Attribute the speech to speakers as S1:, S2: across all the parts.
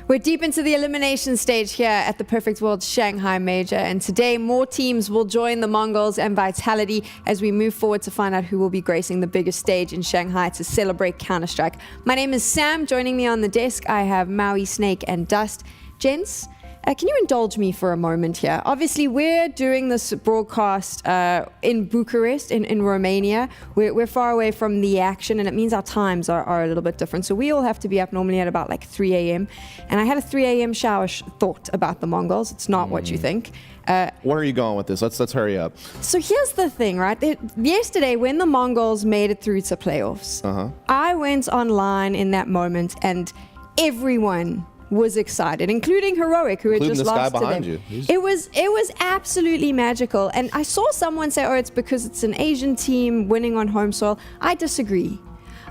S1: We're deep into the elimination stage here at the Perfect World Shanghai Major, and today more teams will join the Mongolz and Vitality as we move forward to find out who will be gracing the biggest stage in Shanghai to celebrate Counter-Strike. My name is Sam. Joining me on the desk, I have Maui, Snake, and Dust. Gents, can you indulge me for a moment here? Obviously, we're doing this broadcast in Bucharest, in Romania. We're far away from the action, and it means our times are a little bit different. So we all have to be up normally at about like 3 a.m. And I had a 3 a.m. shower thought about the Mongolz. It's not what you think.
S2: Where are you going with this? Let's hurry up.
S1: So here's the thing, right? Yesterday, when the Mongolz made it through to playoffs, I went online in that moment, and everyone was excited, including Heroic, who had just lost to them. It was absolutely magical. And I saw someone say, oh, it's because it's an Asian team winning on home soil. I disagree.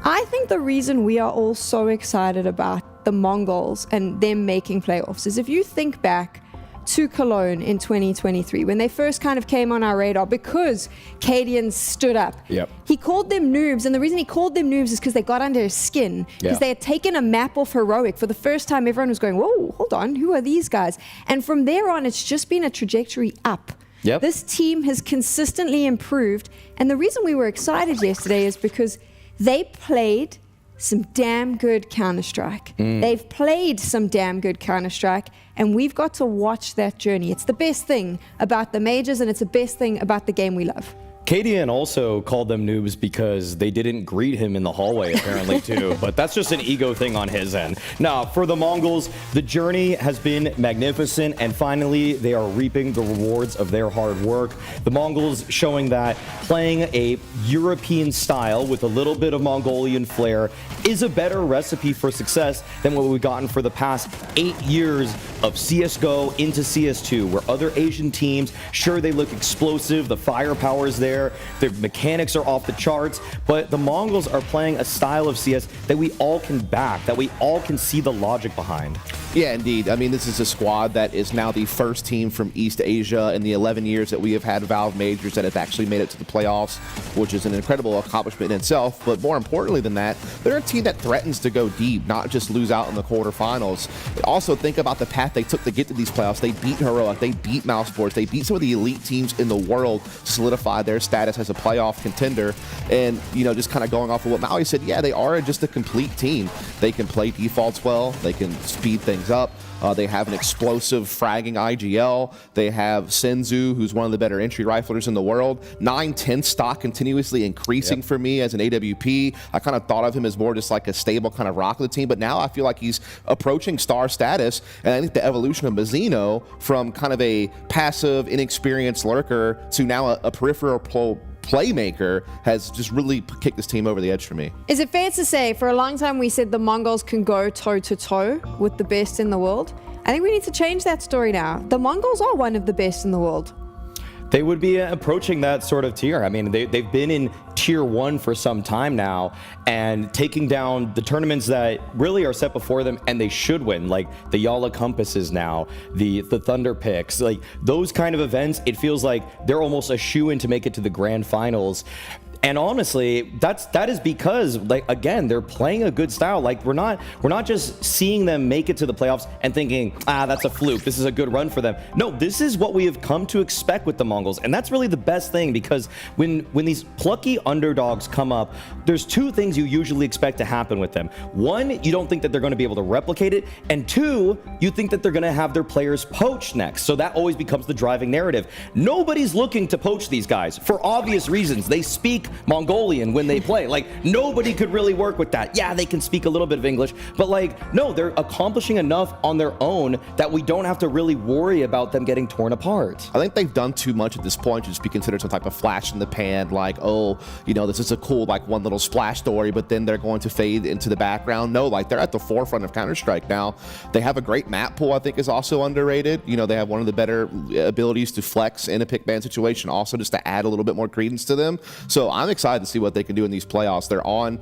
S1: I think the reason we are all so excited about the Mongolz and them making playoffs is if you think back to Cologne in 2023, when they first kind of came on our radar, because Cadian stood up.
S2: Yep.
S1: He called them noobs, and the reason he called them noobs is because they got under his skin, because they had taken a map off Heroic. For the first time, everyone was going, whoa, hold on, who are these guys? And from there on, it's just been a trajectory up.
S2: Yep.
S1: This team has consistently improved, and the reason we were excited yesterday is because they played some damn good Counter-Strike. They've played some damn good Counter-Strike, and we've got to watch that journey. It's the best thing about the majors, and it's the best thing about the game we love.
S3: Cadian also called them noobs because they didn't greet him in the hallway, apparently, too. But that's just an ego thing on his end. Now, for the Mongolz, the journey has been magnificent, and finally, they are reaping the rewards of their hard work. The Mongolz showing that playing a European style with a little bit of Mongolian flair is a better recipe for success than what we've gotten for the past 8 years of CSGO into CS2, where other Asian teams, sure, they look explosive, the firepower is there, their mechanics are off the charts, but the Mongolz are playing a style of CS that we all can back, that we all can see the logic behind.
S2: Yeah, indeed. I mean, this is a squad that is now the first team from East Asia in the 11 years that we have had Valve Majors that have actually made it to the playoffs, which is an incredible accomplishment in itself. But more importantly than that, they're a team that threatens to go deep, not just lose out in the quarterfinals. Also, think about the path they took to get to these playoffs. They beat Heroic, they beat Mousesports, they beat some of the elite teams in the world to solidify their status as a playoff contender. And, you know, just kind of going off of what Maui said, yeah, they are just a complete team. They can play defaults well, they can speed things up. They have an explosive fragging IGL. They have Senzu, who's one of the better entry riflers in the world. 9-10 stock continuously increasing for me as an AWP. I kind of thought of him as more just like a stable kind of rock of the team, but now I feel like he's approaching star status. And I think the evolution of Mazzino from kind of a passive, inexperienced lurker to now a peripheral playmaker has just really kicked this team over the edge for me.
S1: Is it fair to say, for a long time we said the Mongolz can go toe-to-toe with the best in the world? I think we need to change that story now. The Mongolz are one of the best in the world.
S3: They would be approaching that sort of tier. I mean, they've been in tier 1 for some time now and taking down the tournaments that really are set before them and they should win, like the Yala Compasses now, the Thunder Picks, like those kind of events. It feels like they're almost a shoo-in to make it to the grand finals. And honestly, that is because, like, again, they're playing a good style. Like, we're not just seeing them make it to the playoffs and thinking, that's a fluke, this is a good run for them. No, this is what we have come to expect with the Mongolz, and that's really the best thing, because when these plucky underdogs come up, there's two things you usually expect to happen with them. One, you don't think that they're going to be able to replicate it, and two, you think that they're going to have their players poached next. So that always becomes the driving narrative. Nobody's looking to poach these guys for obvious reasons. They speak Mongolian when they play. Like, nobody could really work with that. Yeah, they can speak a little bit of English, but like, no, they're accomplishing enough on their own that we don't have to really worry about them getting torn apart.
S2: I think they've done too much at this point to just be considered some type of flash in the pan, like, oh, you know, this is a cool, like, one little splash story, but then they're going to fade into the background. No, like, they're at the forefront of Counter-Strike now. They have a great map pool, I think, is also underrated. You know, they have one of the better abilities to flex in a pick ban situation, also just to add a little bit more credence to them. So I'm excited to see what they can do in these playoffs. They're on,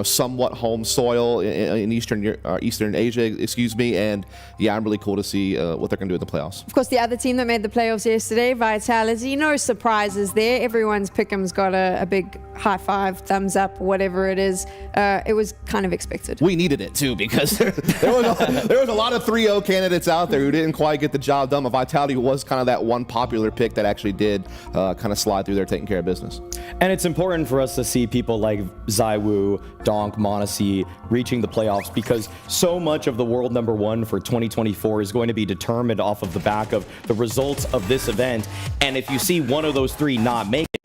S2: somewhat home soil in Eastern Asia, excuse me. And yeah, I'm really cool to see what they're going to do in the playoffs.
S1: Of course, the other team that made the playoffs yesterday, Vitality, no surprises there. Everyone's pick'em's got a big high five, thumbs up, whatever it is. It was kind of expected.
S2: We needed it too, because there was a lot of 3-0 candidates out there who didn't quite get the job done. But Vitality was kind of that one popular pick that actually did kind of slide through there taking care of business.
S3: And it's important for us to see people like Zaiwu, Donk, Monacy reaching the playoffs, because so much of the world #1 for 2024 is going to be determined off of the back of the results of this event. And if you see one of those three not make it,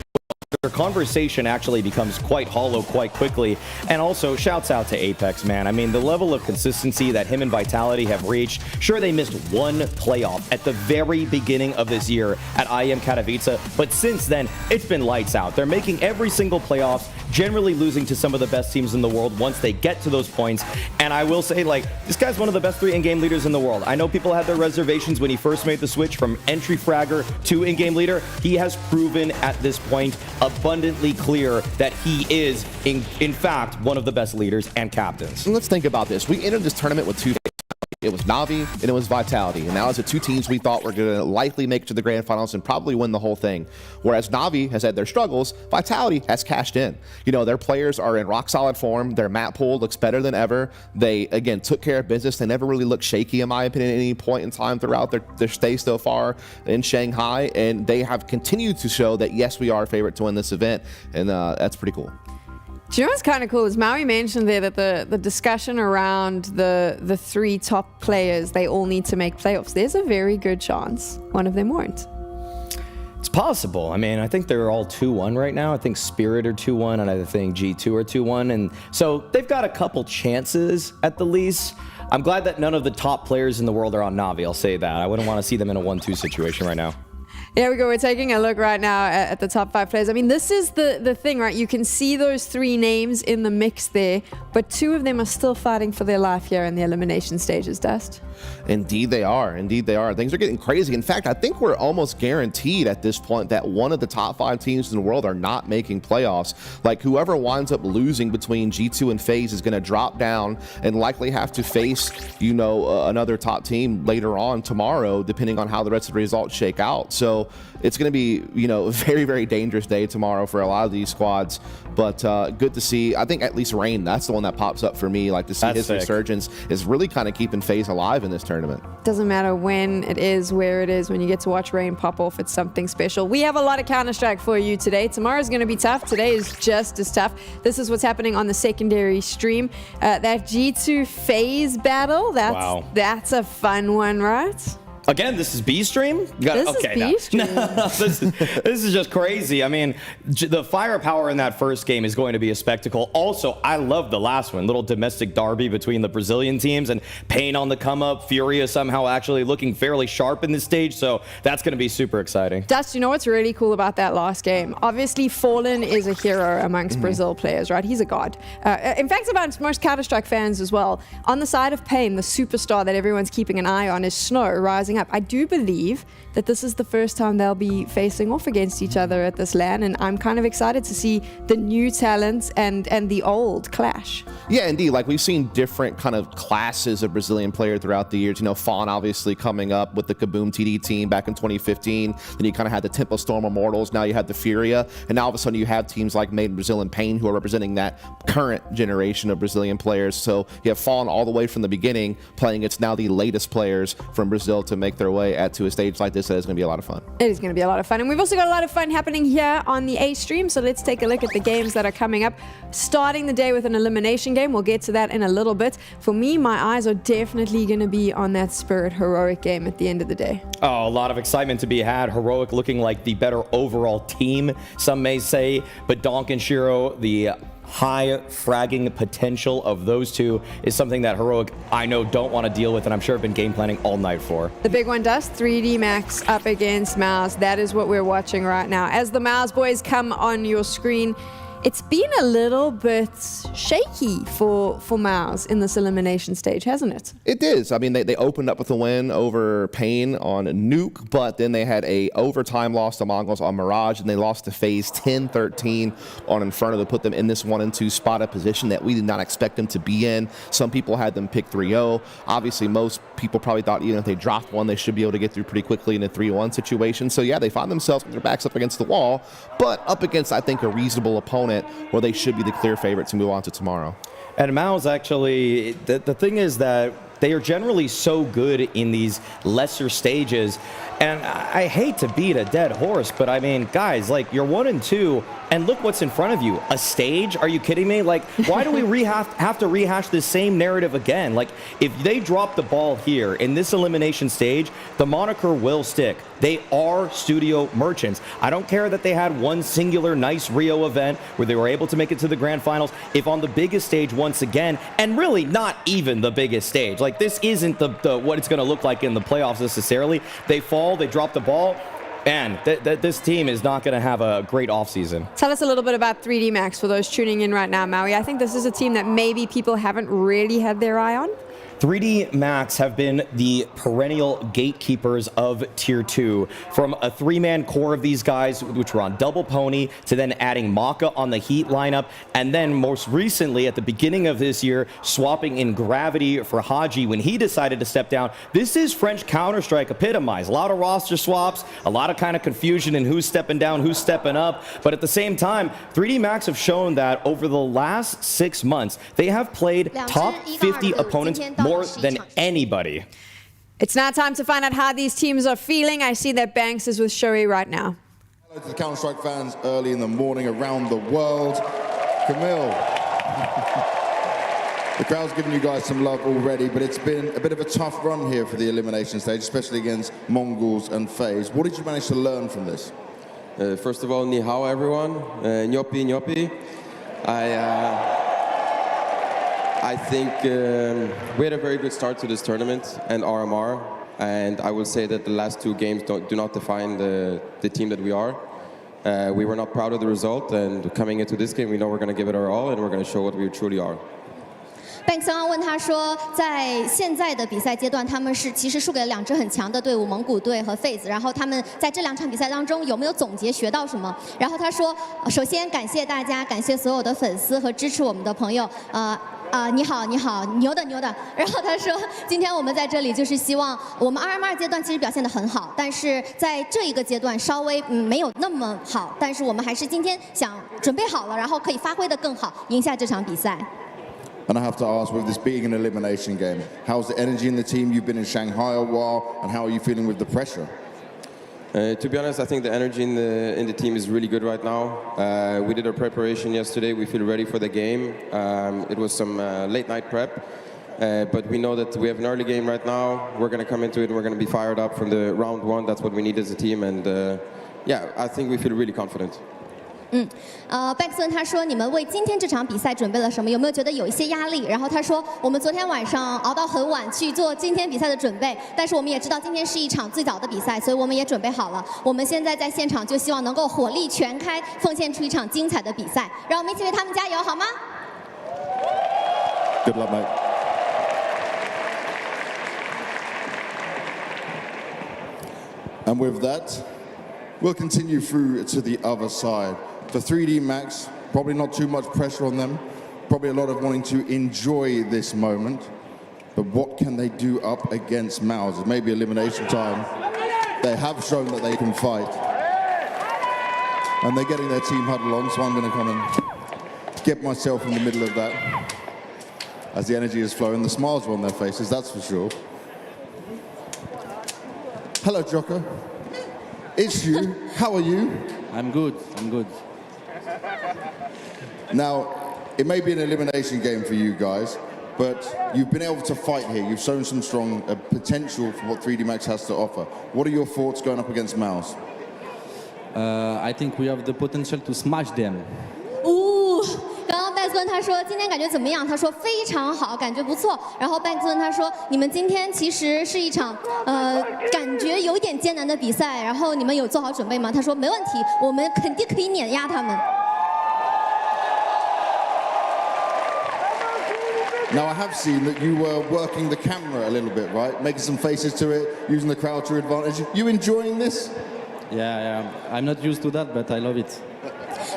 S3: their conversation actually becomes quite hollow quite quickly. And also, shouts out to Apex, man. I mean, the level of consistency that him and Vitality have reached. Sure, they missed one playoff at the very beginning of this year at IEM Katowice, but since then, it's been lights out. They're making every single playoffs, generally losing to some of the best teams in the world once they get to those points. And I will say, this guy's one of the best 3 in-game leaders in the world. I know people had their reservations when he first made the switch from entry fragger to in-game leader. He has proven at this point abundantly clear that he is, in fact, one of the best leaders and captains.
S2: And let's think about this. We entered this tournament with 2 favorites. It was Na'Vi and it was Vitality. And now, as the 2 teams we thought were going to likely make it to the grand finals and probably win the whole thing. Whereas Na'Vi has had their struggles, Vitality has cashed in. Their players are in rock solid form. Their map pool looks better than ever. They, again, took care of business. They never really looked shaky, in my opinion, at any point in time throughout their stay so far in Shanghai. And they have continued to show that, yes, we are a favorite to win this event. And that's pretty cool.
S1: Do you know what's kind of cool is Maui mentioned there that the discussion around the 3 top players, they all need to make playoffs. There's a very good chance one of them won't.
S3: It's possible. I mean, I think they're all 2-1 right now. I think Spirit are 2-1, and I think G2 are 2-1. And so they've got a couple chances at the least. I'm glad that none of the top players in the world are on Na'Vi. I'll say that. I wouldn't want to see them in a 1-2 situation right now.
S1: Here we go. We're taking a look right now at the top 5 players. I mean, this is the thing, right? You can see those 3 names in the mix there, but 2 of them are still fighting for their life here in the elimination stages, Dust.
S2: Indeed they are. Indeed they are. Things are getting crazy. In fact, I think we're almost guaranteed at this point that one of the top 5 teams in the world are not making playoffs. Whoever winds up losing between G2 and FaZe is going to drop down and likely have to face, another top team later on tomorrow, depending on how the rest of the results shake out. So it's going to be, a very, very dangerous day tomorrow for a lot of these squads. But good to see. I think at least Rain, that's the one that pops up for me. To see his resurgence is really kind of keeping FaZe alive in this tournament.
S1: Doesn't matter when it is, where it is, when you get to watch Rain pop off, it's something special. We have a lot of Counter-Strike for you today. Tomorrow's going to be tough. Today is just as tough. This is what's happening on the secondary stream. That G2 FaZe battle, that's a fun one, right?
S3: Again, this is B stream?
S1: This is B stream.
S3: This is just crazy. I mean, the firepower in that first game is going to be a spectacle. Also, I love the last one. Little domestic derby between the Brazilian teams, and Pain on the come up, Furia somehow actually looking fairly sharp in this stage. So that's going to be super exciting.
S1: Dust, you know what's really cool about that last game? Obviously, Fallen is a hero amongst Brazil players, right? He's a god. In fact, amongst most Counter-Strike fans as well. On the side of Pain, the superstar that everyone's keeping an eye on is Snow, rising up. I do believe that this is the first time they'll be facing off against each other at this LAN, and I'm kind of excited to see the new talents and the old clash.
S2: Yeah, indeed. We've seen different kind of classes of Brazilian player throughout the years. Fawn obviously coming up with the Kaboom TD team back in 2015. Then you kind of had the Tempo Storm Immortals. Now you have the Furia, and now all of a sudden you have teams like Made in Brazil and Pain who are representing that current generation of Brazilian players. So you have Fawn all the way from the beginning playing against now the latest players from Brazil to make their way to a stage like this. That is going to be a lot of fun.
S1: It is going to be a lot of fun. And we've also got a lot of fun happening here on the A stream. So let's take a look at the games that are coming up. Starting the day with an elimination game. We'll get to that in a little bit. For me, my eyes are definitely going to be on that Spirit Heroic game at the end of the day.
S3: Oh, a lot of excitement to be had. Heroic looking like the better overall team, some may say. But Donk and Shiro, the high fragging potential of those two is something that Heroic, I know, don't want to deal with, and I'm sure have been game planning all night for.
S1: The big one, Dust, 3D Max up against Mouz. That is what we're watching right now. As the Mouz boys come on your screen, It's been a little bit shaky for Mouz in this elimination stage, hasn't it?
S2: It is. I mean, they opened up with a win over Pain on Nuke, but then they had a overtime loss to Mongolz on Mirage, and they lost to FaZe 10-13 on Inferno to put them in this 1-2 spot, a position that we did not expect them to be in. Some people had them pick 3-0. Obviously, most people probably thought even if they dropped one, they should be able to get through pretty quickly in a 3-1 situation. So yeah, they find themselves with their backs up against the wall, but up against, I think, a reasonable opponent where they should be the clear favorite to move on to tomorrow.
S3: And Mouz actually, the thing is that they are generally so good in these lesser stages. And I hate to beat a dead horse, but I mean, guys, like, you're 1-2, and look what's in front of you. A stage? Are you kidding me? Like, why do we have to rehash this same narrative again? Like, if they drop the ball here in this elimination stage, the moniker will stick. They are studio merchants. I don't care that they had one singular nice Rio event where they were able to make it to the grand finals. If on the biggest stage once again, and really not even the biggest stage, like, this isn't the what it's going to look like in the playoffs necessarily. They fall, they drop the ball, and this team is not going to have a great offseason.
S1: Tell us a little bit about 3D Max for those tuning in right now, Maui. I think this is a team that maybe people haven't really had their eye on.
S3: 3D Max have been the perennial gatekeepers of Tier 2. From a three-man core of these guys, which were on Double Pony, to then adding Maka on the Heat lineup, and then most recently, at the beginning of this year, swapping in Gravity for Haji when he decided to step down. This is French Counter-Strike epitomized. A lot of roster swaps, a lot of kind of confusion in who's stepping down, who's stepping up. But at the same time, 3D Max have shown that over the last 6 months, they have played top 50 opponents more than anybody.
S1: It's now time to find out how these teams are feeling. I see that Banks is with Shoei right now.
S4: Hello to the Counter-Strike fans early in the morning around the world. Camille, the crowd's giving you guys some love already, but it's been a bit of a tough run here for the elimination stage, especially against Mongolz and FaZe. What did you manage to learn from this?
S5: First of all, ni hao everyone, nyopi nyopi. I think we had a very good start to this tournament and RMR, and I will say that the last 2 games do not define the team that we are. We were not proud of the result, and coming into this game, we know we're going to give it our all, and we're going to show what we truly are.
S6: Banks 刚刚问他说，在现在的比赛阶段，他们其实输给了2支很强的队伍，蒙古队和 FaZe。然后他们在这2场比赛当中有没有总结学到什么？然后他说，首先感谢大家，感谢所有的粉丝和支持我们的朋友。你好，你好，牛的牛的。然后他说，今天我们在这里就是希望我们2-2阶段其实表现得很好，但是在这一个阶段稍微没有那么好，但是我们还是今天想准备好了，然后可以发挥得更好，赢下这场比赛。
S4: And I have to ask, with this being an elimination game, how's the energy in the team? You've been in Shanghai a while, and how are you feeling with the pressure?
S5: To be honest, I think the energy in the team is really good right now. We did our preparation yesterday. We feel ready for the game. It was some late night prep, but we know that we have an early game right now. We're going to come into it and we're going to be fired up from the round 1. That's what we need as a team, and yeah, I think we feel really confident.
S6: Banks 问他说：“你们为今天这场比赛准备了什么？有没有觉得有一些压力？”然后他说：“我们昨天晚上熬到很晚去做今天比赛的准备，但是我们也知道今天是一场最早的比赛，所以我们也准备好了。我们现在在现场就希望能够火力全开，奉献出一场精彩的比赛。让我们一起为他们加油，好吗？”
S4: Good luck, mate. And with that, we'll continue through to the other side. For 3D Max, probably not too much pressure on them, probably a lot of wanting to enjoy this moment. But what can they do up against Mouz? It may be elimination time. They have shown that they can fight. And they're getting their team huddle on, so I'm going to come and get myself in the middle of that. As the energy is flowing, the smiles are on their faces, that's for sure. Hello, Jocko. It's you. How are you?
S7: I'm good. I'm good.
S4: Now, it may be an elimination game for you guys, but you've been able to fight here. You've shown some strong potential for what 3D Max has to offer. What are your thoughts going up against Mouz?
S7: I think we have the potential to smash them.
S6: 刚刚 Banks 问他说今天感觉怎么样？他说非常好，感觉不错。然后 Banks 问他说你们今天其实是一场感觉有点艰难的比赛，然后你们有做好准备吗？他说没问题，我们肯定可以碾压他们。
S4: Now, I have seen that you were working the camera a little bit, right? Making some faces to it, using the crowd to your advantage. You enjoying this?
S7: Yeah, I'm not used to that, but I love it.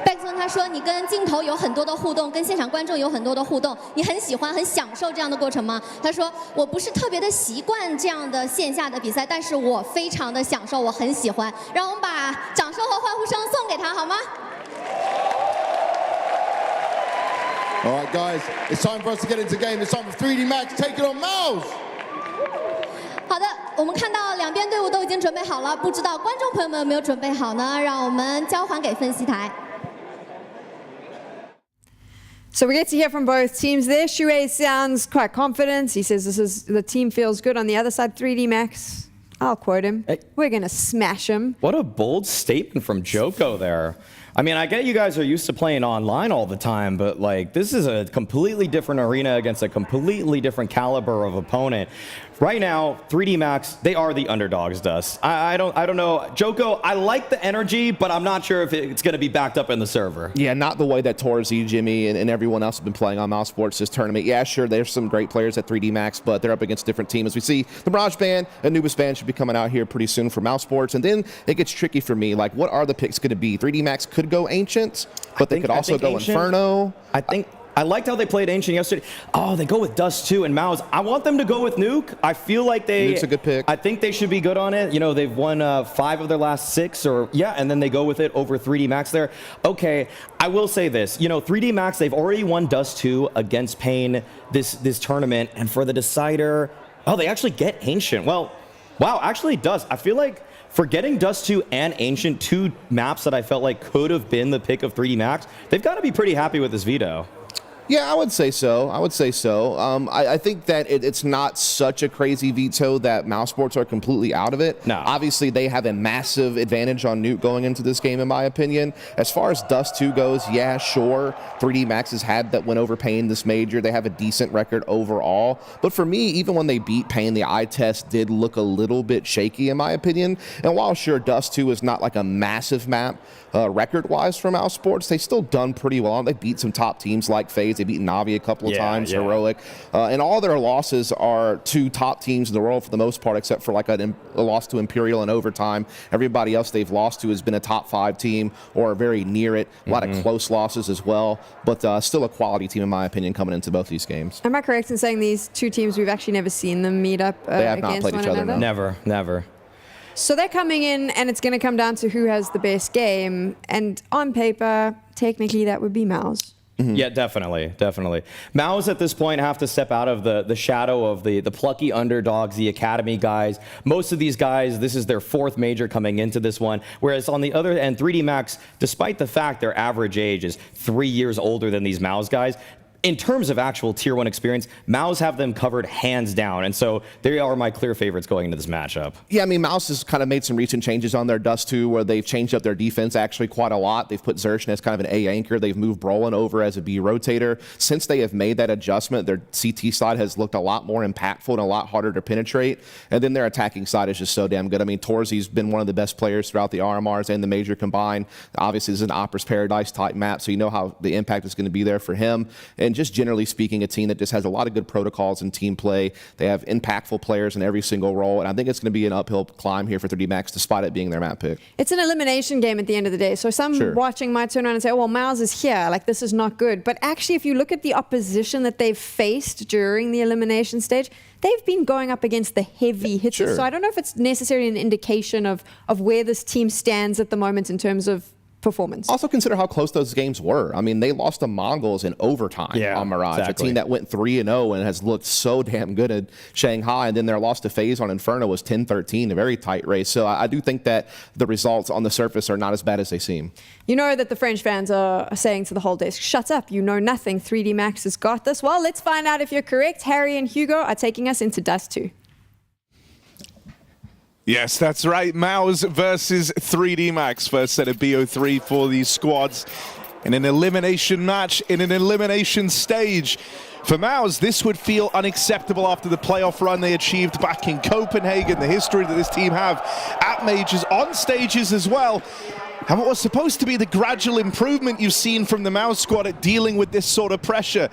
S6: 贝克森他说：“你跟镜头有很多的互动，跟现场观众有很多的互动，你很喜欢、很享受这样的过程吗？”他说：“我不是特别的习惯这样的线下的比赛，但是我非常的享受，我很喜欢。”让我们把掌声和欢呼声送给他，好吗？
S4: All right, guys, it's time for us to get into game. It's time for 3D Max taking on Mouz.
S6: 好的，我们看到两边队伍都已经准备好了，不知道观众朋友们有没有准备好呢？让我们交还给分析台。
S1: So we get to hear from both teams there. Shuei sounds quite confident. He says the team feels good. On the other side, 3D Max, I'll quote him.
S3: Hey.
S1: We're going to smash him.
S3: What a bold statement from Joko there. I mean, I get you guys are used to playing online all the time, but like this is a completely different arena against a completely different caliber of opponent. Right now, 3D Max, they are the underdogs, Dust. I don't know. Joko, I like the energy, but I'm not sure if it's going to be backed up in the server.
S2: Yeah, not the way that Torzy, Jimmy, and everyone else have been playing on Mouz Sports this tournament. Yeah, sure, there's some great players at 3D Max, but they're up against different teams. As we see, the Mirage Band, Anubis Band should be coming out here pretty soon for Mouz Sports, and then it gets tricky for me. Like, what are the picks going to be? 3D Max could go Ancient, but they could also go
S3: Ancient,
S2: Inferno.
S3: I liked how they played Ancient yesterday. Oh, they go with Dust too and Mouz. I want them to go with Nuke. I feel like
S2: Nuke's a good pick.
S3: I think they should be good on it. You know, they've won 5 of their last 6, and then they go with it over 3D Max there. Okay, I will say this. You know, 3D Max, they've already won Dust 2 against Pain this tournament, and for the decider, oh, they actually get Ancient. Well, wow, actually Dust. I feel like for getting Dust 2 and Ancient, 2 maps that I felt like could have been the pick of 3D Max, they've got to be pretty happy with this veto.
S2: Yeah, I would say so. I think that it's not such a crazy veto that Mouz Sports are completely out of it.
S3: No.
S2: Obviously, they have a massive advantage on Nuke going into this game, in my opinion. As far as Dust 2 goes, yeah, sure. 3D Max has had that win over Pain this major. They have a decent record overall. But for me, even when they beat Pain, the eye test did look a little bit shaky, in my opinion. And while sure, Dust 2 is not like a massive map record-wise for Mouz Sports, they've still done pretty well. They beat some top teams like FaZe. They beat Navi a couple of times, Heroic. And all their losses are to top teams in the world for the most part, except for like a loss to Imperial in overtime. Everybody else they've lost to has been a top 5 team or very near it. A lot of close losses as well, but still a quality team, in my opinion, coming into both these games.
S1: Am I correct in saying these two teams, we've actually never seen them meet up
S2: they have not
S1: against
S2: played
S1: one
S2: each other,
S1: another?
S2: no.
S3: Never.
S1: So they're coming in, and it's going to come down to who has the best game. And on paper, technically, that would be Mouz.
S3: Mm-hmm. Yeah, definitely. Mouz at this point have to step out of the shadow of the plucky underdogs, the academy guys. Most of these guys, this is their 4th major coming into this one. Whereas on the other end, 3D Max, despite the fact their average age is 3 years older than these Mouz guys, in terms of actual Tier 1 experience, Mouz have them covered hands down, and so they are my clear favorites going into this matchup.
S2: Yeah, I mean, Mouz has kind of made some recent changes on their Dust 2 where they've changed up their defense actually quite a lot. They've put Xerxen as kind of an A anchor. They've moved Brolin over as a B rotator. Since they have made that adjustment, their CT side has looked a lot more impactful and a lot harder to penetrate, and then their attacking side is just so damn good. I mean, Torzy's been one of the best players throughout the RMRs and the major combined. Obviously, this is an Opera's Paradise type map, so you know how the impact is going to be there for him. And just generally speaking, a team that just has a lot of good protocols and team play. They have impactful players in every single role, and I think it's going to be an uphill climb here for 3D Max, despite it being their map pick.
S1: It's an elimination game at the end of the day, so some watching might turn around and say, oh, well, Mouz is here, like this is not good. But actually, if you look at the opposition that they've faced during the elimination stage, they've been going up against the heavy hitters. So I don't know if it's necessarily an indication of where this team stands at the moment in terms of performance.
S2: Also consider how close those games were. I mean, they lost to Mongolz in overtime on Mirage, a team that went 3-0 and has looked so damn good at Shanghai, and then their loss to FaZe on Inferno was 10-13, a very tight race. So I do think that the results on the surface are not as bad as they seem.
S1: You know that the French fans are saying to the whole desk, shut up, you know nothing, 3D Max has got this. Well, let's find out if you're correct. Harry and Hugo are taking us into Dust 2.
S8: Yes, that's right. Mouz versus 3D Max. First set of BO3 for these squads in an elimination match, in an elimination stage. For Mouz, this would feel unacceptable after the playoff run they achieved back in Copenhagen, the history that this team have at majors, on stages as well. And what was supposed to be the gradual improvement you've seen from the Mouz squad at dealing with this sort of pressure.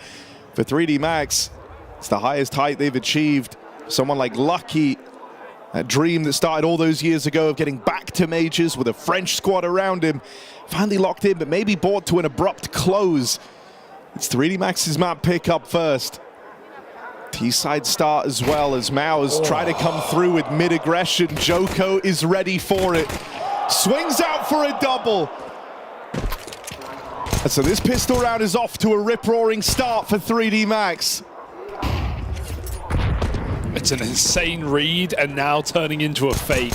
S8: For 3D Max, It's the highest height they've achieved. Someone like Lucky, that dream that started all those years ago of getting back to majors with a French squad around him, finally locked in, but maybe brought to an abrupt close. It's 3D Max's map pick up first. T-side start as well as Mouz try to come through with mid-aggression. Joko is ready for it. Swings out for a double. And so this pistol round is off to a rip-roaring start for 3D Max.
S9: It's an insane read and now turning into a fake.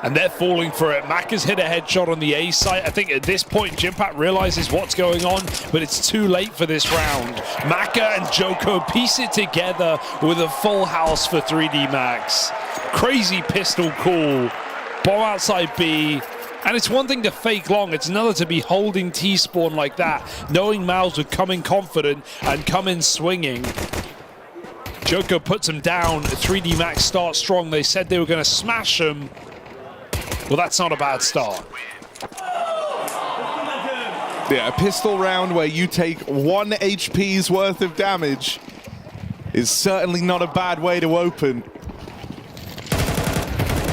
S9: And they're falling for it. Mac has hit a headshot on the A site. I think at this point, Jimpat realizes what's going on, but it's too late for this round. Maka and Joko piece it together with a full house for 3D Max. Crazy pistol call. Bomb outside B. And it's one thing to fake long, it's another to be holding T-spawn like that, knowing Mouz would come in confident and come in swinging. Joko puts him down. 3D Max starts strong. They said they were going to smash him. Well, that's not a bad start.
S8: Yeah, a pistol round where you take 1 HP's worth of damage is certainly not a bad way to open.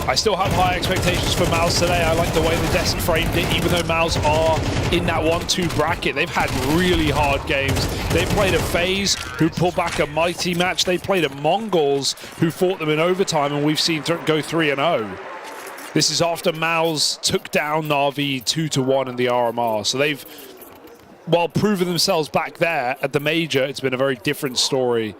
S9: I still have high expectations for Mouz today. I like the way the desk framed it, even though Mouz are in that 1-2 bracket. They've had really hard games. They played a FaZe, who pulled back a mighty match. They played a Mongolz, who fought them in overtime, and we've seen go 3-0. This is after Mouz took down Na'Vi 2-1 in the RMR. So they've, while proving themselves back there at the major, it's been a very different story.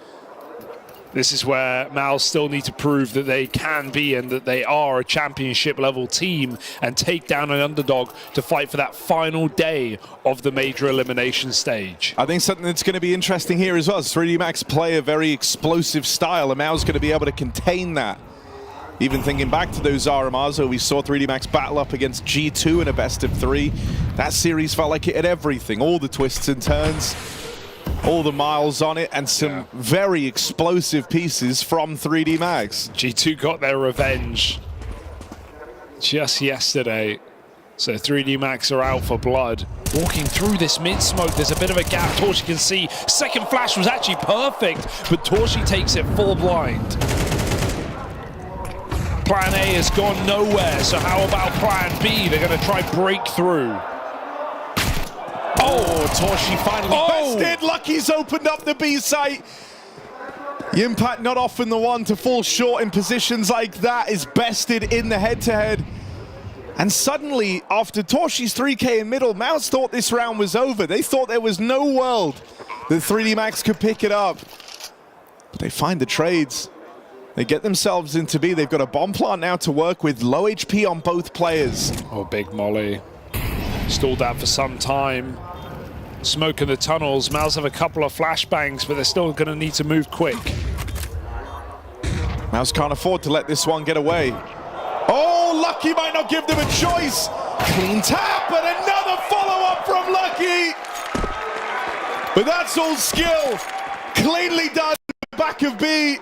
S9: This is where Mouz still need to prove that they can be and that they are a championship level team and take down an underdog to fight for that final day of the major elimination stage.
S8: I think something that's going to be interesting here as well is 3D Max play a very explosive style, and Mouz going to be able to contain that. Even thinking back to those RMRs where we saw 3D Max battle up against G2 in a best of 3, that series felt like it had everything, all the twists and turns, all the miles on it, and some very explosive pieces from 3D Max.
S9: G2 got their revenge just yesterday. So 3D Max are out for blood. Walking through this mid-smoke, there's a bit of a gap. Torshi can see. Second flash was actually perfect, but Torshi takes it full blind. Plan A has gone nowhere, so how about plan B? They're going to try break through.
S8: Oh, Torshi finally bested. Lucky's opened up the B site. Impact not often the one to fall short in positions like that, is bested in the head-to-head. And suddenly, after Torshi's 3K in middle, Mouz thought this round was over. They thought there was no world that 3D Max could pick it up. But they find the trades. They get themselves into B. They've got a bomb plant now to work with. Low HP on both players.
S9: Oh, big molly. Stalled that for some time. Smoke in the tunnels. Mouz have a couple of flashbangs, but they're still going to need to move quick.
S8: Mouz can't afford to let this one get away. Oh, Lucky might not give them a choice. Clean tap, and another follow-up from Lucky. But that's all skill. Cleanly done back of B.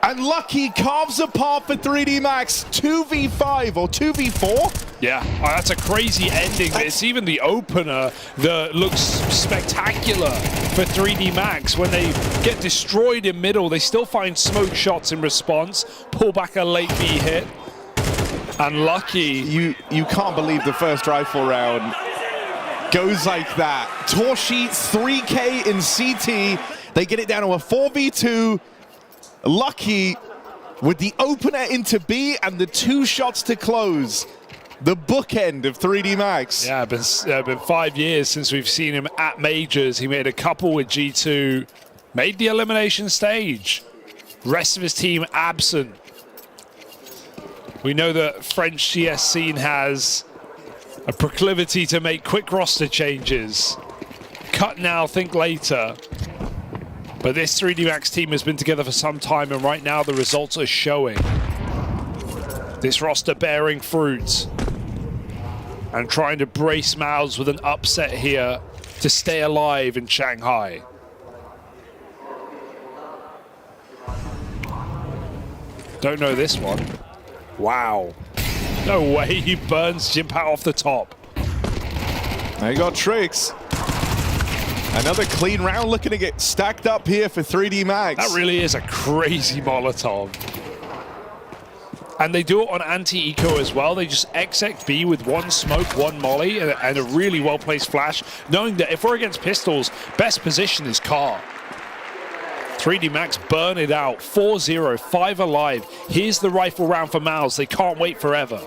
S8: And Lucky carves apart for 3D Max. 2v5 or 2v4?
S9: Yeah, that's a crazy ending. It's even the opener that looks spectacular for 3D Max. When they get destroyed in middle, they still find smoke shots in response, pull back a late B hit. And Lucky...
S8: You can't believe the first rifle round goes like that. Torshi, 3K in CT. They get it down to a 4v2. Lucky with the opener into B and the 2 shots to close. The bookend of 3D Max.
S9: Yeah, it's been 5 years since we've seen him at majors. He made a couple with G2, made the elimination stage. Rest of his team absent. We know that French CS scene has a proclivity to make quick roster changes. Cut now, think later. But this 3D Max team has been together for some time, and right now the results are showing. This roster bearing fruit. And trying to brace Mouz with an upset here to stay alive in Shanghai. Don't know this one. Wow. No way he burns Jimpat off the top.
S8: They got tricks. Another clean round looking to get stacked up here for 3D Max.
S9: That really is a crazy Molotov. And they do it on anti-eco as well. They just XX B with one smoke, one molly, and a really well-placed flash, knowing that if we're against pistols, best position is car. 3D Max burn it out. 4-0, 5 alive. Here's the rifle round for Mouz. They can't wait forever.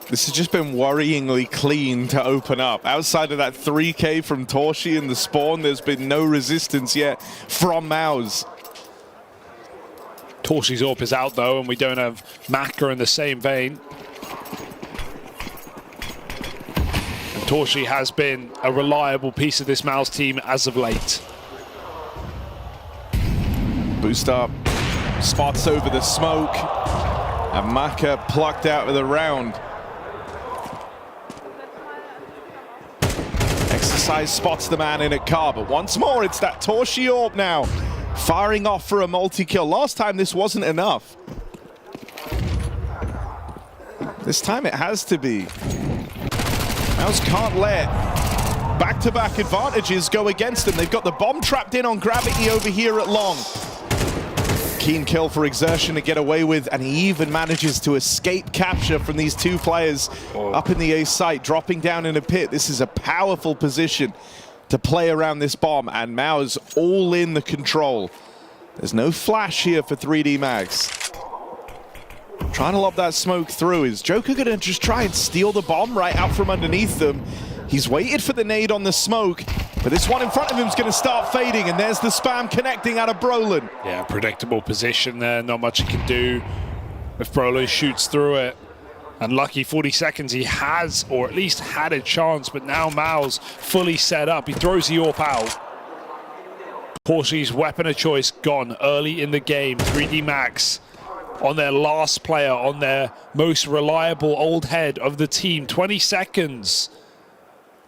S8: This has just been worryingly clean to open up. Outside of that 3K from Torshi and the spawn, there's been no resistance yet from Mouz.
S9: Torshi's AWP is out though, and we don't have Maka in the same vein. And Torshi has been a reliable piece of this Mouz team as of late.
S8: Boost up, spots over the smoke, and Maka plucked out of the round. Exercise spots the man in a car, but once more it's that Torshi AWP now, firing off for a multi-kill. Last time this wasn't enough. This time it has to be. Mouz can't let back-to-back advantages go against them. They've got the bomb trapped in on Gravity over here at long. Keen kill for Exertion to get away with, and he even manages to escape capture from these two players up in the A site, dropping down in a pit. This is a powerful position to play around this bomb, and Mouz all in the control. There's no flash here for 3D Max. Trying to lob that smoke through. Is Joker gonna just try and steal the bomb right out from underneath them? He's waited for the nade on the smoke, but this one in front of him is going to start fading, and there's the spam connecting out of Brolin.
S9: Yeah, predictable position there. Not much he can do if Brolin shoots through it. And lucky 40 seconds he has, or at least had a chance, but now Mouz fully set up. He throws the AWP out. Torshi's weapon of choice gone early in the game. 3D Max on their last player, on their most reliable old head of the team. 20 seconds.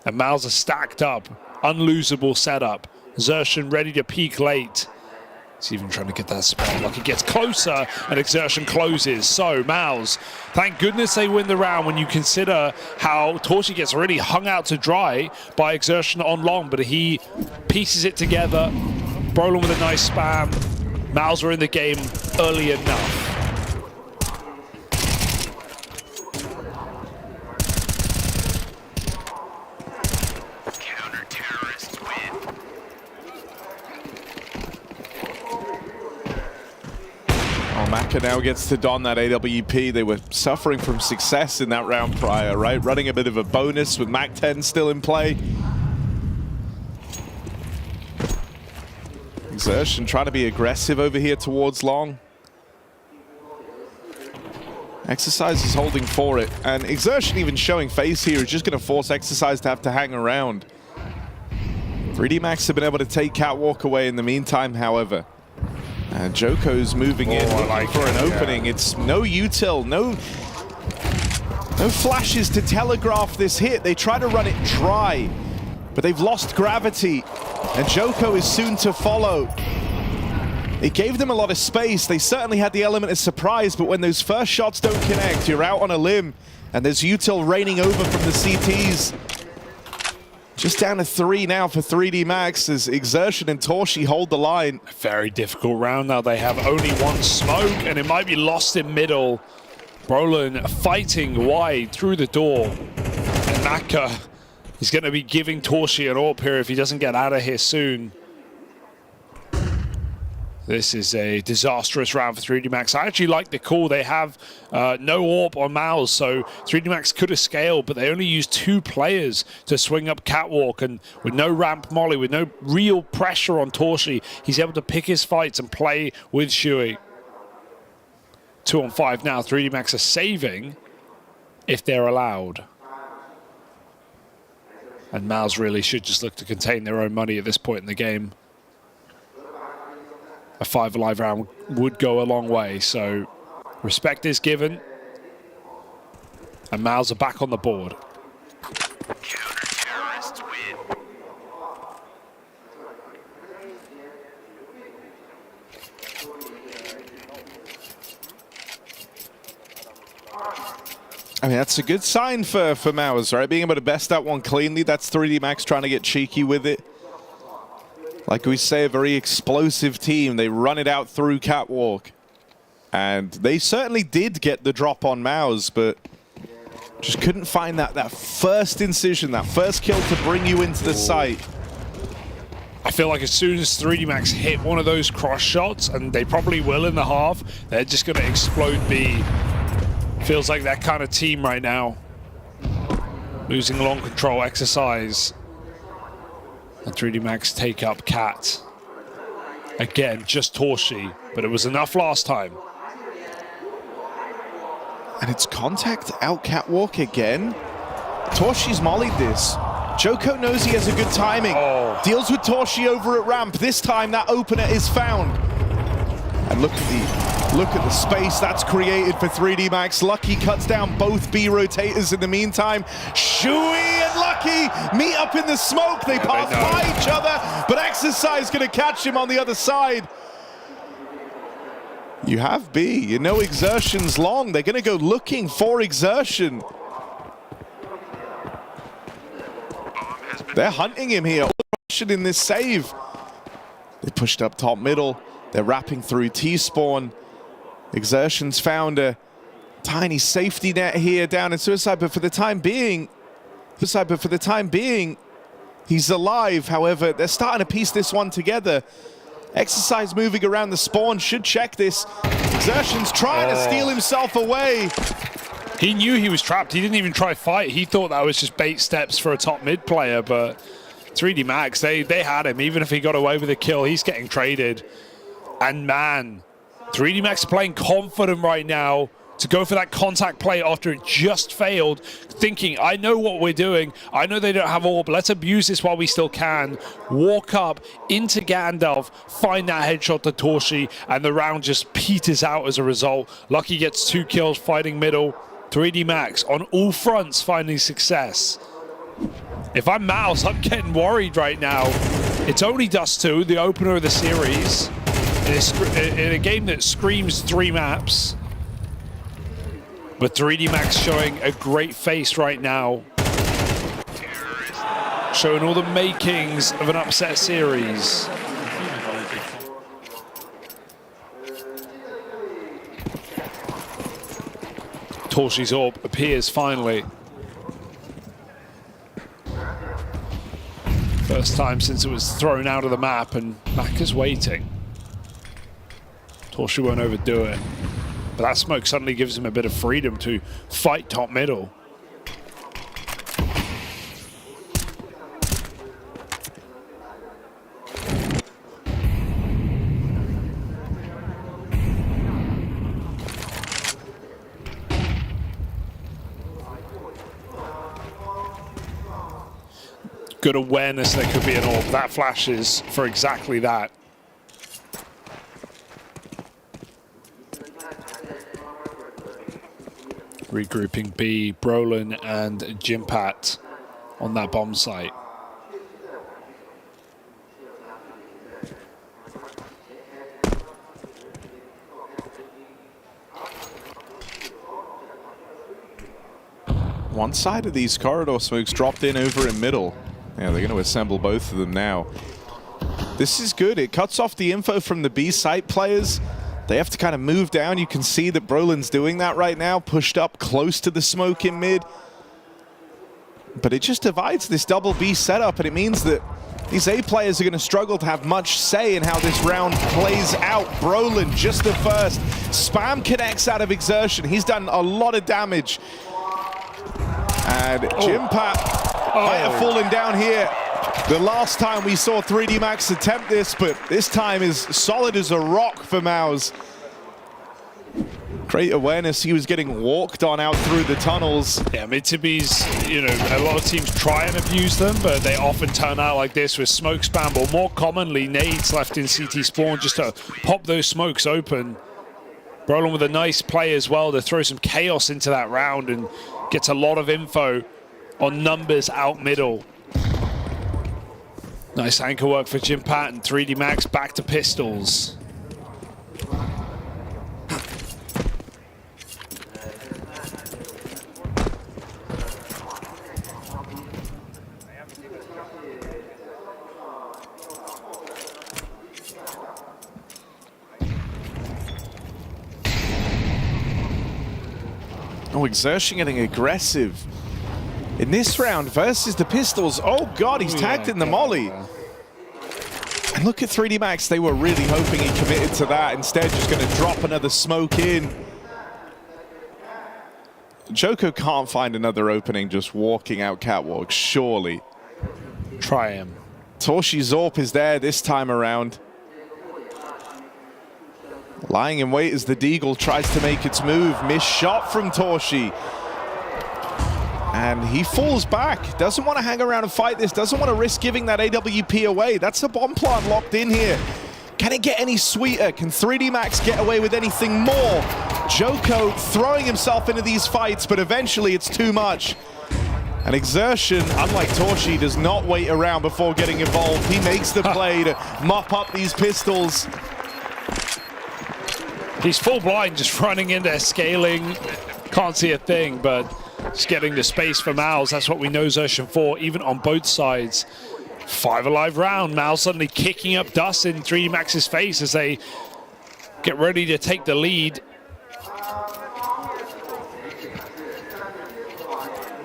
S9: And Mouz are stacked up. Unlosable setup. Exertion ready to peak late. He's even trying to get that spot. Like, it gets closer and Exertion closes. So Mouz, thank goodness they win the round when you consider how Torshi gets really hung out to dry by Exertion on long, but he pieces it together. Brolin with a nice spam. Mouz are in the game early enough.
S8: Maka now gets to don that AWP. They were suffering from success in that round prior, right? Running a bit of a bonus with Mac 10 still in play. Exertion trying to be aggressive over here towards long. Exercise is holding for it, and Exertion even showing face here is just going to force Exercise to have to hang around. 3D Max have been able to take Catwalk away in the meantime, however. And Joko's moving in for an opening. It's no util, no flashes to telegraph this hit. They try to run it dry, but they've lost gravity, and Joko is soon to follow. It gave them a lot of space. They certainly had the element of surprise, but when those first shots don't connect, you're out on a limb, and there's util raining over from the CTs. Just down to 3 now for 3D Max as Exertion and Torshi hold the line.
S9: A very difficult round now. They have only one smoke, and it might be lost in middle. Brolin fighting wide through the door. And Maka is going to be giving Torshi an AWP here if he doesn't get out of here soon. This is a disastrous round for 3D Max. I actually like the call. They have no AWP on Mouz, so 3D Max could have scaled, but they only used 2 players to swing up Catwalk, and with no ramp molly, with no real pressure on Torshi, he's able to pick his fights and play with Shui. 2 on 5 now. 3D Max are saving if they're allowed. And Mouz really should just look to contain their own money at this point in the game. A 5 alive round would go a long way, so respect is given. And Mouz are back on the board.
S10: Counter-terrorists win.
S8: I mean, that's a good sign for Mouz, right? Being able to best that one cleanly. That's 3D Max trying to get cheeky with it. Like we say, a very explosive team. They run it out through Catwalk. And they certainly did get the drop on Mouz, but just couldn't find that first incision, that first kill to bring you into the site.
S9: I feel like as soon as 3D Max hit one of those cross shots, and they probably will in the half, they're just going to explode B. Feels like that kind of team right now. Losing long control exercise. And 3D Max take up Cat. Again, just Torshi, but it was enough last time.
S8: And it's contact out Catwalk again. Torshi's mollied this. Joko knows he has a good timing. Deals with Torshi over at ramp. This time that opener is found. And look at the space that's created for 3D Max. Lucky cuts down both B rotators in the meantime. Shui and Lucky meet up in the smoke. They pass by each other, but Exercise gonna catch him on the other side. You have B, you know Exertion's long. They're gonna go looking for Exertion. They're hunting him here, in this save. They pushed up top middle. They're wrapping through T-spawn. Exertion's found a tiny safety net here down in Suicide, but for the time being, he's alive. However, they're starting to piece this one together. Exercise moving around the spawn, should check this. Exertion's trying to steal himself away.
S9: He knew he was trapped. He didn't even try fight. He thought that was just bait steps for a top mid player, but 3D Max, they had him. Even if he got away with a kill, he's getting traded. And man, 3D Max playing confident right now to go for that contact play after it just failed, thinking, I know what we're doing. I know they don't have all, but let's abuse this while we still can. Walk up into Gandalf, find that headshot to Torshi, and the round just peters out as a result. Lucky gets 2 kills fighting middle. 3D Max on all fronts finding success. If I'm Mouz, I'm getting worried right now. It's only Dust 2, the opener of the series, in a game that screams 3 maps. But 3D Max showing a great face right now. Showing all the makings of an upset series. Torshi's orb appears finally. First time since it was thrown out of the map, and Mac is waiting. Torshi won't overdo it. But that smoke suddenly gives him a bit of freedom to fight top middle. Good awareness there could be an orb. That flashes for exactly that. Regrouping B, Brolin and Jimpat on that bomb site.
S8: One side of these corridor smokes dropped in over in middle. Yeah, they're going to assemble both of them now. This is good. It cuts off the info from the B site players. They have to kind of move down. You can see that Brolin's doing that right now, pushed up close to the smoke in mid. But it just divides this double B setup, and it means that these A players are going to struggle to have much say in how this round plays out. Brolin, just the first. Spam connects out of Exertion. He's done a lot of damage. And Jimpat might have fallen down here. The last time we saw 3D Max attempt this, but this time is solid as a rock for Mouz. Great awareness. He was getting walked on out through the tunnels.
S9: Yeah, mid-to-Bs, you know, a lot of teams try and abuse them, but they often turn out like this with smoke spam, or more commonly, nades left in CT spawn just to pop those smokes open. Brolin with a nice play as well to throw some chaos into that round and gets a lot of info on numbers out middle. Nice anchor work for Jimpat, and 3D Max back to pistols.
S8: Oh, Exertion getting aggressive in this round versus the Pistols. Oh God, he's tagged in the molly. And look at 3D Max, they were really hoping he committed to that. Instead, just going to drop another smoke in. Joko can't find another opening just walking out catwalk, surely.
S9: Try him.
S8: Torshi Zorp is there this time around. Lying in wait as the Deagle tries to make its move. Missed shot from Torshi. And he falls back. Doesn't want to hang around and fight this. Doesn't want to risk giving that AWP away. That's a bomb plant locked in here. Can it get any sweeter? Can 3D Max get away with anything more? Joko throwing himself into these fights, but eventually it's too much. And Exertion, unlike Torshi, does not wait around before getting involved. He makes the play to mop up these Pistols.
S9: He's full blind, just running in there, scaling. Can't see a thing, but just getting the space for Mouz. That's what we know Exertion for, even on both sides. 5 alive round. Mouz suddenly kicking up dust in 3D Max's face as they get ready to take the lead.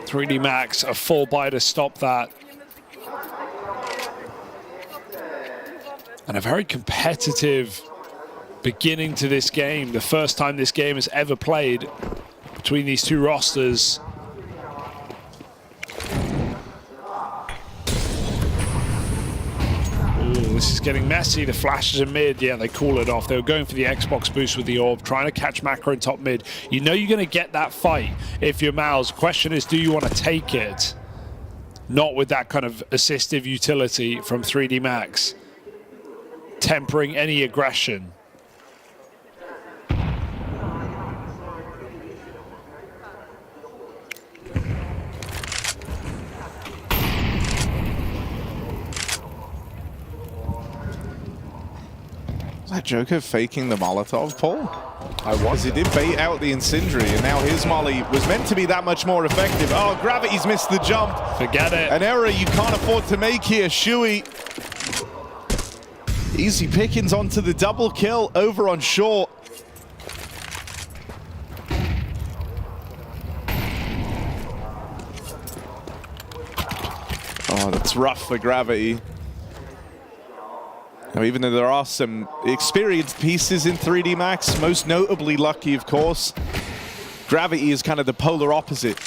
S9: 3D Max, a full buy to stop that. And a very competitive beginning to this game. The first time this game has ever played between these two rosters. This is getting messy. The flashes in mid, yeah, they call it off. They were going for the Xbox boost with the orb, trying to catch Macro in top mid. You know you're going to get that fight if you're Mouz. The question is, do you want to take it? Not with that kind of assistive utility from 3D Max. Tempering any aggression.
S8: Is that Joker faking the Molotov, Paul?
S3: I was.
S8: Because he did bait out the Incendiary, and now his molly was meant to be that much more effective. Oh, Gravity's missed the jump.
S9: Forget it.
S8: An error you can't afford to make here. Shui. Easy pickings onto the double kill over on short. Oh, that's rough for Gravity. Now, even though there are some experienced pieces in 3D Max, most notably Lucky, of course, Gravity is kind of the polar opposite.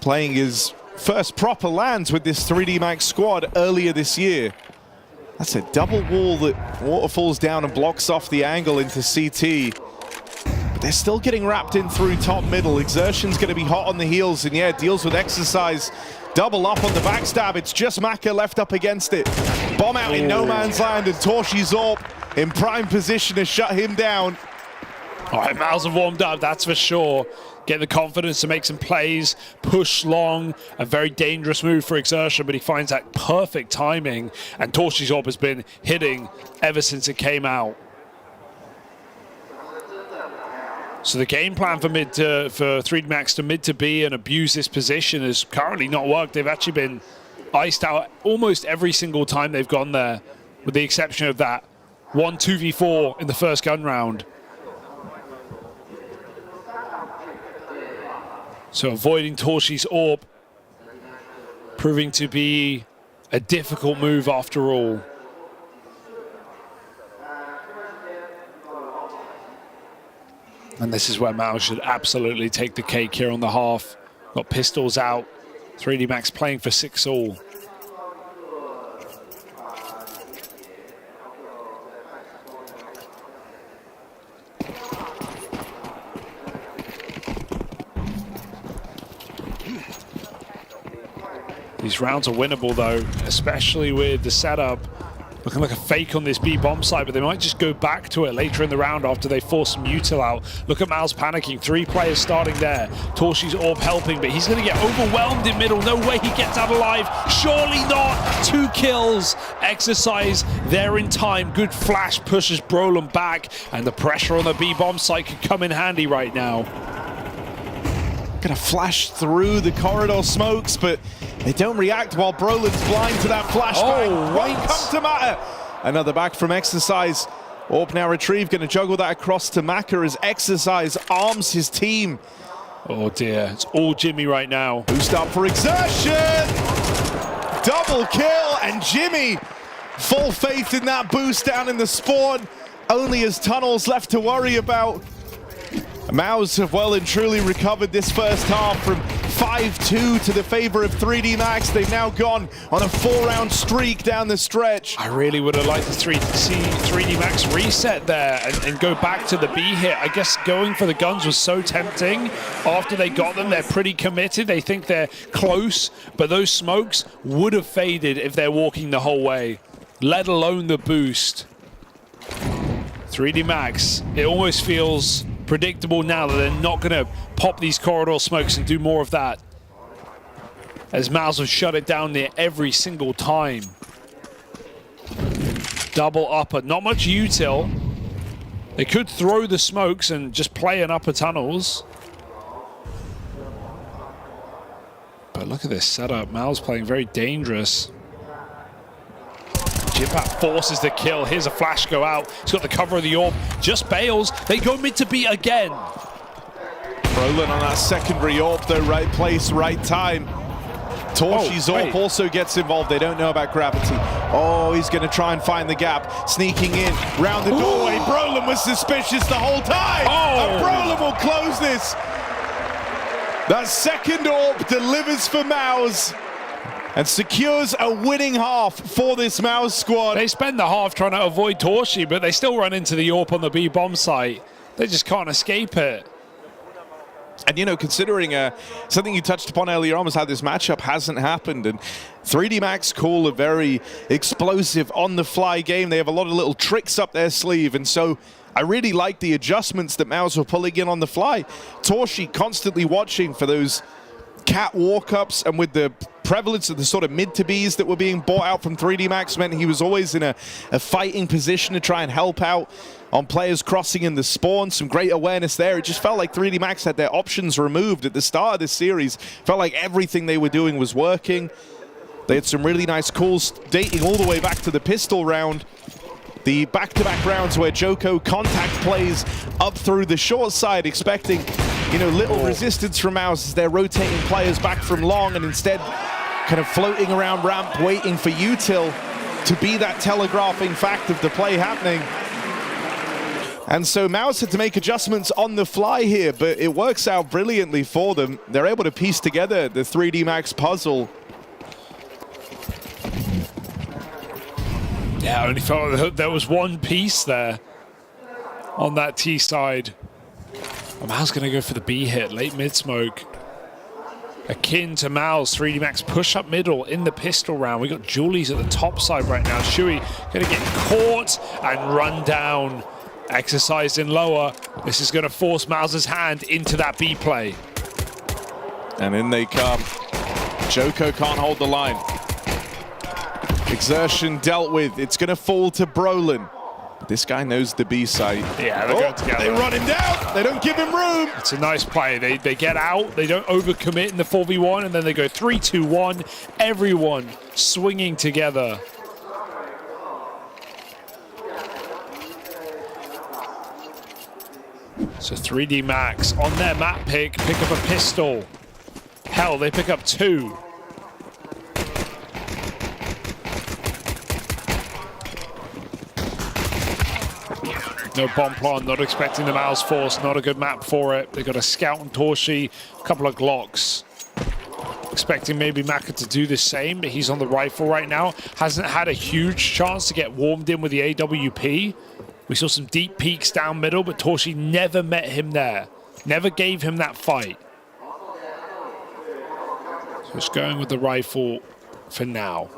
S8: Playing his first proper lands with this 3D Max squad earlier this year. That's a double wall that waterfalls down and blocks off the angle into CT. But they're still getting wrapped in through top middle. Exertion's going to be hot on the heels, and yeah, deals with Exercise. Double up on the backstab. It's just Maka left up against it. Bomb out in no man's land, and Torshi Zorp in prime position to shut him down.
S9: All right, Mouz have warmed up, that's for sure. Getting the confidence to make some plays, push long, a very dangerous move for Exertion, but he finds that perfect timing, and Torshi Zorp has been hitting ever since it came out. So the game plan for 3D Max to mid to B and abuse this position has currently not worked. They've actually been iced out almost every single time they've gone there, with the exception of that 1-2v4 in the first gun round. So avoiding Torshi's orb, proving to be a difficult move after all. And this is where Mouz should absolutely take the cake here on the half. Got pistols out. 3D Max playing for 6-all. These rounds are winnable though, especially with the setup looking like a fake on this B bomb side, but they might just go back to it later in the round after they force some util out. Look at Mouz panicking, 3 players starting there. Torshi's orb helping, but he's gonna get overwhelmed in middle. No way he gets out alive, surely not. 2 kills, Exercise there in time. Good flash pushes Brolin back, and the pressure on the B bomb site could come in handy right now.
S8: Gonna flash through the corridor smokes, but they don't react while Brolin's blind to that flashbang.
S9: Oh, right.
S8: Won't come to matter. Another back from Exercise. Orb now retrieved, gonna juggle that across to Maka as Exercise arms his team.
S9: Oh dear, it's all Jimmy right now.
S8: Boost up for exertion! Double kill, and Jimmy, full faith in that boost down in the spawn. Only his tunnels left to worry about. Mouz have well and truly recovered this first half from 5-2 to the favor of 3D Max. They've now gone on a 4-round streak down the stretch.
S9: I really would have liked to see 3D Max reset there and go back to the B hit. I guess going for the guns was so tempting. After they got them, they're pretty committed. They think they're close, but those smokes would have faded if they're walking the whole way, let alone the boost. 3D Max, it almost feels predictable now that they're not going to pop these corridor smokes and do more of that, as Mouz have shut it down there every single time. Double upper, not much util. They could throw the smokes and just play in upper tunnels. But look at this setup. Mouz playing very dangerous. Jipat forces the kill. Here's a flash go out. He's got the cover of the orb. Just bails. They go mid to B again.
S8: Brolin on that secondary orb though, right place, right time. Torshi's orb also gets involved. They don't know about gravity. Oh, he's going to try and find the gap. Sneaking in, round the doorway. Brolin was suspicious the whole time. And Brolin will close this. That second orb delivers for Mouz and secures a winning half for this Mouz squad.
S9: They spend the half trying to avoid Torshi, but they still run into the AWP on the B bomb site. They just can't escape it.
S8: And, you know, considering something you touched upon earlier on was how this matchup hasn't happened. And 3D Max call a very explosive on-the-fly game. They have a lot of little tricks up their sleeve. And so I really like the adjustments that Mouz were pulling in on the fly. Torshi constantly watching for those cat walk-ups, and with the prevalence of the sort of mid-to-Bs that were being bought out from 3D Max meant he was always in a fighting position to try and help out on players crossing in the spawn. Some great awareness there. It just felt like 3D Max had their options removed at the start of this series. Felt like everything they were doing was working. They had some really nice calls dating all the way back to the pistol round. The back-to-back rounds where Joko contact plays up through the short side, expecting, you know, little resistance from Mouz as they're rotating players back from long, and instead kind of floating around ramp, waiting for util to be that telegraphing fact of the play happening. And so Mouz had to make adjustments on the fly here, but it works out brilliantly for them. They're able to piece together the 3D Max puzzle.
S9: Yeah, I only felt like there was one piece there on that T side. Mouz going to go for the B hit, late mid smoke. Akin to Mouz, 3D Max push up middle in the pistol round. We got Julie's at the top side right now. Shui going to get caught and run down. Exercised in lower. This is going to force Mouz's hand into that B play.
S8: And in they come. Joko can't hold the line. Exertion dealt with. It's going to fall to Brolin. This guy knows the B site.
S9: Yeah, they're going together.
S8: They run him down. They don't give him room.
S9: It's a nice play. They get out. They don't overcommit in the 4v1, and then they go 3-2-1. Everyone swinging together. So 3D Max on their map pick up a pistol. Hell, they pick up 2. No bomb plant, not expecting the Mouz force, not a good map for it. They got a scout on Torshi, a couple of Glocks. Expecting maybe Maka to do the same, but he's on the rifle right now. Hasn't had a huge chance to get warmed in with the AWP. We saw some deep peeks down middle, but Torshi never met him there. Never gave him that fight. So it's going with the rifle for now.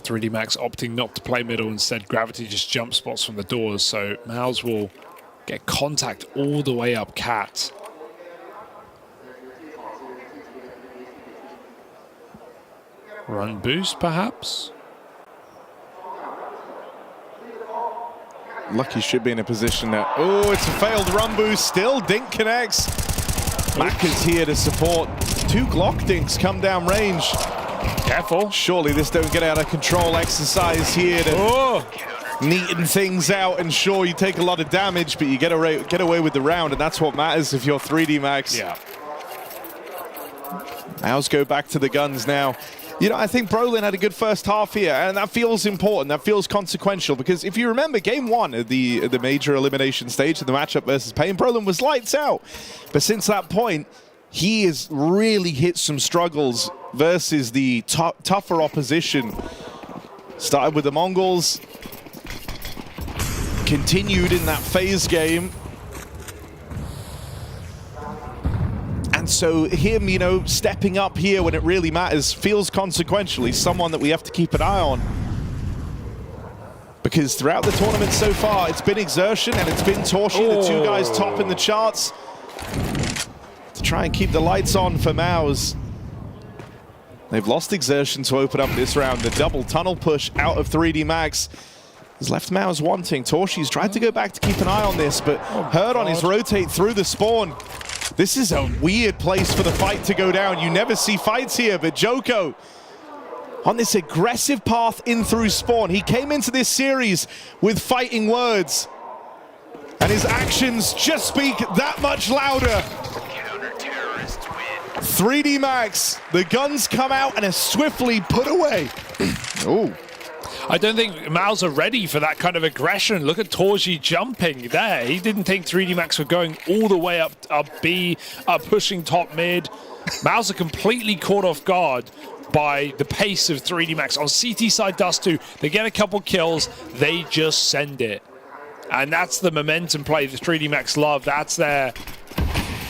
S9: .3D Max opting not to play middle, instead Gravity just jump spots from the doors, so Mouz will get contact all the way up cat. Run boost, perhaps?
S8: Lucky should be in a position that... Oh, it's a failed run boost still. Dink connects. Mac is here to support. 2 Glock dinks come down range.
S9: Careful.
S8: Surely this don't get out of control exercise here to neaten things out, and sure, you take a lot of damage, but you get away with the round, and that's what matters if you're 3D Max.
S9: Yeah.
S8: Mouz go back to the guns now. You know, I think Brolin had a good first half here, and that feels important, that feels consequential, because if you remember game one of the major elimination stage of the matchup versus Pain, Brolin was lights out. But since that point, he has really hit some struggles versus the tougher opposition. Started with the Mongolz, continued in that phase game. And so him, you know, stepping up here when it really matters feels consequential. He's someone that we have to keep an eye on. Because throughout the tournament so far, it's been Exertion and it's been Torshi, the two guys top in the charts, to try and keep the lights on for Mouz. They've lost Exertion to open up this round. The double tunnel push out of 3D Max has left Mouz wanting. Torshi's tried to go back to keep an eye on this, but heard on his rotate through the spawn. This is a weird place for the fight to go down. You never see fights here, but Joko on this aggressive path in through spawn. He came into this series with fighting words, and his actions just speak that much louder. 3D Max, the guns come out and are swiftly put away. Oh.
S9: I don't think Mouz are ready for that kind of aggression. Look at Torshi jumping there. He didn't think 3D Max were going all the way up B, pushing top mid. Mouz are completely caught off guard by the pace of 3D Max. On CT side, Dust2, they get a couple kills, they just send it. And that's the momentum play that 3D Max love. That's their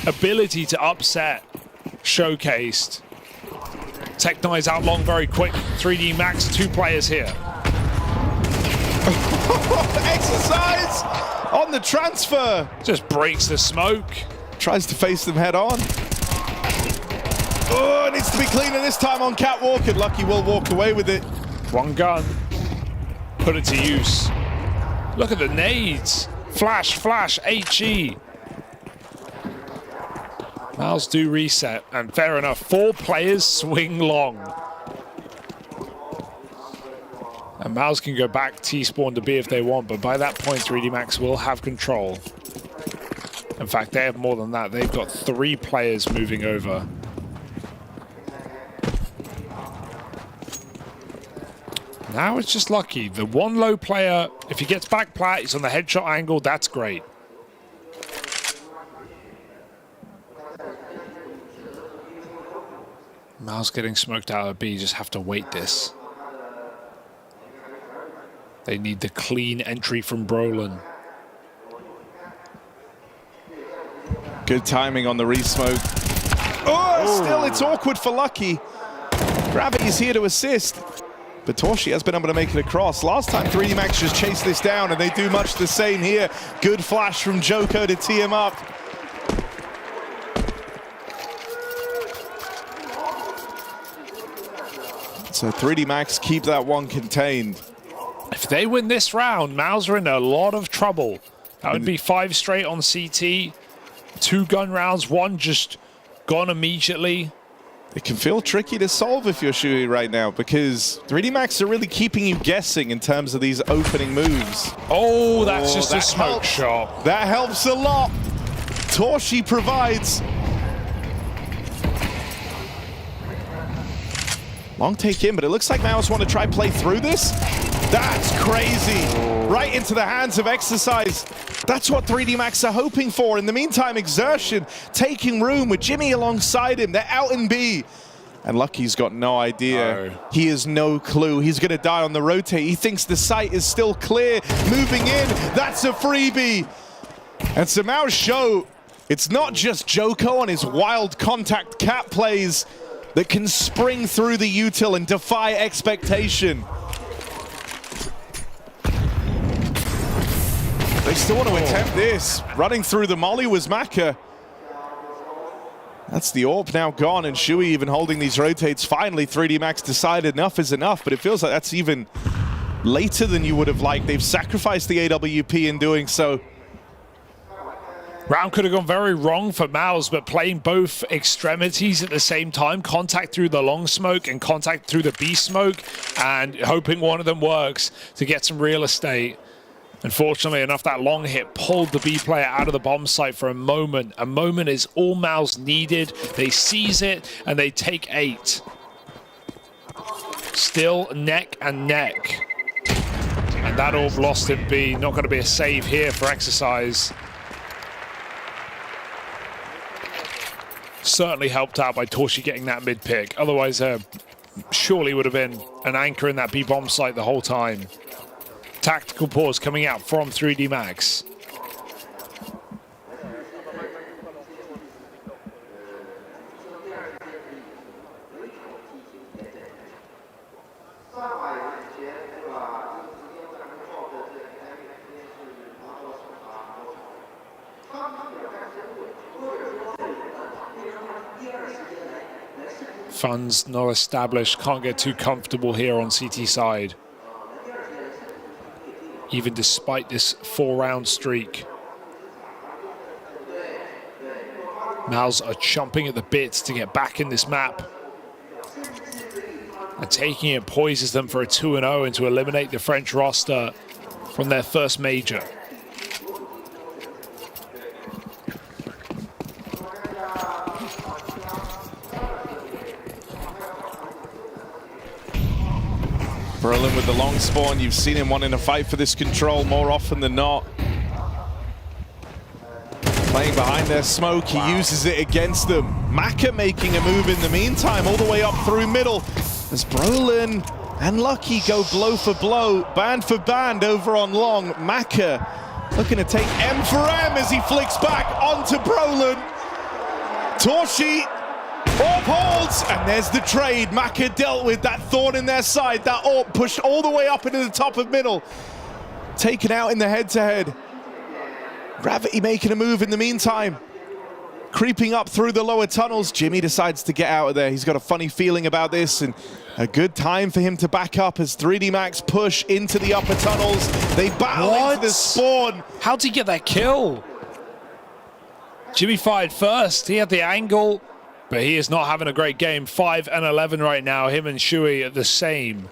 S9: ability to upset showcased. Tech9's out long very quick. 3D Max, 2 players here.
S8: Exercise on the transfer.
S9: Just breaks the smoke.
S8: Tries to face them head on. Oh, it needs to be cleaner this time on Catwalk, and Lucky will walk away with it.
S9: One gun. Put it to use. Look at the nades. Flash, flash, HE. Mouz do reset, and fair enough. 4 players swing long. And Mouz can go back T-spawn to B if they want, but by that point, 3D Max will have control. In fact, they have more than that. They've got 3 players moving over. Now it's just Lucky. The one low player, if he gets back plat, he's on the headshot angle, that's great. Mouz getting smoked out of B, just have to wait this. They need the clean entry from Brolin.
S8: Good timing on the re-smoke. Oh, still it's awkward for Lucky. Gravity's here to assist, but Torshi has been able to make it across. Last time 3D Max just chased this down, and they do much the same here. Good flash from Joko to tee him up. So 3D Max keep that one contained.
S9: If they win this round, Mouz are in a lot of trouble. That would be 5 straight on CT. 2 gun rounds, 1 just gone immediately.
S8: It can feel tricky to solve if you're Shui right now, because 3D Max are really keeping you guessing in terms of these opening moves.
S9: Oh, that's just a smoke shot.
S8: That helps a lot. Torshi provides. Long take in, but it looks like Mouz want to try play through this. That's crazy. Right into the hands of Exercise. That's what 3D Max are hoping for. In the meantime, Exertion taking room with Jimmy alongside him. They're out in B. And Lucky's got no idea.
S9: No.
S8: He has no clue. He's going to die on the rotate. He thinks the site is still clear. Moving in. That's a freebie. And so Mouz show it's not just Joko on his wild contact cat plays that can spring through the util and defy expectation. They still want to attempt this. Running through the molly was Maka. That's the AWP now gone, and Shui even holding these rotates. Finally, 3D Max decided enough is enough, but it feels like that's even later than you would have liked. They've sacrificed the AWP in doing so.
S9: Round could have gone very wrong for Mouz, but playing both extremities at the same time, contact through the long smoke and contact through the B smoke, and hoping one of them works to get some real estate. Unfortunately enough, that long hit pulled the B player out of the bomb site for a moment. A moment is all Mouz needed. They seize it and they take 8. Still neck and neck. And that orb lost in B. Not going to be a save here for Exercise. Certainly helped out by Torshi getting that mid pick. Otherwise, surely would have been an anchor in that B bomb site the whole time. Tactical pause coming out from 3D Max. Funds not established, can't get too comfortable here on CT side. Even despite this 4-round streak. Mouz are chomping at the bits to get back in this map. And taking it poises them for a 2-0 and to eliminate the French roster from their first major.
S8: Berlin with the long spawn. You've seen him wanting to fight for this control more often than not. Playing behind their smoke, he uses it against them. Maka making a move in the meantime, all the way up through middle. As Brolin and Lucky go blow for blow, band for band over on long. Maka looking to take M for M as he flicks back onto Brolin. Torshi Orb holds, and there's the trade. Maka dealt with that thorn in their side. That Orb pushed all the way up into the top of middle. Taken out in the head-to-head. Gravity making a move in the meantime. Creeping up through the lower tunnels. Jimmy decides to get out of there. He's got a funny feeling about this, and a good time for him to back up as 3D Max push into the upper tunnels. They battle into the spawn.
S9: How'd he get that kill? Jimmy fired first. He had the angle. But he is not having a great game. 5 and 11 right now. Him and Shui are the same.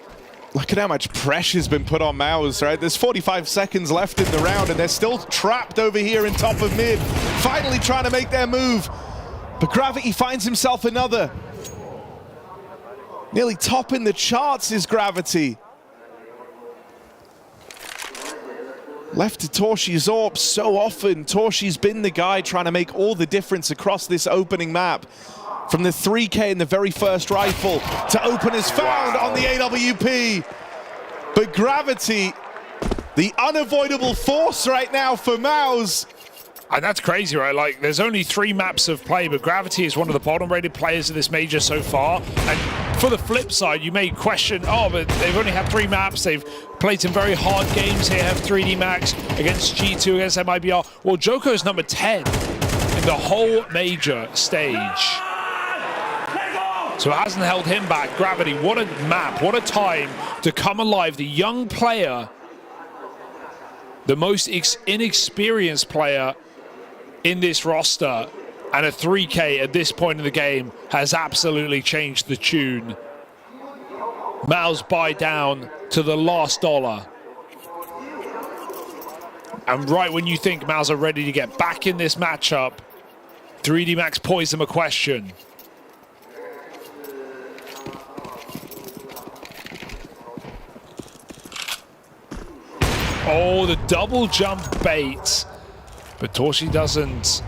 S8: Look at how much pressure's been put on Mouz, right? There's 45 seconds left in the round, and they're still trapped over here in top of mid. Finally trying to make their move. But Gravity finds himself another. Nearly topping the charts is Gravity. Left to Torshi's Orb so often. Torshi's been the guy trying to make all the difference across this opening map. From the 3K in the very first rifle to open is found on the AWP. But Gravity, the unavoidable force right now for Mouz.
S9: And that's crazy, right? Like, there's only 3 maps of play, but Gravity is one of the bottom-rated players of this major so far. And for the flip side, you may question, oh, but they've only had 3 maps. They've played some very hard games here, have 3D Max against G2, against MIBR. Well, Joko's number 10 in the whole major stage. So it hasn't held him back. Gravity, what a map, what a time to come alive. The young player, the most inexperienced player in this roster, and a 3K at this point in the game has absolutely changed the tune. Mouz buy down to the last dollar. And right when you think Mouz are ready to get back in this matchup, 3D Max poised them a question. Oh, the double jump bait. But Torshi doesn't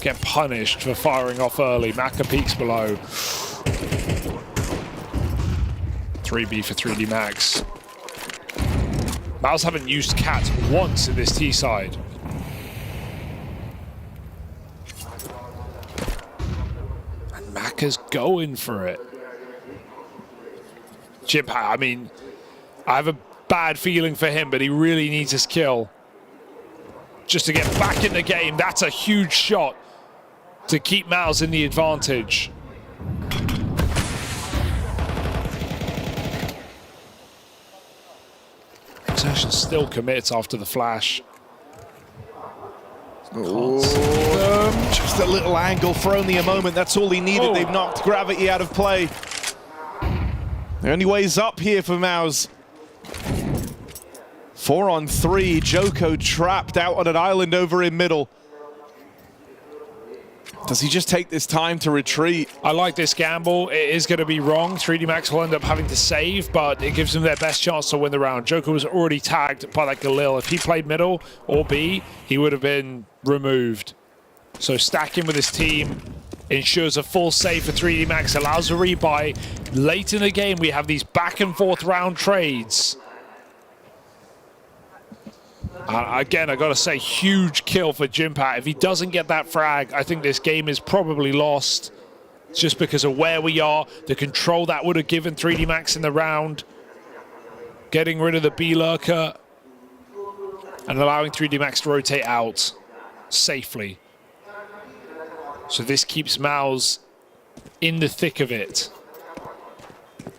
S9: get punished for firing off early. Maka peeks below. 3B for 3D Max. Mouz haven't used Cat once in this T side. And Maka's going for it. Chip, I mean, I have a bad feeling for him, but he really needs his kill just to get back in the game. That's a huge shot to keep Mouz in the advantage. Exertion still commits after the flash.
S8: Just a little angle for only a moment. That's all he needed. They've knocked Gravity out of play. The only way's up here for Mouz. 4-on-3. Joko trapped out on an island over in middle. Does he just take this time to retreat?
S9: I like this gamble. It is going to be wrong. 3D Max will end up having to save, but it gives them their best chance to win the round. Joker was already tagged by that Galil. If he played middle or B, he would have been removed. So stacking with his team ensures a full save for 3D Max, allows a rebuy. Late in the game, we have these back and forth round trades. Again, I got to say, huge kill for Jimpat. If he doesn't get that frag, I think this game is probably lost. Just because of where we are, the control that would have given 3D Max in the round. Getting rid of the B lurker and allowing 3D Max to rotate out safely. So this keeps Mouz in the thick of it.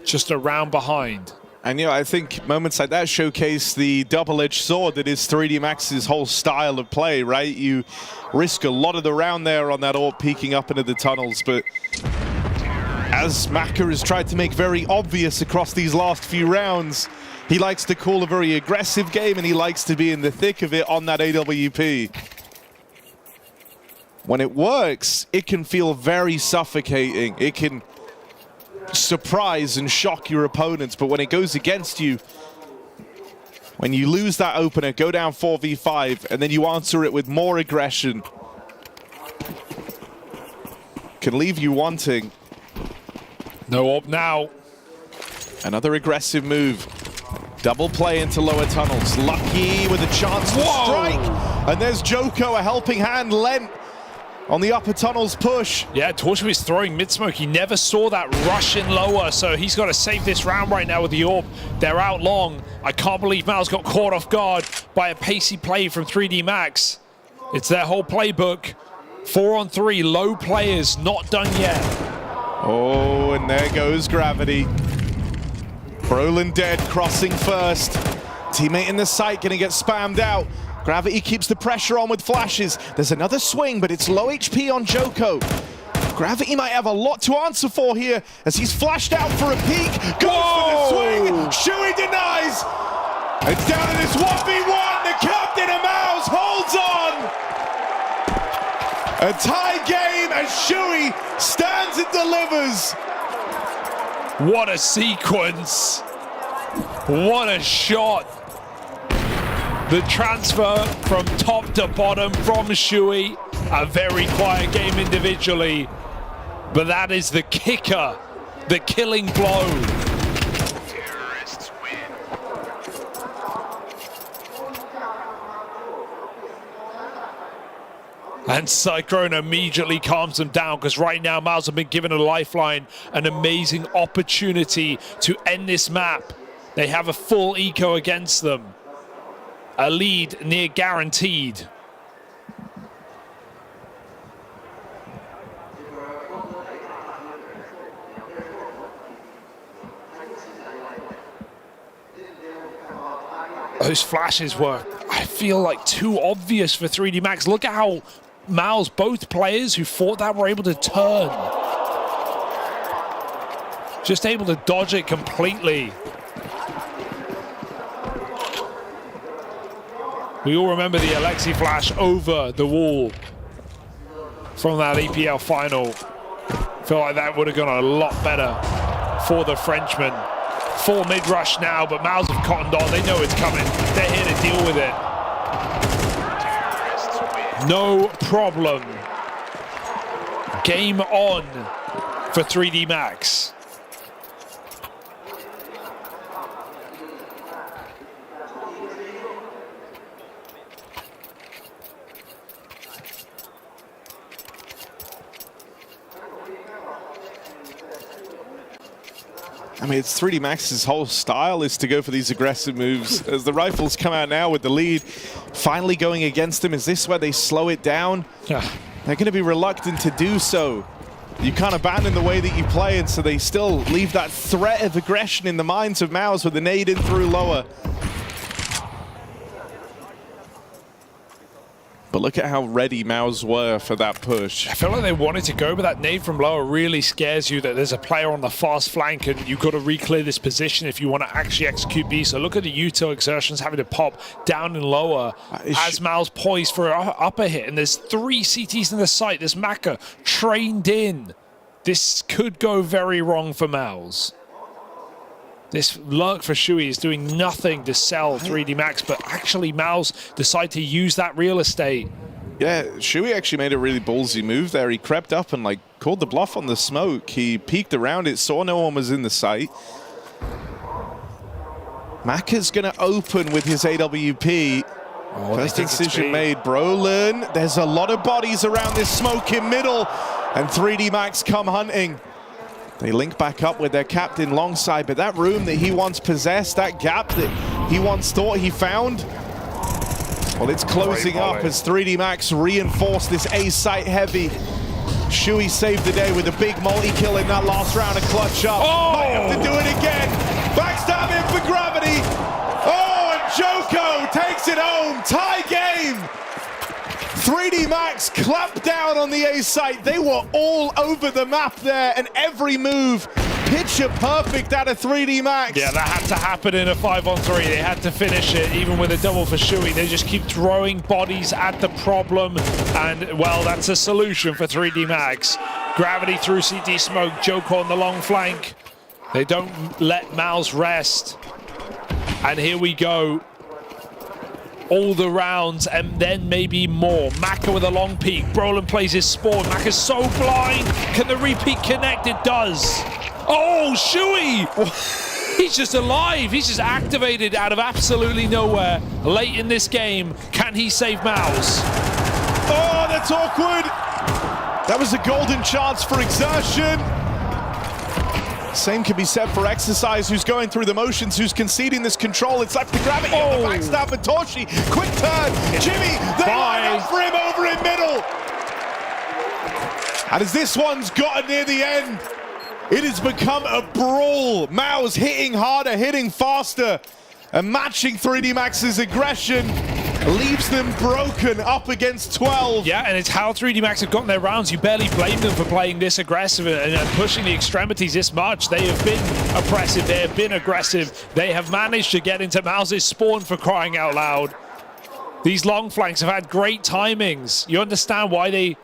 S9: Just a round behind.
S8: And, I think moments like that showcase the double-edged sword that is 3D Max's whole style of play, right? You risk a lot of the round there on that AWP peeking up into the tunnels, but as Maka has tried to make very obvious across these last few rounds, he likes to call a very aggressive game and he likes to be in the thick of it on that AWP. When it works, it can feel very suffocating. It can surprise and shock your opponents, but when it goes against you, when you lose that opener, go down 4v5, and then you answer it with more aggression, can leave you wanting.
S9: No up now.
S8: Another aggressive move. Double play into lower tunnels. Lucky with a chance to strike. And there's Joko, a helping hand lent on the upper tunnels push.
S9: Yeah, Torchwood is throwing mid-smoke. He never saw that rush in lower, so he's got to save this round right now with the AWP. They're out long. I can't believe Mouz got caught off guard by a pacey play from 3D Max. It's their whole playbook. 4-on-3, low players, not done yet.
S8: Oh, and there goes Gravity. Brolin dead, crossing first. Teammate in the site gonna get spammed out. Gravity keeps the pressure on with flashes. There's another swing, but it's low HP on Joko. Gravity might have a lot to answer for here as he's flashed out for a peek. Goes for the swing. Shui denies. It's down to this 1v1. The captain of Mouz holds on. A tie game as Shui stands and delivers.
S9: What a sequence. What a shot. The transfer from top to bottom from Shui. A very quiet game individually, but that is the kicker, the killing blow.
S10: Terrorists win.
S9: And Cyclone immediately calms them down because right now Mouz have been given a lifeline, an amazing opportunity to end this map. They have a full eco against them. A lead near guaranteed. Those flashes were, I feel like, too obvious for 3D Max. Look at how Mouz, both players who fought that, were able to turn. Just able to dodge it completely. We all remember the Alexi flash over the wall from that EPL final. Feel like that would have gone a lot better for the Frenchman. Full mid-rush now, but Mouz have cottoned on. They know it's coming. They're here to deal with it. No problem. Game on for 3D Max.
S8: I mean, it's 3D Max's whole style is to go for these aggressive moves. As the rifles come out now with the lead, finally going against them. Is this where they slow it down?
S9: Yeah.
S8: They're going to be reluctant to do so. You can't abandon the way that you play, and so they still leave that threat of aggression in the minds of Mouz with the nade in through lower. But look at how ready Mouz were for that push.
S9: I feel like they wanted to go, but that nade from lower really scares you that there's a player on the fast flank and you've got to re-clear this position if you want to actually execute B. So look at the Util exertions having to pop down and lower as Mouz poised for an upper hit. And there's 3 CTs in the site. There's Maka trained in. This could go very wrong for Mouz. This lurk for Shui is doing nothing to sell 3D Max, but actually Mouz decide to use that real estate.
S8: Yeah, Shui actually made a really ballsy move there. He crept up and like called the bluff on the smoke. He peeked around it, saw no one was in the site. Maka's gonna open with his AWP. First decision made, Brolin. There's a lot of bodies around this smoke in middle, and 3D Max come hunting. They link back up with their captain Longside, but that room that he once possessed, that gap that he once thought he found, well, it's closing up as 3D Max reinforced this A site heavy. Shui saved the day with a big multi-kill in that last round, a clutch up. Might have to do it again. Backstab in for Gravity. Oh, and Joko takes it home. Tie game. 3D Max clamped down on the A site. They were all over the map there, and every move picture perfect out of 3D Max.
S9: Yeah, that had to happen in a 5-on-3. They had to finish it, even with a double for Shui. They just keep throwing bodies at the problem, and, well, that's a solution for 3D Max. Gravity through CT smoke, Joko on the long flank. They don't let Mouz rest. And here we go. All the rounds, and then maybe more. Maka with a long peek. Brolin plays his spawn. Maka's so blind. Can the repeat connect? It does. Oh, Shui! He's just alive. He's just activated out of absolutely nowhere. Late in this game, can he save Mouz?
S8: Oh, that's awkward. That was a golden chance for Exertion. Same can be said for Exercise, who's going through the motions, who's conceding this control. It's left to Gravity on the backstab for Torshi. Quick turn. Jimmy, they line up for him over in middle. And as this one's gotten near the end, it has become a brawl. Mouz hitting harder, hitting faster, and matching 3D Max's aggression leaves them broken up against 12.
S9: Yeah, and it's how 3D Max have gotten their rounds. You barely blame them for playing this aggressive and pushing the extremities this much. They have been oppressive. They have been aggressive. They have managed to get into Mouz's spawn, for crying out loud. These long flanks have had great timings. You understand why they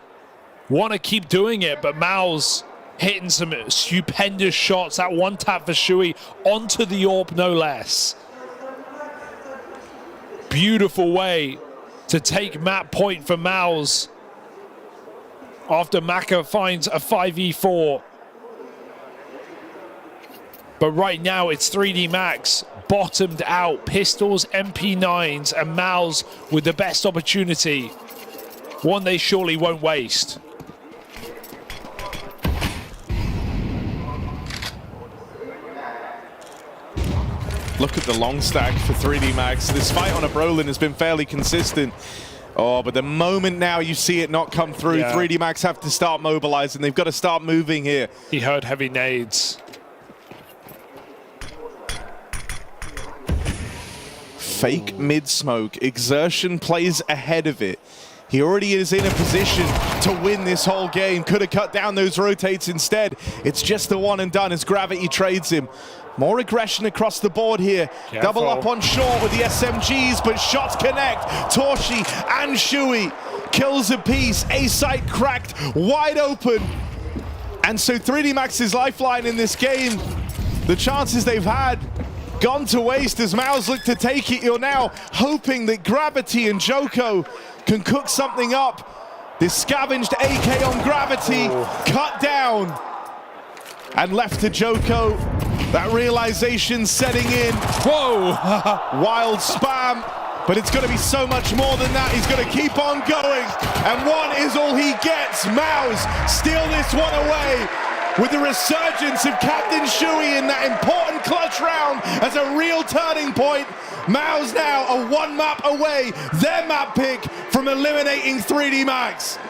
S9: want to keep doing it, but Mouz hitting some stupendous shots. That one tap for Shui onto the AWP, no less. Beautiful way to take map point for Mouz after Maka finds a 5v4. But right now it's 3D Max bottomed out, pistols, MP9s, and Mouz with the best opportunity. One they surely won't waste.
S8: Look at the long stack for 3D Max. This fight on a Brolin has been fairly consistent. Oh, but the moment now you see it not come through, 3D Max have to start mobilizing. They've got to start moving here.
S9: He heard heavy nades.
S8: Fake mid-smoke. Exertion plays ahead of it. He already is in a position to win this whole game. Could have cut down those rotates instead. It's just the one and done as Gravity trades him. More aggression across the board here.
S9: Careful.
S8: Double up on short with the SMGs, but shots connect. Torshi and Shui. Kills a piece. A-site cracked, wide open. And so 3D Max's lifeline in this game, the chances they've had, gone to waste as Mouz look to take it. You're now hoping that Gravity and Joko can cook something up. This scavenged AK on Gravity, cut down. And left to Joko. That realization setting in. Whoa! Wild spam. But it's going to be so much more than that. He's going to keep on going. And one is all he gets. Mouz steal this one away with the resurgence of Captain Shui in that important clutch round as a real turning point. Mouz now a one map away. Their map pick from eliminating 3D Max.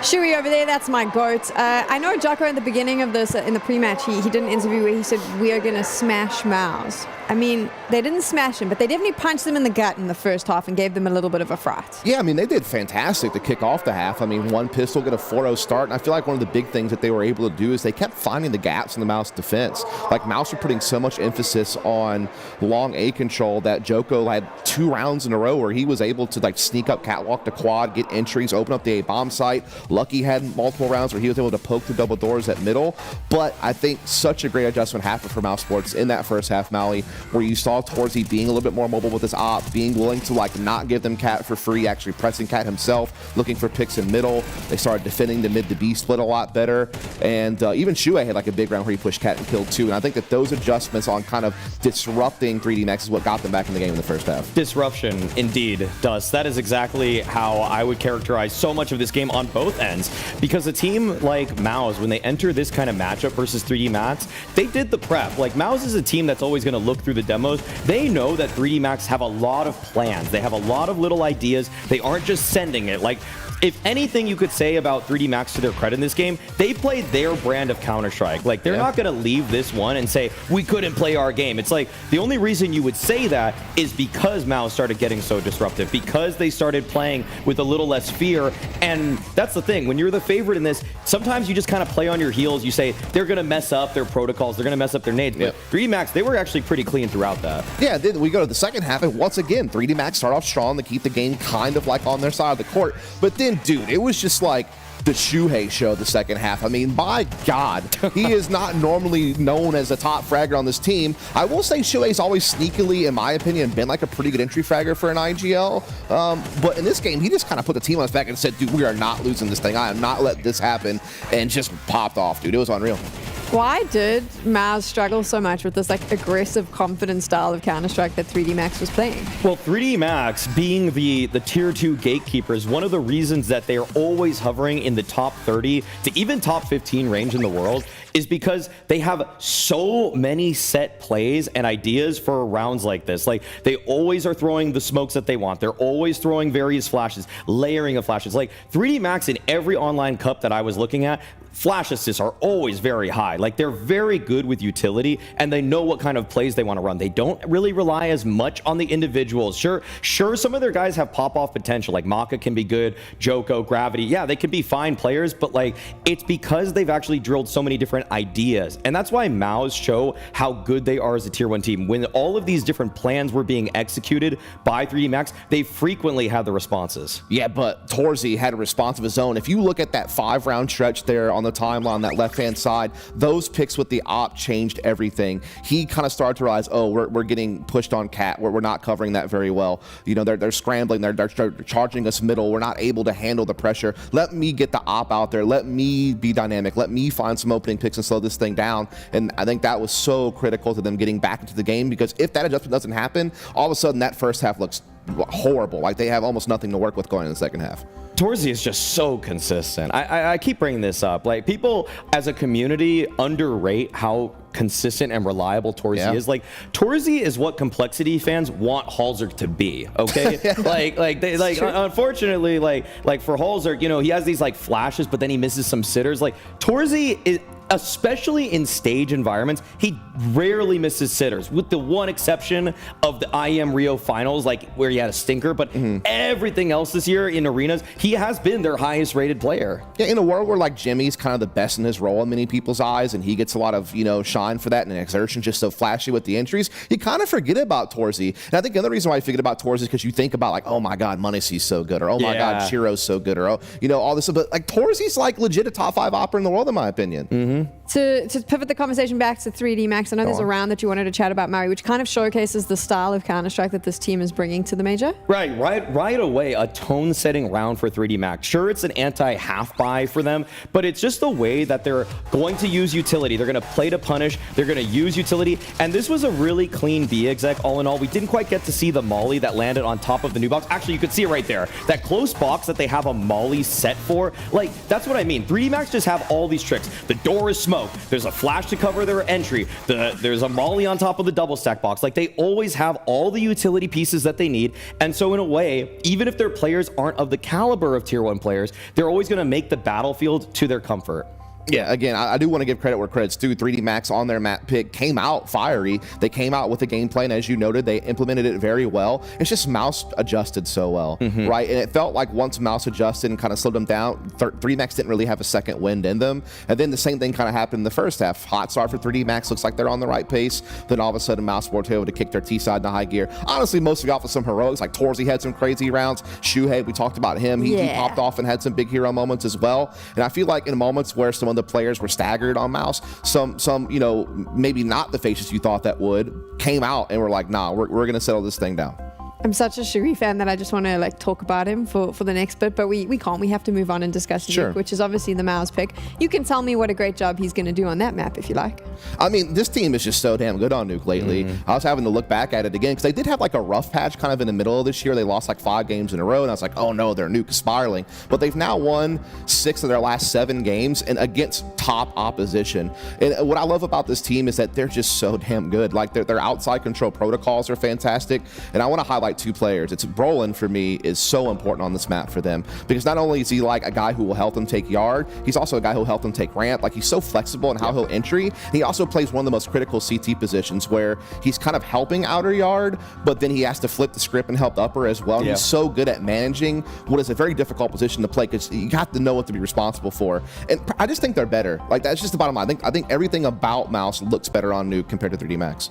S1: Shui over there, that's my goat. I know Jocko in the beginning of this, in the pre-match, he did an interview where he said, we are going to smash Mouz. I mean, they didn't smash him, but they definitely punched them in the gut in the first half and gave them a little bit of a fright.
S2: Yeah, I mean, they did fantastic to kick off the half. I mean, one pistol, get a 4-0 start, and I feel like one of the big things that they were able to do is they kept finding the gaps in the Mouz defense. Like, Mouz were putting so much emphasis on long A control that Joko had 2 rounds in a row where he was able to, like, sneak up catwalk to quad, get entries, open up the A bomb site. Lucky had multiple rounds where he was able to poke the double doors at middle. But I think such a great adjustment happened for Mouz Sports in that first half, Maui, where you saw Torzy being a little bit more mobile with his op, being willing to like not give them Cat for free, actually pressing Cat himself, looking for picks in middle. They started defending the mid to B split a lot better. And even Shuei had like a big round where he pushed Cat and killed 2. And I think that those adjustments on kind of disrupting 3D Max is what got them back in the game in the first half.
S3: Disruption, indeed, Dust. That is exactly how I would characterize so much of this game on both ends. Because a team like Mouz, when they enter this kind of matchup versus 3D Max, they did the prep. Like, Mouz is a team that's always going to look through the demos. They know that 3D Max have a lot of plans. They have a lot of little ideas. They aren't just sending it. Like, if anything you could say about 3D Max to their credit in this game, they play their brand of Counter-Strike. Like, they're not going to leave this one and say, we couldn't play our game. It's like, the only reason you would say that is because Mouz started getting so disruptive, because they started playing with a little less fear. And that's the thing. When you're the favorite in this, sometimes you just kind of play on your heels. You say, they're going to mess up their protocols. They're going to mess up their nades. But 3D Max, they were actually pretty clean throughout that.
S2: Yeah, then we go to the second half, and once again, 3D Max start off strong to keep the game kind of like on their side of the court. But then, dude, it was just like the Shuhei show the second half. I mean, by God, he is not normally known as a top fragger on this team. I will say Shuhei's always sneakily, in my opinion, been like a pretty good entry fragger for an IGL. But in this game, he just kind of put the team on his back and said, dude, we are not losing this thing. I am not letting this happen, and just popped off, dude. It was unreal.
S1: Why did Mouz struggle so much with this like aggressive, confident style of Counter-Strike that 3D Max was playing?
S3: Well, 3D Max, being the tier 2 gatekeepers, one of the reasons that they are always hovering in the top 30 to even top 15 range in the world is because they have so many set plays and ideas for rounds like this. Like, they always are throwing the smokes that they want. They're always throwing various flashes, layering of flashes. Like, 3D Max in every online cup that I was looking at, flash assists are always very high. Like, they're very good with utility, and they know what kind of plays they want to run. They don't really rely as much on the individuals. Sure, some of their guys have pop-off potential. Like, Maka can be good, Joko, Gravity. Yeah, they can be fine players, but like, it's because they've actually drilled so many different ideas. And that's why Mouz show how good they are as a tier 1 team. When all of these different plans were being executed by 3D Max, they frequently had the responses.
S2: Yeah, but Torzy had a response of his own. If you look at that 5-round stretch there on the timeline, that left-hand side, those picks with the op changed everything. He kind of started to realize, oh, we're getting pushed on Cat. We're not covering that very well. You know, they're scrambling. They're charging us middle. We're not able to handle the pressure. Let me get the op out there. Let me be dynamic. Let me find some opening picks and slow this thing down. And I think that was so critical to them getting back into the game, because if that adjustment doesn't happen, all of a sudden that first half looks horrible. Like, they have almost nothing to work with going in the second half.
S3: Torzy is just so consistent. I keep bringing this up. Like, people as a community underrate how consistent and reliable Torzy is. Like, Torzy is what Complexity fans want Halzerg to be, okay? Unfortunately, like for Halzerg, you know, he has these like flashes, but then he misses some sitters. Like, Torzy is, especially in stage environments, he rarely misses sitters, with the one exception of the IEM Rio finals, like where he had a stinker. But everything else this year in arenas, he has been their highest rated player.
S2: Yeah, in a world where like Jimmy's kind of the best in his role in many people's eyes, and he gets a lot of, you know, shine for that, and Exertion just so flashy with the entries, you kind of forget about Torzy. And I think the other reason why I forget about Torzy is because you think about like, oh my God, Money's so good, or oh my God, Chiro's so good, or oh, you know, all this stuff. But like, Torzy's like legit a top 5 opera in the world, in my opinion.
S1: To pivot the conversation back to 3D Max, I know there's a round that you wanted to chat about, Mari, which kind of showcases the style of Counter-Strike that this team is bringing to the major.
S3: Right away, a tone-setting round for 3D Max. Sure, it's an anti-half buy for them, but it's just the way that they're going to use utility. They're going to play to punish. They're going to use utility. And this was a really clean B exec, all in all. We didn't quite get to see the molly that landed on top of the new box. Actually, you could see it right there. That close box that they have a molly set for. Like, that's what I mean. 3D Max just have all these tricks. The door is smoke. smoke. There's a flash to cover their entry. There's a molly on top of the double stack box. Like, they always have all the utility pieces that they need. And so in a way, even if their players aren't of the caliber of tier 1 players, they're always going to make the battlefield to their comfort.
S2: Yeah, again, I do want to give credit where credit's due. 3D Max on their map pick came out fiery. They came out with a game plan, as you noted. They implemented it very well. It's just Mouz adjusted so well, right? And it felt like once Mouz adjusted and kind of slowed them down, 3D Max didn't really have a second wind in them. And then the same thing kind of happened in the first half. Hot start for 3D Max, looks like they're on the right pace. Then all of a sudden, Mouz were able to kick their T side into high gear. Honestly, mostly off of some heroics, like Torzy had some crazy rounds. Shuhei, we talked about him. He popped off and had some big hero moments as well. And I feel like in moments where some of the players were staggered on Mouz, some you know, maybe not the faces you thought that would, came out and were like, nah, we're gonna settle this thing down.
S1: I'm such a Shui fan that I just want to like talk about him for the next bit, but we can't. We have to move on and discuss Nuke, which is obviously the Mouz pick. You can tell me what a great job he's going to do on that map if you like.
S2: I mean, this team is just so damn good on Nuke lately. I was having to look back at it again because they did have like a rough patch kind of in the middle of this year. They lost like 5 games in a row, and I was like, oh no, their Nuke is spiraling. But they've now won 6 of their last 7 games and against top opposition. And what I love about this team is that they're just so damn good. Like their outside control protocols are fantastic. And I want to highlight 2 players. It's Brolin, for me, is so important on this map for them because not only is he like a guy who will help them take yard, he's also a guy who will help them take ramp. Like, he's so flexible in how he'll entry. He also plays one of the most critical CT positions where he's kind of helping outer yard, but then he has to flip the script and help the upper as well. And he's so good at managing what is a very difficult position to play because you got to know what to be responsible for. And I just think they're better. Like, that's just the bottom line. I think everything about Mouz looks better on Nuke compared to 3D Max.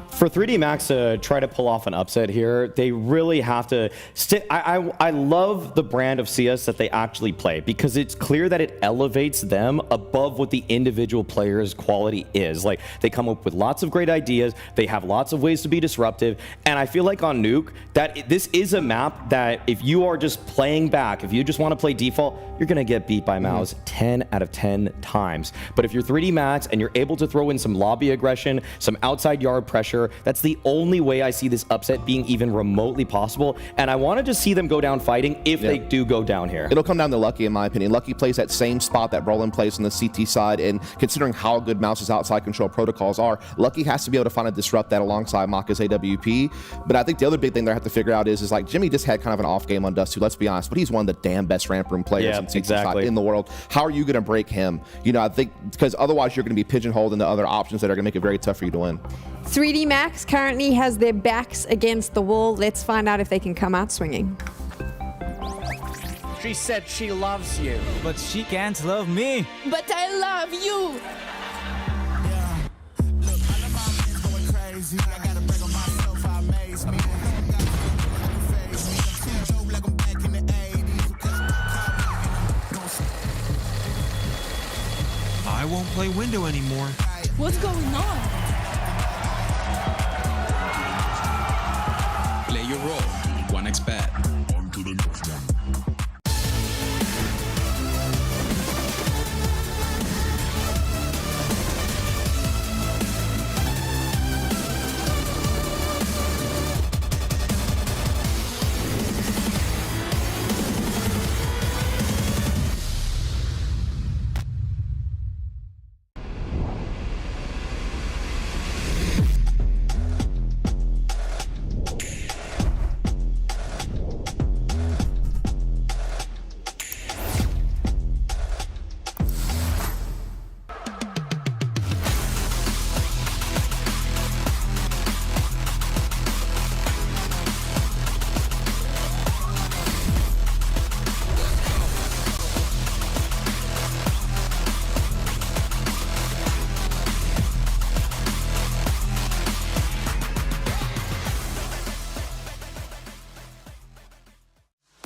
S3: For 3D Max to try to pull off an upset here, they really have to stick. I love the brand of CS that they actually play because it's clear that it elevates them above what the individual player's quality is. Like, they come up with lots of great ideas. They have lots of ways to be disruptive. And I feel like on Nuke, that this is a map that if you are just playing back, if you just want to play default, you're going to get beat by Mouz 10 out of 10 times. But if you're 3D Max and you're able to throw in some lobby aggression, some outside yard pressure, that's the only way I see this upset being even remotely possible. And I want to just see them go down fighting if they do go down here.
S2: It'll come down to Lucky, in my opinion. Lucky plays that same spot that Brolin plays on the CT side, and considering how good Mouz's outside control protocols are, Lucky has to be able to find and disrupt that alongside Maka's AWP. But I think the other big thing they have to figure out is like, Jimmy just had kind of an off game on Dust 2, let's be honest, but he's one of the damn best ramp room players in CT side in the world. How are you going to break him? You know, I think because otherwise you're going to be pigeonholed into other options that are going to make it very tough for you to win.
S1: 3D Max currently has their backs against the wall. Let's find out if they can come out swinging.
S10: She said she loves you, but she can't love me.
S11: But I love you.
S12: I won't play window anymore.
S11: What's going on?
S12: Play your role. 1xBet. On to the next one.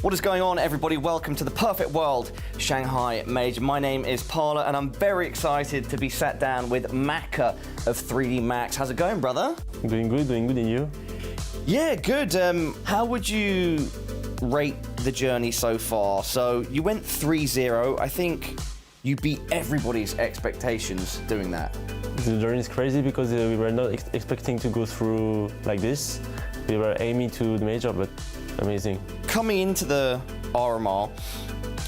S13: What is going on, everybody? Welcome to the Perfect World Shanghai Major. My name is Parla, and I'm very excited to be sat down with Maka of 3D Max. How's it going, brother?
S14: Doing good, and you?
S13: Yeah, good. How would you rate the journey so far? So you went 3-0. I think you beat everybody's expectations doing that.
S14: The journey is crazy because we were not expecting to go through like this. We were aiming to the major, but amazing.
S13: Coming into the RMR,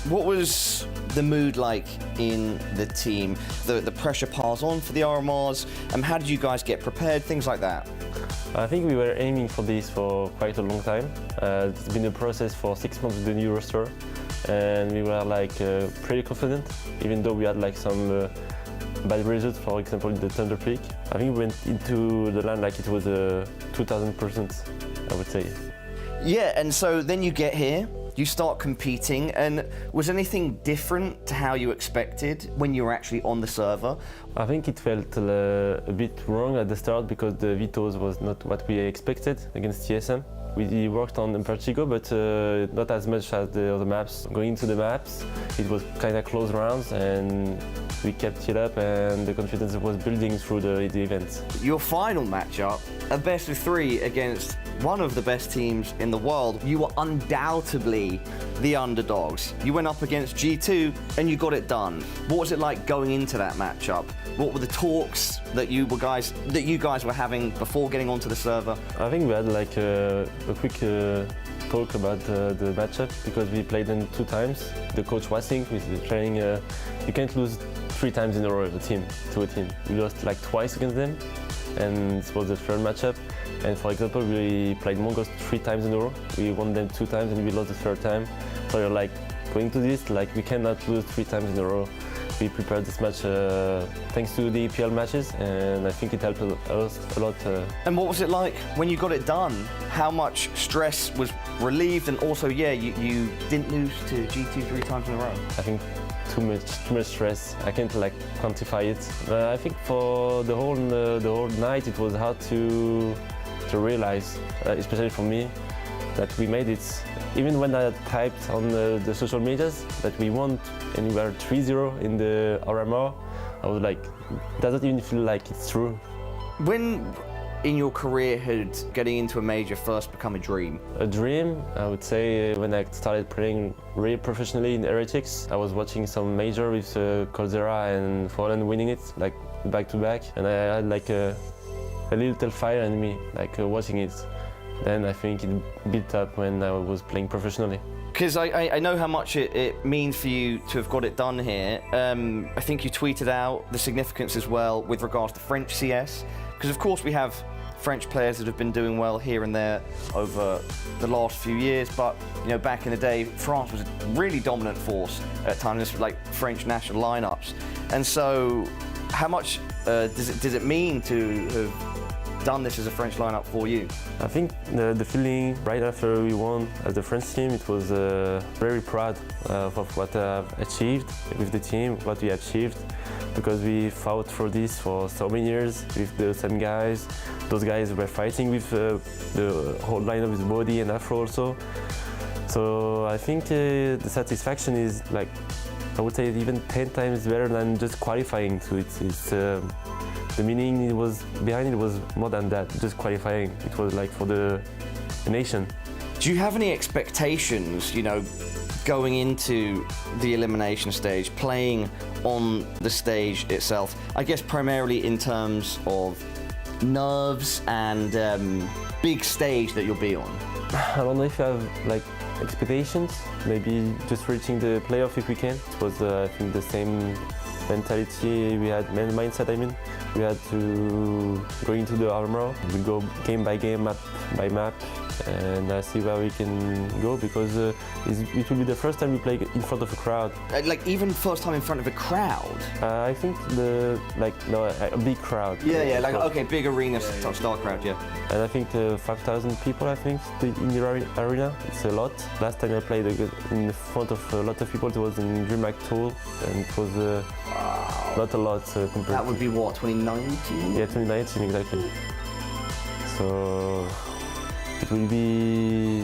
S13: what was the mood like in the team? The pressure piles on for the RMRs, and how did you guys get prepared? Things like that.
S14: I think we were aiming for this for quite a long time. It's been a process for 6 months with the new roster, and we were like pretty confident, even though we had like some bad results, for example, in the Thunder Peak. I think we went into the line like it was 2000%, I would say.
S13: Yeah, and so then you get here, you start competing, and was anything different to how you expected when you were actually on the server?
S14: I think it felt a bit wrong at the start because the Vetoes was not what we expected against TSM. We worked on Impertigo, but not as much as the other maps. Going into the maps, it was kind of close rounds, and we kept it up, and the confidence was building through the events.
S13: Your final matchup, a best of 3 against one of the best teams in the world. You were undoubtedly the underdogs. You went up against G2 and you got it done. What was it like going into that matchup? What were the talks that you guys were having before getting onto the server?
S14: I think we had like a quick talk about the matchup because we played them 2 times. The coach was saying with the training, you can't lose 3 times in a row to a team. We lost like twice against them, and it was the 3rd matchup. And for example, we played Mongolz 3 times in a row. We won them 2 times and we lost the 3rd time. So you're like, going to this, like we cannot lose 3 times in a row. We prepared this match thanks to the EPL matches, and I think it helped us a lot.
S13: And what was it like when you got it done? How much stress was relieved, and also, yeah, you didn't lose to G2 3 times in a row?
S14: I think too much stress. I can't like quantify it. I think for the whole night it was hard to realize, especially for me, that we made it. Even when I typed on the social medias that we won and we were 3-0 in the RMR, I was like, doesn't even feel like it's true.
S13: When in your career had getting into a major first become a dream?
S14: A dream, I would say, when I started playing really professionally in Heretics. I was watching some major with Coldzera and Fallen winning it, like back to back, and I had like a little fire in me, like watching it. Then I think it built up when I was playing professionally.
S13: Because I know how much it means for you to have got it done here. I think you tweeted out the significance as well with regards to French CS. Because of course we have French players that have been doing well here and there over the last few years, but you know, back in the day, France was a really dominant force at times, like French national lineups. And so, how much does it mean to have done this as a French lineup for you?
S14: I think the feeling right after we won as a French team, it was very proud of what I've achieved with the team, what we achieved, because we fought for this for so many years with the same guys. Those guys were fighting with the whole lineup with Body and Afro also. So I think the satisfaction is like, I would say even 10 times better than just qualifying. So it's the meaning behind it was more than that, just qualifying. It was like for the nation.
S13: Do you have any expectations, you know, going into the elimination stage, playing on the stage itself? I guess primarily in terms of nerves and big stage that you'll be on.
S14: I don't know if you have like expectations, maybe just reaching the playoff if we can. It was I think the same mentality we had, mindset I mean. We had to go into the armor. We go game by game, map by map, and see where we can go, because it will be the first time we play in front of a crowd.
S13: Like even first time in front of a crowd?
S14: I think a big crowd.
S13: Yeah, like okay, big arena style crowd, yeah.
S14: And I think 5,000 people, I think, in the arena. It's a lot. Last time I played in front of a lot of people, it was in DreamHack Tool, and it was not a lot compared.
S13: That would be what, 2019?
S14: Yeah, 2019 exactly. So it will be,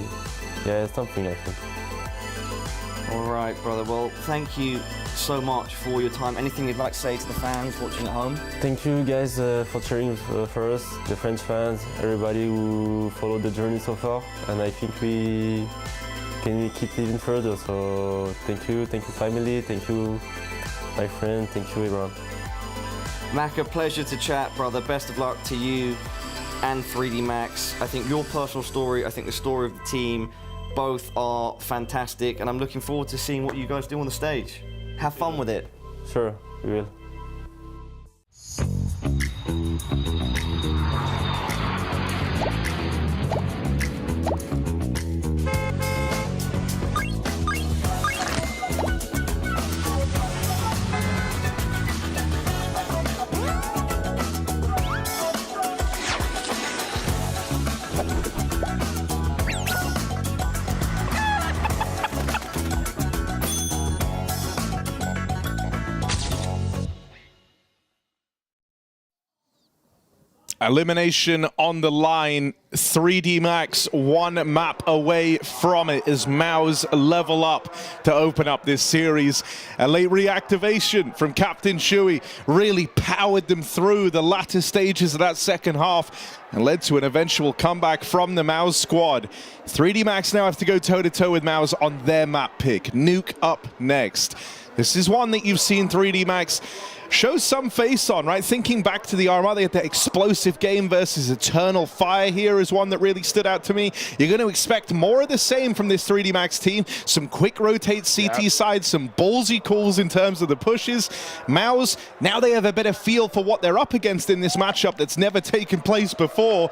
S14: something, I think.
S13: All right, brother. Well, thank you so much for your time. Anything you'd like to say to the fans watching at home?
S14: Thank you guys for cheering for us, the French fans, everybody who followed the journey so far. And I think we can keep even further. So thank you family, thank you my friend, thank you everyone.
S13: Mac, a pleasure to chat, brother. Best of luck to you and 3D Max. I think your personal story, I think the story of the team, both are fantastic, and I'm looking forward to seeing what you guys do on the stage. Have fun with it.
S14: Sure, we will.
S8: Elimination on the line. 3D Max one map away from it as Mouz level up to open up this series. A late reactivation from Captain Shui really powered them through the latter stages of that second half and led to an eventual comeback from the Mouz squad. 3D Max now have to go toe-to-toe with Mouz on their map pick. Nuke up next. This is one that you've seen 3D Max show some face on, right? Thinking back to the RMR, they had that explosive game versus Eternal Fire here is one that really stood out to me. You're going to expect more of the same from this 3D Max team. Some quick rotate CT side, some ballsy calls in terms of the pushes. Mouz, now they have a better feel for what they're up against in this matchup that's never taken place before.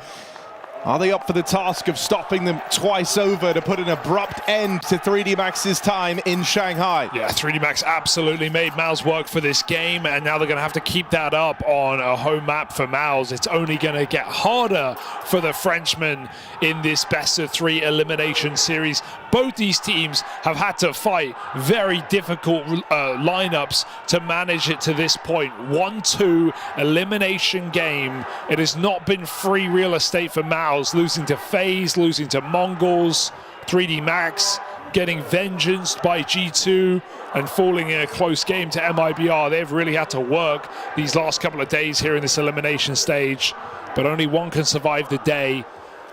S8: Are they up for the task of stopping them twice over to put an abrupt end to 3D Max's time in Shanghai?
S9: Yeah, 3D Max absolutely made Mouz work for this game, and now they're going to have to keep that up on a home map for Mouz. It's only going to get harder for the Frenchmen in this best-of-3 elimination series. Both these teams have had to fight very difficult lineups to manage it to this point. 1-2 elimination game. It has not been free real estate for Mouz, losing to FaZe, losing to Mongolz, 3D Max, getting vengeanced by G2 and falling in a close game to MIBR. They've really had to work these last couple of days here in this elimination stage, but only one can survive the day.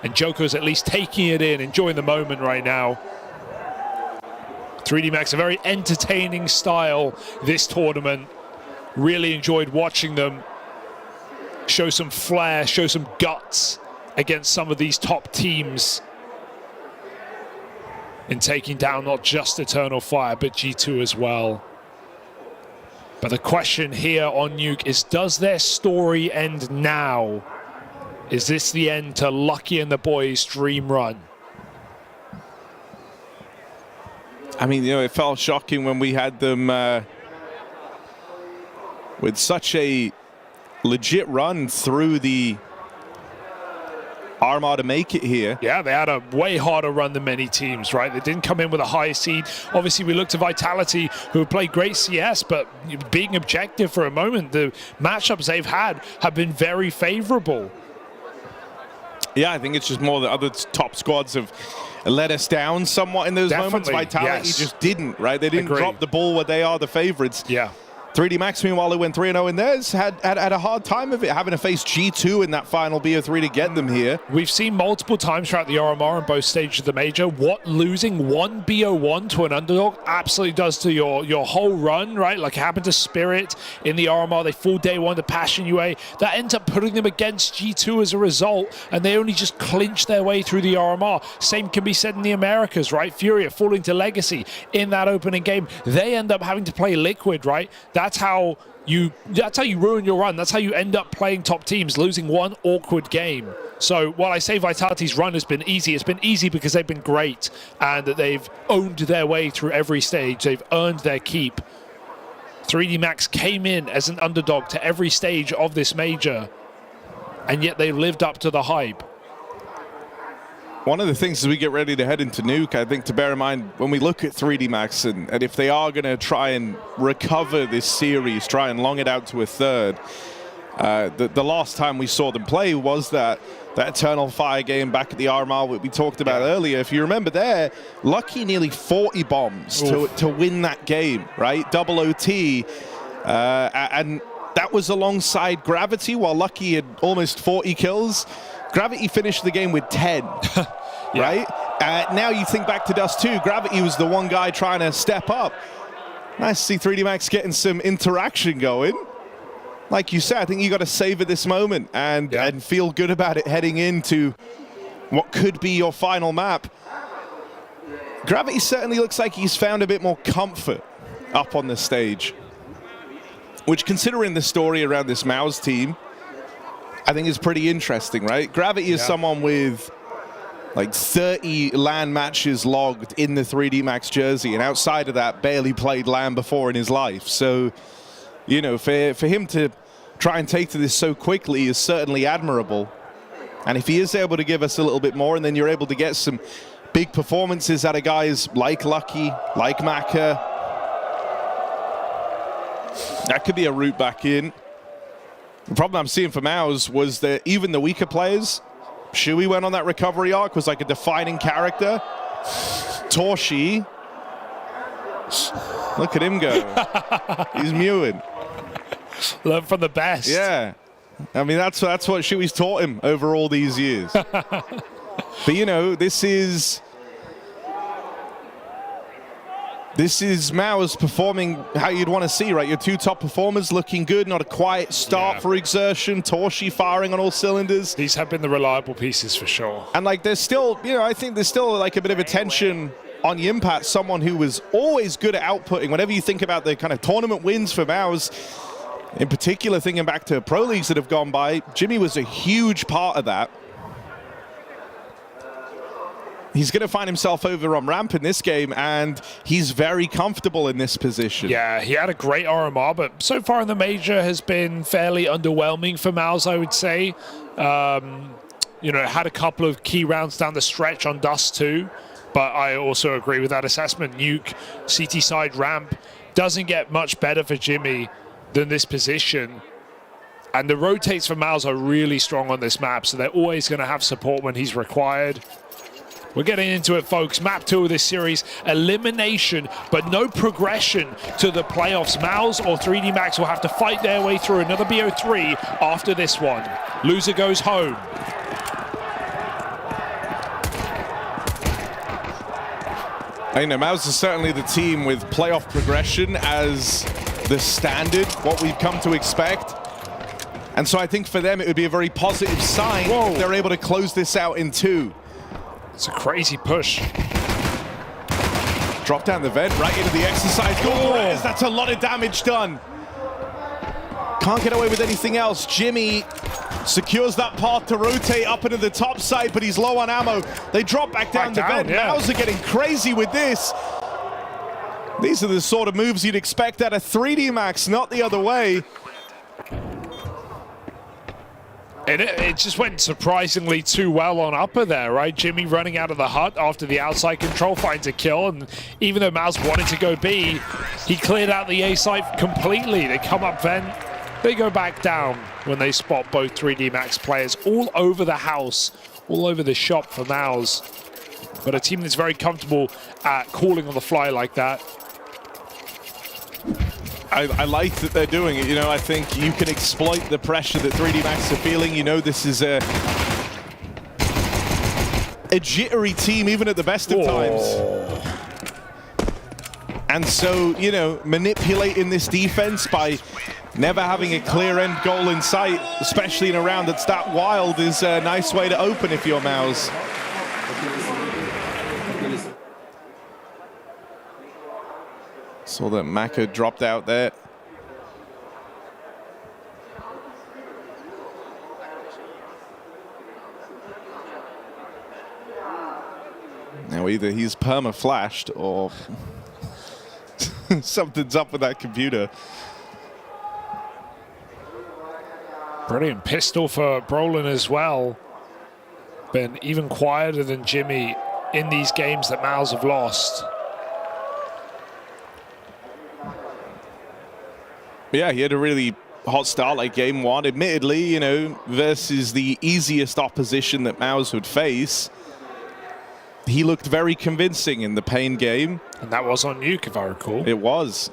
S9: And Joker's at least taking it in, enjoying the moment right now. 3D Max, a very entertaining style this tournament. Really enjoyed watching them show some flair, show some guts against some of these top teams in taking down not just Eternal Fire, but G2 as well. But the question here on Nuke is, does their story end now? Is this the end to Lucky and the boys' dream run?
S8: I mean, you know, it felt shocking when we had them with such a legit run through the RMR to make it here.
S9: Yeah, they had a way harder run than many teams, right? They didn't come in with a high seed. Obviously, we looked to Vitality, who have played great CS, but being objective for a moment, the matchups they've had have been very favorable.
S8: Yeah, I think it's just more the other top squads have let us down somewhat in those moments. Vitality just didn't, right? They didn't drop the ball where they are the favorites.
S9: Yeah.
S8: 3D Max, meanwhile, who went 3-0 in theirs, had a hard time of it, having to face G2 in that final BO3 to get them here.
S9: We've seen multiple times throughout the RMR on both stages of the major what losing one BO1 to an underdog absolutely does to your whole run, right? Like it happened to Spirit in the RMR. They fall day one to Passion UA. That ends up putting them against G2 as a result, and they only just clinch their way through the RMR. Same can be said in the Americas, right? Furia falling to Legacy in that opening game. They end up having to play Liquid, right? That's how you ruin your run. That's how you end up playing top teams, losing one awkward game. So while I say Vitality's run has been easy, it's been easy because they've been great and that they've owned their way through every stage. They've earned their keep. 3D Max came in as an underdog to every stage of this major, and yet they lived up to the hype.
S8: One of the things as we get ready to head into Nuke, I think to bear in mind when we look at 3D Max and if they are going to try and recover this series, try and long it out to a third, the last time we saw them play was that Eternal Fire game back at the RMR we talked about earlier. If you remember there, Lucky nearly 40 bombs to win that game, right? Double OT. And that was alongside Gravity, while Lucky had almost 40 kills. Gravity finished the game with 10, right? Now you think back to Dust 2, Gravity was the one guy trying to step up. Nice to see 3D Max getting some interaction going. Like you said, I think you got to savor this moment and feel good about it heading into what could be your final map. Gravity certainly looks like he's found a bit more comfort up on the stage. Which, considering the story around this Mouz team, I think is pretty interesting, right? Gravity is someone with like 30 LAN matches logged in the 3D Max jersey, and outside of that, barely played LAN before in his life. So, you know, for him to try and take to this so quickly is certainly admirable. And if he is able to give us a little bit more, and then you're able to get some big performances out of guys like Lucky, like Maka, that could be a route back in. The problem I'm seeing for Mouz was that even the weaker players, Shui went on that recovery arc, was like a defining character. Torshi, look at him go. He's mewing.
S9: Learn from the best.
S8: Yeah. I mean, that's what Shui's taught him over all these years. But, you know, this is Mouz performing how you'd want to see, right? Your two top performers looking good, not a quiet start for Exertion. Torshi firing on all cylinders.
S9: These have been the reliable pieces for sure.
S8: And like, there's still, you know, I think there's still like a bit of attention on Yimpat, someone who was always good at outputting. Whenever you think about the kind of tournament wins for Mouz, in particular thinking back to pro leagues that have gone by, Jimmy was a huge part of that. He's going to find himself over on ramp in this game, and he's very comfortable in this position.
S9: Yeah, he had a great RMR, but so far in the major has been fairly underwhelming for Mouz, I would say. You know, had a couple of key rounds down the stretch on Dust too, but I also agree with that assessment. Nuke, CT side ramp, doesn't get much better for Jimmy than this position. And the rotates for Mouz are really strong on this map, so they're always going to have support when he's required. We're getting into it, folks. Map 2 of this series, elimination, but no progression to the playoffs. Mouz or 3D Max will have to fight their way through another BO3 after this one. Loser goes home.
S8: I know Mouz is certainly the team with playoff progression as the standard, what we've come to expect. And so I think for them it would be a very positive sign if they're able to close this out in 2.
S9: It's a crazy push.
S8: Drop down the vent, right into the exercise. That's a lot of damage done. Can't get away with anything else. Jimmy secures that path to rotate up into the top side, but he's low on ammo. They drop back down the vent. Mouz are getting crazy with this. These are the sort of moves you'd expect out of 3D Max, not the other way.
S9: And it just went surprisingly too well on upper there, right? Jimmy running out of the hut after the outside control finds a kill, and even though Mouz wanted to go B, he cleared out the A site completely. They come up vent, they go back down when they spot both 3D Max players all over the house, all over the shop for Mouz. But a team that's very comfortable at calling on the fly like that.
S8: I like that they're doing it. You know, I think you can exploit the pressure that 3D Max are feeling. You know, this is a jittery team, even at the best of times. And so, you know, manipulating this defense by never having a clear end goal in sight, especially in a round that's that wild, is a nice way to open if you're Mouz. Saw that Maka dropped out there. Now either he's perma-flashed or something's up with that computer.
S9: Brilliant pistol for Brolin as well. Been even quieter than Jimmy in these games that Mouz have lost.
S8: Yeah, he had a really hot start like game 1. Admittedly, you know, versus the easiest opposition that Mouz would face. He looked very convincing in the Pain game.
S9: And that was on Nuke, if I recall.
S8: It was.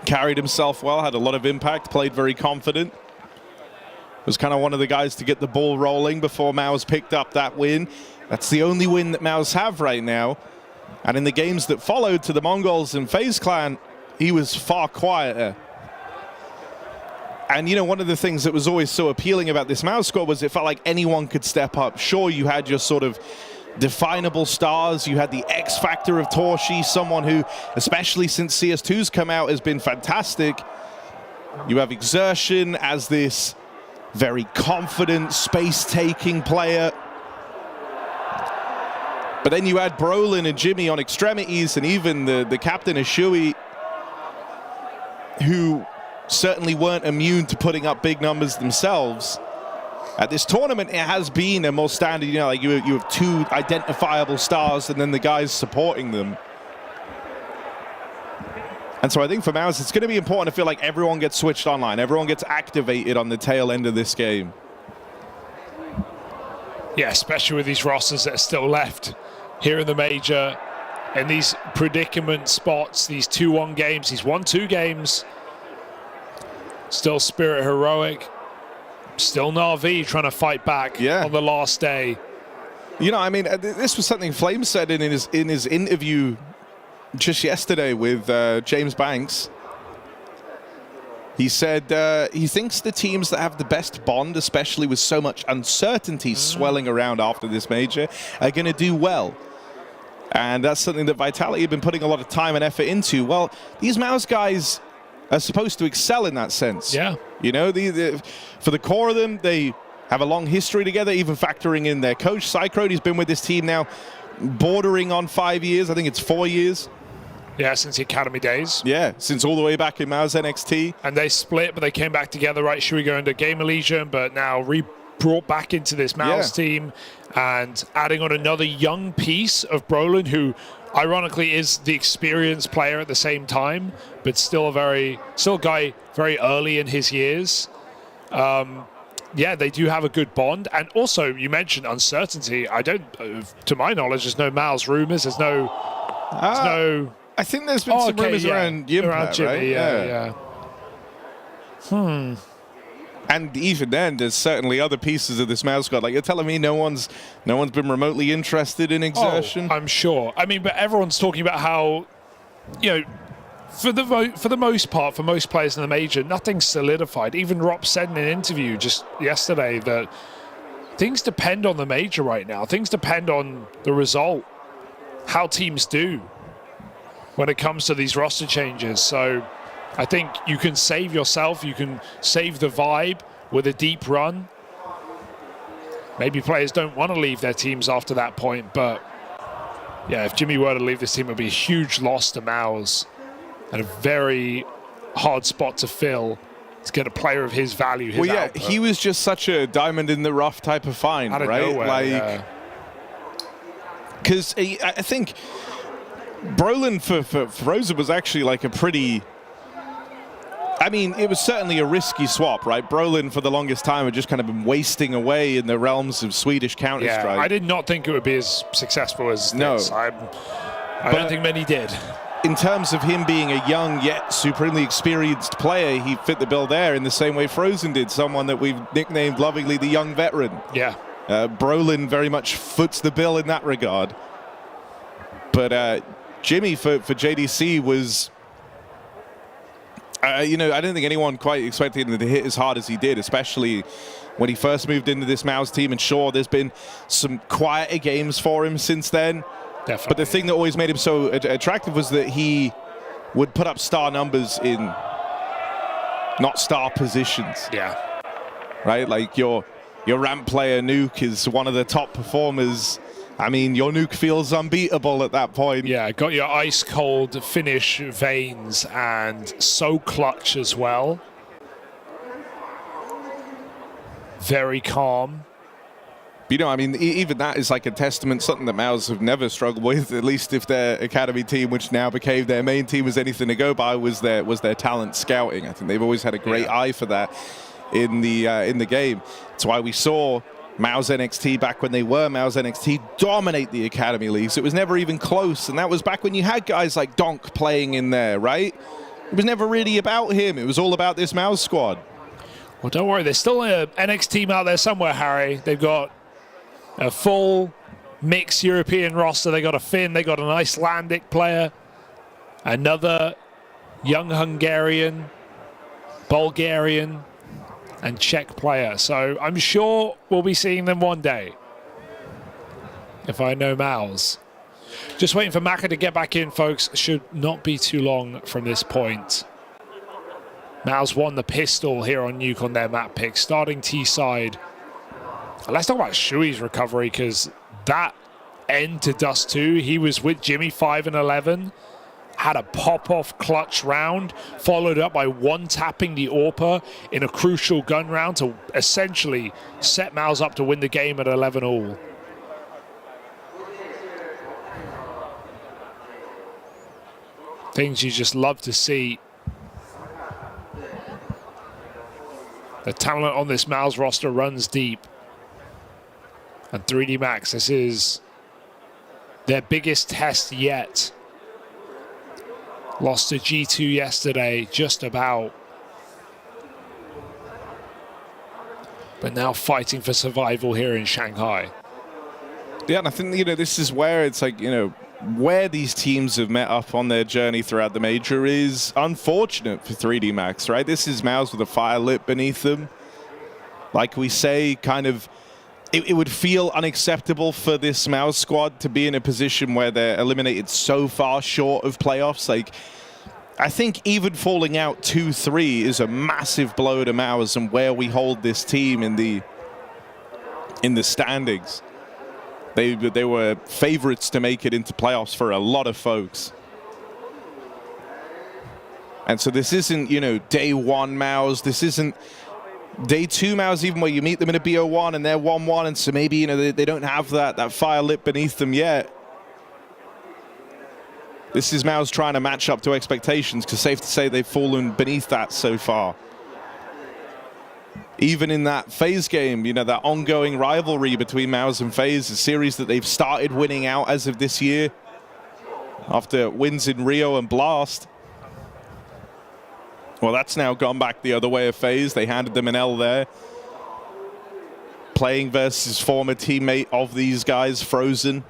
S8: Carried himself well, had a lot of impact, played very confident. Was kind of one of the guys to get the ball rolling before Mouz picked up that win. That's the only win that Mouz have right now. And in the games that followed to the Mongolz and FaZe Clan, he was far quieter. And, you know, one of the things that was always so appealing about this Mouz squad was it felt like anyone could step up. Sure, you had your sort of definable stars. You had the X factor of Torshi, someone who, especially since CS2's come out, has been fantastic. You have Exertion as this very confident, space-taking player. But then you had Brolin and Jimmy on extremities, and even the captain Ashui, who certainly weren't immune to putting up big numbers themselves. At this tournament, it has been a more standard, you know, like you have two identifiable stars and then the guys supporting them. And so I think for Mouz, it's going to be important to feel like everyone gets switched online, everyone gets activated on the tail end of this game.
S9: Yeah, especially with these rosters that are still left here in the major, and these predicament spots, these 2-1 games, these 1-2 games. Still Spirit Heroic, still Na'Vi trying to fight back on the last day.
S8: You know, I mean, this was something Flame said in his interview just yesterday with James Banks. He said he thinks the teams that have the best bond, especially with so much uncertainty swelling around after this major, are going to do well. And that's something that Vitality have been putting a lot of time and effort into. Well, these Mouz guys are supposed to excel in that sense.
S9: Yeah.
S8: You know, for the core of them, they have a long history together, even factoring in their coach, Cycrone. He's been with this team now bordering on 5 years. I think it's 4 years.
S9: Yeah, since the Academy days.
S8: Yeah, since all the way back in Mouz NXT.
S9: And they split, but they came back together, right? Should we go into Gamer Legion, but now brought back into this Mouz team, and adding on another young piece of Brolin, who ironically is the experienced player at the same time, but still a guy very early in his years. Yeah, they do have a good bond. And also, you mentioned uncertainty. To my knowledge, there's no Mouz rumors. There's no.
S8: I think there's been some rumors around Jimmy, right?
S9: Yeah.
S8: And even then, there's certainly other pieces of this Mouz squad. Like, you're telling me no one's been remotely interested in Exertion?
S9: Oh, I'm sure. I mean, but everyone's talking about how, you know, for the most part, for most players in the major, nothing's solidified. Even Rop said in an interview just yesterday that things depend on the major right now. Things depend on the result, how teams do when it comes to these roster changes. So I think you can save yourself, you can save the vibe with a deep run. Maybe players don't want to leave their teams after that point, but yeah, if Jimmy were to leave this team, it would be a huge loss to Mouz and a very hard spot to fill to get a player of his value. His output.
S8: He was just such a diamond in the rough type of find,
S9: out of
S8: right?
S9: Nowhere,
S8: because I think Brolin for Frozen was actually like a pretty... I mean, it was certainly a risky swap, right? Brolin, for the longest time, had just kind of been wasting away in the realms of Swedish Counter-Strike.
S9: Yeah, I did not think it would be as successful as this. I don't think many did.
S8: In terms of him being a young yet supremely experienced player, he fit the bill there in the same way Frozen did, someone that we've nicknamed lovingly the young veteran.
S9: Yeah.
S8: Brolin very much foots the bill in that regard. But Jimmy for JDC was... you know, I don't think anyone quite expected him to hit as hard as he did, especially when he first moved into this Mouz team. And sure, there's been some quieter games for him since then.
S9: Definitely.
S8: But the thing that always made him so attractive was that he would put up star numbers in not star positions.
S9: Yeah.
S8: Right? Like your ramp player Nuke is one of the top performers. I mean, your Nuke feels unbeatable at that point.
S9: Yeah, got your ice-cold finish veins and so clutch as well. Very calm.
S8: You know, I mean, even that is like a testament, something that Mouz have never struggled with, at least if their academy team, which now became their main team, was anything to go by, was their talent scouting. I think they've always had a great eye for that in the game. That's why we saw Mouz NXT, back when they were Mouz NXT, dominate the Academy Leagues. It was never even close, and that was back when you had guys like Donk playing in there, right? It was never really about him. It was all about this Mouz squad.
S9: Well, don't worry. There's still an NXT team out there somewhere, Harry. They've got a full mixed European roster. They got a Finn. They got an Icelandic player. Another young Hungarian, Bulgarian, and Czech player. So I'm sure we'll be seeing them one day. if I know Mouz. Just waiting for Maka to get back in, folks. Should not be too long from this point. Mouz won the pistol here on Nuke on their map pick, starting T side. Let's talk about Shui's recovery, because that end to Dust 2, he was with Jimmy 5 and 11, had a pop-off clutch round, followed up by one-tapping the AWPer in a crucial gun round to essentially set Mouz up to win the game at 11-all. Things you just love to see. The talent on this Mouz roster runs deep. And 3D Max, this is their biggest test yet. Lost to G2 yesterday, just about. But now fighting for survival here in Shanghai.
S8: Yeah, and I think, you know, this is where it's like, you know, where these teams have met up on their journey throughout the major is unfortunate for 3D Max, right? This is Mouz with a fire lit beneath them. Like we say, kind of, it would feel unacceptable for this Mouz squad to be in a position where they're eliminated so far short of playoffs. Like, I think even falling out 2-3 is a massive blow to Mouz and where we hold this team in the standings. They were favorites to make it into playoffs for a lot of folks. And so this isn't, you know, day one Mouz. This isn't day two Mouz, even where you meet them in a BO1 and they're 1-1, and so maybe, you know, they don't have that fire lit beneath them yet. This is Mouz trying to match up to expectations, because safe to say they've fallen beneath that so far. Even in that FaZe game, you know, that ongoing rivalry between Mouz and FaZe, a series that they've started winning out as of this year after wins in Rio and Blast. Well, that's now gone back the other way of FaZe. They handed them an L there. Playing versus former teammate of these guys, Frozen.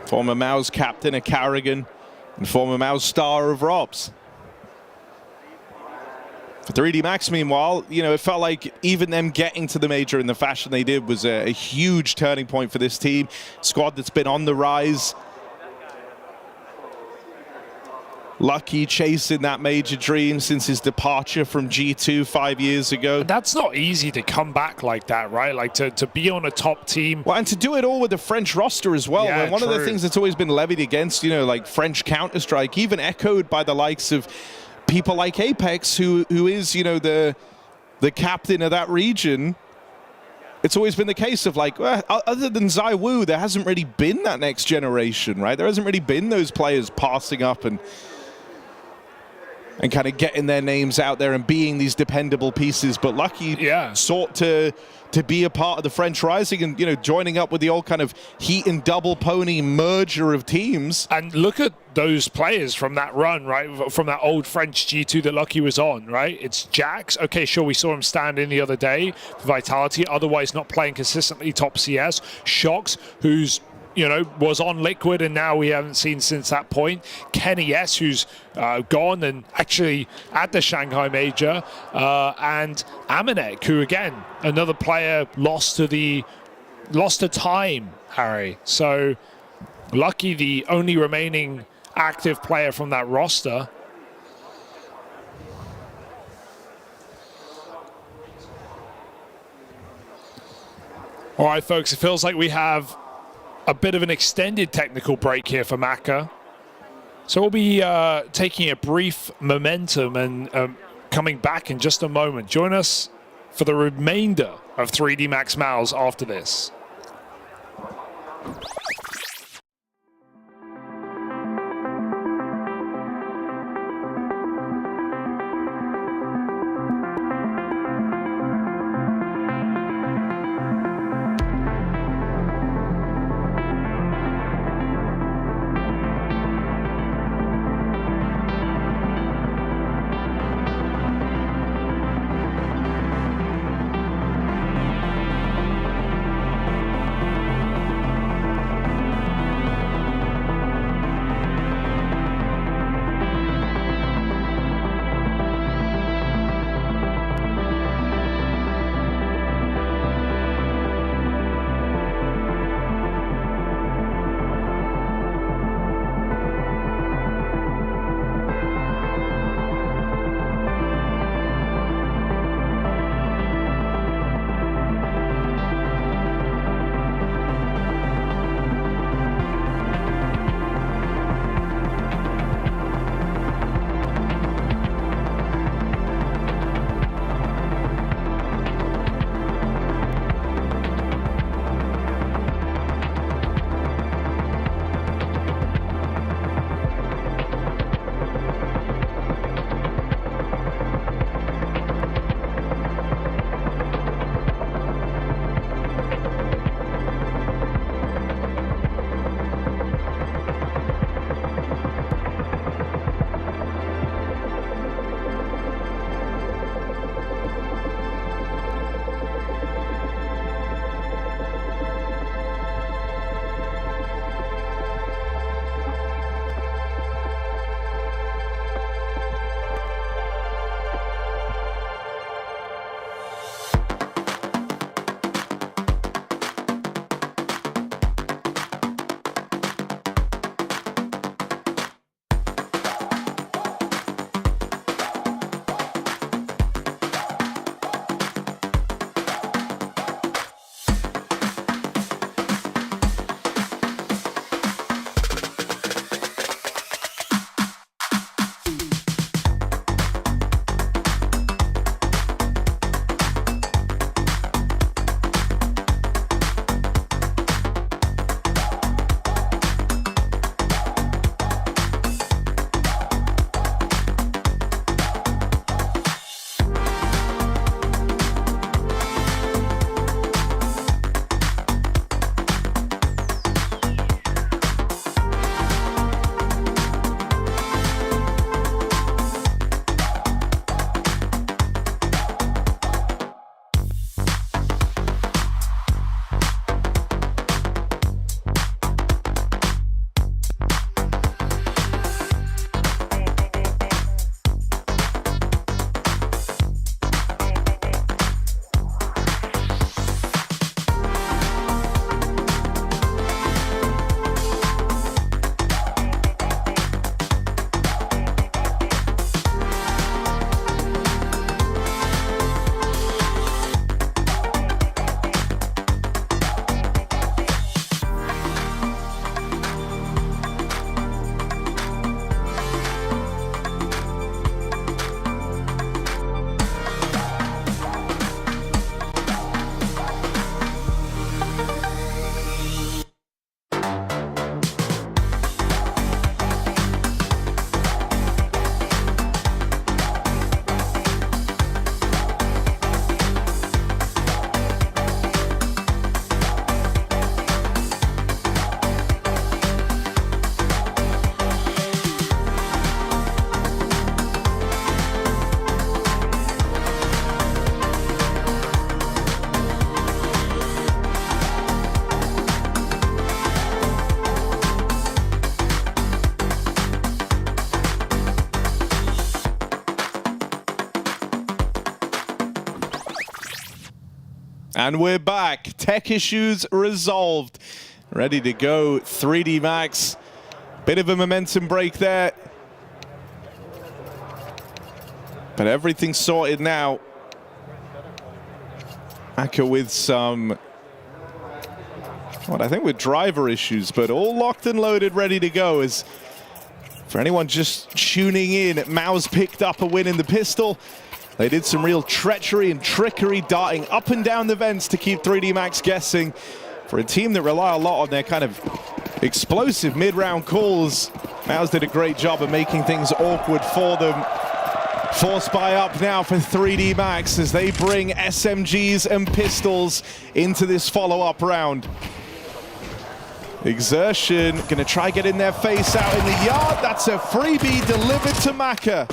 S8: Former Mouz captain of Carrigan and former Mouz star of Robs. For 3D Max, meanwhile, you know, it felt like even them getting to the major in the fashion they did was a huge turning point for this team. Squad that's been on the rise. Lucky chasing that major dream since his departure from G2 5 years ago.
S9: That's not easy to come back like that, right? Like to be on a top team.
S8: Well, and to do it all with a French roster as well.
S9: Yeah,
S8: and one of the things that's always been levied against, you know, like French Counter-Strike, even echoed by the likes of people like Apex, who is, you know, the captain of that region. It's always been the case of like, well, other than ZywOo, there hasn't really been that next generation, right? There hasn't really been those players passing up and kind of getting their names out there and being these dependable pieces. But Lucky sought to be a part of the French Rising and, you know, joining up with the old kind of Heat and Double Pony merger of teams.
S9: And look at those players from that run, right? From that old French G2 that Lucky was on, right? It's Jax. Okay, sure, we saw him stand in the other day for Vitality, otherwise not playing consistently top CS. Shox, who's, you know, was on Liquid and now we haven't seen since that point. Kenny S, who's gone and actually at the Shanghai Major, and Amanek, who again, another player lost to time, Harry. So Lucky, the only remaining active player from that roster. All right, folks, it feels like we have a bit of an extended technical break here for Maka. So we'll be taking a brief momentum and coming back in just a moment. Join us for the remainder of 3D Max Mouz after this.
S8: And we're back. Tech issues resolved. Ready to go. 3D Max. Bit of a momentum break there. But everything's sorted now. Maka with some, I think with driver issues, but all locked and loaded, ready to go. As for anyone just tuning in, Mouz picked up a win in the pistol. They did some real treachery and trickery, darting up and down the vents to keep 3D Max guessing. For a team that rely a lot on their kind of explosive mid-round calls, Mouz did a great job of making things awkward for them. Force buy up now for 3D Max as they bring SMGs and pistols into this follow-up round. Exertion gonna try get in their face out in the yard. That's a freebie delivered to Maka.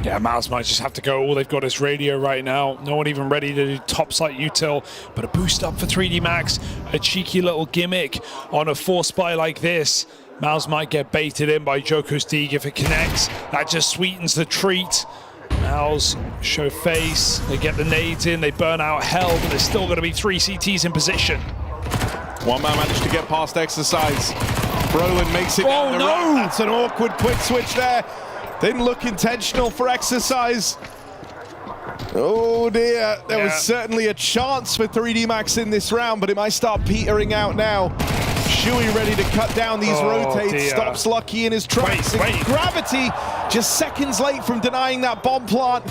S9: Yeah, Mouz might just have to go. All they've got is radio right now. No one even ready to do top site util, but a boost up for 3D Max. A cheeky little gimmick on a force buy like this. Mouz might get baited in by Joko Stieg if it connects. That just sweetens the treat. Mouz show face. They get the nades in. They burn out hell, but there's still going to be 3 CTs in position.
S8: One man managed to get past Exercise. Brolin makes it down the road. That's an awkward quick switch there. Didn't look intentional for Exercise. Oh dear, there was certainly a chance for 3D Max in this round, but it might start petering out now. Shui ready to cut down these rotates,
S9: dear.
S8: Stops Lucky in his tracks. Gravity just seconds late from denying that bomb plant.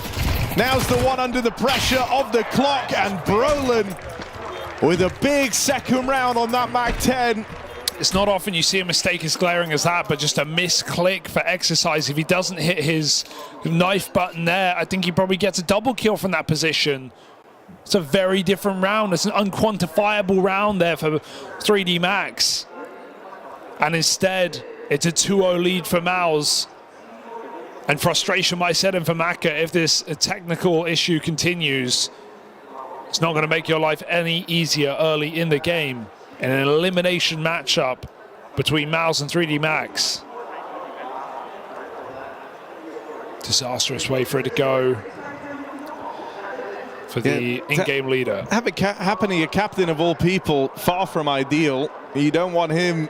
S8: Now's the one under the pressure of the clock, and Brolin with a big second round on that Mag-10.
S9: It's not often you see a mistake as glaring as that, but just a misclick for Exercise. If he doesn't hit his knife button there, I think he probably gets a double kill from that position. It's a very different round. It's an unquantifiable round there for 3D Max. And instead, it's a 2-0 lead for Mouz. And frustration might set in for Maka if this technical issue continues. It's not going to make your life any easier early in the game. In an elimination matchup between Mouz and 3D Max. Disastrous way for it to go for the in-game leader.
S8: Have it happening, a captain of all people, far from ideal. You don't want him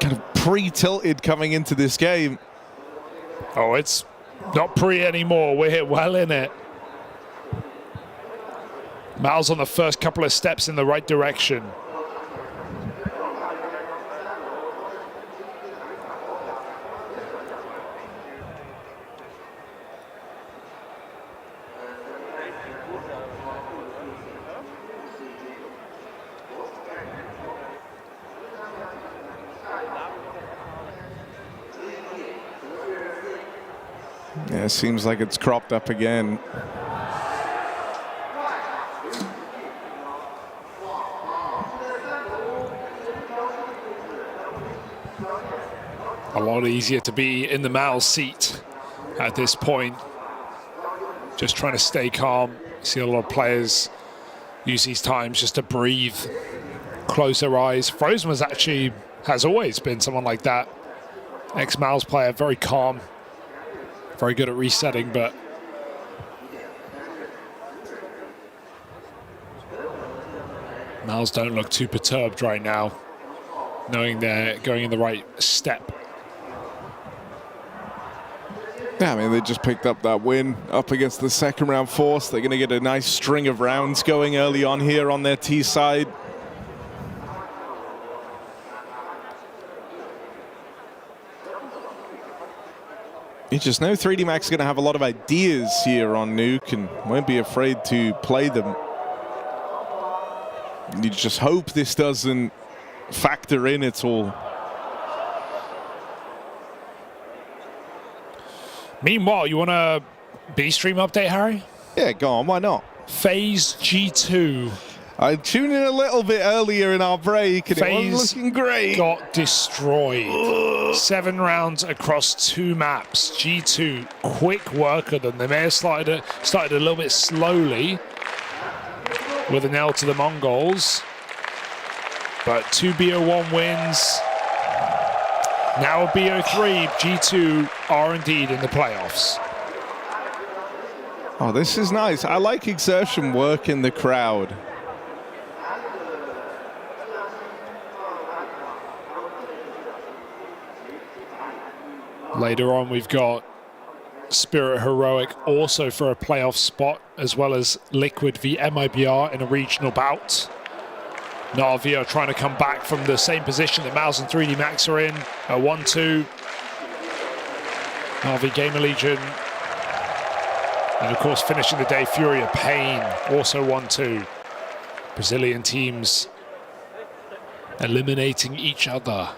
S8: kind of pre-tilted coming into this game.
S9: Oh, it's not pre anymore. We're well in it. Mouz on the first couple of steps in the right direction.
S8: Yeah, seems like it's cropped up again.
S9: A lot easier to be in the Mouz seat at this point. Just trying to stay calm. See a lot of players use these times just to breathe, close their eyes. Frozen has always been someone like that. Ex-Mouz player, very calm, very good at resetting, but Mouz don't look too perturbed right now, knowing they're going in the right step.
S8: Yeah, I mean, they just picked up that win up against the second round force. They're going to get a nice string of rounds going early on here on their T side. You just know 3D Max is going to have a lot of ideas here on Nuke and won't be afraid to play them. You just hope this doesn't factor in at all.
S9: Meanwhile, you want a B-Stream update, Harry?
S8: Yeah, go on, why not?
S9: FaZe G2.
S8: I tuned in a little bit earlier in our break and it wasn't looking great.
S9: Got destroyed. 7 rounds across 2 maps. G2, quick work of them. They may have started a little bit slowly with an L to the Mongolz. But 2 BO1 wins. Now a BO3, G2 are indeed in the playoffs.
S8: Oh, this is nice. I like exertion work in the crowd.
S9: Later on, we've got Spirit Heroic also for a playoff spot, as well as Liquid v MIBR in a regional bout. Na'Vi are trying to come back from the same position that Mouz and 3D Max are in, a 1-2. Na'Vi Gamer Legion. And of course, finishing the day, Fury of Pain, also 1-2. Brazilian teams eliminating each other.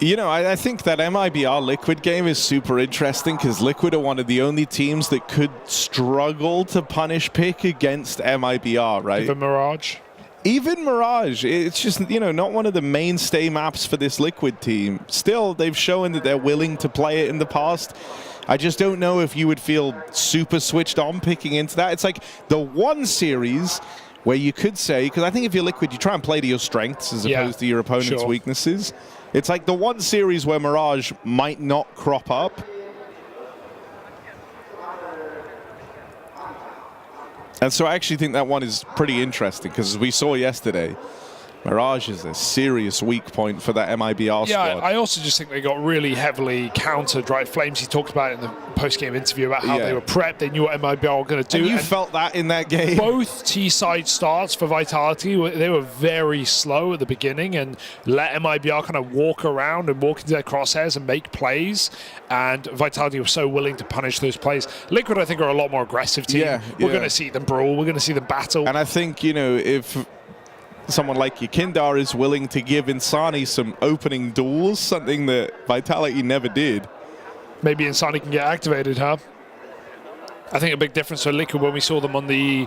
S8: You know, I think that MIBR Liquid game is super interesting because Liquid are one of the only teams that could struggle to punish pick against MIBR, right?
S9: Even Mirage?
S8: Even Mirage. It's just, you know, not one of the mainstay maps for this Liquid team. Still, they've shown that they're willing to play it in the past. I just don't know if you would feel super switched on picking into that. It's like the one series where you could say, because I think if you're Liquid, you try and play to your strengths as opposed to your opponent's weaknesses. It's like the one series where Mirage might not crop up. And so I actually think that one is pretty interesting because as we saw yesterday, Mirage is a serious weak point for that MIBR squad.
S9: Yeah, I also just think they got really heavily countered, right? Flames, he talked about it in the post-game interview about how they were prepped, they knew what MIBR were going to do.
S8: And you felt that in that game.
S9: Both T-side starts for Vitality, they were very slow at the beginning and let MIBR kind of walk around and walk into their crosshairs and make plays. And Vitality was so willing to punish those plays. Liquid, I think, are a lot more aggressive team. We're going to see them brawl, we're going to see them battle.
S8: And I think, you know, if someone like Yakindar is willing to give Insani some opening duels, something that Vitality never did.
S9: Maybe Insani can get activated, huh? I think a big difference for Liquid when we saw them on the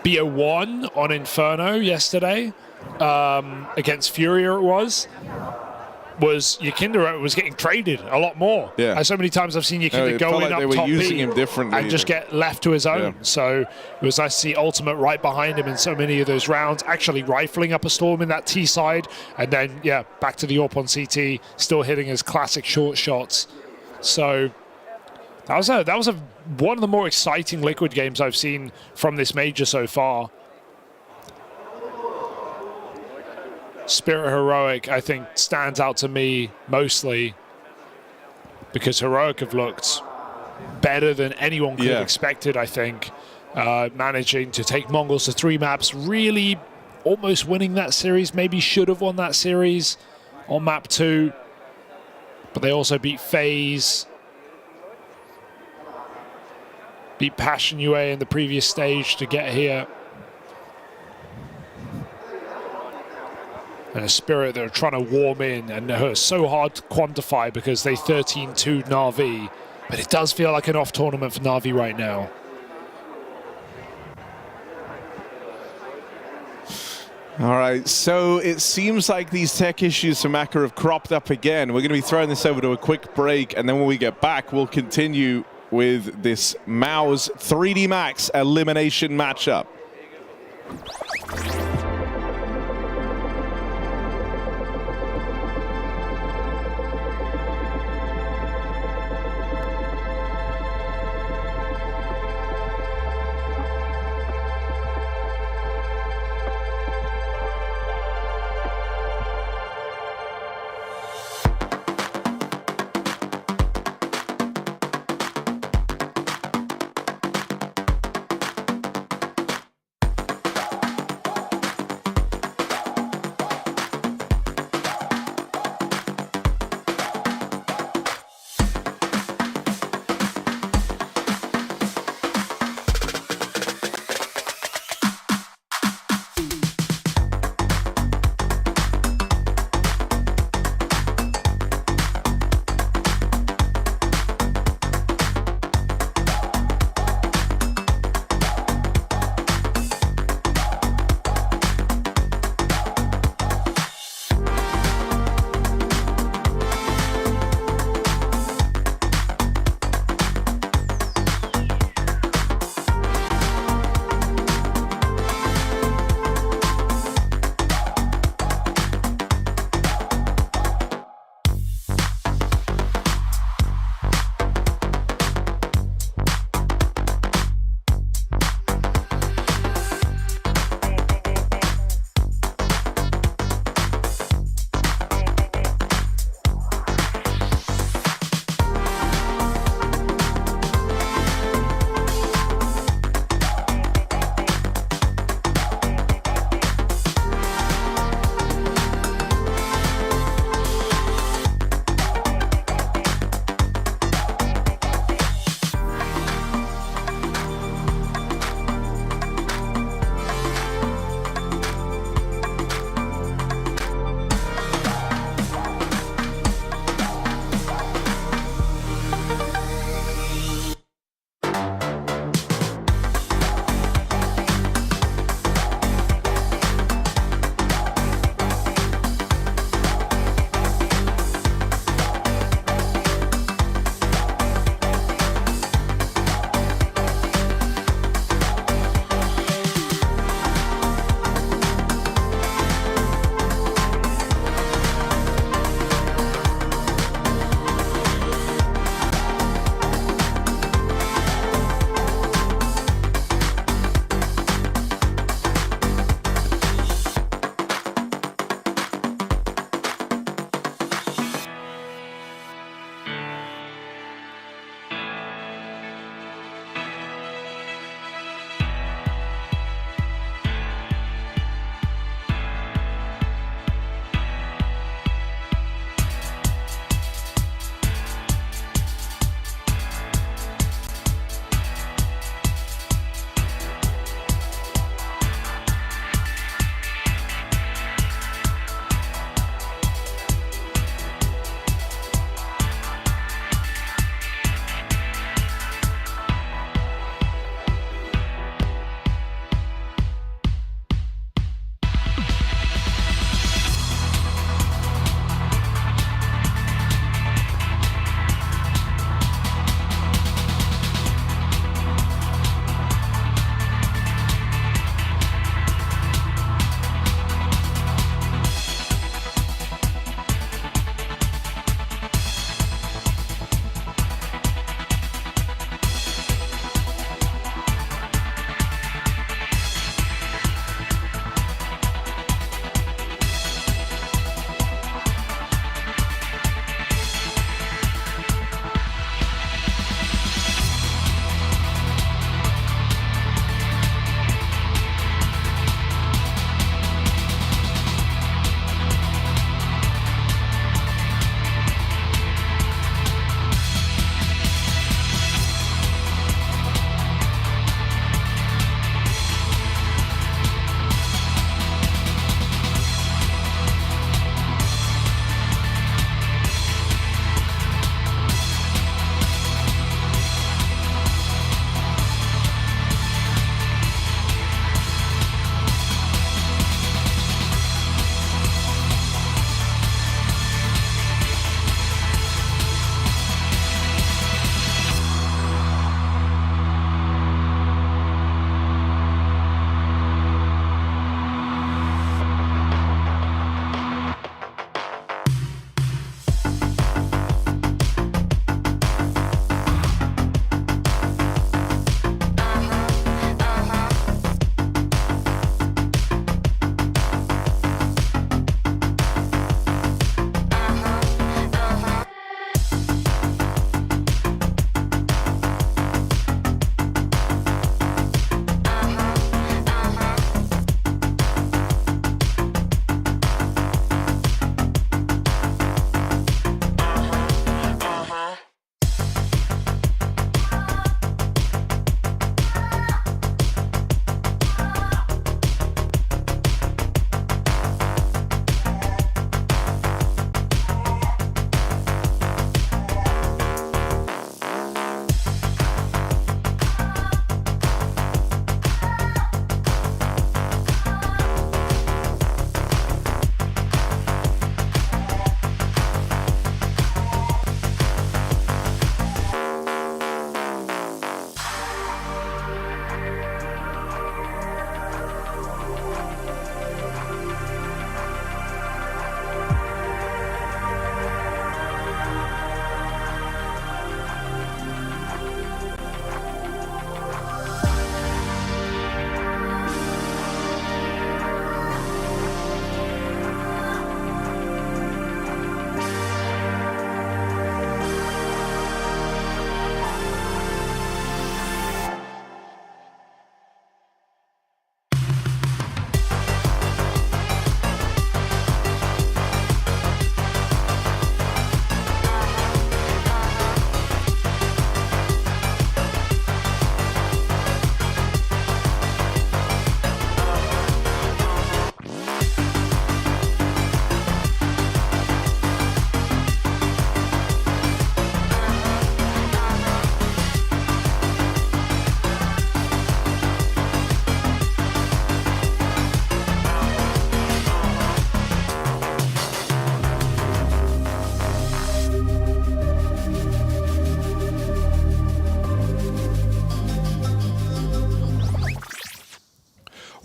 S9: BO1 on Inferno yesterday, against Fury it was Yakinder was getting traded a lot more.
S8: Yeah.
S9: So many times I've seen Yakinder go in
S8: like
S9: up top
S8: using
S9: B
S8: him differently
S9: and just get left to his own. So it was nice to see Ultimate right behind him in so many of those rounds, actually rifling up a Storm in that T side, and then back to the AWP on CT, still hitting his classic short shots. So that was one of the more exciting Liquid games I've seen from this major so far. Spirit Heroic, I think, stands out to me mostly because Heroic have looked better than anyone could have expected, I think. Managing to take Mongolz to 3 maps, really almost winning that series, maybe should have won that series on map 2. But they also beat FaZe, beat Passion UA in the previous stage to get here. And a Spirit that are trying to warm in, and they're so hard to quantify because they 13-2 Na'Vi. But it does feel like an off tournament for Na'Vi right now.
S8: All right, so it seems like these tech issues for Maka have cropped up again. We're going to be throwing this over to a quick break, and then when we get back, we'll continue with this Mouz 3D Max elimination matchup.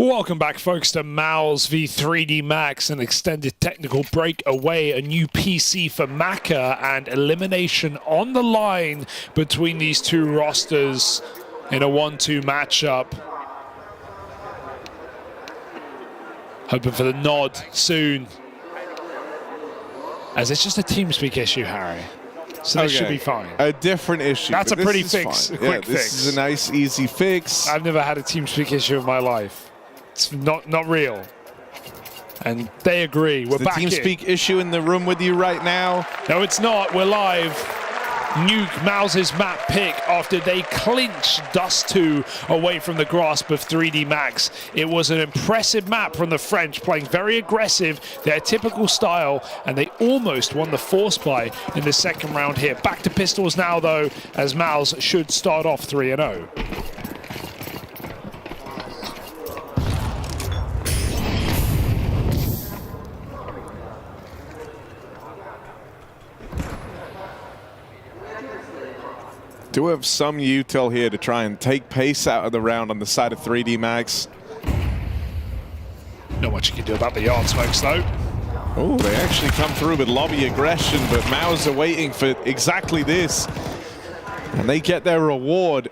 S9: Welcome back, folks, to Mouz v 3D Max, an extended technical break away, a new PC for Maka, and elimination on the line between these two rosters in a 1-2 matchup. Hoping for the nod soon. As it's just a TeamSpeak issue, Harry. So this should be fine.
S8: A different issue.
S9: That's a pretty fix. A quick fix.
S8: This is a nice, easy fix.
S9: I've never had a TeamSpeak issue in my life. It's not real. And they agree. We're back in.
S8: The TeamSpeak issue in the room with you right now?
S9: No, it's not. We're live. Nuke, Mouz's map pick after they clinched Dust 2 away from the grasp of 3D Max. It was an impressive map from the French, playing very aggressive, their typical style, and they almost won the force buy in the second round here. Back to pistols now, though, as Mouz should start off 3-0.
S8: Do have some util here to try and take pace out of the round on the side of 3D Max.
S9: Not much you can do about the yard smokes, though.
S8: Oh, they actually come through with lobby aggression, but Mouz are waiting for exactly this. And they get their reward.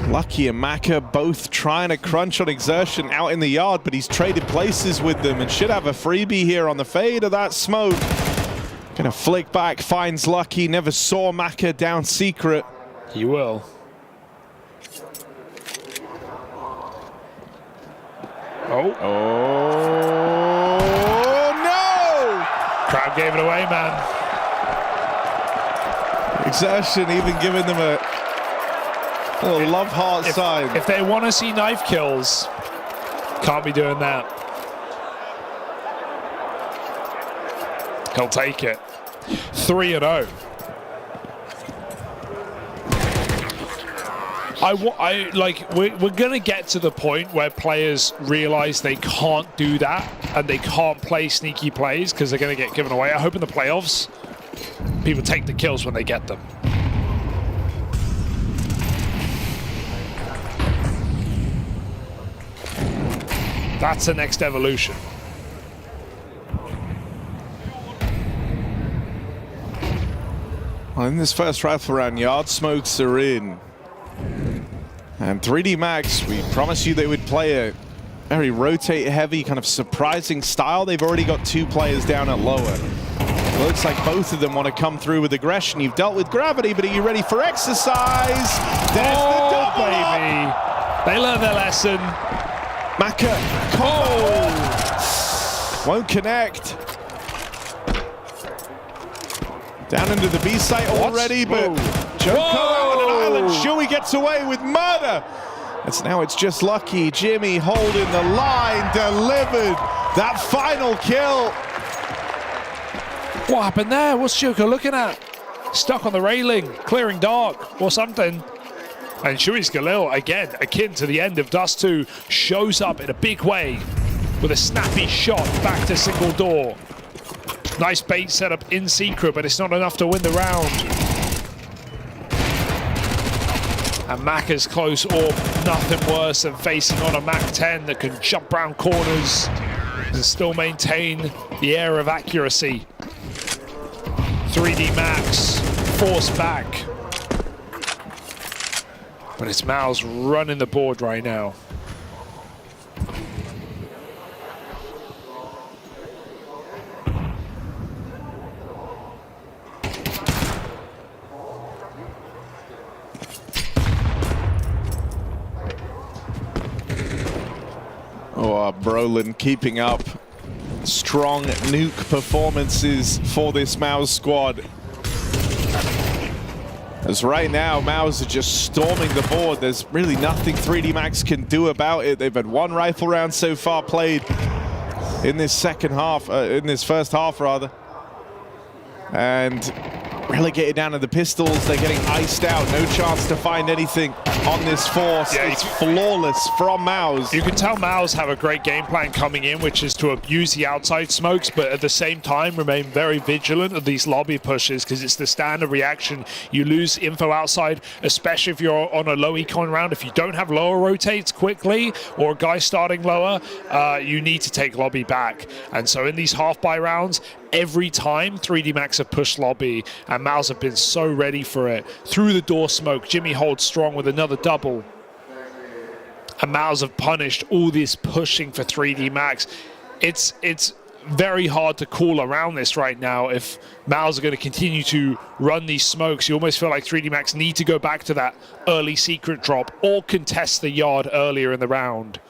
S8: Lucky and Maka both trying to crunch on exertion out in the yard, but he's traded places with them and should have a freebie here on the fade of that smoke. Gonna flick back, finds Lucky, never saw Maka down secret.
S9: He will. Oh.
S8: Oh, no!
S9: Crowd gave it away, man.
S8: Exertion even giving them a little love heart sign.
S9: If they want to see knife kills, can't be doing that. He'll take it. 3-0. We're gonna get to the point where players realize they can't do that and they can't play sneaky plays because they're gonna get given away. I hope in the playoffs people take the kills when they get them. That's the next evolution.
S8: Well, in this first rifle round, yard smokes are in. And 3D Max, we promised you they would play a very rotate-heavy, kind of surprising style. They've already got 2 players down at lower. It looks like both of them want to come through with aggression. You've dealt with gravity, but are you ready for exercise? There's the double
S9: baby. They learned their lesson.
S8: Maka, won't connect. Down into the B site already, but Joko out on an island. Shui gets away with murder. It's just Lucky. Jimmy holding the line, delivered that final kill.
S9: What happened there? What's Joko looking at? Stuck on the railing, clearing dark or something. And Shui's Galil, again, akin to the end of Dust 2, shows up in a big way with a snappy shot back to single door. Nice bait setup in secret, but it's not enough to win the round. And Maka's close orb, nothing worse than facing on a Mac 10 that can jump round corners and still maintain the air of accuracy. 3D Max, force back. But it's Mouz running the board right now.
S8: Brolin keeping up strong Nuke performances for this Mouz squad. As right now, Mouz are just storming the board. There's really nothing 3D Max can do about it. They've had 1 rifle round so far played in this second half, in this first half rather. And relegated down to the pistols. They're getting iced out. No chance to find anything on this force. Yeah, it's flawless from Mouz.
S9: You can tell Mouz have a great game plan coming in, which is to abuse the outside smokes, but at the same time remain very vigilant of these lobby pushes, because it's the standard reaction. You lose info outside, especially if you're on a low econ round. If you don't have lower rotates quickly, or a guy starting lower, you need to take lobby back. And so in these half-buy rounds, every time 3D Max have pushed lobby, and Mouz have been so ready for it. Through the door smoke, Jimmy holds strong with another double. And Mouz have punished all this pushing for 3D Max. It's very hard to call around this right now. If Mouz are going to continue to run these smokes, you almost feel like 3D Max need to go back to that early secret drop or contest the yard earlier in the round.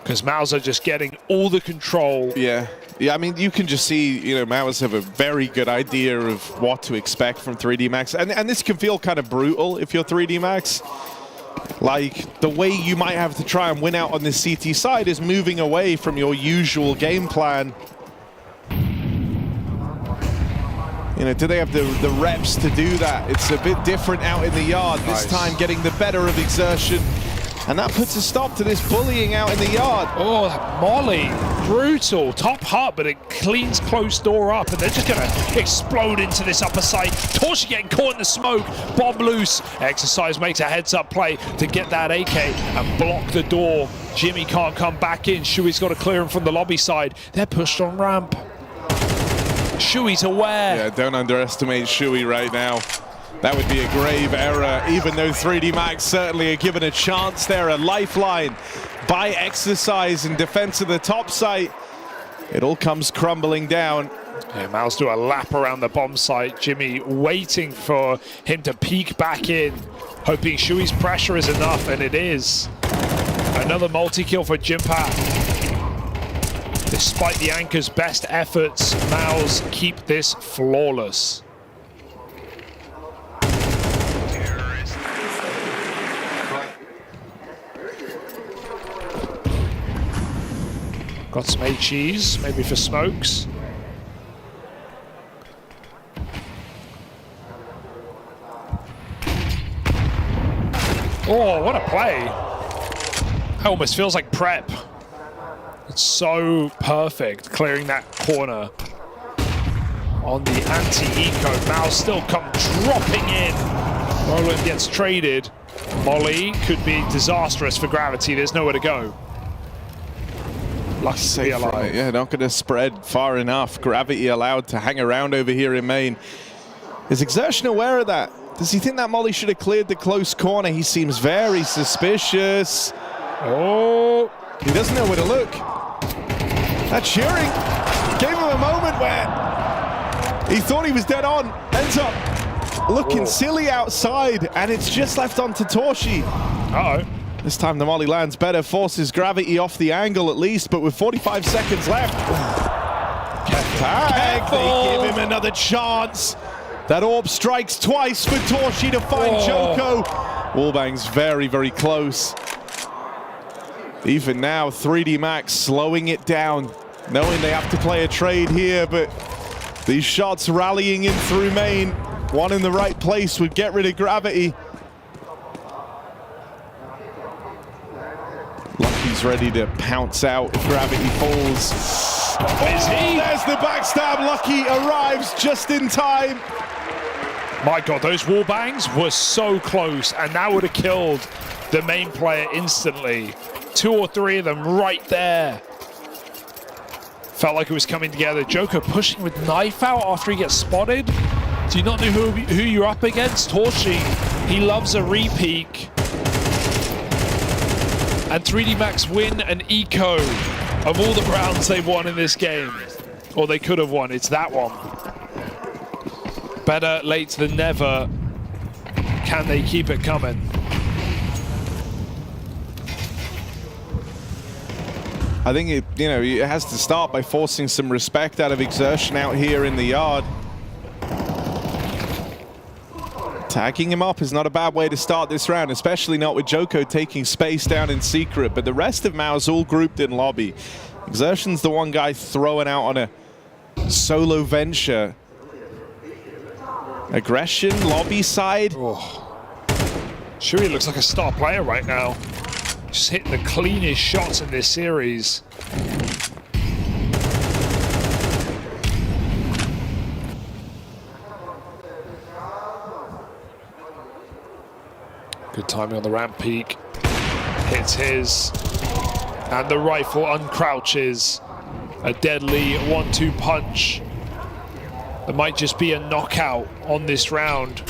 S9: Because Mouz are just getting all the control.
S8: Yeah, I mean, you can just see, you know, Mouz have a very good idea of what to expect from 3D Max. And this can feel kind of brutal if you're 3D Max. Like, the way you might have to try and win out on this CT side is moving away from your usual game plan. You know, do they have the reps to do that? It's a bit different out in the yard. This time getting the better of exertion. And that puts a stop to this bullying out in the yard.
S9: Oh, Molly, brutal. Top hut, but it cleans closed door up, and they're just going to explode into this upper side. Torshi getting caught in the smoke. Bomb loose. Exercise makes a heads-up play to get that AK and block the door. Jimmy can't come back in. Shui's got to clear him from the lobby side. They're pushed on ramp. Shui's aware.
S8: Yeah, don't underestimate Shui right now. That would be a grave error, even though 3D Max certainly are given a chance there, a lifeline by Exercise in defense of the top site. It all comes crumbling down.
S9: Yeah, Mouz do a lap around the bomb site. Jimmy waiting for him to peek back in, hoping Shui's pressure is enough, and it is. Another multi-kill for Jimpat. Despite the Anchor's best efforts, Mouz keep this flawless. Got some HEs, maybe for smokes. Oh, what a play. That almost feels like prep. It's so perfect, clearing that corner. On the anti-eco, Mouz still come dropping in. Roland gets traded. Molly could be disastrous for Gravity. There's nowhere to go. Lucky to be alive.
S8: Yeah, not going to spread far enough. Gravity allowed to hang around over here in main. Is Exertion aware of that? Does he think that Molly should have cleared the close corner? He seems very suspicious.
S9: Oh,
S8: he doesn't know where to look. That cheering gave him a moment where he thought he was dead on. Ends up looking silly outside, and it's just left on to Torshi.
S9: Uh-oh.
S8: This time the Molly lands better, forces Gravity off the angle at least, but with 45 seconds left. Tag, they give him another chance. That orb strikes twice for Torshi to find Joko. Wallbang's very, very close. Even now, 3D Max slowing it down, knowing they have to play a trade here, but these shots rallying in through main. One in the right place would get rid of Gravity. Lucky's ready to pounce out if Gravity falls.
S9: Is he?
S8: There's the backstab. Lucky arrives just in time.
S9: My God, those wall bangs were so close, and that would have killed the main player instantly. 2 or 3 of them right there. Felt like it was coming together. Joker pushing with knife out after he gets spotted. Do you not know who you're up against? Torshi, he loves a re-peek. And 3D Max win an eco of all the rounds they've won in this game. Or they could have won, it's that one. Better late than never. Can they keep it coming?
S8: I think it has to start by forcing some respect out of Exertion out here in the yard. Tagging him up is not a bad way to start this round, especially not with Joko taking space down in secret, but the rest of Mouz all grouped in lobby. Exertion's the one guy throwing out on a solo venture. Aggression, lobby side.
S9: Oh. Shui looks like a star player right now. Just hitting the cleanest shots in this series. Good timing on the ramp peak. Hits his. And the rifle uncrouches. A deadly 1-2 punch. There might just be a knockout on this round.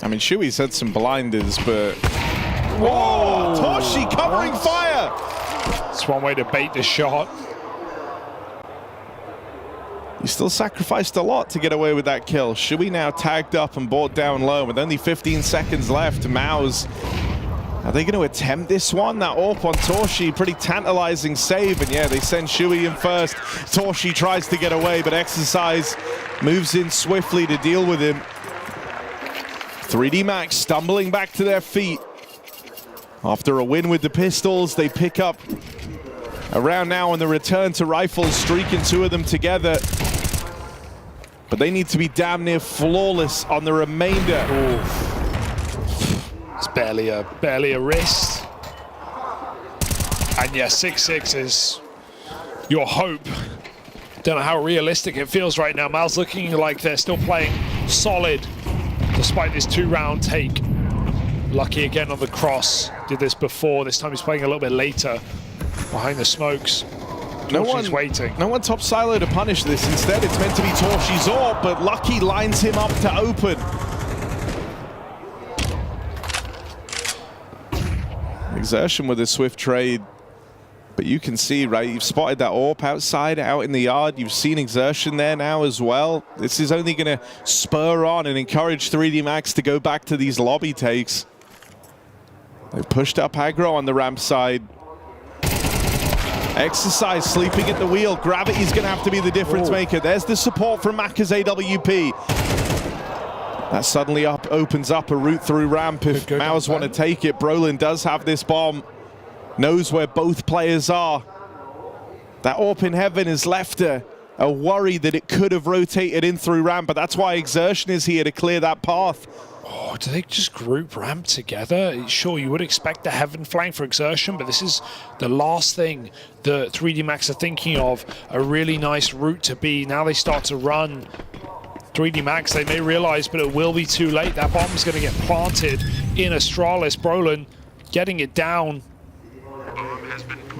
S8: I mean, Shui's had some blinders, but... Whoa! Toshi covering fire!
S9: It's one way to bait the shot.
S8: He still sacrificed a lot to get away with that kill. Shui now tagged up and brought down low with only 15 seconds left. Mouz, are they going to attempt this one? That AWP on Toshi, pretty tantalizing save. And yeah, they send Shui in first. Toshi tries to get away, but Exercise moves in swiftly to deal with him. 3D Max stumbling back to their feet. After a win with the pistols, they pick up a round now on the return to rifles, streaking 2 of them together. But they need to be damn near flawless on the remainder.
S9: Oof. It's barely a wrist. And yeah, 6-6 is your hope. Don't know how realistic it feels right now. Mal's looking like they're still playing solid despite this 2-round take. Lucky again on the cross. Did this before. This time he's playing a little bit later behind the smokes.
S8: No one's
S9: waiting.
S8: No one top silo to punish this. Instead, it's meant to be Torshi's AWP, but Lucky lines him up to open. Exertion with a swift trade. But you can see, right, you've spotted that AWP outside, out in the yard. You've seen Exertion there now as well. This is only going to spur on and encourage 3D Max to go back to these lobby takes. They've pushed up aggro on the ramp side. Exercise sleeping at the wheel. Gravity's going to have to be the difference maker. There's the support from Maka's AWP. That suddenly opens up a route through ramp if Mouz want to take it. Brolin does have this bomb. Knows where both players are. That AWP in heaven has left a worry that it could have rotated in through ramp, but that's why Exertion is here to clear that path.
S9: Oh, do they just group ramp together? Sure, you would expect the heaven flank for Exertion, but this is the last thing that 3D Max are thinking of. A really nice route to be. Now they start to run. 3D Max, they may realize, but it will be too late. That bomb is going to get planted in Astralis. Brolin getting it down.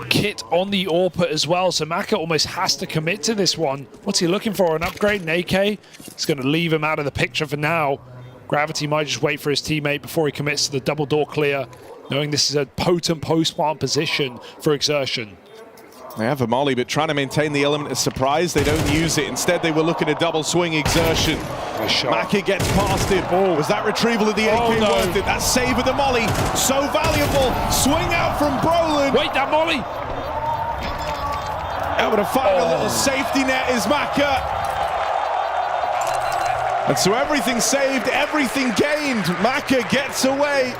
S9: Kit on the AWP as well, so Maka almost has to commit to this one. What's he looking for? An upgrade, an AK? It's going to leave him out of the picture for now. Gravity might just wait for his teammate before he commits to the double door clear, knowing this is a potent post-plant position for Exertion.
S8: They have a molly, but trying to maintain the element of surprise, they don't use it. Instead, they were looking at double swing Exertion.
S9: Nice shot.
S8: Maka gets past it. Was that retrieval of the AK worth it? That save with the molly, so valuable. Swing out from Brolin.
S9: Wait, that molly.
S8: Able to find a little safety net is Maka. And so everything saved, everything gained. Maka gets away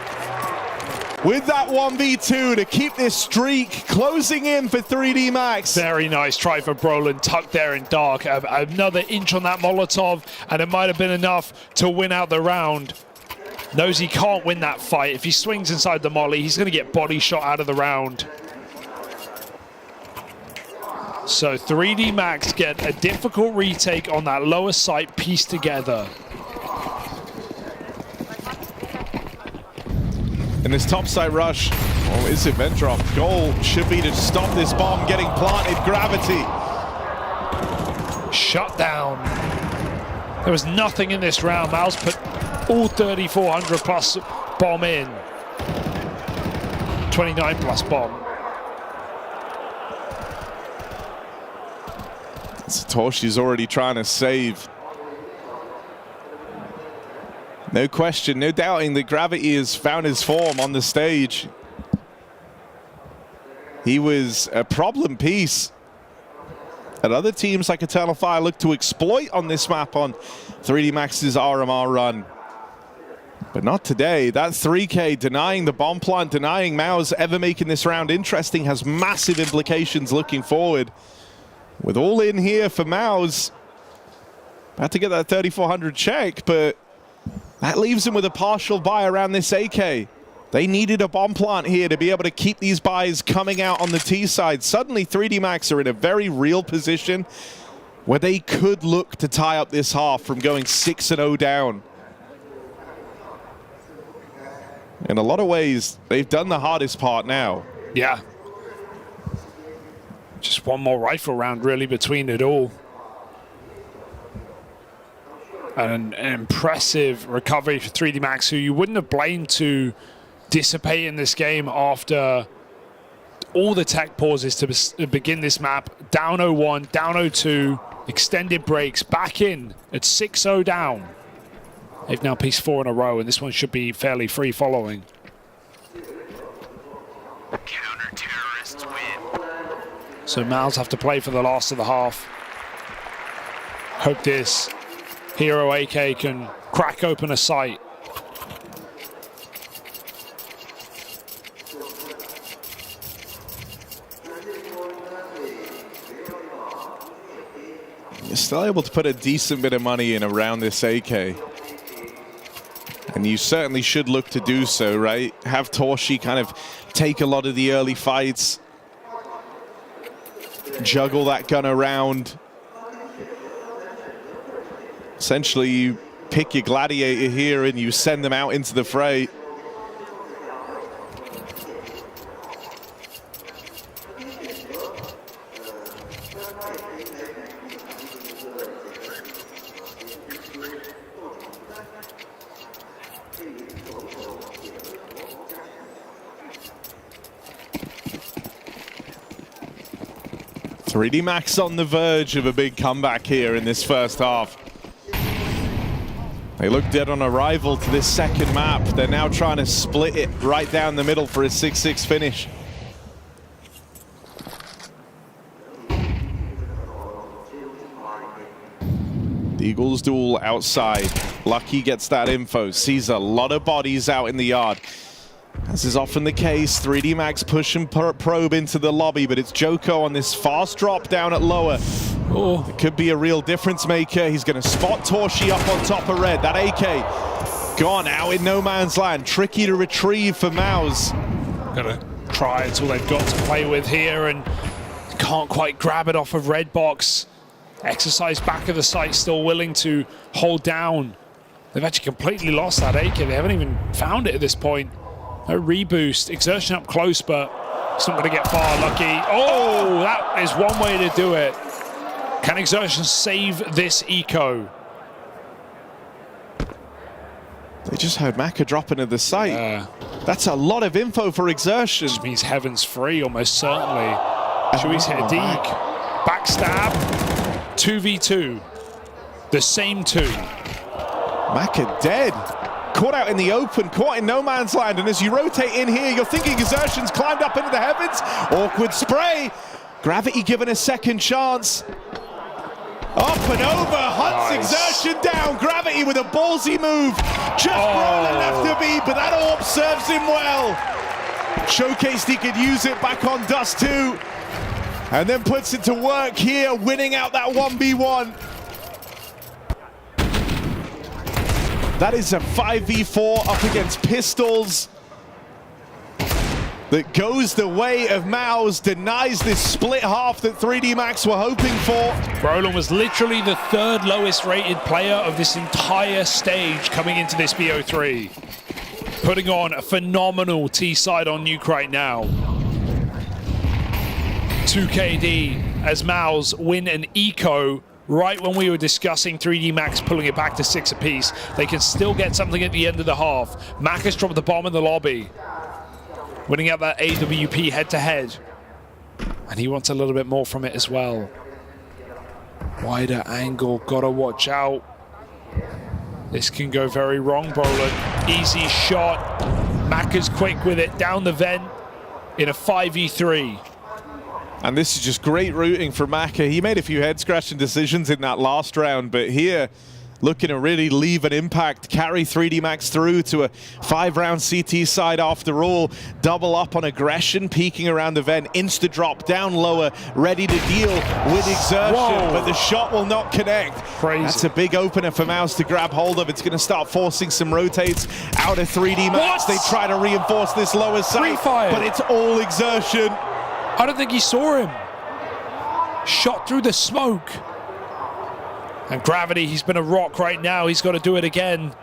S8: with that 1v2 to keep this streak closing in for 3D Max.
S9: Very nice try for Brolin, tucked there in dark. Another inch on that Molotov, and it might have been enough to win out the round. Knows he can't win that fight. If he swings inside the molly, he's going to get body shot out of the round. So 3D Max get a difficult retake on that lower site pieced together.
S8: In this topside rush, oh, is it vent drop? Goal should be to stop this bomb getting planted. Gravity.
S9: Shut down. There was nothing in this round. Mouz put all 3,400 plus bomb in. 29 plus bomb.
S8: Satoshi's already trying to save. No question, no doubting that Gravity has found his form on the stage. He was a problem piece that other teams like Eternal Fire look to exploit on this map on 3D Max's RMR run. But not today. That 3K denying the bomb plant, denying Mouz ever making this round interesting, has massive implications looking forward. With all in here for Mouz, about to get that 3,400 check, but that leaves him with a partial buy around this AK. They needed a bomb plant here to be able to keep these buys coming out on the T side. Suddenly 3D Max are in a very real position where they could look to tie up this half from going 6-0 down. In a lot of ways, they've done the hardest part now.
S9: Yeah. Just one more rifle round really between it all. And an impressive recovery for 3D Max, who you wouldn't have blamed to dissipate in this game after all the tech pauses to begin this map. Down 0-1, down 0-2, extended breaks, back in at 6-0 down. They've now pieced 4 in a row, and this one should be fairly free following.
S12: Counter-terrorists win.
S9: So Mouz have to play for the last of the half. Hope this Hero AK can crack open a sight.
S8: You're still able to put a decent bit of money in around this AK. And you certainly should look to do so, right? Have Torshi kind of take a lot of the early fights. Juggle that gun around. Essentially, you pick your gladiator here and you send them out into the fray. .3D Max on the verge of a big comeback here in this first half. They look dead on arrival to this second map. They're now trying to split it right down the middle for a 6-6 finish. The Eagles duel outside. Lucky gets that info, sees a lot of bodies out in the yard. As is often the case, 3D Max push and probe into the lobby, but it's Joko on this fast drop down at lower. Oh. It could be a real difference maker. He's going to spot Torshi up on top of red. That AK gone out in no man's land. Tricky to retrieve for Mouz.
S9: Gonna try. It's all they've got to play with here, and can't quite grab it off of red box. Exercise back of the site, still willing to hold down. They've actually completely lost that AK. They haven't even found it at this point. No reboost. Exertion up close, but it's not going to get far. Lucky. Oh, that is one way to do it. Can Exertion save this eco?
S8: They just heard Maka drop into the site. That's a lot of info for Exertion.
S9: Which means heaven's free, almost certainly. Shui's hit a deke. Backstab. 2v2. The same two.
S8: Maka dead. Caught out in the open, caught in no man's land, and as you rotate in here, you're thinking Exertion's climbed up into the heavens. Awkward spray. Gravity given a second chance. Up and over, hunts Exertion down. Gravity with a ballsy move. Just Brolin left to be, but that orb serves him well. Showcased he could use it back on Dust 2. And then puts it to work here, winning out that 1v1. That is a 5v4 up against Pistols that goes the way of Mouz, denies this split half that 3D Max were hoping for.
S9: Brolin was literally the third lowest rated player of this entire stage coming into this BO3. Putting on a phenomenal T-side on Nuke right now. 2KD as Mouz win an eco. Right when we were discussing 3D Max pulling it back to 6 apiece, they can still get something at the end of the half. Mac has dropped the bomb in the lobby, winning out that AWP head-to-head. And he wants a little bit more from it as well. Wider angle, gotta watch out. This can go very wrong, Brolin. Easy shot. Mac is quick with it, down the vent in a 5v3.
S8: And this is just great rooting for Maka. He made a few head-scratching decisions in that last round, but here, looking to really leave an impact, carry 3D Max through to a 5-round CT side after all. Double up on aggression, peeking around the vent, insta-drop, down lower, ready to deal with exertion, but the shot will not connect.
S9: Crazy.
S8: That's a big opener for Mouz to grab hold of. It's going to start forcing some rotates out of 3D Max. They try to reinforce this lower side, but it's all exertion.
S9: I don't think he saw him. Shot through the smoke. And Gravity, he's been a rock right now. He's got to do it again.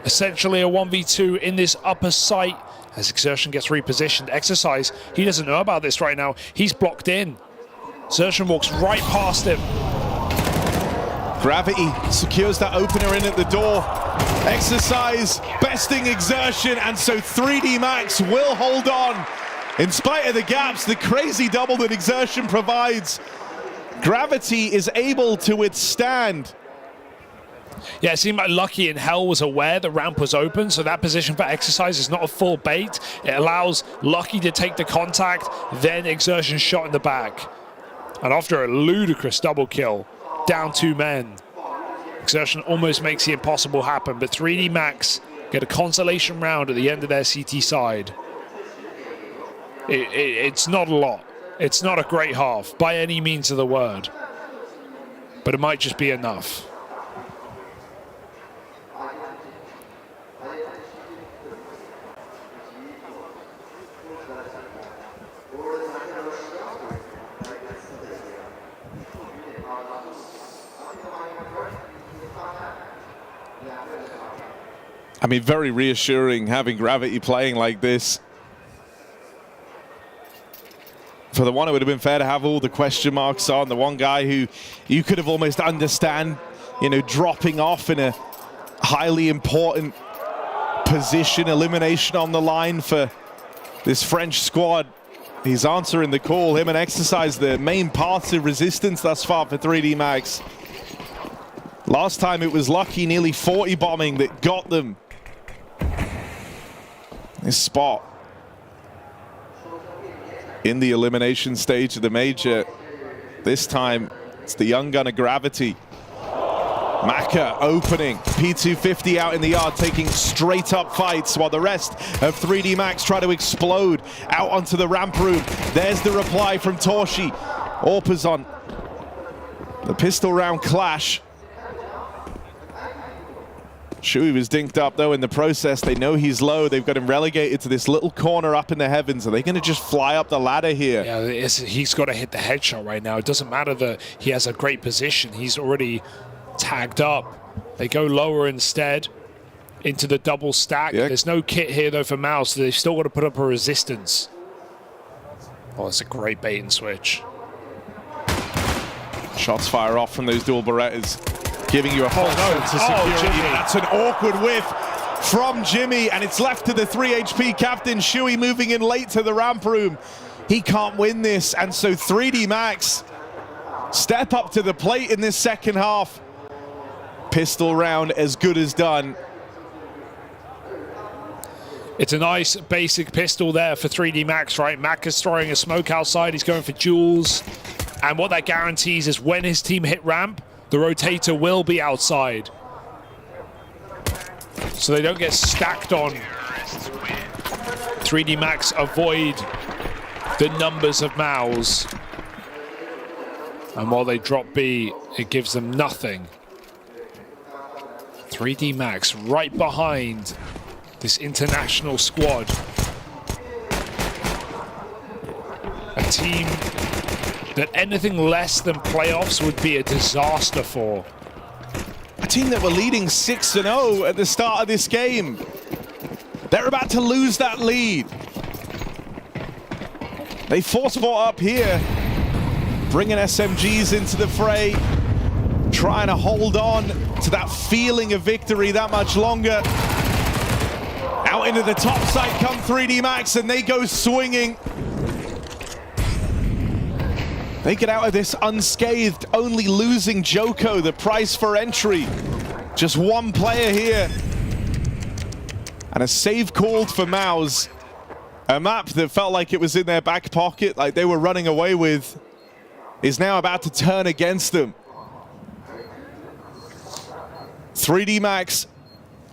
S9: Essentially a 1v2 in this upper site as Exertion gets repositioned. Exercise, he doesn't know about this right now. He's blocked in. Exertion walks right past him.
S8: Gravity secures that opener in at the door. Exercise, besting Exertion, and so 3D Max will hold on. In spite of the gaps, the crazy double that Exertion provides, Gravity is able to withstand.
S9: Yeah, it seemed like Lucky in Hell was aware the ramp was open, so that position for Exercise is not a full bait. It allows Lucky to take the contact, then Exertion shot in the back. And after a ludicrous double kill, down 2 men, Exertion almost makes the impossible happen, but 3D Max get a consolation round at the end of their CT side. It's not a lot. It's not a great half by any means of the word, but it might just be enough.
S8: I mean, very reassuring having Gravity playing like this. For the one, it would have been fair to have all the question marks on. The one guy who you could have almost understand, you know, dropping off in a highly important position, elimination on the line for this French squad. He's answering the call. Him and Exercise, the main parts of resistance thus far for 3D Max. Last time it was Lucky, nearly 40 bombing that got them this spot in the elimination stage of the major. This time, it's the young gunner Gravity. Maka opening, P250 out in the yard, taking straight up fights while the rest of 3D Max try to explode out onto the ramp room. There's the reply from Torshi. Orpa's on the pistol round clash. Shui was dinked up though in the process. They know he's low. They've got him relegated to this little corner up in the heavens. Are they going to just fly up the ladder here?
S9: Yeah, he's got to hit the headshot right now. It doesn't matter that he has a great position. He's already tagged up. They go lower instead into the double stack. Yeah. There's no kit here though for Mouz, so they've still got to put up a resistance. Oh, it's a great bait and switch.
S8: Shots fire off from those dual Berettas, giving you a false sense of security. That's an awkward whiff from Jimmy, and it's left to the 3 HP captain. Shui moving in late to the ramp room. He can't win this, and so 3D Max step up to the plate in this second half. Pistol round as good as done.
S9: It's a nice basic pistol there for 3D Max, right? Mac is throwing a smoke outside. He's going for jewels. And what that guarantees is when his team hit ramp, the rotator will be outside, so they don't get stacked on. 3D Max avoid the numbers of Mouz, and while they drop B, it gives them nothing. 3D Max right behind this international squad, a team that anything less than playoffs would be a disaster for.
S8: A team that were leading 6-0 at the start of this game. They're about to lose that lead. They force fought up here, bringing SMGs into the fray, trying to hold on to that feeling of victory that much longer. Out into the top side come 3D Max, and they go swinging. They get out of this unscathed, only losing Joko, the price for entry. Just one player here. And a save called for Mouz. A map that felt like it was in their back pocket, like they were running away with, is now about to turn against them. 3D Max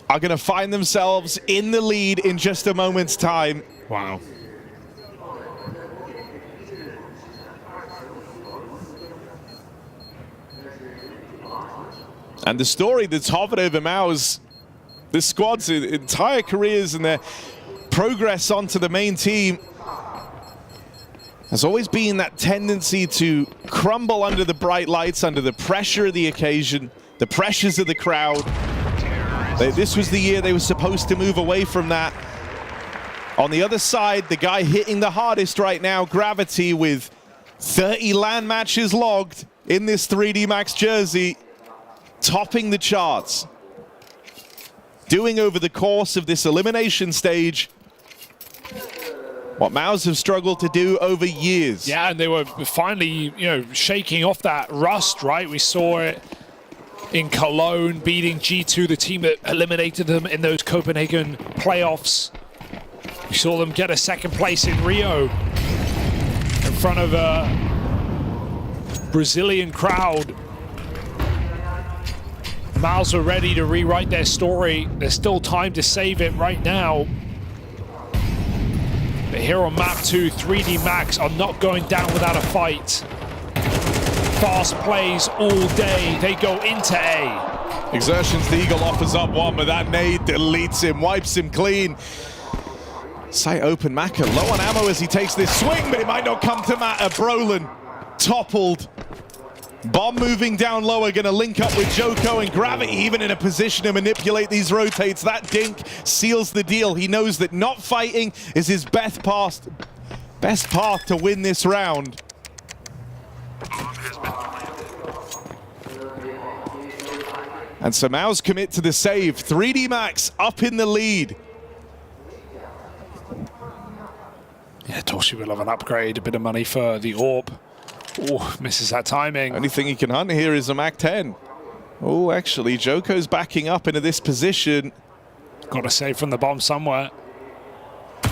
S8: are going to find themselves in the lead in just a moment's time.
S9: Wow.
S8: And the story that's hovered over Mouz, this squad's entire careers and their progress onto the main team has always been that tendency to crumble under the bright lights, under the pressure of the occasion, the pressures of the crowd. This was the year they were supposed to move away from that. On the other side, the guy hitting the hardest right now, Gravity, with 30 LAN matches logged in this 3D Max jersey, topping the charts. Doing over the course of this elimination stage what Mouz have struggled to do over years.
S9: Yeah, and they were finally, shaking off that rust, right? We saw it in Cologne, beating G2, the team that eliminated them in those Copenhagen playoffs. We saw them get a second place in Rio in front of a Brazilian crowd. Mouz are ready to rewrite their story. There's still time to save it right now. But here on map 2, 3D Max are not going down without a fight. Fast plays all day. They go into A.
S8: Exertions, the Eagle offers up one, but that nade deletes him, wipes him clean. Sight open, Maka low on ammo as he takes this swing, but it might not come to matter. Brolin toppled. Bomb moving down lower, gonna link up with Joko, and Gravity even in a position to manipulate these rotates. That dink seals the deal. He knows that not fighting is his best path to win this round. And so Mouz commit to the save. 3D Max up in the lead.
S9: Yeah, Toshi will have an upgrade, a bit of money for the AWP. Oh, misses that timing.
S8: Only thing he can hunt here is a Mac 10. Oh, actually, Joko's backing up into this position.
S9: Got to save from the bomb somewhere.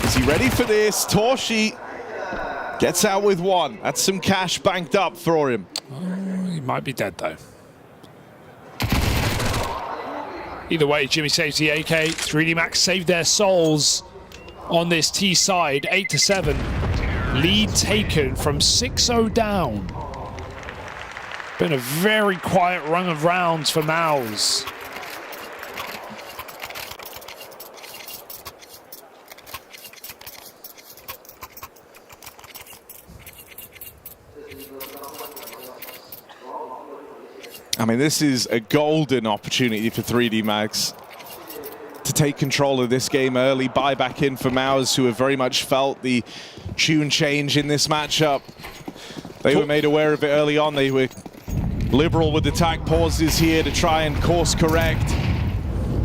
S8: Is he ready for this? Toshi gets out with one. That's some cash banked up for him.
S9: Oh, he might be dead, though. Either way, Jimmy saves the AK. 3D Max saved their souls on this T side, 8-7. Lead taken from 6-0 down. Been a very quiet run of rounds for Mouz.
S8: I mean, this is a golden opportunity for 3D Max to take control of this game early, buy back in for Mouz, who have very much felt the tune change in this matchup. They were made aware of it early on. They were liberal with attack pauses here to try and course correct.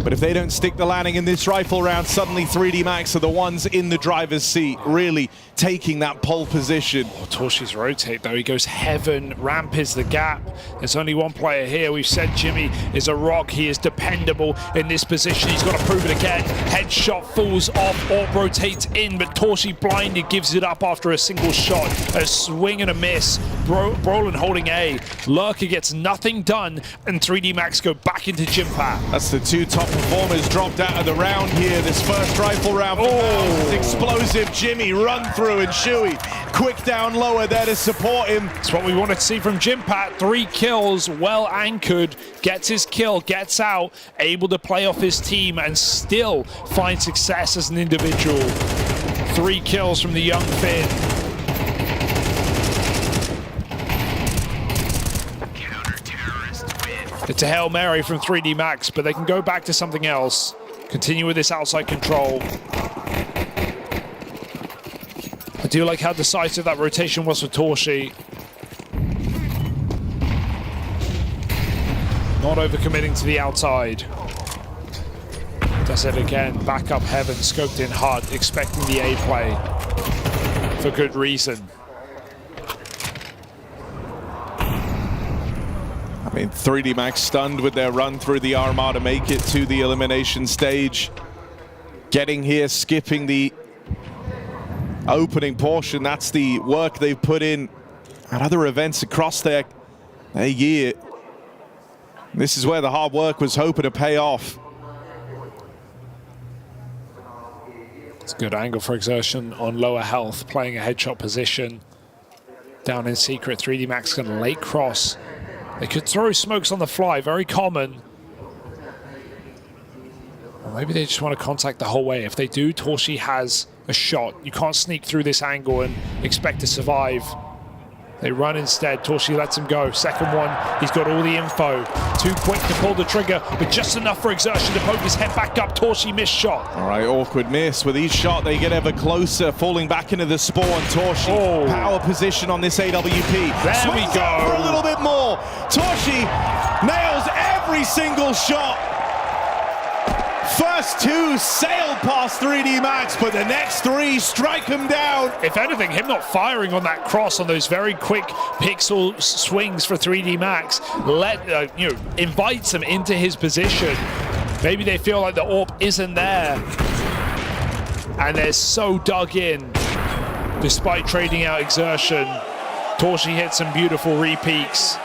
S8: But if they don't stick the landing in this rifle round, suddenly 3D Max are the ones in the driver's seat, really taking that pole position.
S9: Oh, Toshi's rotate though, he goes heaven, ramp is the gap. There's only one player here. We've said Jimmy is a rock, he is dependable in this position. He's got to prove it again. Headshot falls off, or rotates in, but Toshi blinded, gives it up after a single shot. A swing and a miss. Brolin holding A. Lurker gets nothing done, and 3D Max go back into Jimpat.
S8: That's the two top performers dropped out of the round here. This first rifle round for Mouz is explosive. Jimmy run through, and Shui quick down lower there to support him.
S9: That's what we wanted to see from Jimpat. 3 kills, well anchored, gets his kill, gets out, able to play off his team and still find success as an individual. 3 kills from the young Finn. It's a Hail Mary from 3D Max, but they can go back to something else. Continue with this outside control. I do like how decisive that rotation was for Toshi. Not overcommitting to the outside. Does it again, back up heaven, scoped in hard, expecting the A play. For good reason.
S8: I mean, 3D Max stunned with their run through the Armada, make it to the elimination stage. Getting here, skipping the opening portion. That's the work they've put in at other events across their year. This is where the hard work was hoping to pay off.
S9: It's a good angle for exertion on lower health, playing a headshot position. Down in secret, 3D Max going to late cross. They could throw smokes on the fly, very common. Or maybe they just want to contact the whole way. If they do, Torshi has a shot. You can't sneak through this angle and expect to survive. They run instead. Torshi lets him go. Second one, he's got all the info. Too quick to pull the trigger, but just enough for exertion to poke his head back up. Torshi missed shot.
S8: All right, awkward miss. With each shot, they get ever closer, falling back into the spawn. Torshi, power position on this AWP.
S9: There we go.
S8: For a little bit more. Torshi nails every single shot. First two sailed past 3D Max, but the next three strike him down.
S9: If anything, him not firing on that cross on those very quick pixel swings for 3D Max invites him into his position. Maybe they feel like the AWP isn't there, and they're so dug in. Despite trading out exertion, Torshi hits some beautiful re-peaks,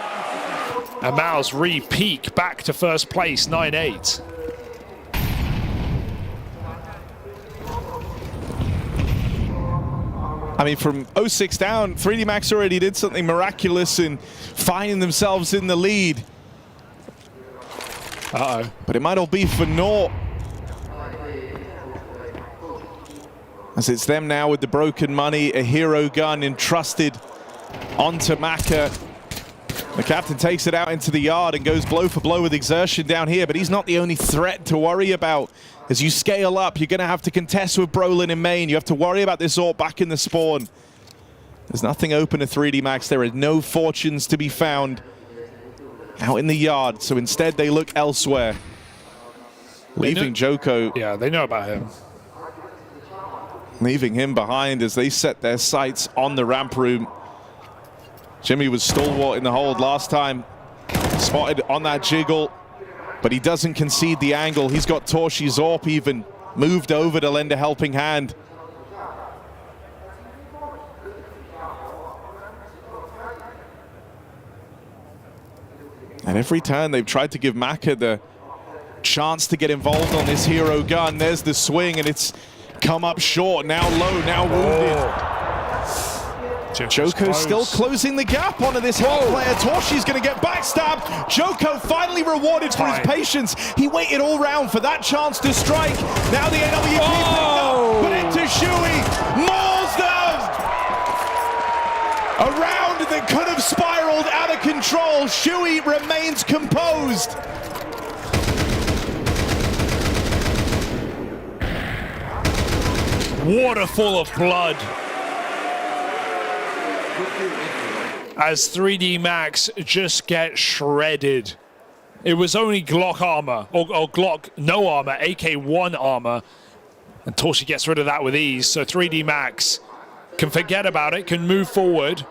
S9: and Mouz re-peak back to first place, 9-8.
S8: I mean, from 0-6 down, 3D Max already did something miraculous in finding themselves in the lead.
S9: Uh-oh.
S8: But it might all be for naught. As it's them now with the broken money, a hero gun entrusted onto Maka. The captain takes it out into the yard and goes blow for blow with exertion down here, but he's not the only threat to worry about. As you scale up, you're going to have to contest with Brolin in main. You have to worry about this AWP back in the spawn. There's nothing open to 3D Max. There are no fortunes to be found out in the yard, so instead they look elsewhere. Leaving Joko.
S9: Yeah, they know about him.
S8: Leaving him behind as they set their sights on the ramp room. Jimmy was stalwart in the hold last time. Spotted on that jiggle, but he doesn't concede the angle. He's got Torshi's AWP even moved over to lend a helping hand. And every turn they've tried to give Maka the chance to get involved on this hero gun. There's the swing and it's come up short. Now low, now wounded. Joko's still closing the gap onto this hot player. Torshi's going to get backstabbed. Joko finally rewarded for his patience. He waited all round for that chance to strike. Now the AWP picked up, but into Shui. Mauls them! A round that could have spiraled out of control. Shui remains composed.
S9: Water full of blood. As 3D Max just get shredded. It was only Glock armor, or Glock no armor, AK-1 armor. And Torshi gets rid of that with ease, so 3D Max can forget about it, can move forward.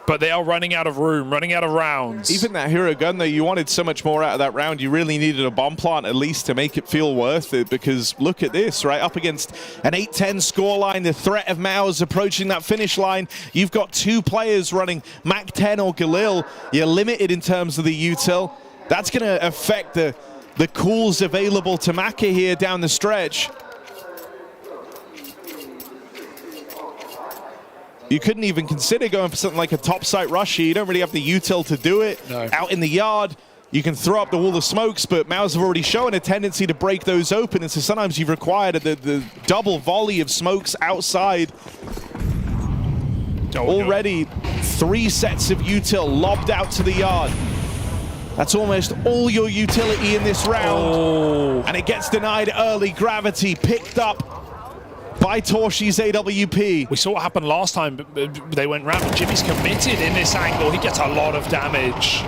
S9: But they are running out of room, running out of rounds.
S8: Even that hero gun, though, you wanted so much more out of that round. You really needed a bomb plant at least to make it feel worth it, because look at this, right? Up against an 8-10 scoreline, the threat of Mouz approaching that finish line. You've got two players running Mac 10 or Galil. You're limited in terms of the util. That's going to affect the calls available to Maka here down the stretch. You couldn't even consider going for something like a top site rush here. You don't really have the util to do it.
S9: No.
S8: Out in the yard, you can throw up the wall of smokes, but Mouz have already shown a tendency to break those open, and so sometimes you've required the double volley of smokes outside. Already 3 sets of util lobbed out to the yard. That's almost all your utility in this round. And it gets denied early. Gravity picked up by Torshi's AWP.
S9: We saw what happened last time. They went round. Jimmy's committed in this angle. He gets a lot of damage.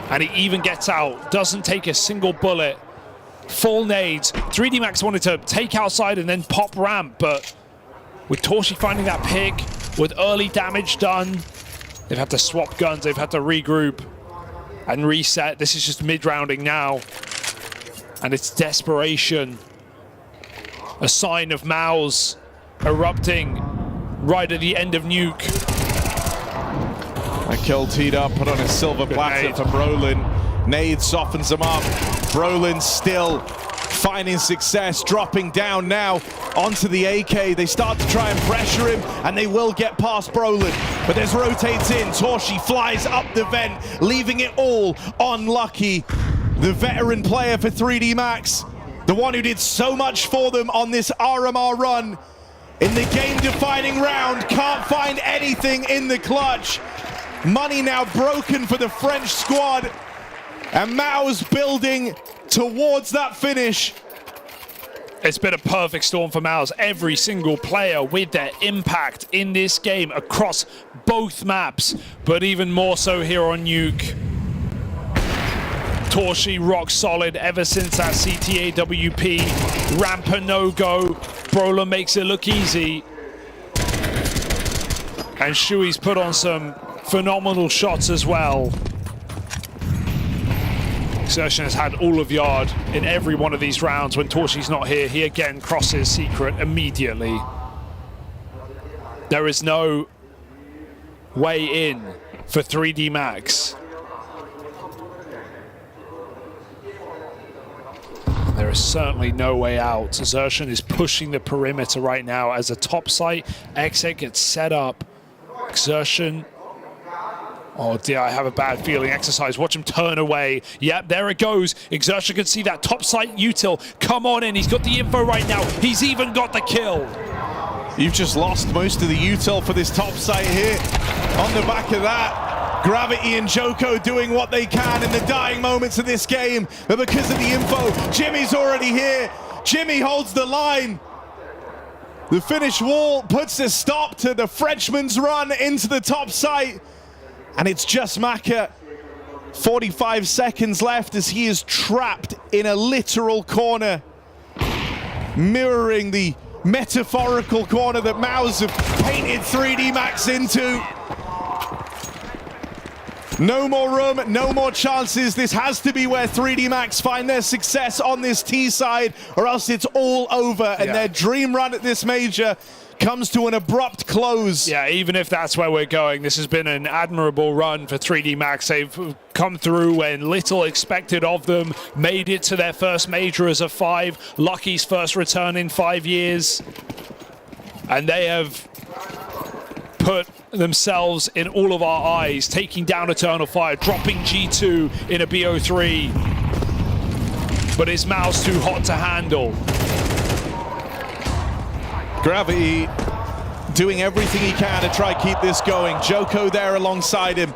S9: And he even gets out. Doesn't take a single bullet. Full nades. 3D Max wanted to take outside and then pop ramp, but with Torshi finding that pick, with early damage done, they've had to swap guns. They've had to regroup and reset. This is just mid-rounding now. And it's desperation. A sign of Mouz erupting right at the end of Nuke.
S8: A kill teed up, put on a silver platter from Brolin. Nade softens him up. Brolin still finding success, dropping down now onto the AK. They start to try and pressure him, and they will get past Brolin. But there's rotates in. Torshi flies up the vent, leaving it all on Lucky, the veteran player for 3D Max, the one who did so much for them on this RMR run. In the game-defining round, can't find anything in the clutch. Money now broken for the French squad, and Mouz building towards that finish.
S9: It's been a perfect storm for Mouz. Every single player with their impact in this game across both maps, but even more so here on Nuke. Torshi rock solid ever since that CTA WP. Rampa no-go. Brolin makes it look easy. And Shui's put on some phenomenal shots as well. Exertion has had all of yard in every one of these rounds. When Torshi's not here, he again crosses secret immediately. There is no way in for 3D Max. There is certainly no way out. Exertion is pushing the perimeter right now as a top site. Exit gets set up. Exertion. Oh dear, I have a bad feeling. Exercise, watch him turn away. Yep, there it goes. Exertion can see that top site util come on in. He's got the info right now. He's even got the kill.
S8: You've just lost most of the util for this top site here. On the back of that, Gravity and Joko doing what they can in the dying moments of this game. But because of the info, Jimmy's already here. Jimmy holds the line. The finish wall puts a stop to the Frenchman's run into the top site. And it's just Maka. 45 seconds left as he is trapped in a literal corner, mirroring the metaphorical corner that Mouz have painted 3D Max into. No more room, no more chances. This has to be where 3D Max find their success on this T side, or else it's all over, and their dream run at this major comes to an abrupt close.
S9: Yeah, even if that's where we're going, this has been an admirable run for 3D Max. They've come through when little expected of them, made it to their first major as a 5, Lucky's first return in 5 years, and they have put themselves in all of our eyes, taking down Eternal Fire, dropping G2 in a BO3. But is Mouz too hot to handle?
S8: Gravity doing everything he can to try keep this going. Joko there alongside him.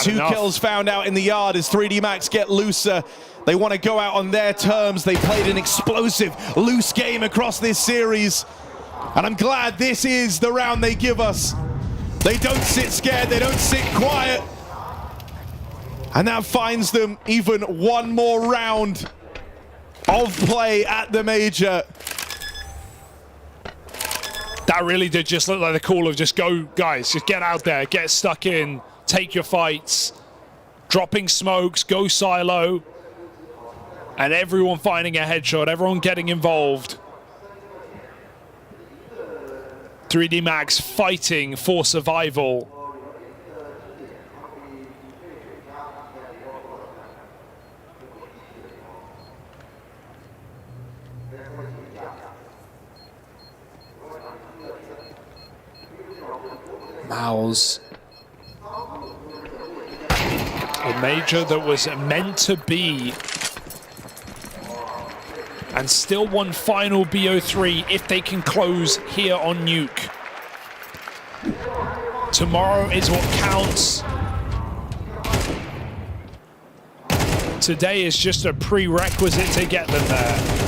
S8: Two kills found out in the yard as 3D Max get looser. They want to go out on their terms. They played an explosive, loose game across this series. And I'm glad this is the round they give us. They don't sit scared, they don't sit quiet. And that finds them even one more round of play at the major.
S9: That really did just look like the call of just go, guys, just get out there, get stuck in, take your fights, dropping smokes, go silo, and everyone finding a headshot, everyone getting involved. 3D Max fighting for survival. Mouz. A major that was meant to be, and still one final BO3 if they can close here on Nuke. Tomorrow is what counts. Today is just a prerequisite to get them there.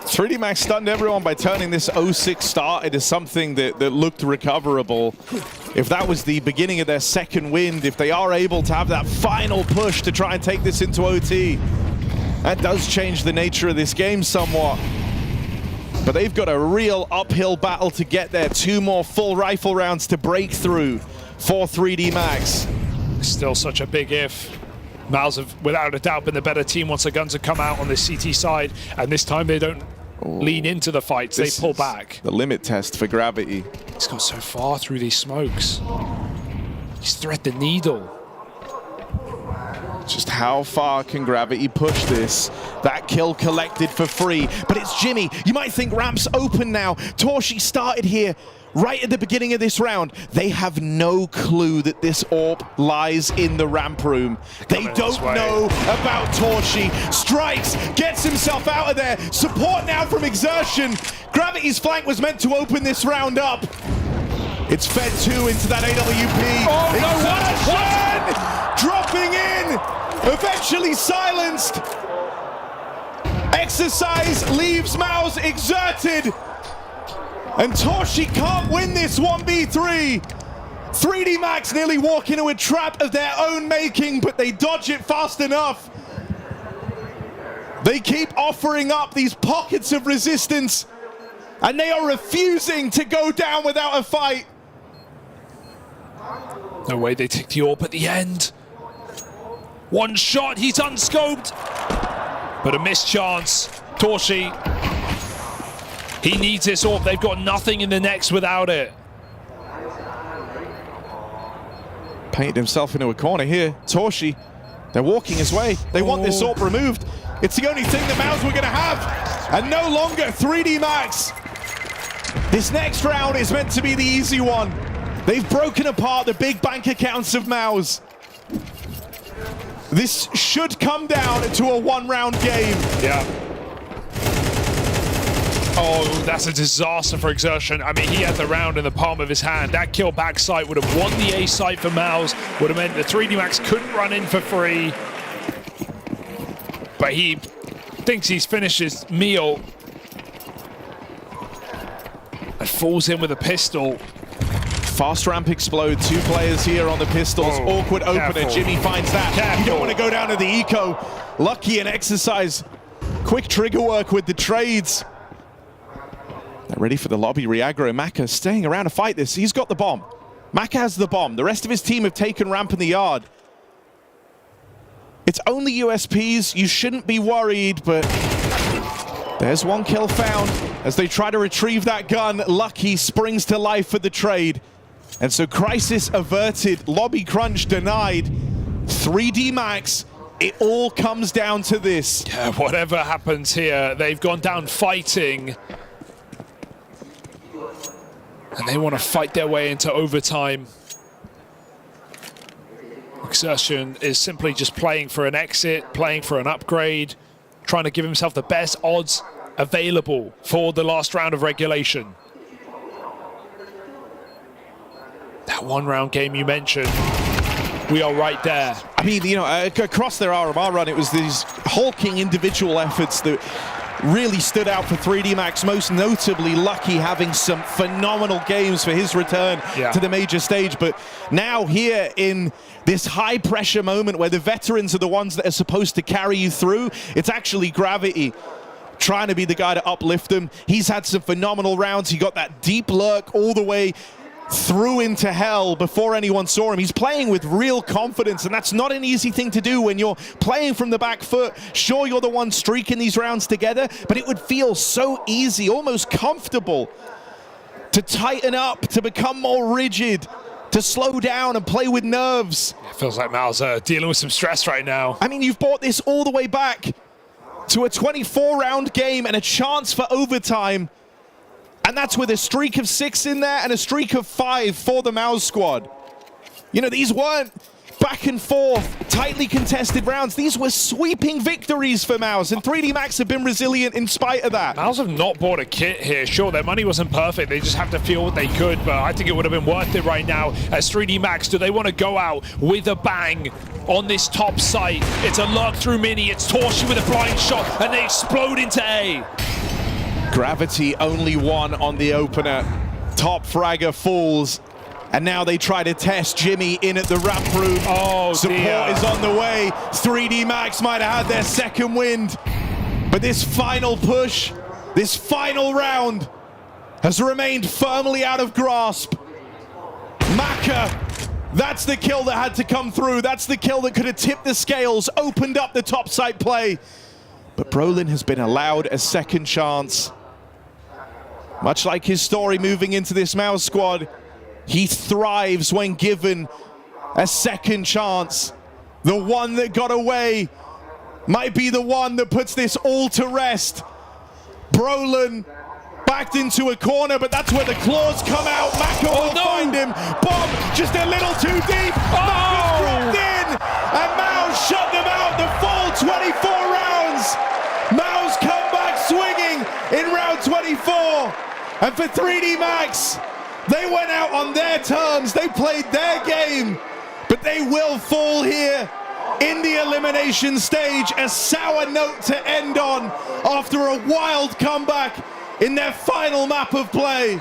S8: 3D Max stunned everyone by turning this 0-6 start into something that looked recoverable. If that was the beginning of their second wind, if they are able to have that final push to try and take this into OT, that does change the nature of this game somewhat. But they've got a real uphill battle to get there. 2 more full rifle rounds to break through for 3D Max.
S9: Still such a big if. Mouz have, without a doubt, been the better team once the guns have come out on the CT side, and this time they don't lean into the fights, they pull back.
S8: The limit test for Gravity.
S9: He's got so far through these smokes. He's thread the needle.
S8: Just how far can Gravity push this? That kill collected for free, but it's Jimmy. You might think ramp's open now. Torshi started here right at the beginning of this round. They have no clue that this AWP lies in the ramp room. They don't know about Torshi. Strikes, gets himself out of there. Support now from Exertion. Gravity's flank was meant to open this round up. It's fed 2 into that AWP.
S9: Oh, no,
S8: what? Dropping in, eventually silenced. Exercise leaves Mouz exerted. And Torshi can't win this 1v3. 3D Max nearly walk into a trap of their own making, but they dodge it fast enough. They keep offering up these pockets of resistance, and they are refusing to go down without a fight.
S9: No way they take the AWP at the end. One shot, he's unscoped. But a missed chance. Torshi, he needs this AWP. They've got nothing in the next without it.
S8: Painted himself into a corner here. Torshi, they're walking his way. They want this AWP removed. It's the only thing that Mouz were going to have. And no longer 3D Max. This next round is meant to be the easy one. They've broken apart the big bank accounts of Mouz. This should come down to a one-round game.
S9: Yeah. Oh, that's a disaster for Exertion. I mean, he had the round in the palm of his hand. That kill back sight would have won the A site for Mouz, would have meant the 3D Max couldn't run in for free. But he thinks he's finished his meal and falls in with a pistol.
S8: Fast ramp explode, 2 players here on the pistols. Awkward opener, careful. Jimmy finds that. Careful. You don't want to go down to the eco. Lucky and Exercise. Quick trigger work with the trades. They're ready for the lobby re-aggro. Maka staying around to fight this. He's got the bomb. Maka has the bomb. The rest of his team have taken ramp in the yard. It's only USPs. You shouldn't be worried, but there's one kill found as they try to retrieve that gun. Lucky springs to life for the trade. And so crisis averted, lobby crunch denied. 3D Max, it all comes down to this.
S9: Yeah, whatever happens here, they've gone down fighting. And they want to fight their way into overtime. Exertion is simply just playing for an exit, playing for an upgrade, trying to give himself the best odds available for the last round of regulation. That one-round game you mentioned, we are right there.
S8: I mean, you know, across their RMR run, it was these hulking individual efforts that really stood out for 3D Max, most notably Lucky having some phenomenal games for his return to the major stage. But now here in this high-pressure moment where the veterans are the ones that are supposed to carry you through, it's actually Gravity trying to be the guy to uplift them. He's had some phenomenal rounds. He got that deep lurk all the way through into hell before anyone saw him. He's playing with real confidence, and that's not an easy thing to do when you're playing from the back foot. Sure, you're the one streaking these rounds together, but it would feel so easy, almost comfortable, to tighten up, to become more rigid, to slow down and play with nerves.
S9: It feels like Mouz dealing with some stress right now.
S8: I mean, you've brought this all the way back to a 24-round game and a chance for overtime. And that's with a streak of 6 in there and a streak of 5 for the Mouz squad. You know, these weren't back and forth, tightly contested rounds. These were sweeping victories for Mouz, and 3D Max have been resilient in spite of that.
S9: Mouz have not bought a kit here. Sure, their money wasn't perfect. They just have to feel what they could, but I think it would have been worth it right now. As 3D Max, do they want to go out with a bang on this top site? It's a lurk through mini. It's Torshi with a blind shot, and they explode into A.
S8: Gravity only one on the opener. Top fragger falls. And now they try to test Jimmy in at the ramp room.
S9: Oh,
S8: support is on the way. 3D Max might have had their second wind. But this final push, this final round, has remained firmly out of grasp. Maka That's the kill that had to come through. That's the kill that could have tipped the scales, opened up the top side play. But Brolin has been allowed a second chance. Much like his story moving into this Mouz squad, he thrives when given a second chance. The one that got away might be the one that puts this all to rest. Brolin backed into a corner, but that's where the claws come out. Maka will find him. Bomb just a little too deep. Maka's dropped in, and Mouz shut them out the full 24 rounds. Mouz come back swinging in round 24. And for 3D Max, they went out on their terms. They played their game, but they will fall here in the elimination stage. A sour note to end on after a wild comeback in their final map of play.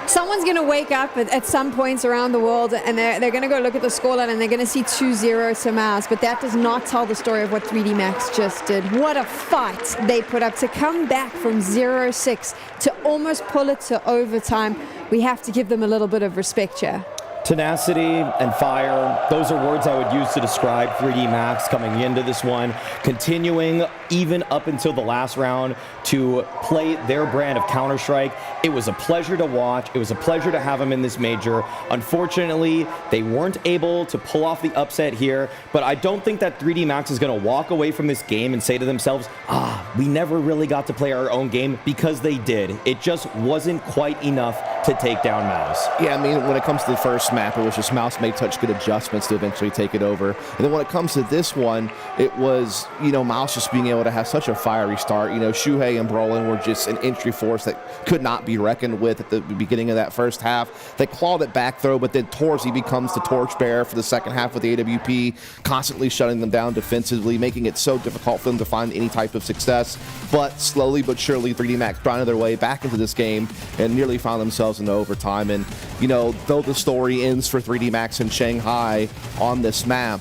S1: Someone's going to wake up at some points around the world, and they're going to go look at the scoreline, and they're going to see 2-0 to Mouz, but that does not tell the story of what 3D Max just did. What a fight they put up to come back from 0-6 to almost pull it to overtime. We have to give them a little bit of respect here.
S3: Tenacity and fire, those are words I would use to describe 3D Max coming into this one, continuing even up until the last round to play their brand of Counter-Strike. It was a pleasure to watch. It was a pleasure to have them in this major. Unfortunately, they weren't able to pull off the upset here, but I don't think that 3D Max is going to walk away from this game and say to themselves, we never really got to play our own game, because they did. It just wasn't quite enough to take down Mouz.
S2: Yeah, I mean, when it comes to the first map, it was just Mouz made such good adjustments to eventually take it over. And then when it comes to this one, it was, Mouz just being able to have such a fiery start. Shuhei and Brolin were just an entry force that could not be reckoned with at the beginning of that first half. They clawed it back, though, but then Torzy becomes the torchbearer for the second half with the AWP, constantly shutting them down defensively, making it so difficult for them to find any type of success. But slowly but surely, 3D Max grinded their way back into this game and nearly found themselves in overtime. And, though the story ends for 3D Max in Shanghai on this map,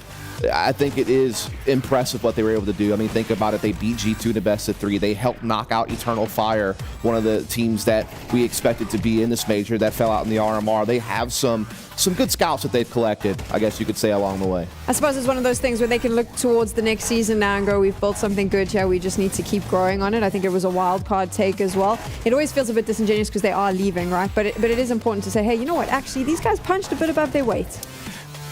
S2: I think it is impressive what they were able to do. I mean, think about it. They beat G2 in the best of 3. They helped knock out Eternal Fire, one of the teams that we expected to be in this major that fell out in the RMR. They have some good scouts that they've collected, I guess you could say, along the way.
S1: I suppose it's one of those things where they can look towards the next season now and go, we've built something good here. We just need to keep growing on it. I think it was a wild card take as well. It always feels a bit disingenuous because they are leaving, right? But it is important to say, hey, you know what? Actually, these guys punched a bit above their weight.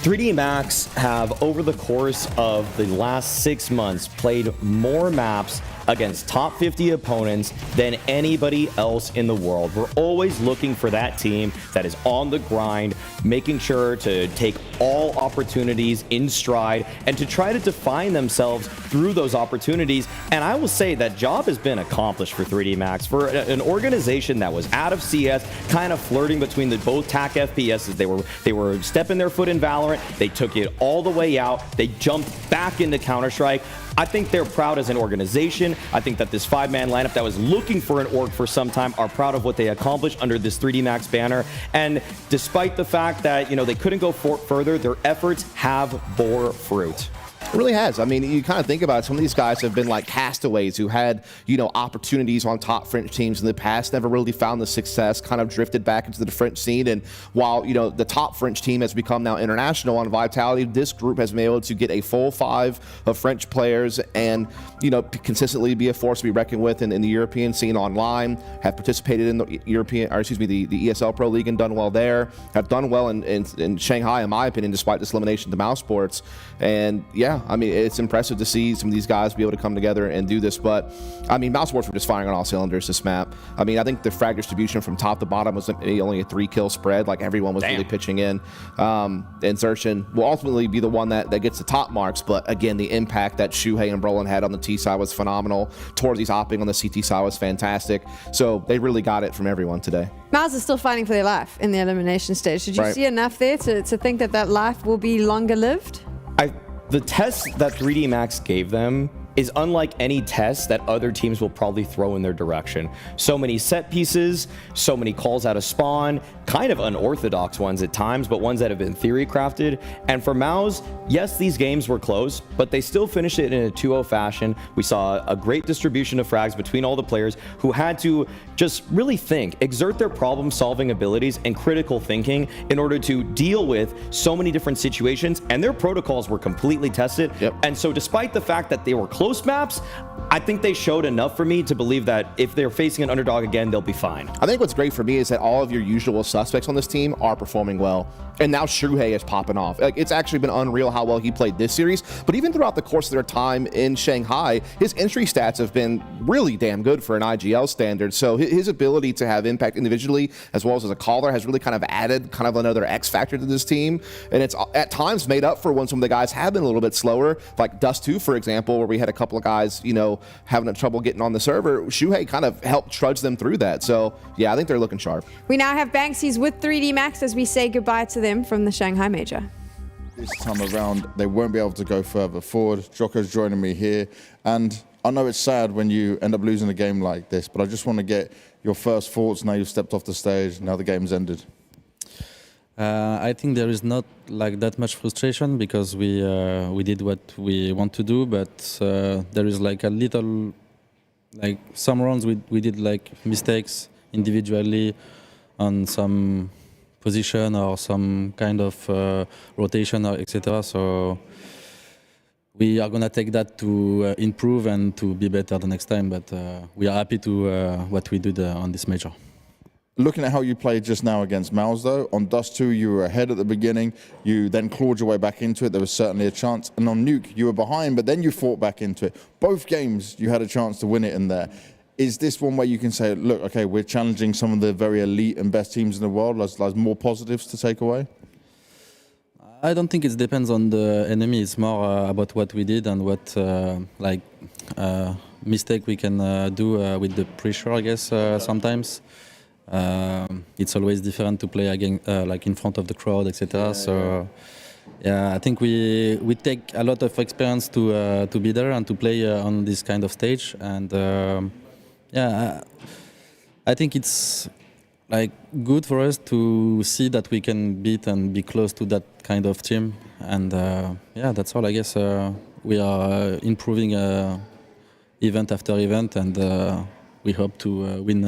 S3: 3D Max have, over the course of the last 6 months, played more maps against top 50 opponents than anybody else in the world. We're always looking for that team that is on the grind, making sure to take all opportunities in stride and to try to define themselves through those opportunities. And I will say that job has been accomplished for 3D Max. For an organization that was out of CS, kind of flirting between both TAC FPSs, they were stepping their foot in Valorant. They took it all the way out. They jumped back into Counter-Strike. I think they're proud as an organization. I think that this 5-man lineup that was looking for an org for some time are proud of what they accomplished under this 3D Max banner. And despite the fact that, they couldn't go further, their efforts have bore fruit.
S2: It really has. I mean, you kind of think about it. Some of these guys have been like castaways who had, opportunities on top French teams in the past, never really found the success, kind of drifted back into the French scene. And while, the top French team has become now international on Vitality, this group has been able to get a full 5 of French players and, consistently be a force to be reckoned with in the European scene online, have participated in the the ESL Pro League and done well there, have done well in Shanghai, in my opinion, despite this elimination to Mouz Sports. And yeah, I mean, it's impressive to see some of these guys be able to come together and do this. But I mean, Mouz Sports were just firing on all cylinders this map. I mean, I think the frag distribution from top to bottom was only a 3-kill spread. Like, everyone was really pitching in. And Xerxin will ultimately be the one that gets the top marks. But again, the impact that Shuhei and Brolin had on the T side was phenomenal. Torzy's hopping on the CT side was fantastic. So they really got it from everyone today.
S1: Mouz is still fighting for their life in the elimination stage. Did you see enough there to think that life will be longer lived?
S3: The test that 3D Max gave them is unlike any test that other teams will probably throw in their direction. So many set pieces, so many calls out of spawn, kind of unorthodox ones at times, but ones that have been theory crafted. And for Mouz, yes, these games were close, but they still finished it in a 2-0 fashion. We saw a great distribution of frags between all the players who had to just really think, exert their problem-solving abilities and critical thinking in order to deal with so many different situations, and their protocols were completely tested. And so despite the fact that they were close maps, I think they showed enough for me to believe that if they're facing an underdog again, they'll be fine.
S2: I think what's great for me is that all of your usual suspects on this team are performing well. And now Shanghai is popping off. Like, it's actually been unreal how well he played this series. But even throughout the course of their time in Shanghai, his entry stats have been really damn good for an IGL standard. So his ability to have impact individually as well as a caller has really kind of added kind of another X factor to this team. And it's at times made up for when some of the guys have been a little bit slower, like Dust2, for example, where we had a couple of guys, you know, having trouble getting on the server. Shanghai kind of helped trudge them through that. So yeah, I think they're looking sharp.
S1: We now have Banksy's with 3D Max as we say goodbye to them from the Shanghai Major.
S4: This time around, they won't be able to go further forward. Jocko's joining me here. And I know it's sad when you end up losing a game like this, but I just want to get your first thoughts now you've stepped off the stage, now the game's ended.
S7: I think there is not like that much frustration because we did what we want to do, but there is like a little, like some rounds we did like mistakes individually on some position or some kind of rotation or etc. So we are gonna take that to improve and to be better the next time. But we are happy to what we did on this major.
S4: Looking at how you played just now against Mouz, though, on Dust2, you were ahead at the beginning. You then clawed your way back into it. There was certainly a chance. And on Nuke, you were behind, but then you fought back into it. Both games, you had a chance to win it in there. Is this one where you can say, look, okay, we're challenging some of the very elite and best teams in the world? There's more positives to take away?
S7: I don't think it depends on the enemy. It's more about what we did and what mistake we can do with the pressure, I guess, sometimes. It's always different to play again, like in front of the crowd, etc. So, yeah, I think we take a lot of experience to be there and to play on this kind of stage. And yeah, I think it's like good for us to see that we can beat and be close to that kind of team. And yeah, that's all. I guess we are improving event after event, and we hope to win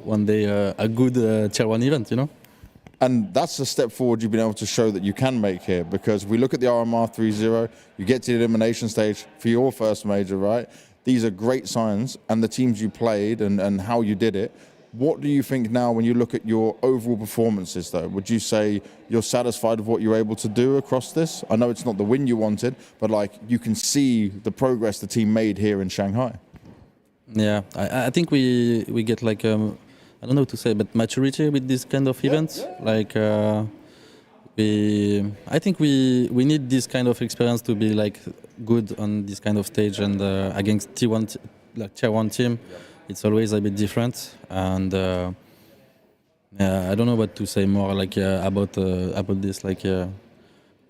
S7: one day a good Tier 1 event, you know?
S4: And that's a step forward you've been able to show that you can make here, because we look at the RMR 3-0, you get to the elimination stage for your first major, right? These are great signs, and the teams you played and how you did it. What do you think now when you look at your overall performances, though? Would you say you're satisfied with what you're able to do across this? I know it's not the win you wanted, but like you can see the progress the team made here in Shanghai.
S7: Yeah, I think we get like I don't know what to say, but maturity with this kind of events. Like I think we need this kind of experience to be like good on this kind of stage, and against Tier 1 team, it's always a bit different. And yeah, I don't know what to say more like about this. Like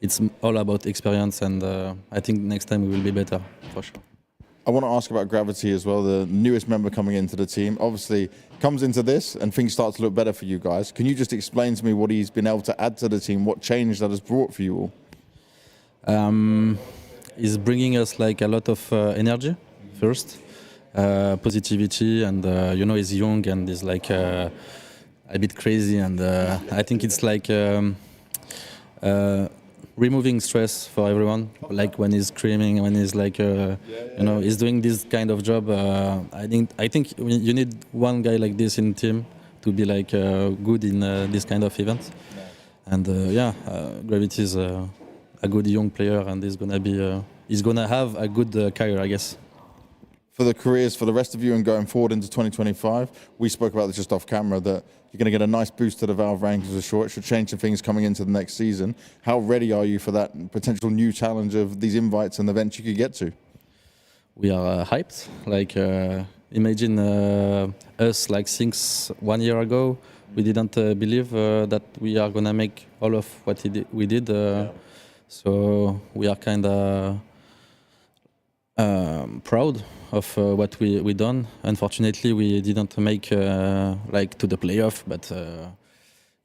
S7: it's all about experience, and I think next time we will be better for sure.
S4: I want to ask about Gravity as well, the newest member coming into the team. Obviously, comes into this and things start to look better for you guys. Can you just explain to me what he's been able to add to the team, what change that has brought for you all?
S7: He's bringing us like a lot of energy, first, positivity, and you know, he's young and he's like a bit crazy, and I think it's like removing stress for everyone, like when he's screaming, when he's like, you know, he's doing this kind of job. I think you need one guy like this in team to be like good in this kind of event. And yeah, Gravity is a good young player, and he's gonna have a good career, I guess.
S4: For the careers, for the rest of you and going forward into 2025, we spoke about this just off camera, that you're going to get a nice boost to the Valve rankings for sure. It should change some things coming into the next season. How ready are you for that potential new challenge of these invites and events you could get to?
S7: We are hyped. Like, imagine us like since 1 year ago, we didn't believe that we are going to make all of what we did. So we are kind of Proud of what we done. Unfortunately, we didn't make like to the playoff, but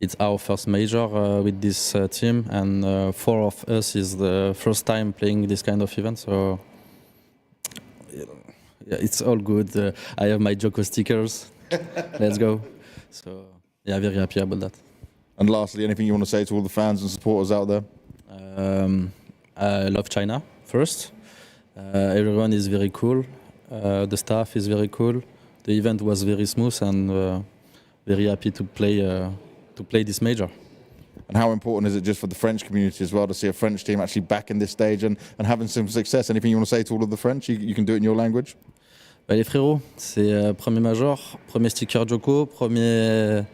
S7: it's our first major with this team, and 4 of us is the first time playing this kind of event. So yeah, it's all good. I have my Joko stickers. Let's go. So yeah, very happy about that.
S4: And lastly, anything you want to say to all the fans and supporters out there?
S7: I love China first. Everyone is very cool. The staff is very cool. The event was very smooth, and very happy to play this major.
S4: And how important is it just for the French community as well to see a French team actually back in this stage and having some success? Anything you want to say to all of the French? You can do it in your language.
S7: Bah, les frérots, c'est premier major, premier sticker Joko, premier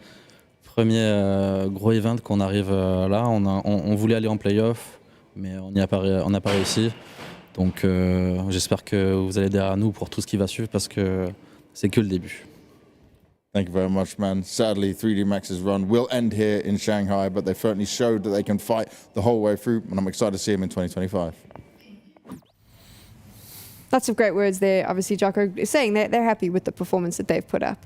S7: gros event qu'on arrive là. On voulait aller en playoff, mais on n'a pas réussi. Donc j'espère que vous allez derrière nous pour tout ce qui va suivre, parce que c'est que le début.
S4: Thank you very much, man. Sadly, 3D Max's run will end here in Shanghai, but they certainly showed that they can fight the whole way through, and I'm excited to see them in 2025.
S1: Lots of great words there. Obviously, Jocko is saying they're happy with the performance that they've put up.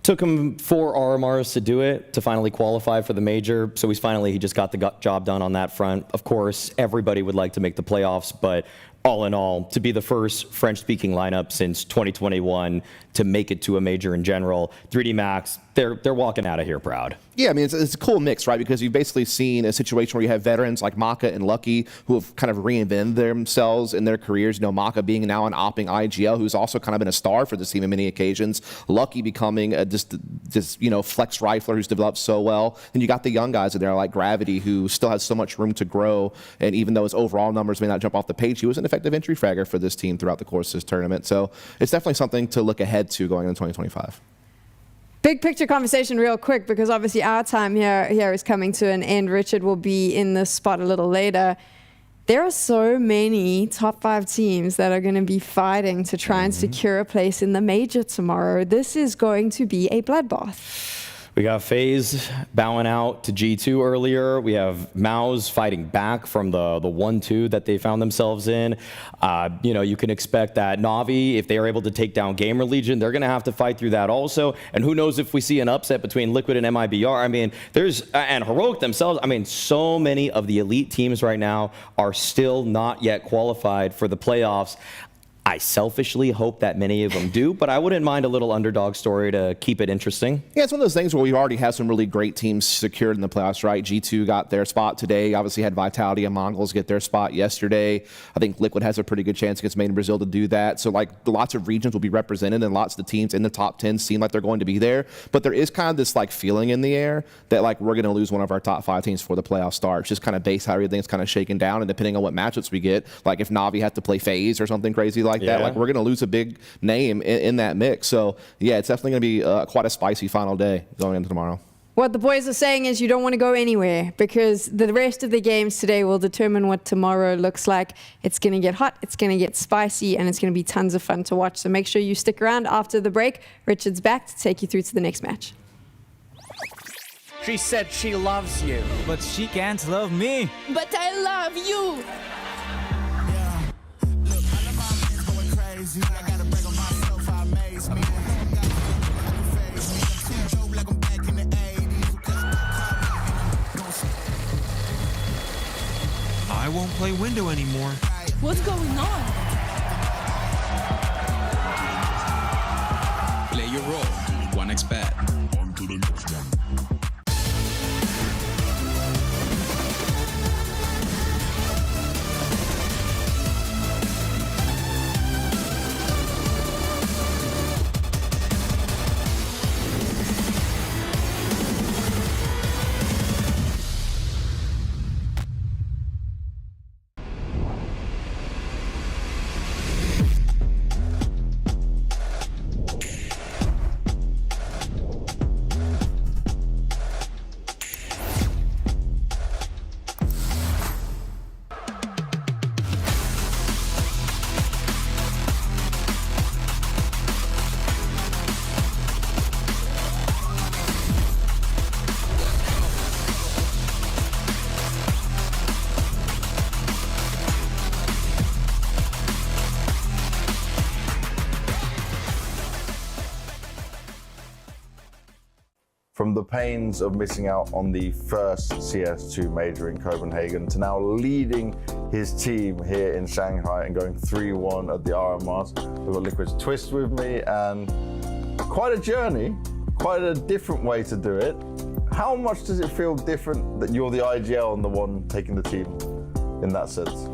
S3: Took him 4 RMRs to do it, to finally qualify for the major. So he just got the job done on that front. Of course, everybody would like to make the playoffs, but all in all, to be the first French-speaking lineup since 2021 to make it to a major in general, 3D Max, they're walking out of here proud.
S2: Yeah, I mean, it's a cool mix, right? Because you've basically seen a situation where you have veterans like Maka and Lucky who have kind of reinvented themselves in their careers. You know, Maka being now an opping IGL, who's also kind of been a star for this team in many occasions. Lucky becoming just flex rifler who's developed so well. And you got the young guys in there like Gravity, who still has so much room to grow. And even though his overall numbers may not jump off the page, he was an effective entry fragger for this team throughout the course of this tournament. So it's definitely something to look ahead to going into 2025.
S1: Big picture conversation real quick, because obviously our time here is coming to an end. Richard will be in this spot a little later. There are so many top 5 teams that are going to be fighting to try and secure a place in the major tomorrow. This is going to be a bloodbath.
S3: We got FaZe bowing out to G2 earlier. We have Mouz fighting back from the 1-2 that they found themselves in. You can expect that Na'Vi, if they are able to take down Gamer Legion, they're going to have to fight through that also. And who knows if we see an upset between Liquid and MIBR. I mean, and Heroic themselves. I mean, so many of the elite teams right now are still not yet qualified for the playoffs. I selfishly hope that many of them do, but I wouldn't mind a little underdog story to keep it interesting.
S2: Yeah, it's one of those things where we already have some really great teams secured in the playoffs, right? G2 got their spot today. Obviously had Vitality and Mongolz get their spot yesterday. I think Liquid has a pretty good chance against Made in Brazil to do that. So like lots of regions will be represented, and lots of the teams in the top 10 seem like they're going to be there. But there is kind of this like feeling in the air that like we're going to lose one of our top 5 teams before the playoffs start. Just kind of based how everything's kind of shaken down, and depending on what matchups we get, like if Na'Vi have to play FaZe or something crazy like that, like we're going to lose a big name in that mix. So yeah, it's definitely going to be quite a spicy final day going into tomorrow.
S1: What the boys are saying is you don't want to go anywhere, because the rest of the games today will determine what tomorrow looks like. It's going to get hot, it's going to get spicy, and it's going to be tons of fun to watch. So make sure you stick around after the break. Richard's back to take you through to the next match.
S10: She said she loves you, but she can't love me.
S11: But I love you.
S15: I won't play window anymore.
S11: What's going on?
S12: Play your role. 1xBet. On to the next one.
S16: from the pains of missing out on the first CS2 major in Copenhagen to now leading his team here in Shanghai and going 3-1 at the RMRs. We've got Liquid's Twist with me, and quite a journey, quite a different way to do it. How much does it feel different that you're the IGL and the one taking the team in that sense?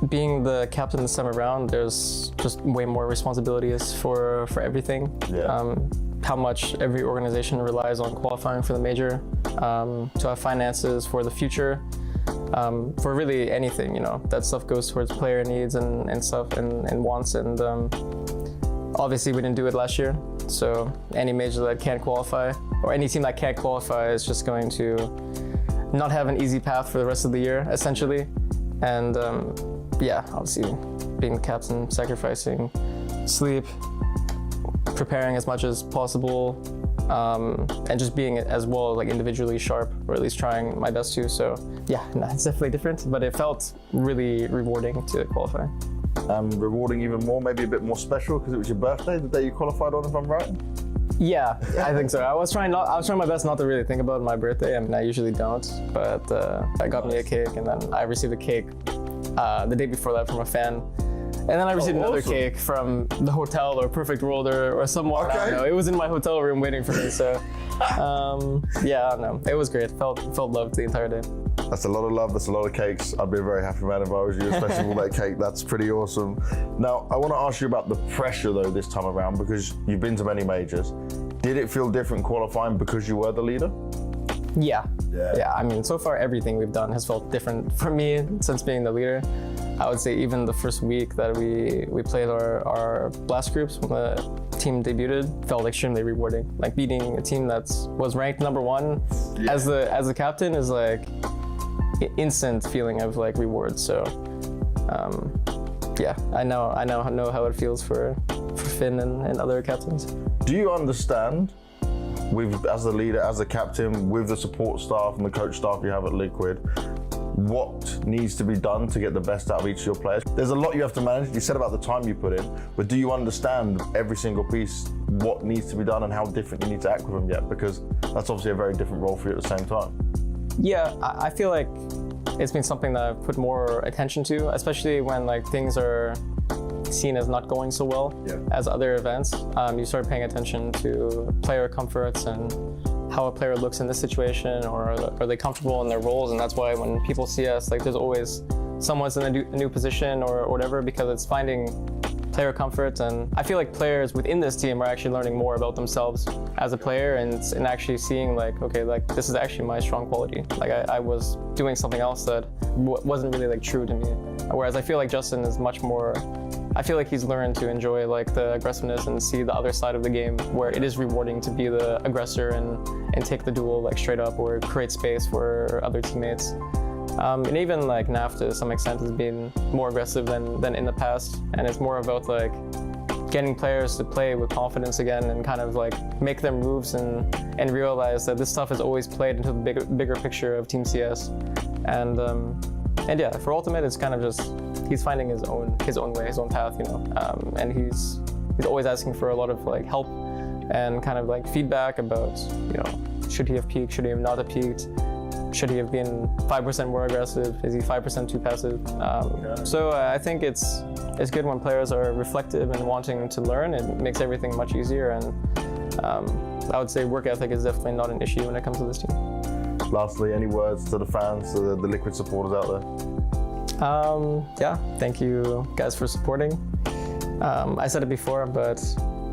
S17: Being the captain this time around, there's just way more responsibilities for everything.
S16: Yeah.
S17: How much every organization relies on qualifying for the major, to have finances for the future, for really anything, you know. That stuff goes towards player needs and stuff and wants, and obviously we didn't do it last year, so any major that can't qualify, or any team that can't qualify, is just going to not have an easy path for the rest of the year, essentially. And yeah, obviously being the captain, sacrificing sleep, preparing as much as possible, and just being as well, like, individually sharp, or at least trying my best to. So yeah, no, it's definitely different, but it felt really rewarding to qualify.
S16: Rewarding even more, maybe a bit more special because it was your birthday, the day you qualified on, if I'm right?
S17: Yeah, I think so. I was trying my best not to really think about my birthday. I mean, I usually don't, but I got me a cake, and then I received a cake the day before that from a fan. And then I received another cake from the hotel or Perfect World or someone. Okay. I don't know. It was in my hotel room waiting for me. So yeah, I don't know. It was great. Felt loved the entire day.
S16: That's a lot of love. That's a lot of cakes. I'd be a very happy man if I was you, especially with all that cake. That's pretty awesome. Now, I want to ask you about the pressure though this time around, because you've been to many majors. Did it feel different qualifying because you were the leader?
S17: Yeah. I mean, so far everything we've done has felt different for me since being the leader. I would say even the first week that we played our blast groups when the team debuted felt extremely rewarding. Like, beating a team that was ranked #1 as the captain is like instant feeling of like reward. So yeah, I know how it feels for Finn and other captains.
S16: Do you understand, as the leader, as the captain, with the support staff and the coach staff you have at Liquid, what needs to be done to get the best out of each of your players? There's a lot you have to manage. You said about the time you put in, but do you understand every single piece, what needs to be done and how different you need to act with them yet? Because that's obviously a very different role for you at the same time. Yeah,
S17: I feel like it's been something that I've put more attention to, especially when like things are seen as not going so well as other events. You start paying attention to player comforts and how a player looks in this situation, or are they comfortable in their roles, and that's why when people see us, like, there's always someone's in a new position or whatever, because it's finding player comfort. And I feel like players within this team are actually learning more about themselves as a player, and actually seeing like, okay, like this is actually my strong quality. Like I was doing something else that wasn't really like true to me. Whereas I feel like Justin is much more, I feel like he's learned to enjoy like the aggressiveness and see the other side of the game, where it is rewarding to be the aggressor and take the duel like straight up, or create space for other teammates. And even like NAF to some extent has been more aggressive than in the past, and it's more about like getting players to play with confidence again and kind of like make their moves and realize that this stuff is always played into the bigger picture of Team CS. And yeah, for Ultimate, it's kind of just he's finding his own way, his own path, you know. And he's always asking for a lot of like help and kind of like feedback about, you know, should he have peaked, should he have not have peaked, should he have been 5% more aggressive, is he 5% too passive? So I think it's good when players are reflective and wanting to learn. It makes everything much easier, and I would say work ethic is definitely not an issue when it comes to this team. Lastly, any words to the fans, to the Liquid supporters out there? Yeah, thank you guys for supporting. I said it before, but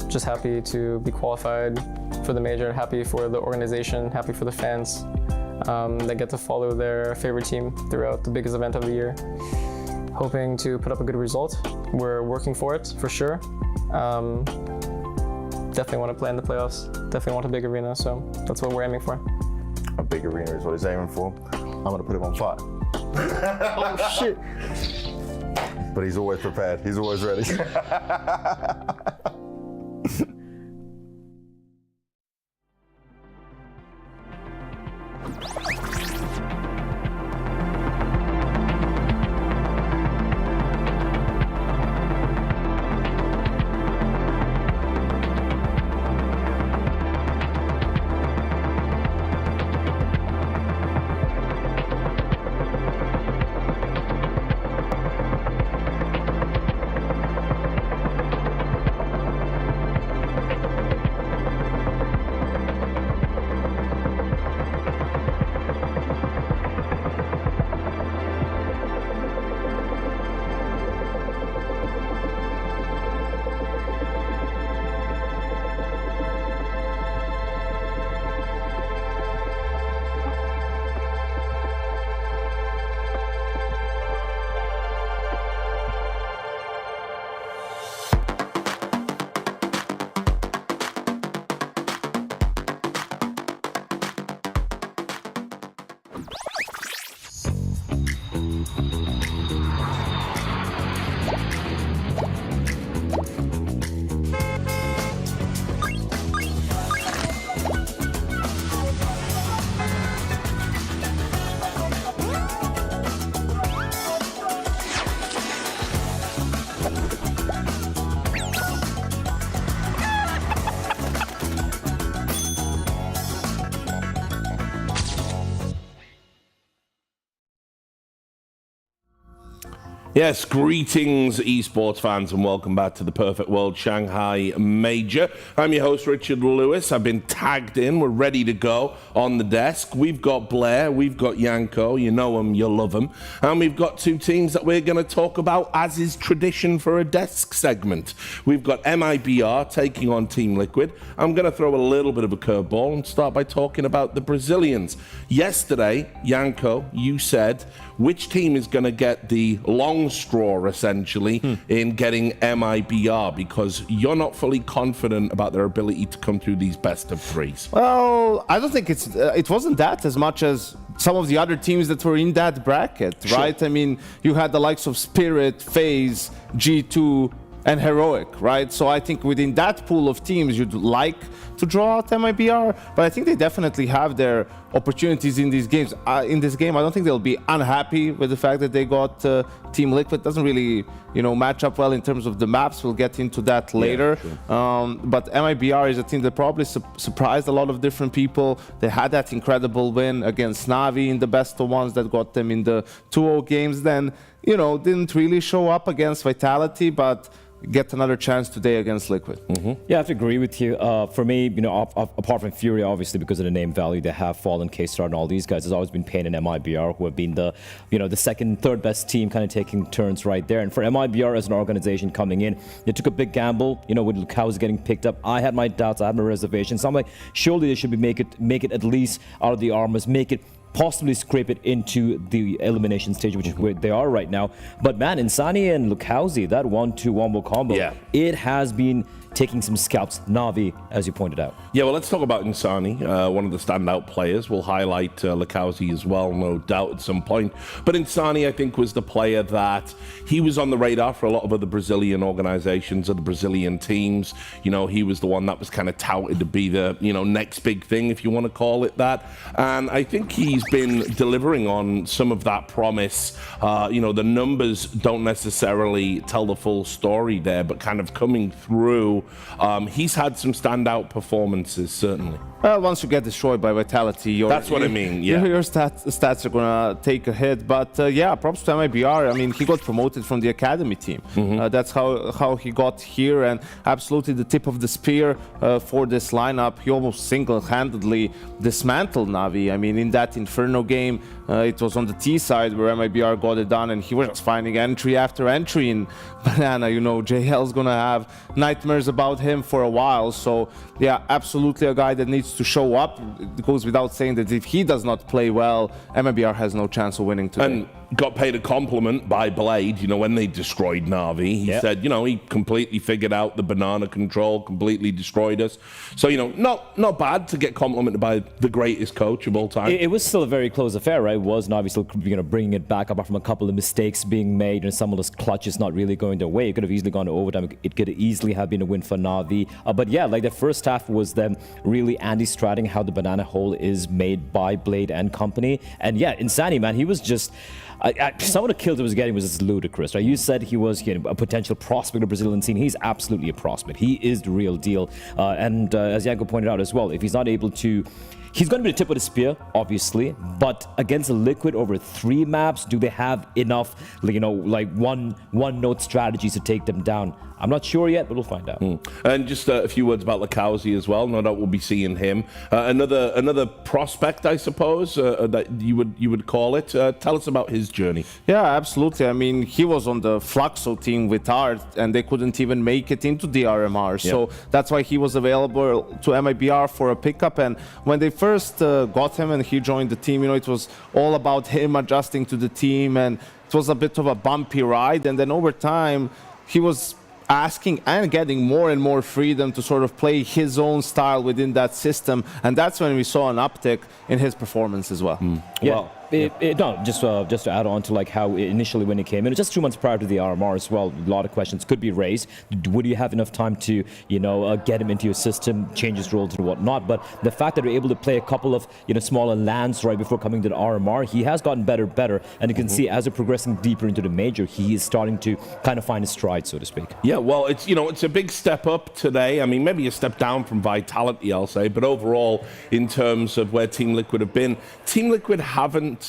S17: just happy to be qualified for the major, happy for the organization, happy for the fans that get to follow their favorite team throughout the biggest event of the year. Hoping to put up a good result. We're working for it, for sure. Definitely want to play in the playoffs, definitely want a big arena, so that's what we're aiming for. A big arena is what he's aiming for. I'm going to put him on fire. Oh shit! But he's always prepared, he's always ready.
S18: Yes, greetings esports fans and welcome back to the Perfect World Shanghai Major. I'm your host Richard Lewis. I've been tagged in, we're ready to go on the desk. We've got Blair, we've got Yanko, you know them, you love them. And we've got two teams that we're going to talk about as is tradition for a desk segment. We've got MIBR taking on Team Liquid. I'm going to throw a little bit of a curveball and start by talking about the Brazilians. Yesterday, Yanko, you said which team is going to get the long straw, essentially, in getting MIBR, because you're not fully confident about their ability to come through these best of threes.
S19: Well, I don't think it wasn't that as much as some of the other teams that were in that bracket, right? I mean, you had the likes of Spirit, FaZe, G2, and Heroic, right? So I think within that pool of teams, you'd like to draw out MIBR, but I think they definitely have their opportunities in these games. In this game, I don't think they'll be unhappy with the fact that they got Team Liquid. Doesn't really, match up well in terms of the maps. We'll get into that later. Yeah, sure. But MIBR is a team that probably surprised a lot of different people. They had that incredible win against Navi in the best of ones that got them in the 2-0 games. Then, didn't really show up against Vitality, but get another chance today against Liquid.
S20: Yeah, I have to agree with you. For me, apart from Fury, obviously, because of the name value, they have Fallen, K-Star, and all these guys. There's always been Pain and MIBR, who have been the, the second, third best team, kind of taking turns right there. And for MIBR as an organization coming in, they took a big gamble, with Lucao's getting picked up. I had my doubts, I had my reservations. So I'm like, surely they should make it at least out of the armors, make it possibly scrape it into the elimination stage, which is where they are right now. But man, Insani and Lucauzi, that 1-2-1 combo, it has been taking some scalps. Navi, as you pointed out.
S18: Yeah, well, let's talk about Insani, one of the standout players. We'll highlight Lucauzi as well, no doubt, at some point. But Insani, I think, was the player that he was on the radar for a lot of other Brazilian organizations, or the Brazilian teams. He was the one that was kind of touted to be the, next big thing, if you want to call it that. And I think he's been delivering on some of that promise. The numbers don't necessarily tell the full story there, but kind of coming through, he's had some standout performances, certainly.
S19: Well, once you get destroyed by Vitality,
S18: that's what I mean, yeah.
S19: Your stats are going to take a hit. But yeah, props to MIBR. I mean, he got promoted from the academy team. That's how he got here, and absolutely the tip of the spear for this lineup. He almost single-handedly dismantled Navi. I mean, in that Inferno game, it was on the T side where MIBR got it done, and he was just finding entry after entry in Banana. JL's going to have nightmares about him for a while. So yeah, absolutely a guy that needs to show up. It goes without saying that if he does not play well, MIBR has no chance of winning today.
S18: And got paid a compliment by Blade, when they destroyed Navi. He said, he completely figured out the banana control, completely destroyed us. So, not bad to get complimented by the greatest coach of all time.
S20: It was still a very close affair, right? It was Navi still, bringing it back, apart from a couple of mistakes being made and some of those clutches not really going their way. It could have easily gone to overtime. It could easily have been a win for Navi. But yeah, like the first half was them really anti-stratting how the banana hole is made by Blade and company. And yeah, Insani, man, he was just... some of the kills he was getting was just ludicrous, right? You said he was a potential prospect of the Brazilian scene. He's absolutely a prospect. He is the real deal. And as Yanko pointed out as well, if he's not able to... He's going to be the tip of the spear, obviously, but against a Liquid over 3 maps, do they have enough, one-note strategies to take them down? I'm not sure yet, but we'll find out.
S18: And just a few words about Lucauzi as well. No doubt we'll be seeing him. Another prospect, I suppose, that you would call it. Tell us about his journey.
S19: Yeah, absolutely. I mean, he was on the Fluxo team with Art, and they couldn't even make it into the RMR. So that's why he was available to MIBR for a pickup. And when they first got him and he joined the team, it was all about him adjusting to the team, and it was a bit of a bumpy ride. And then over time, he was asking and getting more and more freedom to sort of play his own style within that system, and that's when we saw an uptick in his performance as well.
S20: Yeah. Just to add on to how initially when he came in, it was just 2 months prior to the RMR as well. A lot of questions could be raised. Would you have enough time to, get him into your system, change his roles and whatnot? But the fact that we're able to play a couple of, smaller lands right before coming to the RMR, he has gotten better. And you can see as we're progressing deeper into the major, he is starting to kind of find his stride, so to speak.
S18: Yeah, well, it's it's a big step up today. I mean, maybe a step down from Vitality, I'll say, but overall, in terms of where Team Liquid have been, Team Liquid haven't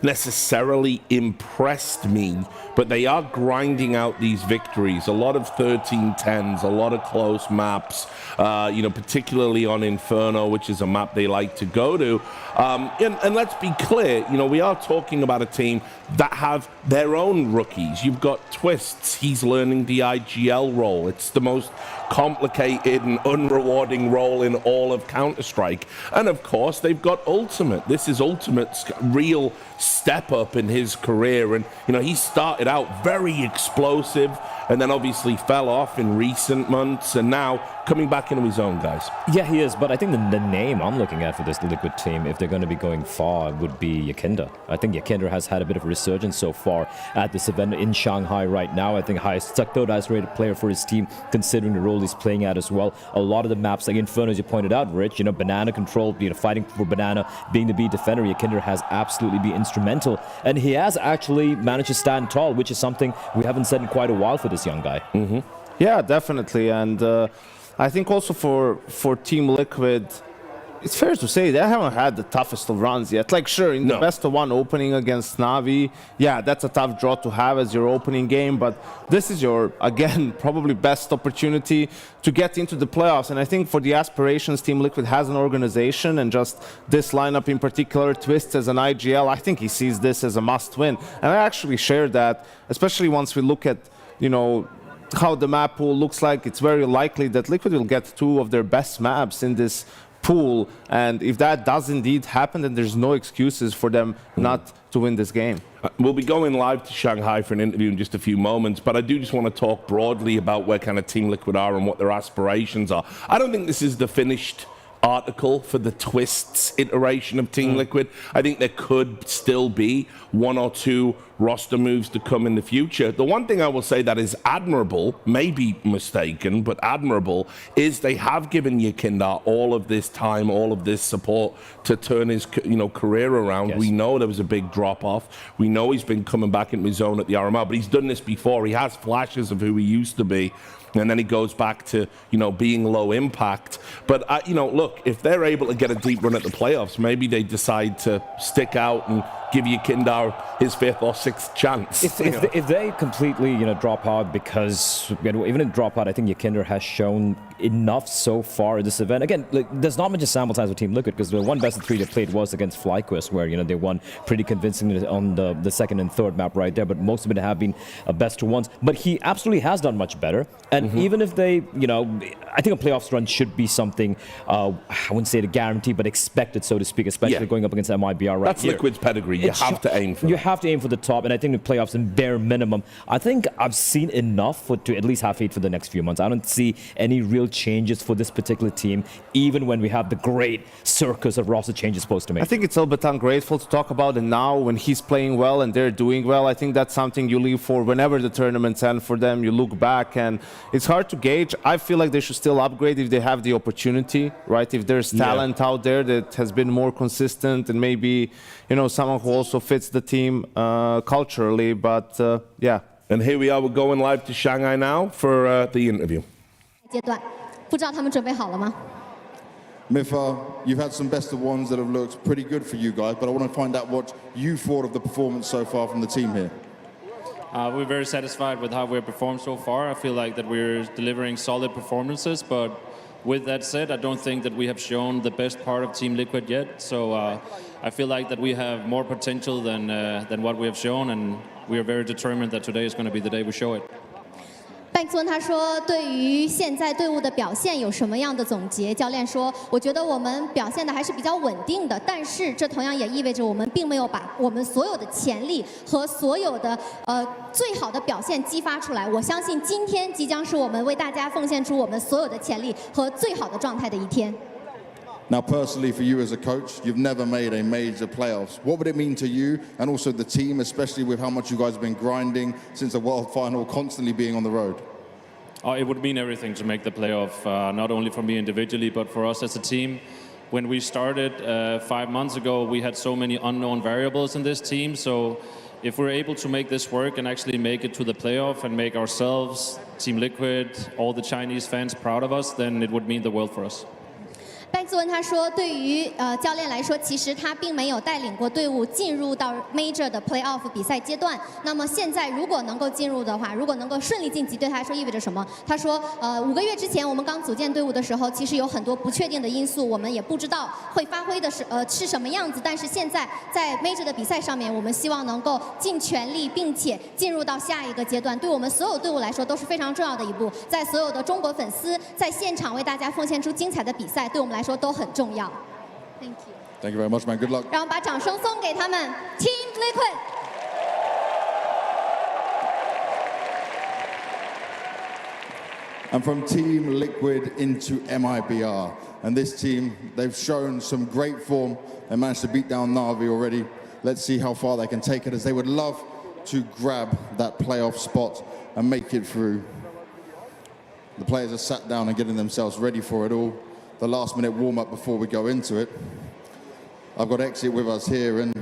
S18: necessarily impressed me, but they are grinding out these victories. A lot of 13-10s, a lot of close maps, particularly on Inferno, which is a map they like to go to. And let's be clear, we are talking about a team that have their own rookies. You've got Twists. He's learning the IGL role. It's the most complicated and unrewarding role in all of Counter-Strike. And of course, they've got Ultimate. This is Ultimate's real step up in his career. And, he started out very explosive and then obviously fell off in recent months and now coming back into his own, guys.
S20: Yeah, he is, but I think the name I'm looking at for this Liquid team, if they're going to be going far, would be Yakinda. I think Yakinda has had a bit of a resurgence so far at this event in Shanghai right now. I think third highest rated player for his team, considering the role he's playing at as well. A lot of the maps, like Inferno, as you pointed out, Rich, Banana control, fighting for Banana, being the B defender, Yakinda has absolutely been instrumental. And he has actually managed to stand tall, which is something we haven't said in quite a while for this young guy.
S19: Mm-hmm. Yeah, definitely. And I think also for Team Liquid, it's fair to say they haven't had the toughest of runs yet. Like, sure, in the best of one opening against Na'Vi, yeah, that's a tough draw to have as your opening game, but this is your, again, probably best opportunity to get into the playoffs. And I think for the aspirations, Team Liquid has an organization, and just this lineup in particular, Twists as an IGL, I think he sees this as a must-win. And I actually share that, especially once we look at, how the map pool looks like. It's very likely that Liquid will get two of their best maps in this pool, and if that does indeed happen, then there's no excuses for them not to win this game.
S18: We'll be going live to Shanghai for an interview in just a few moments, but I do just want to talk broadly about where kind of Team Liquid are and what their aspirations are. I don't think this is the finished article for the Twists iteration of Team Liquid. I think there could still be one or two roster moves to come in the future. The one thing I will say that is admirable, maybe mistaken, but admirable, is they have given Yakinda all of this time, all of this support to turn his career around. Yes. We know there was a big drop-off. We know he's been coming back into his own at the RMR, but he's done this before. He has flashes of who he used to be. And then he goes back to, being low impact. But, look, if they're able to get a deep run at the playoffs, maybe they decide to stick out and give Yakinda his 5th or 6th chance.
S20: If they completely, drop out, because even in drop out, I think Yakinda has shown enough so far at this event. Again, there's not much of sample size with Team Liquid, because the one best of 3 they played was against FlyQuest, where they won pretty convincingly on the second and third map right there. But most of it have been best of ones. But he absolutely has done much better. And even if they, I think a playoffs run should be something, I wouldn't say the guarantee, but expected, so to speak, especially going up against MIBR right
S18: That's
S20: here.
S18: Liquid's pedigree. You have to aim for it.
S20: You have to aim for the top, and I think the playoffs in bare minimum. I think I've seen enough to at least have faith for the next few months. I don't see any real changes for this particular team, even when we have the great circus of roster changes supposed to make.
S19: I think it's a little bit ungrateful to talk about it now when he's playing well and they're doing well. I think that's something you leave for whenever the tournaments end for them. You look back, and it's hard to gauge. I feel like they should still upgrade if they have the opportunity, right? If there's talent out there that has been more consistent, and maybe, someone who also fits the team culturally, but yeah.
S18: And here we are, we're going live to Shanghai now for the interview.
S6: 阶段，不知道他们准备好了吗？
S4: Mifa, you've had some best of ones that have looked pretty good for you guys, but I want to find out what you thought of the performance so far from the team here.
S21: We're very satisfied with how we've performed so far. I feel like that we're delivering solid performances, but with that said, I don't think that we have shown the best part of Team Liquid yet. So I feel like that we have more potential than what we have shown, and we are very determined that today is going to be the day we show it.
S6: Banks 问他说：“对于现在队伍的表现有什么样的总结？”教练说：“我觉得我们表现的还是比较稳定的，但是这同样也意味着我们并没有把我们所有的潜力和所有的最好的表现激发出来。我相信今天即将是我们为大家奉献出我们所有的潜力和最好的状态的一天。”
S4: Now, personally, for you as a coach, you've never made a major playoffs. What would it mean to you and also the team, especially with how much you guys have been grinding since the World Final, constantly being on the road?
S21: It would mean everything to make the playoff, not only for me individually, but for us as a team. When we started 5 months ago, we had so many unknown variables in this team. So if we're able to make this work and actually make it to the playoff and make ourselves, Team Liquid, all the Chinese fans proud of us, then it would mean the world for us.
S6: Banks 班兹文他说，对于教练来说，其实他并没有带领过队伍进入到 Major 的 Playoff 比赛阶段。那么现在如果能够进入的话，如果能够顺利晋级，对他来说意味着什么？他说，5个月之前我们刚组建队伍的时候，其实有很多不确定的因素，我们也不知道会发挥的是什么样子。但是现在在 Major 的比赛上面，我们希望能够尽全力，并且进入到下一个阶段，对我们所有队伍来说都是非常重要的一步。在所有的中国粉丝在现场为大家奉献出精彩的比赛，对我们来说都很重要。Thank you.
S4: Thank you very much, man. Good luck.
S6: 让我们把掌声送给他们 ，Team Liquid。And
S4: from Team Liquid into MIBR. And this team, they've shown some great form. They managed to beat down Na'Vi already. Let's see how far they can take it, as they would love to grab that playoff spot and make it through. The players are sat down and getting themselves ready for it all. The last minute warm-up before we go into it. I've got Exit with us here, and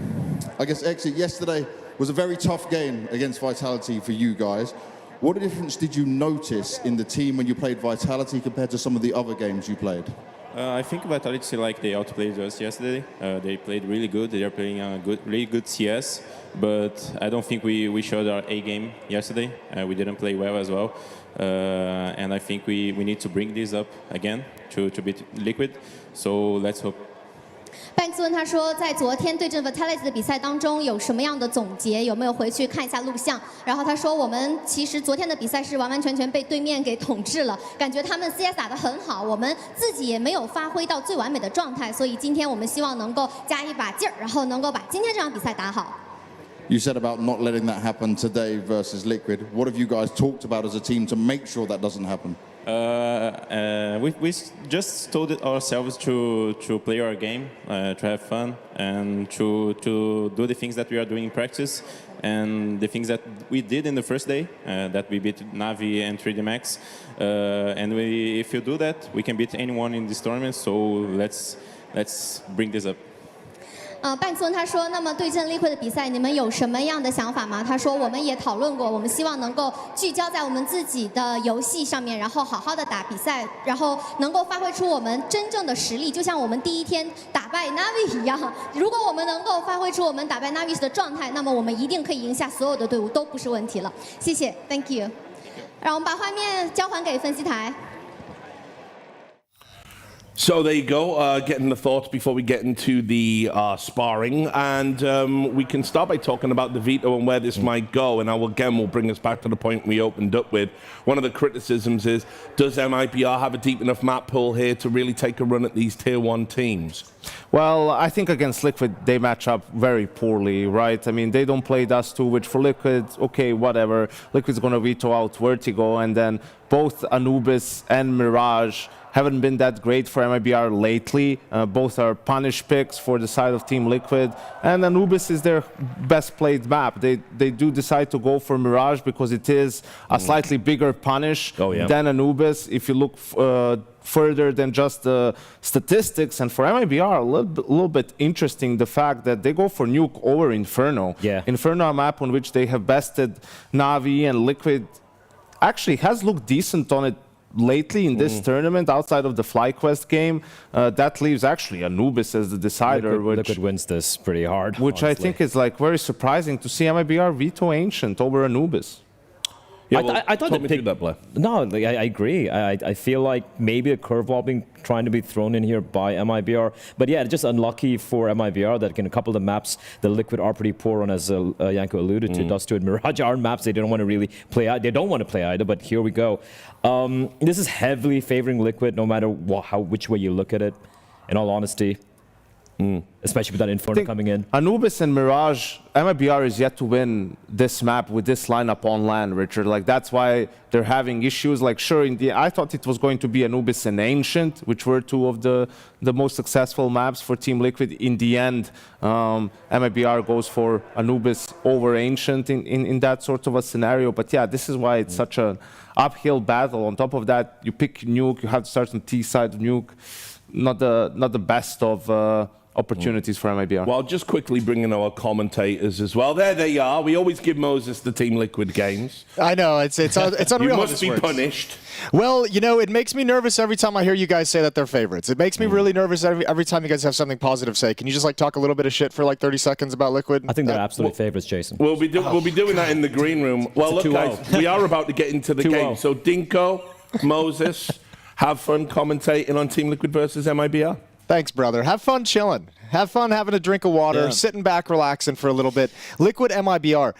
S4: I guess Exit, yesterday was a very tough game against Vitality for you guys. What difference did you notice in the team when you played Vitality compared to some of the other games you played?
S5: I think Vitality, like, they outplayed us yesterday. They played really good. They are playing a really good CS, but I don't think we showed our A game yesterday. We didn't play well as well. And I think we need to bring this up again to beat Liquid. So let's hope.
S6: 班兹文他说，在昨天对阵 Vitality 的比赛当中有什么样的总结？有没有回去看一下录像？然后他说，我们其实昨天的比赛是完完全全被对面给统治了，感觉他们 CS 打得很好，我们自己也没有发挥到最完美的状态，所以今天我们希望能够加一把劲儿，然后能够把今天这场比赛打好。
S4: You said about not letting that happen today versus Liquid. What have you guys talked about as a team to make sure that doesn't happen?
S5: We just told ourselves to play our game, to have fun, and to do the things that we are doing in practice, and the things that we did in the first day, that we beat Na'Vi and 3D Max. And if you do that, we can beat anyone in this tournament. So let's bring this up.
S6: 班兹文他说，那么对阵Liquid的比赛，你们有什么样的想法吗？他说，我们也讨论过，我们希望能够聚焦在我们自己的游戏上面，然后好好的打比赛，然后能够发挥出我们真正的实力，就像我们第一天打败 Na'Vi 一样。如果我们能够发挥出我们打败 Na'Vi 的状态，那么我们一定可以赢下所有的队伍，都不是问题了。谢谢 ，Thank you。让我们把画面交还给分析台。
S18: So there you go, getting the thoughts before we get into the sparring, and we can start by talking about the Veto and where this might go, and we'll bring us back to the point we opened up with. One of the criticisms is, does MIBR have a deep enough map pool here to really take a run at these Tier 1 teams?
S19: Well, I think against Liquid, they match up very poorly, right? I mean, they don't play Dust 2, which for Liquid, okay, whatever. Liquid's going to veto out Vertigo, and then both Anubis and Mirage haven't been that great for MIBR lately. Both are punish picks for the side of Team Liquid, and Anubis is their best played map. They do decide to go for Mirage because it is a slightly bigger punish than Anubis. If you look further than just the statistics, and for MIBR, a little bit interesting the fact that they go for Nuke over Inferno. Inferno, a map on which they have bested Na'Vi, and Liquid actually has looked decent on it lately in this tournament, outside of the FlyQuest game. That leaves actually Anubis as the decider.
S20: Liquid wins this pretty hard.
S19: Which honestly, I think is like very surprising to see MIBR veto Ancient over Anubis.
S20: Yeah, well, I thought they picked that play. No, I agree. I feel like maybe a curveball being trying to be thrown in here by MIBR. But yeah, just unlucky for MIBR that in a couple of the maps, the Liquid are pretty poor on, as Janko alluded to. Dust 2 and Mirage are maps they don't want to really play out. They don't want to play either, but here we go. This is heavily favoring Liquid, no matter which way you look at it, in all honesty. Especially with that Inferno coming in.
S19: Anubis and Mirage, MIBR is yet to win this map with this lineup on LAN, Richard. Like, that's why they're having issues. Like, sure, I thought it was going to be Anubis and Ancient, which were two of the most successful maps for Team Liquid. In the end, MIBR goes for Anubis over Ancient in that sort of a scenario. But yeah, this is why it's such an uphill battle. On top of that, you pick Nuke, you have to start on T side of Nuke. Not the best of opportunities for MIBR.
S18: Well, just quickly bringing our commentators as well. There they are. We always give Moses the Team Liquid games.
S13: I know, it's unreal.
S18: You must be punished.
S13: Well, you know, it makes me nervous every time I hear you guys say that they're favorites. It makes me really nervous every time you guys have something positive to say. Can you just like talk a little bit of shit for like 30 seconds about Liquid?
S20: I think they're absolute favorites, Jason.
S18: We'll be doing that in the green room. Well, look, guys, we are about to get into the game. So, Dinko, Moses, have fun commentating on Team Liquid versus MIBR.
S13: Thanks, brother. Have fun chilling. Have fun having a drink of water, sitting back, relaxing for a little bit. Liquid MIBR.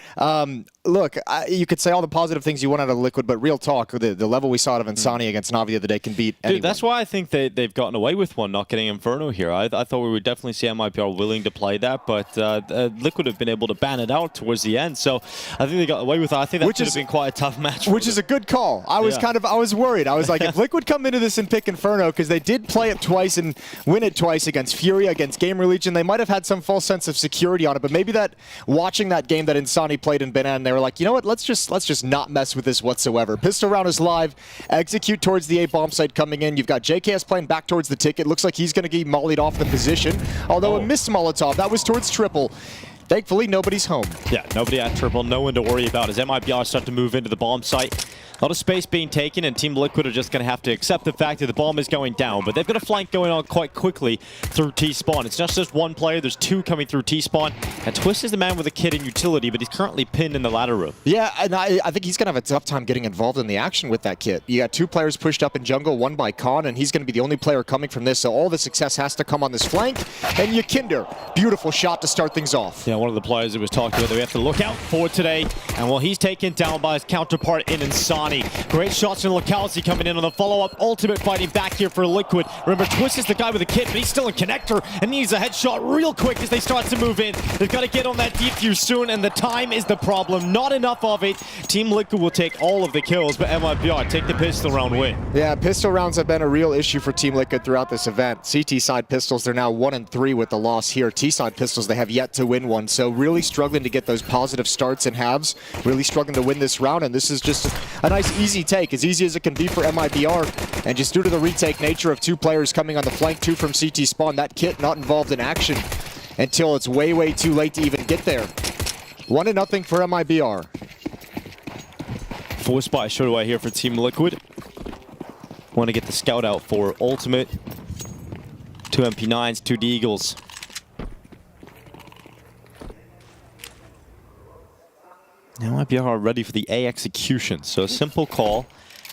S13: Look, you could say all the positive things you want out of Liquid, but real talk, the level we saw out of Insani against Na'Vi the other day can beat anyone.
S22: Dude, that's why I think they've gotten away with one, not getting Inferno here. I thought we would definitely see MIBR willing to play that, but Liquid have been able to ban it out towards the end, so I think they got away with it. I think that could have been quite a tough match.
S13: Which is a good call. I was worried. I was like, if Liquid come into this and pick Inferno, because they did play it twice and win it twice against Fury, against Gamer Legion, they might have had some false sense of security on it, but maybe that watching that game that Insani played in Benin, they were like, you know what, let's just not mess with this whatsoever. Pistol round is live. Execute towards the A bomb site coming in. You've got JKS playing back towards the ticket. Looks like he's going to get mollied off the position, although a missed Molotov. That was towards triple. Thankfully, nobody's home.
S22: Yeah, nobody at triple. No one to worry about as MIBR start to move into the bomb site. A lot of space being taken, and Team Liquid are just going to have to accept the fact that the bomb is going down. But they've got a flank going on quite quickly through T-spawn. It's not just one player. There's two coming through T-spawn. And Twist is the man with a kit and utility, but he's currently pinned in the ladder room.
S13: Yeah, and I think he's going to have a tough time getting involved in the action with that kit. You got two players pushed up in jungle, one by Khan, and he's going to be the only player coming from this. So all the success has to come on this flank. And Yakinder, beautiful shot to start things off.
S22: Yeah, one of the players that was talking about that we have to look out for today. And well, he's taken down by his counterpart in Insani. Great shots from Locality coming in on the follow-up. Ultimate fighting back here for Liquid. Remember, Twist is the guy with the kit, but he's still in connector and needs a headshot real quick as they start to move in. They've got to get on that defuse soon, and the time is the problem. Not enough of it. Team Liquid will take all of the kills, but MIBR take the pistol round win.
S13: Yeah, pistol rounds have been a real issue for Team Liquid throughout this event. CT side pistols, they're now 1-3 with the loss here. T side pistols, they have yet to win one. So really struggling to get those positive starts and halves. Really struggling to win this round, and this is just a nice easy take. As easy as it can be for MIBR, and just due to the retake nature of two players coming on the flank, two from CT spawn, that kit not involved in action until it's way too late to even get there. 1-0 for MIBR.
S22: Force by shot away here for Team Liquid. Want to get the scout out for Ultimate. 2 MP9s, 2 Deagles. Now MIBR are ready for the A execution, so a simple call.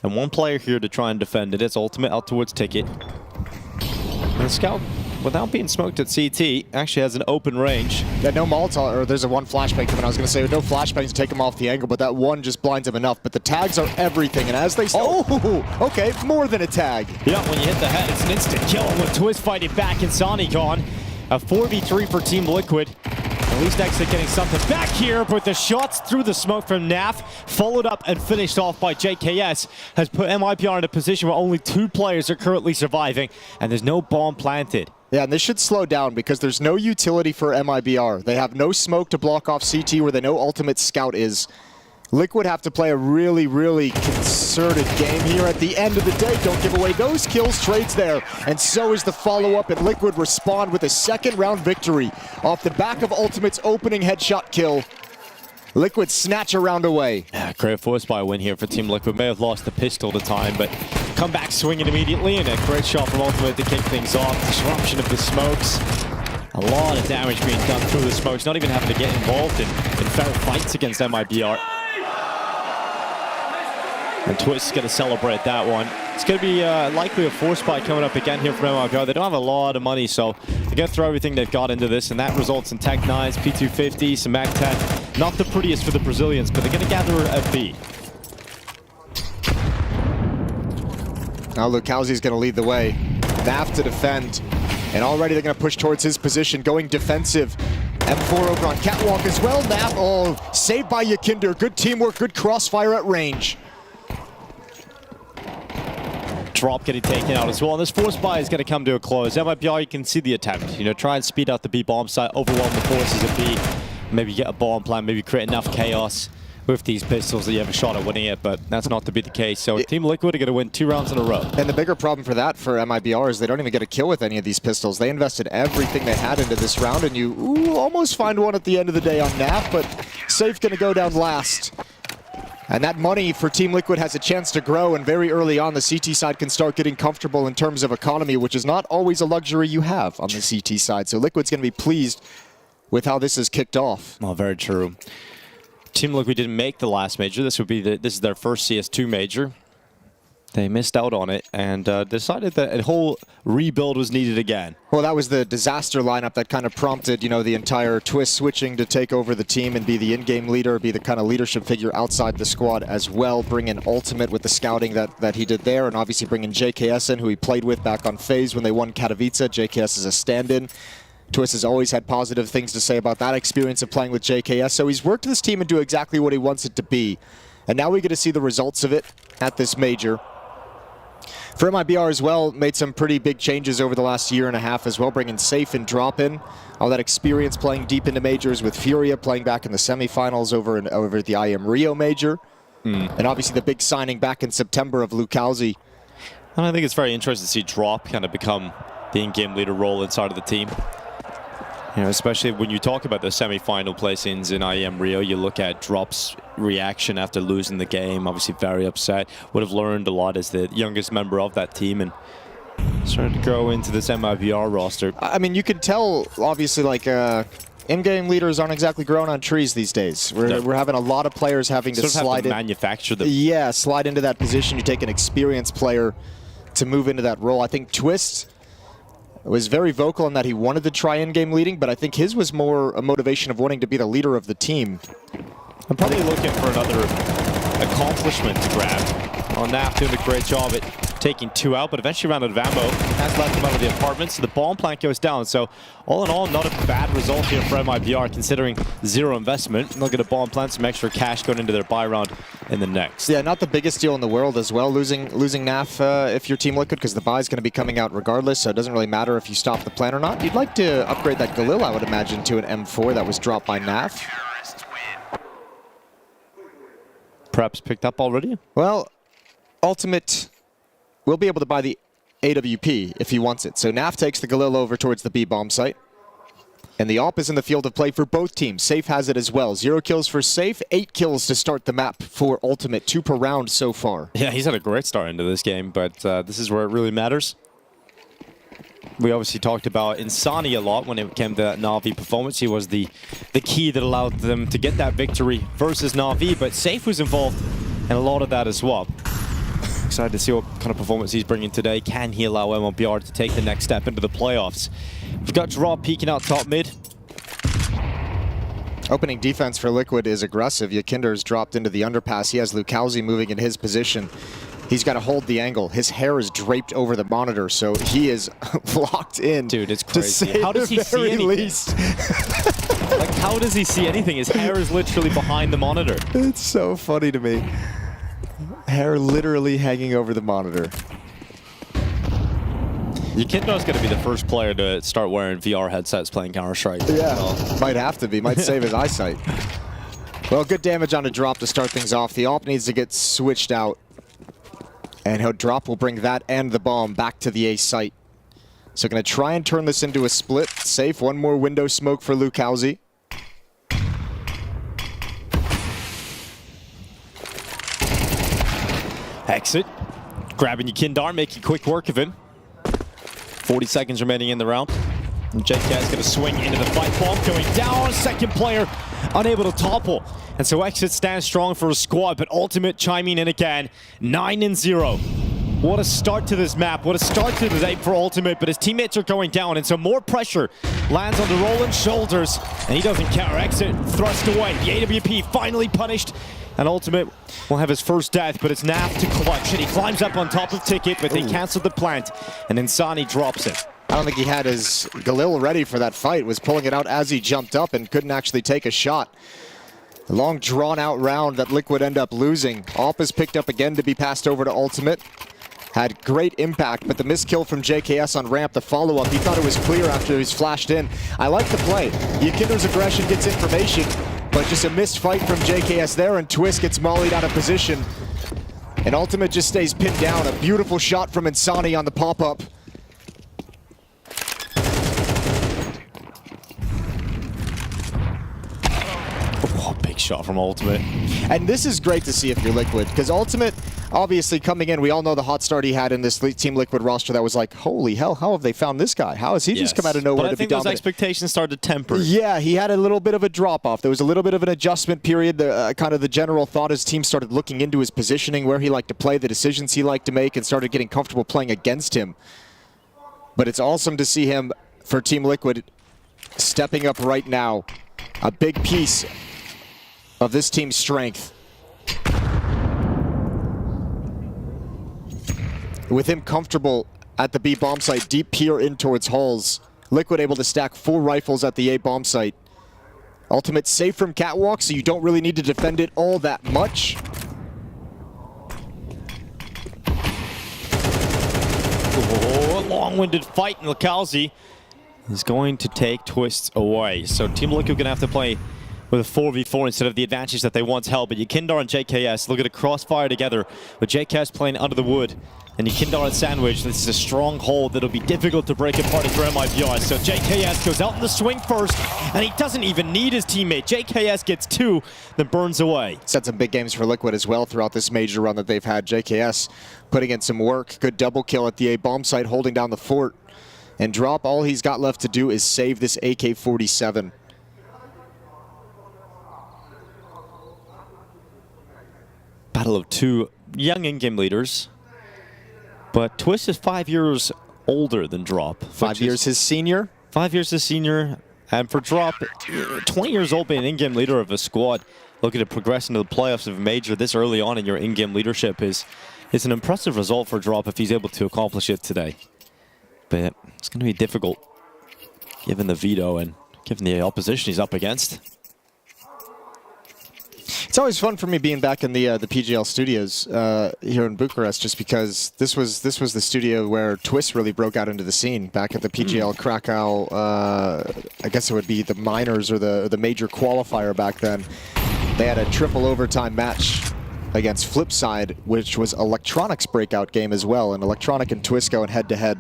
S22: And one player here to try and defend it. It's Ultimate out towards Ticket. And the scout, without being smoked at CT, actually has an open range.
S13: Yeah, no Molotov, or there's a one flashbang coming. I was going to say, no flashbangs to take him off the angle, but that one just blinds him enough. But the tags are everything, and as they... okay, more than a tag.
S22: Yeah, when you hit the head, it's an instant kill. And with Twist fighting back, Insani gone. A 4v3 for Team Liquid. At least Exit getting something back here, but the shots through the smoke from Naf, followed up and finished off by JKS, has put MIBR in a position where only 2 players are currently surviving, and there's no bomb planted.
S13: Yeah, and this should slow down because there's no utility for MIBR. They have no smoke to block off CT where they know Ultimate Scout is. Liquid have to play a really concerted game here at the end of the day. Don't give away those kills. Trades there. And so is the follow-up, and Liquid respond with a second-round victory off the back of Ultimate's opening headshot kill. Liquid snatch a round away.
S22: Yeah, great force by win here for Team Liquid. May have lost the pistol to time, but come back swinging immediately, and a great shot from Ultimate to kick things off. Disruption of the smokes. A lot of damage being done through the smokes, not even having to get involved in fair fights against MIBR. And Twist is going to celebrate that one. It's going to be likely a force buy coming up again here from MIBR. They don't have a lot of money, so they're going to throw everything they've got into this, and that results in Tech 9s, P250, some Mag 10. Not the prettiest for the Brazilians, but they're going to gather a B.
S13: Now Lukowski's going to lead the way. Naf to defend, and already they're going to push towards his position, going defensive. M4 over on Catwalk as well. Naf, saved by Yakinder. Good teamwork, good crossfire at range.
S22: Drop getting taken out as well, and this force buy is going to come to a close. MIBR, you can see the attempt. You know, try and speed out the B bomb site, overwhelm the forces at B, maybe get a bomb plan, maybe create enough chaos. with these pistols that you have a shot at winning it, but that's not to be the case. So Team Liquid are going to win 2 rounds in a row.
S13: And the bigger problem for that for MIBR is they don't even get a kill with any of these pistols. They invested everything they had into this round, and you almost find one at the end of the day on NAF, but Safe going to go down last. And that money for Team Liquid has a chance to grow, and very early on the CT side can start getting comfortable in terms of economy, which is not always a luxury you have on the CT side. So Liquid's going to be pleased with how this is kicked off.
S22: Well, very true. Team Liquid didn't make the last major. This is their first CS2 major. They missed out on it and decided that a whole rebuild was needed again.
S13: Well, that was the disaster lineup that kind of prompted, you know, the entire Twist switching to take over the team and be the in-game leader, be the kind of leadership figure outside the squad as well. Bring in Ultimate with the scouting that he did there, and obviously bring in JKS in, who he played with back on FaZe when they won Katowice. JKS is a stand-in. Twist has always had positive things to say about that experience of playing with JKS, so he's worked this team into exactly what he wants it to be. And now we get to see the results of it at this major. For MIBR as well, made some pretty big changes over the last year and a half as well, bringing Safe and Drop in. All that experience playing deep into majors with Furia, playing back in the semifinals over at the IM Rio major. And obviously the big signing back in September of Lucalzi.
S22: And I think it's very interesting to see Drop kind of become the in-game leader role inside of the team. You know, especially when you talk about the semi-final placings in IEM Rio, you look at Drop's reaction after losing the game, obviously very upset. Would have learned a lot as the youngest member of that team and started to grow into this MIBR roster.
S13: I mean, you can tell, obviously, like, in-game leaders aren't exactly growing on trees these days. We're having a lot of players having to slide in.
S22: Manufacture them.
S13: Yeah, slide into that position. You take an experienced player to move into that role. I think Twist was very vocal in that he wanted to try in-game leading, but I think his was more a motivation of wanting to be the leader of the team.
S22: I'm probably looking for another accomplishment to grab. Well, NAF doing a great job at taking 2 out, but eventually ran out of ammo. Has left them out of the apartment, so the bomb plant goes down. So all in all, not a bad result here for MIBR, considering 0 investment. Look at a bomb plant, some extra cash going into their buy round in the next.
S13: Yeah, not the biggest deal in the world as well, losing NAF if you're Team Liquid, because the buy is going to be coming out regardless, so it doesn't really matter if you stop the plan or not. You'd like to upgrade that Galil, I would imagine, to an M4 that was dropped by NAF.
S22: Perhaps picked up already?
S13: Well, Ultimate will be able to buy the AWP if he wants it. So NAF takes the Galil over towards the B-bomb site. And the AWP is in the field of play for both teams. Safe has it as well. 0 kills for Safe, 8 kills to start the map for Ultimate. 2 per round so far.
S22: Yeah, he's had a great start into this game, but this is where it really matters. We obviously talked about Insani a lot when it came to that Na'Vi performance. He was the key that allowed them to get that victory versus Na'Vi, but Safe was involved in a lot of that as well. Excited to see what kind of performance he's bringing today. Can he allow MIBR to take the next step into the playoffs? We've got Drop peeking out top mid.
S13: Opening defense for Liquid is aggressive. Yakinder's dropped into the underpass. He has Lucalzi moving in his position. He's got to hold the angle. His hair is draped over the monitor, so he is locked in.
S22: Dude, it's crazy.
S13: How does he see anything?
S22: Like, how does he see anything? His hair is literally behind the monitor.
S13: It's so funny to me. Hair literally hanging over the monitor.
S22: Yakinder's going to be the first player to start wearing VR headsets playing Counter-Strike.
S13: Yeah, might have to be. Might save his eyesight. Well, good damage on a Drop to start things off. The AWP needs to get switched out. And Drop will bring that and the bomb back to the A site. So going to try and turn this into a split. Safe, one more window smoke for Lucalzi.
S22: Exit. Grabbing Yakindar, making quick work of him. 40 seconds remaining in the round. And JK's going to swing into the fight. Bomb going down. Second player unable to topple. And so Exit stands strong for a squad, but Ultimate chiming in again. 9-0. What a start to this map. What a start to the day for Ultimate, but his teammates are going down, and so more pressure lands on the Roland's shoulders, and he doesn't counter. Exit thrust away. The AWP finally punished, and Ultimate will have his first death, but it's NAF to clutch, and he climbs up on top of Ticket, but they canceled the plant, and Insani drops it.
S13: I don't think he had his Galil ready for that fight, was pulling it out as he jumped up and couldn't actually take a shot. A long drawn-out round that Liquid end up losing. AWP is picked up again to be passed over to Ultimate. Had great impact, but the miskill from JKS on ramp, the follow-up, he thought it was clear after he was flashed in. I like the play. Yakinder's aggression gets information. But just a missed fight from JKS there, and Twist gets mollied out of position. And Ultimate just stays pinned down. A beautiful shot from Insani on the pop-up.
S22: Oh, big shot from Ultimate.
S13: And this is great to see if you're Liquid, because Ultimate, obviously coming in, we all know the hot start he had in this Team Liquid roster that was like, holy hell, how have they found this guy? How has he just come out of nowhere
S22: but
S13: to
S22: I think
S13: be
S22: those
S13: dominant?
S22: expectations started to temper.
S13: Yeah, he had a little bit of a drop-off. There was a little bit of an adjustment period. Kind of the general thought his team started looking into his positioning, where he liked to play, the decisions he liked to make, and started getting comfortable playing against him. But it's awesome to see him, for Team Liquid, stepping up right now. A big piece of this team's strength. With him comfortable at the B bomb site, deep peer in towards Halls. Liquid able to stack 4 rifles at the A bomb site. Ultimate safe from catwalk, so you don't really need to defend it all that much.
S22: Oh, long-winded fight, and Lakalzi is going to take Twists away. So Team Liquid going to have to play with a 4v4 instead of the advantage that they once held. But Yekindar and JKS look at a crossfire together, with JKS playing under the wood and Yekindar at Sandwich. This is a strong hold that'll be difficult to break apart for MIBR. So JKS goes out in the swing first, and he doesn't even need his teammate. JKS gets 2, then burns away.
S13: Set some big games for Liquid as well throughout this major run that they've had. JKS putting in some work. Good double kill at the A bomb site, holding down the fort. And Drop, all he's got left to do is save this AK-47.
S22: Battle of 2 young in-game leaders. But Twist is 5 years older than Drop.
S13: 5 years his senior?
S22: 5 years his senior. And for Drop, 20 years old, being an in-game leader of a squad, looking to progress into the playoffs of a major this early on in your in-game leadership is an impressive result for Drop if he's able to accomplish it today. But it's going to be difficult, given the veto and given the opposition he's up against.
S13: It's always fun for me being back in the PGL studios here in Bucharest, just because this was the studio where Twist really broke out into the scene back at the PGL Krakow. I guess it would be the minors or the major qualifier back then. They had a triple overtime match against Flipside, which was Electronic's breakout game as well. And Electronic and Twist going head-to-head,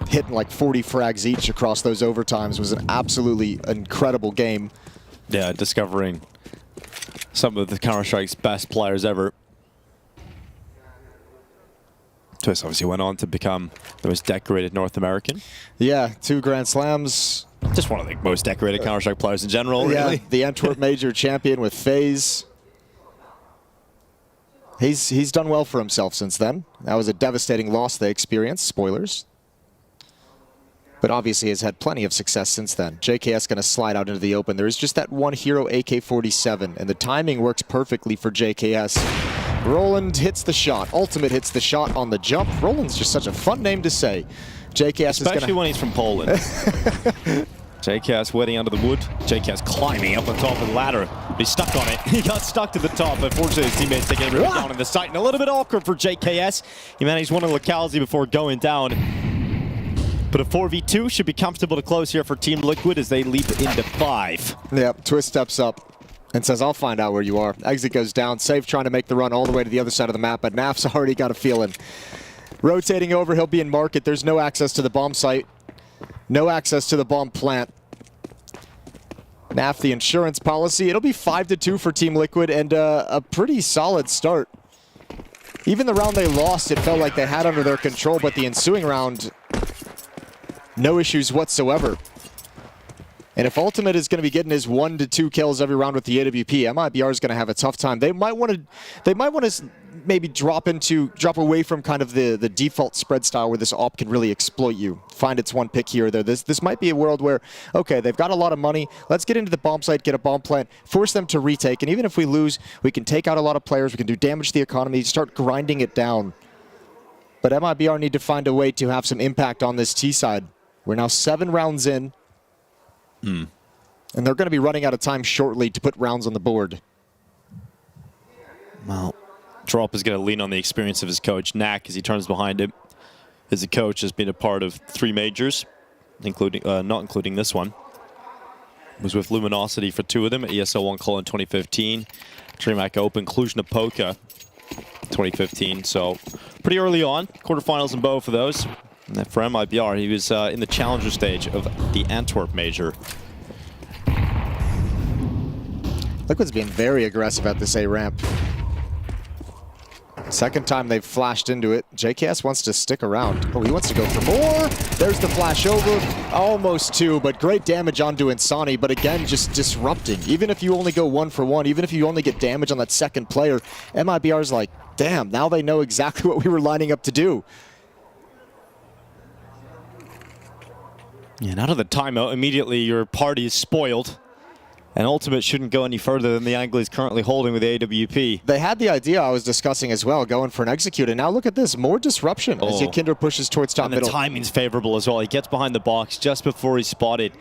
S13: hitting like 40 frags each across those overtimes. Was an absolutely incredible game.
S22: Yeah, discovering some of the Counter-Strike's best players ever. Twist obviously went on to become the most decorated North American.
S13: Yeah, 2 Grand Slams.
S22: Just one of the most decorated Counter-Strike players in general,
S13: yeah,
S22: really.
S13: The Antwerp Major champion with FaZe. He's done well for himself since then. That was a devastating loss they experienced. Spoilers. But obviously has had plenty of success since then. JKS going to slide out into the open. There is just that one hero AK-47, and the timing works perfectly for JKS. Roland hits the shot. Ultimate hits the shot on the jump. Roland's just such a fun name to say. JKS
S22: especially when he's from Poland. JKS waiting under the wood. JKS climbing up on top of the ladder. But he's stuck on it. He got stuck to the top. Unfortunately, his teammates taking everyone down in the site. And a little bit awkward for JKS. He managed one of Lakalzi before going down. But a 4v2 should be comfortable to close here for Team Liquid as they leap into 5.
S13: Yep, Twist steps up and says, I'll find out where you are. Exit goes down. Safe trying to make the run all the way to the other side of the map, but Naf's already got a feeling. Rotating over, he'll be in market. There's no access to the bomb site. No access to the bomb plant. Naf, the insurance policy. It'll be 5-2 for Team Liquid and a pretty solid start. Even the round they lost, it felt like they had under their control, but the ensuing round, no issues whatsoever. And if Ultimate is going to be getting his 1 to 2 kills every round with the AWP, MIBR is going to have a tough time. They might want to maybe drop away from kind of the default spread style where this op can really exploit you. Find its one pick here or there. This might be a world where, okay, they've got a lot of money. Let's get into the bomb site, get a bomb plant, force them to retake. And even if we lose, we can take out a lot of players. We can do damage to the economy, start grinding it down. But MIBR need to find a way to have some impact on this T side. We're now 7 rounds in. And they're going to be running out of time shortly to put rounds on the board.
S22: Well, Drop is going to lean on the experience of his coach, Knack, as he turns behind him. As a coach has been a part of 3 majors, including not including this one. Was with Luminosity for 2 of them at ESL 1 Cologne 2015. DreamHack Open, Cluj-Napoca 2015. So pretty early on, quarterfinals in both of those. And then for MIBR, he was in the challenger stage of the Antwerp Major.
S13: Liquid's being very aggressive at this A ramp. Second time they've flashed into it. JKS wants to stick around. Oh, he wants to go for more. There's the flash over. Almost 2, but great damage onto Insani. But again, just disrupting. Even if you only go 1 for 1, even if you only get damage on that second player, MIBR's like, damn, now they know exactly what we were lining up to do.
S22: Yeah, and out of the timeout, immediately your party is spoiled. And Ultimate shouldn't go any further than the angle he's currently holding with the AWP.
S13: They had the idea I was discussing as well, going for an execute. And now look at this, more disruption as Yakinder pushes towards top middle.
S22: And the timing's favorable as well. He gets behind the box just before he's spotted.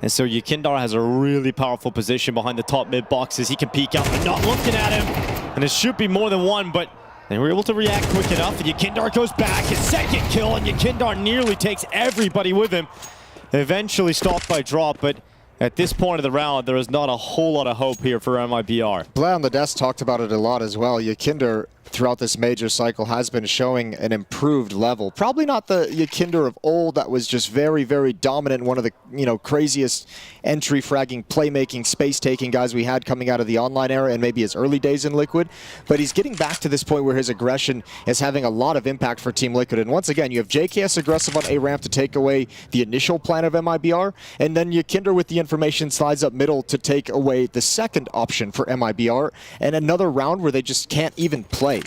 S22: And so Yakinder has a really powerful position behind the top mid boxes. He can peek out. They're not looking at him. And it should be more than 1, but they were able to react quick enough. And Yakinder goes back. His second kill, and Yakinder nearly takes everybody with him. Eventually stopped by drop, but at this point of the round, there is not a whole lot of hope here for MIBR.
S13: Blay on the desk talked about it a lot as well. Yakinder, throughout this major cycle, has been showing an improved level. Probably not the Yakinder of old that was just very, very dominant, one of the craziest entry fragging, playmaking, space-taking guys we had coming out of the online era and maybe his early days in Liquid. But he's getting back to this point where his aggression is having a lot of impact for Team Liquid. And once again, you have JKS aggressive on A ramp to take away the initial plan of MIBR, and then Yakinder with the information slides up middle to take away the second option for MIBR, and another round where they just can't even play.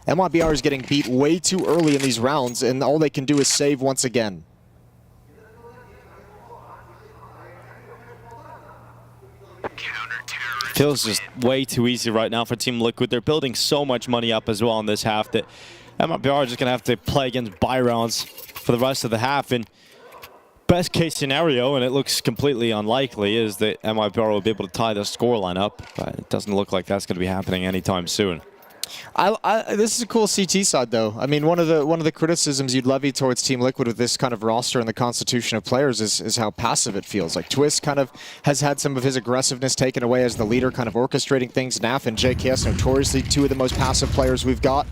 S13: MIBR is getting beat way too early in these rounds, and all they can do is save once again.
S22: Feels just way too easy right now for Team Liquid. They're building so much money up as well in this half that MIBR is just going to have to play against buy rounds for the rest of the half. And best case scenario, and it looks completely unlikely, is that MIBR will be able to tie the scoreline up, but it doesn't look like that's going to be happening anytime soon.
S13: This is a cool CT side, though. I mean, one of the criticisms you'd levy towards Team Liquid with this kind of roster and the constitution of players is how passive it feels. Like Twist kind of has had some of his aggressiveness taken away as the leader, kind of orchestrating things. Naf and JKS, notoriously 2 of the most passive players we've got.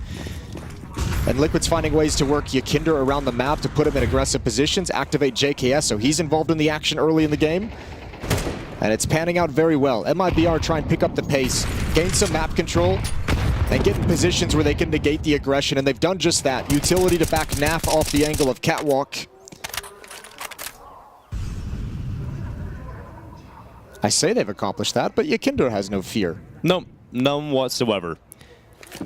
S13: And Liquid's finding ways to work Yakinder around the map to put him in aggressive positions, activate JKS, so he's involved in the action early in the game. And it's panning out very well. MIBR try and pick up the pace, gain some map control, and get in positions where they can negate the aggression, and they've done just that. Utility to back Naf off the angle of Catwalk. I say they've accomplished that, but Yakinder has no fear.
S22: No, none whatsoever.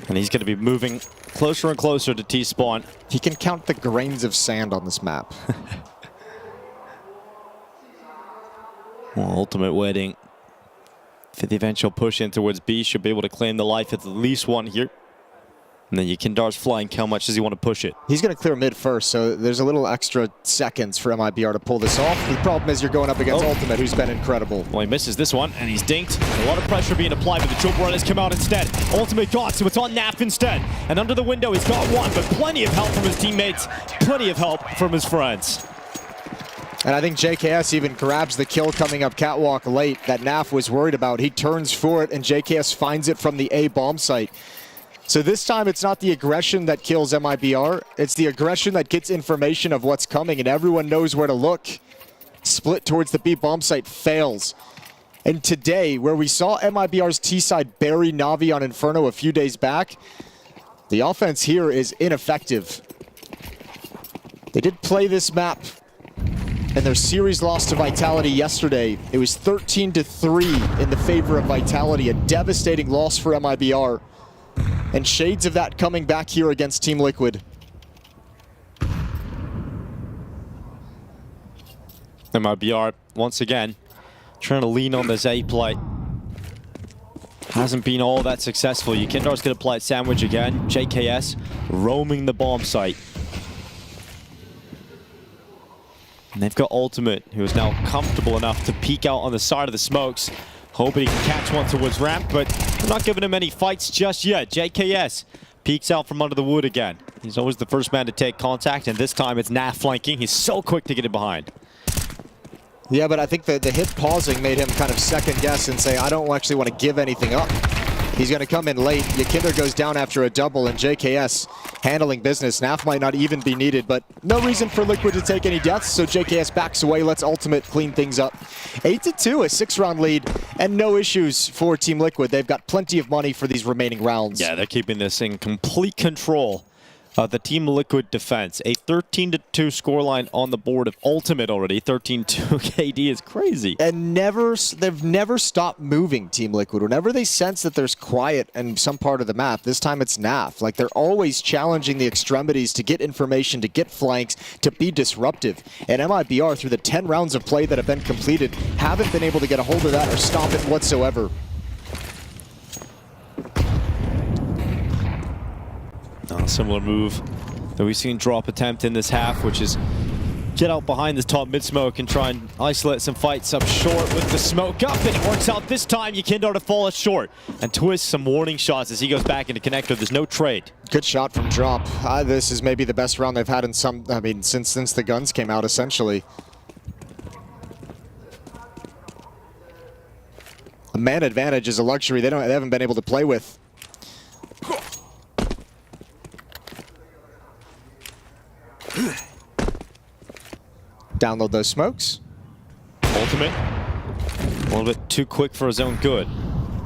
S22: And he's going to be moving closer and closer to T-spawn.
S13: He can count the grains of sand on this map.
S22: Well, Ultimate waiting for the eventual push in towards B. Should be able to claim the life at least 1 here. And then Yakindar's flying. How much does he want to push it?
S13: He's going to clear mid first, so there's a little extra seconds for MIBR to pull this off. The problem is you're going up against Ultimate, who's been incredible.
S22: Well, he misses this one, and he's dinked. A lot of pressure being applied, but the triple run has come out instead. Ultimate got, so it's on Naf instead. And under the window, he's got 1, but plenty of help from his teammates, plenty of help from his friends.
S13: And I think JKS even grabs the kill coming up Catwalk late that Naf was worried about. He turns for it, and JKS finds it from the A bomb site. So this time, it's not the aggression that kills MIBR. It's the aggression that gets information of what's coming, and everyone knows where to look. Split towards the B bomb site fails. And today, where we saw MIBR's T-side bury Na'Vi on Inferno a few days back, the offense here is ineffective. They did play this map, and their series loss to Vitality yesterday, it was 13-3 in the favor of Vitality, a devastating loss for MIBR. And shades of that coming back here against Team Liquid.
S22: MIBR, once again, trying to lean on this A play. Hasn't been all that successful. Yakindar's going to play it sandwich again. JKS roaming the bomb site. And they've got Ultimate, who is now comfortable enough to peek out on the side of the smokes. Hoping he can catch one towards ramp, but they're not giving him any fights just yet. JKS peeks out from under the wood again. He's always the first man to take contact, and this time it's Naf flanking. He's so quick to get it behind.
S13: Yeah, but I think the hit pausing made him kind of second guess and say, I don't actually want to give anything up. He's going to come in late. Yakinder goes down after a double, and JKS handling business. NAF might not even be needed, but no reason for Liquid to take any deaths, so JKS backs away, lets Ultimate clean things up. 8-2, a 6-round lead, and no issues for Team Liquid. They've got plenty of money for these remaining rounds.
S22: Yeah, they're keeping this in complete control. The Team Liquid defense, a 13-2 scoreline on the board of Ultimate already. 13-2 KD is crazy.
S13: And they've never stopped moving, Team Liquid. Whenever they sense that there's quiet in some part of the map, this time it's NAF. Like, they're always challenging the extremities to get information, to get flanks, to be disruptive. And MIBR, through the 10 rounds of play that have been completed, haven't been able to get a hold of that or stop it whatsoever.
S22: Similar move that we've seen drop attempt in this half, which is get out behind this top mid smoke and try and isolate some fights up short with the smoke up, and it works out this time. Yakinder to fall short and twist some warning shots as he goes back into connector. There's no trade.
S13: Good shot from Drop. This is maybe the best round they've had in some, I mean, since the guns came out, essentially. A man advantage is a luxury they haven't been able to play with. Download those smokes.
S22: Ultimate, a little bit too quick for his own good.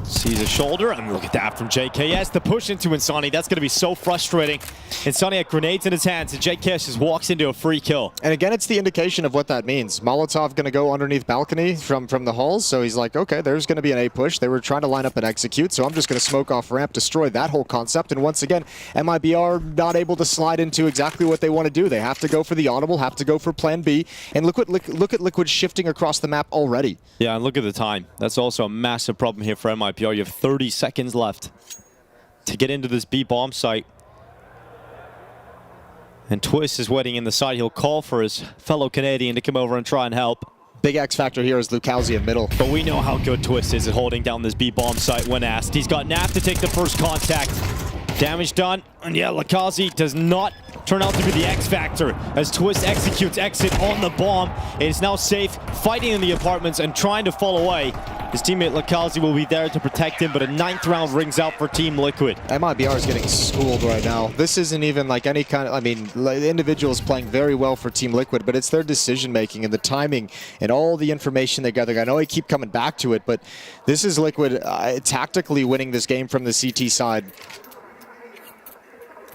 S22: Sees a shoulder, and look at that from JKS. The push into Insani, that's going to be so frustrating. Insani had grenades in his hands, and JKS just walks into a free kill.
S13: And again, it's the indication of what that means. Molotov going to go underneath balcony from the halls, so he's like, okay, there's going to be an A push. They were trying to line up and execute, so I'm just going to smoke off ramp, destroy that whole concept. And once again, MIBR not able to slide into exactly what they want to do. They have to go for the audible, have to go for plan B, and look at Liquid shifting across the map already.
S22: Yeah, and look at the time. That's also a massive problem here for MIBR. You have 30 seconds left to get into this B bomb site. And Twist is waiting in the side. He'll call for his fellow Canadian to come over and try and help.
S13: Big X factor here is Lucalzi in middle.
S22: But we know how good Twist is at holding down this B bomb site when asked. He's got NAF to take the first contact. Damage done. And yeah, Lucalzi does not turn out to be the X factor as Twist executes exit on the bomb. It is now safe, fighting in the apartments and trying to fall away. His teammate Lucalzi will be there to protect him, but a 9th round rings out for Team Liquid.
S13: MIBR is getting schooled right now. This isn't even like any kind of, I mean, the individual is playing very well for Team Liquid, but it's their decision making and the timing and all the information they gather. I know I keep coming back to it, but this is Liquid tactically winning this game from the CT side.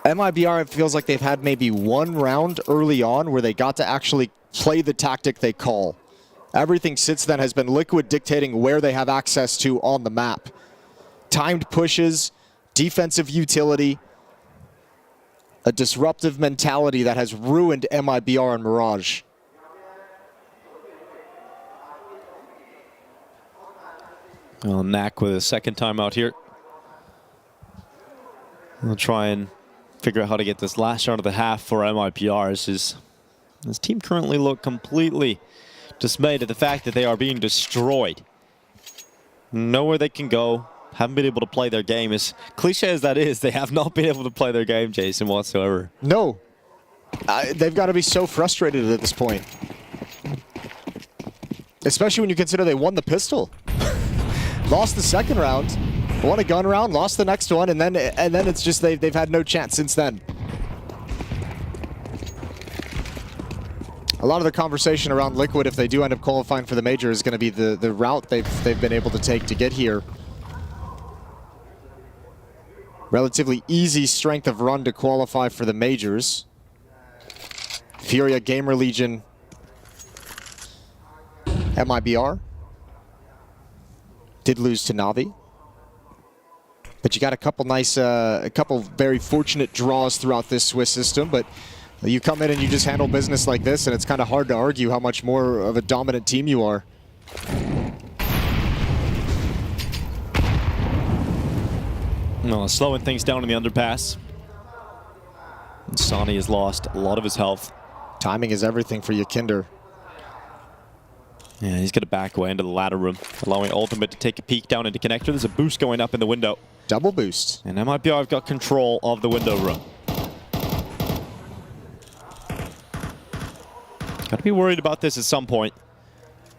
S13: MIBR, it feels like they've had maybe one round early on where they got to actually play the tactic they call. Everything since then has been Liquid dictating where they have access to on the map. Timed pushes, defensive utility, a disruptive mentality that has ruined MIBR and Mirage.
S22: Well, Knack with a second time out here. We'll try and figure out how to get this last round of the half for MIBR. This team currently look completely dismayed at the fact that they are being destroyed. Nowhere they can go. Haven't been able to play their game. As cliche as that is, they have not been able to play their game, Jason, whatsoever.
S13: No. They've got to be so frustrated at this point. Especially when you consider they won the pistol. Lost the second round. Won a gun round, lost the next one, and then it's just they've had no chance since then. A lot of the conversation around Liquid, if they do end up qualifying for the major, is going to be the route they've been able to take to get here. Relatively easy strength of run to qualify for the majors. Furia, Gamer Legion, MIBR. Did lose to Na'Vi. But you got a couple very fortunate draws throughout this Swiss system, but you come in and you just handle business like this, and it's kind of hard to argue how much more of a dominant team you are.
S22: No, slowing things down in the underpass. Insani has lost a lot of his health.
S13: Timing is everything for Yakinder.
S22: Yeah, he's going to back away into the ladder room, allowing Ultimate to take a peek down into connector. There's a boost going up in the window.
S13: Double boost.
S22: And MIBR have got control of the window room. Got to be worried about this at some point.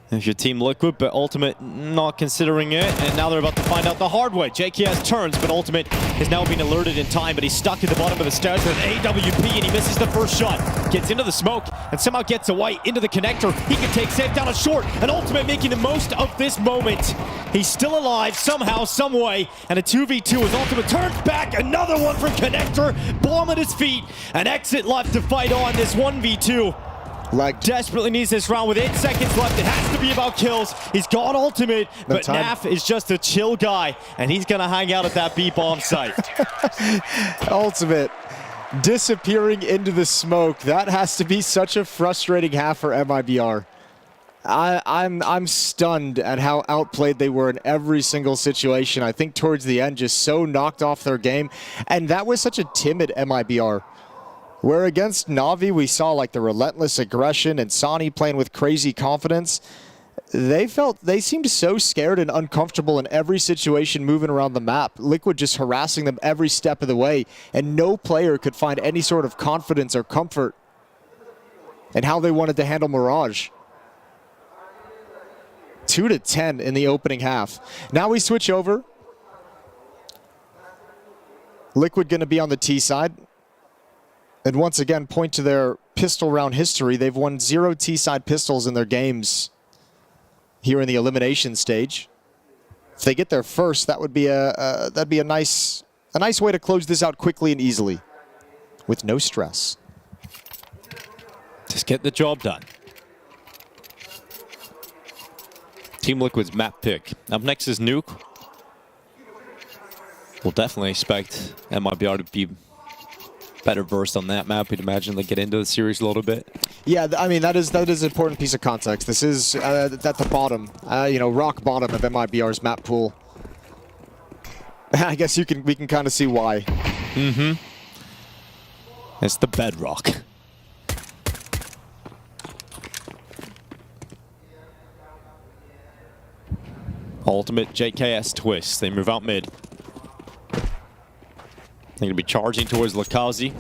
S22: If you're Team Liquid, but Ultimate not considering it, and now they're about to find out the hard way. JKS turns, but Ultimate has now been alerted in time, but he's stuck at the bottom of the stairs with an AWP, and he misses the first shot. Gets into the smoke, and somehow gets away into the connector. He can take safe down a short, and Ultimate making the most of this moment. He's still alive, somehow, some way, and a 2v2 as Ultimate turns back. Another one from connector, bomb at his feet, an exit left to fight on this 1v2. Desperately needs this round with 8 seconds left. It has to be about kills. He's got Ultimate, but Naf is just a chill guy, and he's going to hang out at that B-bomb site.
S13: Ultimate disappearing into the smoke. That has to be such a frustrating half for MIBR. I'm stunned at how outplayed they were in every single situation. I think towards the end, just so knocked off their game. And that was such a timid MIBR. Where against Na'Vi, we saw like the relentless aggression and Sonny playing with crazy confidence. They seemed so scared and uncomfortable in every situation moving around the map. Liquid just harassing them every step of the way, and no player could find any sort of confidence or comfort in how they wanted to handle Mirage. 2-10 in the opening half. Now we switch over. Liquid going to be on the T side. And once again, point to their pistol round history. They've won 0 T-side pistols in their games here in the elimination stage. If they get there first, that would be that'd be a nice way to close this out quickly and easily, with no stress.
S22: Just get the job done. Team Liquid's map pick. Up next is Nuke. We'll definitely expect MIBR to be better versed on that map. We'd imagine they get into the series a little bit.
S13: Yeah, I mean, that is an important piece of context. This is at the bottom, you know, rock bottom of MIBR's map pool. I guess we can kind of see why.
S22: Mm-hmm. It's the bedrock. Ultimate JKS twist. They move out mid. They're going to be charging towards Lakazi,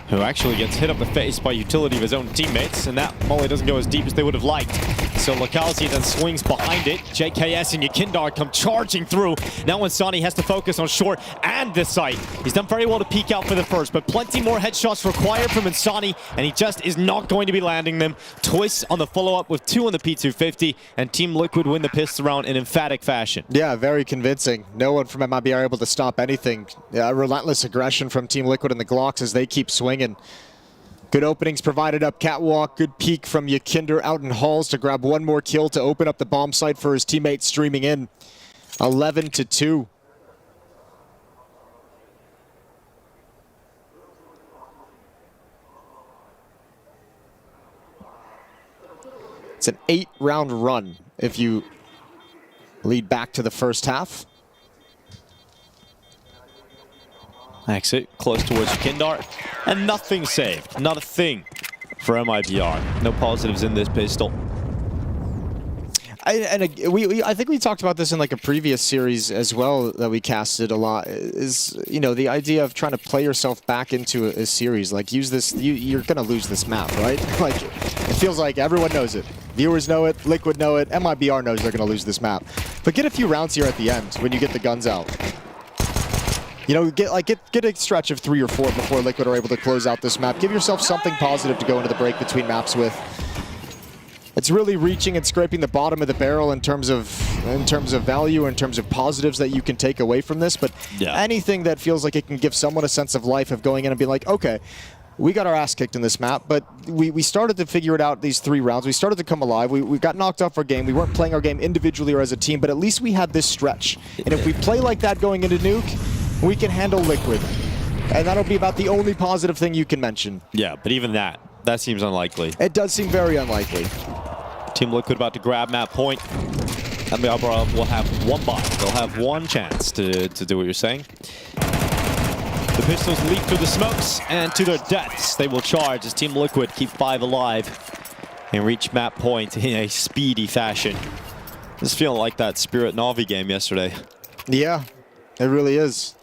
S22: who actually gets hit up the face by utility of his own teammates, and that molly doesn't go as deep as they would have liked. So Lakazi then swings behind it. JKS and Yakindar come charging through. Now Insani has to focus on short and this site. He's done very well to peek out for the first, but plenty more headshots required from Insani, and he just is not going to be landing them. Twist on the follow-up with 2 on the P250, and Team Liquid win the pistol round in emphatic fashion.
S13: Yeah, very convincing. No one from MIBR able to stop anything. Relentless aggression from Team Liquid and the Glocks as they keep swinging. Good openings provided up catwalk. Good peek from Yakinder out in halls to grab one more kill to open up the bomb site for his teammates streaming in. 11-2. It's an 8-round run if you lead back to the first half.
S22: Exit close towards Yakindar, and nothing saved. Not a thing for MIBR. No positives in this pistol.
S13: I think we talked about this in like a previous series as well that we casted a lot. Is, you know, the idea of trying to play yourself back into a series. Like, use this. You're gonna lose this map, right? Like, it feels like everyone knows it. Viewers know it. Liquid know it. MIBR knows they're gonna lose this map. But get a few rounds here at the end when you get the guns out. You know, get a stretch of 3 or 4 before Liquid are able to close out this map. Give yourself something positive to go into the break between maps with. It's really reaching and scraping the bottom of the barrel in terms of value, in terms of positives that you can take away from this. But anything that feels like it can give someone a sense of life of going in and being like, okay, we got our ass kicked in this map, but we started to figure it out these 3 rounds. We started to come alive. We got knocked off our game. We weren't playing our game individually or as a team, but at least we had this stretch. And if we play like that going into Nuke, we can handle Liquid. And that'll be about the only positive thing you can mention.
S22: Yeah, but even that seems unlikely.
S13: It does seem very unlikely.
S22: Team Liquid about to grab map point. MIBR will have one buy. They'll have one chance to do what you're saying. The pistols leap through the smokes, and to their deaths, they will charge as Team Liquid keep 5 alive and reach map point in a speedy fashion. Just feeling like that Spirit Na'Vi game yesterday.
S13: Yeah, it really is.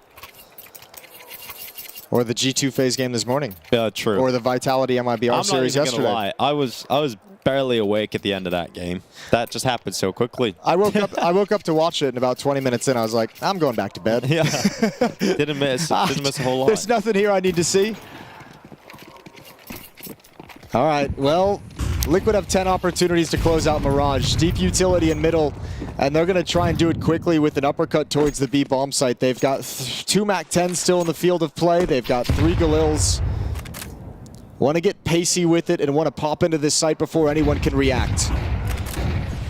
S13: Or the G2 phase game this morning.
S22: Yeah, true.
S13: Or the Vitality MIBR series yesterday.
S22: I'm not even gonna lie. I was barely awake at the end of that game. That just happened so quickly.
S13: I woke up to watch it, and about 20 minutes in, I was like, I'm going back to bed.
S22: Yeah, didn't miss a whole lot.
S13: There's nothing here I need to see. All right, well, Liquid have 10 opportunities to close out Mirage. Deep utility in middle, and they're going to try and do it quickly with an uppercut towards the B bomb site. They've got 2 MAC-10s still in the field of play. They've got 3 Galils. Want to get pacey with it and want to pop into this site before anyone can react.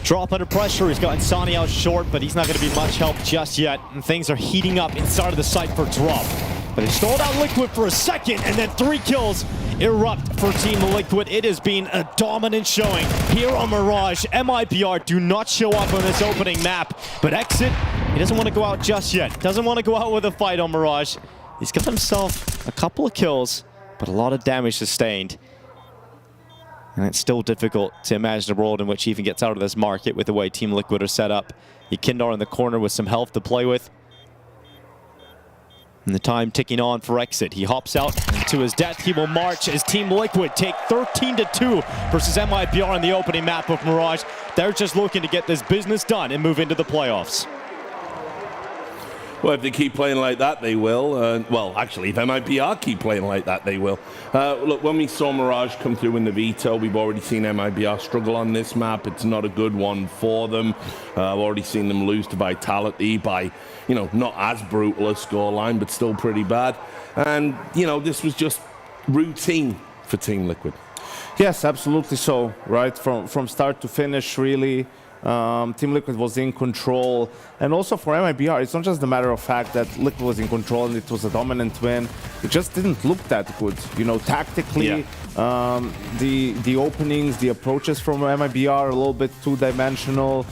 S22: Drop under pressure. He's got Insani out short, but he's not going to be much help just yet. And things are heating up inside of the site for Drop. But they stalled out Liquid for a second, and then 3 kills erupt for Team Liquid. It has been a dominant showing here on Mirage. MIBR do not show up on this opening map, but Exit, he doesn't want to go out just yet. Doesn't want to go out with a fight on Mirage. He's got himself a couple of kills, but a lot of damage sustained. And it's still difficult to imagine a world in which he even gets out of this market with the way Team Liquid are set up. Yekindar in the corner with some health to play with. And the time ticking on for Exit. He hops out, and to his death he will march as Team Liquid take 13-2 versus MIBR in the opening map of Mirage. They're just looking to get this business done and move into the playoffs.
S18: Well, if they keep playing like that, they will. Well, actually, if MIBR keep playing like that, they will. Look, when we saw Mirage come through in the Veto, we've already seen MIBR struggle on this map. It's not a good one for them. I've already seen them lose to Vitality by, you know, not as brutal a scoreline, but still pretty bad. And, you know, this was just routine for Team Liquid.
S19: Yes, absolutely so, right? From start to finish, really. Team Liquid was in control, and also for MIBR, it's not just the matter of fact that Liquid was in control and it was a dominant win. It just didn't look that good, you know, tactically. Yeah. The openings, the approaches from MIBR are a little bit two-dimensional,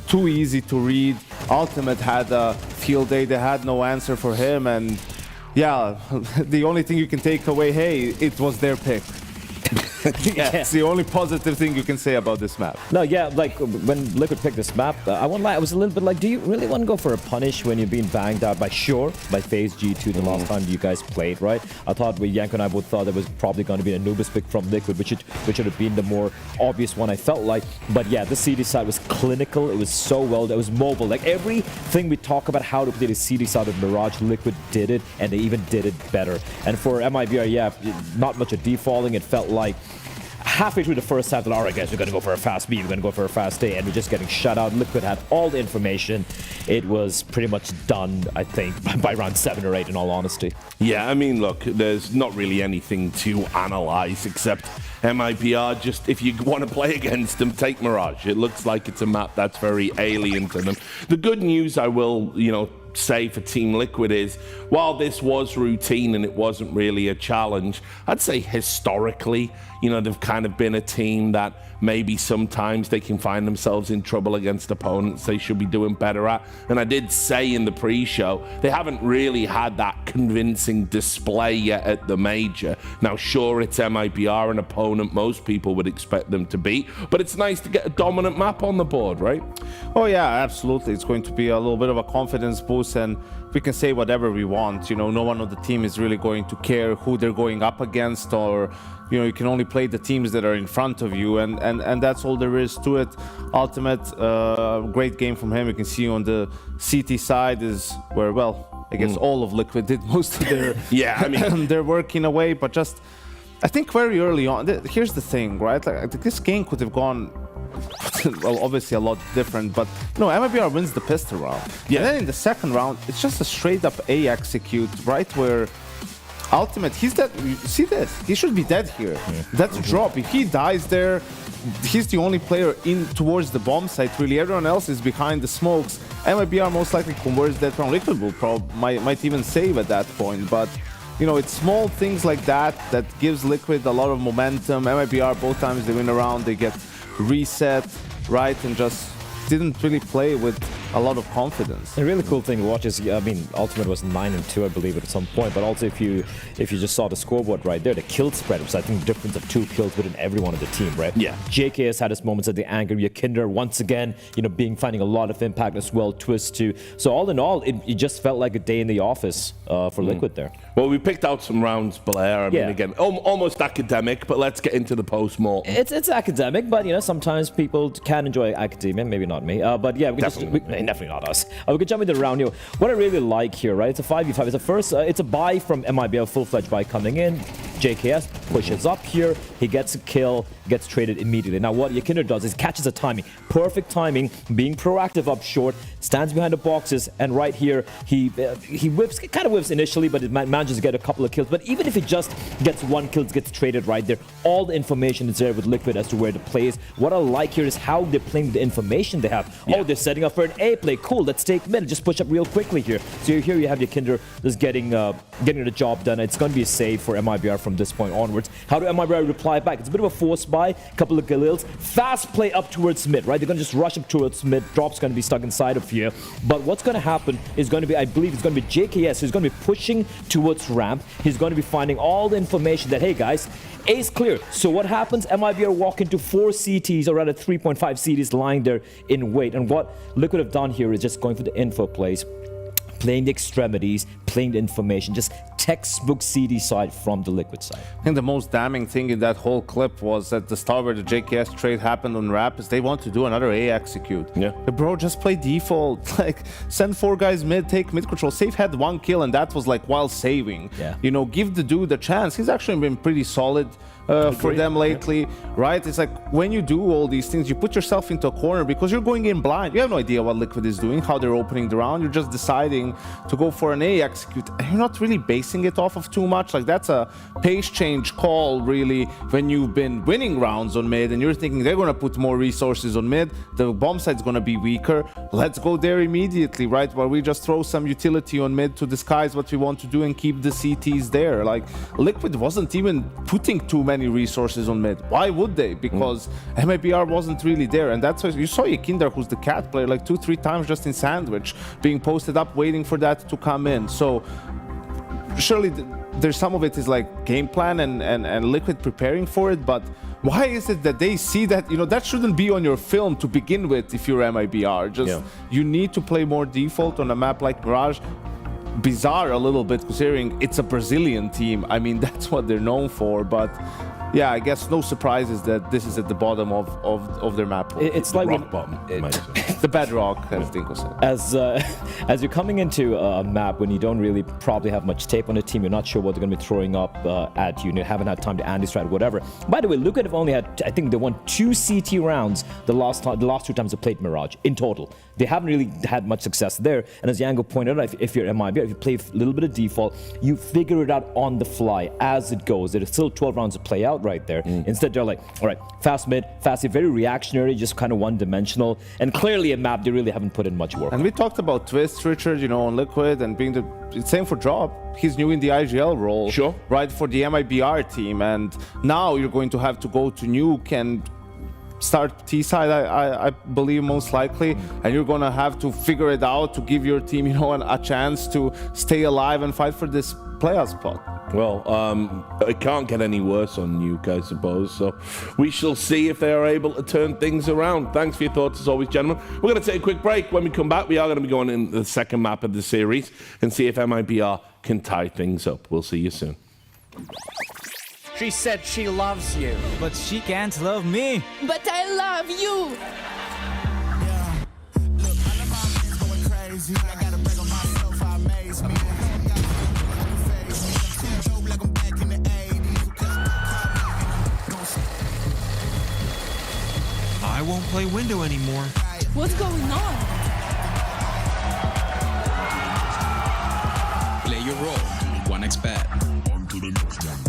S19: too easy to read. Ultimate had a field day; they had no answer for him, and yeah, the only thing you can take away, hey, it was their pick. Yeah, it's the only positive thing you can say about this map.
S20: No, yeah, like when Liquid picked this map, I won't lie, I was a little bit like, do you really want to go for a punish when you're being banged out by FaZe G2 the last time you guys played, right? I thought Yanko and I both thought there was probably going to be an Anubis pick from Liquid, which would have been the more obvious one, I felt like. But yeah, the CD side was clinical, it was so well, it was mobile. Like everything we talk about how to play the CD side of Mirage, Liquid did it, and they even did it better. And for MIBR, yeah, not much of defaulting, it felt like halfway through the first half, all right, guys, we're going to go for a fast B, we're going to go for a fast A, and we're just getting shut out. Liquid had all the information. It was pretty much done, I think, by round 7 or 8, in all honesty.
S18: Yeah, I mean, look, there's not really anything to analyze except MIBR. Just if you want to play against them, take Mirage. It looks like it's a map that's very alien to them. The good news I will, you know, say for Team Liquid is, while this was routine and it wasn't really a challenge, I'd say historically, you know, they've kind of been a team that maybe sometimes they can find themselves in trouble against opponents they should be doing better at. And I did say in the pre-show, they haven't really had that convincing display yet at the major. Now, sure, it's MIBR, an opponent most people would expect them to beat, but it's nice to get a dominant map on the board, right?
S19: Oh yeah, absolutely. It's going to be a little bit of a confidence boost, and we can say whatever we want. You know, no one on the team is really going to care who they're going up against, or, you know, you can only play the teams that are in front of you, and that's all there is to it. Ultimate, great game from him. You can see on the CT side is where, well, I guess all of Liquid did most of their
S18: yeah, I mean,
S19: their work in a way, but just I think very early on. Here's the thing, right? Like, this game could have gone, well, obviously a lot different, but no, MIBR wins the pistol round. Yeah. And then in the second round, it's just a straight up A execute, right where Ultimate, he's dead. You see this? He should be dead here. Yeah. That's Drop. If he dies there, he's the only player in towards the bomb site. Really, everyone else is behind the smokes. MIBR most likely converts that round. Liquid will might even save at that point, but you know, it's small things like that that gives Liquid a lot of momentum. MIBR, both times they win a round, they get reset, right, and just didn't really play with a lot of confidence.
S20: The really cool thing to watch is, I mean, Ultimate was 9-2, I believe, at some point. But also, if you just saw the scoreboard right there, the kill spread was, I think, difference of 2 kills within every one of the team, right?
S18: Yeah.
S20: JKS had his moments at the anger. Kinder once again, finding a lot of impact as well. Twist too. So all in all, it just felt like a day in the office for Liquid there.
S18: Well, we picked out some rounds, Blair. I mean, again, almost academic, but let's get into the post-mortem.
S20: It's academic, but sometimes people can enjoy academia. Maybe not me, but yeah, definitely not us. We could jump into the round here. What I really like here, right? It's a 5v5. It's a buy from MIBR, full-fledged buy coming in. JKS pushes up here. He gets a kill, gets traded immediately. Now, what Yakinder does is catches the timing. Perfect timing, being proactive up short, stands behind the boxes, and right here, he kind of whips initially, but it manages to get a couple of kills. But even if he just gets 1 kill, gets traded right there, all the information is there with Liquid as to where to play. What I like here is how they're playing the information they have. Yeah. Oh, they're setting up for an A play. Cool, let's take mid. Just push up real quickly here. So here you have Yakinder just getting the job done. It's going to be a save for MIBR from this point onwards. How do MIBR reply back? It's a bit of a forced buy, couple of Galils, fast play up towards mid, right? They're going to just rush up towards mid. Drop's going to be stuck inside of here. But what's going to happen is going to be, I believe it's going to be JKS who's going to be pushing towards ramp. He's going to be finding all the information that, hey guys, A's clear. So what happens? MIBR walk into 4 CTs, or rather 3.5 CTs lying there in wait. And what Liquid have done here is just going for the info plays, playing the extremities, playing the information, just textbook CD side from the Liquid side.
S19: I think the most damning thing in that whole clip was at the start where the JKS trade happened on Rap is they want to do another A execute.
S18: Yeah.
S19: Bro, just play default. Like, send 4 guys mid, take mid control. Safe had 1 kill, and that was like while saving.
S20: Yeah.
S19: Give the dude a chance. He's actually been pretty solid for them lately, right? It's like when you do all these things, you put yourself into a corner because you're going in blind. You have no idea what Liquid is doing, how they're opening the round. You're just deciding to go for an A execute. And you're not really basing it off of too much. Like, that's a pace change call, really, when you've been winning rounds on mid and you're thinking they're going to put more resources on mid. The bomb side's going to be weaker. Let's go there immediately, right? While we just throw some utility on mid to disguise what we want to do and keep the CTs there. Like, Liquid wasn't even putting too many resources on mid. Why would they? Because MIBR wasn't really there, and that's why you saw Yakinder, who's the cat player, like 2-3 times just in sandwich, being posted up, waiting for that to come in. So surely there's some of it is like game plan and Liquid preparing for it, but why is it that they see that, that shouldn't be on your film to begin with if you're MIBR? Just you need to play more default on a map like Mirage. Bizarre a little bit considering it's a Brazilian team. I mean, that's what they're known for, but yeah, I guess no surprises that this is at the bottom of their map.
S20: It's like
S18: rock bottom.
S19: The bedrock, as Dinko
S20: said. As you're coming into a map when you don't really probably have much tape on the team, you're not sure what they're going to be throwing up at you. You haven't had time to anti-strat, whatever. By the way, Liquid have only had, I think they won 2 CT rounds the last 2 times they played Mirage in total. They haven't really had much success there. And as Yango pointed out, if you're MIBR, if you play a little bit of default, you figure it out on the fly as it goes. There's still 12 rounds to play out right there. Instead, they're like, all right, fast mid, fast, very reactionary, just kind of one-dimensional. And clearly a map they really haven't put in much work.
S19: And we talked about Twist, Richard, on Liquid and being the same for Drop. He's new in the IGL role,
S18: sure,
S19: right, for the MIBR team. And now you're going to have to go to Nuke and start T-side, I believe, most likely, and you're gonna have to figure it out to give your team, a chance to stay alive and fight for this playoff spot.
S18: Well, it can't get any worse on Nuke, I suppose, so we shall see if they are able to turn things around. Thanks for your thoughts as always, gentlemen. We're going to take a quick break. When we come back, we are going to be going in the second map of the series and see if MIBR can tie things up. We'll see you soon.
S10: She said she loves you, but she can't love me.
S11: But I love you.
S15: I won't play window anymore.
S11: What's going on?
S12: Play your role. 1xBet. On to the next one.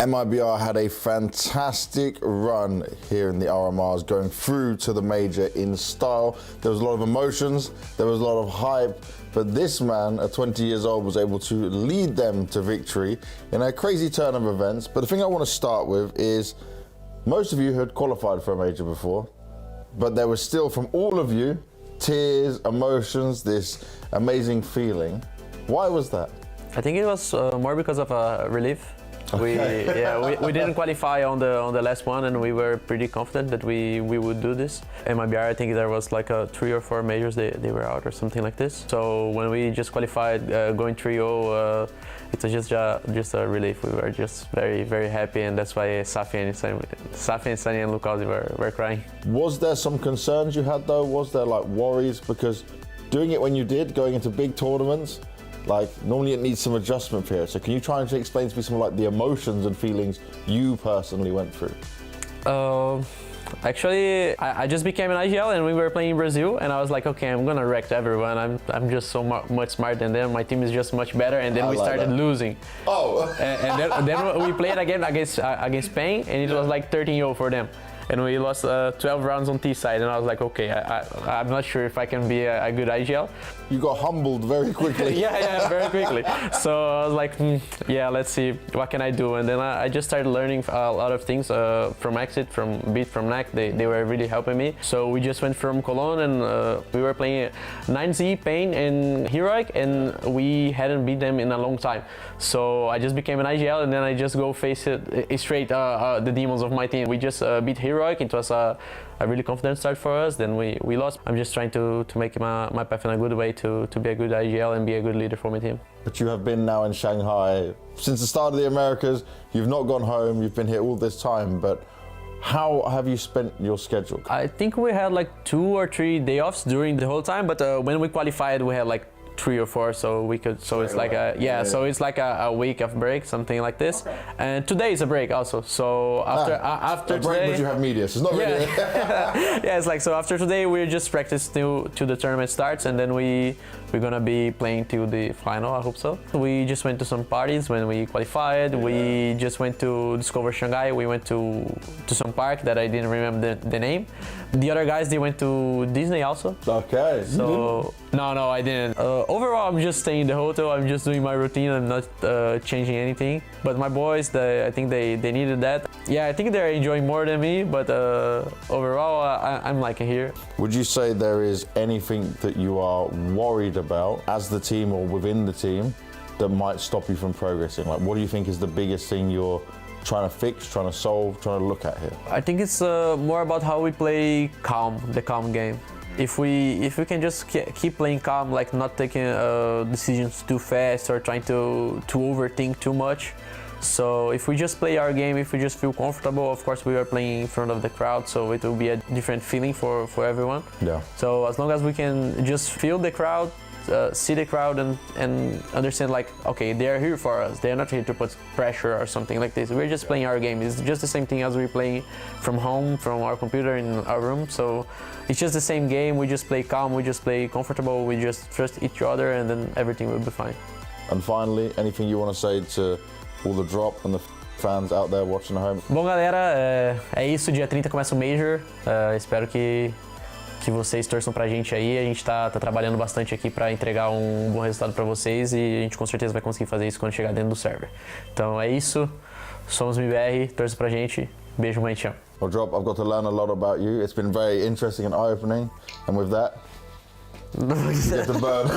S16: MIBR had a fantastic run here in the RMRs, going through to the major in style. There was a lot of emotions, there was a lot of hype, but this man, at 20 years old, was able to lead them to victory in a crazy turn of events. But the thing I want to start with is, most of you had qualified for a major before, but there was still, from all of you, tears, emotions, this amazing feeling. Why was that?
S9: I think it was more because of relief.
S16: Okay.
S9: We didn't qualify on the last one, and we were pretty confident that we would do this. MIBR, I think there was like 3 or 4 majors they were out or something like this. So when we just qualified, going 3-0, it was just a relief. We were just very, very happy, and that's why Safi and Sunny and Lucas were crying.
S16: Was there some concerns you had though? Was there like worries? Because doing it when you did, going into big tournaments, like normally it needs some adjustment period. So can you try and explain to me some like the emotions and feelings you personally went through?
S9: Actually, I just became an IGL and we were playing in Brazil, and I was like, okay, I'm gonna wreck everyone. I'm just so much smarter than them. My team is just much better, and then we started losing.
S16: Oh.
S9: and then we played again against Spain, and it was like 13-0 for them. And we lost 12 rounds on T side, and I was like, okay, I'm not sure if I can be a good IGL.
S16: You got humbled very quickly.
S9: yeah, very quickly. So I was like, yeah, let's see, what can I do? And then I just started learning a lot of things from Exit, from Beat, from NAC. They were really helping me. So we just went from Cologne, and we were playing 9Z, Pain, and Heroic, and we hadn't beat them in a long time. So I just became an IGL, and then I just go face it straight, the demons of my team. We just beat Heroic. It was a really confident start for us. Then we lost. I'm just trying to make my path in a good way to be a good IGL and be a good leader for my team.
S16: But you have been now in Shanghai since the start of the Americas. You've not gone home. You've been here all this time. But how have you spent your schedule?
S9: I think we had like 2 or 3 day offs during the whole time. But when we qualified, we had like 3 or 4, so we could. So it's like so it's like a week of break, something like this. Okay. And today is a break also. So after
S16: a break,
S9: today,
S16: but you have media, so it's not really.
S9: Yeah, it's like, so after today we're just practice till the tournament starts, and then we're gonna be playing till the final. I hope so. We just went to some parties when we qualified. We just went to discover Shanghai. We went to some park that I didn't remember the name. The other guys, they went to Disney also.
S16: Okay.
S9: So no, I didn't. Overall, I'm just staying in the hotel. I'm just doing my routine. I'm not changing anything. But my boys, I think they needed that. Yeah, I think they're enjoying more than me. But overall, I'm liking here.
S16: Would you say there is anything that you are worried about as the team or within the team that might stop you from progressing? Like, what do you think is the biggest thing you're trying to fix, trying to solve, trying to look at here?
S9: I think it's more about how we play the calm game. If we can just keep playing calm, like not taking decisions too fast or trying to overthink too much. So if we just play our game, if we just feel comfortable, of course we are playing in front of the crowd, so it will be a different feeling for everyone.
S16: Yeah.
S9: So as long as we can just feel the crowd, see the crowd and understand, like, okay, they are here for us. They are not here to put pressure or something like this. We're just playing our game. It's just the same thing as we're playing from home, from our computer in our room. So it's just the same game. We just play calm. We just play comfortable. We just trust each other, and then everything will be fine.
S16: And finally, anything you want to say to all the drop and the fans out there watching at home?
S9: Bom, galera, é isso. Dia 30 começa o Major. Espero que vocês torçam pra gente aí. A gente tá trabalhando bastante aqui pra entregar um bom resultado pra vocês, e a gente com certeza vai conseguir fazer isso quando chegar dentro do server. Então é isso. Somos MIBR, torça pra gente. Beijo, mãe, te amo.
S16: Well, Drop, I've got to learn a lot about you. It's been very interesting and eye-opening. And with that, you get the burn.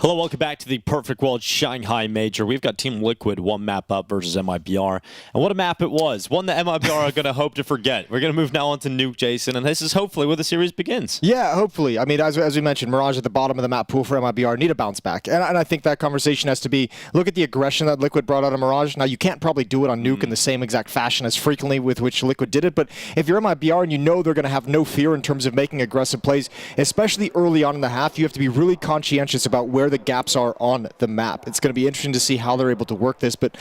S22: Hello, welcome back to the Perfect World Shanghai Major. We've got Team Liquid one map up versus MIBR. And what a map it was. One that MIBR are going to hope to forget. We're going to move now on to Nuke, Jason, and this is hopefully where the series begins.
S13: Yeah, hopefully. I mean, as we mentioned, Mirage at the bottom of the map pool for MIBR need a bounce back. And I think that conversation has to be, look at the aggression that Liquid brought out of Mirage. Now, you can't probably do it on Nuke in the same exact fashion as frequently with which Liquid did it, but if you're MIBR and you know they're going to have no fear in terms of making aggressive plays, especially early on in the half, you have to be really conscientious about where the gaps are on the map. It's going to be interesting to see how they're able to work this, but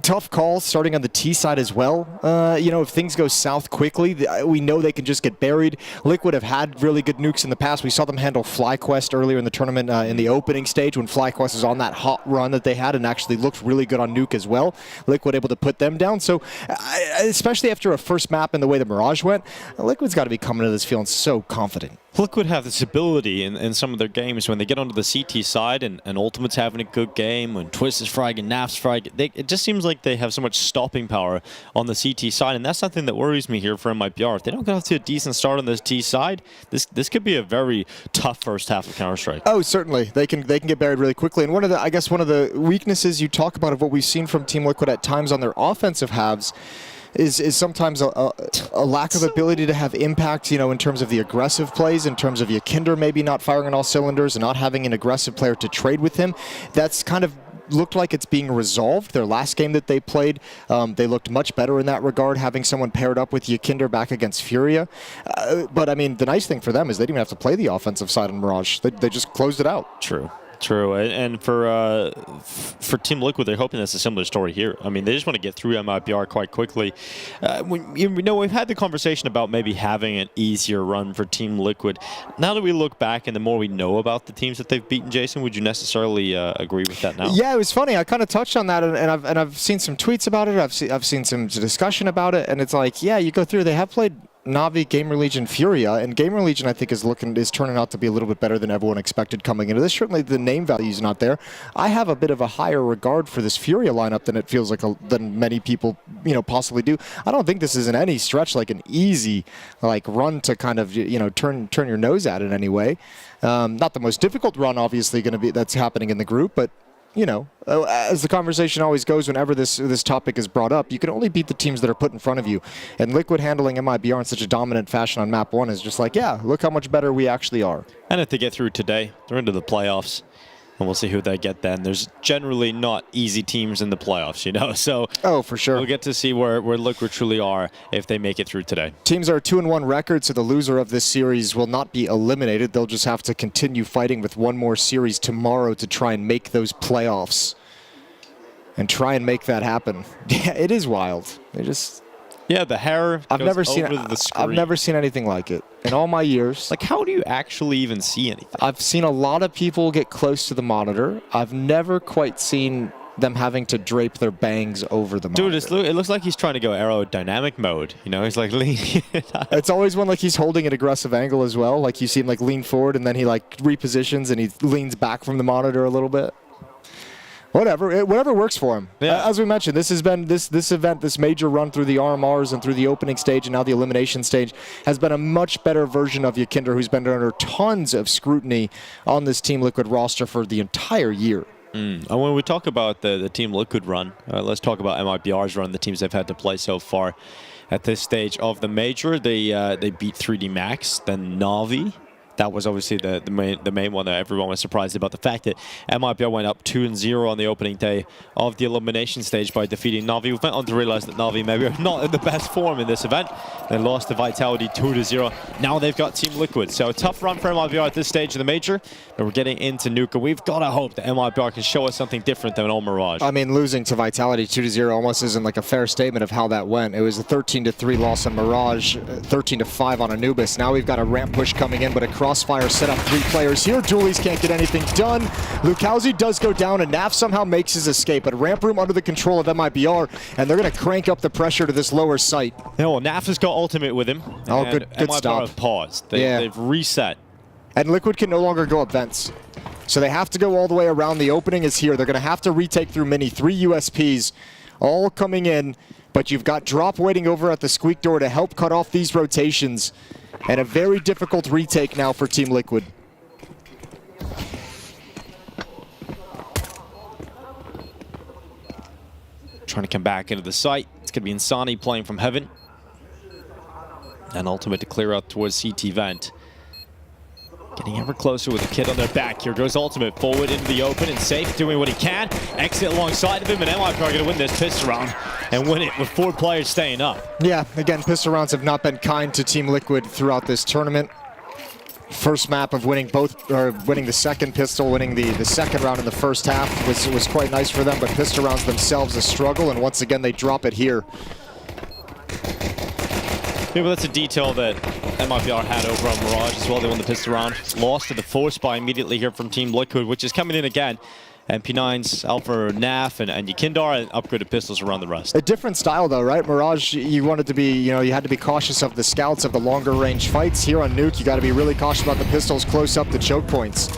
S13: tough call starting on the T side as well. If things go south quickly, we know they can just get buried. Liquid have had really good nukes in the past. We saw them handle FlyQuest earlier in the tournament in the opening stage when FlyQuest was on that hot run that they had and actually looked really good on Nuke as well. Liquid able to put them down. So especially after a first map and the way the Mirage went, Liquid's got to be coming to this feeling so confident.
S22: Liquid have this ability in some of their games when they get onto the CT side and Ultimate's having a good game, when Twist is fragging, Naf's fragging, it just seems like they have so much stopping power on the CT side, and that's something that worries me here for MIBR. If they don't get off to a decent start on this T side, this could be a very tough first half of Counter-Strike.
S13: Oh, certainly. They can get buried really quickly, and one of the weaknesses you talk about of what we've seen from Team Liquid at times on their offensive halves is sometimes a lack of ability to have impact, in terms of the aggressive plays, in terms of Yakinder maybe not firing on all cylinders and not having an aggressive player to trade with him. That's kind of looked like it's being resolved. Their last game that they played, they looked much better in that regard, having someone paired up with Yakinder back against Furia. But, I mean, the nice thing for them is they didn't even have to play the offensive side on Mirage. They just closed it out.
S22: True, and for Team Liquid, they're hoping that's a similar story here. I mean, they just want to get through MIBR quite quickly. We've had the conversation about maybe having an easier run for Team Liquid. Now that we look back and the more we know about the teams that they've beaten, Jason, would you necessarily agree with that now?
S13: Yeah, it was funny. I kind of touched on that, and I've seen some tweets about it. I've seen some discussion about it, and it's like, yeah, you go through. They have played Na'Vi, Gamer Legion, Furia, and Gamer Legion I think is turning out to be a little bit better than everyone expected coming into this. Certainly the name value is not there. I have a bit of a higher regard for this Furia lineup than it feels like than many people possibly do. I don't think this is in any stretch like an easy run to kind of turn your nose at in any way. Not the most difficult run obviously going to be that's happening in the group, but as the conversation always goes whenever this topic is brought up, you can only beat the teams that are put in front of you. And Liquid handling MIBR in such a dominant fashion on map 1 is just like, yeah, look how much better we actually are.
S22: And if they get through today, they're into the playoffs. And we'll see who they get then. There's generally not easy teams in the playoffs, so
S13: for sure.
S22: We'll get to see where Liquid truly are if they make it through today.
S13: Teams are 2-1 record, so the loser of this series will not be eliminated. They'll just have to continue fighting with one more series tomorrow to try and make those playoffs and try and make that happen. Yeah, it is wild.
S22: The hair
S13: I've never seen
S22: the screen.
S13: I've never seen anything like it in all my years.
S22: How do you actually even see anything?
S13: I've seen a lot of people get close to the monitor. I've never quite seen them having to drape their bangs over the monitor.
S22: Dude, it looks like he's trying to go aerodynamic mode. He's leaning.
S13: It's always when he's holding an aggressive angle as well. You see him lean forward and then he repositions and he leans back from the monitor a little bit. Whatever works for him.
S22: Yeah.
S13: As we mentioned, this has been this event, this major run through the RMRs and through the opening stage and now the elimination stage has been a much better version of Yakinder, who's been under tons of scrutiny on this Team Liquid roster for the entire year.
S22: And when we talk about the Team Liquid run, let's talk about MIBR's run, the teams they've had to play so far at this stage of the major. They beat 3D Max, then Na'Vi. That was obviously the main one that everyone was surprised about. The fact that MIBR went up 2-0 on the opening day of the elimination stage by defeating Na'Vi. We went on to realize that Na'Vi maybe are not in the best form in this event. They lost to Vitality 2-0. Now they've got Team Liquid. So a tough run for MIBR at this stage of the major. And we're getting into Nuke. We've got to hope that MIBR can show us something different than old Mirage.
S13: I mean, losing to Vitality 2-0 almost isn't a fair statement of how that went. It was a 13-3 loss on Mirage, 13-5 on Anubis. Now we've got a ramp push coming in, but a crossfire set up 3 players here. Doolies can't get anything done. Lukowski does go down, and Naf somehow makes his escape. But Ramp Room under the control of MIBR, and they're going to crank up the pressure to this lower site.
S22: Naf has got ultimate with him.
S13: Oh, good
S22: MIBR
S13: stop.
S22: have paused. They've reset.
S13: And Liquid can no longer go up vents. So they have to go all the way around. The opening is here. They're going to have to retake through Mini. 3 USPs all coming in. But you've got Drop waiting over at the squeak door to help cut off these rotations. And a very difficult retake now for Team Liquid.
S22: trying to come back into the site. It's going to be Insani playing from heaven. And Ultimate to clear out towards CT Vent. Getting ever closer with the kid on their back. Here goes Ultimate forward into the open and safe, doing what he can. Exit alongside of him, and MIBR are going to win this pistol round and win it with 4 players staying up.
S13: Yeah, again, pistol rounds have not been kind to Team Liquid throughout this tournament. First map of winning winning the second pistol, winning the second round in the first half was quite nice for them, but pistol rounds themselves a struggle, and once again they drop it here.
S22: Yeah, but that's a detail that MIBR had over on Mirage as well. They won the pistol round. Lost to the force buy immediately here from Team Liquid, which is coming in again. MP9's Alpha Naf and Yakindar, and upgraded pistols around the rest.
S13: A different style though, right? Mirage, you wanted to be, you had to be cautious of the scouts, of the longer range fights. Here on Nuke, you got to be really cautious about the pistols close up to choke points.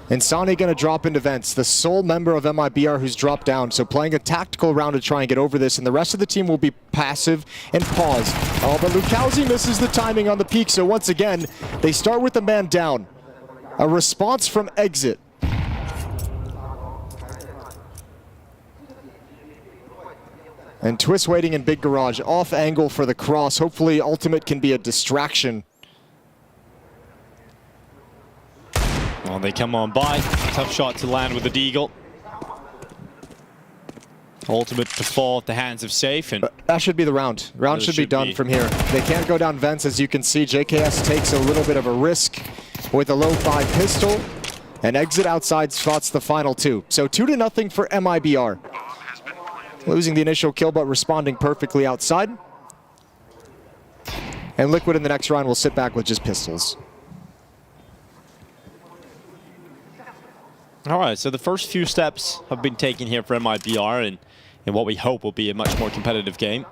S13: Insani going to drop into vents, the sole member of MIBR who's dropped down, so playing a tactical round to try and get over this, and the rest of the team will be passive and pause. Oh, but Lukowski misses the timing on the peak, so once again, they start with the man down. A response from Exit. And Twist waiting in big garage, off angle for the cross. Hopefully Ultimate can be a distraction.
S22: Well, they come on by. Tough shot to land with the Deagle. Ultimate to fall at the hands of Safe. And
S13: that should be the round. Round should be done from here. They can't go down vents, as you can see. JKS takes a little bit of a risk with a low 5 pistol. And Exit outside spots the final 2. So 2-0 for MIBR. Losing the initial kill, but responding perfectly outside. And Liquid in the next round will sit back with just pistols.
S22: all right, so the first few steps have been taken here for MIBR in what we hope will be a much more competitive game.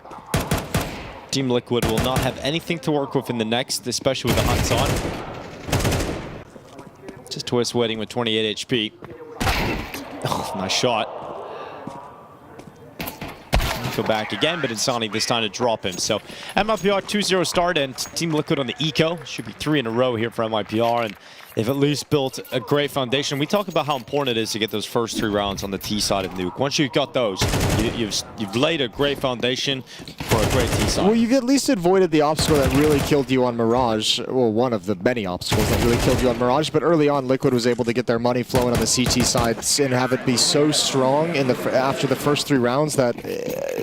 S22: Team Liquid will not have anything to work with in the next, especially with the Hunts on. Just Twist waiting with 28 HP. Oh, nice shot. Go back again, but Insani this time to drop him. So MIBR 2-0 start, and Team Liquid on the eco. Should be 3 in a row here for MIBR, and they've at least built a great foundation. We talk about how important it is to get those first 3 rounds on the T side of Nuke. Once you've got those, you've laid a great foundation for a great T side.
S13: Well, you've at least avoided the obstacle that really killed you on Mirage. Well, one of the many obstacles that really killed you on Mirage, but early on, Liquid was able to get their money flowing on the CT side and have it be so strong in after the first 3 rounds that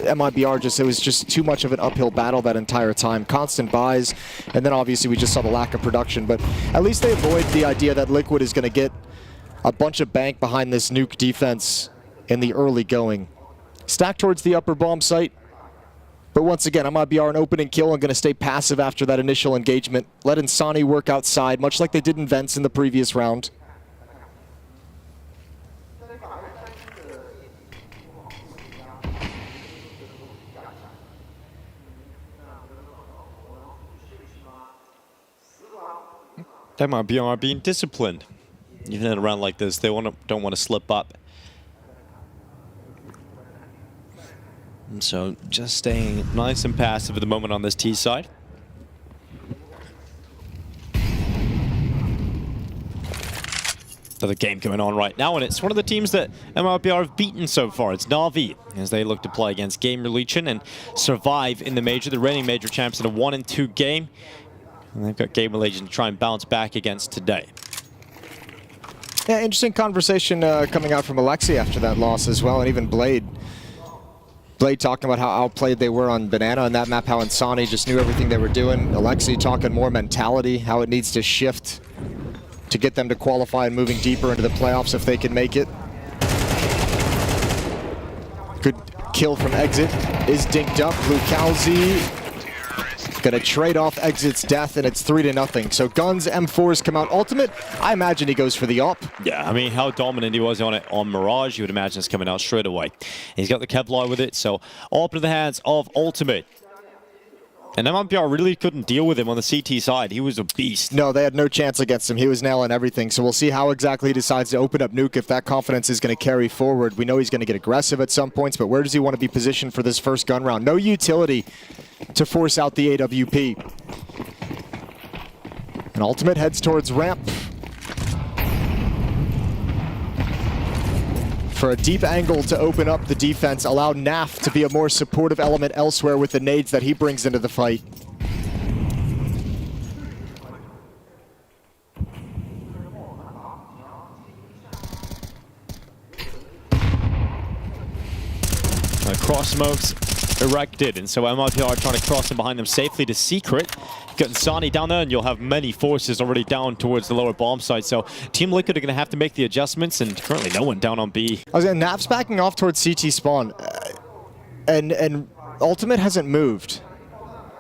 S13: MIBR it was just too much of an uphill battle that entire time. Constant buys, and then obviously we just saw the lack of production, but at least they avoid the idea that Liquid is going to get a bunch of bank behind this Nuke defense in the early going. Stack towards the upper bomb site, but once again, MIBR an opening kill and going to stay passive after that initial engagement. Let Insani work outside, much like they did in Vents in the previous round.
S22: MIBR being disciplined. Even in a round like this, they don't want to slip up. And so just staying nice and passive at the moment on this T side. Another game going on right now, and it's one of the teams that MIBR have beaten so far. It's Na'Vi, as they look to play against Gamer Legion and survive in the major. The reigning major champs in a 1-2 game. And they've got Gamer Legion to try and bounce back against today.
S13: Yeah, interesting conversation coming out from Alexi after that loss as well, and even Blade. Blade talking about how outplayed they were on Banana on that map, how Insani just knew everything they were doing. Alexi talking more mentality, how it needs to shift to get them to qualify and moving deeper into the playoffs if they can make it. Good kill from Exit, is dinked up. Lukowski gonna trade off Exit's death, and it's 3-0. So Guns, M4s come out. Ultimate, I imagine he goes for the op.
S22: Yeah, I mean, how dominant he was on it on Mirage, you would imagine it's coming out straight away. He's got the Kevlar with it, so op to the hands of Ultimate. And MIBR really couldn't deal with him on the CT side. He was a beast.
S13: No, they had no chance against him. He was nailing everything. So we'll see how exactly he decides to open up Nuke, if that confidence is going to carry forward. We know he's going to get aggressive at some points, but where does he want to be positioned for this first gun round? No utility to force out the AWP. And Ultimate heads towards ramp. for a deep angle to open up the defense, allow Naf to be a more supportive element elsewhere with the nades that he brings into the fight.
S22: Cross smokes erected, and so MIBR trying to cross in behind them safely to Secret. Got Insani down there, and you'll have many forces already down towards the lower bomb site. So Team Liquid are going to have to make the adjustments, and currently no one down on B.
S13: I was going to Naf's backing off towards CT spawn, and Ultimate hasn't moved.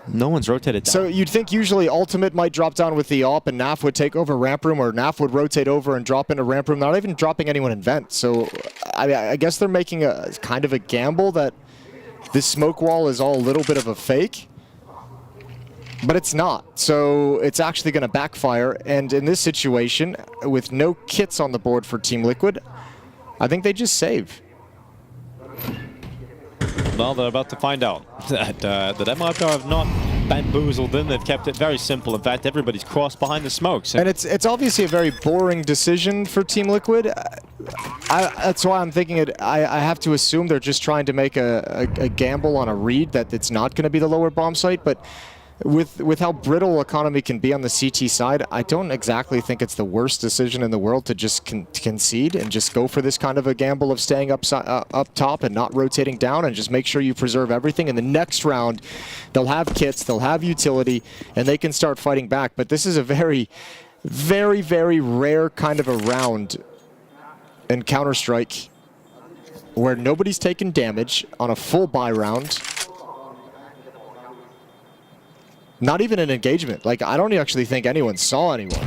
S22: No one's rotated down.
S13: So you'd think usually Ultimate might drop down with the AWP and Naf would take over ramp room, or Naf would rotate over and drop into ramp room, not even dropping anyone in vent. So I guess they're making a kind of a gamble that this smoke wall is all a little bit of a fake, but it's not. So it's actually going to backfire. And in this situation, with no kits on the board for Team Liquid, I think they just save.
S22: Well, they're about to find out that MIBR have not bamboozled them. They've kept it very simple. In fact, everybody's crossed behind the smokes.
S13: And it's obviously a very boring decision for Team Liquid. That's why I'm thinking I have to assume they're just trying to make a gamble on a read that it's not going to be the lower bomb site. But with how brittle economy can be on the CT side, I don't exactly think it's the worst decision in the world to just concede and just go for this kind of a gamble of staying up top and not rotating down, and just make sure you preserve everything. In the next round, they'll have kits, they'll have utility, and they can start fighting back. But this is a very, very, very rare kind of a round in Counter-Strike where nobody's taken damage on a full buy round. Not even an engagement. Like, I don't actually think anyone saw anyone.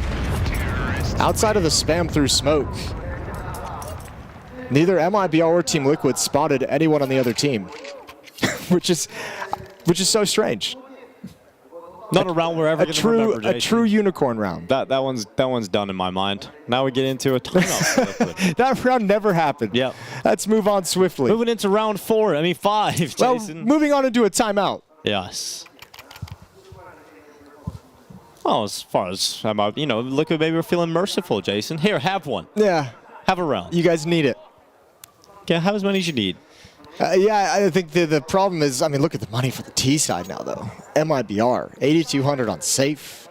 S13: Outside of the spam through smoke, neither MIBR or Team Liquid spotted anyone on the other team, which is so strange.
S22: Not a round we're ever going to remember,
S13: a true unicorn round.
S22: That one's done in my mind. Now we get into a timeout.
S13: That round never happened.
S22: Yeah.
S13: Let's move on swiftly.
S22: Moving into round 4. I mean 5, Jason.
S13: Well, moving on into a timeout.
S22: Yes. Well, as far as Liquid maybe we're feeling merciful, Jason. Here, have one.
S13: Yeah.
S22: Have a round.
S13: You guys need it.
S22: Okay, have as many as you need.
S13: Yeah, I think the problem is, I mean, look at the money for the T side now, though. MIBR, 8,200 on Safe,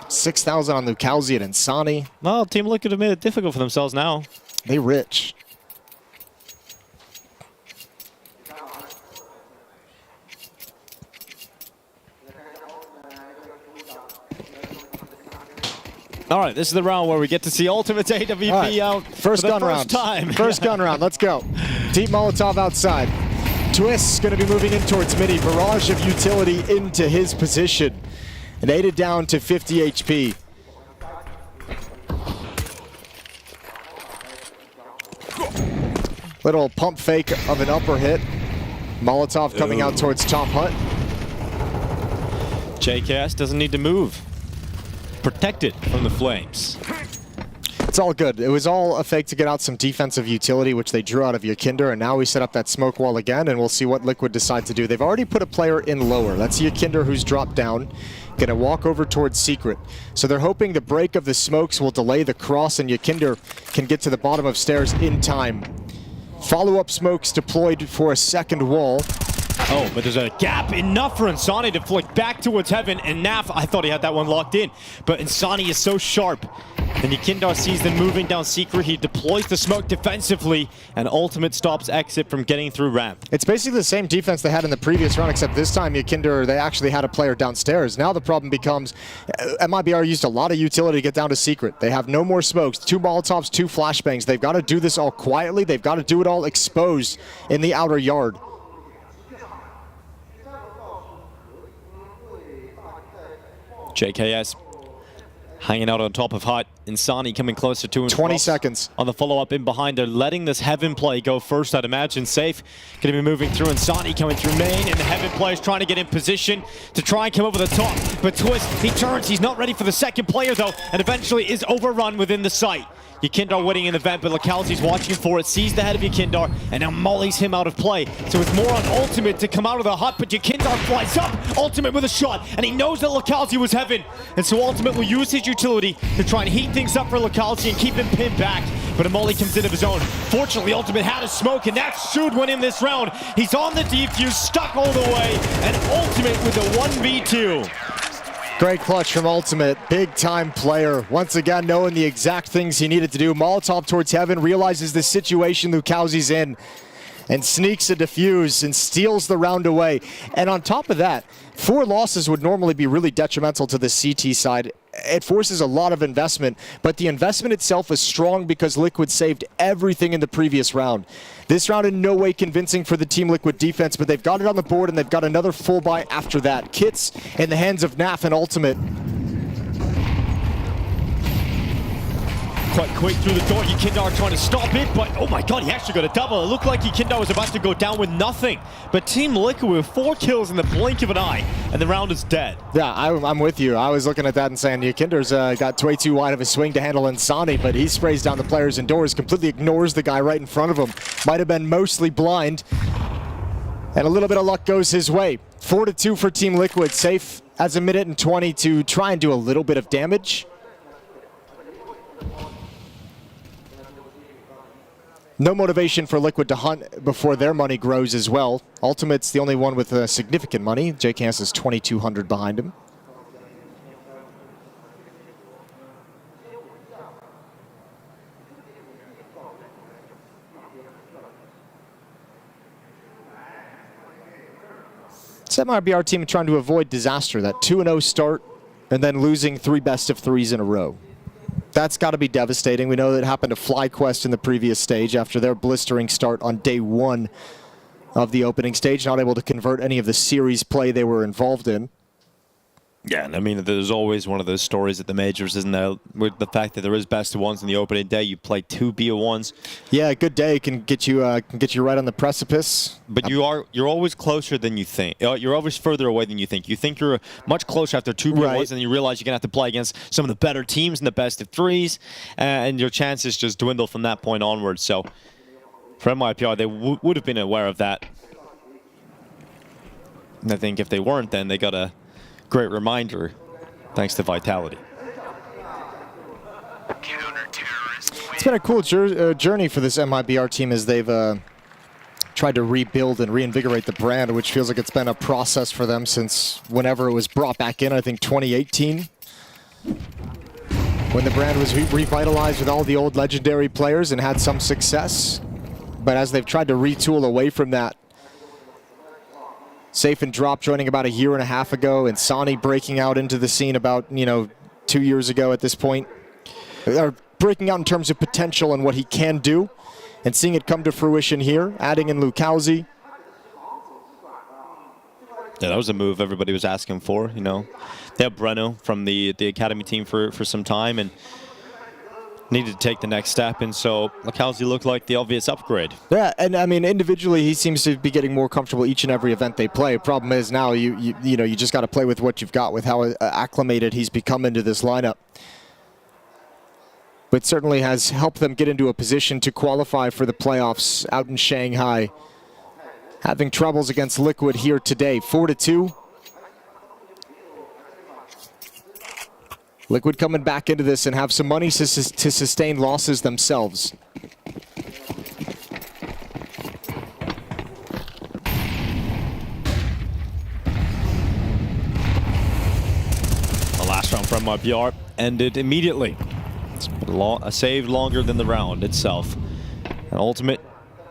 S13: 6,000 on Lucalzi and Insani.
S22: Well, Team Liquid have made it difficult for themselves now.
S13: They rich.
S22: All right, this is the round where we get to see Ultimate's AWP out
S13: first
S22: for the
S13: gun
S22: first
S13: round.
S22: time.
S13: First gun round. Let's go. Team Molotov outside. Twist's going to be moving in towards midi. Barrage of utility into his position. And aided down to 50 HP. Little pump fake of an upper hit. Molotov coming out towards top hut.
S22: JKS doesn't need to move. Protected from the flames.
S13: It's all good. It was all a fake to get out some defensive utility, which they drew out of Yakinder, and now we set up that smoke wall again, and we'll see what Liquid decide to do. They've already put a player in lower. That's Yakinder, who's dropped down, gonna walk over towards Secret. So they're hoping the break of the smokes will delay the cross, and Yakinder can get to the bottom of stairs in time. Follow-up smokes deployed for a second wall.
S22: Oh, but there's a gap enough for Insani to flick back towards heaven, and Naf, I thought he had that one locked in, but Insani is so sharp. And Yakindar sees them moving down Secret. He deploys the smoke defensively, and Ultimate stops Exit from getting through ramp.
S13: It's basically the same defense they had in the previous round, except this time Yakinder, they actually had a player downstairs. Now the problem becomes, MIBR used a lot of utility to get down to Secret. They have no more smokes, 2 Molotovs, 2 flashbangs. They've got to do this all quietly. They've got to do it all exposed in the outer yard.
S22: JKS hanging out on top of hut. Insani coming closer to him.
S13: 20 seconds.
S22: On the follow-up in behind. They're letting this Heaven play go first, I'd imagine. Safe. Going to be moving through. Insani coming through main, and the Heaven player is trying to get in position to try and come over the top. But Twist, he turns. He's not ready for the second player, though, and eventually is overrun within the site. Yakindar waiting in the vent, but Lucalzi's watching for it, sees the head of Yakindar, and now mollies him out of play. So it's more on Ultimate to come out of the hut, but Yakindar flies up, Ultimate with a shot, and he knows that Lucalzi was Heaven. And so Ultimate will use his utility to try and heat things up for Lucalzi and keep him pinned back. but Amali comes in of his own. Fortunately, Ultimate had a smoke, and that should win him this round. He's on the defuse, stuck all the way, and Ultimate with a 1v2.
S13: Great clutch from Ultimate, big time player. Once again, knowing the exact things he needed to do. Molotov towards heaven, realizes the situation Lucauzi's in, and sneaks a defuse and steals the round away. And on top of that, 4 losses would normally be really detrimental to the CT side. It forces a lot of investment, but the investment itself is strong because Liquid saved everything in the previous round. This round in no way convincing for the Team Liquid defense, but they've got it on the board and they've got another full buy after that. Kits in the hands of Naf and Ultimate.
S22: Quite quick through the door. Yekindar trying to stop it, but oh my god, he actually got a double. It looked like Yekindar was about to go down with nothing. But Team Liquid with 4 kills in the blink of an eye, and the round is dead.
S13: Yeah, I'm with you. I was looking at that and saying Yekindar's got way too wide of a swing to handle Insani, but he sprays down the players indoors, completely ignores the guy right in front of him. Might have been mostly blind, and a little bit of luck goes his way. 4-2 for Team Liquid, safe as a minute and 20 to try and do a little bit of damage. No motivation for Liquid to hunt before their money grows as well. Ultimate's the only one with significant money. JKS is 2,200 behind him. This MIBR team trying to avoid disaster, that 2-0 start and then losing 3 best-of-3s in a row. That's got to be devastating. We know that happened to FlyQuest in the previous stage after their blistering start on day 1 of the opening stage, not able to convert any of the series play they were involved in.
S8: Yeah, and I mean, there's always one of those stories at the majors, isn't there? With the fact that there is best of ones in the opening day, you play 2 BO1s.
S13: Yeah, a good day can get you right on the precipice.
S8: But you're always closer than you think. You're always further away than you think. You think you're much closer after 2 BO1s, right, and you realize you're gonna have to play against some of the better teams in the best of 3s, and your chances just dwindle from that point onwards. So for MIBR, they would have been aware of that. And I think if they weren't, then they got a great reminder, thanks to Vitality.
S13: It's been a cool journey for this MIBR team as they've tried to rebuild and reinvigorate the brand, which feels like it's been a process for them since whenever it was brought back in, I think 2018. When the brand was revitalized with all the old legendary players and had some success. But as they've tried to retool away from that, Safe and Drop joining about 1.5 years ago, and Sani breaking out into the scene about, 2 years ago at this point. Or breaking out in terms of potential and what he can do, and seeing it come to fruition here, adding in Lucauzi.
S8: Yeah, that was a move everybody was asking for, They have Breno from the academy team for some time, and needed to take the next step, and so Lucauzi looked like the obvious upgrade.
S13: Yeah, and I mean, individually, he seems to be getting more comfortable each and every event they play. Problem is now, you just got to play with what you've got, with how acclimated he's become into this lineup. But certainly has helped them get into a position to qualify for the playoffs out in Shanghai. Having troubles against Liquid here today, 4-2. Liquid coming back into this and have some money to sustain losses themselves.
S8: The last round from MIBR ended immediately. It's a save longer than the round itself. And Ultimate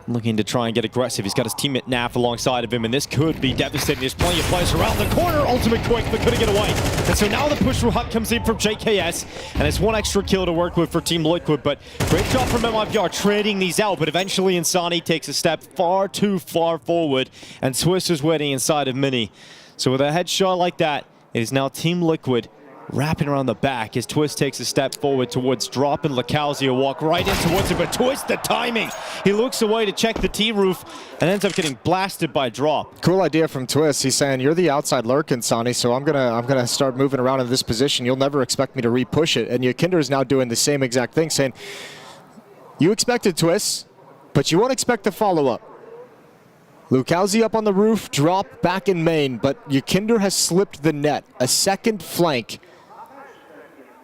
S8: looking to try and get aggressive. He's got his teammate Naf alongside of him, and this could be devastating. There's plenty of players around the corner. Ultimate quick, but couldn't get away. And so now the push through hut comes in from JKS, and it's 1 extra kill to work with for Team Liquid. But great job from MIBR trading these out, but eventually Insani takes a step far too far forward, and Swiss is waiting inside of Mini. So with a headshot like that, it is now Team Liquid wrapping around the back as Twist takes a step forward towards Drop, and Lucauzi will walk right in towards it, but Twist, the timing. He looks away to check the T-roof and ends up getting blasted by Drop.
S13: Cool idea from Twist. He's saying, you're the outside lurk, Insani, so I'm gonna start moving around in this position. You'll never expect me to re-push it. And Yakinder is now doing the same exact thing, saying, you expected Twist, but you won't expect the follow-up. Lucauzi up on the roof, Drop back in main, but Yakinder has slipped the net. A second flank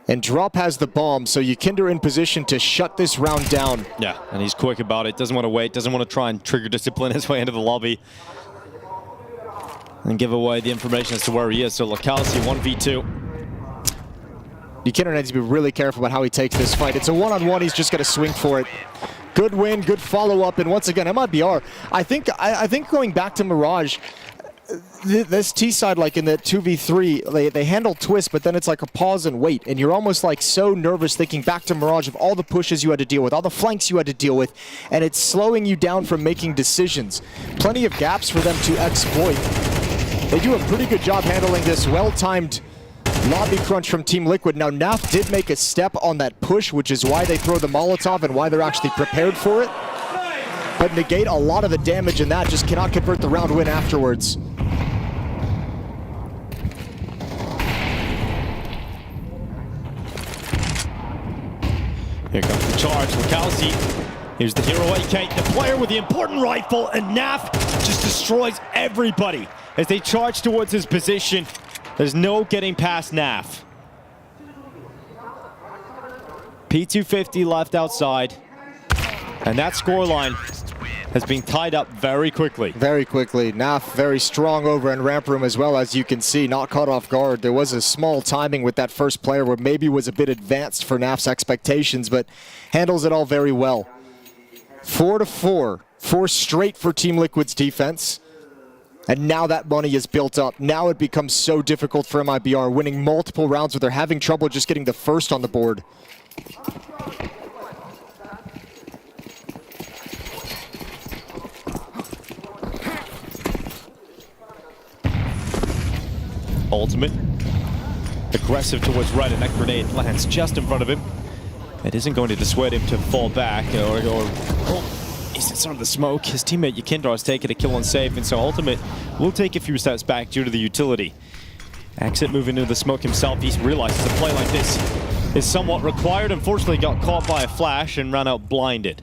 S13: And Drop has the bomb, so Yikinder in position to shut this round down.
S22: Yeah, and he's quick about it. Doesn't want to wait. Doesn't want to try and trigger discipline his way into the lobby. And give away the information as to where he is. So Locality 1v2.
S13: Yikinder needs to be really careful about how he takes this fight. It's a one-on-one. He's just got to swing for it. Good win, good follow-up, and once again, MIBR. I think going back to Mirage, this T-side, like in the 2v3, they handle Twist, but then it's like a pause and wait, and you're almost like so nervous thinking back to Mirage of all the pushes you had to deal with, all the flanks you had to deal with, and it's slowing you down from making decisions. Plenty of gaps for them to exploit. They do a pretty good job handling this well-timed lobby crunch from Team Liquid. Now, Naf did make a step on that push, which is why they throw the Molotov and why they're actually prepared for it. But negate a lot of the damage in that, just cannot convert the round win afterwards.
S22: Here comes the charge. Locality. Here's the hero AK, the player with the important rifle, and Naf just destroys everybody as they charge towards his position. There's no getting past Naf. P250 left outside, and that scoreline has been tied up very quickly.
S13: Very quickly. Naf very strong over in ramp room as well, as you can see, not caught off guard. There was a small timing with that first player where maybe was a bit advanced for Naf's expectations, but handles it all very well. 4-4, 4 straight for Team Liquid's defense. And now that money is built up. Now it becomes so difficult for MIBR, winning multiple rounds where they're having trouble just getting the first on the board.
S22: Ultimate. Aggressive towards right, and that grenade lands just in front of him. It isn't going to dissuade him to fall back he sits under the smoke. His teammate Yikinder has taken a kill on safe, and so Ultimate will take a few steps back due to the utility. Exit moving into the smoke himself. He realizes a play like this is somewhat required. Unfortunately, got caught by a flash and ran out blinded.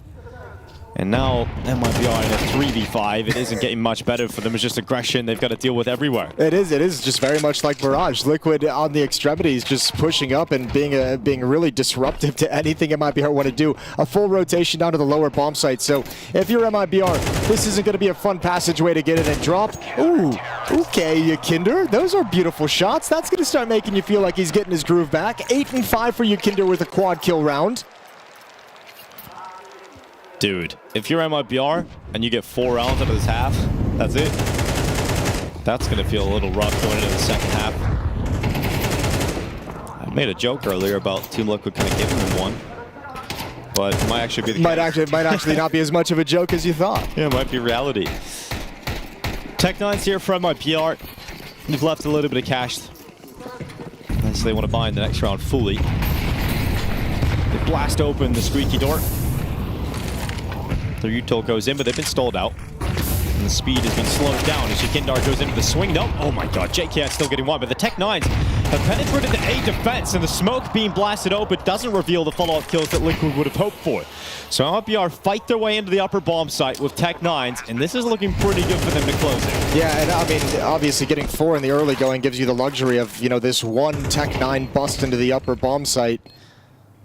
S22: And now MIBR in a 3v5. It isn't getting much better for them. It's just aggression they've got to deal with everywhere.
S13: It is just very much like Mirage. Liquid on the extremities, just pushing up and being really disruptive to anything MIBR want to do. A full rotation down to the lower bomb site. So if you're MIBR, this isn't going to be a fun passageway to get it and drop. Ooh, okay, Yikinder. Those are beautiful shots. That's going to start making you feel like he's getting his groove back. 8-5 for Yikinder with a quad kill round.
S22: Dude, if you're MIBR and you get 4 rounds out of this half, that's it. That's going to feel a little rough going into the second half. I made a joke earlier about Team Liquid kind of giving them one, but it might actually be the case.
S13: Might actually not be as much of a joke as you thought.
S22: Yeah, it might be reality. Tech9's here for MIBR. They've left a little bit of cash. Unless they want to buy in the next round fully. They blast open the squeaky door. The Utol goes in, but they've been stalled out. And the speed has been slowed down as Yikinder goes into the swing. No, oh my god, JKS still getting one, but the Tech9s have penetrated the A defense, and the smoke being blasted open doesn't reveal the follow-up kills that Liquid would have hoped for. So MIBR fight their way into the upper bomb site with Tech9s, and this is looking pretty good for them to close it.
S13: Yeah, and I mean, obviously getting 4 in the early going gives you the luxury of, you know, this one Tech9 bust into the upper bomb site.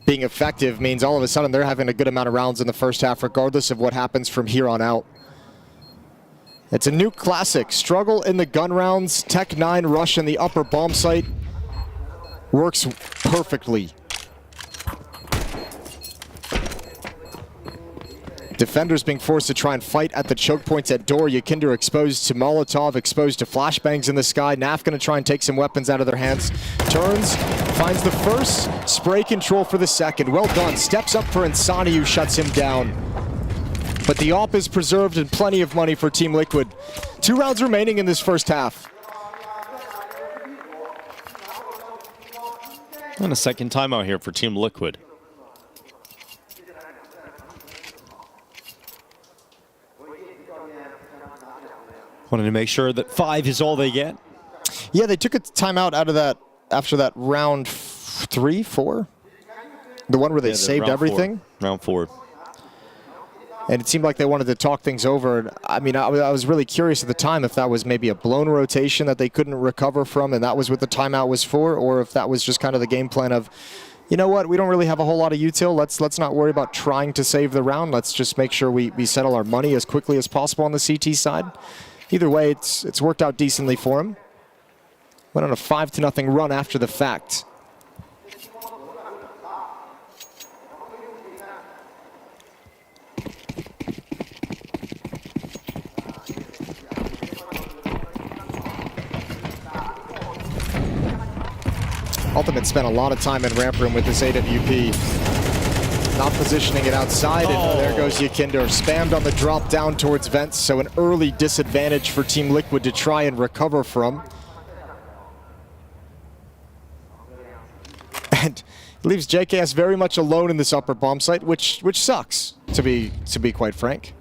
S13: Being effective means all of a sudden they're having a good amount of rounds in the first half, regardless of what happens from here on out. It's a Nuke classic. Struggle in the gun rounds. Tech9 rush in the upper bomb site. Works perfectly. Defenders being forced to try and fight at the choke points at door. Yikinder exposed to Molotov, exposed to flashbangs in the sky. Naf going to try and take some weapons out of their hands. Turns, finds the first, spray control for the second. Well done. Steps up for Insani, who shuts him down. But the AWP is preserved and plenty of money for Team Liquid. 2 rounds remaining in this first half.
S22: And a second timeout here for Team Liquid. Wanted to make sure that 5 is all they get.
S13: Yeah, they took a timeout out of that after that round 3, 4? The one where they saved everything?
S22: Round 4.
S13: And it seemed like they wanted to talk things over. I mean, I was really curious at the time if that was maybe a blown rotation that they couldn't recover from, and that was what the timeout was for, or if that was just kind of the game plan of, you know what, we don't really have a whole lot of util. Let's not worry about trying to save the round. Let's just make sure we settle our money as quickly as possible on the CT side. Either way, it's worked out decently for him. Went on a 5-0 run after the fact. Ultimate spent a lot of time in ramp room with this AWP. Not positioning it outside, and there goes Yikinder. Spammed on the drop down towards vents, so an early disadvantage for Team Liquid to try and recover from. And leaves JKS very much alone in this upper bomb site, which sucks, to be quite frank.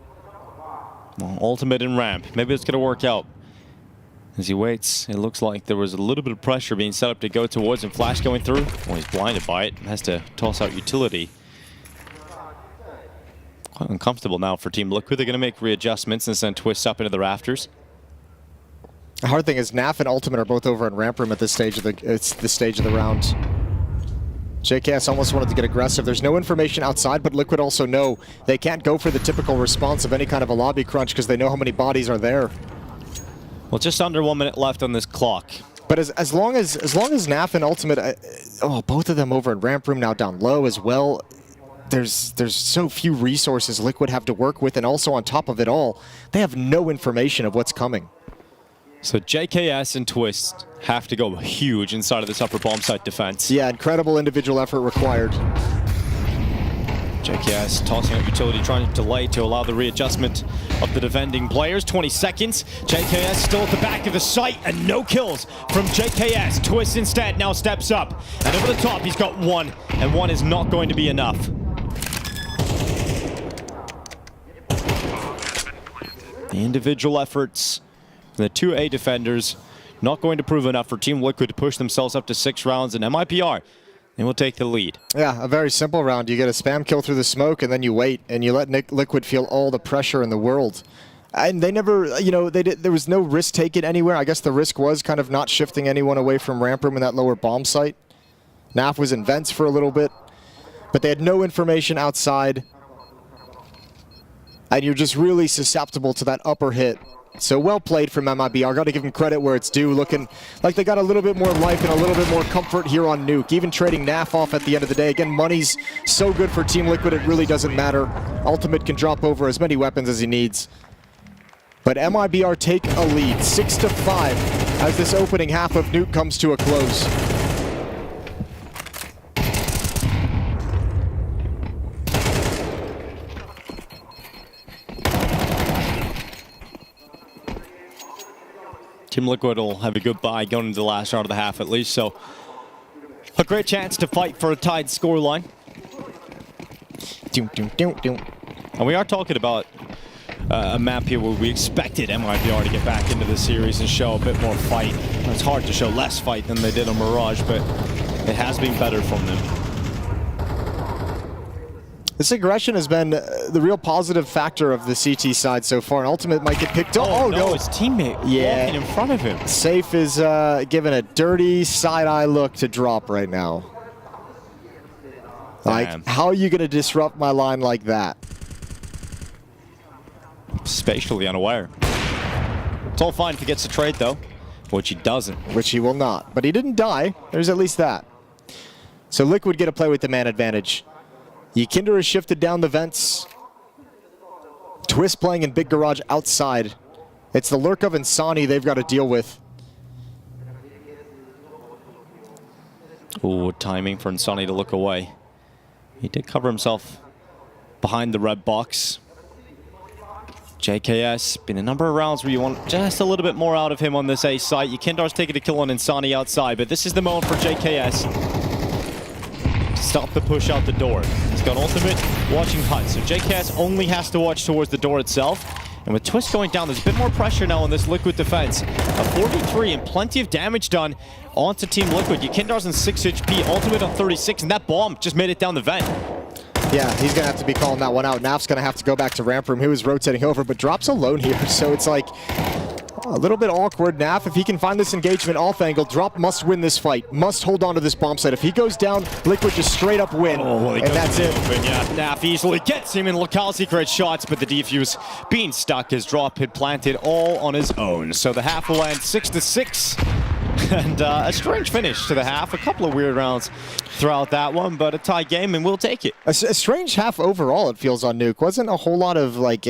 S22: Well, ultimate in ramp. Maybe it's going to work out. As he waits, it looks like there was a little bit of pressure being set up to go towards him. Flash going through. Well, he's blinded by it. Has to toss out utility. Quite uncomfortable now for Team Liquid. They're going to make readjustments and send Twist up into the rafters.
S13: The hard thing is Naf and Ultimate are both over in ramp room at this stage of the round. JKS almost wanted to get aggressive. There's no information outside, but Liquid also know they can't go for the typical response of any kind of a lobby crunch because they know how many bodies are there.
S22: Well, just under 1 minute left on this clock.
S13: But as long as Naf and Ultimate, both of them over in ramp room now down low as well. There's so few resources Liquid have to work with, and also on top of it all, they have no information of what's coming.
S22: So JKS and Twist have to go huge inside of this upper bomb site defense.
S13: Yeah, incredible individual effort required.
S22: JKS tossing up utility, trying to delay to allow the readjustment of the defending players. 20 seconds. JKS still at the back of the site, and no kills from JKS. Twist instead now steps up, and over the top he's got one, and one is not going to be enough. The individual efforts from the two A defenders not going to prove enough for Team Liquid to push themselves up to 6 rounds, and MIBR, they will take the lead.
S13: Yeah, a very simple round. You get a spam kill through the smoke, and then you wait, and you let Liquid feel all the pressure in the world. And they never, there was no risk taken anywhere. I guess the risk was kind of not shifting anyone away from ramp room in that lower bomb site. Naf was in vents for a little bit, but they had no information outside. And you're just really susceptible to that upper hit. So well played from MIBR. Got to give them credit where it's due. Looking like they got a little bit more life and a little bit more comfort here on Nuke. Even trading Naf off at the end of the day. Again, money's so good for Team Liquid, it really doesn't matter. Ultimate can drop over as many weapons as he needs. But MIBR take a lead, 6-5, as this opening half of Nuke comes to a close.
S22: Team Liquid will have a good buy going into the last round of the half at least, so a great chance to fight for a tied scoreline. And we are talking about a map here where we expected MIBR to get back into the series and show a bit more fight. It's hard to show less fight than they did on Mirage, but it has been better from them.
S13: This aggression has been the real positive factor of the CT side so far. And Ultimate might get picked up.
S22: Oh no, his teammate walking in front of him.
S13: Safe is given a dirty side-eye look to drop right now. Like, how are you going to disrupt my line like that?
S22: Spatially unaware. It's all fine if he gets a trade though, which he doesn't.
S13: Which he will not. But he didn't die. There's at least that. So Liquid get to play with the man advantage. Yikinder has shifted down the vents. Twist playing in Big Garage outside. It's the lurk of Insani they've got to deal with.
S22: Ooh, timing for Insani to look away. He did cover himself behind the red box. JKS, been a number of rounds where you want just a little bit more out of him on this A site. Yikinder's taking a kill on Insani outside, but this is the moment for JKS. Stop the push out the door. He's got Ultimate watching HUD, so JKS only has to watch towards the door itself. And with Twist going down, there's a bit more pressure now on this Liquid defense. A 43 and plenty of damage done onto Team Liquid. Yikinder's on 6 HP, Ultimate on 36, and that bomb just made it down the vent.
S13: Yeah, he's going to have to be calling that one out. Naf's going to have to go back to ramp room. He was rotating over, but drops alone here. So it's like A little bit awkward. Naf, if he can find this engagement off angle, Drop must win this fight. Must hold on to this bomb site. If he goes down, Liquid just straight up win. And that's it.
S22: Yeah, Naf easily gets him, and Lukowski great shots, but the defuse being stuck as Drop had planted all on his own. So the half will end 6-6. And a strange finish to the half. A couple of weird rounds throughout that one, but a tie game, and we'll take it.
S13: A strange half overall, it feels, on Nuke. Wasn't a whole lot of, like,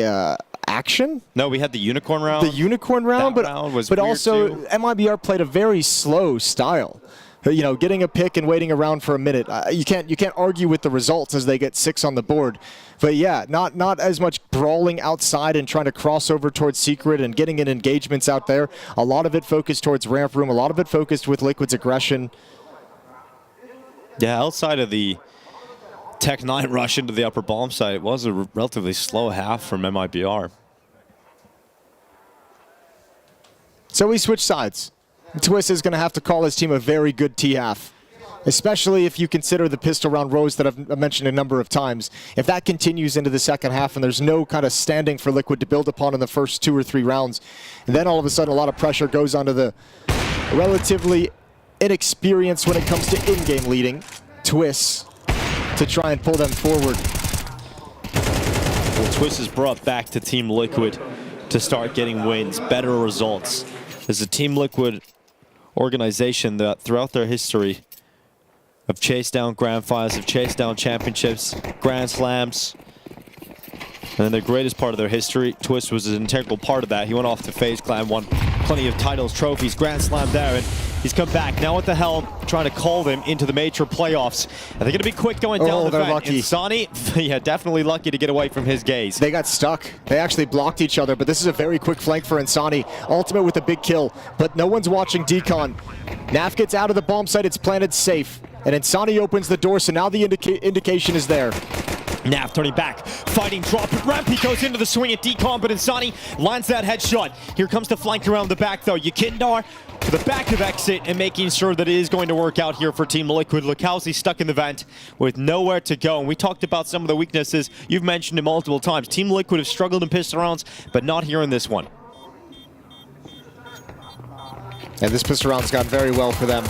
S13: action.
S22: No, we had the unicorn round.
S13: The unicorn round,
S22: that round was
S13: but
S22: weird
S13: also
S22: too.
S13: MIBR played a very slow style. You know, getting a pick and waiting around for a minute. You can't argue with the results as they get 6 on the board. But yeah, not as much brawling outside and trying to cross over towards Secret and getting in engagements out there. A lot of it focused towards ramp room. A lot of it focused with Liquid's aggression.
S22: Yeah, outside of the Tech 9 rush into the upper bomb site, it was a relatively slow half from MIBR.
S13: So we switch sides. Twist is going to have to call his team a very good T-half, especially if you consider the pistol round rows that I've mentioned a number of times. If that continues into the second half and there's no kind of standing for Liquid to build upon in the first 2 or 3 rounds, and then all of a sudden a lot of pressure goes onto the relatively inexperienced when it comes to in-game leading Twist to try and pull them forward.
S22: Well, Twist is brought back to Team Liquid to start getting wins, better results. As a Team Liquid organization that throughout their history have chased down grand finals, have chased down championships, grand slams, and in the greatest part of their history, Twist was an integral part of that. He went off to FaZe Clan, won plenty of titles, trophies, grand slam there, and he's come back. Now what the hell, trying to call them into the major playoffs. Are they going to be quick going down the
S13: they're
S22: vent?
S13: lucky.
S22: Insani, yeah, definitely lucky to get away from his gaze.
S13: They got stuck. They actually blocked each other, but this is a very quick flank for Insani. Ultimate with a big kill, but no one's watching Decon. Naf gets out of the bomb site, it's planted safe, and Insani opens the door, so now the indication is there.
S22: Naf turning back, fighting, drop it, ramp, he goes into the swing at Decon, but Insani lands that headshot. Here comes the flank around the back though. Yakindar to the back of exit and making sure that it is going to work out here for Team Liquid. Lukowski stuck in the vent with nowhere to go. And we talked about some of the weaknesses. You've mentioned it multiple times. Team Liquid have struggled in pistol rounds, but not here in this one.
S13: And this pistol round's gone very well for them.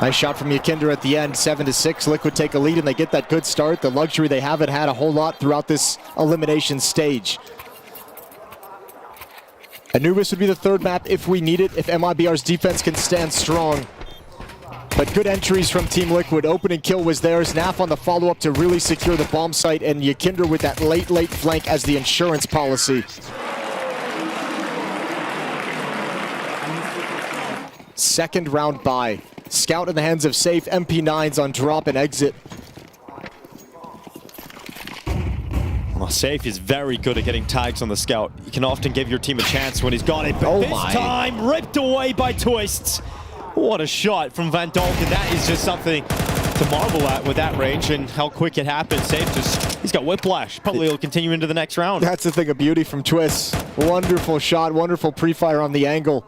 S13: Nice shot from Yakinder at the end, 7-6. Liquid take a lead and they get that good start. The luxury they haven't had a whole lot throughout this elimination stage. Anubis would be the third map if we need it, if MIBR's defense can stand strong. But good entries from Team Liquid. Opening kill was theirs. Naf on the follow-up to really secure the bomb site, and Yakinder with that late flank as the insurance policy. Second round bye. Scout in the hands of Safe, MP9s on drop and exit.
S22: Well, Safe is very good at getting tags on the Scout. You can often give your team a chance when he's got it, but this time ripped away by Twists. What a shot from Van Dalken. That is just something to marvel at with that range and how quick it happened. Safe just, he's got whiplash. Probably will continue into the next round.
S13: That's the thing of beauty from Twists. Wonderful shot, wonderful pre-fire on the angle.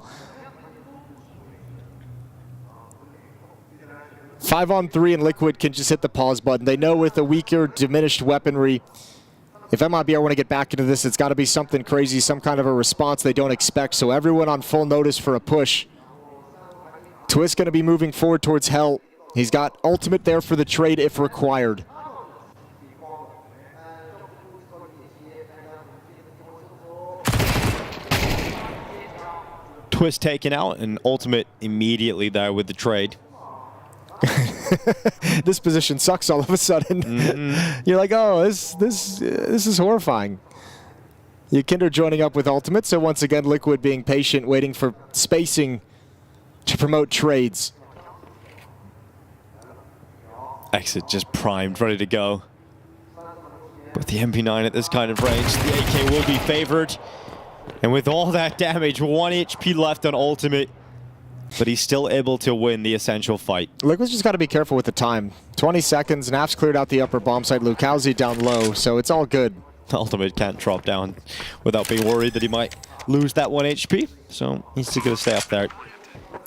S13: 5-on-3 and Liquid can just hit the pause button. They know with a weaker, diminished weaponry, if MIBR want to get back into this, it's got to be something crazy, some kind of a response they don't expect. So everyone on full notice for a push. Twist going to be moving forward towards Hell. He's got ultimate there for the trade if required.
S22: Twist taken out and ultimate immediately there with the trade.
S13: This position sucks all of a sudden. You're like, oh, this is horrifying. Yakinder joining up with ultimate, so once again Liquid being patient, waiting for spacing to promote trades.
S22: Exit just primed, ready to go. With the MP9 at this kind of range, the AK will be favored. And with all that damage, 1 HP left on ultimate. But he's still able to win the essential fight.
S13: Liquid's just got to be careful with the time. 20 seconds, Naf's cleared out the upper bomb site, Lukowski down low, so it's all good.
S22: Ultimate can't drop down without being worried that he might lose that 1 HP. So he's still going to stay up there,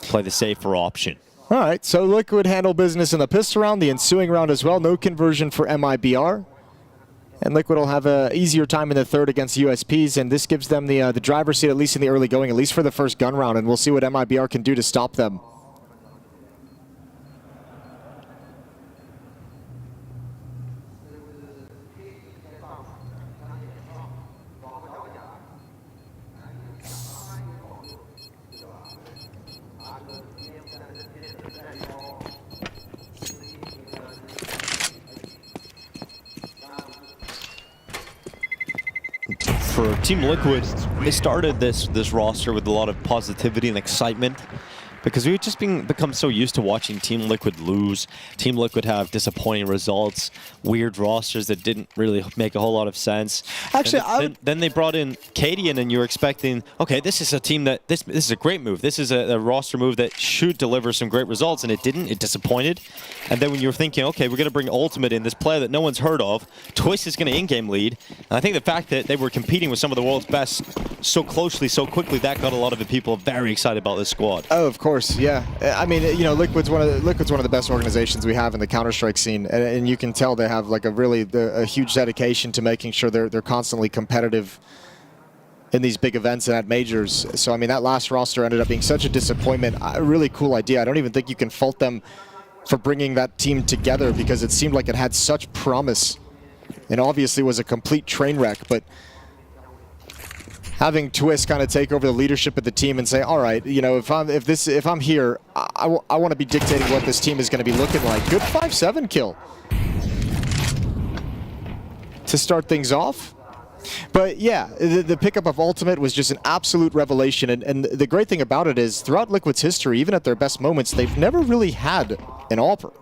S22: play the safer option.
S13: All right, so Liquid handle business in the pistol round, the ensuing round as well. No conversion for MIBR. And Liquid will have an easier time in the third against USPs, and this gives them the driver's seat, at least in the early going, at least for the first gun round, and we'll see what MIBR can do to stop them.
S22: For Team Liquid, they started this roster with a lot of positivity and excitement because we've just become so used to watching Team Liquid lose, Team Liquid have disappointing results, weird rosters that didn't really make a whole lot of sense. Actually, then they brought in Cadian, and you were expecting, okay, this is a team that this is a great move. This is a roster move that should deliver some great results, and it didn't. It disappointed. And then when you were thinking, okay, we're going to bring Ultimate in, this player that no one's heard of, Twist is going to in-game lead. And I think the fact that they were competing with some of the world's best so closely, so quickly, that got a lot of the people very excited about this squad.
S13: Oh, of course. Yeah, I mean, you know, Liquid's one of the best organizations we have in the Counter-Strike scene, and you can tell they have like a huge dedication to making sure they're constantly competitive in these big events and at majors. So I mean, that last roster ended up being such a disappointment. A really cool idea. I don't even think you can fault them for bringing that team together because it seemed like it had such promise, and obviously was a complete train wreck, but having Twist kind of take over the leadership of the team and say, all right, you know, if I'm here, I want to be dictating what this team is going to be looking like. Good 5-7 kill to start things off. But yeah, the pickup of Ultimate was just an absolute revelation. And the great thing about it is, throughout Liquid's history, even at their best moments, they've never really had an AWPer.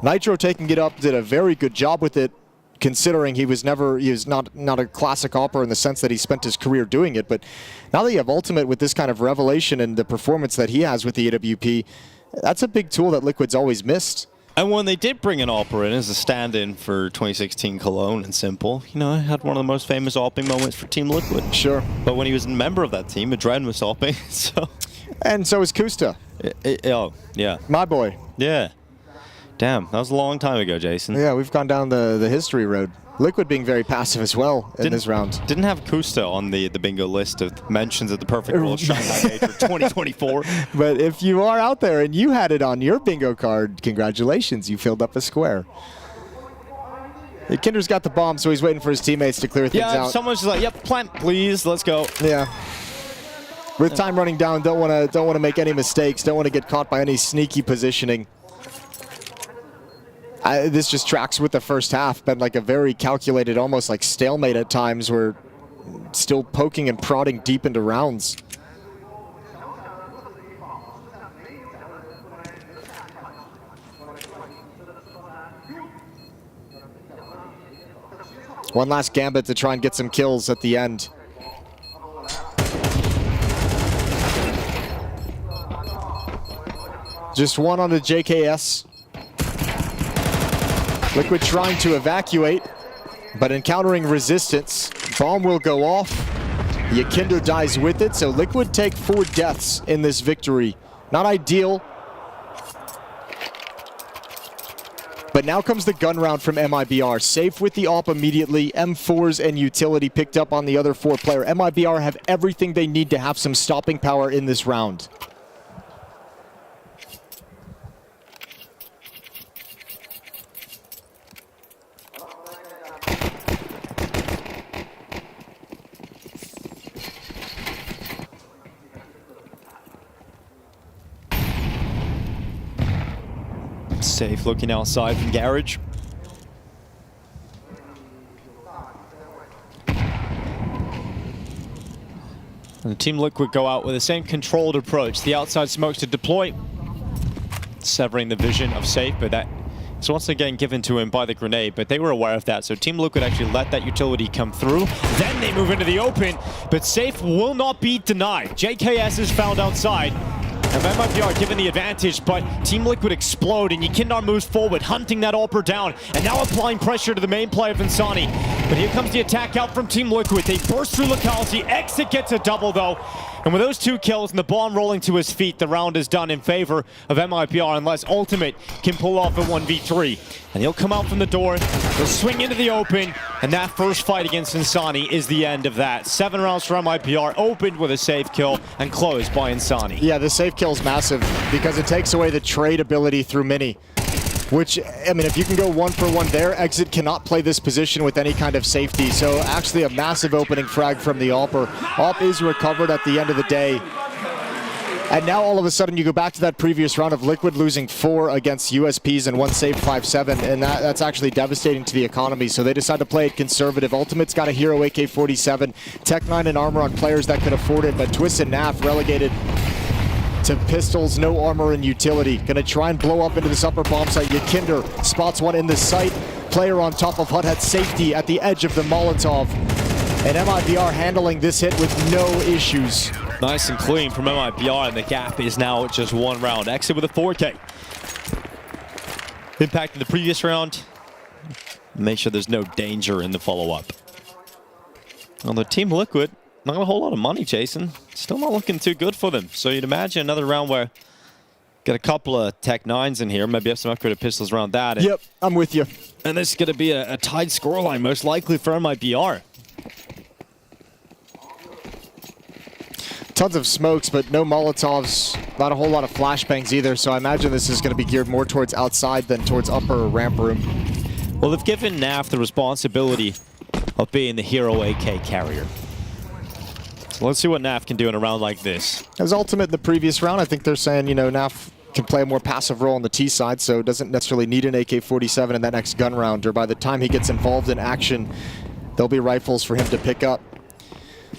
S13: Nitro taking it up did a very good job with it, considering he was not a classic AWPer in the sense that he spent his career doing it. But now that you have Ultimate with this kind of revelation and the performance that he has with the AWP, that's a big tool that Liquid's always missed.
S22: And when they did bring an AWPer in as a stand-in for 2016 Cologne and Simple, you know, he had one of the most famous AWPing moments for Team Liquid.
S13: Sure.
S22: But when he was a member of that team, Adren was AWPing, so...
S13: And so is Kusta.
S22: Oh, yeah.
S13: My boy.
S22: Yeah. Damn, that was a long time ago, Jason.
S13: Yeah, we've gone down the history road. Liquid being very passive as well in this round.
S22: Didn't have Kusta on the bingo list of mentions of the Perfect World Shanghai Major 2024.
S13: But if you are out there and you had it on your bingo card, congratulations, you filled up a square. Kinder's got the bomb, so he's waiting for his teammates to clear things out.
S22: Yeah, someone's just like, yep, plant, please, let's go.
S13: Yeah. With time running down, don't want to make any mistakes, don't want to get caught by any sneaky positioning. This just tracks with the first half, been like a very calculated, almost like stalemate at times. We're still poking and prodding deep into rounds. One last gambit to try and get some kills at the end. Just one on the JKS. Liquid trying to evacuate, but encountering resistance. Bomb will go off. Yakindo dies with it, so Liquid take 4 deaths in this victory. Not ideal. But now comes the gun round from MIBR. Safe with the AWP immediately. M4s and utility picked up on the other 4 player. MIBR have everything they need to have some stopping power in this round.
S22: Safe looking outside from garage. And Team Liquid go out with the same controlled approach. The outside smokes to deploy, severing the vision of Safe, but that is once again given to him by the grenade, but they were aware of that, so Team Liquid actually let that utility come through. Then they move into the open, but Safe will not be denied. JKS is found outside. And MIBR given the advantage, but Team Liquid explode, and Yekindar moves forward, hunting that AWPer down, and now applying pressure to the main player of Insani. But here comes the attack out from Team Liquid. They burst through locality. Exit gets a double, though. And with those 2 kills and the bomb rolling to his feet, the round is done in favor of MIBR, unless Ultimate can pull off a 1v3. And he'll come out from the door, he'll swing into the open, And that first fight against Insani is the end of that. 7 rounds for MIBR, opened with a safe kill and closed by Insani.
S13: Yeah, the safe kill is massive because it takes away the trade ability through Mini. Which, I mean, if you can go 1-for-1 there, Exit cannot play this position with any kind of safety. So actually a massive opening frag from the AWPer. AWP is recovered at the end of the day. And now all of a sudden you go back to that previous round of Liquid losing 4 against USPs and 1 save 5-7, and that's actually devastating to the economy. So they decide to play it conservative. Ultimate's got a hero AK-47, Tech 9 and armor on players that could afford it, but Twist and Naf relegated to pistols, no armor and utility. Gonna try and blow up into this upper bomb site. Yakinder spots one in the site. Player on top of HUD had safety at the edge of the Molotov. And MIBR handling this hit with no issues.
S22: Nice and clean from MIBR, and the gap is now just 1 round. Exit with a 4K. Impact in the previous round. Make sure there's no danger in the follow-up. On the Team Liquid, not a whole lot of money, Jason. Still not looking too good for them. So you'd imagine another round where get a couple of Tech 9s in here, maybe have some upgraded pistols around that.
S13: Yep, I'm with you.
S22: And this is going to be a tied scoreline, most likely for MIBR.
S13: Tons of smokes, but no Molotovs, not a whole lot of flashbangs either, so I imagine this is going to be geared more towards outside than towards upper ramp room.
S22: Well, they've given Naf the responsibility of being the hero AK carrier. So let's see what Naf can do in a round like this.
S13: As Ultimate in the previous round, I think they're saying, you know, Naf can play a more passive role on the T side, so doesn't necessarily need an AK-47 in that next gun round, or by the time he gets involved in action, there'll be rifles for him to pick up.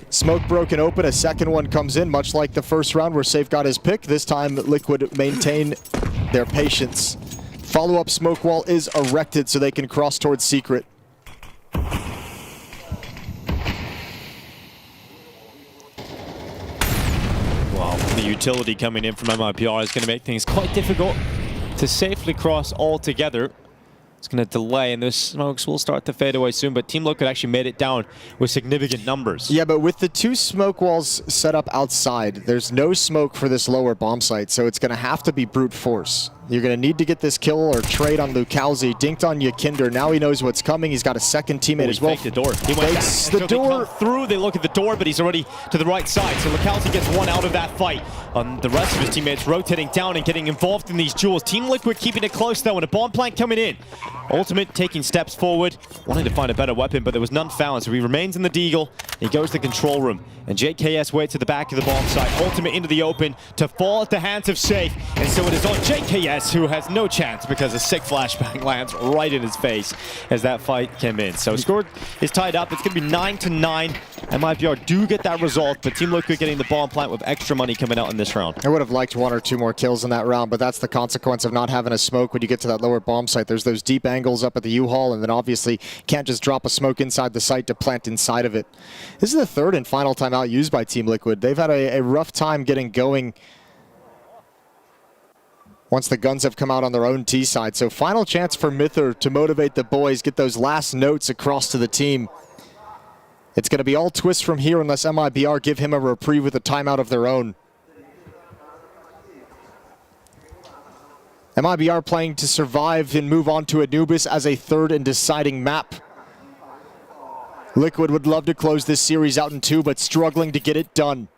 S13: Smoke broken open, a second one comes in, much like the first round where Safe got his pick. This time Liquid maintain their patience. Follow-up smoke wall is erected so they can cross towards Secret.
S22: Well, the utility coming in from MIBR is going to make things quite difficult to safely cross all together. It's going to delay, and those smokes will start to fade away soon, but Team Liquid actually made it down with significant numbers.
S13: Yeah, but with the 2 smoke walls set up outside, there's no smoke for this lower bomb site, so it's going to have to be brute force. You're going to need to get this kill or trade on Lucalzi. Dinked on Yakinder. Now he knows what's coming. He's got a second teammate as well.
S22: Faked the door. He went
S13: fakes the door.
S22: Through. They look at the door, but he's already to the right side. So Lucalzi gets one out of that fight. The rest of his teammates rotating down and getting involved in these duels. Team Liquid keeping it close though, and a bomb plant coming in. Ultimate taking steps forward, wanting to find a better weapon, but there was none found. So he remains in the deagle. He goes to the control room, and JKS waits at the back of the bomb site. Ultimate into the open to fall at the hands of Safe, and so it is on JKS, who has no chance because a sick flashbang lands right in his face as that fight came in. So score is tied up. It's going to be 9-9. MIBR do get that result, but Team Liquid getting the bomb plant with extra money coming out in this round.
S13: I would have liked 1 or 2 more kills in that round, but that's the consequence of not having a smoke when you get to that lower bomb site. There's those deep angles up at the U-Haul, and then obviously can't just drop a smoke inside the site to plant inside of it. This is the 3rd and final timeout used by Team Liquid. They've had a rough time getting going once the guns have come out on their own T side. So final chance for Mither to motivate the boys, get those last notes across to the team. It's going to be all Twist from here unless MIBR give him a reprieve with a timeout of their own. MIBR playing to survive and move on to Anubis as a 3rd and deciding map. Liquid would love to close this series out in 2, but struggling to get it done.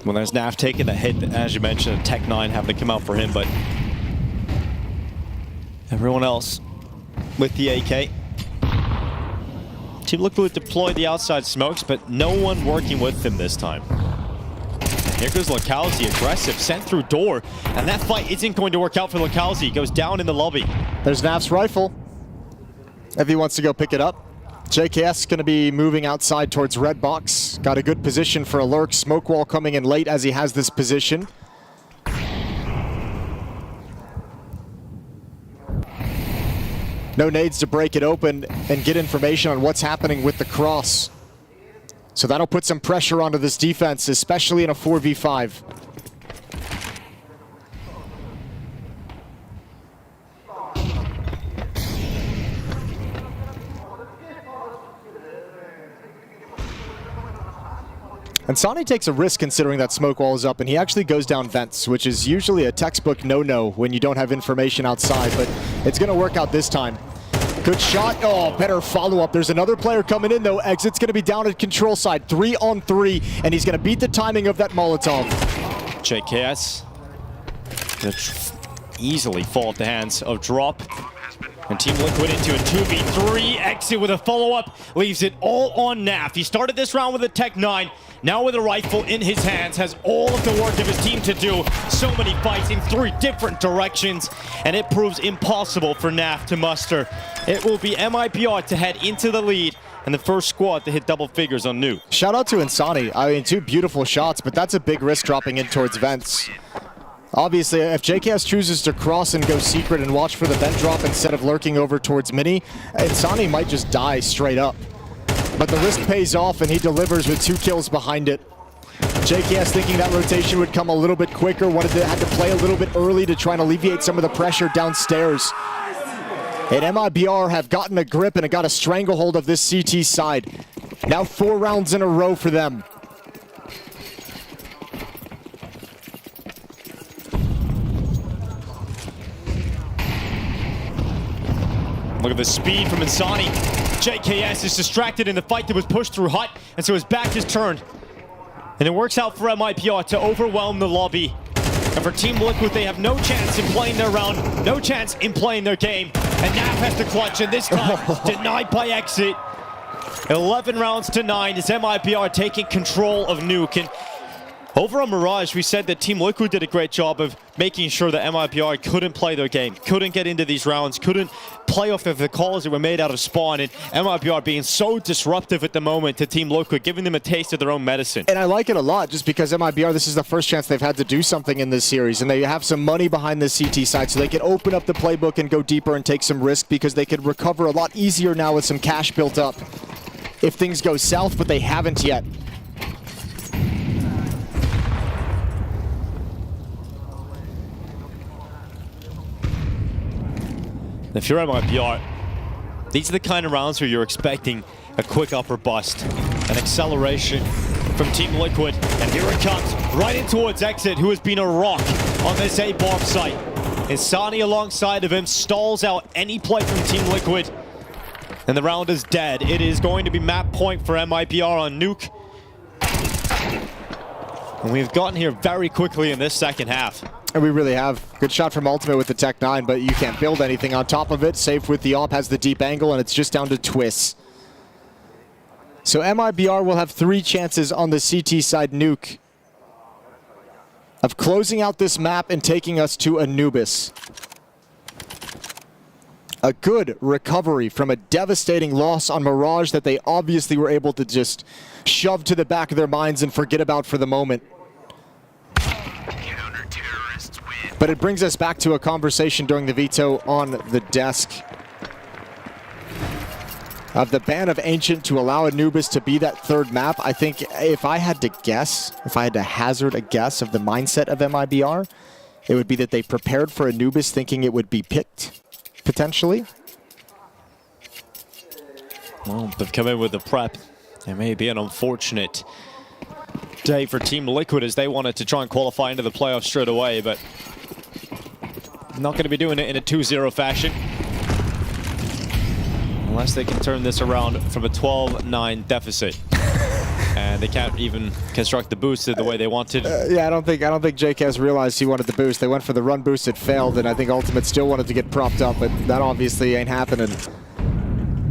S22: Well, there's Naf taking the hit, as you mentioned, Tech 9 having to come out for him, but everyone else with the AK. Team Liquid deployed the outside smokes, but no one working with him this time. Here goes Lucalzi, aggressive, sent through door, and that fight isn't going to work out for Lucalzi. He goes down in the lobby.
S13: There's Naf's rifle, if he wants to go pick it up. JKS is going to be moving outside towards red box. Got a good position for a lurk. Smoke wall coming in late as he has this position. No nades to break it open and get information on what's happening with the cross. So that'll put some pressure onto this defense, especially in a 4v5. And Sani takes a risk considering that smoke wall is up, and he actually goes down vents, which is usually a textbook no-no when you don't have information outside, but it's going to work out this time. Good shot. Oh, better follow-up. There's another player coming in, though. Exit's going to be down at control side, 3-on-3, and he's going to beat the timing of that Molotov.
S22: JKS gonna easily fall at the hands of Drop. And Team Liquid into a 2v3. Exit with a follow-up. Leaves it all on Naf. He started this round with a Tech 9. Now with a rifle in his hands. Has all of the work of his team to do. So many fights in 3 different directions. And it proves impossible for Naf to muster. It will be MIBR to head into the lead. And the first squad to hit double figures on Nuke.
S13: Shout out to Insani. I mean, 2 beautiful shots, but that's a big risk dropping in towards vents. Obviously, if JKS chooses to cross and go secret and watch for the vent drop instead of lurking over towards mini, Insani might just die straight up. But the risk pays off, and he delivers with 2 kills behind it. JKS thinking that rotation would come a little bit quicker, had to play a little bit early to try and alleviate some of the pressure downstairs. And MIBR have gotten a grip and got a stranglehold of this CT side. Now 4 rounds in a row for them.
S22: Look at the speed from Insani. JKS is distracted in the fight that was pushed through Hut, and so his back is turned. And it works out for MIBR to overwhelm the lobby. And for Team Liquid, they have no chance in playing their round, no chance in playing their game. And Naf has to clutch, and this time denied by Exit. 11 rounds to 9 is MIBR taking control of Nuke. And over on Mirage, we said that Team Liquid did a great job of making sure that MIBR couldn't play their game, couldn't get into these rounds, couldn't play off of the calls that were made out of spawn, and MIBR being so disruptive at the moment to Team Liquid, giving them a taste of their own medicine.
S13: And I like it a lot just because MIBR, this is the first chance they've had to do something in this series, and they have some money behind the CT side, so they can open up the playbook and go deeper and take some risk because they could recover a lot easier now with some cash built up if things go south, but they haven't yet.
S22: If you're MIBR, these are the kind of rounds where you're expecting a quick upper bust, an acceleration from Team Liquid, and here it comes, right in towards Exit, who has been a rock on this A-bomb site. Insani alongside of him stalls out any play from Team Liquid, and the round is dead. It is going to be map point for MIBR on Nuke. And we've gotten here very quickly in this second half.
S13: And we really have. Good shot from Ultimate with the Tech 9, but you can't build anything on top of it. Safe with the AWP, has the deep angle, and it's just down to twists. So MIBR will have 3 chances on the CT side Nuke of closing out this map and taking us to Anubis. A good recovery from a devastating loss on Mirage that they obviously were able to just shove to the back of their minds and forget about for the moment. But it brings us back to a conversation during the Veto on the desk of the ban of Ancient to allow Anubis to be that 3rd map. I think if I had to guess, if I had to hazard a guess of the mindset of MIBR, it would be that they prepared for Anubis thinking it would be picked, potentially.
S22: Well, they've come in with the prep. It may be an unfortunate day for Team Liquid as they wanted to try and qualify into the playoffs straight away, but not going to be doing it in a 2-0 fashion. Unless they can turn this around from a 12-9 deficit. And they can't even construct the boosted the way they wanted.
S13: Yeah, I don't think JKS realized he wanted the boost. They went for the run boost, it failed, and I think Ultimate still wanted to get propped up, but that obviously ain't happening.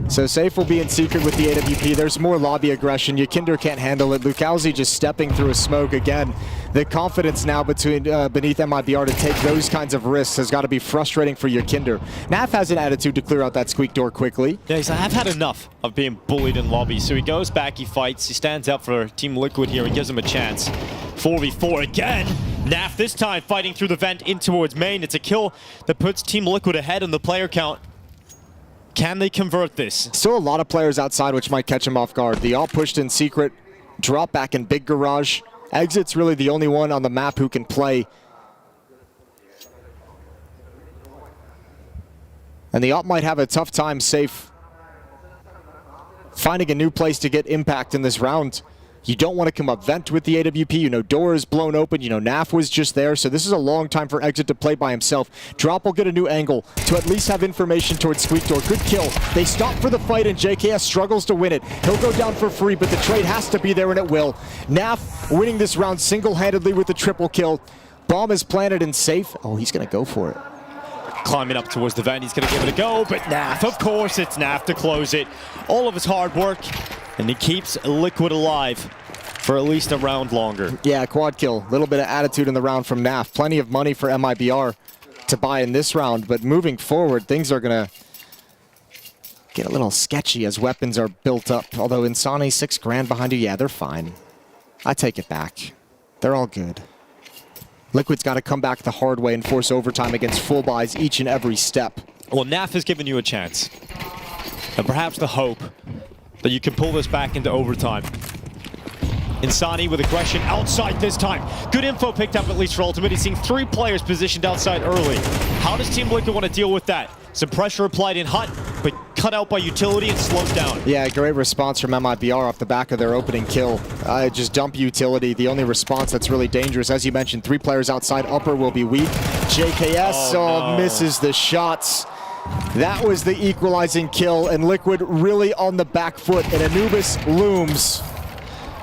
S13: So Safe will be in secret with the AWP. There's more lobby aggression. Yakinder can't handle it. Lukowski just stepping through a smoke again. The confidence now beneath MIBR to take those kinds of risks has got to be frustrating for Yakinder. Naf has an attitude to clear out that squeak door quickly.
S22: Yeah, he's like, I've had enough of being bullied in lobby. So he goes back, he fights, he stands up for Team Liquid here and gives him a chance. 4v4 again. Naf this time fighting through the vent in towards main. It's a kill that puts Team Liquid ahead on the player count. Can they convert this?
S13: Still a lot of players outside, which might catch him off guard. The all pushed in secret, drop back in big garage. Exit's really the only one on the map who can play. And the op might have a tough time Safe finding a new place to get impact in this round. You don't want to come up vent with the AWP. You know, door is blown open. You know, Naf was just there. So this is a long time for Exit to play by himself. Drop will get a new angle to at least have information towards Squeak Door. Good kill. They stop for the fight, and JKS struggles to win it. He'll go down for free, but the trade has to be there, and it will. Naf winning this round single-handedly with the triple kill. Bomb is planted and safe. Oh, he's going to go for it.
S22: Climbing up towards the vent, he's going to give it a go, but Naf, of course, it's Naf to close it. All of his hard work, and he keeps Liquid alive for at least a round longer.
S13: Yeah, quad kill. A little bit of attitude in the round from Naf. Plenty of money for MIBR to buy in this round, but moving forward, things are going to get a little sketchy as weapons are built up. Although Insani, $6 grand behind you, yeah, they're fine. I take it back. They're all good. Liquid's got to come back the hard way and force overtime against full buys each and every step.
S22: Well, Naf has given you a chance. And perhaps the hope that you can pull this back into overtime. Insani with aggression outside this time. Good info picked up at least for Ultimate. He's seeing 3 players positioned outside early. How does Team Liquid want to deal with that? Some pressure applied in Hut, but cut out by utility and slowed down.
S13: Yeah, great response from MIBR off the back of their opening kill. Just dump utility, the only response that's really dangerous. As you mentioned, 3 players outside, upper will be weak. JKS
S22: no.
S13: misses the shots. That was the equalizing kill, and Liquid really on the back foot, and Anubis looms.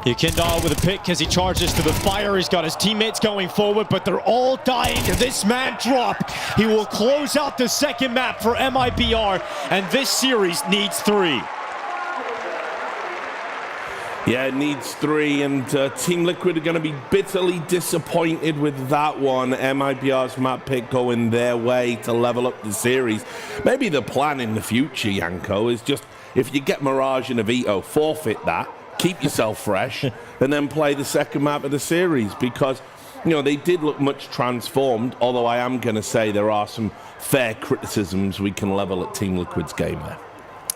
S22: Yukindar with a pick as he charges to the fire. He's got his teammates going forward, but they're all dying to this man drop. He will close out the second map for MIBR, and this series needs 3.
S18: Yeah, it needs 3, and Team Liquid are going to be bitterly disappointed with that one. MIBR's map pick going their way to level up the series. Maybe the plan in the future, Yanko, is just if you get Mirage and a Veto, forfeit that, keep yourself fresh, and then play the second map of the series, because, you know, they did look much transformed, although I am going to say there are some fair criticisms we can level at Team Liquid's game there.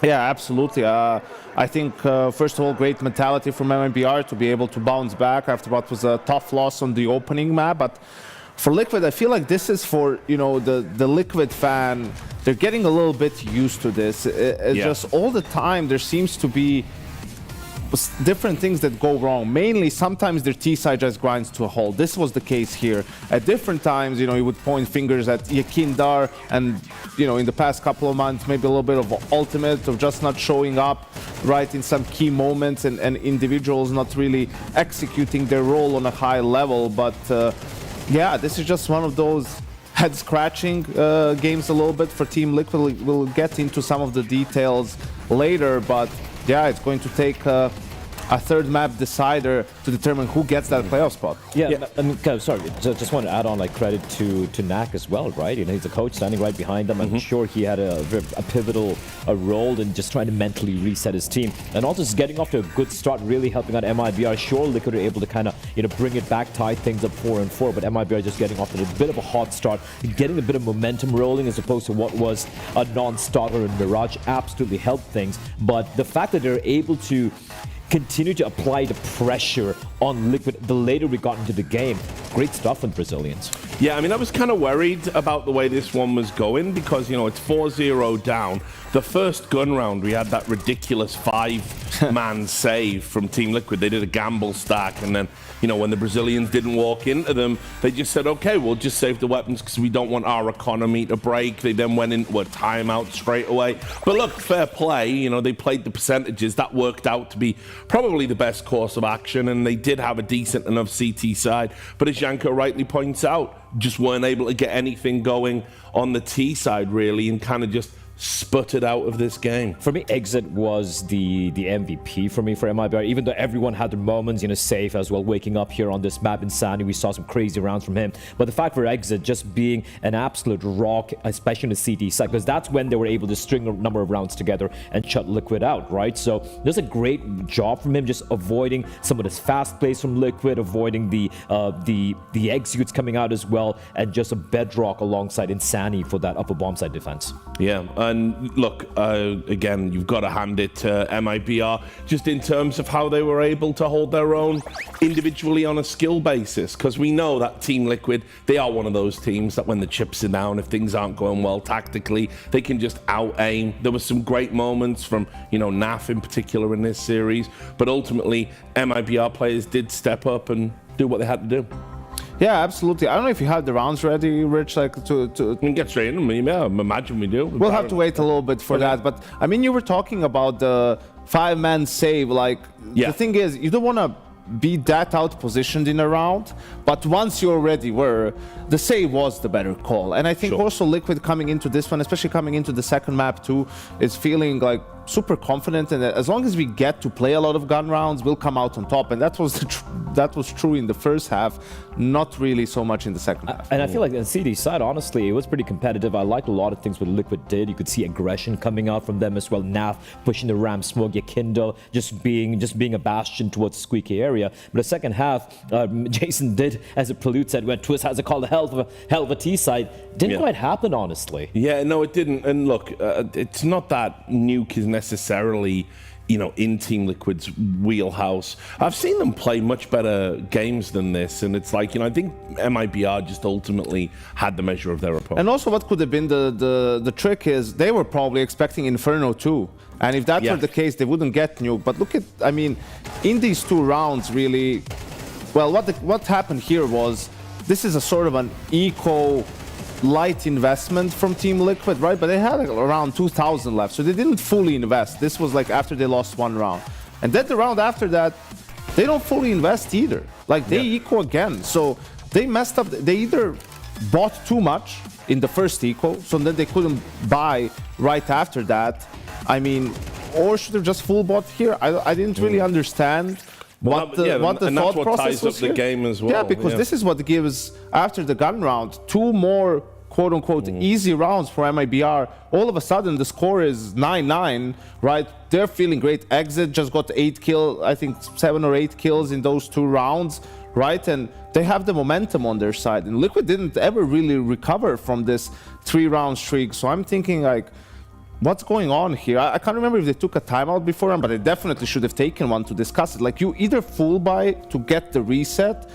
S19: Yeah, absolutely. I think, first of all, great mentality from MIBR to be able to bounce back after what was a tough loss on the opening map. But for Liquid, I feel like this is for, you know, the Liquid fan. They're getting a little bit used to this. It's just all the time there seems to be different things that go wrong. Mainly, sometimes their T-side just grinds to a halt. This was the case here. At different times, you know, you would point fingers at Yukindar, and, you know, in the past couple of months, maybe a little bit of Ultimate, of just not showing up right in some key moments, and individuals not really executing their role on a high level. But yeah, this is just one of those head-scratching games a little bit for Team Liquid. We'll get into some of the details later, but yeah, it's going to take a third map decider to determine who gets that playoff spot.
S20: Yeah. I mean, sorry, just want to add on like credit to Nak as well, right? You know, he's a coach standing right behind him. I'm sure he had a pivotal role in just trying to mentally reset his team, and also just getting off to a good start, really helping out MIBR. Sure, Liquid are able to kind of, you know, bring it back, tie things up 4-4, but MIBR just getting off to a bit of a hot start, getting a bit of momentum rolling as opposed to what was a non-starter in Mirage absolutely helped things. But the fact that they're able to continue to apply the pressure on Liquid the later we got into the game. Great stuff from the Brazilians.
S18: Yeah, I mean, I was kind of worried about the way this one was going because, you know, it's 4-0 down. The first gun round, we had that ridiculous 5-man save from Team Liquid. They did a gamble stack, and then, you know, when the Brazilians didn't walk into them, they just said, okay, we'll just save the weapons because we don't want our economy to break. They then went into a timeout straight away. But look, fair play. You know, they played the percentages. That worked out to be probably the best course of action, and they did have a decent enough CT side. But as Janko rightly points out, just weren't able to get anything going on the T side, really, and kind of just sputtered out of this game.
S20: For me, Exit was the MVP for me for MIBR, even though everyone had their moments, you know, safe as well, waking up here on this map in Sandy. We saw some crazy rounds from him. But the fact for Exit just being an absolute rock, especially in the CT side, because that's when they were able to string a number of rounds together and shut Liquid out, right? So there's a great job from him, just avoiding some of this fast plays from Liquid, avoiding the executes coming out as well, and just a bedrock alongside Insani for that upper bomb side defense.
S18: Yeah, And look, again, you've got to hand it to MIBR just in terms of how they were able to hold their own individually on a skill basis. Because we know that Team Liquid, they are one of those teams that when the chips are down, if things aren't going well tactically, they can just out-aim. There were some great moments from, you know, NAF in particular in this series. But ultimately, MIBR players did step up and do what they had to do.
S19: Yeah, absolutely. I don't know if you have the rounds ready, Rich, like to
S18: we can get straight in. Yeah, I imagine we do.
S19: We'll have to wait a little bit for that. But I mean, you were talking about the 5-man save. Like, the thing is, you don't want to be that out positioned in a round, but once you already were, the save was the better call. And I think also Liquid coming into this one, especially coming into the second map too, is feeling like super confident, and as long as we get to play a lot of gun rounds, we'll come out on top. And that was that was true in the first half, not really so much in the second half.
S20: And I feel like on CD side, honestly, it was pretty competitive. I liked a lot of things what Liquid did. You could see aggression coming out from them as well. NAF pushing the ram smoke, Yakindo just being a bastion towards the squeaky area. But the second half, Jason did, as a prelude said, when Twist has a call, the hell of a T side. Didn't quite happen, honestly.
S18: Yeah, no, it didn't. And look, it's not that Nuke is necessarily, you know, in Team Liquid's wheelhouse. I've seen them play much better games than this, and it's like, you know, I think MIBR just ultimately had the measure of their opponent.
S19: And also what could have been the trick is they were probably expecting Inferno too. And if that were the case, they wouldn't get Nuke. But look at, I mean, in these two rounds, really, well, what happened here was, this is a sort of an eco light investment from Team Liquid, right? But they had like around 2,000 left, so they didn't fully invest. This was like after they lost one round. And then the round after that, they don't fully invest either. Like, they eco again. So they messed up. They either bought too much in the first eco, so then they couldn't buy right after that. I mean, or should have just full bought here. I didn't really understand what the thought process was
S18: here. The game as well.
S19: Yeah, because this is what gives, after the gun round, two more quote-unquote easy rounds for MIBR. All of a sudden, the score is 9-9, right? They're feeling great. Exit just got 8 kills, I think 7 or 8 kills in those 2 rounds, right? And they have the momentum on their side. And Liquid didn't ever really recover from this 3-round streak. So I'm thinking, like, what's going on here? I can't remember if they took a timeout before, but they definitely should have taken one to discuss it. Like, you either full buy to get the reset,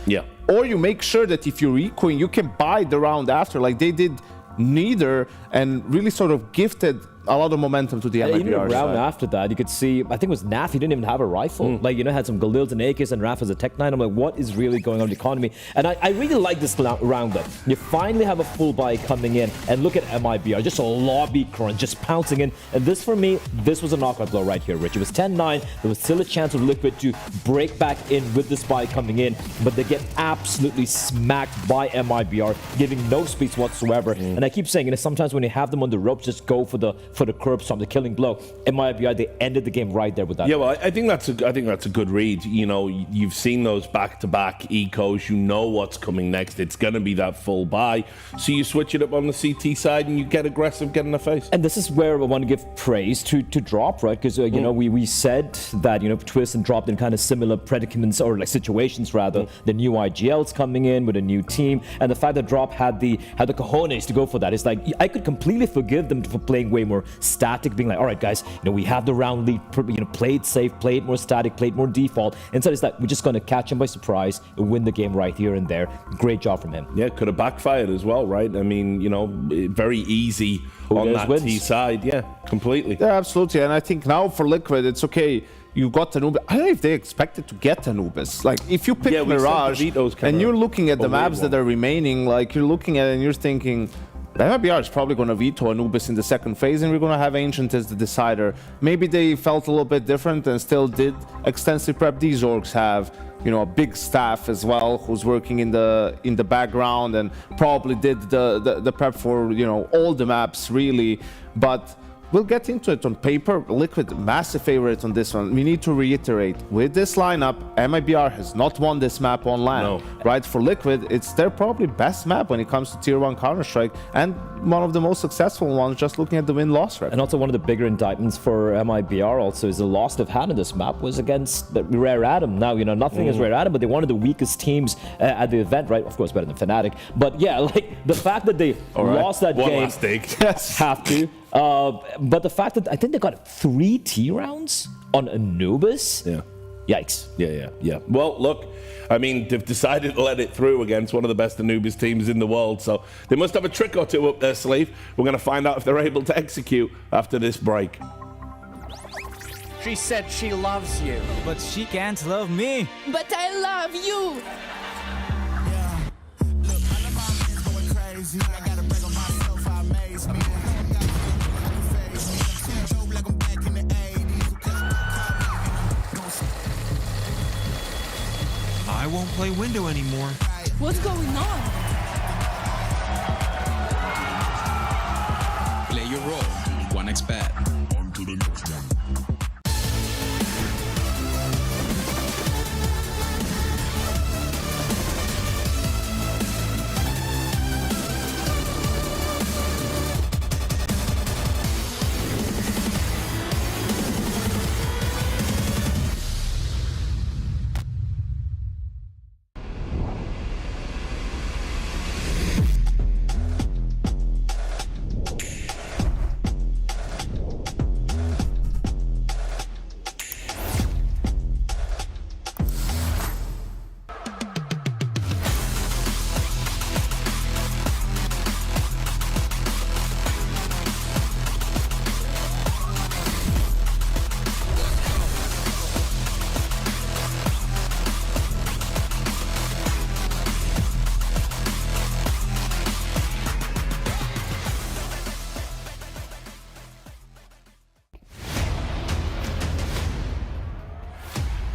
S19: or you make sure that if you're ecoing, you can buy the round after. Like, they did neither and really sort of gifted a lot of momentum to the MIBR
S20: even a round
S19: side.
S20: after that, you could see, I think it was NAF, he didn't even have a rifle. Like, you know, had some Galils and AKs, and Raf has a Tech 9. I'm like, what is really going on in the economy? And I really like this roundup. You finally have a full buy coming in, and look at MIBR, just a lobby crunch, just pouncing in. And this, for me, this was a knockout blow right here, Rich. It was 10-9. There was still a chance of Liquid to break back in with this buy coming in, but they get absolutely smacked by MIBR, giving no space whatsoever. And I keep saying, you know, sometimes when you have them on the ropes, just go for the curb stomp, the killing blow. MIBR, they ended the game right there with that.
S18: Yeah, well, I think that's a good read. You know, you've seen those back-to-back ecos. You know what's coming next. It's going to be that full buy. So you switch it up on the CT side and you get aggressive, get in the face.
S20: And this is where I want to give praise to Drop, right? Because you know, we said that, you know, Twist and Drop in kind of similar predicaments, or like situations rather. The new IGL's coming in with a new team, and the fact that Drop had the cojones to go for that. It's like, I could completely forgive them for playing way more static, being like, all right, guys, you know, we have the round lead, you know, play it safe, play it more static, play it more default. Instead, it's like, we're just going to catch him by surprise and win the game right here and there. Great job from him.
S18: Yeah, could have backfired as well, right? I mean, you know, very easy on that T side. Yeah, completely.
S19: Yeah, absolutely. And I think now for Liquid, it's okay. You got Anubis. I don't know if they expected to get Anubis. Like, if you pick Mirage and you're looking at the maps that are remaining, like, you're looking at it and you're thinking, the MIBR is probably going to veto Anubis in the second phase, and we're going to have Ancient as the decider. Maybe they felt a little bit different and still did extensive prep. These orgs have, you know, a big staff as well, who's working in the background, and probably did the prep for, you know, all the maps really. But we'll get into it. On paper, Liquid, massive favorite on this one. We need to reiterate, with this lineup, MIBR has not won this map on land. Right? For Liquid, it's their probably best map when it comes to Tier 1 Counter-Strike, and one of the most successful ones, just looking at the win-loss record.
S20: And also one of the bigger indictments for MIBR also is the loss they've had in this map was against Rare Atom. Now, you know, nothing is Rare Atom, but they're one of the weakest teams at the event, right? Of course, better than Fnatic. But yeah, like, the fact that they lost that game, have to. But the fact that I think they got 3 T rounds on Anubis.
S18: Yeah.
S20: Yikes.
S18: Yeah. Well, look, I mean, they've decided to let it through against one of the best Anubis teams in the world, so they must have a trick or two up their sleeve. We're going to find out if they're able to execute after this break.
S10: She said she loves you, but she can't love me.
S11: But I love you.
S15: I won't play window anymore.
S11: What's going on?
S12: Play your role. 1xBet. On to the next one.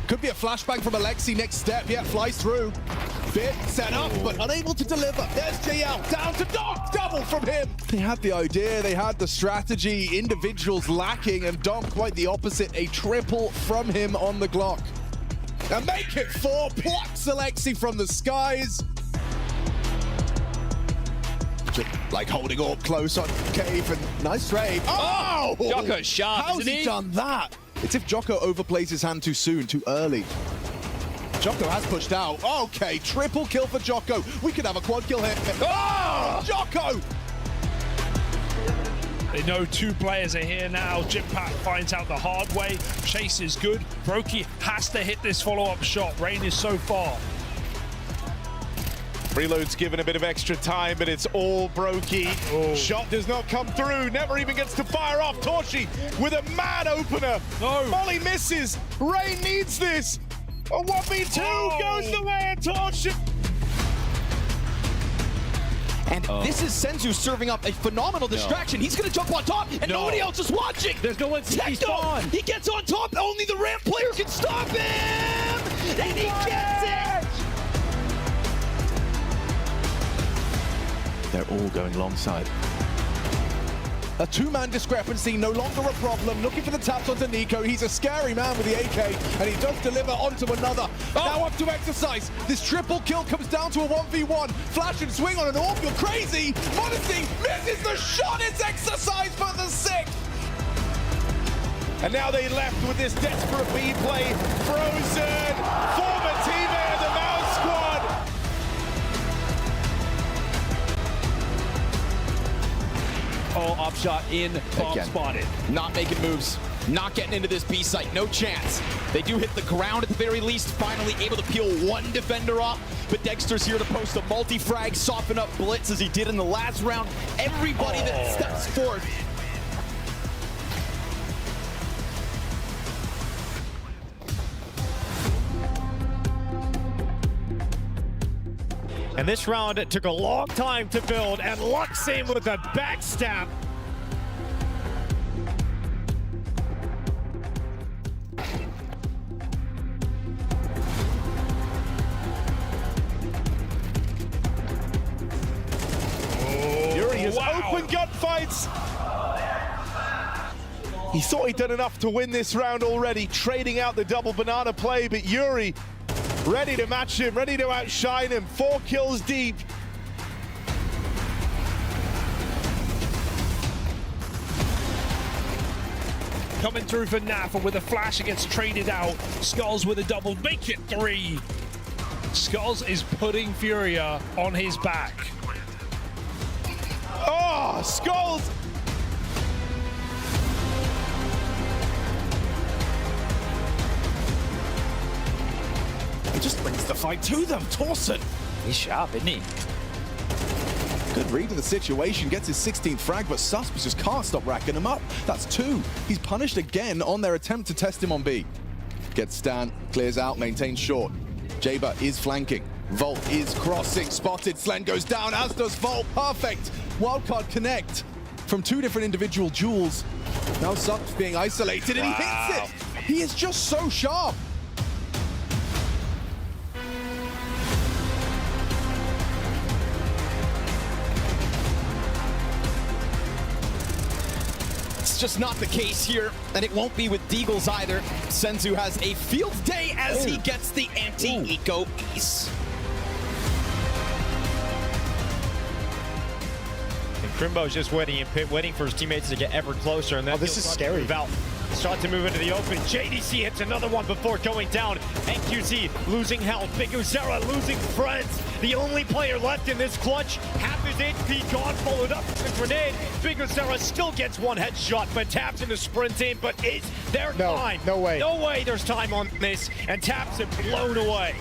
S7: Could be a flashbang from Alexi. Next step, yeah, flies through. Bit set up, but unable to deliver. There's JL, down to Donk, double from him. They had the idea, they had the strategy, individuals lacking, and Donk quite the opposite, a triple from him on the Glock. And make it 4, plucks Alexi from the skies. Just like holding up close on Cave, and nice trade. Oh!
S14: Jocko's sharp,
S7: How's
S14: isn't
S7: he
S14: he?
S7: done that? It's if Jocko overplays his hand too soon, too early. Jocko has pushed out. Okay, triple kill for Jocko. We could have a quad kill here. Oh! Jocko!
S23: They know 2 players are here now. Jimpak finds out the hard way. Chase is good. Brokey has to hit this follow-up shot. Rain is so far.
S7: Reload's given a bit of extra time, but it's all Brokey.
S23: Oh.
S7: Shot does not come through. Never even gets to fire off. Torshi with a mad opener.
S23: No.
S7: Molly misses. Rain needs this. A 1v2 goes the way of Torshi.
S14: And this is Senzu serving up a phenomenal distraction. He's going to jump on top, and nobody else is watching.
S22: There's no one to spawn.
S14: He gets on top. Only the ramp player can stop him. And he gets it.
S7: They're all going long side. A 2-man discrepancy, no longer a problem. Looking for the taps onto Nico. He's a scary man with the AK, and he does deliver onto another. Now up to Exercise. This triple kill comes down to a 1v1. Flash and swing on an orb. You're crazy. Modesty misses the shot. It's Exercise for the 6th. And now they left with this desperate B play. Frozen, former teammate of the Mouz squad.
S14: Oh, upshot in, bomb spotted.
S22: Not making moves, not getting into this B site, no chance. They do hit the ground at the very least, finally able to peel 1 defender off, but Dexter's here to post a multi-frag, soften up Blitz as he did in the last round. Everybody that steps forth. And this round, it took a long time to build, and Luxem with a backstab.
S7: Yuri has open gunfights. He thought he'd done enough to win this round already, trading out the double banana play, but Yuri ready to match him, ready to outshine him. 4 kills deep.
S23: Coming through for Nafa with a flash, it gets traded out. Skulls with a double, make it 3. Skulls is putting Furia on his back.
S7: Oh, Skulls just brings the fight to them. Torsen.
S10: He's sharp, isn't he?
S7: Good read of the situation, gets his 16th frag, but Suspicious just can't stop racking him up. That's 2. He's punished again on their attempt to test him on B. Gets Stan, clears out, maintains short. Jaber is flanking. Volt is crossing, spotted. Slen goes down, as does Volt. Perfect. Wildcard connect from 2 different individual duels. Now Sups being isolated, and he hits it. He is just so sharp.
S14: It's just not the case here, and it won't be with Deagles either. Senzu has a field day as he gets the anti-eco piece.
S22: Crimbo's just waiting for his teammates to get ever closer, and then
S13: this is scary.
S22: Start to move into the open. JDC hits another one before going down. NQZ losing health. Big Uzera losing friends. The only player left in this clutch. Half his HP gone, followed up with a grenade. Big Uzera still gets one headshot, but taps into sprint in. But is there time?
S13: No way.
S22: No way there's time on this. And taps it blown away.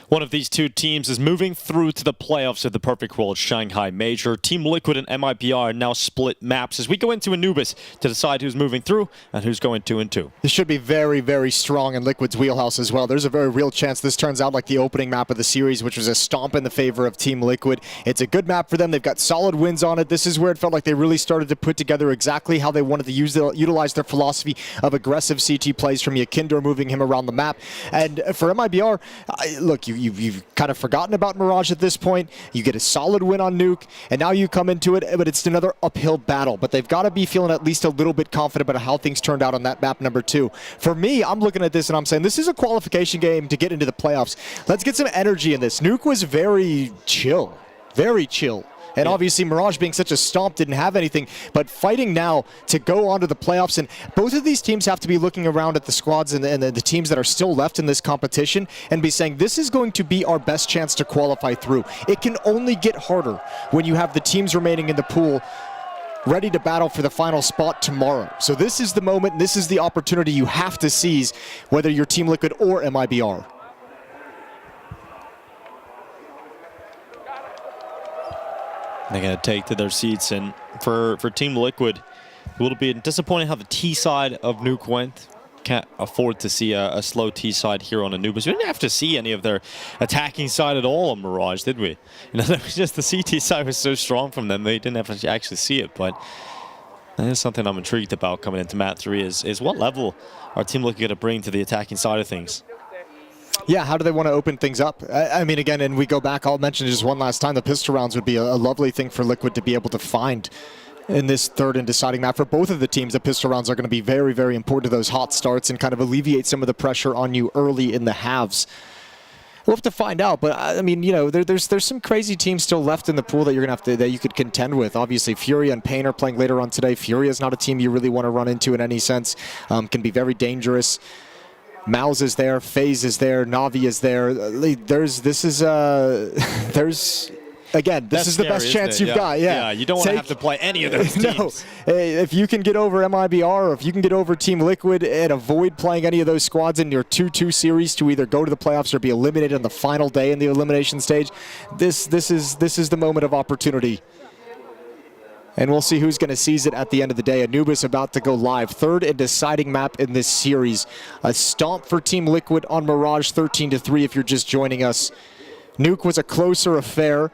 S22: One of these two teams is moving through to the playoffs of the Perfect World Shanghai Major. Team Liquid and MIBR now split maps as we go into Anubis to decide who's moving through and who's going 2-2.
S13: This should be very, very strong in Liquid's wheelhouse as well. There's a very real chance this turns out like the opening map of the series, which was a stomp in the favor of Team Liquid. It's a good map for them. They've got solid wins on it. This is where it felt like they really started to put together exactly how they wanted to utilize their philosophy of aggressive CT plays from Yakinder, moving him around the map. And for MIBR, look, you've kind of forgotten about Mirage at this point. You get a solid win on Nuke, and now you come into it, but it's another uphill battle. But they've got to be feeling at least a little bit confident about how things turned out on that map number 2. For me, I'm looking at this and I'm saying this is a qualification game to get into the playoffs. Let's get some energy in this. Nuke was very chill. Very chill. And obviously Mirage being such a stomp didn't have anything, but fighting now to go on to the playoffs, and both of these teams have to be looking around at the squads and the teams that are still left in this competition and be saying this is going to be our best chance to qualify through. It can only get harder when you have the teams remaining in the pool ready to battle for the final spot tomorrow. So this is the moment, this is the opportunity you have to seize, whether you're Team Liquid or MIBR.
S22: They're going to take to their seats, and for Team Liquid, it will be disappointing how the T side of Nuke went. Can't afford to see a slow T side here on Anubis. We didn't have to see any of their attacking side at all on Mirage, did we? You know, that was just the CT side was so strong from them, they didn't have to actually see it. But that is something I'm intrigued about coming into Mat 3 is what level our Team Liquid going to bring to the attacking side of things.
S13: Yeah, how do they want to open things up? I mean, again, and we go back, I'll mention just one last time, the pistol rounds would be a lovely thing for Liquid to be able to find in this third and deciding map. For both of the teams, the pistol rounds are going to be very, very important to those hot starts and kind of alleviate some of the pressure on you early in the halves. We'll have to find out, but I mean, you know, there's some crazy teams still left in the pool that you're gonna have to that you could contend with. Obviously, Furia and Pain are playing later on today. Furia is not a team you really want to run into in any sense. Can be very dangerous. Mouz is there, FaZe is there, Na'Vi is there. This is the best chance you've got. Yeah,
S22: you don't want to have to play any of those teams.
S13: No, if you can get over MIBR or if you can get over Team Liquid and avoid playing any of those squads in your 2-2 series to either go to the playoffs or be eliminated on the final day in the elimination stage, this is the moment of opportunity. And we'll see who's going to seize it at the end of the day. Anubis about to go live. Third and deciding map in this series. A stomp for Team Liquid on Mirage, 13-3 if you're just joining us. Nuke was a closer affair.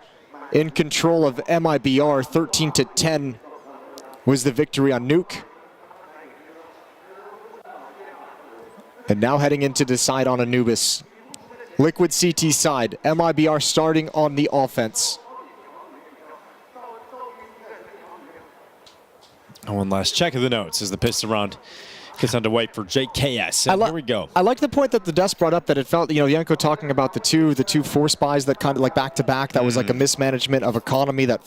S13: In control of MIBR, 13-10 was the victory on Nuke. And now heading into decide on Anubis. Liquid CT side, MIBR starting on the offense.
S22: One last check of the notes as the pistol round gets underway for JKS. And here we go.
S13: I like the point that the desk brought up, that it felt, Yanko talking about the two force buys that kind of like back-to-back, that was like a mismanagement of economy, that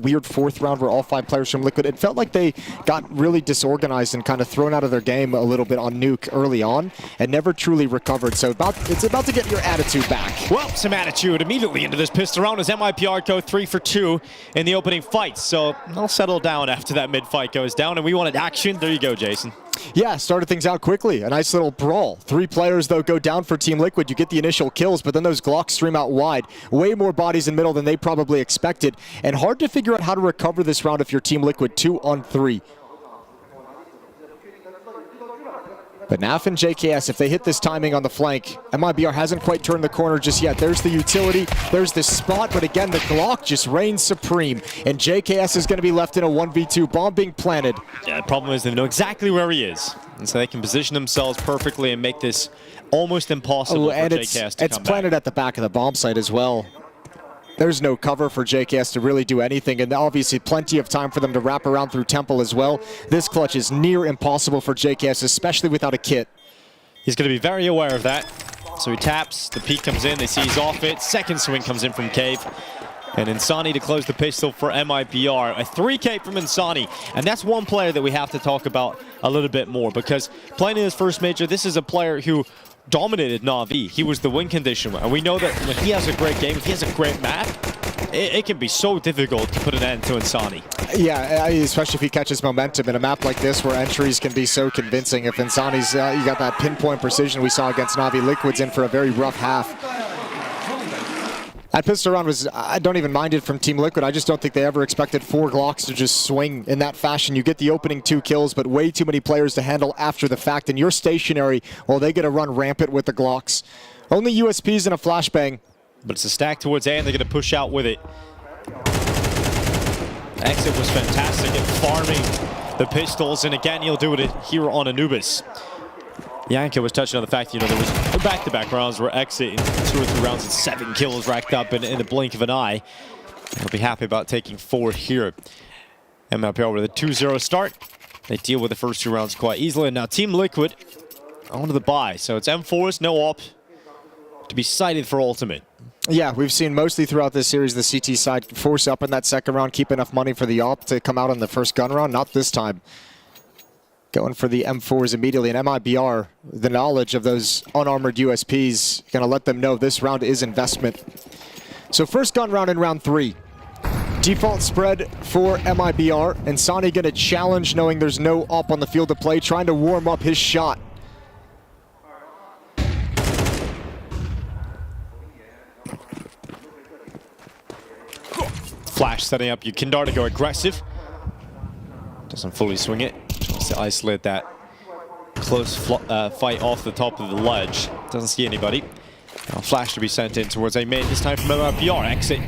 S13: weird fourth round where all 5 players from Liquid, it felt like they got really disorganized and kind of thrown out of their game a little bit on Nuke early on and never truly recovered. So it's about to get your attitude back.
S22: Well, some attitude immediately into this pistol round as MIBR go 3 for 2 in the opening fight. So they'll settle down after that mid-fight goes down, and we wanted action. There you go, Jason.
S13: Yeah, started things out quickly. A nice little brawl. 3 players, though, go down for Team Liquid. You get the initial kills, but then those Glocks stream out wide. Way more bodies in middle than they probably expected. And hard to figure out how to recover this round if you're Team Liquid 2-on-3. But Naf and JKS, if they hit this timing on the flank, MIBR hasn't quite turned the corner just yet. There's the utility, there's the spot, but again, the Glock just reigns supreme. And JKS is going to be left in a 1v2, bomb being planted.
S22: Yeah, the problem is they know exactly where he is. And so they can position themselves perfectly and make this almost impossible for JKS to come back.
S13: It's planted at the back of the bomb site as well. There's no cover for JKS to really do anything, and obviously plenty of time for them to wrap around through Temple as well. This clutch is near impossible for JKS, especially without a kit.
S22: He's going to be very aware of that. So he taps, the peek comes in, they see he's off it. Second swing comes in from Cave. And Insani to close the pistol for MIBR. A 3K from Insani. And that's one player that we have to talk about a little bit more, because playing in his first major, this is a player who dominated Na'Vi. He was the win condition, and we know that when he has a great game, if he has a great map, it can be so difficult to put an end to Insani.
S13: Yeah, especially if he catches momentum in a map like this where entries can be so convincing. If Insani's, you got that pinpoint precision we saw against Na'Vi, Liquid's in for a very rough half. That pistol round was, I don't even mind it from Team Liquid. I just don't think they ever expected 4 Glocks to just swing in that fashion. You get the opening 2 kills, but way too many players to handle after the fact. And you're stationary while they get to run rampant with the Glocks. Only USPs and a flashbang.
S22: But it's a stack towards A, and they're going to push out with it. Exit was fantastic at farming the pistols, and again, he'll do it here on Anubis. Yanko was touching on the fact, there was back-to-back rounds where Exit in 2 or 3 rounds and 7 kills racked up in the blink of an eye. He'll be happy about taking 4 here. MIBR with a 2-0 start. They deal with the first 2 rounds quite easily. And now Team Liquid onto the buy. So it's M4s, no op, to be sighted for ultimate.
S13: Yeah, we've seen mostly throughout this series the CT side force up in that second round, keep enough money for the op to come out on the first gun round. Not this time. Going for the M4s immediately, and MIBR, the knowledge of those unarmored USPs, going to let them know this round is investment. So first gun round in round 3. Default spread for MIBR, and Sani going to challenge knowing there's no op on the field of play, trying to warm up his shot.
S22: Flash setting up Yukindar to go aggressive. Doesn't fully swing it. Tries to isolate that close fight off the top of the ledge. Doesn't see anybody. Now Flash to be sent in towards A main, this time from MIBR. Exit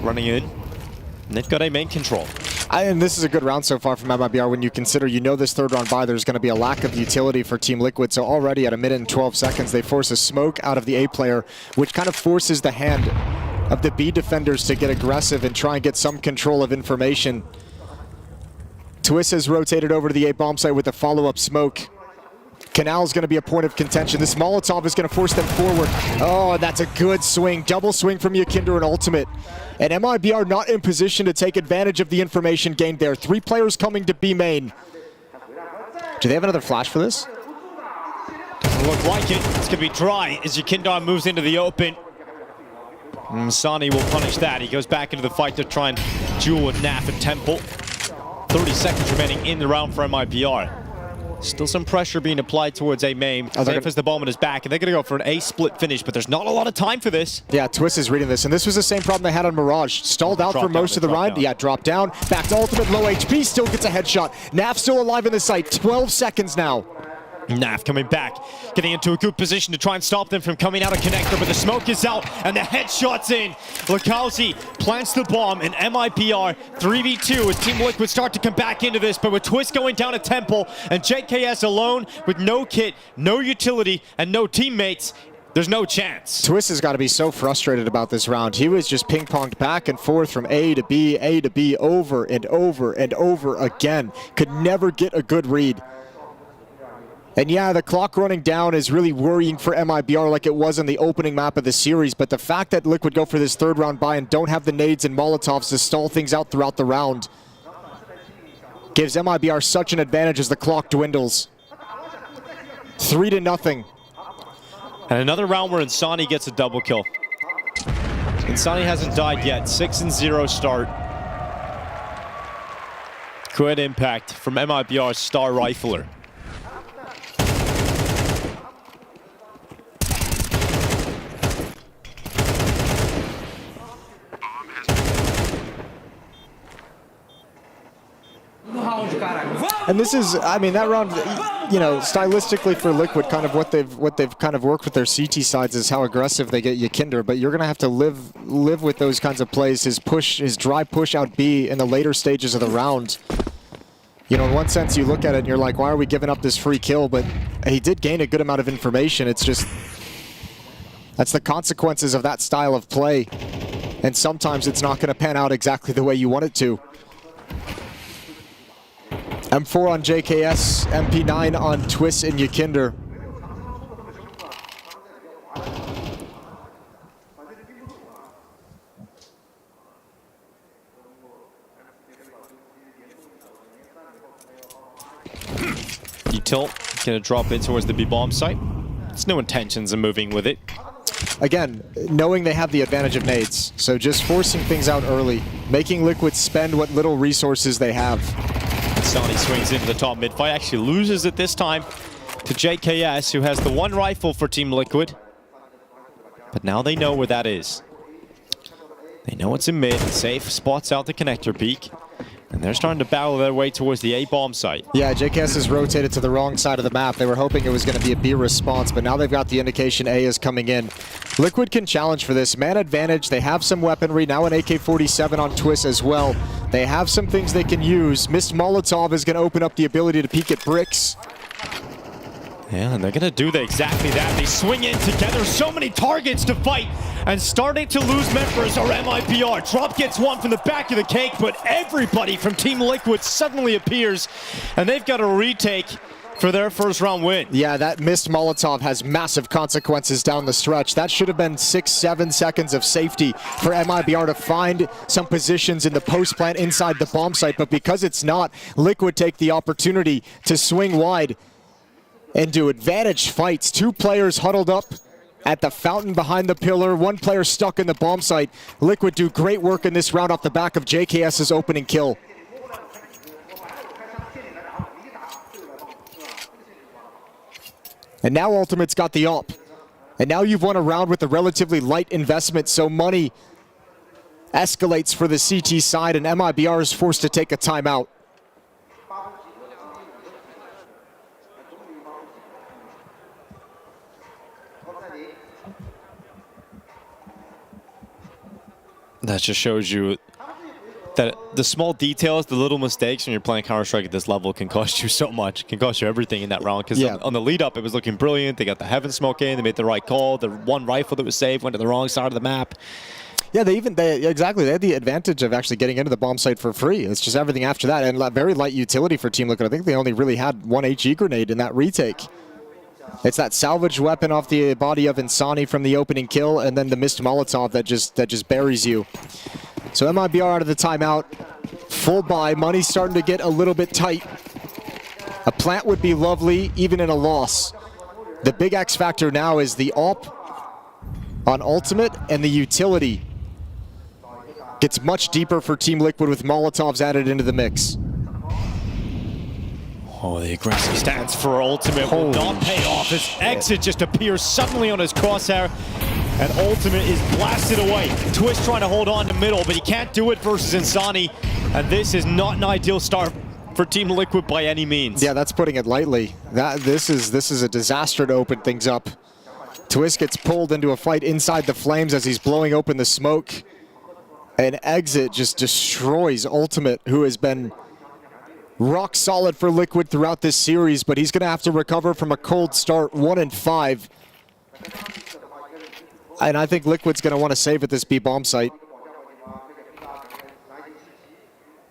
S22: running in. And they've got A main control.
S13: And this is a good round so far from MIBR when you consider, this third round buy, there's going to be a lack of utility for Team Liquid. So already at 1 minute and 12 seconds, they force a smoke out of the A player, which kind of forces the hand of the B defenders to get aggressive and try and get some control of information. Twist has rotated over to the A bomb site with a follow-up smoke. Canal is going to be a point of contention. This Molotov is going to force them forward. Oh, that's a good swing. Double swing from Yakinder and ultimate. And MIBR not in position to take advantage of the information gained there. 3 players coming to B main. Do they have another flash for this?
S22: Doesn't look like it. It's going to be dry as Yukindar moves into the open. Sani will punish that. He goes back into the fight to try and duel with Naf and Temple. 30 seconds remaining in the round for MIBR. Still some pressure being applied towards A main. Safe has the bomb in his back, and they're going to go for an A split finish, but there's not a lot of time for this.
S13: Yeah, Twist is reading this, and this was the same problem they had on Mirage. Stalled out for most of the round. Yeah, dropped down. Back to ultimate, low HP, still gets a headshot. Naf still alive in the site. 12 seconds now.
S22: Naf coming back, getting into a good position to try and stop them from coming out of connector, but the smoke is out and the headshot's in. Lakauzi plants the bomb, and MIBR 3v2 as Team Liquid start to come back into this, but with Twist going down at Temple and JKS alone with no kit, no utility, and no teammates, there's no chance.
S13: Twist has got to be so frustrated about this round. He was just ping-ponged back and forth from A to B over and over and over again. Could never get a good read. And yeah, the clock running down is really worrying for MIBR like it was in the opening map of the series, but the fact that Liquid go for this third round buy and don't have the nades and Molotovs to stall things out throughout the round gives MIBR such an advantage as the clock dwindles. 3-0.
S22: And another round where Insani gets a double kill. Insani hasn't died yet. 6-0 start. Good impact from MIBR's star rifler.
S13: And this is, I mean, that round, you know, stylistically for Liquid, kind of what they've kind of worked with their CT sides is how aggressive they get Yikinder, but you're gonna have to live with those kinds of plays. His dry push out B in the later stages of the round. You know, in one sense, you look at it and you're like, why are we giving up this free kill? But he did gain a good amount of information. It's just, that's the consequences of that style of play. And sometimes it's not gonna pan out exactly the way you want it to. M4 on JKS, MP9 on Twist and Yikinder.
S22: Util gonna drop in towards the B bomb site. There's no intentions of moving with it.
S13: Again, knowing they have the advantage of nades, so just forcing things out early, making Liquid spend what little resources they have.
S22: Insani swings into the top mid fight, actually loses it this time to JKS, who has the one rifle for Team Liquid. But now they know where that is. They know it's in mid, safe spots out the connector peak, and they're starting to battle their way towards the A bomb site.
S13: Yeah, JKS is rotated to the wrong side of the map. They were hoping it was going to be a B response, but now they've got the indication A is coming in. Liquid can challenge for this. Man advantage, they have some weaponry, now an AK-47 on Twist as well. They have some things they can use. Missed Molotov is going to open up the ability to peek at bricks.
S22: Yeah, and they're going to do exactly that. They swing in together, so many targets to fight, and starting to lose members are MIBR. Drop gets one from the back of the cake, but everybody from Team Liquid suddenly appears, and they've got a retake for their first round win.
S13: Yeah, that missed Molotov has massive consequences down the stretch. That should have been 6-7 seconds of safety for MIBR to find some positions in the post plant inside the bomb site, but because it's not, Liquid take the opportunity to swing wide and do advantage fights. Two players huddled up at the fountain behind the pillar, one player stuck in the bomb site. Liquid do great work in this round off the back of JKS's opening kill. And now Ultimate's got the AWP. And now you've won a round with a relatively light investment, so money escalates for the CT side, and MIBR is forced to take a timeout.
S22: That just shows you that the small details, the little mistakes when you're playing Counter-Strike at this level can cost you so much, can cost you everything in that round. Because on the lead up, it was looking brilliant. They got the heaven smoke in, they made the right call. The one rifle that was saved went to the wrong side of the map.
S13: Yeah, they had the advantage of actually getting into the bomb site for free. It's just everything after that, and very light utility for Team Liquid. I think they only really had one HE grenade in that retake. It's that salvage weapon off the body of Insani from the opening kill, and then the missed Molotov that just buries you. So MIBR out of the timeout. Full buy. Money's starting to get a little bit tight. A plant would be lovely, even in a loss. The big X factor now is the AWP on Ultimate, and the utility gets much deeper for Team Liquid with Molotovs added into the mix.
S22: Oh, the aggressive stance for Ultimate will not pay off as Exit just appears suddenly on his crosshair, and Ultimate is blasted away. Twist trying to hold on to middle, but he can't do it versus Insani, and this is not an ideal start for Team Liquid by any means.
S13: Yeah, that's putting it lightly. This is a disaster to open things up. Twist gets pulled into a fight inside the flames as he's blowing open the smoke, and Exit just destroys Ultimate, who has been rock solid for Liquid throughout this series, but he's going to have to recover from a cold start, 1-5. And I think Liquid's going to want to save at this B bomb site.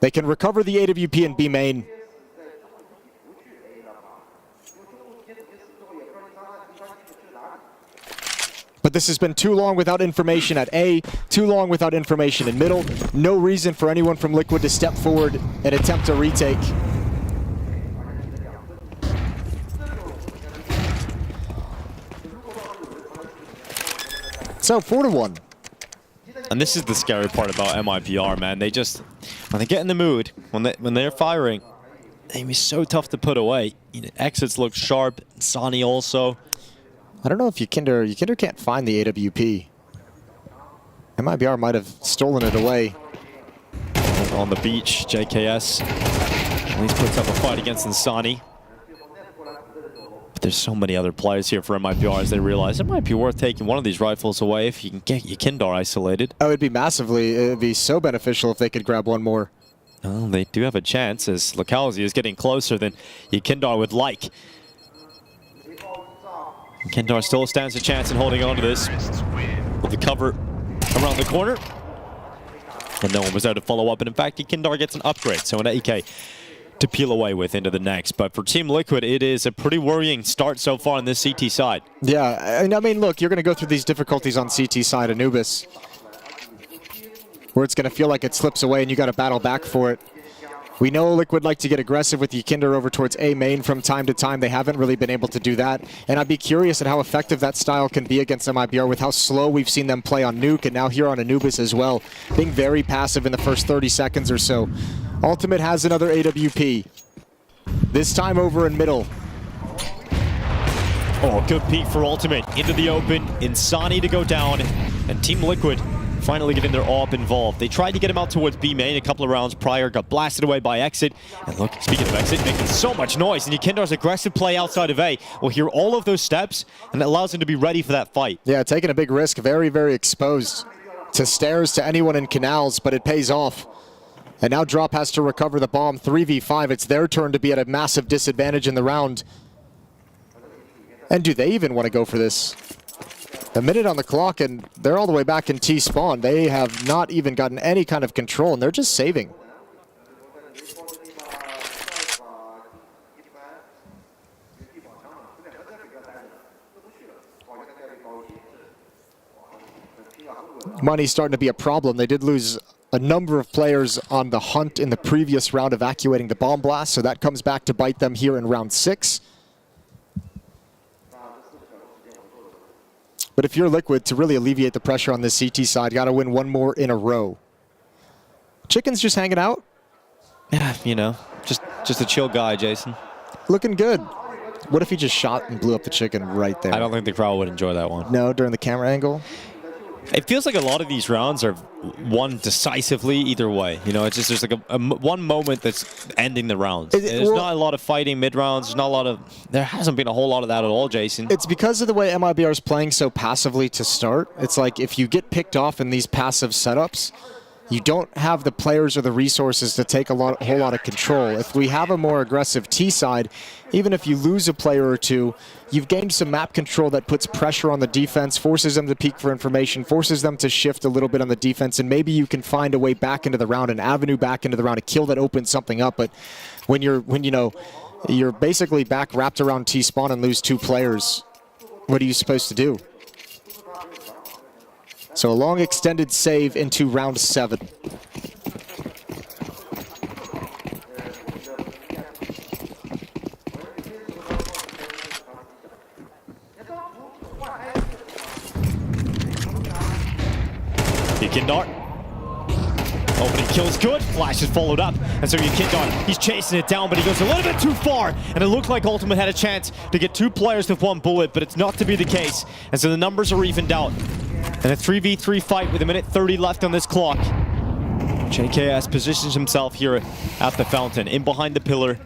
S13: They can recover the AWP and B main. but this has been too long without information at A, too long without information in middle. No reason for anyone from Liquid to step forward and attempt a retake. So 4-1.
S22: And this is the scary part about MIBR, man. They just, when they get in the mood, when they're firing, they can be so tough to put away. You know, exits look sharp. Sani also.
S13: I don't know if Yikinder can't find the AWP. MIBR might have stolen it away.
S22: On the beach, JKS at least puts up a fight against Insani. But there's so many other players here for MIBR as they realize it might be worth taking one of these rifles away if you can get Yikinder isolated.
S13: Oh, it'd be so beneficial if they could grab one more.
S22: Well, they do have a chance as Lacalzi is getting closer than Yikinder would like. Yikinder still stands a chance in holding on to this with the cover around the corner. And no one was there to follow up. And in fact, Yikinder gets an upgrade. So an AK to peel away with into the next. But for Team Liquid, it is a pretty worrying start so far on this CT side.
S13: Yeah, and I mean, look, you're going to go through these difficulties on CT side, Anubis, where it's going to feel like it slips away and you got to battle back for it. We know Liquid like to get aggressive with Yikinder over towards A main from time to time. They haven't really been able to do that. And I'd be curious at how effective that style can be against MIBR with how slow we've seen them play on Nuke and now here on Anubis as well. Being very passive in the first 30 seconds or so. Ultimate has another AWP. This time over in middle.
S22: Oh, good peek for Ultimate. Into the open. Insani to go down. And Team Liquid finally getting their AWP involved. They tried to get him out towards B main a couple of rounds prior, got blasted away by Exit. And look, speaking of Exit, making so much noise. And Yikinder's aggressive play outside of A will hear all of those steps, and it allows him to be ready for that fight.
S13: Yeah, taking a big risk, very, very exposed to stairs to anyone in canals, but it pays off. And now Drop has to recover the bomb. 3v5, it's their turn to be at a massive disadvantage in the round. And do they even want to go for this? A minute on the clock, and they're all the way back in T-spawn. They have not even gotten any kind of control, and they're just saving. Money's starting to be a problem. They did lose a number of players on the hunt in the previous round, evacuating the bomb blast, so that comes back to bite them here in round 6. But if you're Liquid, to really alleviate the pressure on this CT side, got to win one more in a row. Chicken's just hanging out.
S22: Yeah, you know, just a chill guy, Jason.
S13: Looking good. What if he just shot and blew up the chicken right there?
S22: I don't think the crowd would enjoy that one.
S13: No, during the camera angle?
S22: It feels like a lot of these rounds are won decisively either way. You know, it's just there's like one moment that's ending the rounds. There's not a lot of fighting mid-rounds. There's not a lot of... There hasn't been a whole lot of that at all, Jason.
S13: It's because of the way MIBR is playing so passively to start. It's like if you get picked off in these passive setups, you don't have the players or the resources to take a whole lot of control. If we have a more aggressive T side, even if you lose a player or two, you've gained some map control that puts pressure on the defense, forces them to peek for information, forces them to shift a little bit on the defense, and maybe you can find a way back into the round, an avenue back into the round, a kill that opens something up. But when you're basically back wrapped around T-spawn and lose 2 players, what are you supposed to do? So a long extended save into round 7.
S22: Yikinder. Opening kill's good. Flash is followed up. And so Yikinder, he's chasing it down, but he goes a little bit too far. And it looked like Ultimate had a chance to get 2 players with 1 bullet, but it's not to be the case. And so the numbers are evened out. And a 3v3 fight with a minute 30 left on this clock. JKS positions himself here at the fountain, in behind the pillar.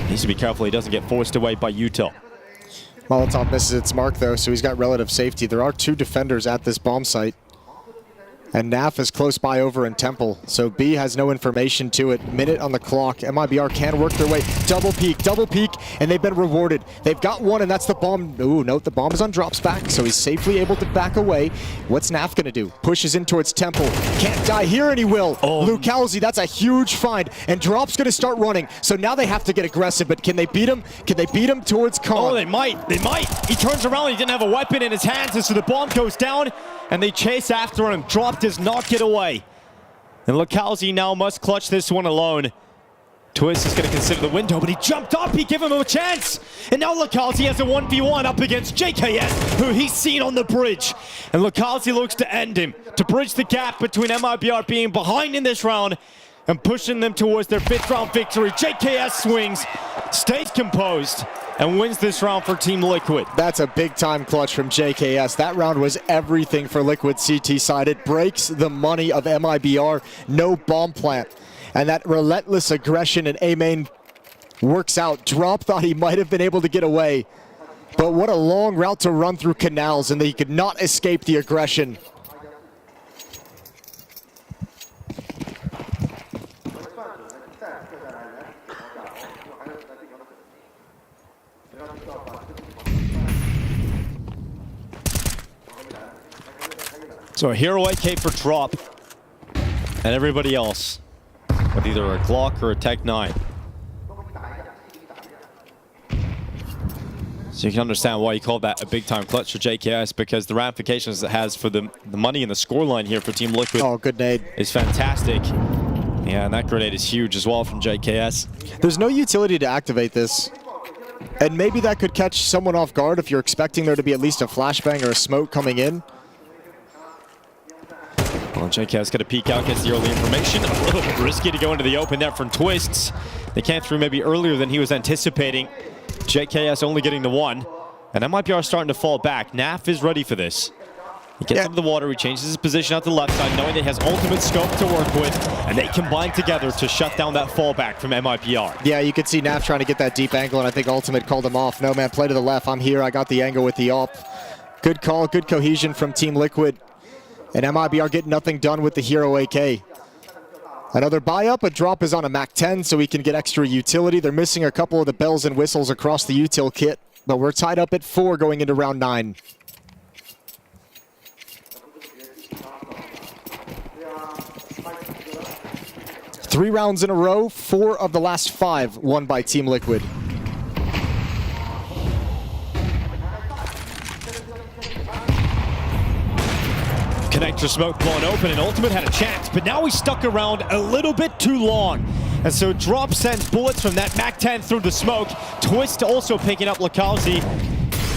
S22: Needs to be careful he doesn't get forced away by Yuto.
S13: Molotov misses its mark though, so he's got relative safety. There are 2 defenders at this bomb site. And NAF is close by over in Temple, so B has no information to it. Minute on the clock. MIBR can work their way. Double peek, and they've been rewarded. They've got one, and that's the bomb. Ooh, note the bomb is on drops back, so he's safely able to back away. What's NAF gonna do? Pushes in towards Temple. Can't die here, and he will. Oh. Lucalzi, that's a huge find, and Drop's gonna start running. So now they have to get aggressive, but can they beat him? Can they beat him towards Khan?
S22: Oh, they might. He turns around, he didn't have a weapon in his hands, and so the bomb goes down, and they chase after him. Drop does not get away. And Lucalzi now must clutch this one alone. Twist is going to consider the window, but he jumped up, he gave him a chance. And now Lucalzi has a 1v1 up against JKS, who he's seen on the bridge. And Lucalzi looks to end him, to bridge the gap between MIBR being behind in this round and pushing them towards their 5th round victory. JKS swings, stays composed, and wins this round for Team Liquid.
S13: That's a big time clutch from JKS. That round was everything for Liquid CT side. It breaks the money of MIBR. No bomb plant. And that relentless aggression in A main works out. Drop thought he might have been able to get away. But what a long route to run through canals, and he could not escape the aggression.
S22: So a hero AK for Drop, and everybody else with either a Glock or a Tech 9. So you can understand why you call that a big time clutch for JKS, because the ramifications it has for the money and the scoreline here for Team Liquid.
S13: Oh, good nade.
S22: Is fantastic. Yeah, and that grenade is huge as well from JKS.
S13: There's no utility to activate this. And maybe that could catch someone off guard if you're expecting there to be at least a flashbang or a smoke coming in.
S22: Well, JKS got to peek out, gets the early information. A little bit risky to go into the open there from Twists. They came through maybe earlier than he was anticipating. JKS only getting the one. And MIBR starting to fall back. NAF is ready for this. He gets up the water, he changes his position out the left side, knowing that he has ultimate scope to work with, and they combine together to shut down that fallback from MIBR.
S13: Yeah, you could see NAF trying to get that deep angle, and I think Ultimate called him off. No, man, play to the left. I'm here. I got the angle with the AWP. Good call, good cohesion from Team Liquid. And MIBR getting nothing done with the Hero AK. Another buy up, a Drop is on a Mac 10, so we can get extra utility. They're missing a couple of the bells and whistles across the util kit, but we're tied up at 4 going into round 9. Three rounds in a row, 4 of the last 5 won by Team Liquid.
S22: Connector smoke blown open, and Ultimate had a chance, but now he stuck around a little bit too long. And so Drop sends bullets from that Mac 10 through the smoke. Twist also picking up Lucalzi.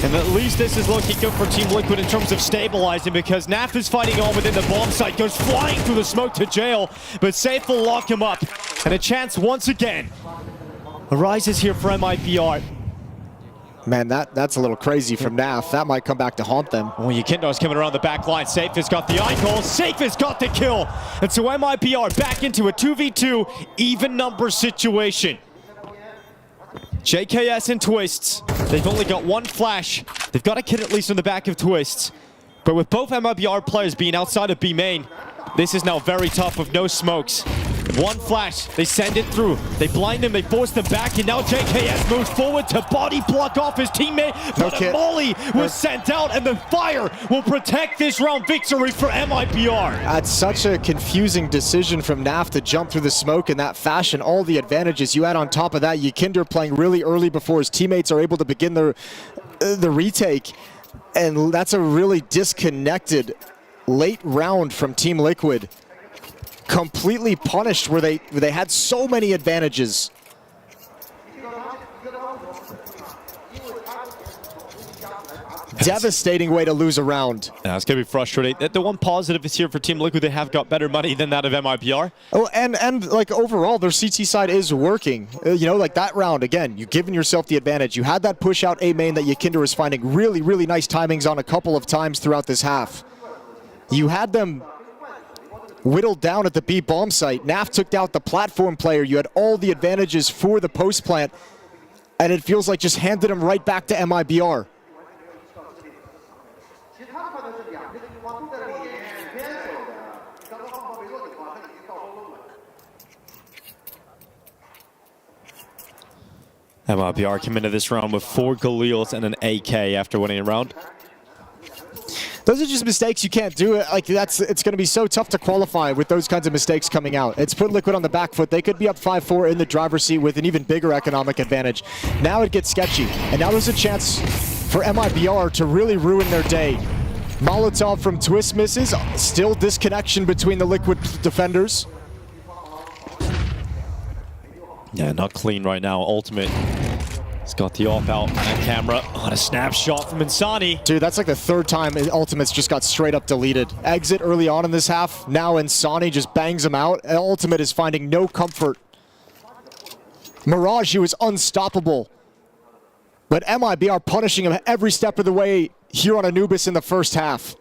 S22: And at least this is looking good for Team Liquid in terms of stabilizing, because NAF is fighting on within the bomb site, goes flying through the smoke to jail, but Safe will lock him up. And a chance once again arises here for MIBR.
S13: Man, that's a little crazy from NAF. That might come back to haunt them.
S22: Oh, Yukindo's coming around the back line. Safe has got the eye goal. Safe has got the kill. And so MIBR back into a 2v2 even number situation. JKS and Twists. They've only got one flash. They've got a kid at least on the back of Twists. But with both MIBR players being outside of B main, this is now very tough with no smokes. One flash, they send it through. They blind him, they force them back, and now JKS moves forward to body block off his teammate. But a molly was sent out, and the fire will protect this round victory for MIBR.
S13: That's such a confusing decision from NAF to jump through the smoke in that fashion. All the advantages you add on top of that. Yukinder playing really early before his teammates are able to begin the retake. And that's a really disconnected late round from Team Liquid. Completely punished where they had so many advantages. Devastating way to lose a round.
S22: Yeah, it's going to be frustrating. The one positive is here for Team Liquid, they have got better money than that of MIBR.
S13: Oh, and like overall, their CT side is working. You know, like that round, again, you've given yourself the advantage. You had that push out A main that Yukinder was finding really, really nice timings on a couple of times throughout this half. You had them whittled down at the B bomb site. NAF took out the platform player. You had all the advantages for the post plant, and it feels like just handed them right back to MIBR.
S22: MIBR came into this round with 4 Galils and an AK after winning a round.
S13: Those are just mistakes you can't do. Like it's going to be so tough to qualify with those kinds of mistakes coming out. It's put Liquid on the back foot. They could be up 5-4 in the driver's seat with an even bigger economic advantage. Now it gets sketchy, and now there's a chance for MIBR to really ruin their day. Molotov from Twist misses. Still disconnection between the Liquid defenders.
S22: Yeah, not clean right now. Ultimate. He's got the off out on camera on a snapshot from Insani.
S13: Dude, that's like the 3rd time Ultimate's just got straight up deleted. Exit early on in this half. Now Insani just bangs him out. Ultimate is finding no comfort. Mirage, he was unstoppable. But MIBR punishing him every step of the way here on Anubis in the first half.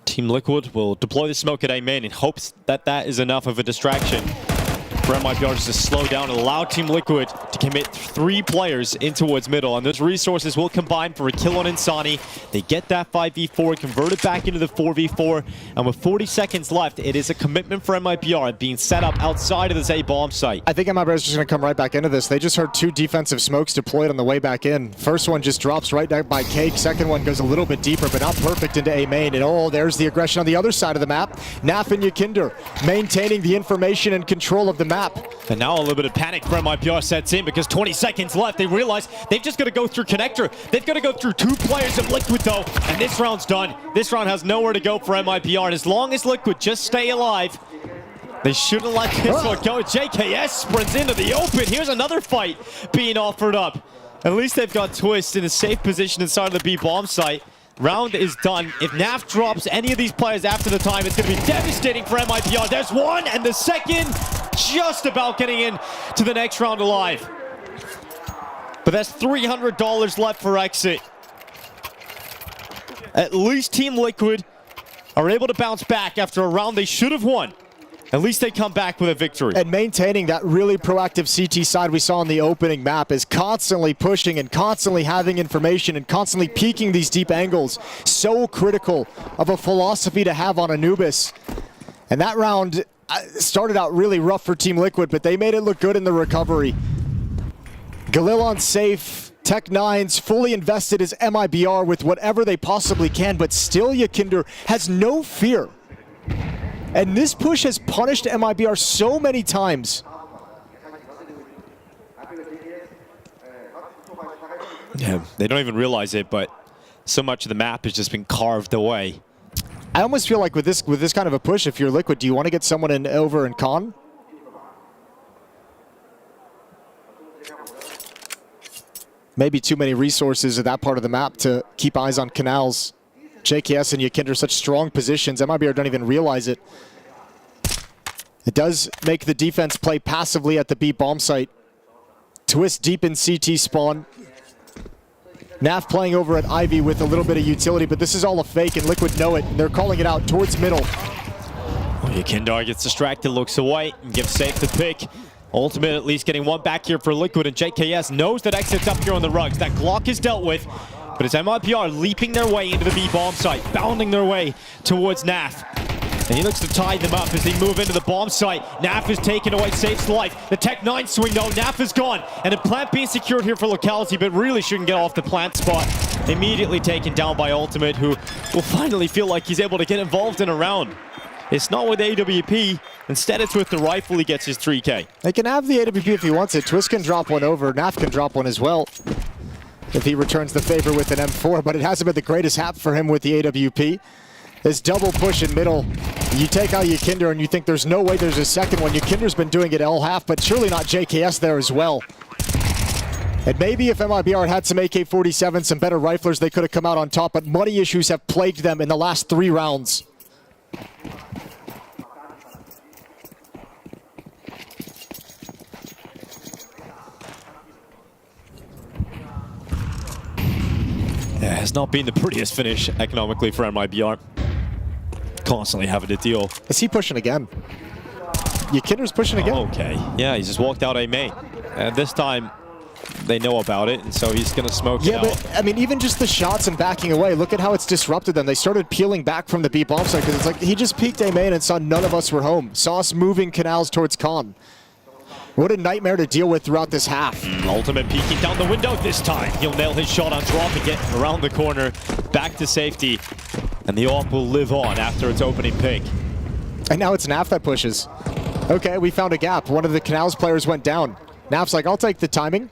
S22: Team Liquid will deploy the smoke at A main in hopes that that is enough of a distraction for MIBR just to slow down and allow Team Liquid to commit 3 players in towards middle. And those resources will combine for a kill on Insani. They get that 5v4, convert it back into the 4v4. And with 40 seconds left, it is a commitment for MIBR being set up outside of this A bomb site.
S13: I think MIBR is just going to come right back into this. They just heard 2 defensive smokes deployed on the way back in. First one just drops right back by Cake. Second one goes a little bit deeper, but not perfect into A main. And oh, there's the aggression on the other side of the map. Naf and Yakinder maintaining the information and control of the map.
S22: And now a little bit of panic for MIBR sets in because 20 seconds left. They realize they've just got to go through Connector. They've got to go through 2 players of Liquid though, and this round's done. This round has nowhere to go for MIBR, and as long as Liquid just stay alive, they shouldn't let this one go. JKS sprints into the open. Here's another fight being offered up. At least they've got Twist in a safe position inside of the B bomb site. Round is done. If Naf drops any of these players after the time, it's going to be devastating for MIBR. There's one, and the second just about getting in to the next round alive. But that's $300 left for exit. At least Team Liquid are able to bounce back after a round they should have won. At least they come back with a victory.
S13: And maintaining that really proactive CT side we saw on the opening map is constantly pushing and constantly having information and constantly peeking these deep angles. So critical of a philosophy to have on Anubis. And that round started out really rough for Team Liquid, but they made it look good in the recovery. Galil on safe. Tech9's fully invested as MIBR with whatever they possibly can, but still Yakinder has no fear. And this push has punished MIBR so many times.
S22: Yeah, they don't even realize it, but so much of the map has just been carved away.
S13: I almost feel like with this kind of a push, if you're Liquid, do you want to get someone over in Con? Maybe too many resources at that part of the map to keep eyes on canals. JKS and Yakinder such strong positions. MIBR don't even realize it. It does make the defense play passively at the B bomb site. Twist deep in CT spawn. Naf playing over at Ivy with a little bit of utility, but this is all a fake and Liquid know it. They're calling it out towards middle.
S22: Yakinder gets distracted, looks away, and gives safe the pick. Ultimate at least getting one back here for Liquid, and JKS knows that exit's up here on the rugs. That Glock is dealt with, but it's MIBR leaping their way into the B bomb site, bounding their way towards Naf. And he looks to tie them up as they move into the bomb site. Naf is taken away, saves life. The Tech9 swing though, Naf is gone. And a plant being secured here for locality, but really shouldn't get off the plant spot. Immediately taken down by Ultimate, who will finally feel like he's able to get involved in a round. It's not with AWP. Instead, it's with the rifle he gets his 3K.
S13: They can have the AWP if he wants it. Twist can drop one over. Naf can drop one as well if he returns the favor with an M4, but it hasn't been the greatest hap for him with the AWP. This double push in middle, you take out Yakinder and you think there's no way there's a second one. Yakinder's been doing it all half, but surely not JKS there as well. And maybe if MIBR had some AK-47, some better riflers, they could have come out on top, but money issues have plagued them in the last 3 rounds.
S22: Yeah, it's not been the prettiest finish economically for MIBR. Constantly having to deal.
S13: Is he pushing again? Yakinder's pushing again.
S22: Okay. Yeah, he just walked out A main. And this time, they know about it, and so he's going to smoke it out.
S13: But I mean, even just the shots and backing away, look at how it's disrupted them. They started peeling back from the B bomb site because it's like he just peeked A main and saw none of us were home. Saw us moving canals towards con. What a nightmare to deal with throughout this half.
S22: Ultimate peeking down the window this time. He'll nail his shot on drop and get around the corner, back to safety, and the AWP will live on after its opening pick.
S13: And now it's Naf that pushes. Okay, we found a gap. One of the canals players went down. Naf's like, I'll take the timing.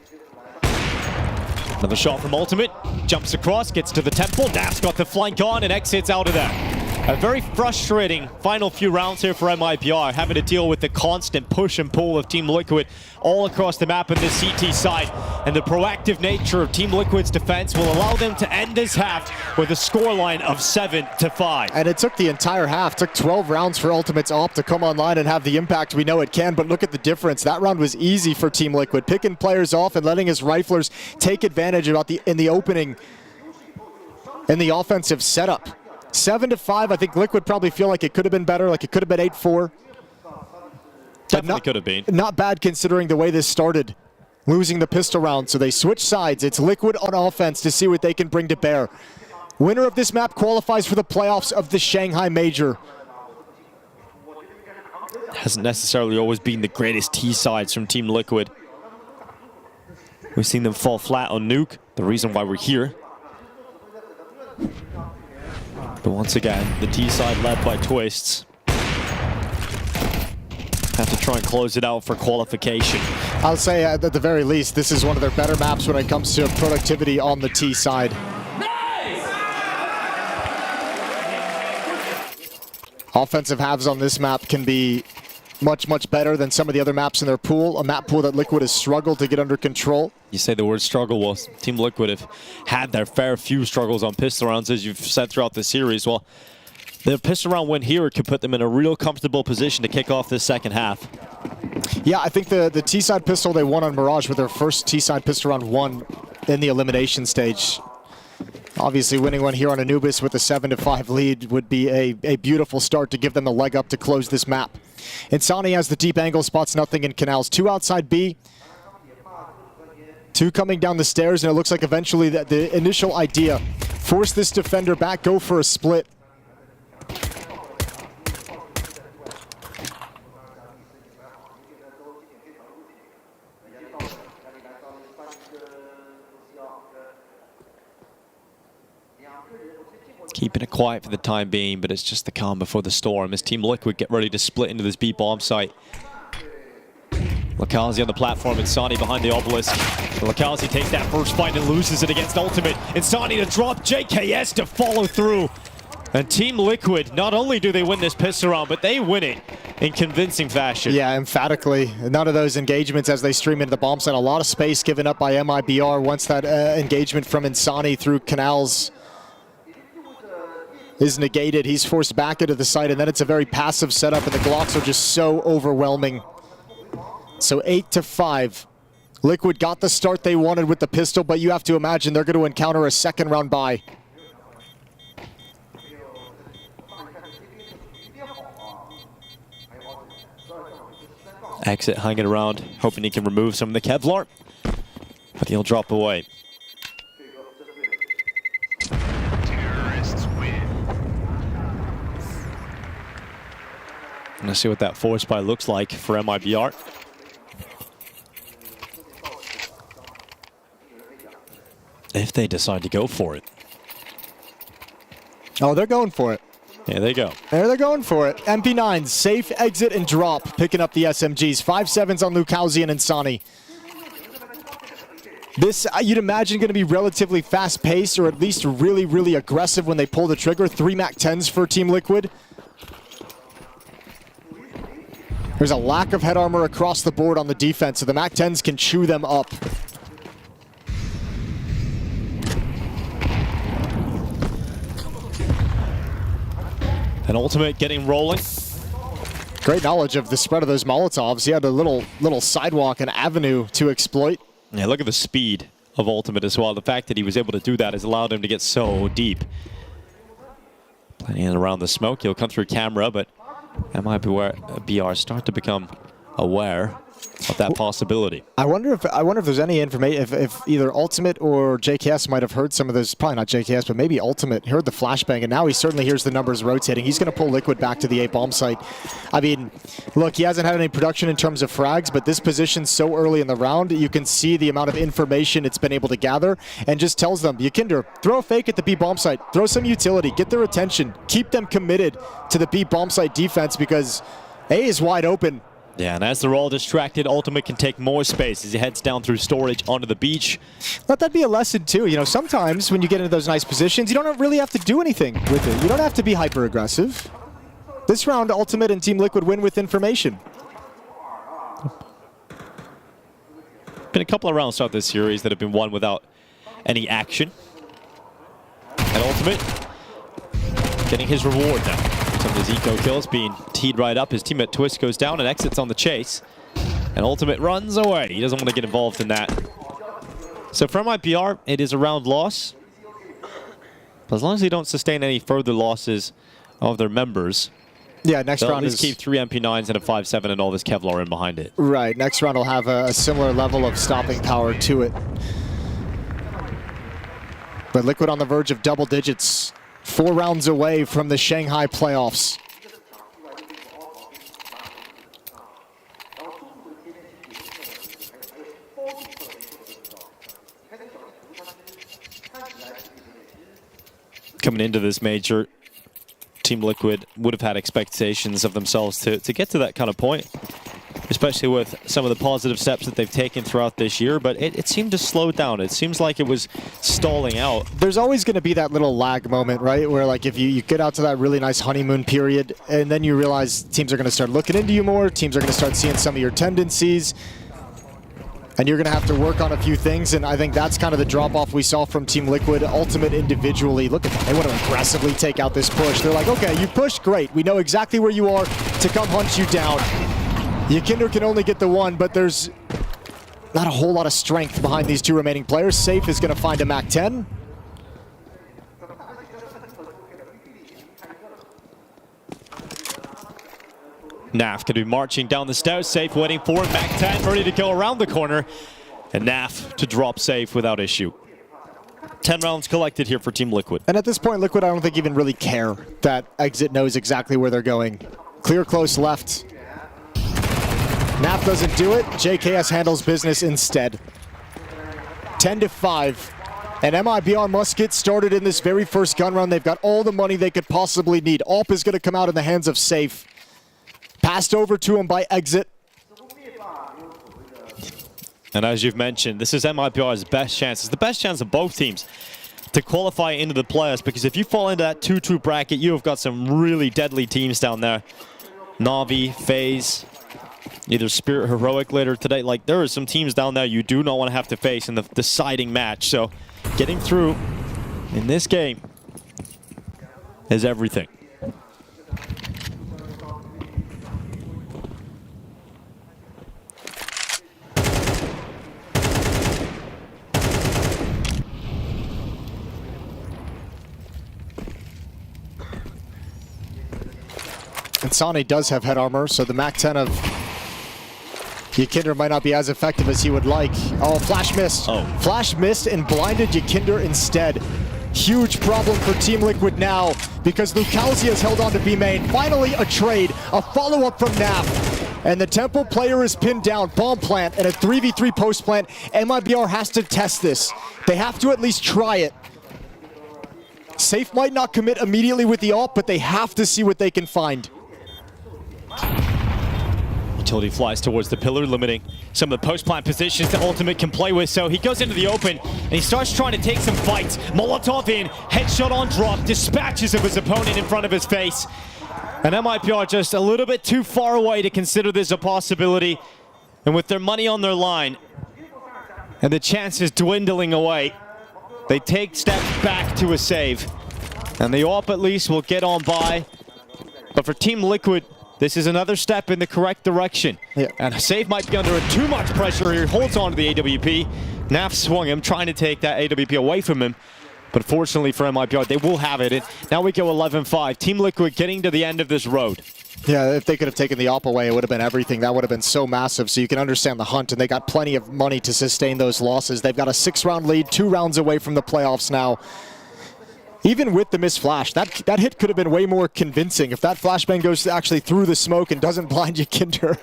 S22: Another shot from Ultimate, jumps across, gets to the temple. Naf's got the flank on and exits out of that. A very frustrating final few rounds here for MIBR, having to deal with the constant push and pull of Team Liquid all across the map on this CT side. And the proactive nature of Team Liquid's defense will allow them to end this half with a scoreline of 7-5.
S13: And it took the entire half. It took 12 rounds for Ultimate's AWP to come online and have the impact we know it can, but look at the difference. That round was easy for Team Liquid, picking players off and letting his riflers take advantage in the opening in the offensive setup. 7-5, I think Liquid probably feel like it could have been better, like it could have been 8-4.
S22: Definitely could have been.
S13: Not bad considering the way this started, losing the pistol round. So they switch sides. It's Liquid on offense to see what they can bring to bear. Winner of this map qualifies for the playoffs of the Shanghai Major.
S22: Hasn't necessarily always been the greatest T sides from Team Liquid. We've seen them fall flat on Nuke, the reason why we're here. But once again, the T side led by Twists. Have to try and close it out for qualification.
S13: I'll say at the very least, this is one of their better maps when it comes to productivity on the T side. Offensive halves on this map can be much better than some of the other maps in their pool, a map pool that Liquid has struggled to get under control.
S22: You say the word struggle, well, Team Liquid have had their fair few struggles on pistol rounds, as you've said throughout the series. Well, the pistol round win here could put them in a real comfortable position to kick off this second half.
S13: Yeah, I think the T-side pistol they won on Mirage with their first T-side pistol round won in the elimination stage. Obviously, winning one here on Anubis with a 7-5 lead would be a beautiful start to give them the leg up to close this map. Insani has the deep angle, spots nothing in canals. 2 outside B. 2 coming down the stairs, and it looks like eventually the initial idea, force this defender back, go for a split.
S22: Keeping it quiet for the time being, but it's just the calm before the storm as Team Liquid get ready to split into this B bomb site. Lakazi on the platform, Insani behind the obelisk. Lakazi takes that first fight and loses it against Ultimate. Insani to drop, JKS to follow through. And Team Liquid, not only do they win this pistol round, but they win it in convincing fashion.
S13: Yeah, emphatically. None of those engagements as they stream into the bomb site. A lot of space given up by MIBR once that engagement from Insani through canals is negated. He's forced back into the site, and then it's a very passive setup, and the Glocks are just so overwhelming. So 8-5. Liquid got the start they wanted with the pistol, but you have to imagine they're going to encounter a second round bye.
S22: Exit hanging around, hoping he can remove some of the Kevlar, but he'll drop away. Let's see what that force buy looks like for MIBR. If they decide to go for it.
S13: Oh, they're going for it.
S22: There they go.
S13: There they're going for it. MP9, safe exit and drop, picking up the SMGs. 5-7s on Lukowski and Insani. This, you'd imagine, going to be relatively fast-paced, or at least really aggressive when they pull the trigger. 3 MAC-10s for Team Liquid. There's a lack of head armor across the board on the defense, so the MAC-10s can chew them up.
S22: An Ultimate getting rolling.
S13: Great knowledge of the spread of those Molotovs. He had a little sidewalk and avenue to exploit.
S22: Yeah, look at the speed of Ultimate as well. The fact that he was able to do that has allowed him to get so deep. Playing around the smoke, he'll come through camera, but MIBR start to become aware of that possibility.
S13: I wonder if there's any information, if either Ultimate or JKS might have heard some of this, probably not JKS, but maybe Ultimate heard the flashbang, and now he certainly hears the numbers rotating. He's going to pull Liquid back to the A bomb site. I mean, look, he hasn't had any production in terms of frags, but this position so early in the round, you can see the amount of information it's been able to gather, and just tells them, Yakinder, throw a fake at the B bomb site, throw some utility, get their attention, keep them committed to the B bomb site defense, because A is wide open.
S22: Yeah, and as they're all distracted, Ultimate can take more space as he heads down through storage onto the beach.
S13: Let that be a lesson too. You know, sometimes when you get into those nice positions, you don't really have to do anything with it. You don't have to be hyper aggressive. This round, Ultimate and Team Liquid win with information.
S22: Been a couple of rounds throughout this series that have been won without any action. And Ultimate getting his reward now. Some of his eco kills being teed right up. His teammate Twist goes down and exits on the chase. And Ultimate runs away. He doesn't want to get involved in that. So for MIBR, it is a round loss. But as long as they don't sustain any further losses of their members,
S13: yeah, next round
S22: at least keep 3 MP9s and a 5.7 and all this Kevlar in behind it.
S13: Right, next round will have a similar level of stopping power to it. But Liquid on the verge of double digits. 4 rounds away from the Shanghai playoffs.
S22: Coming into this major, Team Liquid would have had expectations of themselves to get to that kind of point, especially with some of the positive steps that they've taken throughout this year, but it seemed to slow down. It seems like it was stalling out.
S13: There's always going to be that little lag moment, right? Where like if you get out to that really nice honeymoon period, and then you realize teams are going to start looking into you more, teams are going to start seeing some of your tendencies, and you're going to have to work on a few things, and I think that's kind of the drop-off we saw from Team Liquid. Ultimate individually, look at that, they want to aggressively take out this push. They're like, okay, you pushed, great. We know exactly where you are to come hunt you down. Yakinder can only get the one, but there's not a whole lot of strength behind these 2 remaining players. Safe is going to find a MAC-10.
S22: Naf could be marching down the stairs. Safe waiting for him. MAC-10 ready to go around the corner. And Naf to drop Safe without issue. 10 rounds collected here for Team Liquid.
S13: And at this point, Liquid, I don't think even really care that Exit knows exactly where they're going. Clear close left. Naf doesn't do it. JKS handles business instead. 10-5. And MIBR must get started in this very first gun run. They've got all the money they could possibly need. AWP is going to come out in the hands of Safe. Passed over to him by Exit.
S22: And as you've mentioned, this is MIBR's best chance. It's the best chance of both teams to qualify into the playoffs, because if you fall into that 2-2 bracket, you have got some really deadly teams down there. Na'Vi, FaZe, either Spirit, Heroic later today. Like, there are some teams down there you do not want to have to face in the deciding match. So getting through in this game is everything.
S13: And Sani does have head armor, so the MAC-10 of Yakinder might not be as effective as he would like. Oh, flash missed.
S22: Oh.
S13: Flash missed and blinded Yakinder instead. Huge problem for Team Liquid now, because Lucalzi has held on to B main. Finally a trade, a follow-up from Naf. And the Temple player is pinned down. Bomb plant and a 3v3 post plant. MIBR has to test this. They have to at least try it. Safe might not commit immediately with the AWP, but they have to see what they can find.
S22: Utility flies towards the pillar, limiting some of the post-plant positions that Ultimate can play with. So he goes into the open, and he starts trying to take some fights. Molotov in, headshot on drop, dispatches of his opponent in front of his face. And MIBR just a little bit too far away to consider this a possibility. And with their money on their line, and the chances dwindling away, they take steps back to a save. And the AWP at least will get on by. But for Team Liquid, this is another step in the correct direction.
S13: Yeah.
S22: And Save might be under too much pressure here. Holds on to the AWP. Naf swung him, trying to take that AWP away from him. But fortunately for MIBR, they will have it. And now we go 11-5. Team Liquid getting to the end of this road.
S13: Yeah, if they could have taken the op away, it would have been everything. That would have been so massive. So you can understand the hunt, and they got plenty of money to sustain those losses. They've got a 6-round lead, 2 rounds away from the playoffs now. Even with the missed flash, that hit could have been way more convincing. If that flashbang goes actually through the smoke and doesn't blind you, Kinder,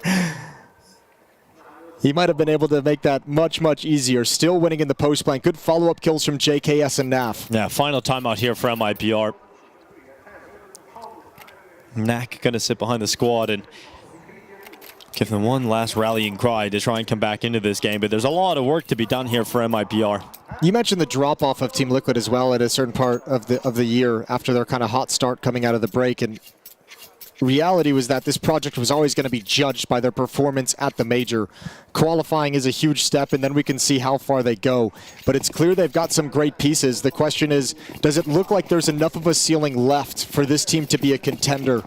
S13: he might have been able to make that much, much easier. Still winning in the post plant. Good follow-up kills from JKS and NAF.
S22: Yeah, final timeout here for MIBR. Knack gonna sit behind the squad and give them one last rallying cry to try and come back into this game. But there's a lot of work to be done here for MIBR.
S13: You mentioned the drop-off of Team Liquid as well at a certain part of the year after their kind of hot start coming out of the break. And reality was that this project was always going to be judged by their performance at the major. Qualifying is a huge step, and then we can see how far they go. But it's clear they've got some great pieces. The question is, does it look like there's enough of a ceiling left for this team to be a contender?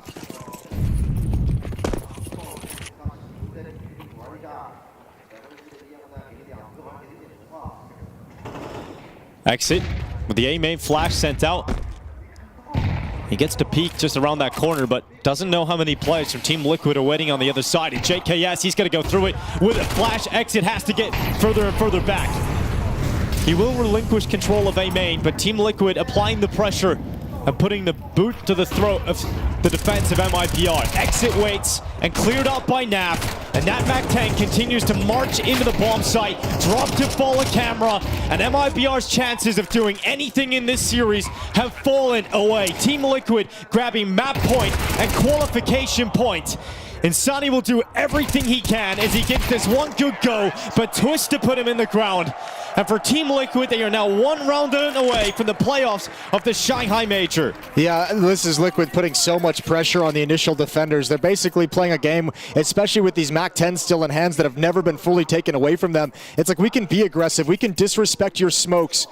S22: Exit with the A main flash sent out. He gets to peek just around that corner, but doesn't know how many players from Team Liquid are waiting on the other side. And JKS, he's going to go through it with a flash. Exit has to get further and further back. He will relinquish control of A main, but Team Liquid applying the pressure and putting the boot to the throat of the defense of MIBR. Exit waits and cleared out by NAF. And that MAC-10 continues to march into the bomb site, drop to fall a camera, and MIBR's chances of doing anything in this series have fallen away. Team Liquid grabbing map point and qualification point. Insani will do everything he can as he gets this one good go, but Twist to put him in the ground. And for Team Liquid, they are now 1 round away from the playoffs of the Shanghai Major.
S13: Yeah, this is Liquid putting so much pressure on the initial defenders. They're basically playing a game, especially with these MAC-10s still in hands that have never been fully taken away from them. It's like, we can be aggressive, we can disrespect your smokes.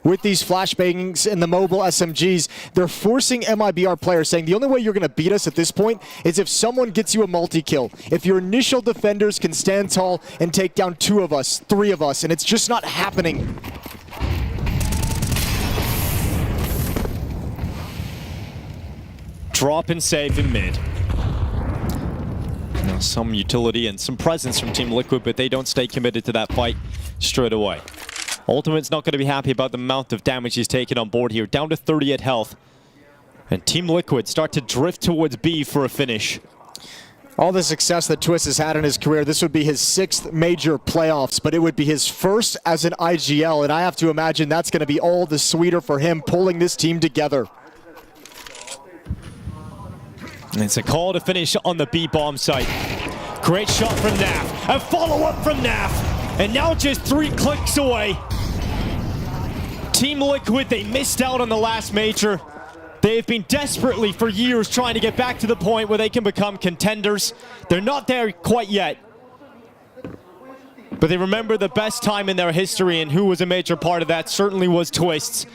S13: With these flashbangs and the mobile SMGs, they're forcing MIBR players, saying the only way you're going to beat us at this point is if someone gets you a multi-kill. If your initial defenders can stand tall and take down 2 of us, 3 of us, and it's just not happening.
S22: Drop and save in mid. Now some utility and some presence from Team Liquid, but they don't stay committed to that fight straight away. Ultimate's not going to be happy about the amount of damage he's taken on board here, down to 30 at health. And Team Liquid start to drift towards B for a finish.
S13: All the success that Twist has had in his career, this would be his 6th major playoffs, but it would be his first as an IGL, and I have to imagine that's going to be all the sweeter for him pulling this team together.
S22: And it's a call to finish on the B bomb site. Great shot from NAF, a follow-up from NAF, and now just 3 clicks away. Team Liquid, they missed out on the last major. They've been desperately for years trying to get back to the point where they can become contenders. They're not there quite yet. But they remember the best time in their history, and who was a major part of that certainly was Twist.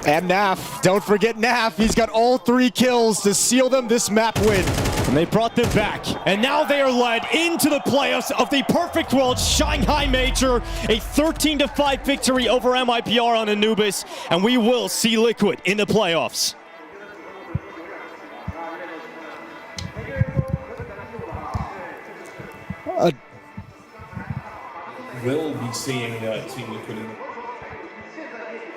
S13: And NAF, don't forget NAF, he's got all 3 kills to seal them this map win.
S22: And they brought them back, and now they are led into the playoffs of the Perfect World Shanghai Major, a 13-5 victory over MIBR on Anubis, and we will see Liquid in the playoffs.
S18: We'll be seeing Team Liquid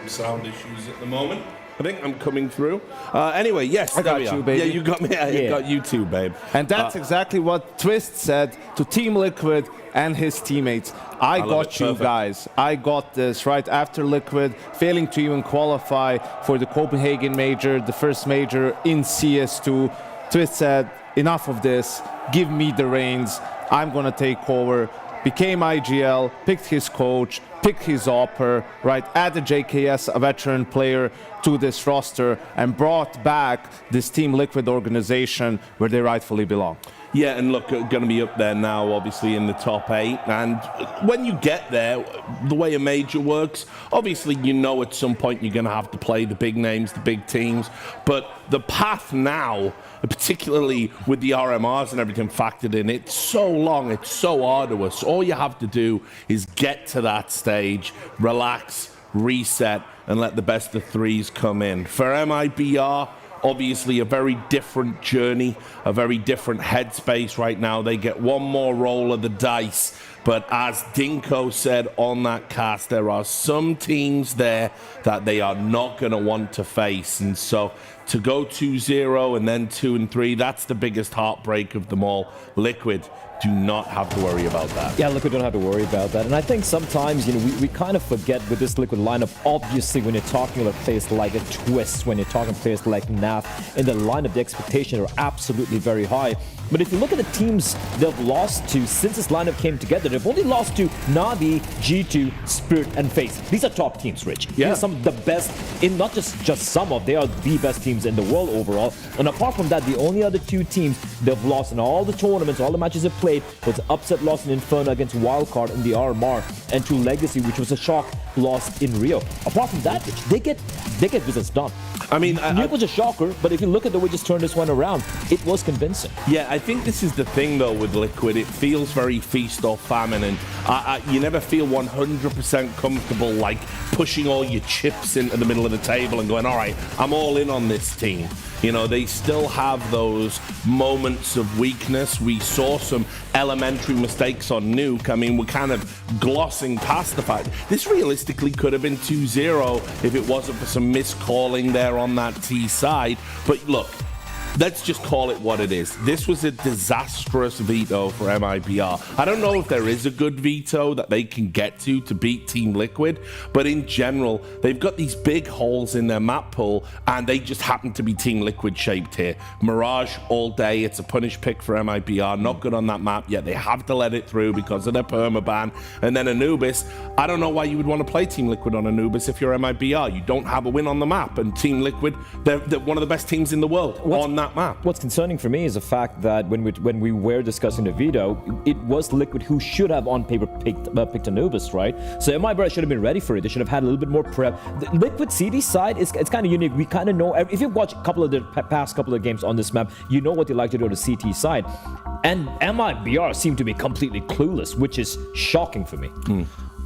S18: in sound issues at the moment. I think I'm coming through. Anyway, yes,
S19: I got you, baby.
S18: Yeah, you got me. I got you too, babe.
S19: And that's exactly what Twist said to Team Liquid and his teammates. I got you guys. I got this right after Liquid failing to even qualify for the Copenhagen Major, the first major in CS2. Twist said, enough of this. Give me the reins. I'm going to take over. Became IGL, picked his coach, picked his opper, right, added JKS, a veteran player, to this roster and brought back this Team Liquid organization where they rightfully belong.
S18: Yeah, and look, going to be up there now, obviously, in the top 8. And when you get there, the way a major works, obviously, you know at some point you're going to have to play the big names, the big teams. But the path now, particularly with the RMRs and everything factored in, it's so long, it's so arduous. All you have to do is get to that stage, relax, reset, and let the best of 3s come in. For MIBR, obviously a very different journey, a very different headspace right now. They get one more roll of the dice. But as Dinko said on that cast, there are some teams there that they are not going to want to face. And so to go 2-0 and then 2-3, that's the biggest heartbreak of them all. Liquid do not have to worry about that.
S20: Yeah, Liquid don't have to worry about that. And I think sometimes, we kind of forget with this Liquid lineup, obviously when you're talking about players like a Twist, when you're talking players like Naf, in the lineup, the expectations are absolutely very high. But if you look at the teams they've lost to since this lineup came together, they've only lost to Na'Vi, G2, Spirit, and FaZe. These are top teams, Rich.
S18: Yeah.
S20: These are some of the best, in not just some of, they are the best teams in the world overall. And apart from that, the only other two teams they've lost in all the tournaments, all the matches they've played, was upset loss in Inferno against Wildcard in the RMR, and to Legacy, which was a shock loss in Rio. Apart from that, they get business done.
S18: I mean,
S20: Nuke was a shocker, but if you look at the way just turned this one around, it was convincing.
S18: Yeah, I think this is the thing though with Liquid. It feels very feast or famine, and you never feel 100% comfortable like pushing all your chips into the middle of the table and going, all right, I'm all in on this team. You know, they still have those moments of weakness. We saw some elementary mistakes on Nuke. I mean, we're kind of glossing past the fact this realistically could have been 2-0 if it wasn't for some miscalling there on that T side. But look, let's just call it what it is. This was a disastrous veto for MIBR. I don't know if there is a good veto that they can get to beat Team Liquid, but in general, they've got these big holes in their map pool, and they just happen to be Team Liquid shaped here. Mirage all day, it's a punish pick for MIBR, not good on that map yet. They have to let it through because of their permaban. And then Anubis, I don't know why you would want to play Team Liquid on Anubis if you're MIBR. You don't have a win on the map, and Team Liquid, they're one of the best teams in the world on that map.
S20: What's concerning for me is the fact that when we were discussing the veto, it was Liquid who should have on paper picked Anubis, right? So MIBR should have been ready for it. They should have had a little bit more prep. The Liquid CD side it's kind of unique. We kind of know, if you watch a couple of the past couple of games on this map, you know what they like to do on the CT side. And MIBR seemed to be completely clueless, which is shocking for me.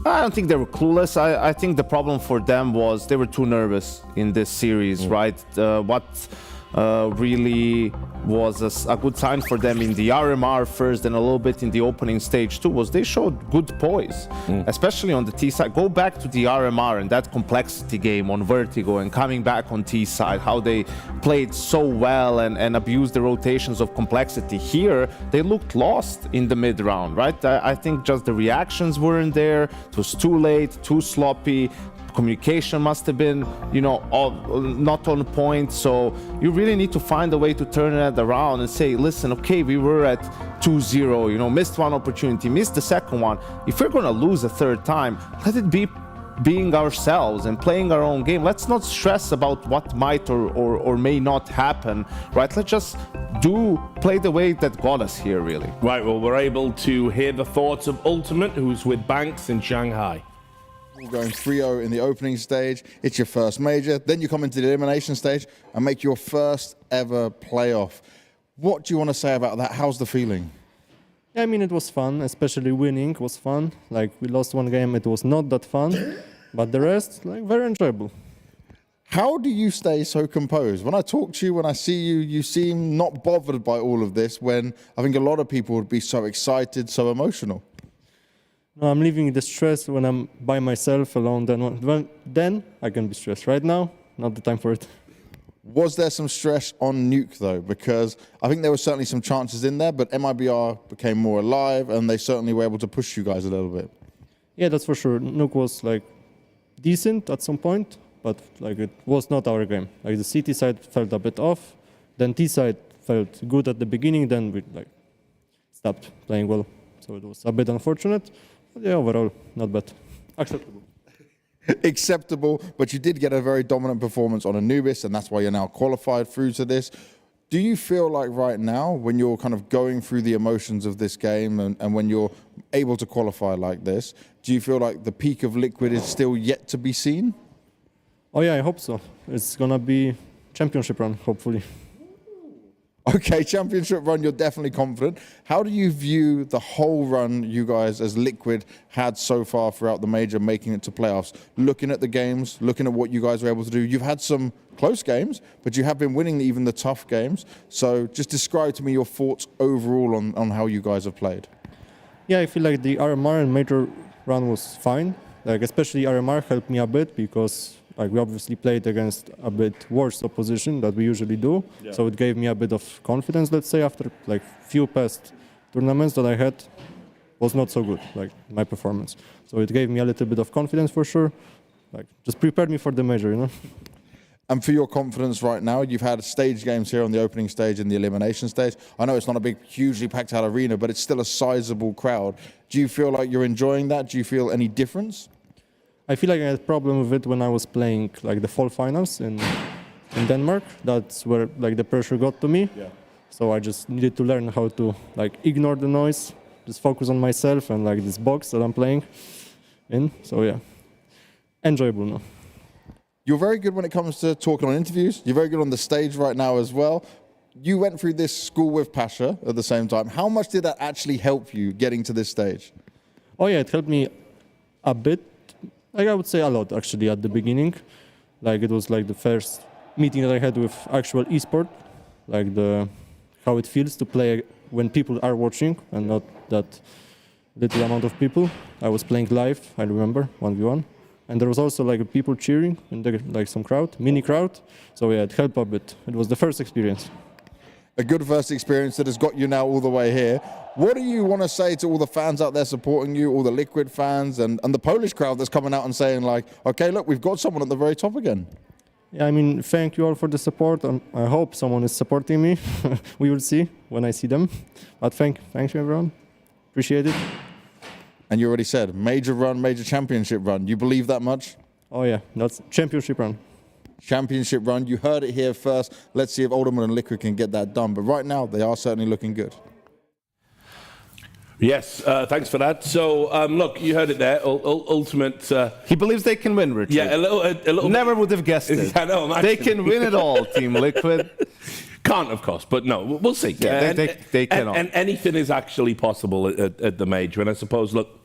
S19: I don't think they were clueless. I think the problem for them was they were too nervous in this series, right? What really was a good sign for them in the RMR first and a little bit in the opening stage too was they showed good poise, especially on the T side. Go back to the RMR and that complexity game on Vertigo and coming back on T side, how they played so well and abused the rotations of complexity. Here, they looked lost in the mid round, right? I think just the reactions weren't there. It was too late, too sloppy. Communication must have been, not on point. So you really need to find a way to turn that around and say, listen, okay, we were at 2-0, missed one opportunity, missed the second one. If we're going to lose a third time, let it be being ourselves and playing our own game. Let's not stress about what might or may not happen, right? Let's just play the way that got us here, really.
S18: Right, well, we're able to hear the thoughts of Ultimate, who's with Banks in Shanghai.
S4: We're going 3-0 in the opening stage. It's your first major. Then you come into the elimination stage and make your first ever playoff. What do you want to say about that? How's the feeling?
S1: I mean, it was fun, especially winning was fun. Like, we lost one game, it was not that fun, but the rest, very enjoyable.
S4: How do you stay so composed? When I talk to you, when I see you, you seem not bothered by all of this, when I think a lot of people would be so excited, so emotional.
S1: No, I'm leaving the stress when I'm by myself alone. Then I can be stressed. Right now, not the time for it.
S4: Was there some stress on Nuke, though? Because I think there were certainly some chances in there, but MIBR became more alive, and they certainly were able to push you guys a little bit.
S1: Yeah, that's for sure. Nuke was, decent at some point, but, it was not our game. The CT side felt a bit off. Then T side felt good at the beginning. Then we, stopped playing well. So it was a bit unfortunate. But yeah, overall, not bad. Acceptable.
S4: Acceptable, but you did get a very dominant performance on Anubis, and that's why you're now qualified through to this. Do you feel like right now, when you're kind of going through the emotions of this game and when you're able to qualify like this, do you feel like the peak of Liquid is still yet to be seen?
S1: Oh yeah, I hope so. It's going to be championship run, hopefully.
S4: Okay, championship run, you're definitely confident. How do you view the whole run you guys as Liquid had so far throughout the major, making it to playoffs? Looking at the games, looking at what you guys were able to do. You've had some close games, but you have been winning even the tough games. So just describe to me your thoughts overall on how you guys have played.
S1: Yeah, I feel like the RMR and major run was fine. Like especially RMR helped me a bit because like we obviously played against a bit worse opposition that we usually do. Yeah. So it gave me a bit of confidence, let's say, after like few past tournaments that I had was not so good, like my performance. So it gave me a little bit of confidence for sure. Like just prepared me for the major, you know.
S4: And for your confidence right now, you've had stage games here on the opening stage and the elimination stage. I know it's not a big, hugely packed out arena, but it's still a sizable crowd. Do you feel like you're enjoying that? Do you feel any difference?
S1: I feel like I had a problem with it when I was playing like the fall finals in Denmark. That's where like the pressure got to me. Yeah. So I just needed to learn how to like ignore the noise, just focus on myself and like this box that I'm playing in. So yeah, enjoyable now.
S4: You're very good when it comes to talking on interviews. You're very good on the stage right now as well. You went through this school with Pasha at the same time. How much did that actually help you getting to this stage?
S1: Oh yeah, it helped me a bit. Like I would say a lot actually at the beginning. Like it was like the first meeting that I had with actual esport, like how it feels to play when people are watching and not that little amount of people. I was playing live, I remember, 1v1. And there was also like people cheering in the, like some crowd, mini crowd. So yeah, it helped a bit. It was the first experience.
S4: A good first experience that has got you now all the way here. What do you want to say to all the fans out there supporting you, all the Liquid fans and the Polish crowd that's coming out and saying like, okay, look, we've got someone at the very top again?
S1: Yeah, I mean, thank you all for the support. And I hope someone is supporting me. We will see when I see them. But thank you everyone. Appreciate it.
S4: And you already said, major run, major championship run. You believe that much?
S1: Oh yeah, that's championship run.
S4: Championship run. You heard it here first. Let's see if Alderman and Liquid can get that done. But right now, they are certainly looking good.
S18: Yes, thanks for that. So, look, you heard it there. Ultimate.
S19: He believes they can win, Richard.
S18: Yeah, a little.
S19: Never would have guessed it.
S18: I know.
S19: They can win it all, Team Liquid.
S18: Can't, of course, but no, we'll see.
S19: Yeah, they cannot.
S18: And anything is actually possible at the major. And I suppose, look,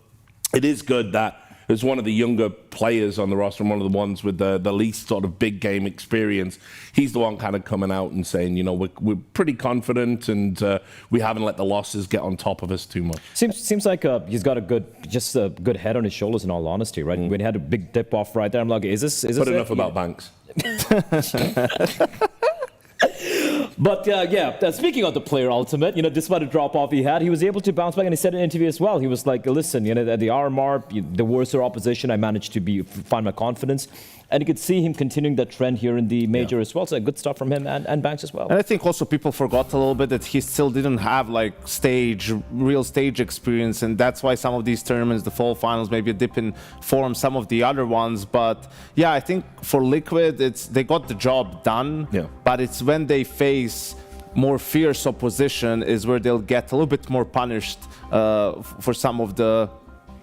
S18: it is good that as one of the younger players on the roster and one of the ones with the least sort of big game experience, he's the one kind of coming out and saying, you know, we're pretty confident and we haven't let the losses get on top of us too much.
S20: Seems like he's got a good head on his shoulders in all honesty, right? When he had a big dip off right there, I'm like, is this
S18: But enough about Banks.
S20: But yeah, speaking of the player ultimate, you know, despite the drop off he had, he was able to bounce back, and he said in an interview as well. He was like, listen, you know, at the RMR, the worse our opposition, I managed to find my confidence. And you could see him continuing that trend here in the major as well. So good stuff from him and Banks as well.
S19: And I think also people forgot a little bit that he still didn't have like real stage experience. And that's why some of these tournaments, the fall finals, maybe a dip in form, some of the other ones. But yeah, I think for Liquid, they got the job done. Yeah. But it's when they face more fierce opposition is where they'll get a little bit more punished for some of the,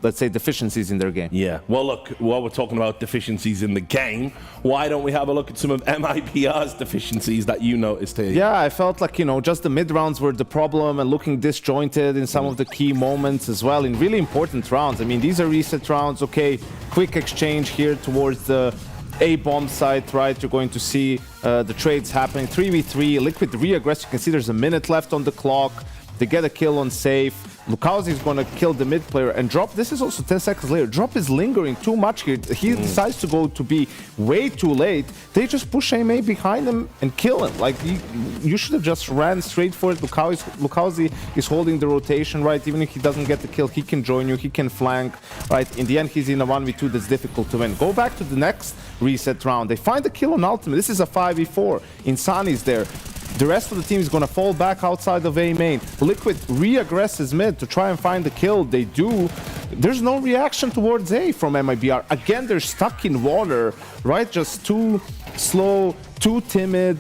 S19: let's say, deficiencies in their game.
S18: Yeah. Well, look, while we're talking about deficiencies in the game, why don't we have a look at some of MIBR's deficiencies that you noticed here?
S19: Yeah, I felt like, you know, just the mid-rounds were the problem and looking disjointed in some of the key moments as well in really important rounds. I mean, these are reset rounds. Okay, quick exchange here towards the A-bomb site, right? You're going to see the trades happening. 3v3, Liquid re-aggress. You can see there's a minute left on the clock. They get a kill on safe. Lukowski is going to kill the mid player and Drop. This is also 10 seconds later. Drop is lingering too much here. He decides to go to be way too late. They just push AMA behind him and kill him. Like, you should have just ran straight for it. Lukowski is holding the rotation, right? Even if he doesn't get the kill, he can join you. He can flank, right? In the end, he's in a 1v2 that's difficult to win. Go back to the next reset round. They find the kill on Ultimate. This is a 5v4. Insani's there. The rest of the team is going to fall back outside of A main. Liquid re-aggresses mid to try and find the kill. They do. There's no reaction towards A from MIBR. Again, they're stuck in water, right? Just too slow, too timid,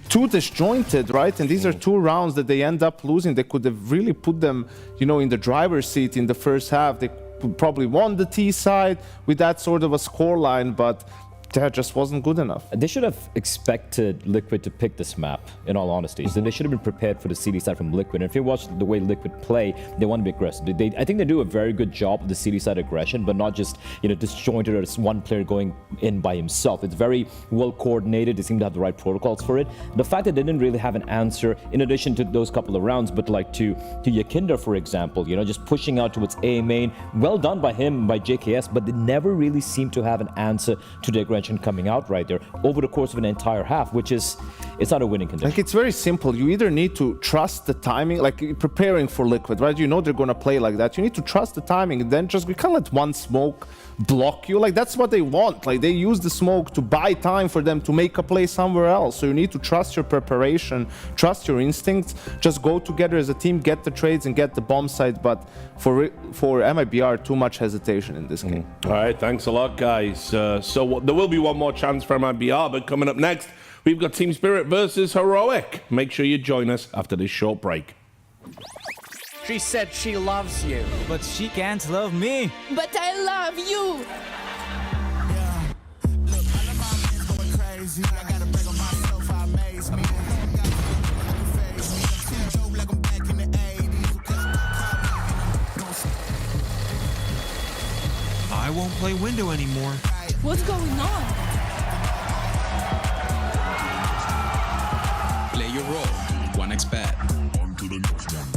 S19: too disjointed, right? And these are two rounds that they end up losing. They could have really put them, you know, in the driver's seat in the first half. They probably won the T side with that sort of a scoreline, but that just wasn't good enough.
S20: They should have expected Liquid to pick this map, in all honesty. So they should have been prepared for the CD side from Liquid. And if you watch the way Liquid play, they want to be aggressive. I think they do a very good job of the CD side aggression, but not just, you know, disjointed or just one player going in by himself. It's very well coordinated. They seem to have the right protocols for it. The fact that they didn't really have an answer, in addition to those couple of rounds, but like to Yakinda, for example, you know, just pushing out towards A main. Well done by him, by JKS, but they never really seemed to have an answer to the aggression coming out right there over the course of an entire half, which is, it's not a winning condition.
S19: Like, it's very simple. You either need to trust the timing, like preparing for Liquid, right? You know they're going to play like that. You need to trust the timing, and then just, we can't let one smoke block you. Like, that's what they want. Like, they use the smoke to buy time for them to make a play somewhere else. So you need to trust your preparation, trust your instincts, just go together as a team, get the trades and get the bomb site. But for MIBR, too much hesitation in this game.
S18: All right, thanks a lot, guys. So there will be one more chance for MIBR, but coming up next, we've got Team Spirit versus Heroic. Make sure you join us after this short break.
S10: She said she loves you, but she can't love me.
S11: But I love you.
S15: I won't play window anymore.
S11: What's going on?
S12: Play your role. 1xBet. On to the next one.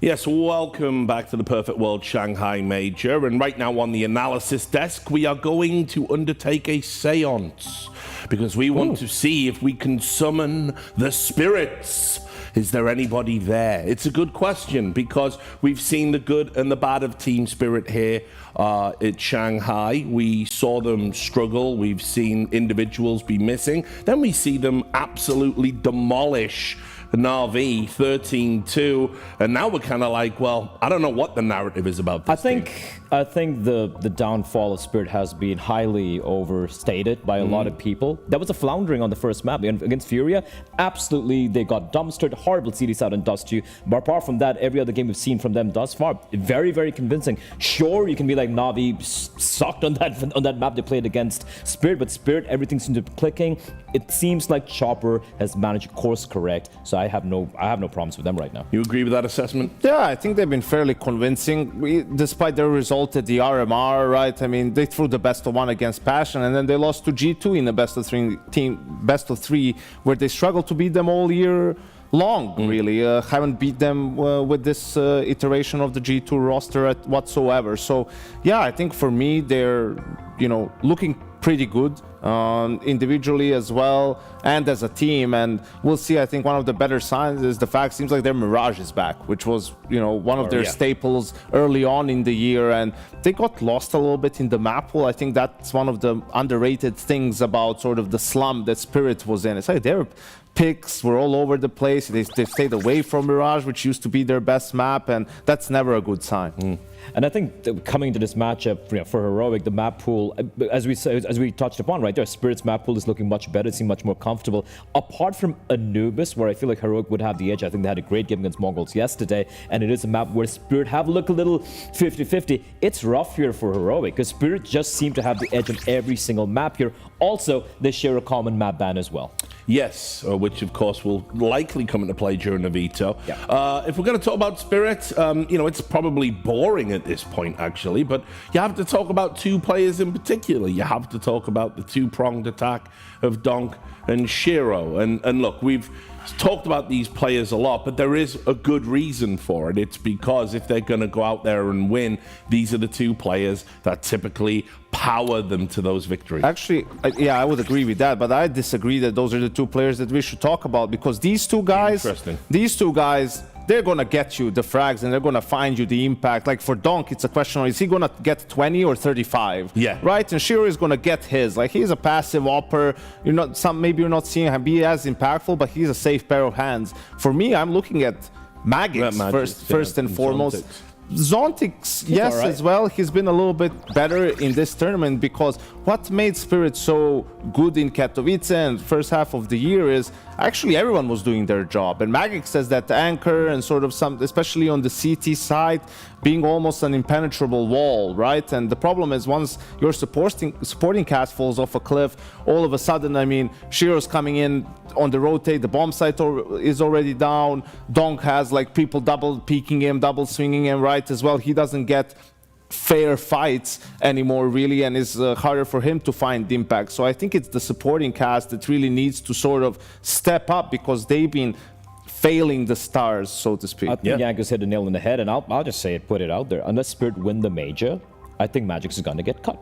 S18: Yes, welcome back to the Perfect World Shanghai Major. And right now on the analysis desk, we are going to undertake a seance because we want to see if we can summon the spirits. Is there anybody there? It's a good question because we've seen the good and the bad of Team Spirit here at Shanghai. We saw them struggle. We've seen individuals be missing. Then we see them absolutely demolish Na'Vi 13-2, and now we're kind of like, well, I don't know what the narrative is about this
S20: I think the downfall of Spirit has been highly overstated by a lot of people. There was a floundering on the first map against Furia. Absolutely, they got dumpstered, horrible CD side and Dust 2. But apart from that, every other game we've seen from them thus far, very, very convincing. Sure, you can be like Na'Vi sucked on that map they played against Spirit, but Spirit, everything seems to be clicking. It seems like Chopper has managed to course correct, so I have no problems with them right now.
S18: You agree with that assessment?
S19: Yeah, I think they've been fairly convincing, despite their result at the RMR, right? I mean, they threw the best of one against Passion, and then they lost to G2 in the best of three, where they struggled to beat them all year long, really. Haven't beat them with this iteration of the G2 roster whatsoever. So, yeah, I think for me, they're, looking pretty good individually as well and as a team, and we'll see. I think one of the better signs is the fact seems like their Mirage is back, which was one of their staples early on in the year, and they got lost a little bit in the map pool. I think that's one of the underrated things about sort of the slump that Spirit was in. It's like their picks were all over the place. They stayed away from Mirage, which used to be their best map, and that's never a good sign.
S20: And I think coming into this matchup, for Heroic, the map pool, as we touched upon right there, Spirit's map pool is looking much better. It seems much more comfortable. Apart from Anubis, where I feel like Heroic would have the edge. I think they had a great game against Mongolz yesterday, and it is a map where Spirit have looked a little 50-50. It's rough here for Heroic, because Spirit just seem to have the edge on every single map here. Also, they share a common map ban as well.
S18: Yes, which of course will likely come into play during the veto.
S20: Yeah.
S18: If we're going to talk about Spirit, it's probably boring at this point, actually, but you have to talk about two players in particular. You have to talk about the two-pronged attack of Donk and Shiro. And look, we've talked about these players a lot, but there is a good reason for it. It's because if they're going to go out there and win, these are the two players that typically power them to those victories.
S19: Actually, yeah, I would agree with that, but I disagree that those are the two players that we should talk about, because these two guys, they're going to get you the frags and they're going to find you the impact. Like for Donk, it's a question of, is he going to get 20 or 35?
S18: Yeah.
S19: Right? And Shiro is going to get his. Like, he's a passive opper. Maybe you're not seeing him be as impactful, but he's a safe pair of hands. For me, I'm looking at Magix first and foremost. Zontix, yes, right, as well. He's been a little bit better in this tournament, because what made Spirit so good in Katowice and first half of the year is actually everyone was doing their job. And Magix says that the anchor and sort of especially on the CT side, being almost an impenetrable wall, right? And the problem is once your supporting cast falls off a cliff, all of a sudden, I mean, Shiro's coming in on the rotate, the bomb site is already down. Donk has like people double peeking him, double swinging him, right, as well. He doesn't get fair fights anymore, really, and it's harder for him to find the impact. So I think it's the supporting cast that really needs to sort of step up, because they've been failing the stars, so to speak.
S20: I think Jankos hit the nail on the head, and I'll just say it, put it out there. Unless Spirit win the major, I think Magix is going to get cut.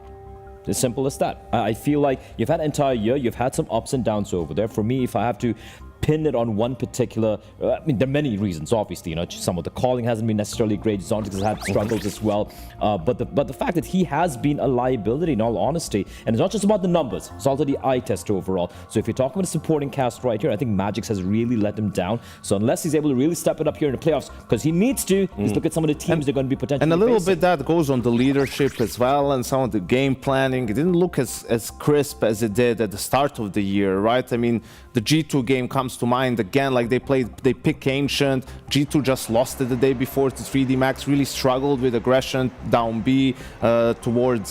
S20: As simple as that. I feel like you've had an entire year, you've had some ups and downs over there. For me, if I have to pin it on one particular, I mean, there are many reasons, obviously. Some of the calling hasn't been necessarily great. Zontix has had struggles as well. But the fact that he has been a liability, in all honesty, and it's not just about the numbers, it's also the eye test overall. So if you're talking about a supporting cast right here, I think Magix has really let him down. So unless he's able to really step it up here in the playoffs, because he needs to, just look at some of the teams they're going to be potentially
S19: And a little
S20: facing.
S19: bit that goes on the leadership as well, and some of the game planning. It didn't look as crisp as it did at the start of the year, right? I mean, the G2 game comes to mind again. Like they pick Ancient. G2 just lost it the day before to 3D Max, really struggled with aggression down B towards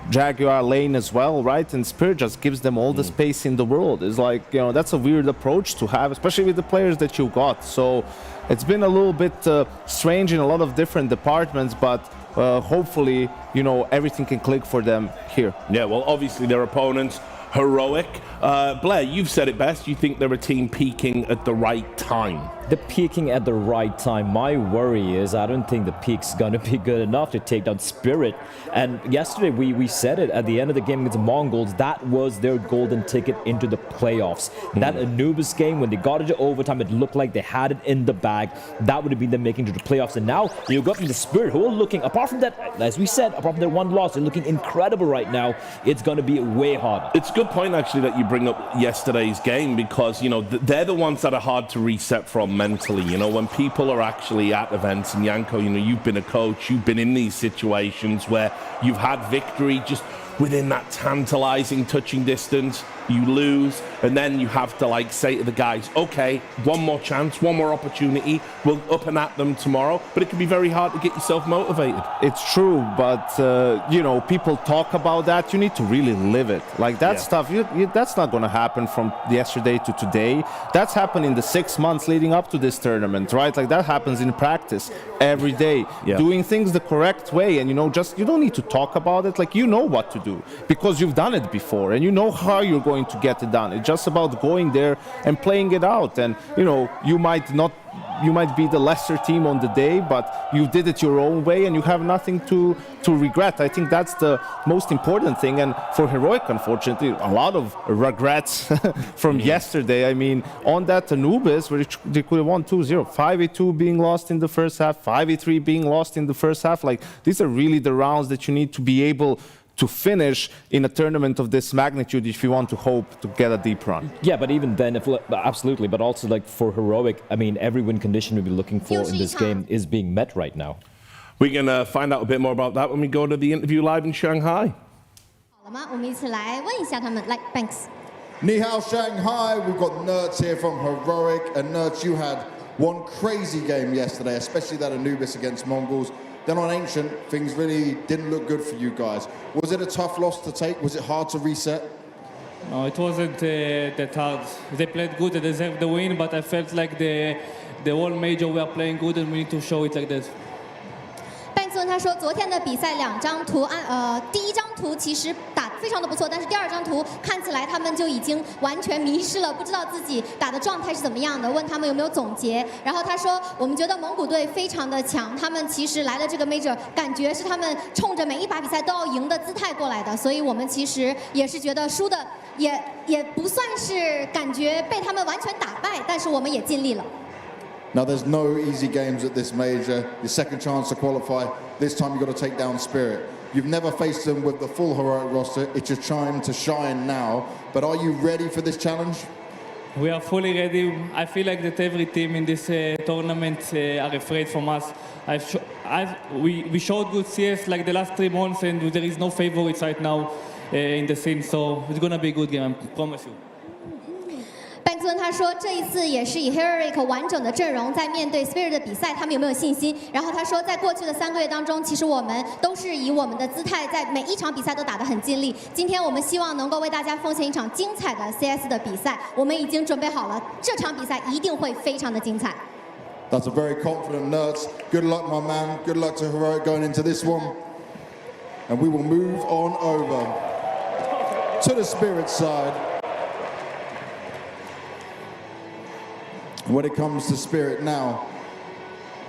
S19: Jaguar lane as well, right? And Spirit just gives them all the space in the world. It's like, that's a weird approach to have, especially with the players that you got. So it's been a little bit strange in a lot of different departments, but hopefully, everything can click for them here.
S18: Yeah, well, obviously their opponents, Heroic. Blair, you've said it best. You think they're a team peaking at the right time.
S20: The peaking at the right time. My worry is I don't think the peak's going to be good enough to take down Spirit. And yesterday we said it at the end of the game against Mongolz. That was their golden ticket into the playoffs. That Anubis game, when they got into overtime, it looked like they had it in the bag. That would have been them making it to the playoffs. And now you got into Spirit, who are looking, apart from that, as we said, apart from their one loss, they're looking incredible right now. It's going to be way harder.
S18: It's a good point, actually, that you bring up yesterday's game, because, they're the ones that are hard to reset from mentally. When people are actually at events, and Janko, you've been a coach, you've been in these situations where you've had victory just within that tantalizing touching distance, you lose, and then you have to say to the guys, okay, one more chance, one more opportunity, we'll up and at them tomorrow. But it can be very hard to get yourself motivated.
S19: It's true, but people talk about that. You need to really live it. Like that stuff, that's not going to happen from yesterday to today. That's happened in the 6 months leading up to this tournament, right? Like that happens in practice every day, doing things the correct way. And you don't need to talk about it. Like, what to do, because you've done it before and you know how you're going to get it done. It's just about going there and playing it out. And you might be the lesser team on the day, but you did it your own way and you have nothing to regret. I think that's the most important thing. And for Heroic, unfortunately, a lot of regrets from yesterday. I mean, on that Anubis, where they could have won 2-0, 5-2 being lost in the first half, 5-3 being lost in the first half. Like, these are really the rounds that you need to be able to finish in a tournament of this magnitude if you want to hope to get a deep run.
S20: Yeah, but even then, absolutely. But also, for Heroic, I mean, every win condition we'll be looking for in this game is being met right now.
S18: We're going to find out a bit more about that when we go to the interview live in Shanghai.
S6: 好了吗？我们一起来问一下他们。来 ，Banks。
S4: Ni hao Shanghai, we've got Nerds here from Heroic, and Nerds, you had one crazy game yesterday, especially that Anubis against Mongolz. Then on Ancient, things really didn't look good for you guys. Was it a tough loss to take? Was it hard to reset?
S2: No, it wasn't that hard. They played good, they deserved the win, but I felt like the whole major we are playing good and we need to show it like that.
S6: 班克他说，昨天的比赛2张图，第1张图其实打得非常的不错，但是第2张图看起来他们就已经完全迷失了，不知道自己打的状态是怎么样的。问他们有没有总结，然后他说，我们觉得蒙古队非常的强，他们其实来了这个 major， 感觉是他们冲着每一把比赛都要赢的姿态过来的，所以我们其实也是觉得输的也不算是感觉被他们完全打败，但是我们也尽力了。
S4: Now, there's no easy games at this major. Your second chance to qualify. This time, you've got to take down Spirit. You've never faced them with the full Heroic roster. It's your time to shine now. But are you ready for this challenge?
S2: We are fully ready. I feel like that every team in this tournament are afraid from us. We showed good CS like the last 3 months, and there is no favorites right now in the scene. So it's gonna be a good game, I promise you.
S6: 班克他说，这一次也是以 Heroic 完整的阵容在面对 Spirit 的比赛，他们有没有信心？然后他说，在过去的3个月当中，其实我们都是以我们的姿态，在每一场比赛都打得很尽力。今天我们希望能够为大家奉献一场精彩的 CS 的比赛，我们已经准备好了，这场比赛一定会非常的精彩。
S4: That's a very confident Nerds. Good luck, my man. Good luck to Heroic going into this one. And we will move on over to the Spirit side. When it comes to Spirit now,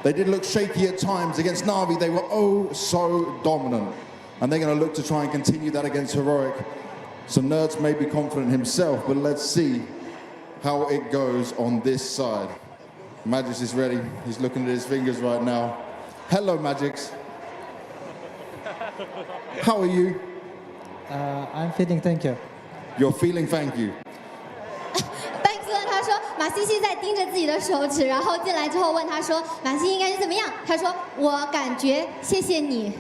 S4: they did look shaky at times. Against Na'Vi, they were oh so dominant. And they're going to look to try and continue that against Heroic. So Nerds may be confident himself, but let's see how it goes on this side. Magix is ready. He's looking at his fingers right now. Hello, Magix. How are you?
S3: I'm feeling thank you.
S4: You're feeling thank you.
S6: 他说马西西在盯着自己的手指，然后进来之后问他说：“马西西感觉怎么样？”他说：“我感觉谢谢你。”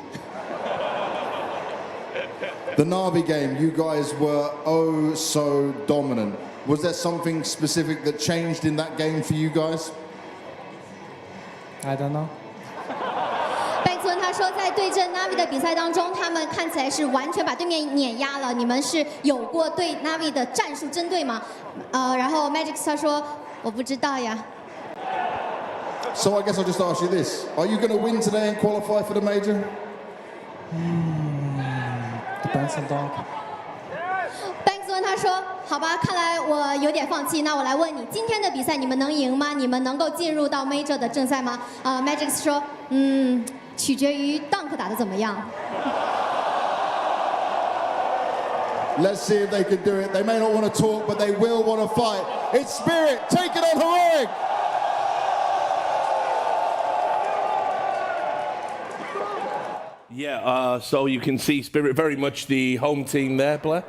S4: The Na'Vi game, you guys were oh so dominant. Was there something specific that changed in that game for you guys?
S3: I don't know.
S6: 拜村他说，在对阵 Na'Vi 的比赛当中，他们看起来是完全把对面碾压了。你们是有过对 Na'Vi 的战术针对吗？然后 Magix 他说，我不知道呀。
S4: So I guess I'll just ask you this: Are you going to win today and qualify for the major?
S3: Depends on Donk.
S6: 拜村他说，好吧，看来我有点放弃。那我来问你，今天的比赛你们能赢吗？你们能够进入到 major 的正赛吗？Magix 说，取决于 Dunk 打得怎么样。
S4: Let's see if they can do it. They may not want to talk, but they will want to fight. It's Spirit. Take it on Heroic.
S18: Yeah, so you can see Spirit very much the home team there, Blair.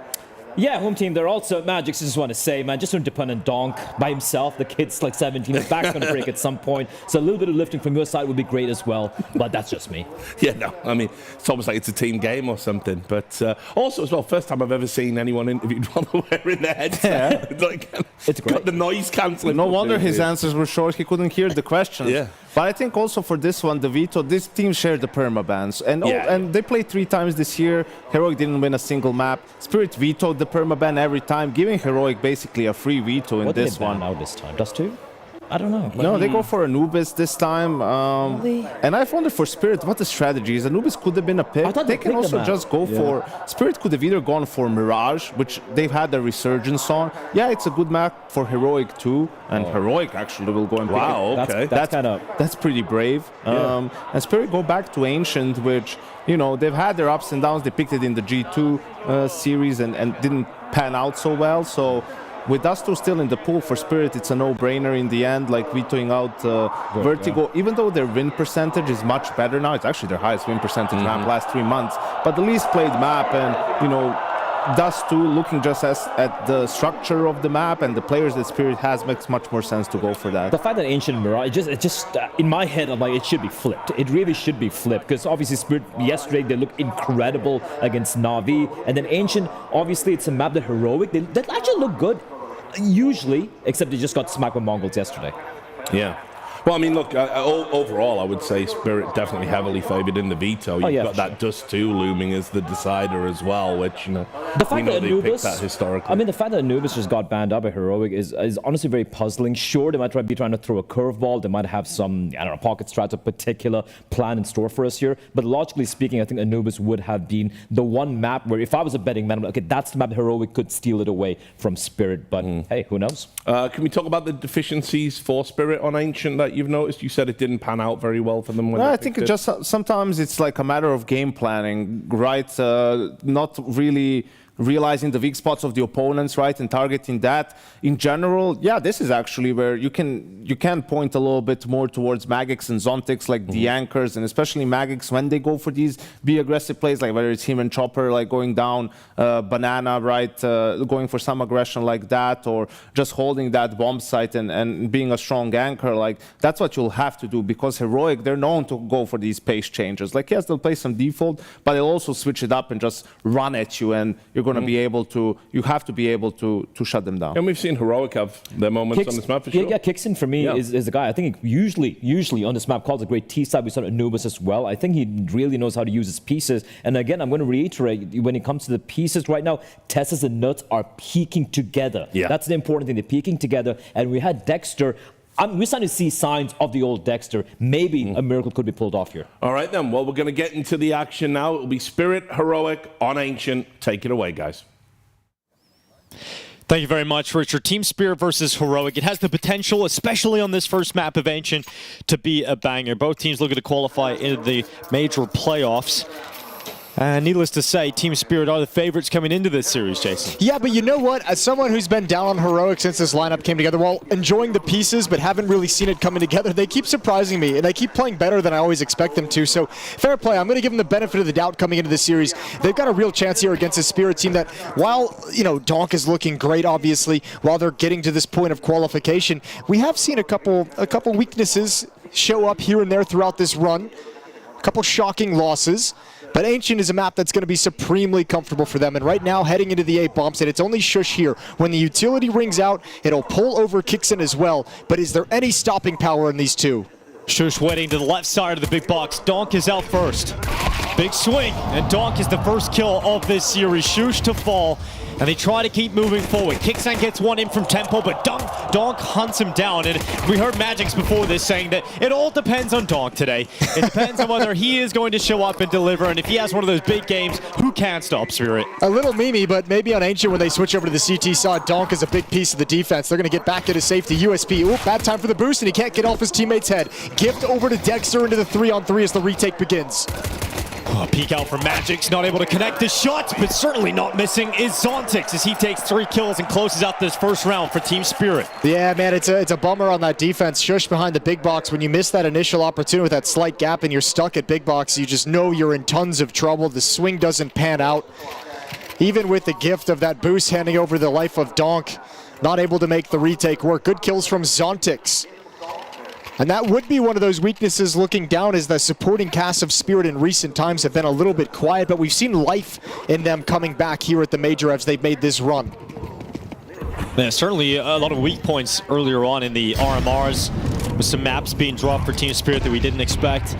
S20: Yeah, home team. They're also Magix. I just want to say, man, just don't depend on Donk by himself. The kid's like 17. His back's going to break at some point. So a little bit of lifting from your side would be great as well. But that's just me.
S18: Yeah, no, I mean, it's almost like it's a team game or something. But also as well, first time I've ever seen anyone interviewed while they're wearing their headset.
S19: Yeah.
S18: Like,
S20: it's great.
S18: Got the noise cancelling.
S19: No wonder his answers were short. He couldn't hear the questions.
S18: Yeah.
S19: But I think also for this one, the Veto, this team shared the permabans. And they played 3 times this year. Heroic didn't win a single map. Spirit vetoed the permaban every time, giving Heroic basically a free veto in this one.
S20: What did they ban now this time? Dust 2? I don't know.
S19: No, they go for Anubis this time. And I've wondered for Spirit what the strategy is. Anubis could have been a pick. They can also just go for... Spirit could have either gone for Mirage, which they've had a resurgence on. Yeah, it's a good map for Heroic too. And Heroic actually will go and pick it.
S18: Wow, okay.
S19: That's pretty brave. And Spirit go back to Ancient, which, you know, they've had their ups and downs. They picked it in the G2 series and didn't pan out so well. So... with us two still in the pool for Spirit, it's a no-brainer in the end, like vetoing out Vertigo. Even though their win percentage is much better now, it's actually their highest win percentage map last 3 months. But the least played map, and you know, Dust 2, looking just at the structure of the map and the players that Spirit has, makes much more sense to go for that.
S20: The fact that Ancient Mirage, it just in my head, I'm like, it should be flipped. It really should be flipped, because obviously Spirit, yesterday, they looked incredible against Na'Vi, and then Ancient, obviously it's a map that Heroic, they actually look good, usually, except they just got smacked with Mongolz yesterday.
S18: Yeah. Well, I mean, look, overall, I would say Spirit definitely heavily favored in the Veto. You've got that Dust 2 looming as the decider as well, which, you know,
S20: the fact
S18: we know
S20: that
S18: they
S20: Anubis,
S18: picked that historically.
S20: I mean, the fact that Anubis just got banned out by Heroic is honestly very puzzling. Sure, they might be trying to throw a curveball. They might have some, I don't know, pocket strats, a particular plan in store for us here. But logically speaking, I think Anubis would have been the one map where if I was a betting man, I'm like, okay, that's the map Heroic could steal it away from Spirit. But hey, who knows?
S18: Can we talk about the deficiencies for Spirit on Ancient that you've noticed? You said it didn't pan out very well for them when
S19: I think it just sometimes it's like a matter of game planning, right? Not really realizing the weak spots of the opponents, right, and targeting that. In general, yeah, this is actually where you can point a little bit more towards Magix and Zontix, like the anchors, and especially Magix when they go for these be aggressive plays, like whether it's him and Chopper, like going down Banana, right, going for some aggression like that, or just holding that bomb site and being a strong anchor. Like that's what you'll have to do, because Heroic, they're known to go for these pace changes. Like yes, they'll play some default, but they'll also switch it up and just run at you, and you're going to be able to, you have to be able to shut them down.
S18: And we've seen Heroic have their moments on this map for sure.
S20: Yeah, Kixin for me is the guy. I think he usually on this map calls a great T-side. We saw Anubis as well. I think he really knows how to use his pieces. And again, I'm going to reiterate, when it comes to the pieces right now, Tessus and Nuts are peaking together.
S18: Yeah.
S20: That's the important thing. They're peaking together. And we had Dexter. We're starting to see signs of the old Dexter. Maybe a miracle could be pulled off here.
S18: All right, then. Well, we're going to get into the action now. It will be Spirit, Heroic on Ancient. Take it away, guys.
S22: Thank you very much, Richard. Team Spirit versus Heroic. It has the potential, especially on this first map of Ancient, to be a banger. Both teams looking to qualify into the major playoffs. Needless to say, Team Spirit are the favorites coming into this series, Jason.
S13: Yeah, but you know what? As someone who's been down on Heroic since this lineup came together, while enjoying the pieces but haven't really seen it coming together, they keep surprising me, and they keep playing better than I always expect them to. So, fair play. I'm going to give them the benefit of the doubt coming into this series. They've got a real chance here against a Spirit team that, while, you know, Donk is looking great, obviously, while they're getting to this point of qualification, we have seen a couple weaknesses show up here and there throughout this run. A couple shocking losses. But Ancient is a map that's going to be supremely comfortable for them. And right now, heading into the 8 bombs, and it's only Shush here. When the utility rings out, it'll pull over Kixin as well. But is there any stopping power in these two?
S22: Shush waiting to the left side of the big box. Donk is out first. Big swing, and Donk is the first kill of this series. Shush to fall, and they try to keep moving forward. Kixan gets one in from tempo, but Donk hunts him down. And we heard Magix before this saying that it all depends on Donk today. It depends on whether he is going to show up and deliver, and if he has one of those big games, who can stop Spirit?
S13: A little memey, but maybe on Ancient when they switch over to the CT side, Donk is a big piece of the defense. They're going to get back into safety. USP, ooh, bad time for the boost, and he can't get off his teammate's head. Gift over to Dexter into the 3-on-3 as the retake begins.
S22: Oh, peek out from Magix, not able to connect the shots, but certainly not missing is Zontix as he takes 3 kills and closes out this first round for Team Spirit.
S13: Yeah, man, it's a bummer on that defense. Shush behind the big box. When you miss that initial opportunity with that slight gap and you're stuck at big box, you just know you're in tons of trouble. The swing doesn't pan out. Even with the gift of that boost handing over the life of Donk, not able to make the retake work. Good kills from Zontix. And that would be one of those weaknesses looking down, as the supporting cast of Spirit in recent times have been a little bit quiet, but we've seen life in them coming back here at the Major as they've made this run.
S22: Yeah, certainly a lot of weak points earlier on in the RMRs, with some maps being dropped for Team Spirit that we didn't expect.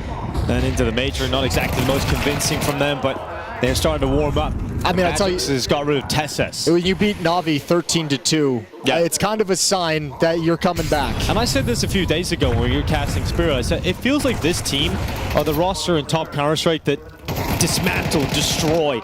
S22: Then into the Major, not exactly the most convincing from them, but they're starting to warm up.
S13: I mean, I tell you,
S22: has got rid of Tessus.
S13: When you beat Na'Vi 13-2, yeah, it's kind of a sign that you're coming back.
S22: And I said this a few days ago when we were casting Spirit. I said it feels like this team are the roster in top Counter-Strike that dismantle, destroy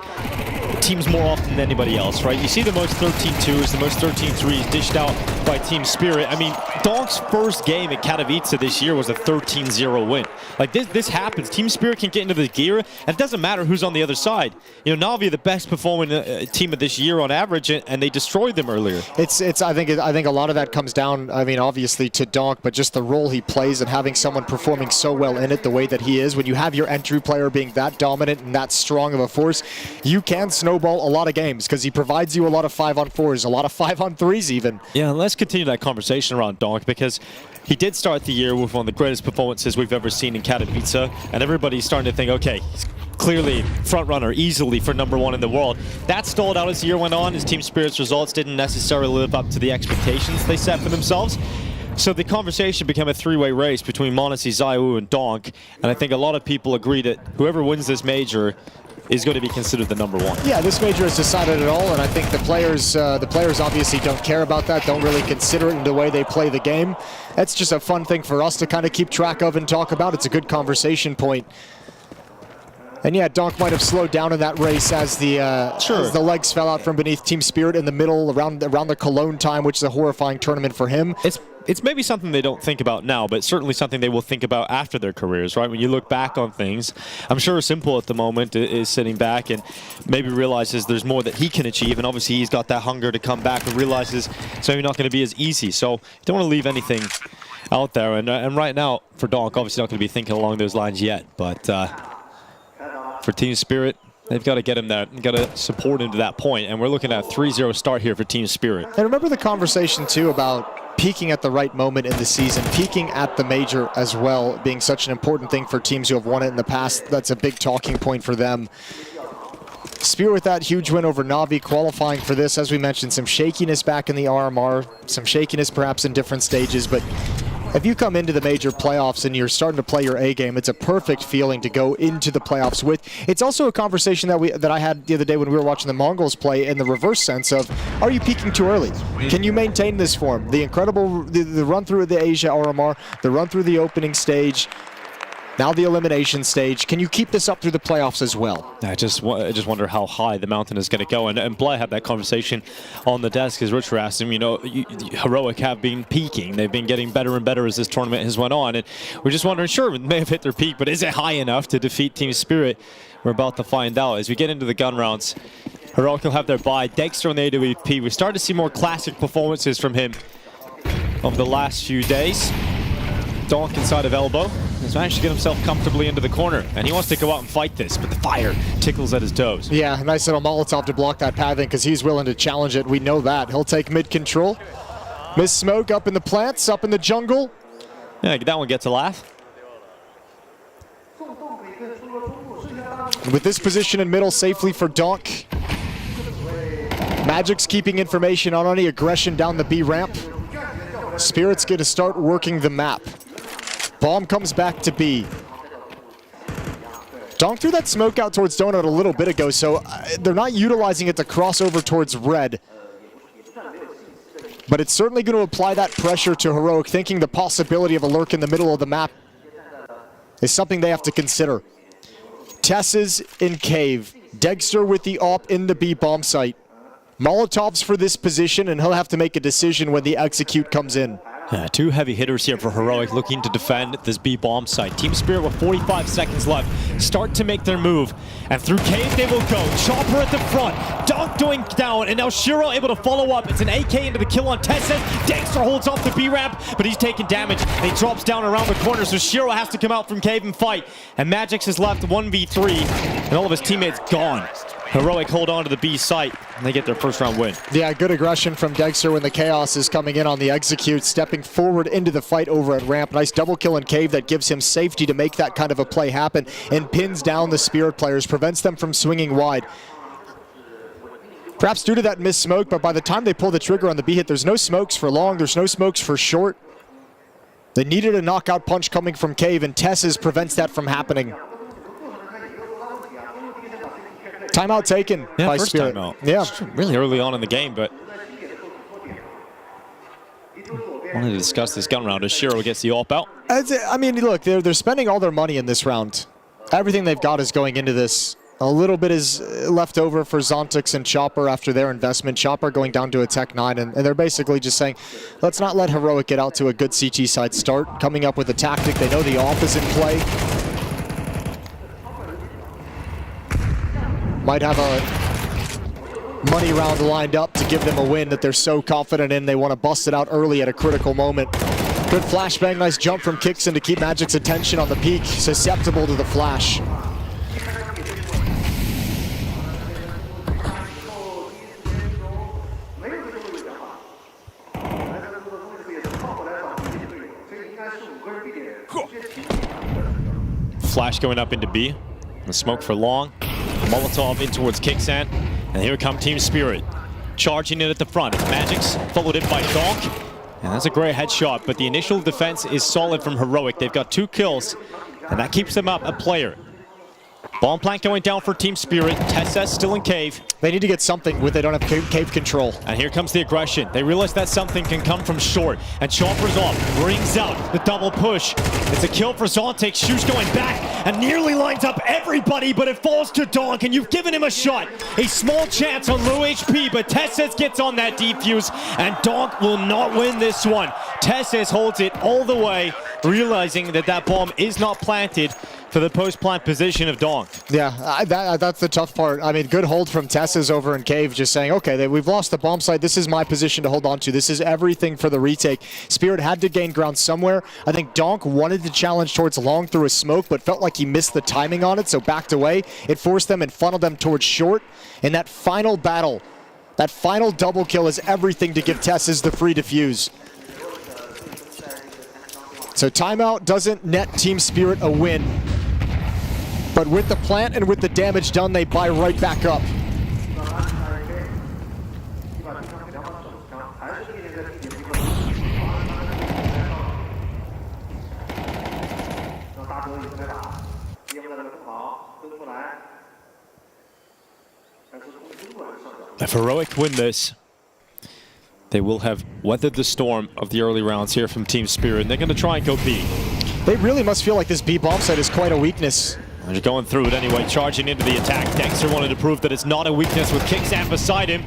S22: teams more often than anybody else, right? You see the most 13-2s, the most 13-3s dished out by Team Spirit. I mean, Donk's first game at Katowice this year was a 13-0 win. Like, this happens. Team Spirit can get into the gear, and it doesn't matter who's on the other side. You know, Na'Vi, the best performing team of this year on average, and they destroyed them earlier.
S13: I think a lot of that comes down, I mean, obviously to Donk, but just the role he plays and having someone performing so well in it the way that he is. When you have your entry player being that dominant and that strong of a force, you can snowball snowball a lot of games because he provides you a lot of 5-on-4s, a lot of 5-on-3s even.
S22: Yeah, let's continue that conversation around Donk because he did start the year with one of the greatest performances we've ever seen in Katowice, and everybody's starting to think, okay, he's clearly front runner easily for #1 in the world. That stalled out as the year went on. His Team Spirit's results didn't necessarily live up to the expectations they set for themselves. So the conversation became a three-way race between m0NESY, ZywOo, and Donk, and I think a lot of people agree that whoever wins this major is going to be considered the #1.
S13: Yeah, this major has decided it all, and I think the players obviously don't care about that, don't really consider it in the way they play the game. That's just a fun thing for us to kind of keep track of and talk about. It's a good conversation point. And yeah, Donk might have slowed down in that race as the legs fell out from beneath Team Spirit in the middle around the Cologne time, which is a horrifying tournament for him.
S22: It's maybe something they don't think about now, but certainly something they will think about after their careers, right? When you look back on things, I'm sure Simple at the moment is sitting back and maybe realizes there's more that he can achieve, and obviously he's got that hunger to come back and realizes it's maybe not going to be as easy. So you don't want to leave anything out there. And right now, for Donk, obviously not going to be thinking along those lines yet, but for Team Spirit, they've got to get him there, got to support him to that point, and we're looking at a 3-0 start here for Team Spirit.
S13: And remember the conversation too about peaking at the right moment in the season, peaking at the major as well, being such an important thing for teams who have won it in the past. That's a big talking point for them. Spirit with that huge win over Na'Vi, qualifying for this, as we mentioned, some shakiness back in the RMR, some shakiness perhaps in different stages, but if you come into the major playoffs and you're starting to play your A game, it's a perfect feeling to go into the playoffs with. It's also a conversation that I had the other day when we were watching the Mongolz play in the reverse sense of, are you peaking too early? Can you maintain this form? The incredible, the run through the Asia RMR, the run through the opening stage, now the elimination stage. Can you keep this up through the playoffs as well?
S22: I just wonder how high the mountain is going to go. And Bly had that conversation on the desk as Richard asked him, you know, Heroic have been peaking. They've been getting better and better as this tournament has went on. And we're just wondering, sure, it may have hit their peak, but is it high enough to defeat Team Spirit? We're about to find out. As we get into the gun rounds, Heroic will have their bye. Dexter on the AWP. We started to see more classic performances from him over the last few days. Donk inside of elbow. He's managed to get himself comfortably into the corner, and he wants to go out and fight this, but the fire tickles at his toes.
S13: Yeah, nice little Molotov to block that pathing because he's willing to challenge it. We know that. He'll take mid control. Miss Smoke up in the plants, up in the jungle.
S22: Yeah, that one gets a laugh.
S13: With this position in middle safely for Donk. Magic's keeping information on any aggression down the B ramp. Spirit's going to start working the map. Bomb comes back to B. Donk threw that smoke out towards Donut a little bit ago, so they're not utilizing it to cross over towards red. But it's certainly going to apply that pressure to Heroic, thinking the possibility of a lurk in the middle of the map is something they have to consider. Tess is in cave. Dexter with the AWP in the B bomb site. Molotovs for this position, and he'll have to make a decision when the execute comes in.
S22: Two heavy hitters here for Heroic looking to defend this B bomb site. Team Spirit with 45 seconds left start to make their move, and through cave they will go. Chopper at the front, Donk doing down, and now Shiro able to follow up. It's an AK into the kill on Tessa. Dexter holds off the B ramp, but he's taking damage, and he drops down around the corner, so Shiro has to come out from cave and fight. And Magix is left 1v3, and all of his teammates gone. Heroic hold on to the B site, and they get their first round win.
S13: Yeah, good aggression from Dexter when the Chaos is coming in on the execute, stepping forward into the fight over at ramp. Nice double kill in cave that gives him safety to make that kind of a play happen, and pins down the Spirit players, prevents them from swinging wide. Perhaps due to that missed smoke, but by the time they pull the trigger on the B hit, there's no smokes for long, there's no smokes for short. They needed a knockout punch coming from cave, and Tess's prevents that from happening. Timeout taken by
S22: first
S13: Spirit.
S22: Timeout.
S13: Yeah.
S22: Really early on in the game, but wanted to discuss this gun round as Shiro gets the AWP out.
S13: I mean, look, they're spending all their money in this round. Everything they've got is going into this. A little bit is left over for Zontix and Chopper after their investment. Chopper going down to a Tech 9, and they're basically just saying, let's not let Heroic get out to a good CT side start. Coming up with a tactic. They know the AWP is in play. Might have a money round lined up to give them a win that they're so confident in. They want to bust it out early at a critical moment. Good flashbang, nice jump from Kixon to keep Magic's attention on the peak, susceptible to the flash.
S22: Flash going up into B. The smoke for long. Molotov in towards Kicksant. And here come Team Spirit. Charging in at the front. Magic's followed in by Donk. And that's a great headshot, but the initial defense is solid from Heroic. They've got 2 kills, and that keeps them up a player. Bomb plant going down for Team Spirit. Tessa still in cave.
S13: They need to get something when they don't have cave control.
S22: And here comes the aggression. They realize that something can come from short. And Chopper's off, brings out the double push. It's a kill for Zontic. Shush going back and nearly lines up everybody, but it falls to Donk, and you've given him a shot. A small chance on low HP, but Tesses gets on that defuse, and Donk will not win this one. Tesses holds it all the way, realizing that that bomb is not planted for the post-plant position of Donk.
S13: Yeah, that's the tough part. I mean, good hold from Tessa's over in cave, just saying, okay, we've lost the bomb site. This is my position to hold on to. This is everything for the retake. Spirit had to gain ground somewhere. I think Donk wanted to challenge towards long through a smoke, but felt like he missed the timing on it, so backed away. It forced them and funneled them towards short. In that final battle, that final double kill is everything to give Tessa's the free defuse. So timeout doesn't net Team Spirit a win. But with the plant and with the damage done, they buy right back up.
S22: If Heroic win this, they will have weathered the storm of the early rounds here from Team Spirit, and they're going to try and go B.
S13: They really must feel like this B bomb site is quite a weakness.
S22: They're going through it anyway, charging into the attack. Dexter wanted to prove that it's not a weakness with Kicksant beside him.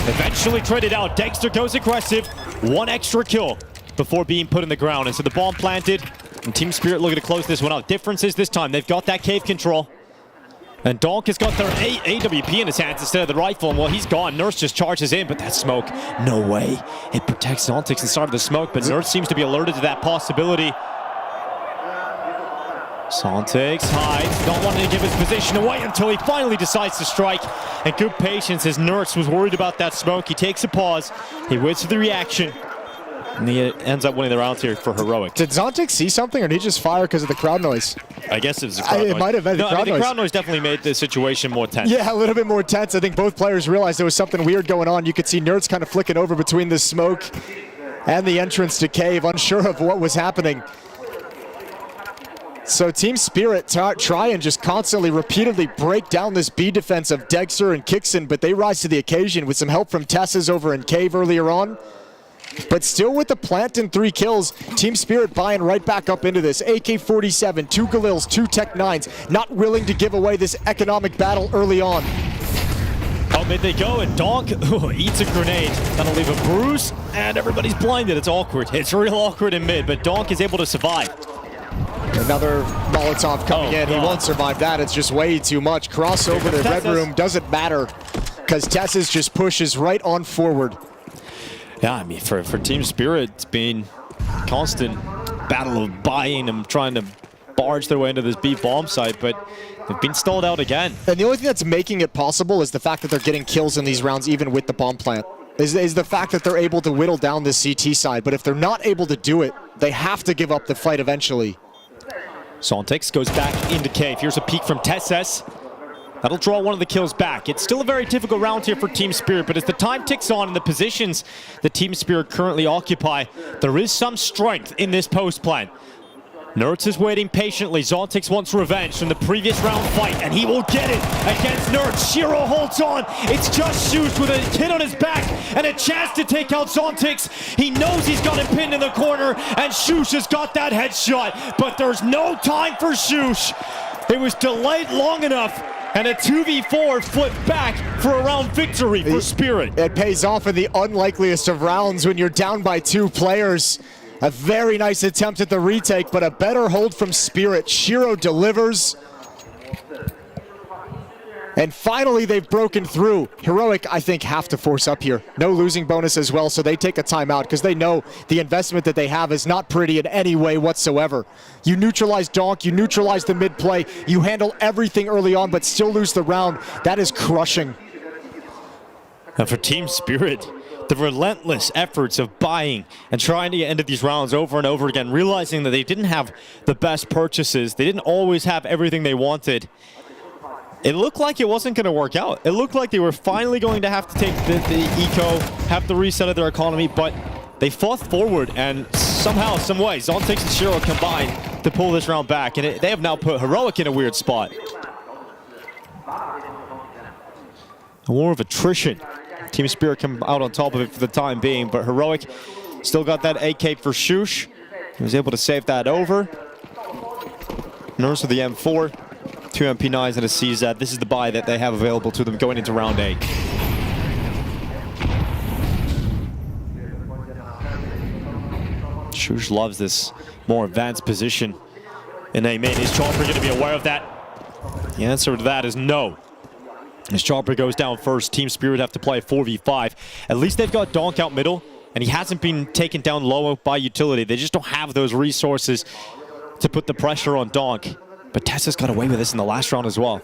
S22: Eventually traded out. Dexter goes aggressive. 1 extra kill before being put in the ground. And so the bomb planted, and Team Spirit looking to close this one out. Difference is this time, they've got that cave control. And Donk has got their AWP in his hands instead of the rifle, and well, he's gone. Nurse just charges in, but that smoke, no way. It protects Zontic inside of the smoke, but Nurse seems to be alerted to that possibility. Zontic hides, not wanting to give his position away until he finally decides to strike. And good patience as Nurse was worried about that smoke. He takes a pause, he waits for the reaction, and he ends up winning the rounds here for Heroic.
S13: Did Zontic see something, or did he just fire because of the crowd noise?
S22: I guess it was the crowd noise.
S13: It might have been the crowd noise.
S22: The crowd noise definitely made the situation more tense.
S13: Yeah, a little bit more tense. I think both players realized there was something weird going on. You could see Nerds kind of flicking over between the smoke and the entrance to cave, unsure of what was happening. So Team Spirit try and just constantly, repeatedly break down this B defense of Dexter and Kickson, but they rise to the occasion with some help from Tessa's over in cave earlier on. But still with the plant and 3 kills, Team Spirit buying right back up into this. AK-47, 2 Galils, 2 Tech-9s, not willing to give away this economic battle early on.
S22: How mid they go, and Donk eats a grenade. That'll leave a bruise, and everybody's blinded. It's awkward. It's real awkward in mid, but Donk is able to survive.
S13: Another Molotov coming in. He won't survive that. It's just way too much. Crossover to Red Room doesn't matter because Tess's just pushes right on forward.
S22: Yeah, I mean, for Team Spirit, it's been constant battle of buying and trying to barge their way into this B bomb site, but they've been stalled out again.
S13: And the only thing that's making it possible is the fact that they're getting kills in these rounds even with the bomb plant. Is the fact that they're able to whittle down this CT side, but if they're not able to do it, they have to give up the fight eventually.
S22: Zontic goes back into cave. Here's a peek from Tesses. That'll draw one of the kills back. It's still a very difficult round here for Team Spirit, but as the time ticks on and the positions that Team Spirit currently occupy, there is some strength in this post plan. Nerds is waiting patiently. Zontic wants revenge from the previous round fight, and he will get it against Nerds. Shiro holds on. It's just Shush with a hit on his back and a chance to take out Zontic. He knows he's got him pinned in the corner, and Shush has got that headshot, but there's no time for Shush. It was delayed long enough, and a 2v4 flipped back for a round victory for Spirit.
S13: It pays off in the unlikeliest of rounds when you're down by 2 players. A very nice attempt at the retake, but a better hold from Spirit. Shiro delivers. And finally, they've broken through. Heroic, I think, have to force up here. No losing bonus as well, so they take a timeout because they know the investment that they have is not pretty in any way whatsoever. You neutralize Donk, you neutralize the mid play, you handle everything early on, but still lose the round. That is crushing.
S22: And for Team Spirit, the relentless efforts of buying and trying to get into these rounds over and over again, realizing that they didn't have the best purchases. They didn't always have everything they wanted. It looked like it wasn't going to work out. It looked like they were finally going to have to take the eco, have the reset of their economy, but they fought forward, and somehow, some way, Zontix and Shiro combined to pull this round back, and they have now put Heroic in a weird spot. A war of attrition. Team Spirit come out on top of it for the time being, but Heroic still got that AK for Shush. He was able to save that over. Nurse with the M4, 2 MP9s and a CZ. This is the buy that they have available to them going into round 8. Shush loves this more advanced position in A main. Is Chopper going to be aware of that? The answer to that is no. As Chopper goes down first, Team Spirit have to play a 4v5. At least they've got Donk out middle, and he hasn't been taken down low by utility. They just don't have those resources to put the pressure on Donk. But Tessa's got away with this in the last round as well.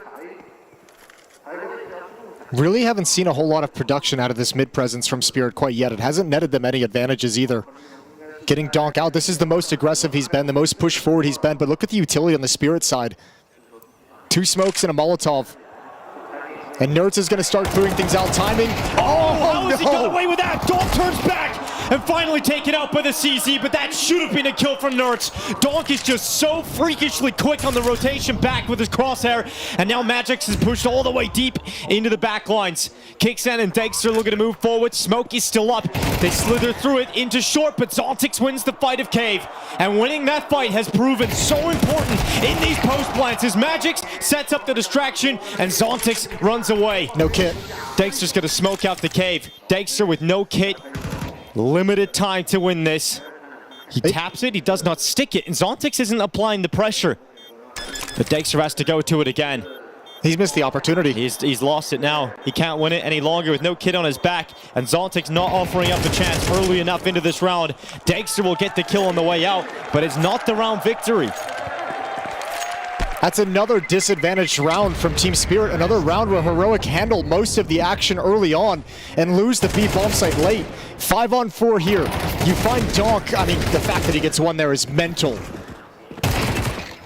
S13: Really haven't seen a whole lot of production out of this mid presence from Spirit quite yet. It hasn't netted them any advantages either. Getting Donk out, this is the most aggressive he's been, the most push forward he's been, but look at the utility on the Spirit side. 2 smokes and a Molotov. And Nerds is going to start clearing things out. Timing.
S22: Oh, how has he got away with that? Donk turns back and finally taken out by the CZ, but that should have been a kill from Nerds. Donk is just so freakishly quick on the rotation back with his crosshair, and now Magix is pushed all the way deep into the back lines. Kixan and Dexter looking to move forward. Smoke is still up. They slither through it into short, but Zontix wins the fight of Cave. And winning that fight has proven so important in these post plants as Magix sets up the distraction and Zontix runs away.
S13: No kit.
S22: Dexter's gonna smoke out the Cave. Dexter with no kit. Limited time to win this. He taps it, he does not stick it, and Zontix isn't applying the pressure. But Dexter has to go to it again.
S13: He's missed the opportunity.
S22: He's lost it now. He can't win it any longer with no kit on his back, and Zontix not offering up the chance early enough into this round. Dexter will get the kill on the way out, but it's not the round victory.
S13: That's another disadvantaged round from Team Spirit. Another round where Heroic handled most of the action early on and lose the B bomb site late. 5-on-4 here. You find Donk, I mean, the fact that he gets one there is mental.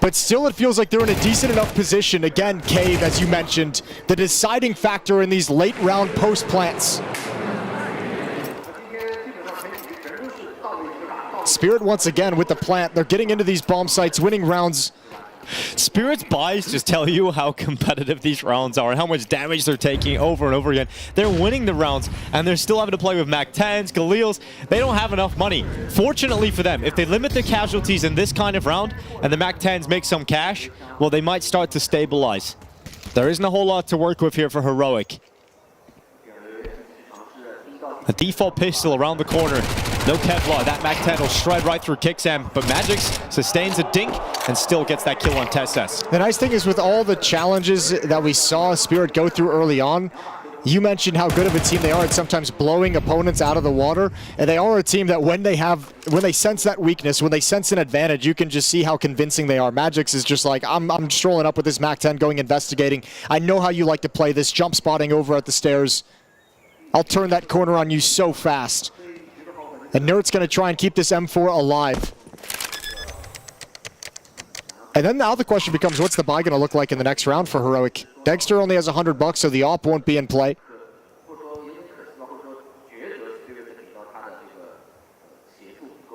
S13: But still, it feels like they're in a decent enough position. Again, Cave, as you mentioned, the deciding factor in these late round post plants. Spirit once again with the plant. They're getting into these bomb sites, winning rounds.
S22: Spirit's buys just tell you how competitive these rounds are and how much damage they're taking over and over again. They're winning the rounds, and they're still having to play with Mac 10s, Galils. They don't have enough money. Fortunately for them, if they limit their casualties in this kind of round and the Mac 10s make some cash, well, they might start to stabilize. There isn't a whole lot to work with here for Heroic. A default pistol around the corner. No Kevlar. That Mac 10 will shred right through Kixam, but Magix sustains a dink and still gets that kill on Tesses.
S13: The nice thing is with all the challenges that we saw Spirit go through early on, you mentioned how good of a team they are at sometimes blowing opponents out of the water, and they are a team that when they sense that weakness, when they sense an advantage, you can just see how convincing they are. Magix is just like, I'm strolling up with this Mac 10 going investigating. I know how you like to play this, jump spotting over at the stairs. I'll turn that corner on you so fast. And Nert's going to try and keep this M4 alive. And then now the question becomes, what's the buy going to look like in the next round for Heroic? Dexter only has $100, so the op won't be in play.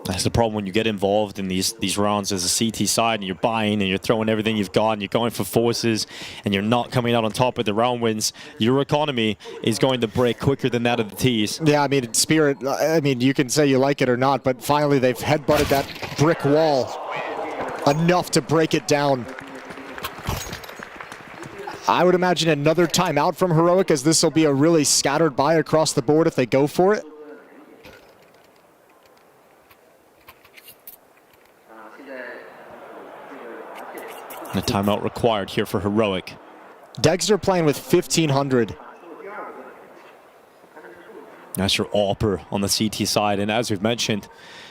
S22: That's the problem when you get involved in these rounds as a CT side and you're buying and you're throwing everything you've got and you're going for forces and you're not coming out on top with the round wins. Your economy is going to break quicker than that of the T's.
S13: Yeah, I mean, Spirit, I mean, you can say you like it or not, but finally they've headbutted that brick wall enough to break it down. I would imagine another timeout from Heroic, as this will be a really scattered buy across the board if they go for it.
S22: And a timeout required here for Heroic.
S13: Dexter playing with 1,500.
S22: That's your AWPer on the CT side, and as we've mentioned,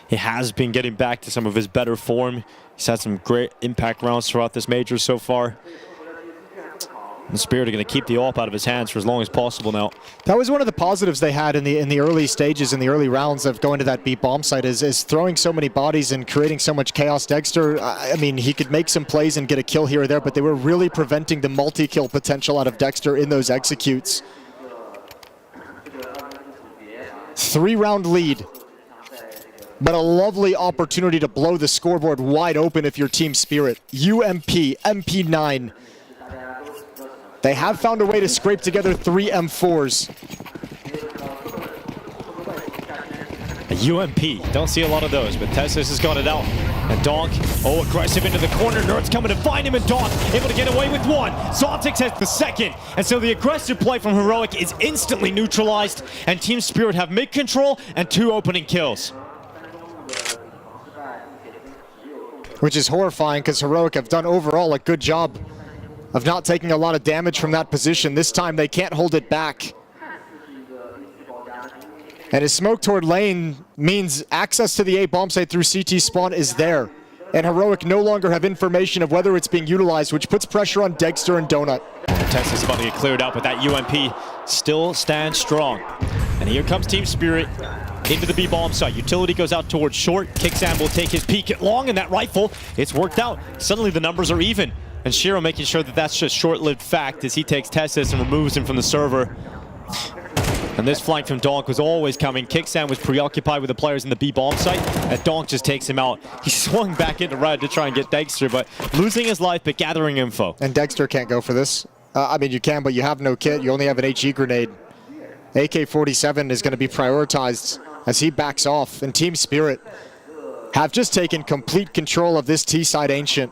S22: he has been getting back to some of his better form. He's had some great impact rounds throughout this major so far. The Spirit are going to keep the AWP out of his hands for as long as possible now.
S13: That was one of the positives they had in the early stages, in the early rounds of going to that B bomb site, is throwing so many bodies and creating so much chaos. Dexter, I mean, he could make some plays and get a kill here or there, but they were really preventing the multi-kill potential out of Dexter in those executes. 3-round lead, but a lovely opportunity to blow the scoreboard wide open if you're Team Spirit. UMP, MP9. They have found a way to scrape together 3 M4s.
S22: A UMP, don't see a lot of those, but Tessis has got it out. And Donk, aggressive into the corner. Nerd's coming to find him, and Donk able to get away with one. Zontix has the second, and so the aggressive play from Heroic is instantly neutralized, and Team Spirit have mid-control and 2 opening kills.
S13: Which is horrifying, because Heroic have done overall a good job of not taking a lot of damage from that position. This time they can't hold it back. And his smoke toward lane means access to the A bomb site through CT spawn is there. And Heroic no longer have information of whether it's being utilized, which puts pressure on Dexter and Donut.
S22: Test is about to get cleared out, but that UMP still stands strong. And here comes Team Spirit into the B bomb site. Utility goes out towards short. Kicksan will take his peek at long, and that rifle, it's worked out. Suddenly the numbers are even. And Shiro making sure that that's just short-lived fact as he takes Tessis and removes him from the server. And this flank from Donk was always coming. Kicksan was preoccupied with the players in the B bomb site, and Donk just takes him out. He swung back into red to try and get Dexter, but losing his life, but gathering info.
S13: And Dexter can't go for this. I mean, you can, but you have no kit. You only have an HE grenade. AK-47 is going to be prioritized as he backs off. And Team Spirit have just taken complete control of this T-side Ancient.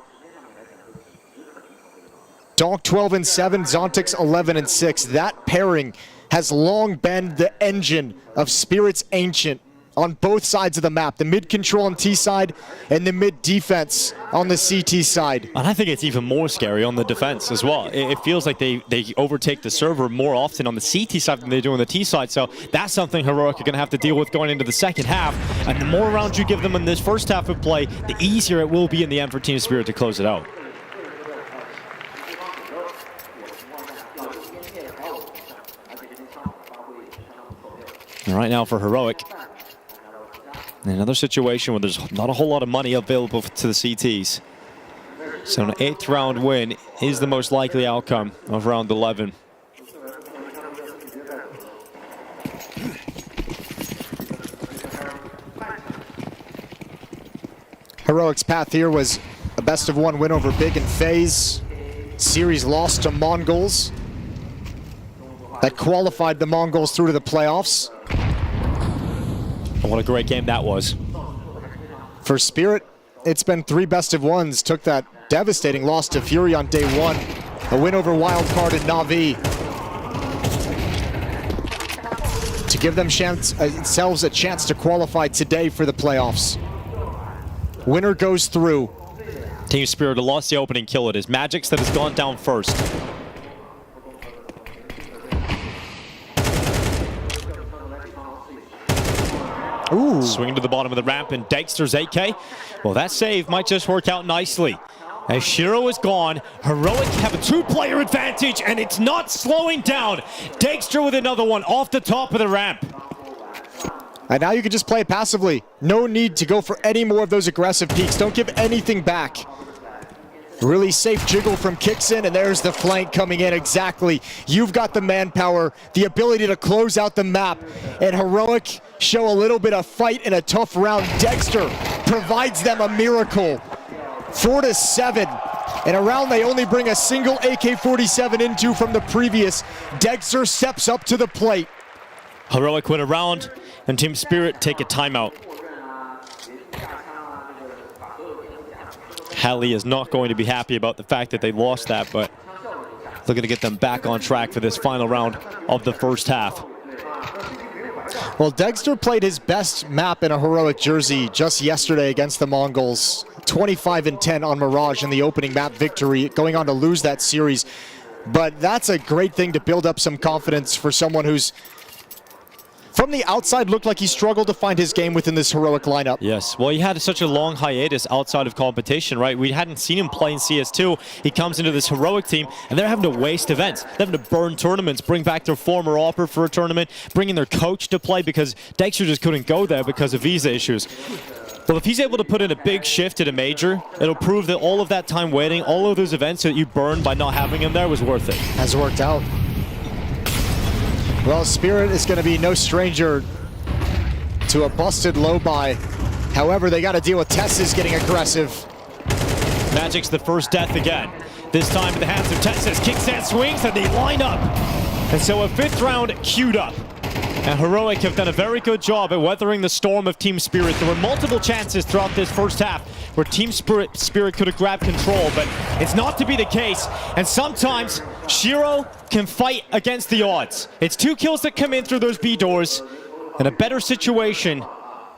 S13: Donk 12-7, Zontix 11-6. That pairing has long been the engine of Spirit's Ancient on both sides of the map. The mid control on T side and the mid defense on the CT side.
S22: And I think it's even more scary on the defense as well. It feels like they overtake the server more often on the CT side than they do on the T side. So that's something Heroic are going to have to deal with going into the second half. And the more rounds you give them in this first half of play, the easier it will be in the end for Team Spirit to close it out. And right now for Heroic, in another situation where there's not a whole lot of money available to the CTs. So an 8th round win is the most likely outcome of round 11.
S13: Heroic's path here was a best-of-1 win over Big and FaZe. Series lost to Mongolz. That qualified the Mongolz through to the playoffs.
S22: And what a great game that was.
S13: For Spirit, it's been 3 best-of-1s. Took that devastating loss to Fury on day 1. A win over Wildcard and Na'Vi. To give themselves a chance to qualify today for the playoffs. Winner goes through.
S22: Team Spirit lost the opening kill. It is Magix that has gone down first.
S13: Ooh.
S22: Swinging to the bottom of the ramp, and Dexter's AK. Well, that save might just work out nicely. As Shiro is gone, Heroic have a 2-player advantage, and it's not slowing down. Dexter with another one off the top of the ramp.
S13: And now you can just play it passively. No need to go for any more of those aggressive peaks. Don't give anything back. Really safe jiggle from Kicksin, and there's the flank coming in exactly. You've got the manpower, the ability to close out the map, and Heroic show a little bit of fight in a tough round. Dexter provides them a miracle. 4-7. In a round they only bring a single AK-47 into from the previous. Dexter steps up to the plate.
S22: Heroic win a round, and Team Spirit take a timeout. Halley is not going to be happy about the fact that they lost that, but looking to get them back on track for this final round of the first half.
S13: Well, Dexter played his best map in a Heroic jersey just yesterday against the Mongolz. 25-10 on Mirage in the opening map victory, going on to lose that series. But that's a great thing to build up some confidence for someone who's from the outside, looked like he struggled to find his game within this Heroic lineup.
S22: Yes, well, he had such a long hiatus outside of competition, right? We hadn't seen him play in CS2. He comes into this Heroic team, and they're having to waste events. They're having to burn tournaments, bring back their former offer for a tournament, bring in their coach to play because Dexter just couldn't go there because of visa issues. Well, if he's able to put in a big shift at a major, it'll prove that all of that time waiting, all of those events that you burned by not having him there was worth it.
S13: Has worked out. Well, Spirit is going to be no stranger to a busted low buy. However, they got to deal with Tessis getting aggressive.
S22: Magic's the first death again. This time in the hands of Tessis. Kicks and swings, and they line up. And so a 5th round queued up. And Heroic have done a very good job at weathering the storm of Team Spirit. There were multiple chances throughout this first half where Team Spirit could have grabbed control, but it's not to be the case. And sometimes Shiro can fight against the odds. It's 2 kills that come in through those B doors and a better situation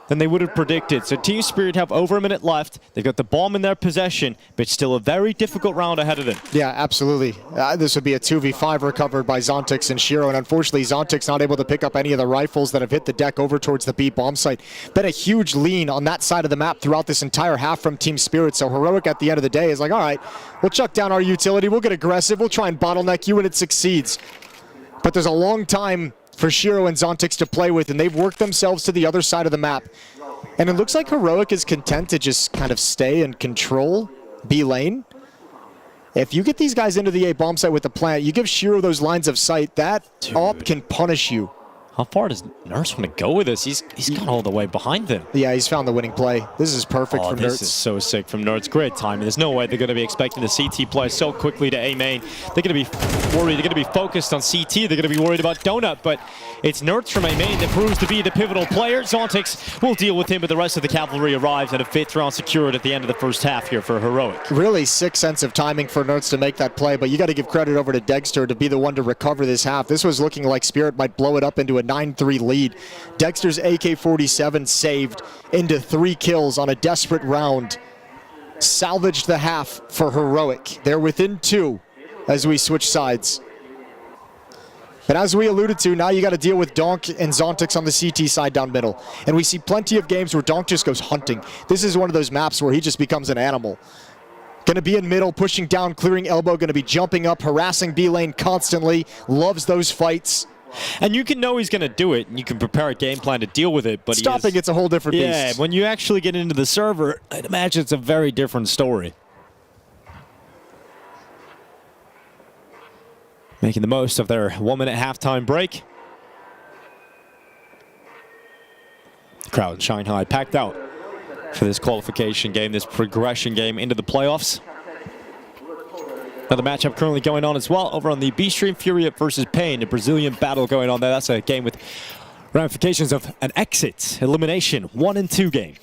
S22: than they would have predicted. So Team Spirit have over a minute left. They've got the bomb in their possession, but still a very difficult round ahead of them.
S13: Yeah, absolutely. This would be a 2v5 recovered by Zontix and Shiro, and unfortunately Zontix not able to pick up any of the rifles that have hit the deck over towards the B bomb site. Been a huge lean on that side of the map throughout this entire half from Team Spirit, so Heroic at the end of the day is like, all right, we'll chuck down our utility, we'll get aggressive, we'll try and bottleneck you, and it succeeds. But there's a long time for Shiro and Zontix to play with, and they've worked themselves to the other side of the map. And it looks like Heroic is content to just kind of stay and control B lane. If you get these guys into the A bomb site with the plant, you give Shiro those lines of sight, that AWP can punish you.
S22: How far does Nurse want to go with this? He's gone all the way behind them.
S13: Yeah, he's found the winning play. This is perfect from Nerds.
S22: This is so sick from Nerds. Great timing. There's no way they're going to be expecting the CT play so quickly to A main. They're going to be worried. They're going to be focused on CT. They're going to be worried about Donut, but it's Nerds from A main that proves to be the pivotal player. Zontix will deal with him, but the rest of the cavalry arrives and a 5th round secured at the end of the first half here for Heroic.
S13: Really sick sense of timing for Nerds to make that play, but you got to give credit over to Dexter to be the one to recover this half. This was looking like Spirit might blow it up into a 9-3 lead. Dexter's AK-47 saved into 3 kills on a desperate round. Salvaged the half for Heroic. They're within 2 as we switch sides. But as we alluded to, now you got to deal with Donk and Zontix on the CT side down middle. And we see plenty of games where Donk just goes hunting. This is one of those maps where he just becomes an animal. Going to be in middle, pushing down, clearing elbow, going to be jumping up, harassing B lane constantly. Loves those fights.
S22: And you can know he's going to do it, and you can prepare a game plan to deal with it. But
S13: stopping, it's a whole different beast.
S22: Yeah, when you actually get into the server, I'd imagine it's a very different story. Making the most of their 1-minute halftime break. The crowd in Shanghai packed out for this qualification game, this progression game into the playoffs. Another matchup currently going on as well over on the B stream, Fury versus Pain, a Brazilian battle going on there. That's a game with ramifications of an exit, elimination, 1 and 2 game.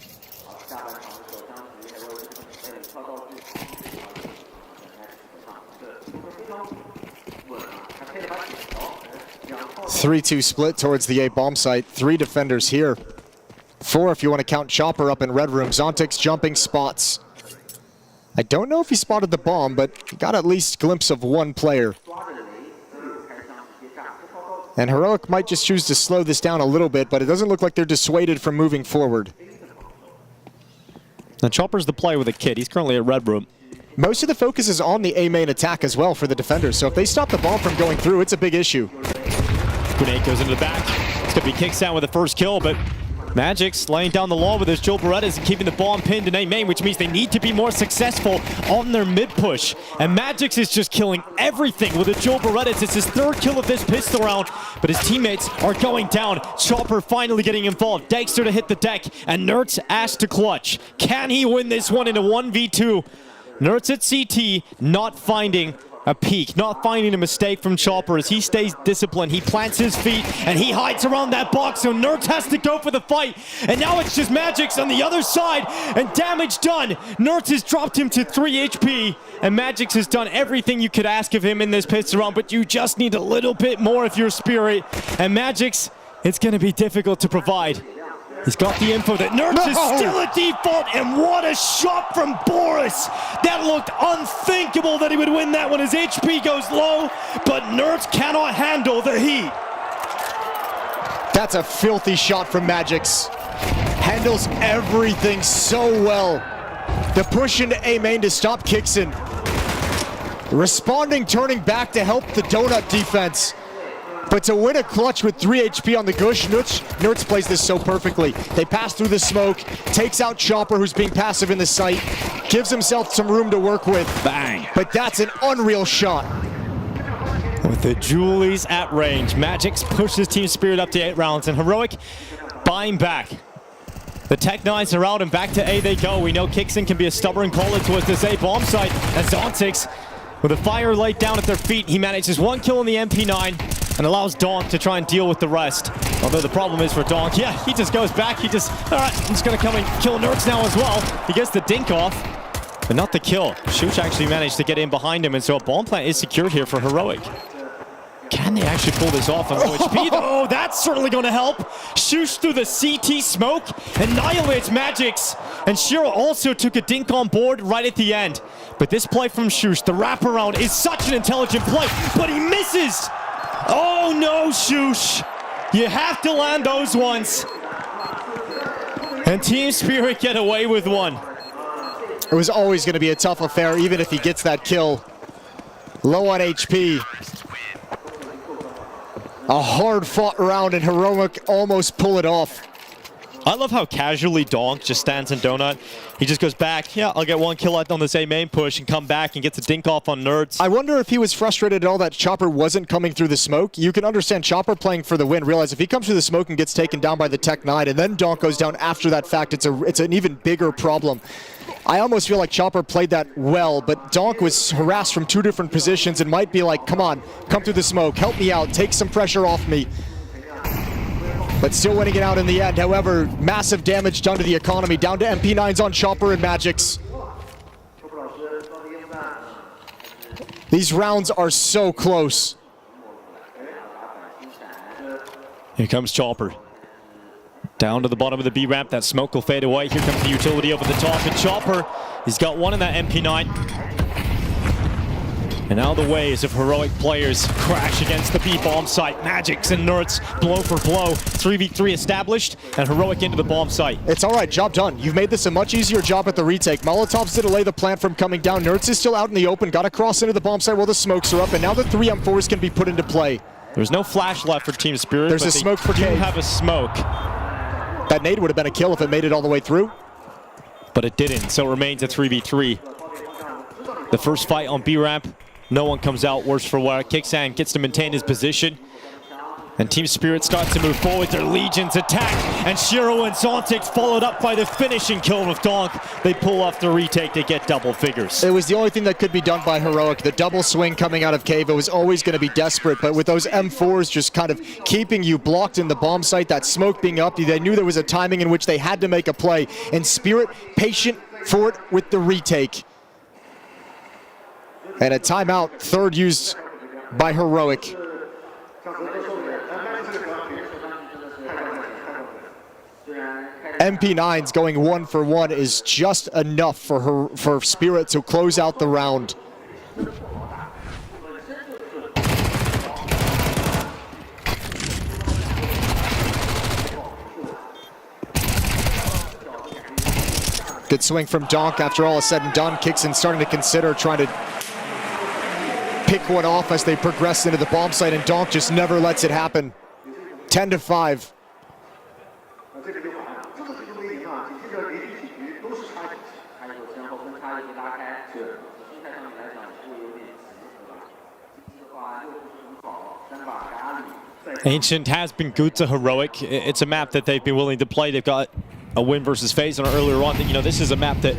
S13: (3-2) split towards the A bomb site. 3 defenders here. 4 if you want to count Chopper up in red room. Zontix jumping spots. I don't know if he spotted the bomb, but he got at least a glimpse of 1 player. And Heroic might just choose to slow this down a little bit, but it doesn't look like they're dissuaded from moving forward.
S22: And Chopper's the player with a kit. He's currently at red room.
S13: Most of the focus is on the A main attack as well for the defenders, so if they stop the bomb from going through, it's a big issue.
S22: Grenade goes into the back. It's going to be kicked down with the first kill, but Magic's laying down the law with his Joe Berettas and keeping the bomb pinned in A main, which means they need to be more successful on their mid push. And Magic's is just killing everything with a Joe Berettas. It's his 3rd kill of this pistol round, but his teammates are going down. Chopper finally getting involved. Dexter to hit the deck, and Nertz asked to clutch. Can he win this one in a 1v2? Nertz at CT, not finding a peak, not finding a mistake from Chopper as he stays disciplined. He plants his feet and he hides around that box, so Nertz has to go for the fight. And now it's just Magic's on the other side, and damage done. Nertz has dropped him to 3 HP, and Magic's has done everything you could ask of him in this pistol round, but you just need a little bit more if you're Spirit. And Magic's, it's going to be difficult to provide. He's got the info that Nertz is still at default, and what a shot from Boris! That looked unthinkable that he would win that when his HP goes low, but Nertz cannot handle the heat.
S13: That's a filthy shot from Magix. Handles everything so well. The push into A main to stop Kixin. Responding, turning back to help the donut defense. But to win a clutch with 3 HP on the Gush, Nertz plays this so perfectly. They pass through the smoke, takes out Chopper, who's being passive in the site, gives himself some room to work with.
S22: Bang.
S13: But that's an unreal shot.
S22: With the Julies at range, Magix pushes Team Spirit up to 8 rounds, and Heroic buying back. The Tech-9s are out, and back to A they go. We know Kixin can be a stubborn caller towards this A bomb site, and Zontix, with a fire light down at their feet, he manages 1 kill on the MP9 and allows Donk to try and deal with the rest. Although the problem is for Donk, yeah, he just goes back. He just, all right, I'm just going to come and kill Nertz now as well. He gets the dink off, but not the kill. Shush actually managed to get in behind him, and so a bomb plant is secured here for Heroic. Can they actually pull this off on OHP? Oh, that's certainly going to help. Shush through the CT smoke, annihilates Magix. And Shiro also took a dink on board right at the end. But this play from Shush, the wraparound, is such an intelligent play, but he misses. Oh no, Shush. You have to land those ones. And Team Spirit get away with one.
S13: It was always going to be a tough affair, even if he gets that kill. Low on HP. A hard-fought round, and Heroic almost pull it off.
S22: I love how casually Donk just stands in Donut. He just goes back, yeah, I'll get 1 kill on this A main push and come back and gets a dink off on Nertz.
S13: I wonder if he was frustrated at all that Chopper wasn't coming through the smoke. You can understand Chopper playing for the win. Realize if he comes through the smoke and gets taken down by the Tech-9 and then Donk goes down after that fact, it's an even bigger problem. I almost feel like Chopper played that well, but Donk was harassed from 2 different positions and might be like, come on, come through the smoke, help me out, take some pressure off me. But still winning it out in the end. However, massive damage done to the economy. Down to MP9s on Chopper and Magix. These rounds are so close.
S22: Here comes Chopper. Down to the bottom of the B ramp. That smoke will fade away. Here comes the utility over the top. And Chopper, he's got 1 in that MP9. And now the waves of Heroic players crash against the B-bomb site. Magix and Nertz blow for blow. 3v3 established, and Heroic into the bomb site.
S13: It's all right, job done. You've made this a much easier job at the retake. Molotovs to delay the plant from coming down. Nertz is still out in the open. Got to cross into the bomb site while the smokes are up, and now the 3 M4s can be put into play.
S22: There's no flash left for Team Spirit.
S13: There's a smoke for Cave.
S22: They do have a smoke.
S13: That nade would have been a kill if it made it all the way through.
S22: But it didn't, so it remains a 3v3. The first fight on B ramp. No one comes out worse for wear. Kixan gets to maintain his position. And Team Spirit starts to move forward. Their Legions attack. And Shiro and Zontix followed up by the finishing kill with Donk. They pull off the retake to get double figures.
S13: It was the only thing that could be done by Heroic. The double swing coming out of Cave, it was always going to be desperate. But with those M4s just kind of keeping you blocked in the bomb site, that smoke being up, they knew there was a timing in which they had to make a play. And Spirit patient for it with the retake. And a timeout, 3rd used by Heroic. MP9's going 1 for 1 is just enough for Spirit to close out the round. Good swing from Donk after all is said and done. Kixin starting to consider trying to pick one off as they progress into the bomb site, and Donk just never lets it happen. 10-5.
S22: Ancient has been good to Heroic. It's a map that they've been willing to play. They've got a win versus FaZe on earlier on. You know, this is a map that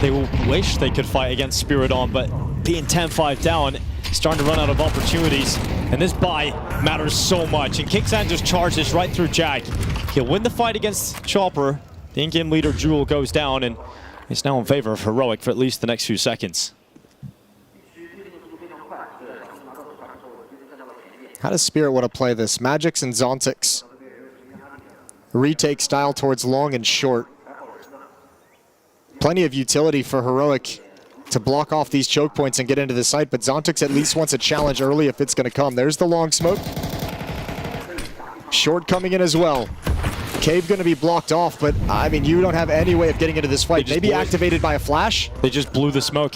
S22: they wish they could fight against Spirit on, but being 10-5 down, starting to run out of opportunities. And this buy matters so much. And Kixan just charges right through Jag. He'll win the fight against Chopper. The in-game leader, Jewel, goes down, and it's now in favor of Heroic for at least the next few seconds.
S13: How does Spirit want to play this? Magix and Zontix. Retake style towards long and short. Plenty of utility for Heroic to block off these choke points and get into the site, but Zontix at least wants a challenge early if it's going to come. There's the long smoke. Short coming in as well. Cave going to be blocked off, but I mean, you don't have any way of getting into this fight. Maybe activated by a flash?
S22: They just blew the smoke.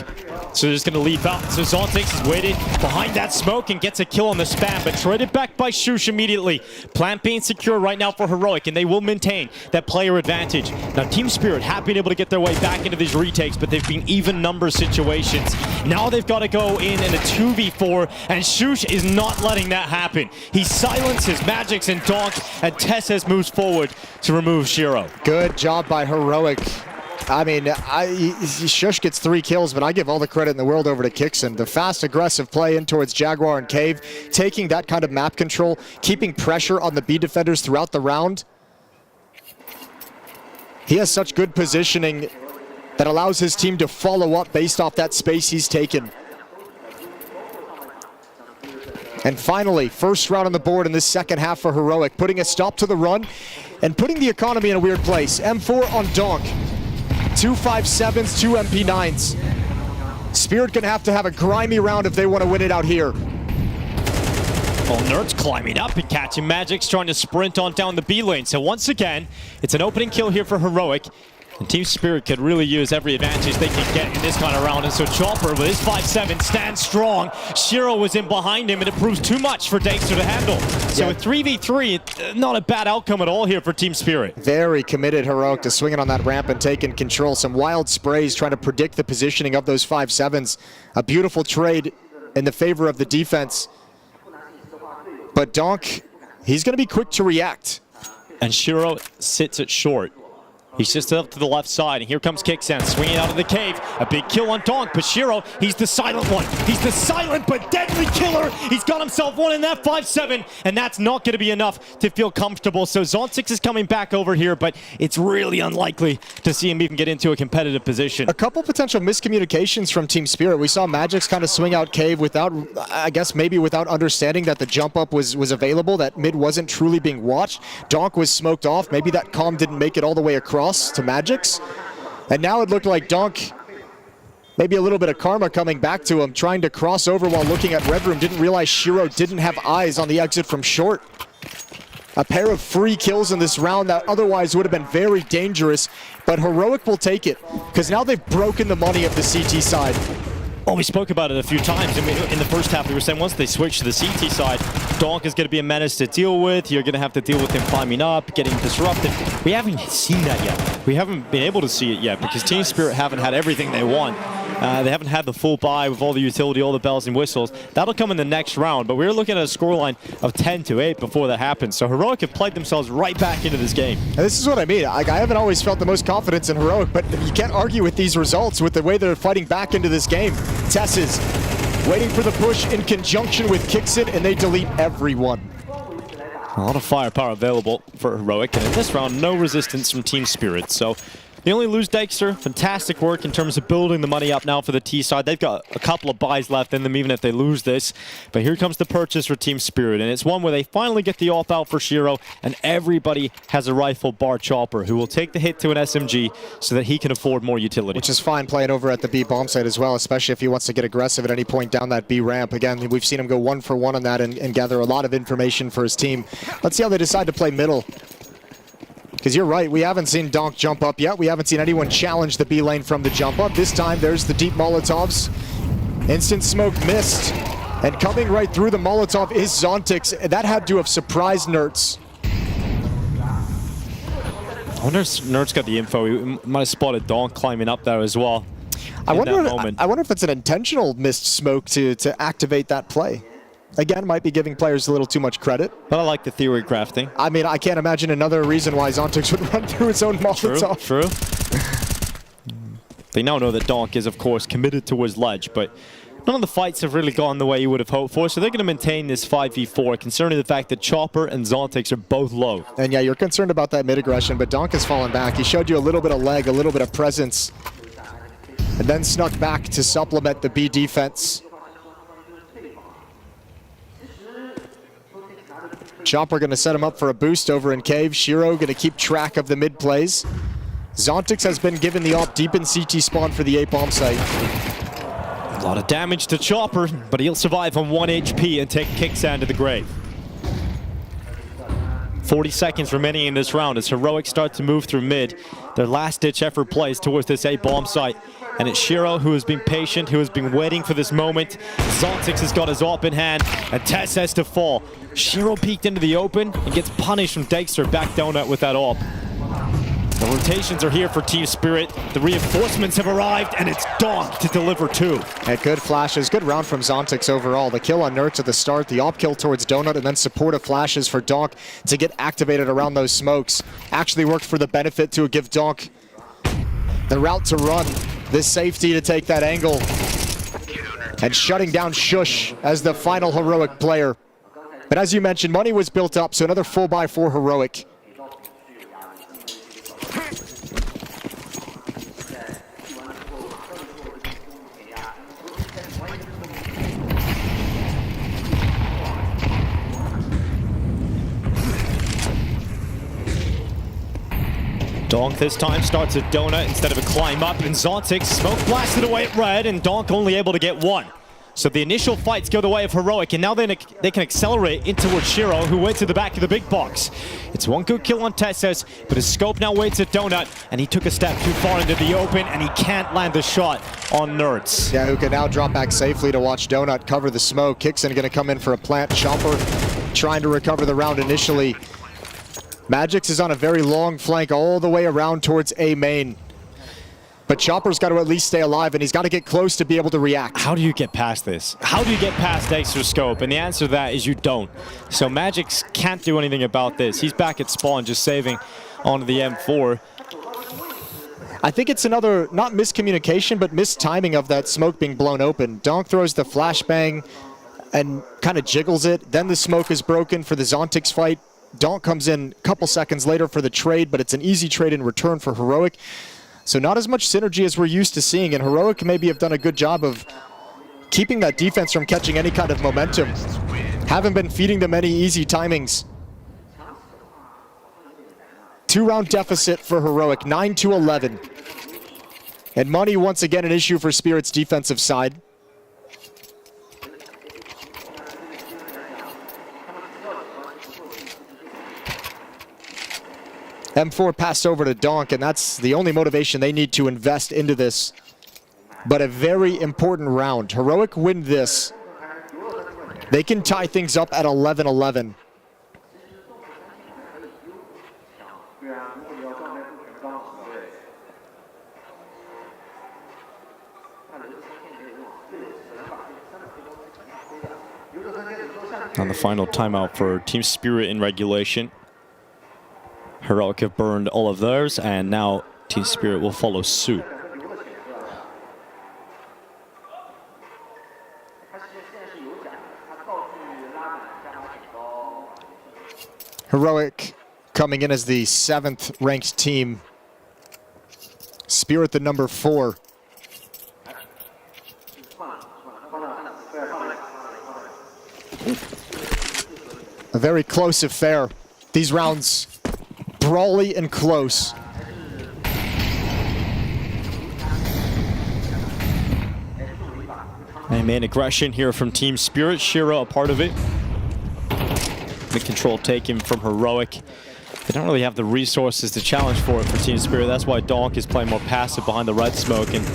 S22: So they're just going to leap out. So Zontix is waited behind that smoke and gets a kill on the spam, but traded back by Shush immediately. Plant being secure right now for Heroic, and they will maintain that player advantage. Now, Team Spirit have been able to get their way back into these retakes, but they've been even number situations. Now they've got to go in a 2v4, and Shush is not letting that happen. He silences Magix and Donk, and Tesses moves forward to remove Shiro.
S13: Good job by Heroic. I mean, Shush gets 3 kills, but I give all the credit in the world over to Kixon. The fast, aggressive play in towards Jaguar and Cave, taking that kind of map control, keeping pressure on the B defenders throughout the round. He has such good positioning that allows his team to follow up based off that space he's taken. And finally, first round on the board in this second half for Heroic, putting a stop to the run and putting the economy in a weird place. M4 on Donk. 2 5.7s, 2 MP9s. Spirit gonna have to have a grimy round if they want to win it out here.
S22: Well, Nerds climbing up and catching Magix, trying to sprint on down the B lane. So once again, it's an opening kill here for Heroic. And Team Spirit could really use every advantage they can get in this kind of round. And so Chopper with his 5.7 stands strong. Shiro was in behind him, and it proves too much for Dexter to handle. So a 3v3, not a bad outcome at all here for Team Spirit.
S13: Very committed Heroic to swinging on that ramp and taking control. Some wild sprays trying to predict the positioning of those 5.7s. A beautiful trade in the favor of the defense. But Donk, he's going to be quick to react.
S22: And Shiro sits at short. He's just up to the left side, and here comes Kixan swinging out of the cave. A big kill on Donk, but Shiro, he's the silent one. He's the silent but deadly killer. He's got himself one in that 5.7, and that's not going to be enough to feel comfortable. So Zontix is coming back over here, but it's really unlikely to see him even get into a competitive position.
S13: A couple potential miscommunications from Team Spirit. We saw Magix kind of swing out cave without, I guess maybe without understanding that the jump up was available, that mid wasn't truly being watched. Donk was smoked off. Maybe that comm didn't make it all the way across to Magix. And now it looked like Donk, maybe a little bit of karma coming back to him, trying to cross over while looking at Red Room. Didn't realize Shiro didn't have eyes on the exit from short. A pair of free kills in this round that otherwise would have been very dangerous, but Heroic will take it, because now they've broken the money of the CT side.
S22: Well, we spoke about it a few times. In the first half, we were saying once they switch to the CT side, Donk is going to be a menace to deal with. You're going to have to deal with him climbing up, getting disrupted. We haven't seen that yet. We haven't been able to see it yet because Team Spirit haven't had everything they want. They haven't had the full buy with all the utility, all the bells and whistles. That'll come in the next round, but we're looking at a scoreline of 10-8 before that happens. So Heroic have played themselves right back into this game.
S13: And this is what I mean. I haven't always felt the most confidence in Heroic, but you can't argue with these results with the way they're fighting back into this game. Tesses waiting for the push in conjunction with Kixon, and they delete everyone.
S22: A lot of firepower available for Heroic, and in this round, no resistance from Team Spirit. So they only lose Dexter. Fantastic work in terms of building the money up now for the T side. They've got a couple of buys left in them, even if they lose this. But here comes the purchase for Team Spirit, and it's one where they finally get the off out for Shiro, and everybody has a rifle bar Chopper, who will take the hit to an SMG so that he can afford more utility.
S13: Which is fine playing over at the B bomb site as well, especially if he wants to get aggressive at any point down that B ramp. Again, we've seen him go 1 for 1 on that and gather a lot of information for his team. Let's see how they decide to play middle. Because you're right, we haven't seen Donk jump up yet. We haven't seen anyone challenge the B lane from the jump up. This time, there's the deep Molotovs. Instant smoke missed. And coming right through the Molotov is Zontix. That had to have surprised Nerds.
S22: I wonder if Nerds got the info. He might have spotted Donk climbing up there as well.
S13: I wonder if it's an intentional missed smoke to activate that play. Again, might be giving players a little too much credit.
S22: But I like the theory crafting.
S13: I mean, I can't imagine another reason why Zontix would run through his own Molotov.
S22: True. They now know that Donk is, of course, committed towards ledge, but none of the fights have really gone the way you would have hoped for, so they're going to maintain this 5v4, concerning the fact that Chopper and Zontix are both low.
S13: And yeah, you're concerned about that mid-aggression, but Donk has fallen back. He showed you a little bit of leg, a little bit of presence, and then snuck back to supplement the B defense. Chopper going to set him up for a boost over in cave. Shiro going to keep track of the mid plays. Zontix has been given the op deep in CT spawn for the A bomb site.
S22: A lot of damage to Chopper, but he'll survive on 1 HP and take Kicksan to the grave. 40 seconds remaining in this round as Heroic start to move through mid. Their last-ditch effort plays towards this A bomb site. And it's Shiro who has been patient, who has been waiting for this moment. Zontix has got his AWP in hand, and Tess has to fall. Shiro peeked into the open and gets punished from Dexter back donut with that AWP. The rotations are here for Team Spirit. The reinforcements have arrived, and it's Donk to deliver two.
S13: And good flashes, good round from Zontix overall. The kill on Nerds at the start, the AWP kill towards Donut, and then supportive flashes for Donk to get activated around those smokes. Actually worked for the benefit to give Donk the route to run, this safety to take that angle, and shutting down Shush as the final Heroic player. But as you mentioned, money was built up, so another full buy for Heroic.
S22: Donk this time starts a donut instead of a climb up, and Zontix smoke blasted away at red, and Donk only able to get one. So the initial fights go the way of Heroic, and now they can accelerate in towards Shiro, who went to the back of the big box. It's one good kill on Tesses, but his scope now waits at Donut, and he took a step too far into the open, and he can't land the shot on Nerds.
S13: Yeah, who can now drop back safely to watch Donut cover the smoke. Kixon going to come in for a plant. Chopper trying to recover the round initially. Magix is on a very long flank all the way around towards A main. But Chopper's got to at least stay alive, and he's got to get close to be able to react.
S22: How do you get past this? How do you get past Dexter's scope? And the answer to that is you don't. So Magix can't do anything about this. He's back at spawn just saving onto the M4.
S13: I think it's another, not miscommunication, but mistiming of that smoke being blown open. Donk throws the flashbang and kind of jiggles it. Then the smoke is broken for the Zontix fight. Donk comes in a couple seconds later for the trade, but it's an easy trade in return for Heroic. So not as much synergy as we're used to seeing, and Heroic maybe have done a good job of keeping that defense from catching any kind of momentum. Haven't been feeding them any easy timings. 2-round deficit for Heroic, 9-11. And money once again an issue for Spirit's defensive side. M4 passed over to Donk, and that's the only motivation they need to invest into this. But a very important round. Heroic win this. They can tie things up at 11-11.
S22: On the final timeout for Team Spirit in regulation. Heroic have burned all of theirs, and now Team Spirit will follow suit.
S13: Heroic coming in as the 7th ranked team. Spirit the number 4. A very close affair. These rounds brawly and close.
S22: And main aggression here from Team Spirit. Shiro a part of it. The control taken from Heroic. They don't really have the resources to challenge for it for Team Spirit. That's why Donk is playing more passive behind the red smoke, and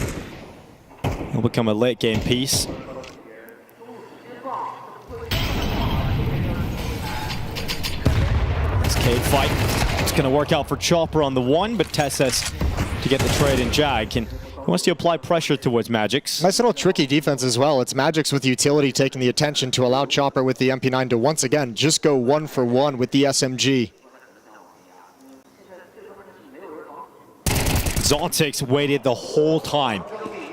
S22: it'll become a late game piece. This cave fight. It's going to work out for Chopper on the one, but Tesses to get the trade in Jag. And he wants to apply pressure towards Magix.
S13: Nice little tricky defense as well. It's Magix with utility taking the attention to allow Chopper with the MP9 to once again just go 1-for-1 with the SMG.
S22: Zontix waited the whole time.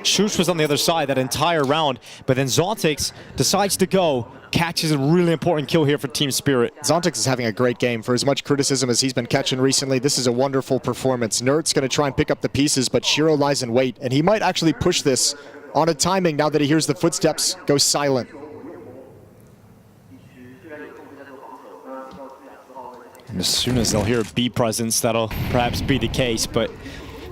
S22: Shush was on the other side that entire round, but then Zontix decides to go, catches a really important kill here for Team Spirit.
S13: Zontix is having a great game. For as much criticism as he's been catching recently, this is a wonderful performance. Nert's going to try and pick up the pieces, but Shiro lies in wait, and he might actually push this on a timing now that he hears the footsteps go silent.
S22: And as soon as they'll hear a B presence, that'll perhaps be the case, but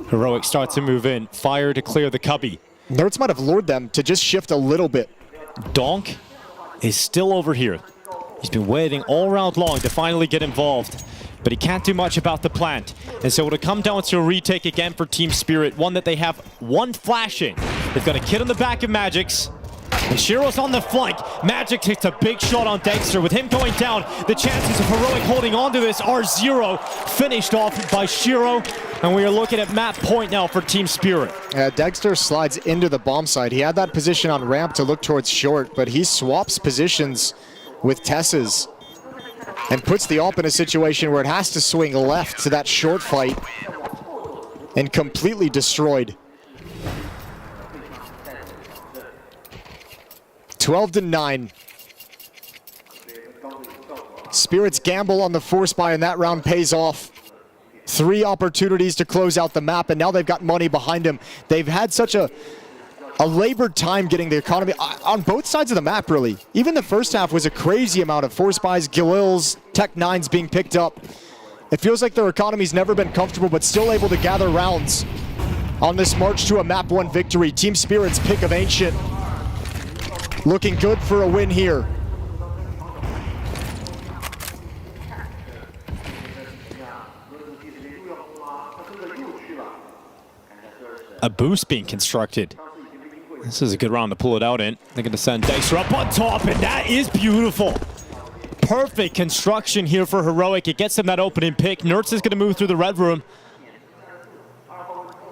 S22: Heroic starts to move in. Fire to clear the cubby.
S13: Nerds might have lured them to just shift a little bit.
S22: Donk is still over here. He's been waiting all round long to finally get involved. but he can't do much about the plant. And so it'll come down to a retake again for Team Spirit, one that they have one flashing. They've got a kid on the back of Magic's, and Shiro's on the flank. Magic takes a big shot on Dexter. With him going down, the chances of Heroic holding on to this are 0. Finished off by Shiro, and we are looking at map point now for Team Spirit.
S13: Dexter slides into the bomb site. He had that position on ramp to look towards short, but he swaps positions with Tess's and puts the AWP in a situation where it has to swing left to that short fight, and completely destroyed. 12-9. Spirit's gamble on the force buy in that round pays off. 3 opportunities to close out the map, and now they've got money behind them. They've had such a labored time getting the economy on both sides of the map, really. Even the first half was a crazy amount of force buys, Galils, Tech 9s being picked up. It feels like their economy's never been comfortable, but still able to gather rounds on this march to a map 1 victory. Team Spirit's pick of Ancient looking good for a win here.
S22: A boost being constructed. This is a good round to pull it out in. They're going to send Dicer up on top, and that is beautiful. Perfect construction here for Heroic. It gets them that opening pick. Nerds is going to move through the red room.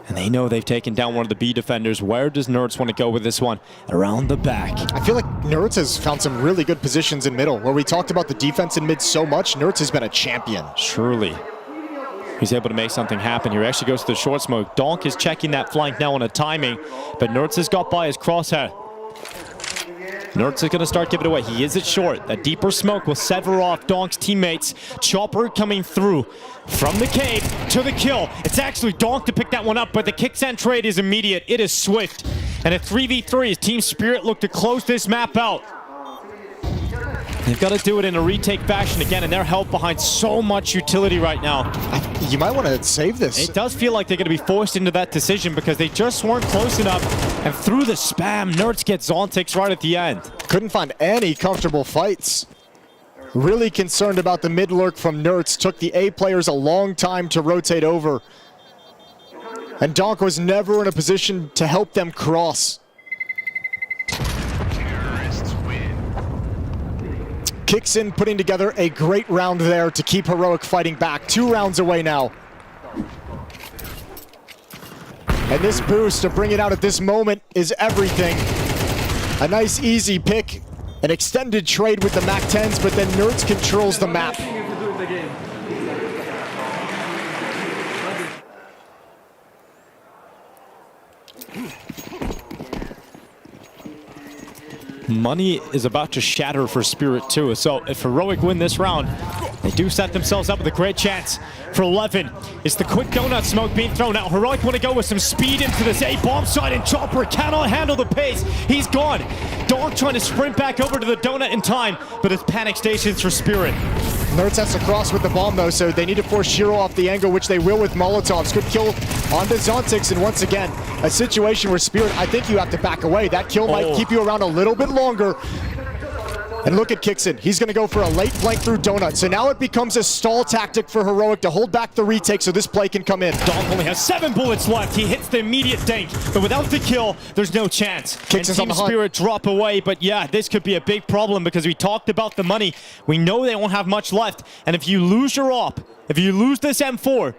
S22: And they know they've taken down one of the B defenders. Where does Nerds want to go with this one? Around the back.
S13: I feel like Nerds has found some really good positions in middle. Where we talked about the defense in mid so much, Nerds has been a champion.
S22: Surely. He's able to make something happen here. He actually goes to the short smoke. Donk is checking that flank now on a timing, but Nerds has got by his crosshair. Nerds is going to start giving it away. He is at short. That deeper smoke will sever off Donk's teammates. Chopper coming through from the cave to the kill. It's actually Donk to pick that one up, but the kick-send trade is immediate. It is swift. And a 3v3 as Team Spirit look to close this map out. They've got to do it in a retake fashion again, and they're held behind so much utility right now.
S13: You might want to save this.
S22: It does feel like they're going to be forced into that decision because they just weren't close enough. And through the spam, Nerds gets Zontix right at the end.
S13: Couldn't find any comfortable fights. Really concerned about the mid lurk from Nerds. Took the A players a long time to rotate over. And Donk was never in a position to help them cross. Kixin putting together a great round there to keep Heroic fighting back. 2 rounds away now. And this boost to bring it out at this moment is everything. A nice easy pick, an extended trade with the MAC-10s, but then Nerds controls the map.
S22: Money is about to shatter for Spirit too. So if Heroic win this round, they do set themselves up with a great chance for 11. It's the quick donut smoke being thrown out. Heroic want to go with some speed into this A bomb side, and Chopper cannot handle the pace. He's gone. Donk trying to sprint back over to the donut in time, but it's panic stations for Spirit.
S13: Nerds has to cross with the bomb though, so they need to force Shiro off the angle, which they will with Molotovs. Good kill onto Zontix, and once again, a situation where Spirit, I think you have to back away. That kill might keep you around a little bit longer. And look at Kixin. He's going to go for a late flank through Donut. So now it becomes a stall tactic for Heroic to hold back the retake so this play can come in.
S22: Donk only has 7 bullets left. He hits the immediate dink, but without the kill, there's no chance.
S13: Kixin's on the hunt.
S22: Spirit drop away, but yeah, this could be a big problem because we talked about the money. We know they won't have much left, and if you lose your op, if you lose this M4,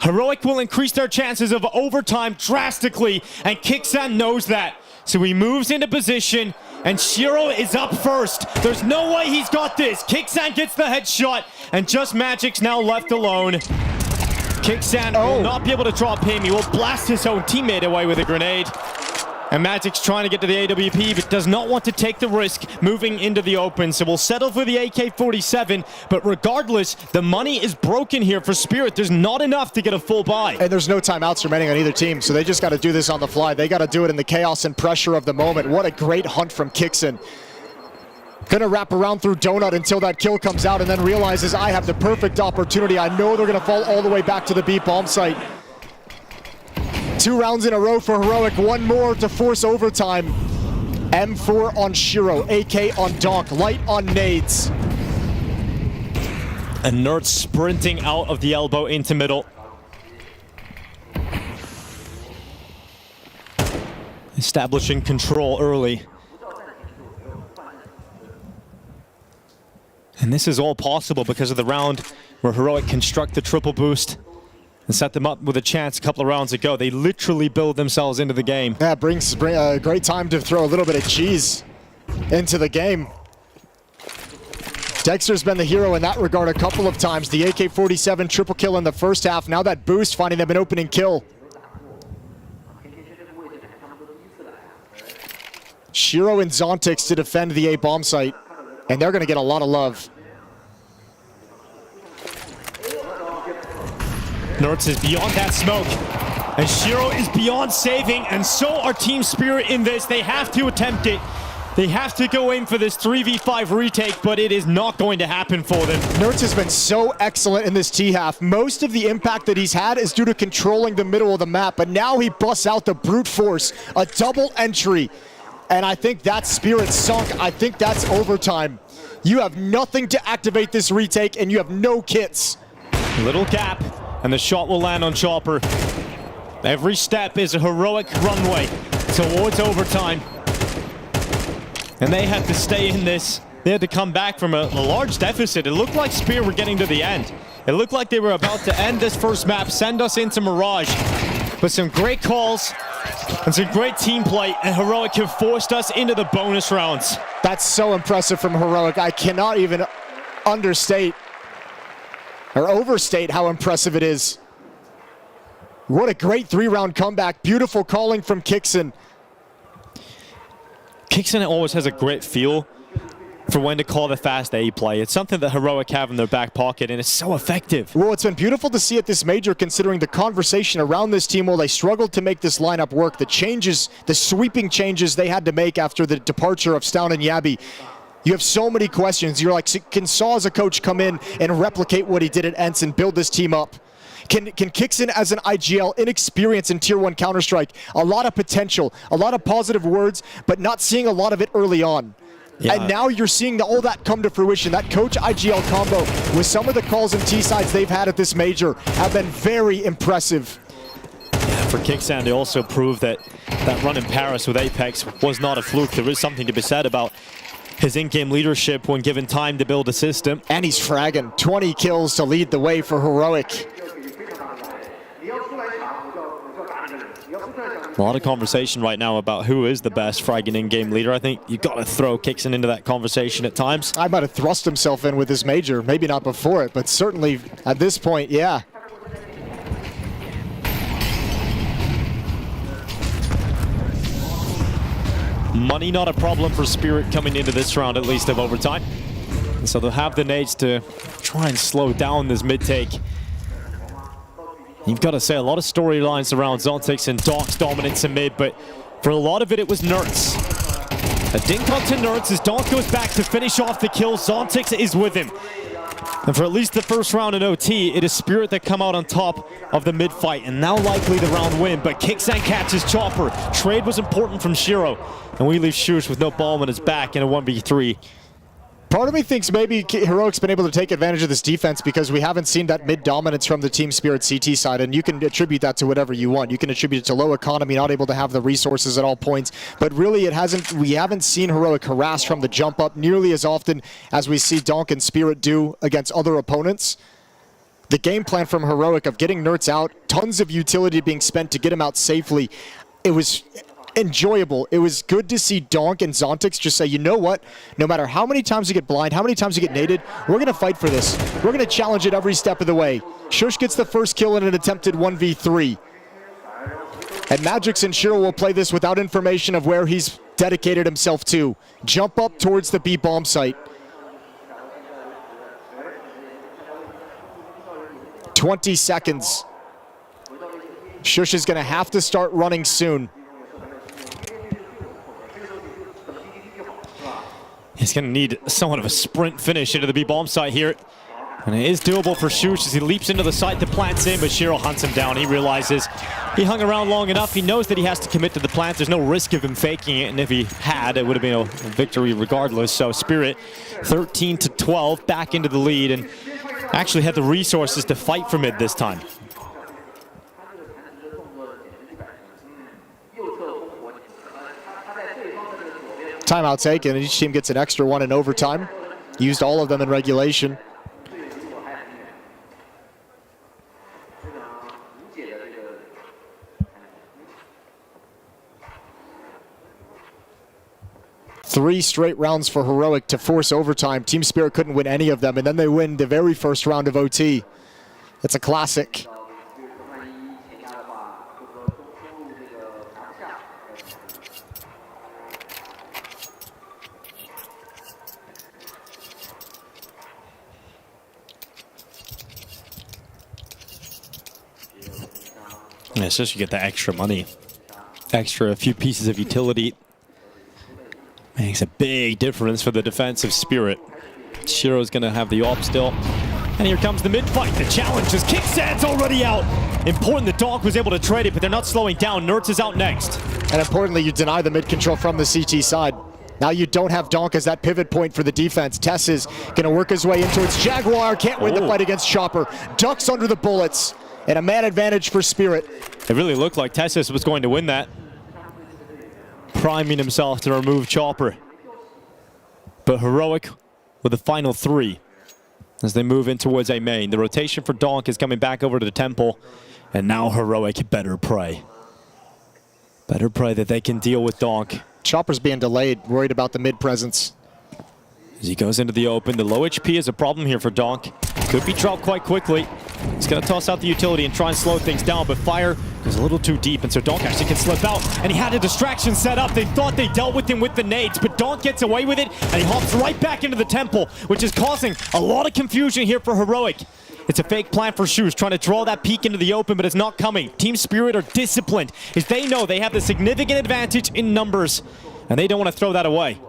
S22: Heroic will increase their chances of overtime drastically, and Kixan knows that. So he moves into position, and Shiro is up first. There's no way he's got this. Kixan gets the headshot, and just Magic's now left alone. Kixan will not be able to drop him. He will blast his own teammate away with a grenade. And Magic's trying to get to the AWP, but does not want to take the risk moving into the open. So we'll settle for the AK-47, but regardless, the money is broken here for Spirit. There's not enough to get a full buy.
S13: And there's no timeouts remaining on either team, so they just got to do this on the fly. They got to do it in the chaos and pressure of the moment. What a great hunt from Kixin. Gonna wrap around through Donut until that kill comes out, and then realizes I have the perfect opportunity. I know they're gonna fall all the way back to the B bomb site. 2 rounds in a row for Heroic, 1 more to force overtime. M4 on Shiro, AK on Donk, light on nades.
S22: And Nerd sprinting out of the elbow into middle. Establishing control early. And this is all possible because of the round where Heroic construct the triple boost and set them up with a chance a couple of rounds ago. They literally build themselves into the game.
S13: Yeah, brings a great time to throw a little bit of cheese into the game. Dexter's been the hero in that regard a couple of times. The AK-47 triple kill in the first half. Now that boost finding them an opening kill. Shiro and Zontix to defend the A bomb site, and they're going to get a lot of love.
S22: Nerds is beyond that smoke, and Shiro is beyond saving, and so are Team Spirit in this. They have to attempt it. They have to go in for this 3v5 retake, but it is not going to happen for them.
S13: Nerds has been so excellent in this T-half. Most of the impact that he's had is due to controlling the middle of the map, but now he busts out the brute force, a double entry. And I think that's Spirit sunk. I think that's overtime. You have nothing to activate this retake, and you have no kits.
S22: Little gap, and the shot will land on Chopper. Every step is a heroic runway towards overtime. And they had to stay in this. They had to come back from a large deficit. It looked like Spear were getting to the end. It looked like they were about to end this first map, send us into Mirage. But some great calls and some great team play, and Heroic have forced us into the bonus rounds.
S13: That's so impressive from Heroic. I cannot even understate or overstate how impressive it is. What a great 3-round comeback. Beautiful calling from Kixon.
S22: Kixon always has a great feel for when to call the fast A play. It's something that Heroic have in their back pocket, and it's so effective.
S13: Well, it's been beautiful to see at this major, considering the conversation around this team while they struggled to make this lineup work. The changes, the sweeping changes they had to make after the departure of Stown and Yabi. You have so many questions. You're like, can Saw as a coach come in and replicate what he did at ENCE and build this team up? Can Kixon as an IGL, inexperienced in Tier 1 Counter-Strike, a lot of potential, a lot of positive words, but not seeing a lot of it early on. Yeah. And now you're seeing all that come to fruition. That coach IGL combo with some of the calls and T-sides they've had at this major have been very impressive.
S22: Yeah, for Kixon, they also proved that that run in Paris with Apex was not a fluke. There is something to be said about his in-game leadership when given time to build a system.
S13: And he's fragging. 20 kills to lead the way for Heroic.
S22: A lot of conversation right now about who is the best fragging in-game leader. I think you've got to throw Kixon into that conversation at times.
S13: I might have thrust himself in with this major. Maybe not before it, but certainly at this point, yeah.
S22: Money not a problem for Spirit coming into this round, at least of overtime. And so they'll have the nades to try and slow down this mid-take. You've got to say a lot of storylines around Zontix and Doc's dominance in mid, but for a lot of it, it was Nerds. A dink on to Nerds as Doc goes back to finish off the kill. Zontix is with him. And for at least the first round in OT, it is Spirit that come out on top of the mid fight, and now likely the round win, but Kixon catches Chopper. Trade was important from Shiro, and we leave Shush with no ball on his back in a 1v3.
S13: Part of me thinks maybe Heroic's been able to take advantage of this defense because we haven't seen that mid-dominance from the Team Spirit CT side, and you can attribute that to whatever you want. You can attribute it to low economy, not able to have the resources at all points, but really we haven't seen Heroic harass from the jump up nearly as often as we see Donk and Spirit do against other opponents. The game plan from Heroic of getting Nerds out, tons of utility being spent to get him out safely, it was enjoyable. It was good to see Donk and Zontix just say, you know what, no matter how many times you get blind, how many times you get naded, we're going to fight for this. We're going to challenge it every step of the way. Shush gets the first kill in an attempted 1v3. And Magix and Shiro will play this without information of where he's dedicated himself to. Jump up towards the B bomb site. 20 seconds. Shush is going to have to start running soon.
S22: He's going to need somewhat of a sprint finish into the B-bomb site here. And it is doable for Shush as he leaps into the site to plants in, but Shiro hunts him down. He realizes he hung around long enough. He knows that he has to commit to the plant. There's no risk of him faking it, and if he had, it would have been a victory regardless. So Spirit, 13-12, back into the lead. And Actually had the resources to fight for mid this time.
S13: Timeout taken, and each team gets an extra one in overtime. Used all of them in regulation. Three straight rounds for Heroic to force overtime. Team Spirit couldn't win any of them, and then they win the very first round of OT. It's a classic.
S22: Yeah, it's just you get the extra money. A few pieces of utility. Makes a big difference for the defensive Spirit. Shiro's going to have the op still. And here comes the mid-fight. The challenge is Kicksad's already out. Important that Donk was able to trade it, but they're not slowing down. Nertz is out next.
S13: And importantly, you deny the mid-control from the CT side. Now you don't have Donk as that pivot point for the defense. Tess is going to work his way into its Jaguar. Can't win the fight against Chopper. Ducks under the bullets. And a man advantage for Spirit.
S22: It really looked like Tessis was going to win that. Priming himself to remove Chopper. But Heroic with the final three as they move in towards A main. The rotation for Donk is coming back over to the Temple. And now Heroic better pray. Better pray that they can deal with Donk.
S13: Chopper's being delayed, worried about the mid presence.
S22: As he goes into the open, the low HP is a problem here for Donk. Could be dropped quite quickly. He's going to toss out the utility and try and slow things down, but fire goes a little too deep, and so Donk actually can slip out. And he had a distraction set up. They thought they dealt with him with the nades, but Donk gets away with it, and he hops right back into the Temple, which is causing a lot of confusion here for Heroic. It's a fake plan for Shoes, trying to draw that peek into the open, but it's not coming. Team Spirit are disciplined, as they know they have the significant advantage in numbers, and they don't want to throw that away.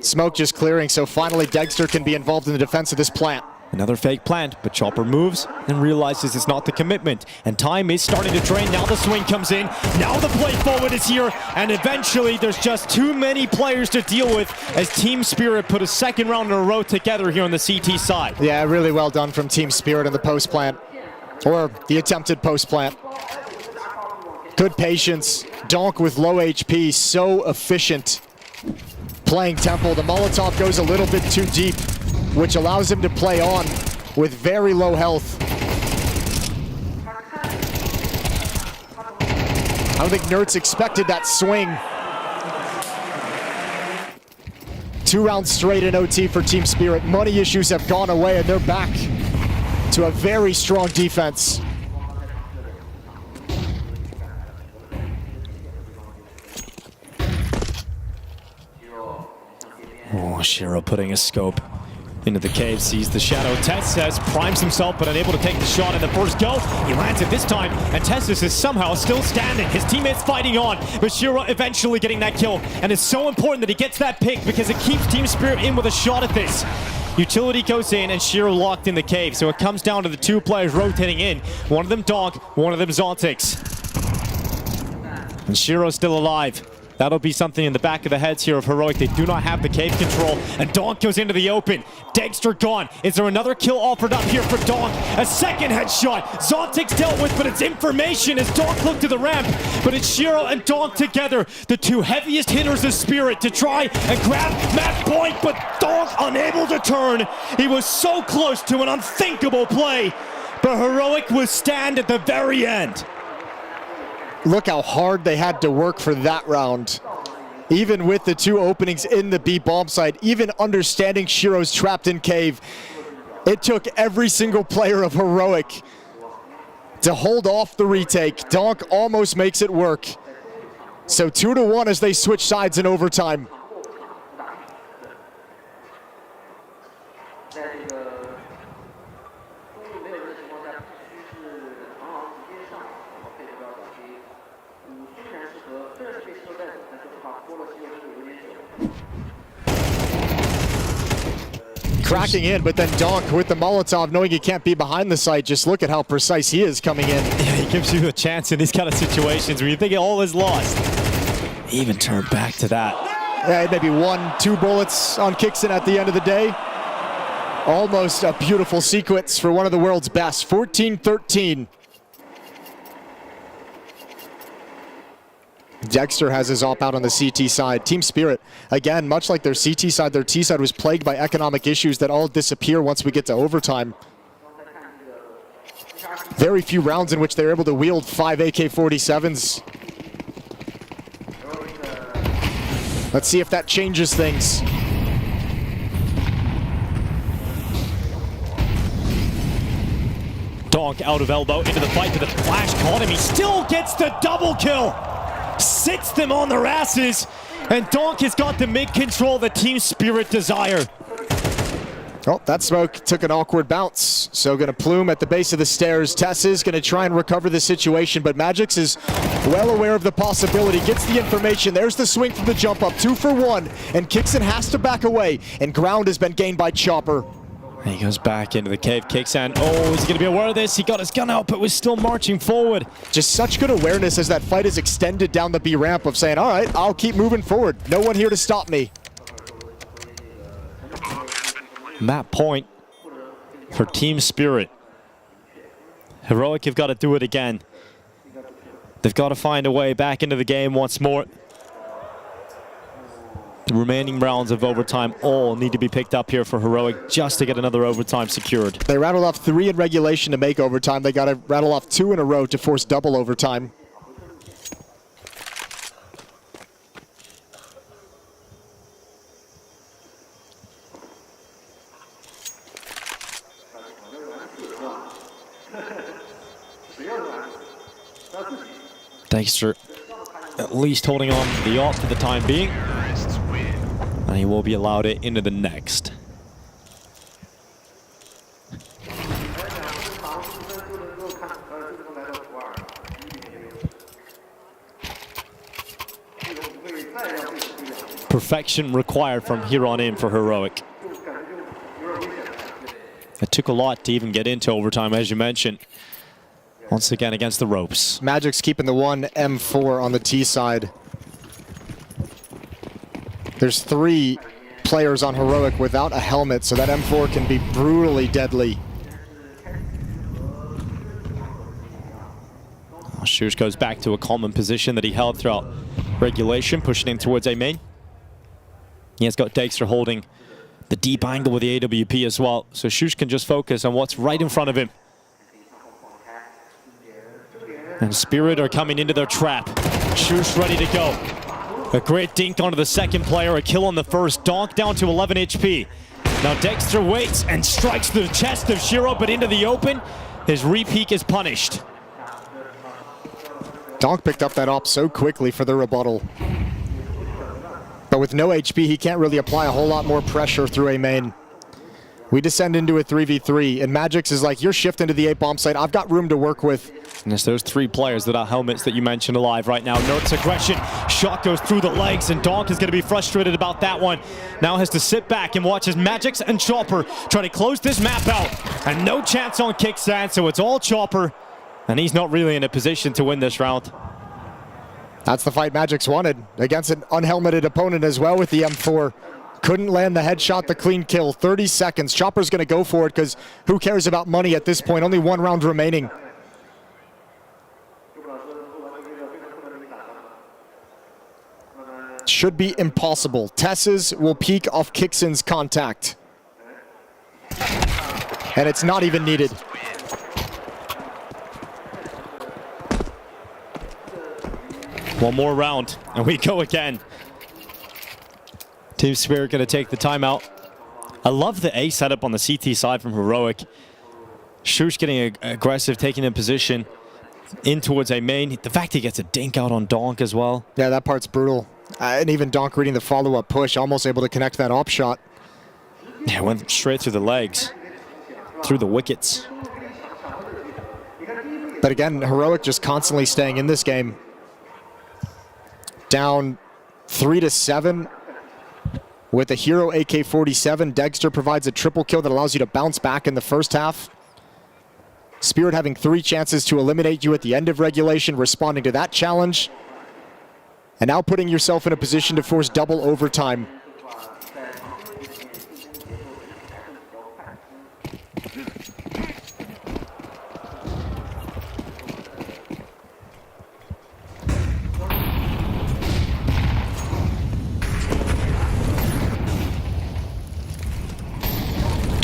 S13: Smoke just clearing, so finally Dexter can be involved in the defense of this plant.
S22: Another fake plant, but Chopper moves and realizes it's not the commitment. And time is starting to drain. Now the swing comes in. Now the play forward is here. And eventually there's just too many players to deal with as Team Spirit put a second round in a row together here on the CT side.
S13: Yeah, really well done from Team Spirit in the post plant. Or the attempted post plant. Good patience. Donk with low HP, so efficient. Playing Temple. The Molotov goes a little bit too deep, which allows him to play on with very low health. I don't think Nertz expected that swing. 2 rounds straight in OT for Team Spirit. Money issues have gone away, and they're back to a very strong defense.
S22: Oh, Shiro putting a scope into the cave, sees the shadow. Tessis primes himself, but unable to take the shot in the first go. He lands it this time, and Tessis is somehow still standing. His teammates fighting on, but Shiro eventually getting that kill. And it's so important that he gets that pick because it keeps Team Spirit in with a shot at this. Utility goes in, and Shiro locked in the cave. So it comes down to the 2 players rotating in. One of them Donk, one of them Zontix. And Shiro's still alive. That'll be something in the back of the heads here of Heroic. They do not have the cave control, and Donk goes into the open. Dexter gone. Is there another kill offered up here for Donk? A second headshot. Zontix dealt with, but it's information as Donk looked to the ramp. But it's Shiro and Donk together, the 2 heaviest hitters of Spirit, to try and grab match point, but Donk unable to turn. He was so close to an unthinkable play, but Heroic withstand at the very end.
S13: Look how hard they had to work for that round. Even with the 2 openings in the B bomb site, even understanding Shiro's trapped in cave, it took every single player of Heroic to hold off the retake. Donk almost makes it work. So 2-1 as they switch sides in overtime. Cracking in, but then Donk with the Molotov, knowing he can't be behind the site. Just look at how precise he is coming in.
S22: Yeah, he gives you a chance in these kind of situations where you think all is lost. Even turn back to that.
S13: Yeah, maybe 1-2 bullets on Kickson at the end of the day. Almost a beautiful sequence for one of the world's best. 14-13. Dexter has his op out on the CT side. Team Spirit, again, much like their CT side, their T side was plagued by economic issues that all disappear once we get to overtime. Very few rounds in which they're able to wield 5 AK-47s. Let's see if that changes things.
S22: Donk out of elbow into the fight, but the flash caught him. He still gets the double kill. Sits them on their asses, and Donk has got the mid-control that Team Spirit desire.
S13: Oh, that smoke took an awkward bounce. So gonna plume at the base of the stairs. Tess is gonna try and recover the situation, but Magix is well aware of the possibility, gets the information. There's the swing from the jump up, 2 for 1, and Kixon has to back away, and ground has been gained by Chopper.
S22: And he goes back into the cave, kicks in. Oh, is he gonna be aware of this? He got his gun out, but was still marching forward.
S13: Just such good awareness as that fight is extended down the B ramp of saying, all right, I'll keep moving forward. No one here to stop me.
S22: That point for Team Spirit. Heroic have got to do it again. They've got to find a way back into the game once more. The remaining rounds of overtime all need to be picked up here for Heroic just to get another overtime secured.
S13: They rattled off 3 in regulation to make overtime. They got to rattle off 2 in a row to force double overtime.
S22: Dexter at least holding on to the op for the time being. And he will be allowed it into the next. Perfection required from here on in for Heroic. It took a lot to even get into overtime, as you mentioned. Once again against the ropes.
S13: Magic's keeping the 1 M4 on the T side. There's 3 players on Heroic without a helmet, so that M4 can be brutally deadly.
S22: Shush goes back to a common position that he held throughout regulation, pushing him towards A main. He has got Dexter holding the deep angle with the AWP as well, so Shush can just focus on what's right in front of him. And Spirit are coming into their trap. Shush ready to go. A great dink onto the second player, a kill on the first. Donk down to 11 HP. Now Dexter waits and strikes the chest of Shiro, but into the open. His repeat is punished.
S13: Donk picked up that op so quickly for the rebuttal. But with no HP, he can't really apply a whole lot more pressure through A main. We descend into a 3v3, and Magix is like, you're shifting to the A bomb site. I've got room to work with.
S22: And there's those 3 players without helmets that you mentioned alive right now. Nert's aggression. Shot goes through the legs, and Donk is going to be frustrated about that one. Now has to sit back and watch as Magix and Chopper try to close this map out. And no chance on Kickstand, so it's all Chopper. And he's not really in a position to win this round.
S13: That's the fight Magix wanted against an unhelmeted opponent as well with the M4. Couldn't land the headshot, the clean kill. 30 seconds. Chopper's going to go for it because who cares about money at this point? Only 1 round remaining. Should be impossible. Tess's will peek off Kixon's contact. And it's not even needed.
S22: One more round, and we go again. Team Spirit going to take the timeout. I love the A setup on the CT side from Heroic. Shush getting aggressive, taking in position in towards A main. The fact he gets a dink out on Donk as well.
S13: Yeah, that part's brutal. And even Donk reading the follow-up push, almost able to connect that op shot.
S22: Yeah, went straight through the legs, through the wickets.
S13: But again, Heroic just constantly staying in this game. Down 3-7 with a Hero AK-47. Dexter provides a triple kill that allows you to bounce back in the first half. Spirit having 3 chances to eliminate you at the end of regulation, responding to that challenge. And now putting yourself in a position to force double overtime.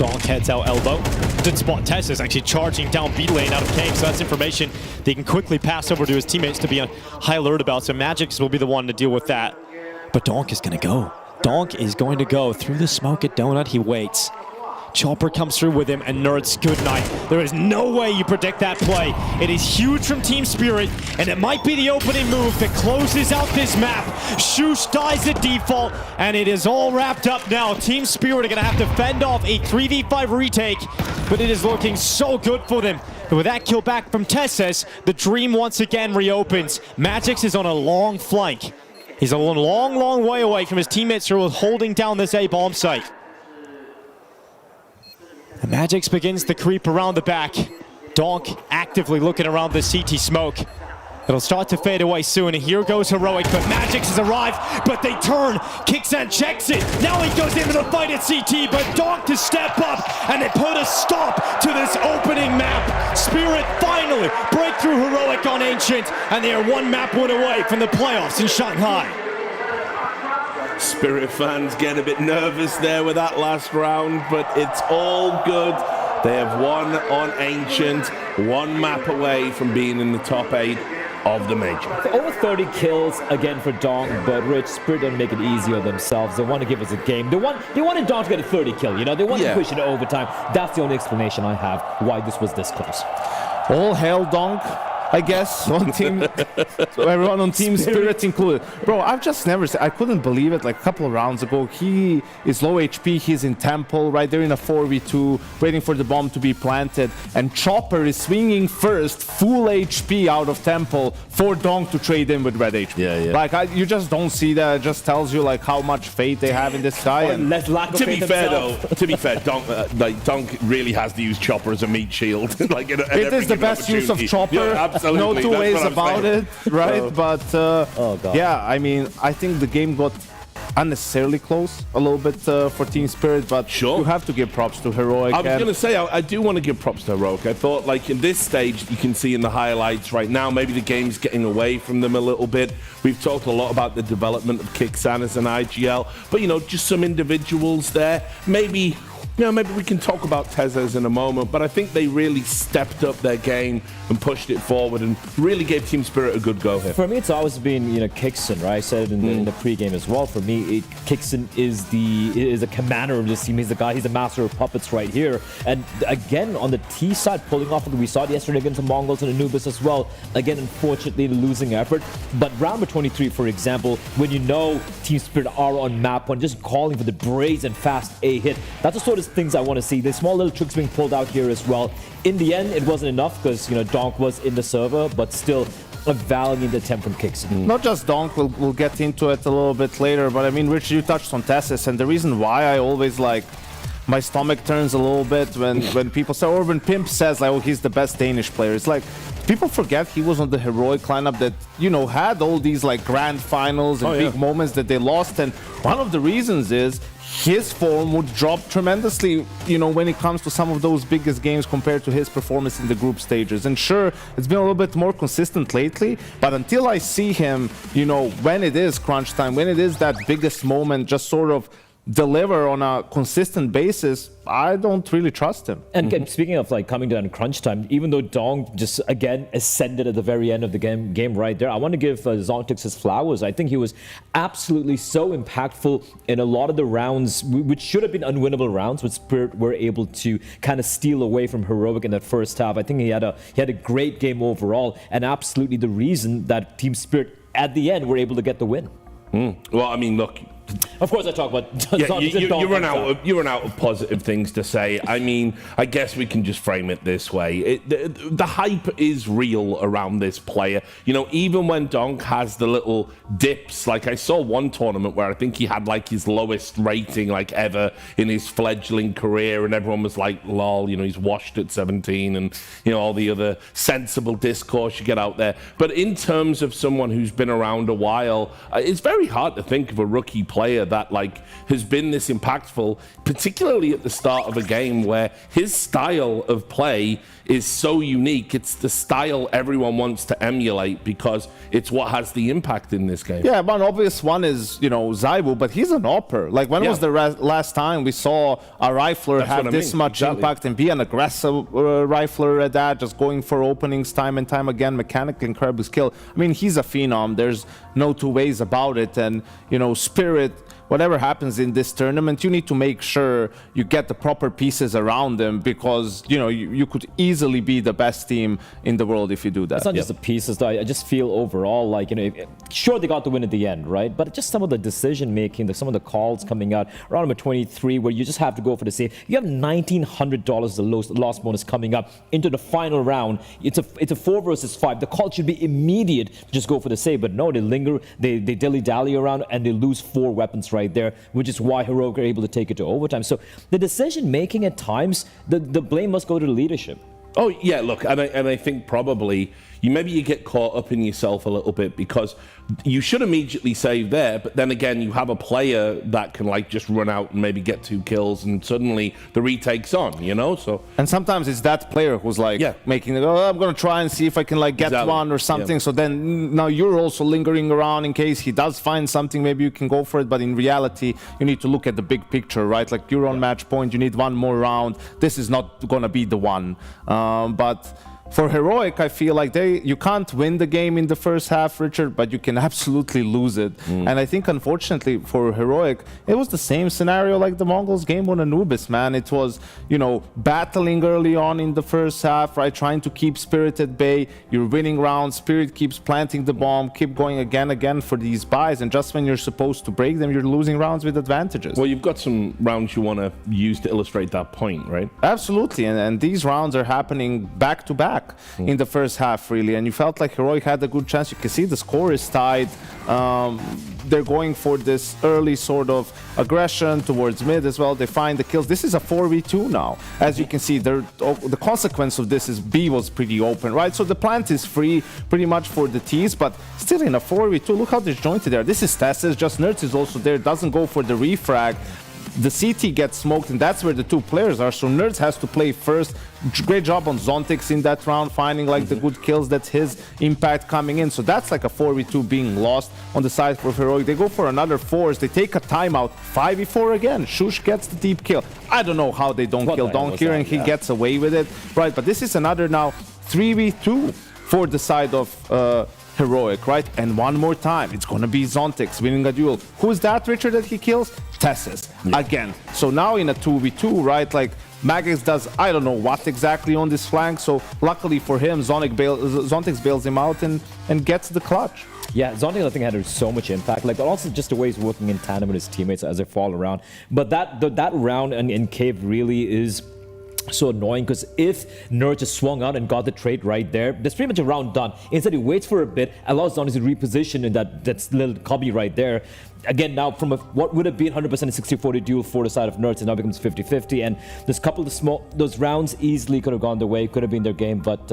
S22: Donk heads out elbow. Didn't spot Tess is actually charging down B lane out of game, so that's information they can quickly pass over to his teammates to be on high alert about. So Magics will be the one to deal with that. But Donk is going to go. Donk is going to go through the smoke at Donut. He waits. Chopper comes through with him, and Nerds, good night. There is no way you predict that play. It is huge from Team Spirit, and it might be the opening move that closes out this map. Shush dies at default, and it is all wrapped up now. Team Spirit are going to have to fend off a 3v5 retake, but it is looking so good for them. And with that kill back from Tesses, the dream once again reopens. Magix is on a long flank. He's a long way away from his teammates who are holding down this A bomb site. And Magix begins to creep around the back. Donk actively looking around the CT smoke. It'll start to fade away soon, and here goes Heroic, but Magix has arrived, but they turn. Kicksan checks it. Now he goes into the fight at CT, but Donk to step up, and they put a stop to this opening map. Spirit finally break through Heroic on Ancient, and they are one map win away from the playoffs in Shanghai.
S18: Spirit fans get a bit nervous there with that last round, but it's all good. They have won on Ancient, one map away from being in the top 8 of the major.
S20: Over 30 kills again for Donk, but Rich, Spirit don't make it easy on themselves. They want to give us a game. They wanted Donk to get a 30 kill, you know? They want to push it to overtime. That's the only explanation I have why this was this close.
S19: All hail Donk, I guess, on team, everyone on Team Spirit included. Bro, I've just never seen, I couldn't believe it like a couple of rounds ago. He is low HP, he's in Temple, right there in a 4v2, waiting for the bomb to be planted. And Chopper is swinging first, full HP out of Temple for Donk to trade in with red HP. Like, you just don't see that. It just tells you like how much faith they have in this guy. And
S18: to be fair, Donk really has to use Chopper as a meat shield. Like, it
S19: is the best use of Chopper.
S18: Yeah,
S19: no two ways about it, right? But yeah, I mean, I think the game got unnecessarily close a little bit for Team Spirit, but you have to give props to Heroic.
S18: I was going to say, I do want to give props to Heroic. I thought, like, in this stage, you can see in the highlights right now, maybe the game's getting away from them a little bit. We've talked a lot about the development of Kicksan as an IGL, but, you know, just some individuals there. Maybe we can talk about Tezes in a moment, but I think they really stepped up their game and pushed it forward and really gave Team Spirit a good go here.
S20: For me, it's always been, you know, Kicksan, right? I said it in the pregame as well. For me, Kicksan is the commander of this team. He's the guy, he's the master of puppets right here. And again, on the T side, pulling off, we saw it yesterday against the Mongolz and Anubis as well. Again, unfortunately, losing effort. But round 23, for example, when you know Team Spirit are on map 1, just calling for the brazen fast A hit, that's the sort of things I want to see. The small little tricks being pulled out here as well. In the end, it wasn't enough because, you know, Donk was in the server, but still a valiant attempt from Kicksan.
S19: Not just Donk, we'll get into it a little bit later, but I mean, Rich, you touched on Tessis, and the reason why I always like, my stomach turns a little bit when people say, or when Pimp says, like, oh, he's the best Danish player. It's like, people forget he was on the Heroic lineup that, you know, had all these, like, grand finals and big moments that they lost, and one of the reasons is his form would drop tremendously, you know, when it comes to some of those biggest games compared to his performance in the group stages. And sure, it's been a little bit more consistent lately, but until I see him, you know, when it is crunch time, when it is that biggest moment, just sort of deliver on a consistent basis, I don't really trust him.
S20: And speaking of like coming down in crunch time, even though Donk just again ascended at the very end of the game right there, I want to give Zontix his flowers. I think he was absolutely so impactful in a lot of the rounds, which should have been unwinnable rounds, but Spirit were able to kind of steal away from Heroic in that first half. I think he had a great game overall, and absolutely the reason that Team Spirit at the end were able to get the win.
S18: Well, I mean, look.
S20: Of course, I talk about.
S18: You run out of positive things to say. I mean, I guess we can just frame it this way: the hype is real around this player. You know, even when Donk has the little dips, like I saw one tournament where I think he had like his lowest rating like ever in his fledgling career, and everyone was like, "Lol," you know, he's washed at 17, and you know all the other sensible discourse you get out there. But in terms of someone who's been around a while, it's very hard to think of a rookie player player that like has been this impactful, particularly at the start of a game where his style of play is so unique. It's the style everyone wants to emulate because it's what has the impact in this game.
S19: Yeah, one obvious one is, you know, Zaibu, but he's an AWPer. Like, when was the last time we saw a rifler have this much impact and be an aggressive rifler at that, just going for openings time and time again, mechanically incredibly skilled. I mean, he's a phenom. There's no two ways about it. And, you know, Spirit, whatever happens in this tournament, you need to make sure you get the proper pieces around them because, you know, you could easily be the best team in the world if you do that.
S20: It's not just the pieces, though. I just feel overall like, you know, sure, they got the win at the end, right? But just some of the decision making, some of the calls coming out around number 23 where you just have to go for the save. You have $1,900 the loss bonus coming up into the final round. It's a 4 versus 5. The call should be immediate to just go for the save, but no, they linger, they dilly-dally around and they lose 4 weapons right there, which is why Heroic are able to take it to overtime. So the decision making at times, the blame must go to the leadership.
S18: Oh yeah, look, and I think probably you get caught up in yourself a little bit because you should immediately save there, but then again you have a player that can like just run out and maybe get 2 kills and suddenly the retake's on, you know. So
S19: and sometimes it's that player who's like making it, I'm gonna try and see if I can like get one or something. So then now you're also lingering around in case he does find something, maybe you can go for it, but in reality you need to look at the big picture, right? Like you're on match point, you need one more round, this is not gonna be the one. But for Heroic, I feel like you can't win the game in the first half, Richard, but you can absolutely lose it. And I think, unfortunately, for Heroic, it was the same scenario like the Mongols game on Anubis, man. It was, you know, battling early on in the first half, right, trying to keep Spirit at bay. You're winning rounds, Spirit keeps planting the bomb, keep going again for these buys, and just when you're supposed to break them, you're losing rounds with advantages.
S18: Well, you've got some rounds you want to use to illustrate that point, right?
S19: Absolutely, and these rounds are happening back to back in the first half, really, and you felt like Heroic had a good chance. You can see the score is tied. They're going for this early sort of aggression towards mid as well. They find the kills. This is a 4v2 now. As you can see, the consequence of this is B was pretty open, right? So the plant is free pretty much for the T's, but still in a 4v2, look how disjointed they are. This is Tessis, just Nerds is also there, doesn't go for the refrag. The CT gets smoked, and that's where the 2 players are. So Nerds has to play first. Great job on Zontix in that round, finding like the good kills. That's his impact coming in. So that's like a 4v2 being lost on the side for Heroic. They go for another 4s. They take a timeout. 5v4 again. Shush gets the deep kill. I don't know how they don't kill Don here, and he gets away with it. Right, but this is another now 3v2 for the side of Heroic, right? And one more time, it's gonna be Zontix winning a duel. Who's that, Richard, that he kills? Tessis, again. So now in a 2v2, right, like Magix does, I don't know what exactly on this flank, so luckily for him, Zontix bails him out and gets the clutch.
S20: Yeah, Zontix, I think, had so much impact, like, but also just the way he's working in tandem with his teammates as they fall around. But that round in Cave really is so annoying, because if Nerd just swung out and got the trade right there, that's pretty much a round done. Instead, he waits for a bit, allows Zontix to reposition in that little cubby right there. Again, now from what would have been 100% 60-40 duel for the side of Nerds, it now becomes 50-50. And there's a couple of those rounds easily could have gone their way, could have been their game, but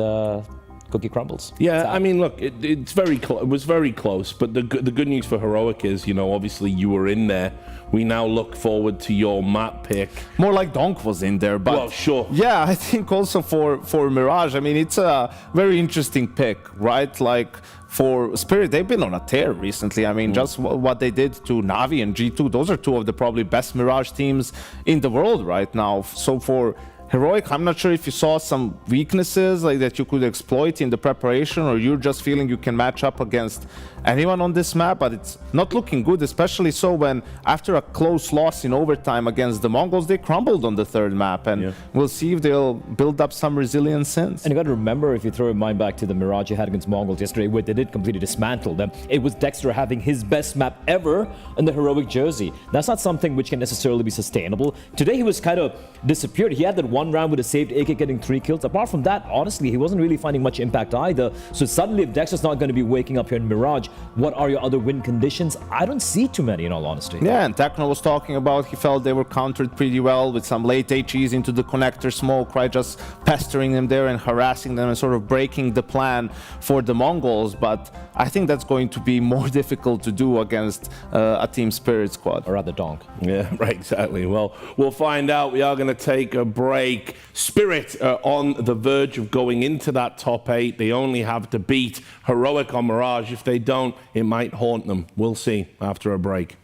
S20: cookie crumbles.
S18: Yeah, I mean, look, it's very it was very close. But the good news for Heroic is, you know, obviously you were in there. We now look forward to your map pick.
S19: More like Donk was in there, but
S18: well, sure.
S19: Yeah, I think also for Mirage, I mean, it's a very interesting pick, right? Like for Spirit, they've been on a tear recently. I mean, just what they did to Navi and G2, those are 2 of the probably best Mirage teams in the world right now. So for Heroic, I'm not sure if you saw some weaknesses like that you could exploit in the preparation, or you're just feeling you can match up against anyone on this map, but it's not looking good, especially so when after a close loss in overtime against the Mongols, they crumbled on the 3rd map, and we'll see if they'll build up some resilience since.
S20: And you got to remember, if you throw your mind back to the Mirage you had against Mongols yesterday, where they did completely dismantle them, it was Dexter having his best map ever in the Heroic jersey. That's not something which can necessarily be sustainable. Today he was kind of disappeared. He had that one round with a saved AK getting 3 kills. Apart from that, honestly, he wasn't really finding much impact either. So suddenly, if Dexter's not going to be waking up here in Mirage, what are your other win conditions? I don't see too many, in all honesty.
S19: Yeah, and Techno was talking about he felt they were countered pretty well with some late HEs into the connector smoke, right? Just pestering them there and harassing them and sort of breaking the plan for the Mongols. But I think that's going to be more difficult to do against a Team Spirit squad.
S20: Or rather Donk.
S18: Yeah, right, exactly. Well, we'll find out. We are going to take a break. Spirit are on the verge of going into that top 8. They only have to beat Heroic on Mirage. If they don't, it might haunt them. We'll see after a break.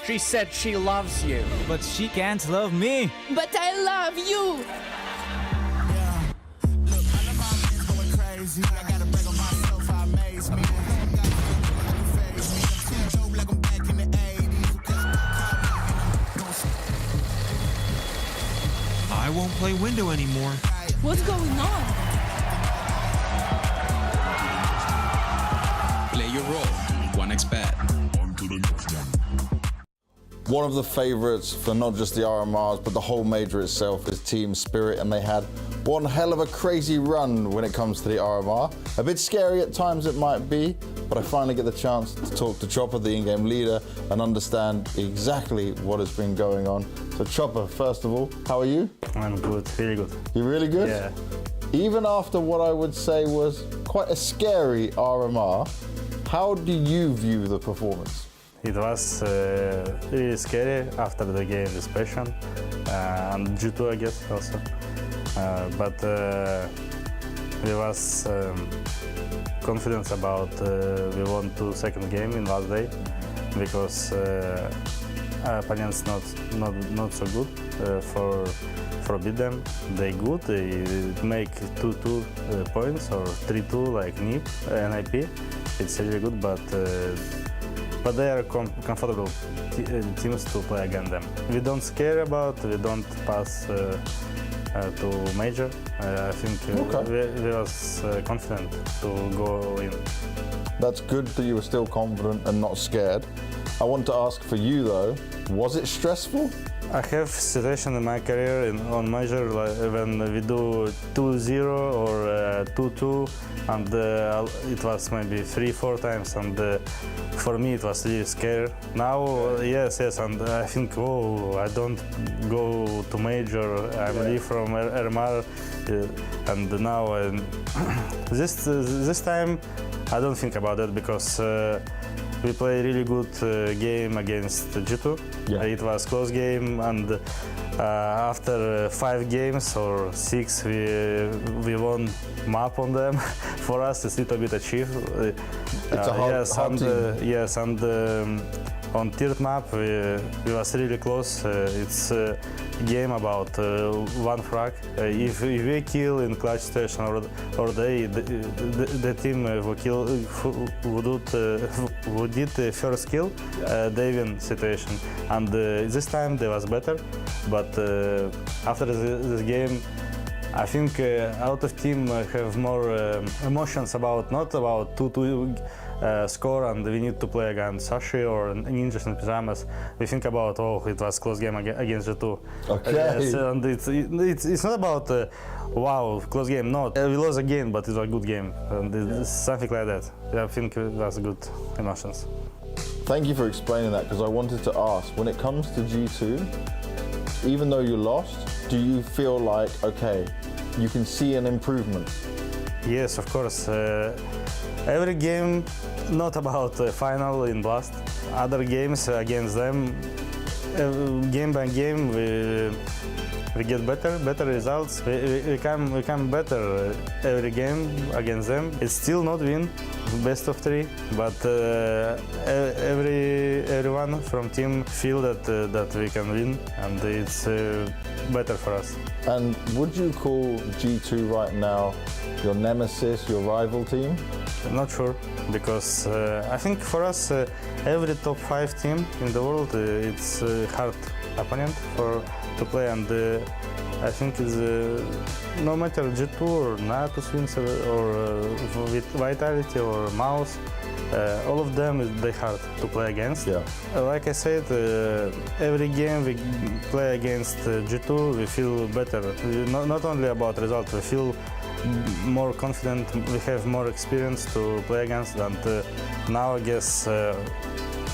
S10: She said she loves you. But she can't love me.
S11: But I love you.
S15: I won't play window anymore.
S11: What's going on?
S12: Play your role. 1xBet.
S16: One of the favorites for not just the RMRs, but the whole major itself is Team Spirit, and they had one hell of a crazy run when it comes to the RMR. A bit scary at times it might be, but I finally get the chance to talk to Chopper, the in-game leader, and understand exactly what has been going on. So Chopper, first of all, how are you?
S5: I'm good, really good.
S16: You're really good?
S5: Yeah.
S16: Even after what I would say was quite a scary RMR, how do you view the performance?
S5: It was really scary after the game with Passion and G2, I guess, also. But we was confident about we won 2 second game in last day because opponents not so good for beat them. They good. They make 2-2 points or 3-2 like NIP. It's really good, but they are comfortable teams to play against them. We don't scare about. We don't pass to major. I think we was confident to go in.
S16: That's good that you were still confident and not scared. I want to ask for you though, was it stressful?
S5: I have situation in my career on major when we do 2-0 or 2-2, and it was maybe 3-4 times, and for me it was really scary. Now, yes, and I think, I don't go to major. I'm really from RMR, and now this time I don't think about it because. We play really good game against G2. Yeah. It was close game, and after 5 games or 6, we won map on them. For us, it's a little bit achieved.
S16: It's a hard team.
S5: Yes, and on third map, we was really close. It's a game about 1 frag. If we kill in clutch situation or the team who did the first kill, they win situation. And this time they was better, but after this game, I think a lot of team have more emotions about not about 2-2 score and we need to play against Sashi or Ninjas and Pyjamas. We think about it was close game against G2.
S16: Okay.
S5: Yes, and it's not about wow, close game. No, we lost again, but it was a good game, and it's something like that. I think it was good emotions.
S16: Thank you for explaining that, because I wanted to ask, when it comes to G2, even though you lost, do you feel like, okay, you can see an improvement?
S5: Yes, of course. Every game, not about final in Blast. Other games against them, game by game, we get better results. We come better every game against them. It's still not win, best of 3, but everyone from team feel that we can win, and it's better for us.
S16: And would you call G2 right now your nemesis, your rival team?
S5: I'm not sure, because I think for us, every top 5 team in the world, it's a hard opponent to play, and I think it's no matter G2 or Natus wins or with Vitality or Mouz, all of them they hard to play against.
S16: Yeah.
S5: Like I said, every game we play against G2, we feel better. Not only about results, we feel more confident. We have more experience to play against, and now I guess.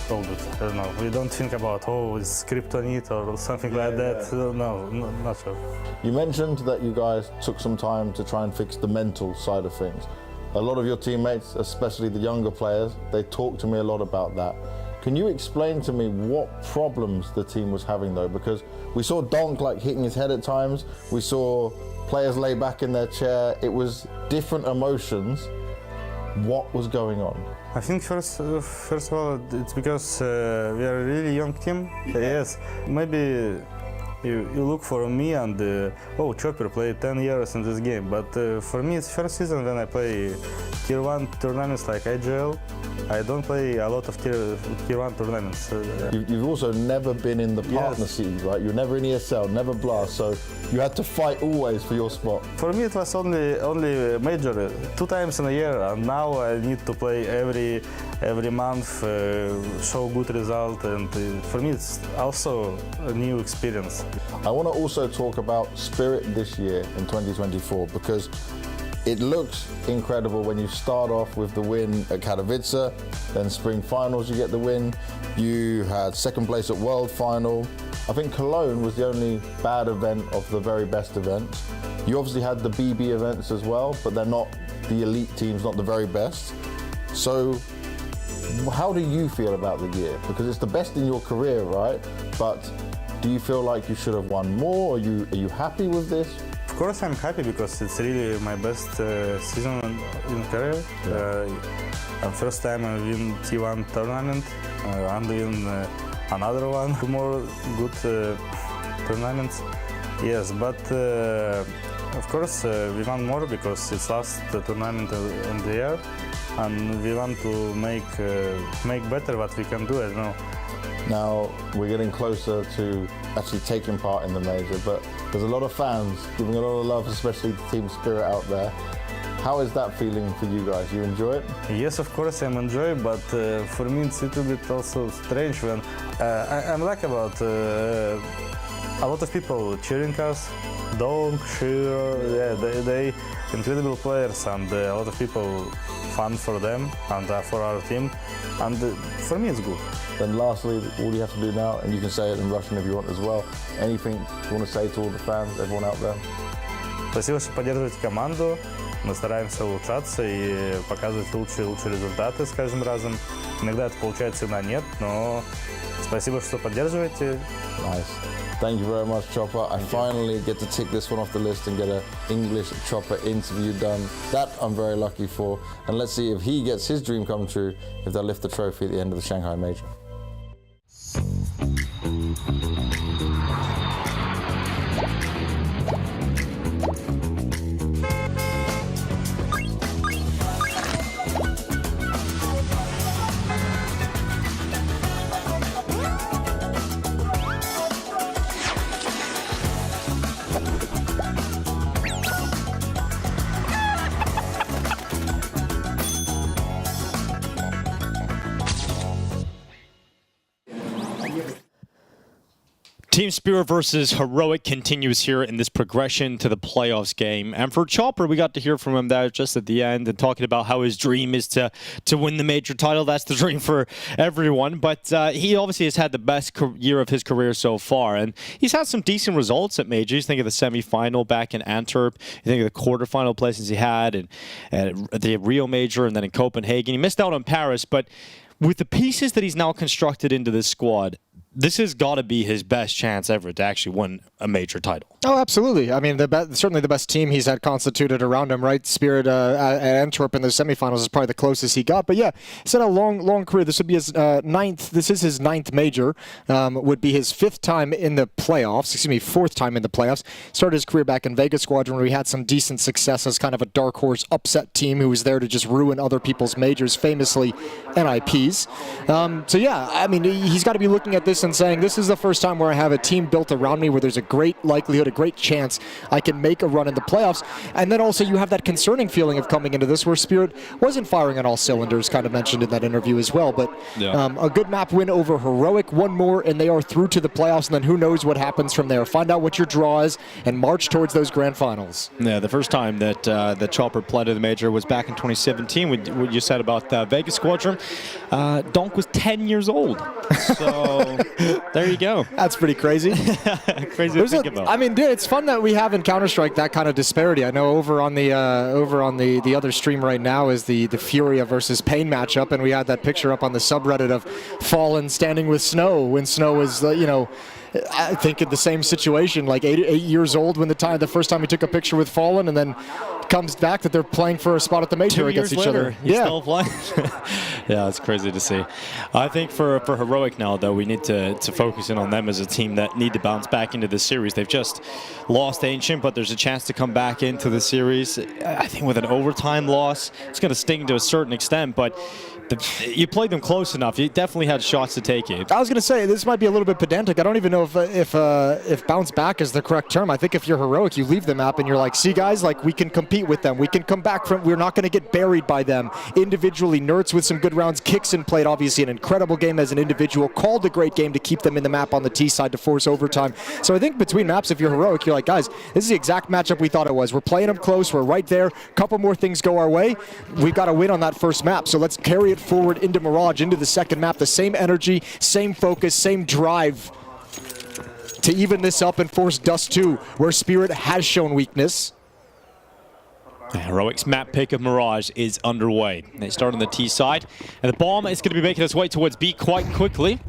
S5: All good. I don't know. We don't think about it's kryptonite or something like that. No, not sure.
S16: You mentioned that you guys took some time to try and fix the mental side of things. A lot of your teammates, especially the younger players, they talk to me a lot about that. Can you explain to me what problems the team was having though? Because we saw Donk like hitting his head at times. We saw players lay back in their chair. It was different emotions. What was going on?
S5: I think first of all, it's because we are a really young team. Yes, maybe you look for me and Chopper played 10 years in this game, but for me it's first season when I play Tier 1 tournaments like IGL. I don't play a lot of tier 1 tournaments.
S16: You've also never been in the partner series, right? You're never in ESL, never Blast, so you had to fight always for your spot.
S5: For me it was only major, 2 times in a year, and now I need to play every month, show good result, and for me it's also a new experience.
S16: I want to also talk about Spirit this year in 2024 because it looks incredible when you start off with the win at Katowice, then Spring Finals you get the win. You had second place at World Final. I think Cologne was the only bad event of the very best events. You obviously had the BB events as well, but they're not the elite teams, not the very best. So how do you feel about the year? Because it's the best in your career, right? But do you feel like you should have won more? Are you happy with this?
S5: Of course I'm happy because it's really my best season in career. And first time I win T1 tournament and win another one. 2 more good tournaments. Yes, but of course we want more because it's last tournament in the year, and we want to make better what we can do. I don't know.
S16: Now we're getting closer to actually taking part in the major, but there's a lot of fans giving a lot of love, especially to Team Spirit out there. How is that feeling for you guys? You enjoy it?
S5: Yes, of course I'm enjoying, but for me it's a little bit also strange when I'm like about a lot of people cheering us. Don't cheer, they incredible players, and a lot of people fun for them and for our team, and for me it's good.
S16: Then lastly, all you have to do now, and you can say it in Russian if you want as well, anything you want to say to all the fans, everyone out there?
S5: Спасибо, что поддерживаете команду. Мы стараемся улучшаться и показывать лучшие результаты с каждым разом. Иногда это получается, иногда нет, но спасибо, что поддерживаете.
S16: Nice. Thank you very much, Chopper. I finally get to tick this one off the list and get an English Chopper interview done. That I'm very lucky for. And let's see if he gets his dream come true, if they'll lift the trophy at the end of the Shanghai Major.
S22: Team Spirit versus Heroic continues here in this progression to the playoffs game. And for Chopper, we got to hear from him there just at the end and talking about how his dream is to win the major title. That's the dream for everyone. But he obviously has had the best year of his career so far. And he's had some decent results at majors. Think of the semi-final back in Antwerp. You think of the quarterfinal places he had and the Rio Major and then in Copenhagen. He missed out on Paris, but with the pieces that he's now constructed into this squad, this has got to be his best chance ever to actually win a major title.
S13: Oh, absolutely. I mean, certainly the best team he's had constituted around him, right? Spirit at Antwerp in the semifinals is probably the closest he got. But yeah, he's had a long career. This would be his This is his ninth major. Would be his fourth time in the playoffs. Started his career back in Vega Squadron, where he had some decent success as kind of a dark horse upset team who was there to just ruin other people's majors, famously NIPs. So yeah, I mean, he's got to be looking at this person saying, this is the first time where I have a team built around me where there's a great likelihood, a great chance I can make a run in the playoffs. And then also you have that concerning feeling of coming into this where Spirit wasn't firing on all cylinders, kind of mentioned in that interview as well. But a good map win over Heroic, one more, and they are through to the playoffs, and then who knows what happens from there. Find out what your draw is and march towards those grand finals.
S22: Yeah, the first time that that Chopper played in the major was back in 2017. What you said about Vegas Squadron. Donk was 10 years old. So there you go.
S13: That's pretty crazy.
S22: Crazy to think about.
S13: I mean, dude, it's fun that we have in Counter-Strike that kind of disparity. I know over on the other stream right now is the Furia versus Pain matchup, and we had that picture up on the subreddit of Fallen standing with Snow when Snow was, you know, I think in the same situation, like 8 years old when the first time he took a picture with Fallen, and then comes back that they're playing for a spot at the major against each other.
S22: He's still playing. Yeah, it's crazy to see. I think for Heroic now, though, we need to focus in on them as a team that need to bounce back into this series. They've just lost Ancient, but there's a chance to come back into the series. I think with an overtime loss, it's going to sting to a certain extent, but you played them close enough. You definitely had shots to take it.
S13: I was going to say, this might be a little bit pedantic. I don't even know if bounce back is the correct term. I think if you're Heroic, you leave the map and you're like, see guys, like we can compete with them. We can come back from, we're not going to get buried by them. Individually, Nerds with some good rounds. Kixon played obviously an incredible game as an individual. Called a great game to keep them in the map on the T side to force overtime. So I think between maps, if you're Heroic, you're like, guys, this is the exact matchup we thought it was. We're playing them close. We're right there. Couple more things go our way. We've got to win on that first map. So let's carry it forward into Mirage, into the second map. The same energy, same focus, same drive to even this up and force Dust 2, where Spirit has shown weakness.
S22: Heroic's map pick of Mirage is underway. They start on the T side, and the bomb is going to be making its way towards B quite quickly.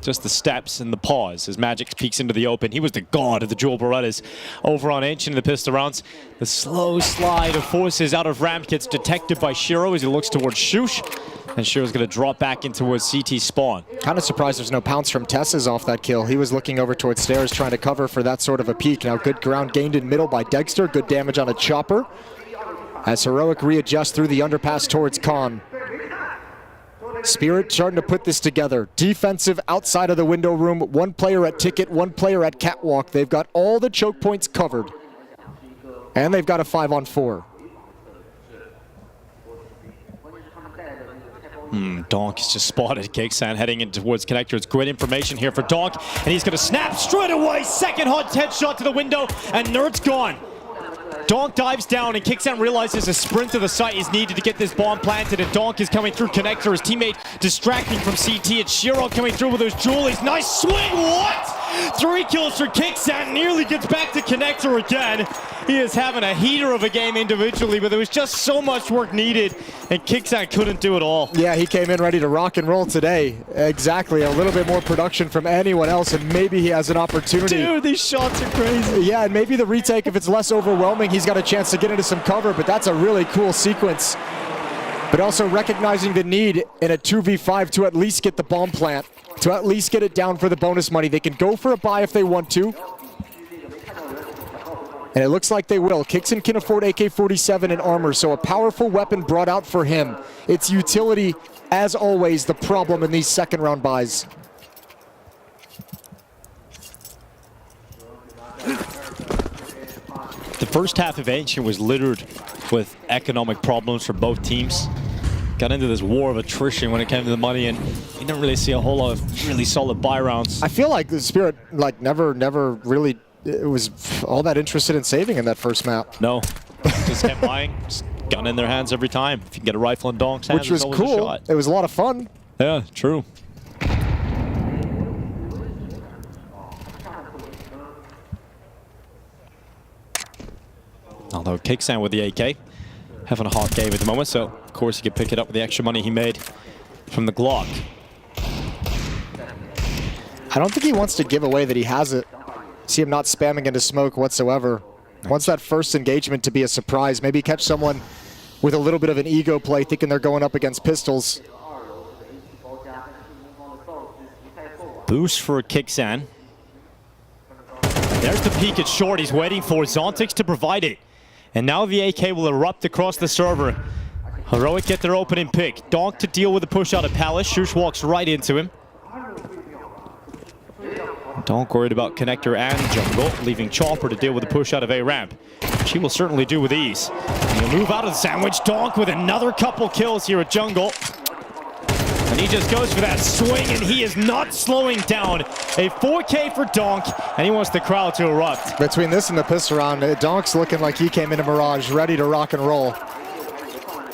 S22: Just the steps and the pause as Magic peeks into the open. He was the god of the Jewel Berettas over on Ancient in the pistol rounds. The slow slide of forces out of ramp gets detected by Shiro as he looks towards Shush. And Shiro's going to drop back into towards CT spawn.
S13: Kind of surprised there's no pounce from Tess's off that kill. He was looking over towards stairs trying to cover for that sort of a peek. Now good ground gained in middle by Dexter. Good damage on a chopper. As Heroic readjusts through the underpass towards Khan. Spirit starting to put this together. Defensive outside of the window room. One player at ticket, one player at catwalk. They've got all the choke points covered. And they've got a 5-on-4.
S22: Donk is just spotted. Kixan heading in towards Connector. It's great information here for Donk. And he's going to snap straight away. Second headshot to the window. And Nerd's gone. Donk dives down and Kixan realizes a sprint to the site is needed to get this bomb planted, and Donk is coming through Connector. His teammate distracting from CT. It's Shiro coming through with those Julies. Nice swing, what? 3 kills for Kixan, nearly gets back to Connector again. He is having a heater of a game individually, but there was just so much work needed, and Kixan couldn't do it all.
S13: Yeah, he came in ready to rock and roll today. Exactly, a little bit more production from anyone else, and maybe he has an opportunity.
S22: Dude, these shots are crazy.
S13: Yeah, and maybe the retake, if it's less overwhelming, he's got a chance to get into some cover, but that's a really cool sequence. But also recognizing the need in a 2v5 to at least get the bomb plant, to at least get it down for the bonus money. They can go for a buy if they want to. And it looks like they will. Kixon can afford AK-47 and armor, so a powerful weapon brought out for him. Its utility, as always, the problem in these second round buys.
S22: The first half of Ancient was littered with economic problems for both teams. Got into this war of attrition when it came to the money, and you didn't really see a whole lot of really solid buy rounds.
S13: I feel like the Spirit never really was all that interested in saving in that first map.
S22: No, just kept buying, just gun in their hands every time. If you can get a rifle in Donk's hands,
S13: which was cool.
S22: A shot.
S13: It was a lot of fun.
S22: Yeah, true. Although Kixan with the AK, having a hot game at the moment, so of course he could pick it up with the extra money he made from the Glock.
S13: I don't think he wants to give away that he has it. See him not spamming into smoke whatsoever. Wants that first engagement to be a surprise. Maybe catch someone with a little bit of an ego play thinking they're going up against pistols.
S22: Boost for Kixan. There's the peek at short he's waiting for. Zontix to provide it. And now the AK will erupt across the server. Heroic get their opening pick. Donk to deal with the push out of Palace. Shush walks right into him. Donk worried about connector and jungle, leaving Chopper to deal with the push out of A ramp. She will certainly do with ease. And he'll move out of the sandwich. Donk with another couple kills here at jungle. And he just goes for that swing, and he is not slowing down. A 4K for Donk, and he wants the crowd to erupt.
S13: Between this and the pistol round, Donk's looking like he came into Mirage ready to rock and roll.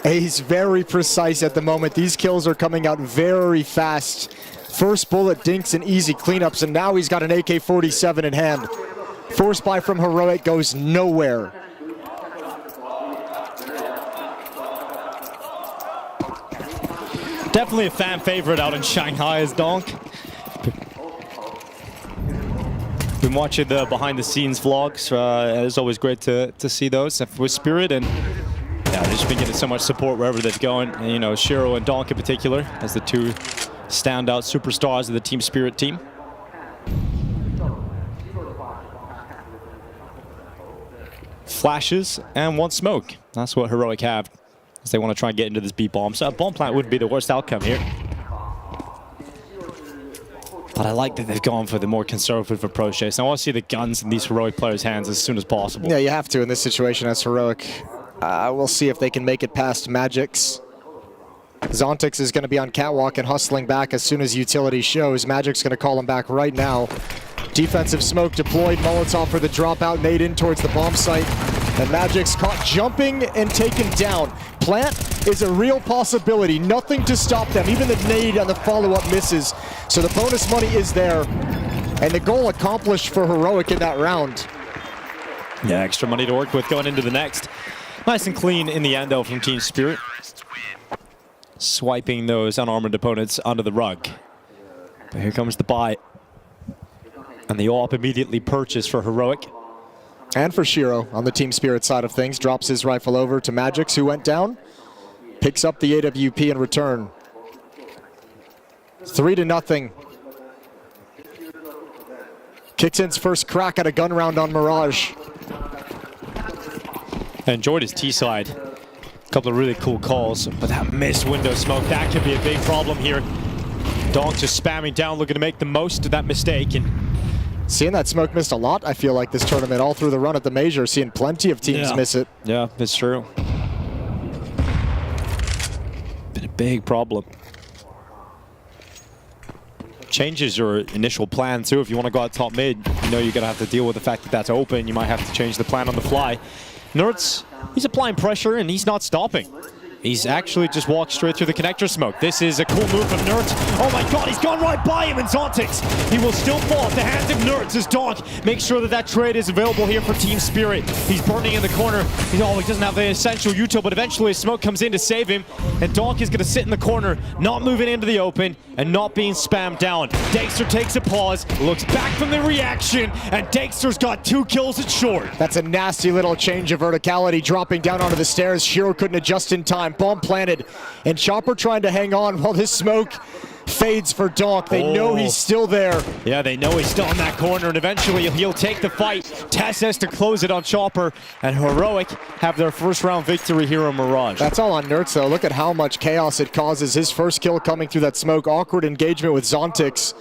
S13: He's very precise at the moment. These kills are coming out very fast. First bullet dinks and easy cleanups, and now he's got an AK-47 in hand. Force buy from Heroic goes nowhere.
S22: Definitely a fan favorite out in Shanghai is Donk. Been watching the behind-the-scenes vlogs. It's always great to see those with Spirit, and yeah, they've just been getting so much support wherever they're going. And, you know, Shiro and Donk in particular as the two standout superstars of the Team Spirit team. Flashes and one smoke. That's what Heroic have, as they want to try and get into this B bomb. So a bomb plant wouldn't be the worst outcome here. But I like that they've gone for the more conservative approach. So I want to see the guns in these Heroic players' hands as soon as possible.
S13: Yeah, you have to in this situation as Heroic. We'll see if they can make it past Magix. Zontix is going to be on catwalk and hustling back as soon as utility shows. Magic's going to call him back right now. Defensive smoke deployed. Molotov for the dropout. Nade in towards the bomb site. And Magic's caught jumping and taken down. Plant is a real possibility. Nothing to stop them. Even the nade on the follow-up misses. So the bonus money is there. And the goal accomplished for Heroic in that round.
S22: Yeah, extra money to work with going into the next. Nice and clean in the end, though, from Team Spirit. Swiping those unarmored opponents under the rug. But here comes the buy. And the AWP immediately purchased for Heroic.
S13: And for Shiro on the Team Spirit side of things. Drops his rifle over to Magix, who went down. Picks up the AWP in return. 3-0. Kicks first crack at a gun round on Mirage.
S22: I enjoyed his T-side. A couple of really cool calls, but that missed window smoke, that could be a big problem here. Donk just spamming down, looking to make the most of that mistake. And
S13: seeing that smoke missed a lot, I feel like, this tournament, all through the run at the major, seeing plenty of teams miss it.
S22: Yeah, it's true. Been a big problem. Changes your initial plan too. If you want to go out top mid, you know you're going to have to deal with the fact that that's open. You might have to change the plan on the fly. Nerds, he's applying pressure and he's not stopping. He's actually just walked straight through the connector smoke. This is a cool move from Nerds. Oh my god, he's gone right by him, and Zontix. He will still fall at the hands of Nerds as Donk makes sure that that trade is available here for Team Spirit. He's burning in the corner. He doesn't have the essential util, but eventually smoke comes in to save him. And Donk is going to sit in the corner, not moving into the open, and not being spammed down. Dexter takes a pause, looks back from the reaction, and Dexter's got 2 kills at short.
S13: That's a nasty little change of verticality, dropping down onto the stairs. Shiro couldn't adjust in time. Bomb planted, and Chopper trying to hang on while this smoke fades for Donk. They know he's still there.
S22: Yeah, they know he's still in that corner, and eventually he'll take the fight. Tess has to close it on Chopper, and Heroic have their first round victory here on Mirage.
S13: That's all on Nerds, though. Look at how much chaos it causes. His first kill coming through that smoke. Awkward engagement with Zontix.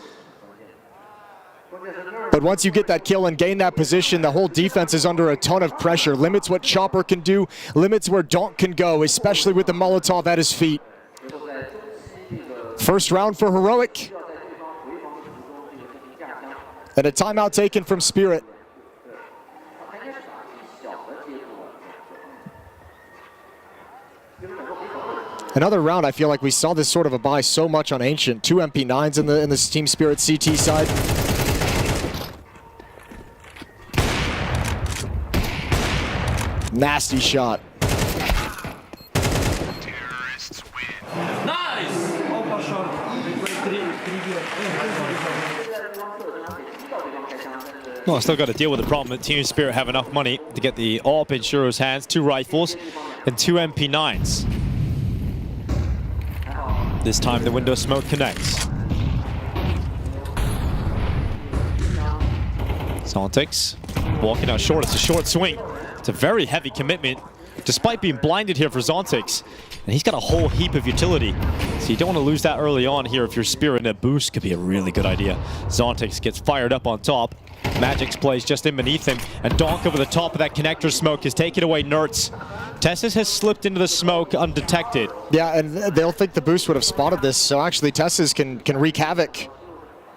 S13: But once you get that kill and gain that position, the whole defense is under a ton of pressure. Limits what Chopper can do, limits where Donk can go, especially with the Molotov at his feet. First round for Heroic. And a timeout taken from Spirit. Another round, I feel like we saw this sort of a buy so much on Ancient. 2 MP9s in the Team Spirit CT side. Nasty shot.
S22: Well, I still got to deal with the problem that Team Spirit have enough money to get the AWP in Shiro's hands, 2 rifles, and 2 MP9s. This time the window smoke connects. Zontix walking out short. It's a short swing. It's a very heavy commitment despite being blinded here for Zontix. And he's got a whole heap of utility. So you don't want to lose that early on here if you're Spirit, and a boost could be a really good idea. Zontix gets fired up on top. Magic's plays just in beneath him, and Donk over the top of that connector smoke has taken away Nertz. Tessis has slipped into the smoke undetected.
S13: Yeah, and they'll think the boost would have spotted this, so actually Tessis can wreak havoc.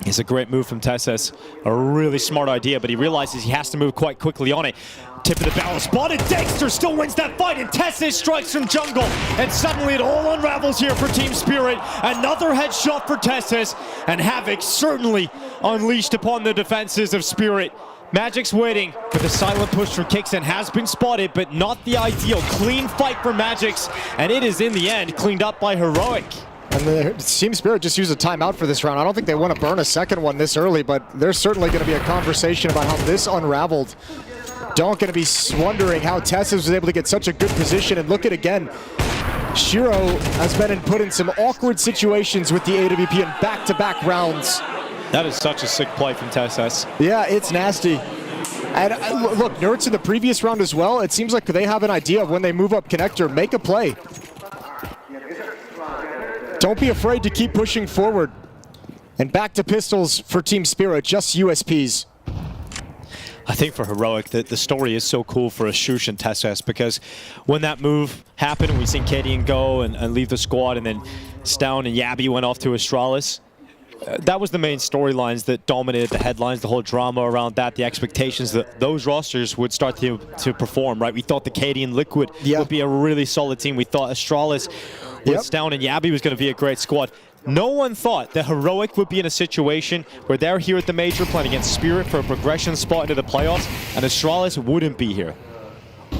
S22: It's a great move from Tessis. A really smart idea, but he realizes he has to move quite quickly on it. Tip of the barrel spotted. Dexter still wins that fight, and Tessis strikes from jungle. And suddenly it all unravels here for Team Spirit. Another headshot for Tessis, and havoc certainly unleashed upon the defenses of Spirit. Magic's waiting, but the silent push from Kixen has been spotted, but not the ideal. Clean fight for Magic's, and it is in the end cleaned up by Heroic.
S13: And the Team Spirit just used a timeout for this round. I don't think they want to burn a second one this early, but there's certainly going to be a conversation about how this unraveled. Donk going to be wondering how Tessis was able to get such a good position. And look at again, Shiro has been put in some awkward situations with the AWP in back-to-back rounds.
S22: That is such a sick play from Tessis.
S13: Yeah, it's nasty. And look, Nertz in the previous round as well, it seems like they have an idea of when they move up connector, make a play. Don't be afraid to keep pushing forward. And back to pistols for Team Spirit, just USPs.
S22: I think for Heroic, the story is so cool for Ashush and Tessis, because when that move happened, we seen Cadian go and leave the squad, and then Stown and Yabby went off to Astralis. That was the main storylines that dominated the headlines, the whole drama around that, the expectations that those rosters would start to perform, right? We thought the Cadian Liquid would be a really solid team. We thought Astralis with Stown and Yabby was going to be a great squad. No one thought that Heroic would be in a situation where they're here at the major playing against Spirit for a progression spot into the playoffs, and Astralis wouldn't be here.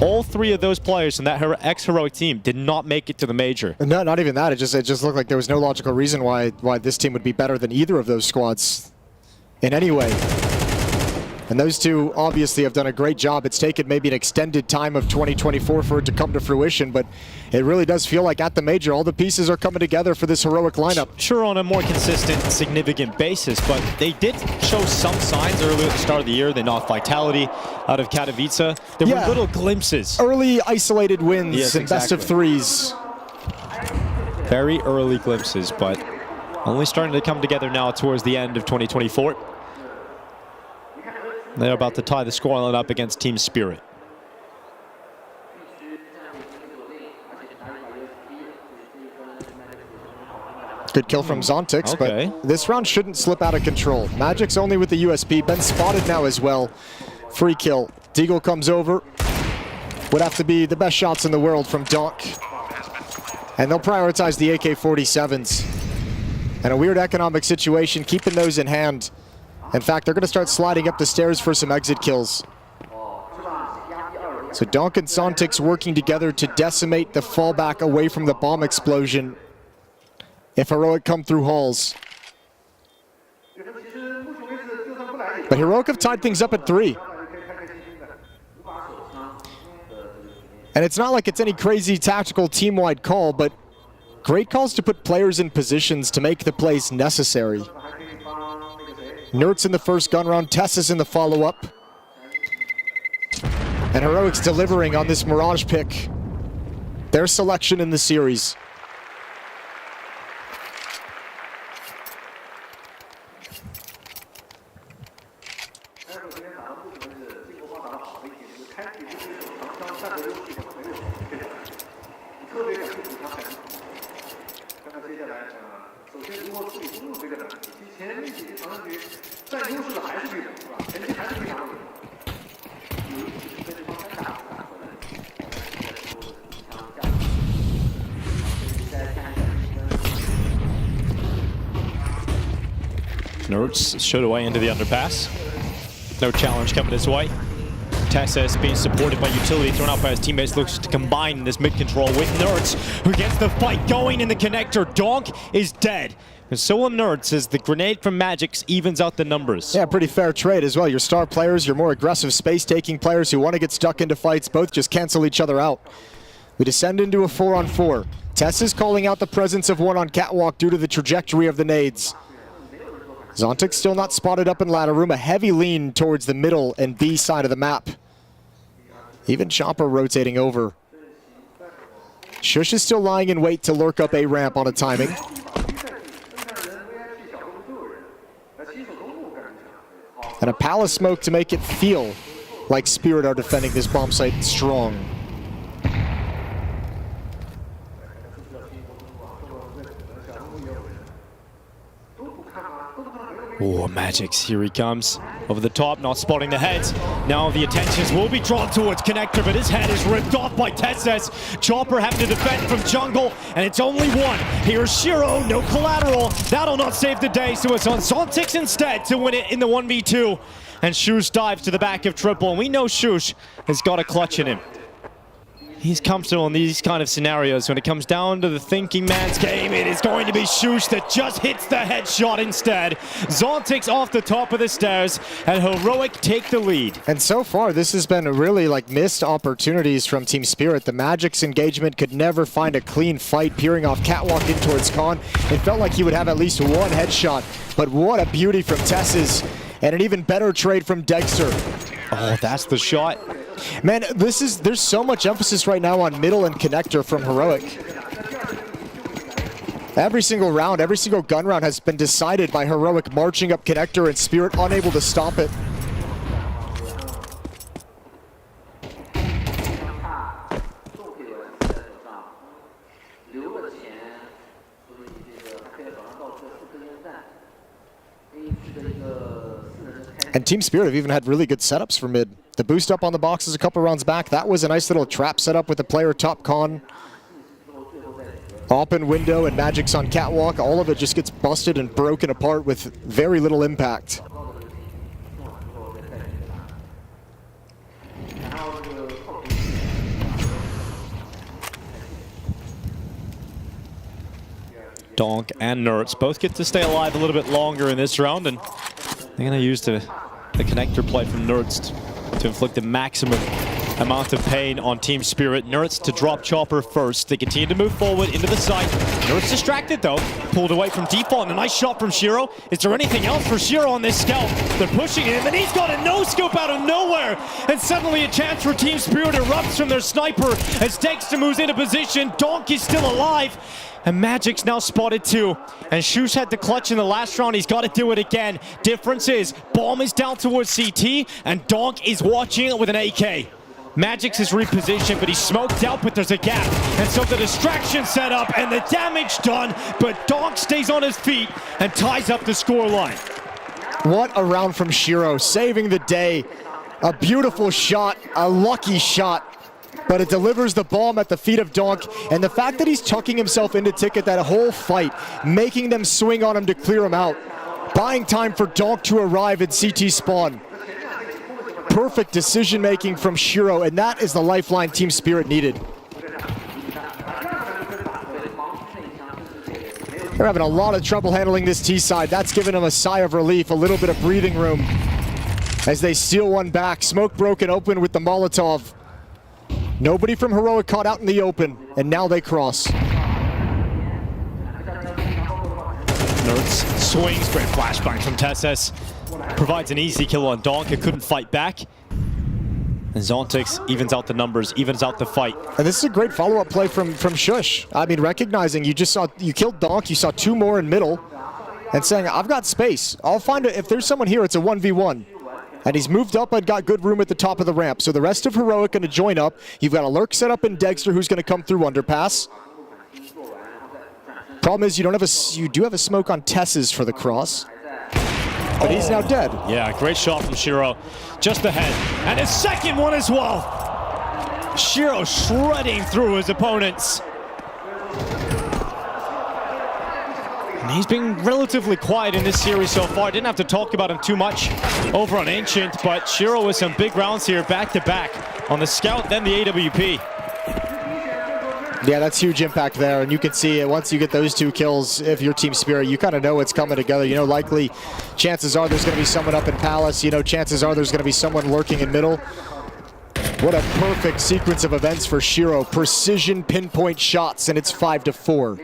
S22: All three of those players in that ex-Heroic team did not make it to the major.
S13: No, not even that. It just looked like there was no logical reason why this team would be better than either of those squads in any way. And those two obviously have done a great job. It's taken maybe an extended time of 2024 for it to come to fruition, but it really does feel like at the major, all the pieces are coming together for this Heroic lineup.
S22: Sure, on a more consistent, significant basis, but they did show some signs early at the start of the year. They knocked Vitality out of Katowice. There were little glimpses.
S13: Early isolated wins and best of threes.
S22: Very early glimpses, but only starting to come together now towards the end of 2024. They're about to tie the scoreline up against Team Spirit.
S13: Good kill from Zontix, but this round shouldn't slip out of control. Magic's only with the USP. Been spotted now as well. Free kill. Deagle comes over. Would have to be the best shots in the world from Donk. And they'll prioritize the AK-47s. And a weird economic situation, keeping those in hand. In fact, they're going to start sliding up the stairs for some exit kills. So Donk and Zontix working together to decimate the fallback away from the bomb explosion if Heroic come through halls. But Heroic have tied things up at 3. And it's not like it's any crazy tactical team-wide call, but great calls to put players in positions to make the plays necessary. Nertz in the first gun round, Tessis in the follow-up. And Heroic's delivering on this Mirage pick. Their selection in the series.
S22: Nertz showed away into the underpass. No challenge coming his way. Tessis being supported by utility thrown out by his teammates, looks to combine this mid-control with Nertz, who gets the fight going in the connector. Donk is dead. And so will Nertz as the grenade from Magic's evens out the numbers.
S13: Yeah, pretty fair trade as well. Your star players, your more aggressive space-taking players who want to get stuck into fights, both just cancel each other out. We descend into a 4-on-4. Tessis calling out the presence of one on catwalk due to the trajectory of the nades. Zontix still not spotted up in ladder room. A heavy lean towards the middle and B side of the map. Even Chopper rotating over. Shush is still lying in wait to lurk up a ramp on a timing. And a palace smoke to make it feel like Spirit are defending this bomb site strong.
S22: Oh, Magix, here he comes. Over the top, not spotting the heads. Now the attentions will be drawn towards Connector, but his head is ripped off by Tesses. Chopper having to defend from jungle, and it's only one. Here's Shiro, no collateral. That'll not save the day, so it's on Zontix instead to win it in the 1v2. And Shush dives to the back of triple, and we know Shush has got a clutch in him. He's comfortable in these kind of scenarios. When it comes down to the thinking man's game, it is going to be Shush that just hits the headshot instead. Zontix off the top of the stairs, and Heroic take the lead.
S13: And so far, this has been really like missed opportunities from Team Spirit. The Magic's engagement could never find a clean fight, peering off catwalk in towards Khan. It felt like he would have at least one headshot, but what a beauty from Tesses, and an even better trade from Dexter.
S22: Oh, that's the shot.
S13: Man, there's so much emphasis right now on middle and Connector from Heroic. Every single round, every single gun round has been decided by Heroic marching up Connector and Spirit unable to stop it. And Team Spirit have even had really good setups for mid. The boost up on the boxes a couple rounds back, that was a nice little trap setup with the player top con. Open window and Magic's on catwalk. All of it just gets busted and broken apart with very little impact.
S22: Donk and Nerds both get to stay alive a little bit longer in this round, and they're going to use the Connector play from Nerds to inflict the maximum amount of pain on Team Spirit. Nerds to drop Chopper first. They continue to move forward into the site. Nerds distracted though, pulled away from default, and a nice shot from Shiro. Is there anything else for Shiro on this scout? They're pushing him, and he's got a no-scope out of nowhere. And suddenly a chance for Team Spirit erupts from their sniper as Dexter moves into position. Donk is still alive. And Magic's now spotted too. And Shush had the clutch in the last round. He's got to do it again. Difference is, bomb is down towards CT, and Donk is watching it with an AK. Magix is repositioned, but he's smoked out, but there's a gap. And so the distraction set up and the damage done, but Donk stays on his feet and ties up the scoreline.
S13: What a round from Shiro, saving the day. A beautiful shot, a lucky shot. But it delivers the bomb at the feet of Donk, and the fact that he's tucking himself into Ticket that whole fight, making them swing on him to clear him out, buying time for Donk to arrive at CT spawn. Perfect decision-making from Shiro, and that is the lifeline Team Spirit needed. They're having a lot of trouble handling this T side. That's given them a sigh of relief, a little bit of breathing room as they steal one back. Smoke broken open with the Molotov. Nobody from Heroic caught out in the open, and now they cross.
S22: Nerds swings, great flashbang from Tesses. Provides an easy kill on Donk, it couldn't fight back. And Zontix evens out the numbers, evens out the fight.
S13: And this is a great follow-up play from Shush. I mean, recognizing you killed Donk, you saw two more in middle, and saying, I've got space. I'll find it, if there's someone here, it's a 1v1. And he's moved up and got good room at the top of the ramp. So the rest of Heroic going to join up. You've got a lurk set up in Dexter who's going to come through underpass. Problem is you do have a smoke on Tesses for the cross. But he's now dead.
S22: Yeah, great shot from Shiro. Just ahead. And his second one as well. Shiro shredding through his opponents. And he's been relatively quiet in this series so far. Didn't have to talk about him too much over on Ancient, but Shiro with some big rounds here back-to-back on the Scout, then the AWP.
S13: Yeah, that's huge impact there, and you can see it once you get those two kills. If you're Team Spirit, you kind of know what's coming together. You know, likely chances are there's going to be someone up in Palace. You know, chances are there's going to be someone lurking in middle. What a perfect sequence of events for Shiro. Precision pinpoint shots, and it's 5-4.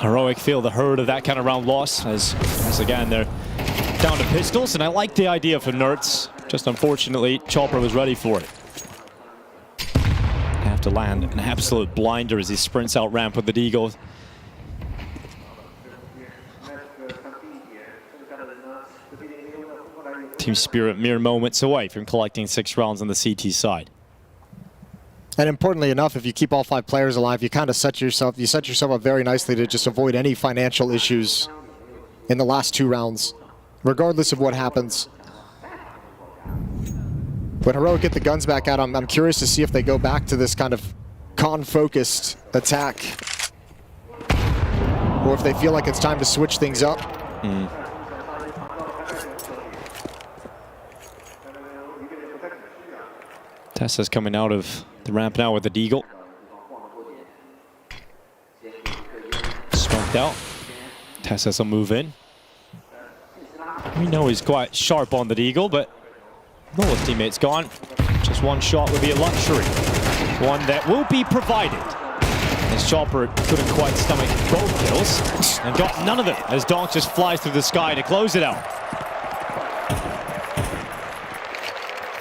S22: Heroic feel the hurt of that kind of round loss as again they're down to pistols, and I like the idea for Nerds. Just unfortunately, Chopper was ready for it. Have to land an absolute blinder as he sprints out ramp with the Deagle. Team Spirit mere moments away from collecting 6 rounds on the CT side.
S13: And importantly enough, if you keep all 5 players alive, you kind of set yourself up very nicely to just avoid any financial issues in the last 2 rounds, regardless of what happens. When Heroic get the guns back out, I'm curious to see if they go back to this kind of con-focused attack, or if they feel like it's time to switch things up.
S22: Tessa's coming out of the ramp now with the Deagle. Smoked out. Tessa's will move in. We know he's quite sharp on the Deagle, but no, his teammate's gone. Just one shot would be a luxury. One that will be provided. As Chopper couldn't quite stomach both kills and got none of them as Donk just flies through the sky to close it out.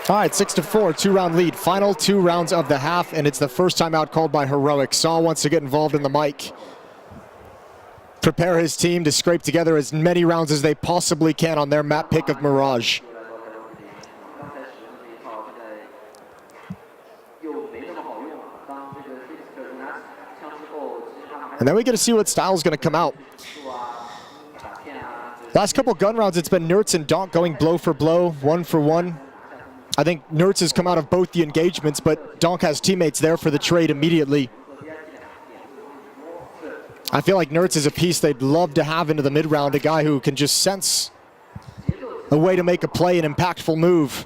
S13: All right, 6-4, 2-round lead. Final 2 rounds of the half, and it's the first time out called by Heroic. Saw wants to get involved in the mic. Prepare his team to scrape together as many rounds as they possibly can on their map pick of Mirage. And then we get to see what style is going to come out. Last couple gun rounds, it's been Nerds and Donk going blow for blow, 1 for 1. I think Nerds has come out of both the engagements, but Donk has teammates there for the trade immediately. I feel like Nerds is a piece they'd love to have into the mid-round, a guy who can just sense a way to make a play, an impactful move.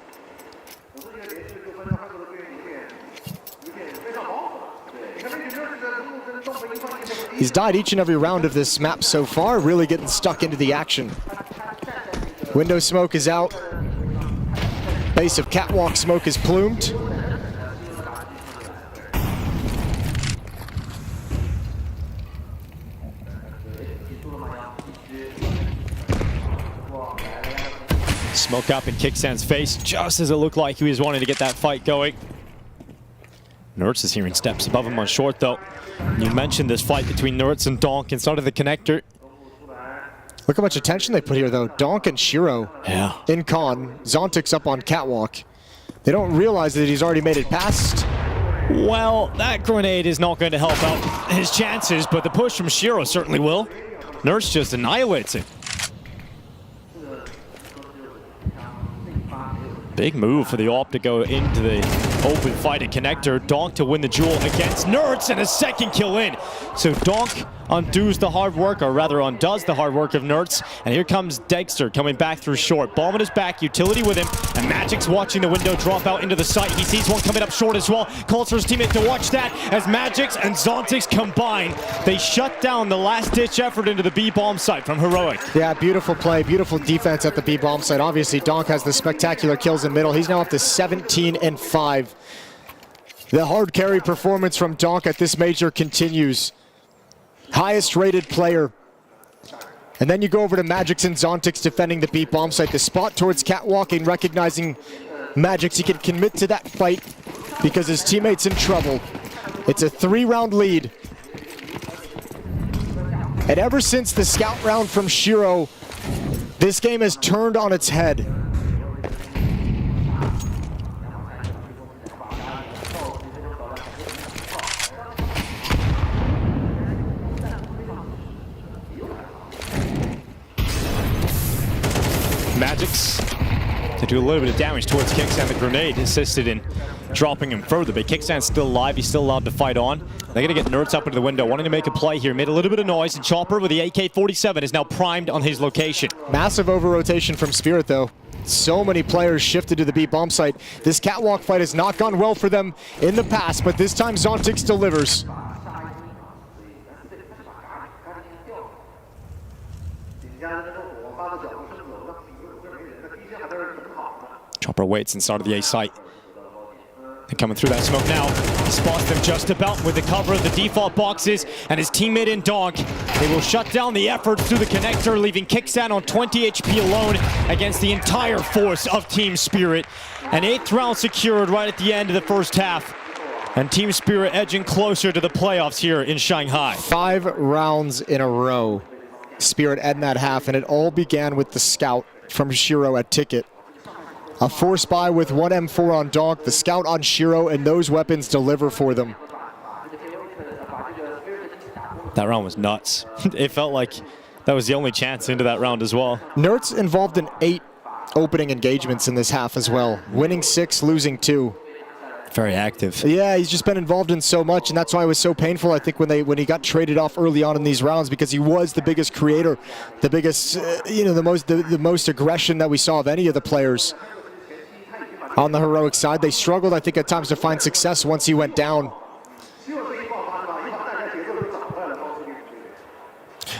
S13: He's died each and every round of this map so far, really getting stuck into the action. Window smoke is out. Base of catwalk smoke is plumed.
S22: Smoke up in Kickstand's face, just as it looked like he was wanting to get that fight going. Nerds is hearing steps above him on short, though. You mentioned this fight between Nerds and Donk inside of the connector.
S13: Look how much attention they put here, though. Donk and Shiro in con. Zontic's up on catwalk. They don't realize that he's already made it past.
S22: Well, that grenade is not going to help out his chances, but the push from Shiro certainly will. Nerds just annihilates it. Big move for the AWP to go into the open fight at connector. Donk to win the duel against Nerds and a second kill in. So Donk undoes the hard work, or rather undoes the hard work of Nerds. And here comes Dexter coming back through short. Bomb in his back, utility with him. And Magic's watching the window drop out into the site. He sees one coming up short as well. Calls for his teammate to watch that as Magic's and Zontic's combine. They shut down the last-ditch effort into the B-bomb site from Heroic.
S13: Yeah, beautiful play, beautiful defense at the B-bomb site. Obviously, Donk has the spectacular kills in middle. He's now up to 17-5. The hard carry performance from Donk at this major continues. Highest rated player. And then you go over to Magic's and Zontic's defending the B-bomb site. The spot towards catwalk and recognizing Magic's. He can commit to that fight because his teammate's in trouble. It's a 3-round lead. And ever since the scout round from Shiro, this game has turned on its head.
S22: Magic's to do a little bit of damage towards Kickstand. The grenade assisted in dropping him further, but Kickstand's still alive. He's still allowed to fight on. They're going to get Nerds up into the window, wanting to make a play here. Made a little bit of noise, and Chopper with the AK-47 is now primed on his location.
S13: Massive over-rotation from Spirit, though. So many players shifted to the B-bomb site. This catwalk fight has not gone well for them in the past, but this time Zontic's delivers.
S22: Chopper waits inside of the A site. They're coming through that smoke now. He spots them just about with the cover of the default boxes, and his teammate in Donk. They will shut down the effort through the connector, leaving Kicksan on 20 HP alone against the entire force of Team Spirit. An 8th round secured right at the end of the first half. And Team Spirit edging closer to the playoffs here in Shanghai.
S13: 5 rounds in a row. Spirit end that half, and it all began with the scout from Shiro at Ticket. A force buy with 1 M4 on Donk, the scout on Shiro, and those weapons deliver for them.
S22: That round was nuts. It felt like that was the only chance into that round as well.
S13: Nert's involved in 8 opening engagements in this half as well, winning 6, losing 2.
S22: Very active.
S13: Yeah, he's just been involved in so much, and that's why it was so painful, I think, when he got traded off early on in these rounds, because he was the biggest creator, the biggest, the most aggression that we saw of any of the players. On the heroic side, they struggled, I think, at times to find success once he went down.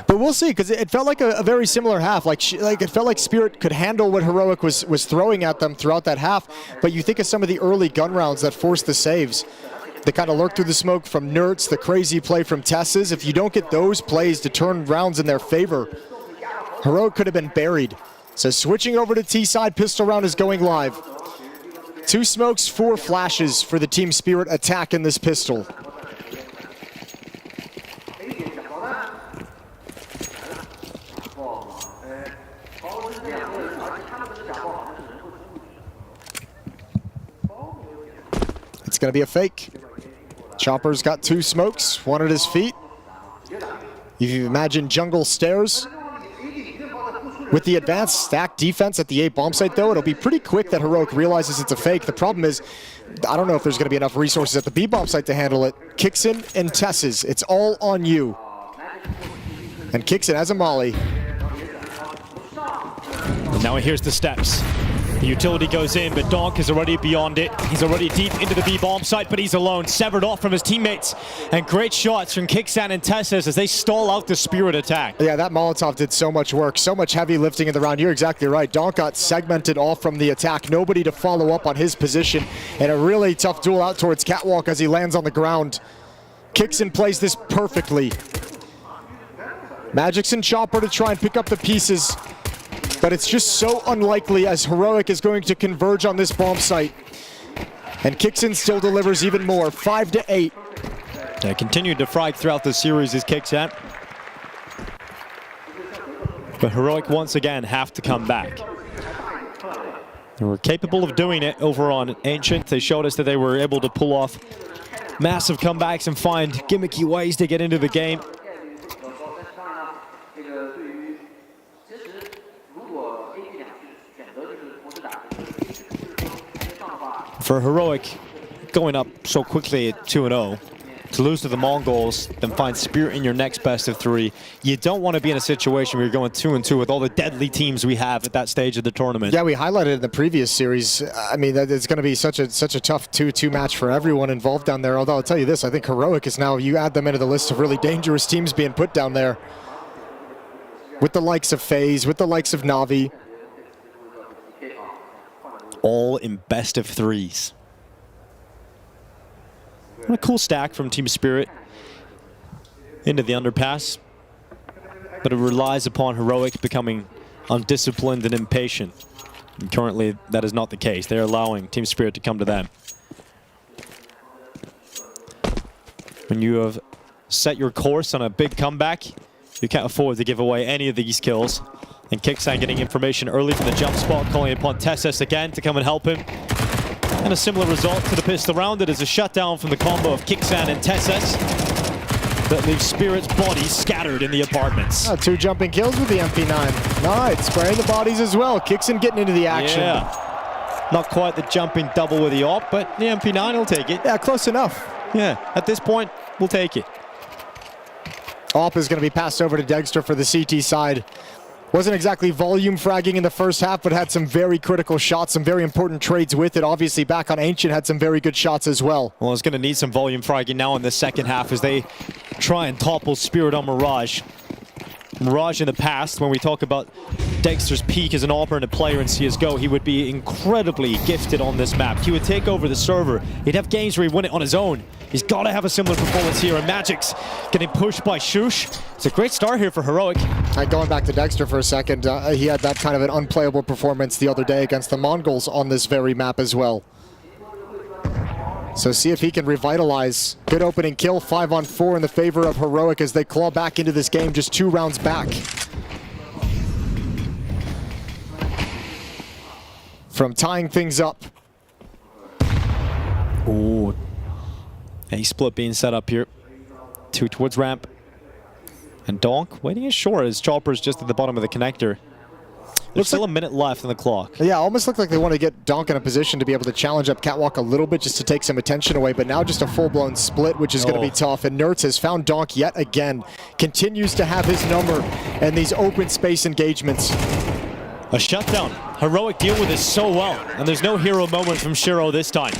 S13: But we'll see, because it felt like a very similar half. Like it felt like Spirit could handle what Heroic was throwing at them throughout that half. But you think of some of the early gun rounds that forced the saves. They kind of lurked through the smoke from Nertz, the crazy play from Tess's. If you don't get those plays to turn rounds in their favor, Heroic could have been buried. So switching over to T-side, pistol round is going live. 2 smokes, 4 flashes for the Team Spirit attack in this pistol. It's going to be a fake. Chopper's got 2 smokes, 1 at his feet. If you imagine jungle stairs. With the advanced stack defense at the A bomb site, though, it'll be pretty quick that Heroic realizes it's a fake. The problem is, I don't know if there's going to be enough resources at the B bomb site to handle it. Kixin and Tess's, it's all on you. And Kixin has a molly.
S22: And now here's the steps. The utility goes in, but Donk is already beyond it. He's already deep into the B bomb site, but he's alone, severed off from his teammates. And great shots from Kicksan and Tessas as they stall out the Spirit attack.
S13: Yeah, that Molotov did so much work, so much heavy lifting in the round. You're exactly right. Donk got segmented off from the attack. Nobody to follow up on his position. And a really tough duel out towards Catwalk as he lands on the ground. Kicksan plays this perfectly. Magix and Chopper to try and pick up the pieces. But it's just so unlikely as Heroic is going to converge on this bomb site. And Kicksan still delivers even more, 5-8.
S22: They continued to frag throughout the series as Kicksan. But Heroic once again have to come back. They were capable of doing it over on Ancient. They showed us that they were able to pull off massive comebacks and find gimmicky ways to get into the game. For Heroic, going up so quickly at 2-0, to lose to the Mongolz, then find Spirit in your next best of 3, you don't want to be in a situation where you're going 2-2 with all the deadly teams we have at that stage of the tournament.
S13: Yeah, we highlighted in the previous series. I mean, it's going to be such a tough 2-2 match for everyone involved down there. Although I'll tell you this, I think Heroic is now, you add them into the list of really dangerous teams being put down there. With the likes of FaZe, with the likes of Na'Vi.
S22: All in best of 3s. What a cool stack from Team Spirit into the underpass. But it relies upon Heroic becoming undisciplined and impatient. And currently, that is not the case. They're allowing Team Spirit to come to them. When you have set your course on a big comeback, you can't afford to give away any of these kills. And Kicksan getting information early from the jump spot, calling upon Tessas again to come and help him. And a similar result to the pistol round. It is a shutdown from the combo of Kicksan and Tessas that leaves Spirit's bodies scattered in the apartments.
S13: 2 jumping kills with the MP9. Nice, spraying the bodies as well. Kicksan getting into the action.
S22: Yeah. Not quite the jumping double with the AWP, but the MP9 will take it.
S13: Yeah, close enough.
S22: Yeah, at this point, we'll take it.
S13: AWP is going to be passed over to Dexter for the CT side. Wasn't exactly volume fragging in the first half, but had some very critical shots, some very important trades with it. Obviously, back on Ancient had some very good shots as well.
S22: Well, it's going to need some volume fragging now in the second half as they try and topple Spirit on Mirage. Mirage in the past, when we talk about Dexter's peak as an alternate player in CSGO, he would be incredibly gifted on this map. He would take over the server. He'd have games where he win it on his own. He's got to have a similar performance here, and Magic's getting pushed by Shush. It's a great start here for Heroic.
S13: Going back to Dexter for a second, he had that kind of an unplayable performance the other day against the Mongolz on this very map as well. So see if he can revitalize. Good opening kill, 5-on-4 in the favor of Heroic as they claw back into this game just 2 rounds back. From tying things up.
S22: Ooh. A split being set up here. 2 towards ramp. And Donk waiting ashore as Chopper's just at the bottom of the connector. There's still a minute left on the clock.
S13: Yeah, almost looked like they want to get Donk in a position to be able to challenge up Catwalk a little bit just to take some attention away, but now just a full-blown split, which is going to be tough. And Nertz has found Donk yet again. Continues to have his number in these open space engagements.
S22: A shutdown. Heroic deal with this so well, and there's no hero moment from Shiro this time.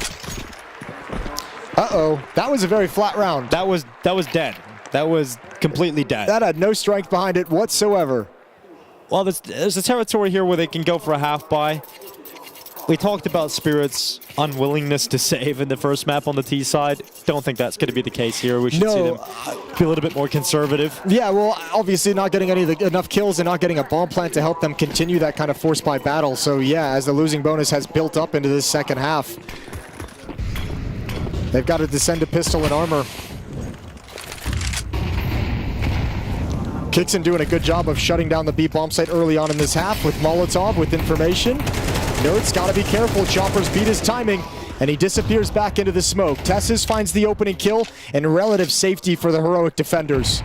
S13: Uh-oh, that was a very flat round.
S22: That was dead. That was completely dead.
S13: That had no strength behind it whatsoever.
S22: Well, there's a territory here where they can go for a half buy. We talked about Spirit's unwillingness to save in the first map on the T side. Don't think that's going to be the case here. We should see them be a little bit more conservative.
S13: Yeah, well, obviously not getting enough kills and not getting a bomb plant to help them continue that kind of force buy battle. So yeah, as the losing bonus has built up into this second half, they've got to descend to pistol and armor. Kixon doing a good job of shutting down the B bomb site early on in this half with Molotov with information. Nertz got to be careful. Choppers beat his timing, and he disappears back into the smoke. Tessis finds the opening kill and relative safety for the Heroic defenders.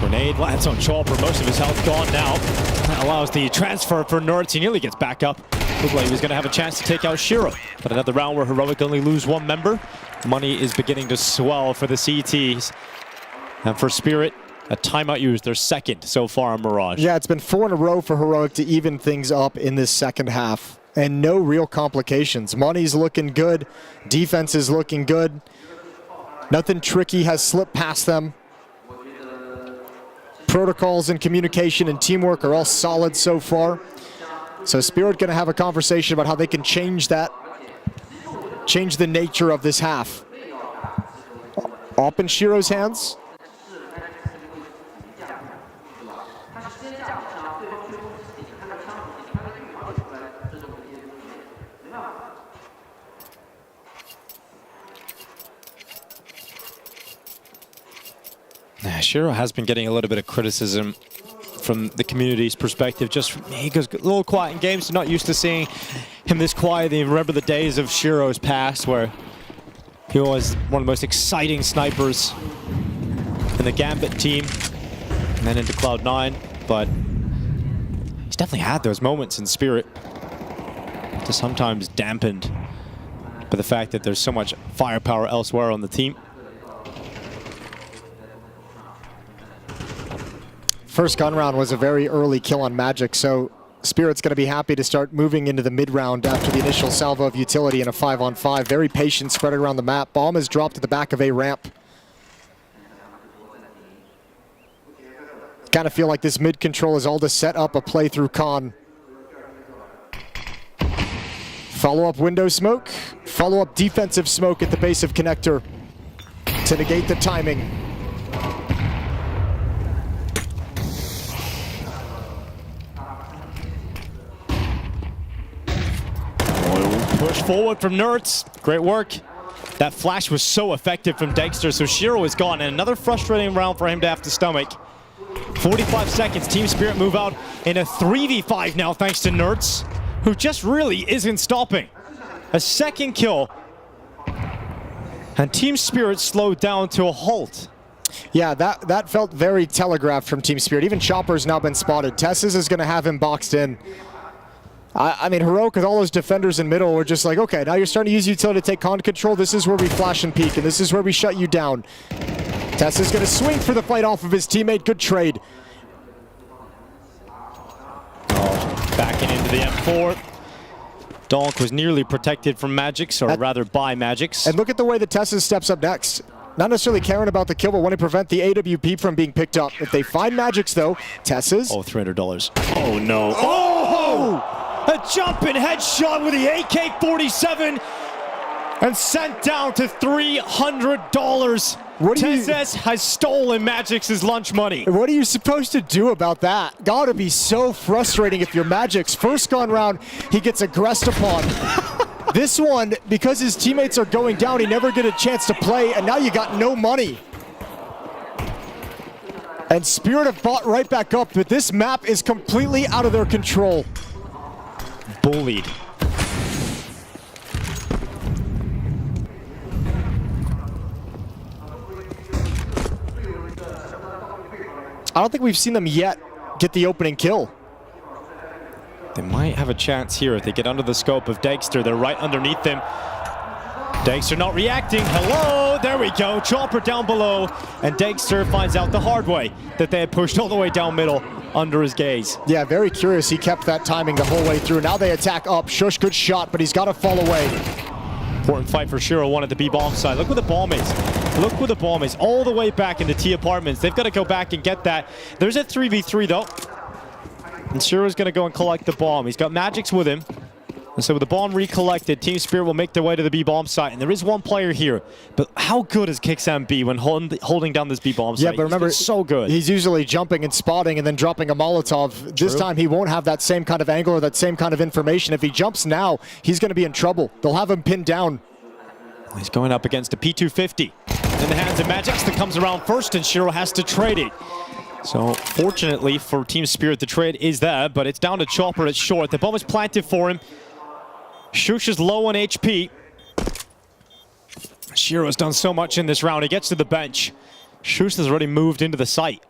S22: Grenade lands on Chopper. Most of his health gone now. That allows the transfer for Nertz. He nearly gets back up. Looked like he was going to have a chance to take out Shiro. But another round where Heroic only lose 1 member. Money is beginning to swell for the CTs. And for Spirit, a timeout used, their second so far on Mirage.
S13: Yeah, it's been 4 in a row for Heroic to even things up in this second half. And no real complications. Money's looking good. Defense is looking good. Nothing tricky has slipped past them. Protocols and communication and teamwork are all solid so far. So Spirit going to have a conversation about how they can change that. Change the nature of this half. Up in Shiro's hands.
S22: Shiro has been getting a little bit of criticism from the community's perspective. He goes a little quiet in games. Not used to seeing him this quiet. They remember the days of Shiro's past where he was one of the most exciting snipers in the Gambit team and then into Cloud9. But he's definitely had those moments in Spirit, just sometimes dampened by the fact that there's so much firepower elsewhere on the team.
S13: First gun round was a very early kill on Magic, so Spirit's going to be happy to start moving into the mid round after the initial salvo of utility in a 5-on-5. Very patient, spread around the map. Bomb is dropped at the back of A ramp. Kind of feel like this mid control is all to set up a play through Con. Follow up window smoke. Follow up defensive smoke at the base of connector to negate the timing.
S22: Push forward from Nertz. Great work. That flash was so effective from Dexter, so Shiro is gone. And another frustrating round for him to have to stomach. 45 seconds. Team Spirit move out in a 3v5 now thanks to Nertz, who just really isn't stopping. A second kill. And Team Spirit slowed down to a halt.
S13: Yeah, that felt very telegraphed from Team Spirit. Even Chopper's now been spotted. Tessis is going to have him boxed in. I mean, Heroic with all those defenders in middle were just like, okay, now you're starting to use utility to take con control. This is where we flash and peek, and this is where we shut you down. Tess is going to swing for the fight off of his teammate. Good trade.
S22: Backing into the M4. Donk was nearly protected from Magix, or rather by Magix.
S13: And look at the way that Tessa steps up next. Not necessarily caring about the kill, but want to prevent the AWP from being picked up. If they find Magic's, though, Tessa's.
S22: Oh, $300. Oh, no. Oh! A jumping headshot with the AK-47 and sent down to $300. Tezes has stolen Magic's lunch money.
S13: What are you supposed to do about that? Gotta be so frustrating if you're Magic's. First gone round, he gets aggressed upon. This one, because his teammates are going down, he never get a chance to play, and now you got no money. And Spirit have bought right back up, but this map is completely out of their control.
S22: Bullied.
S13: I don't think we've seen them yet get the opening kill.
S22: They might have a chance here if they get under the scope of Dagster. They're right underneath them. Dagster not reacting. Hello, there we go. Chopper down below. And Dagster finds out the hard way that they had pushed all the way down middle under his gaze.
S13: Yeah, very curious. He kept that timing the whole way through. Now they attack up. Shush, good shot, but he's got to fall away.
S22: Important fight for Shiro, one at the B bomb side. Look where the bomb is. Look where the bomb is. All the way back in the T apartments. They've got to go back and get that. There's a 3v3 though. And Shiro's going to go and collect the bomb. He's got Magic's with him. And so with the bomb recollected, Team Spirit will make their way to the B bomb site. And there is one player here. But how good is Kixam B when holding down this B bomb site?
S13: Yeah, but remember,
S22: so good.
S13: He's usually jumping and spotting and then dropping a Molotov. This time he won't have that same kind of angle or that same kind of information. If he jumps now, he's going to be in trouble. They'll have him pinned down.
S22: He's going up against a P250 in the hands of Magic's that comes around first, and Shiro has to trade it. So fortunately for Team Spirit, the trade is there, but it's down to Chopper at short. The bomb is planted for him. Shush is low on HP. Shiro's done so much in this round. He gets to the bench. Shush has already moved into the site.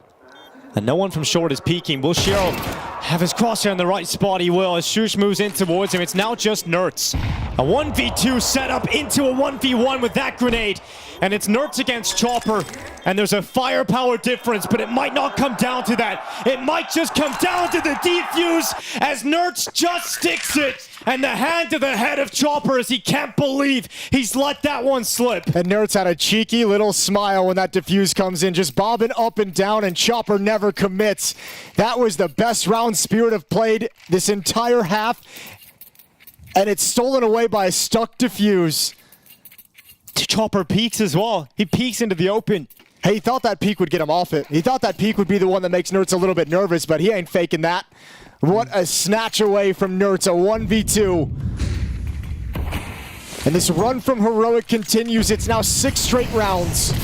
S22: And no one from short is peeking. Will Shiro have his crosshair in the right spot? He will as Shush moves in towards him. It's now just Nertz. A 1v2 set up into a 1v1 with that grenade. And it's Nertz against Chopper. And there's a firepower difference, but it might not come down to that. It might just come down to the defuse as Nertz just sticks it. And the hand to the head of Chopper as he can't believe he's let that one slip.
S13: And Nertz had a cheeky little smile when that defuse comes in, just bobbing up and down, and Chopper never commits. That was the best round Spirit have played this entire half. And it's stolen away by a stuck defuse.
S22: Chopper peeks as well. He peeks into the open.
S13: Hey, he thought that peek would get him off it. He thought that peek would be the one that makes Nertz a little bit nervous, but he ain't faking that. What a snatch away from Nertz, a 1v2. And this run from Heroic continues. It's now 6 straight rounds.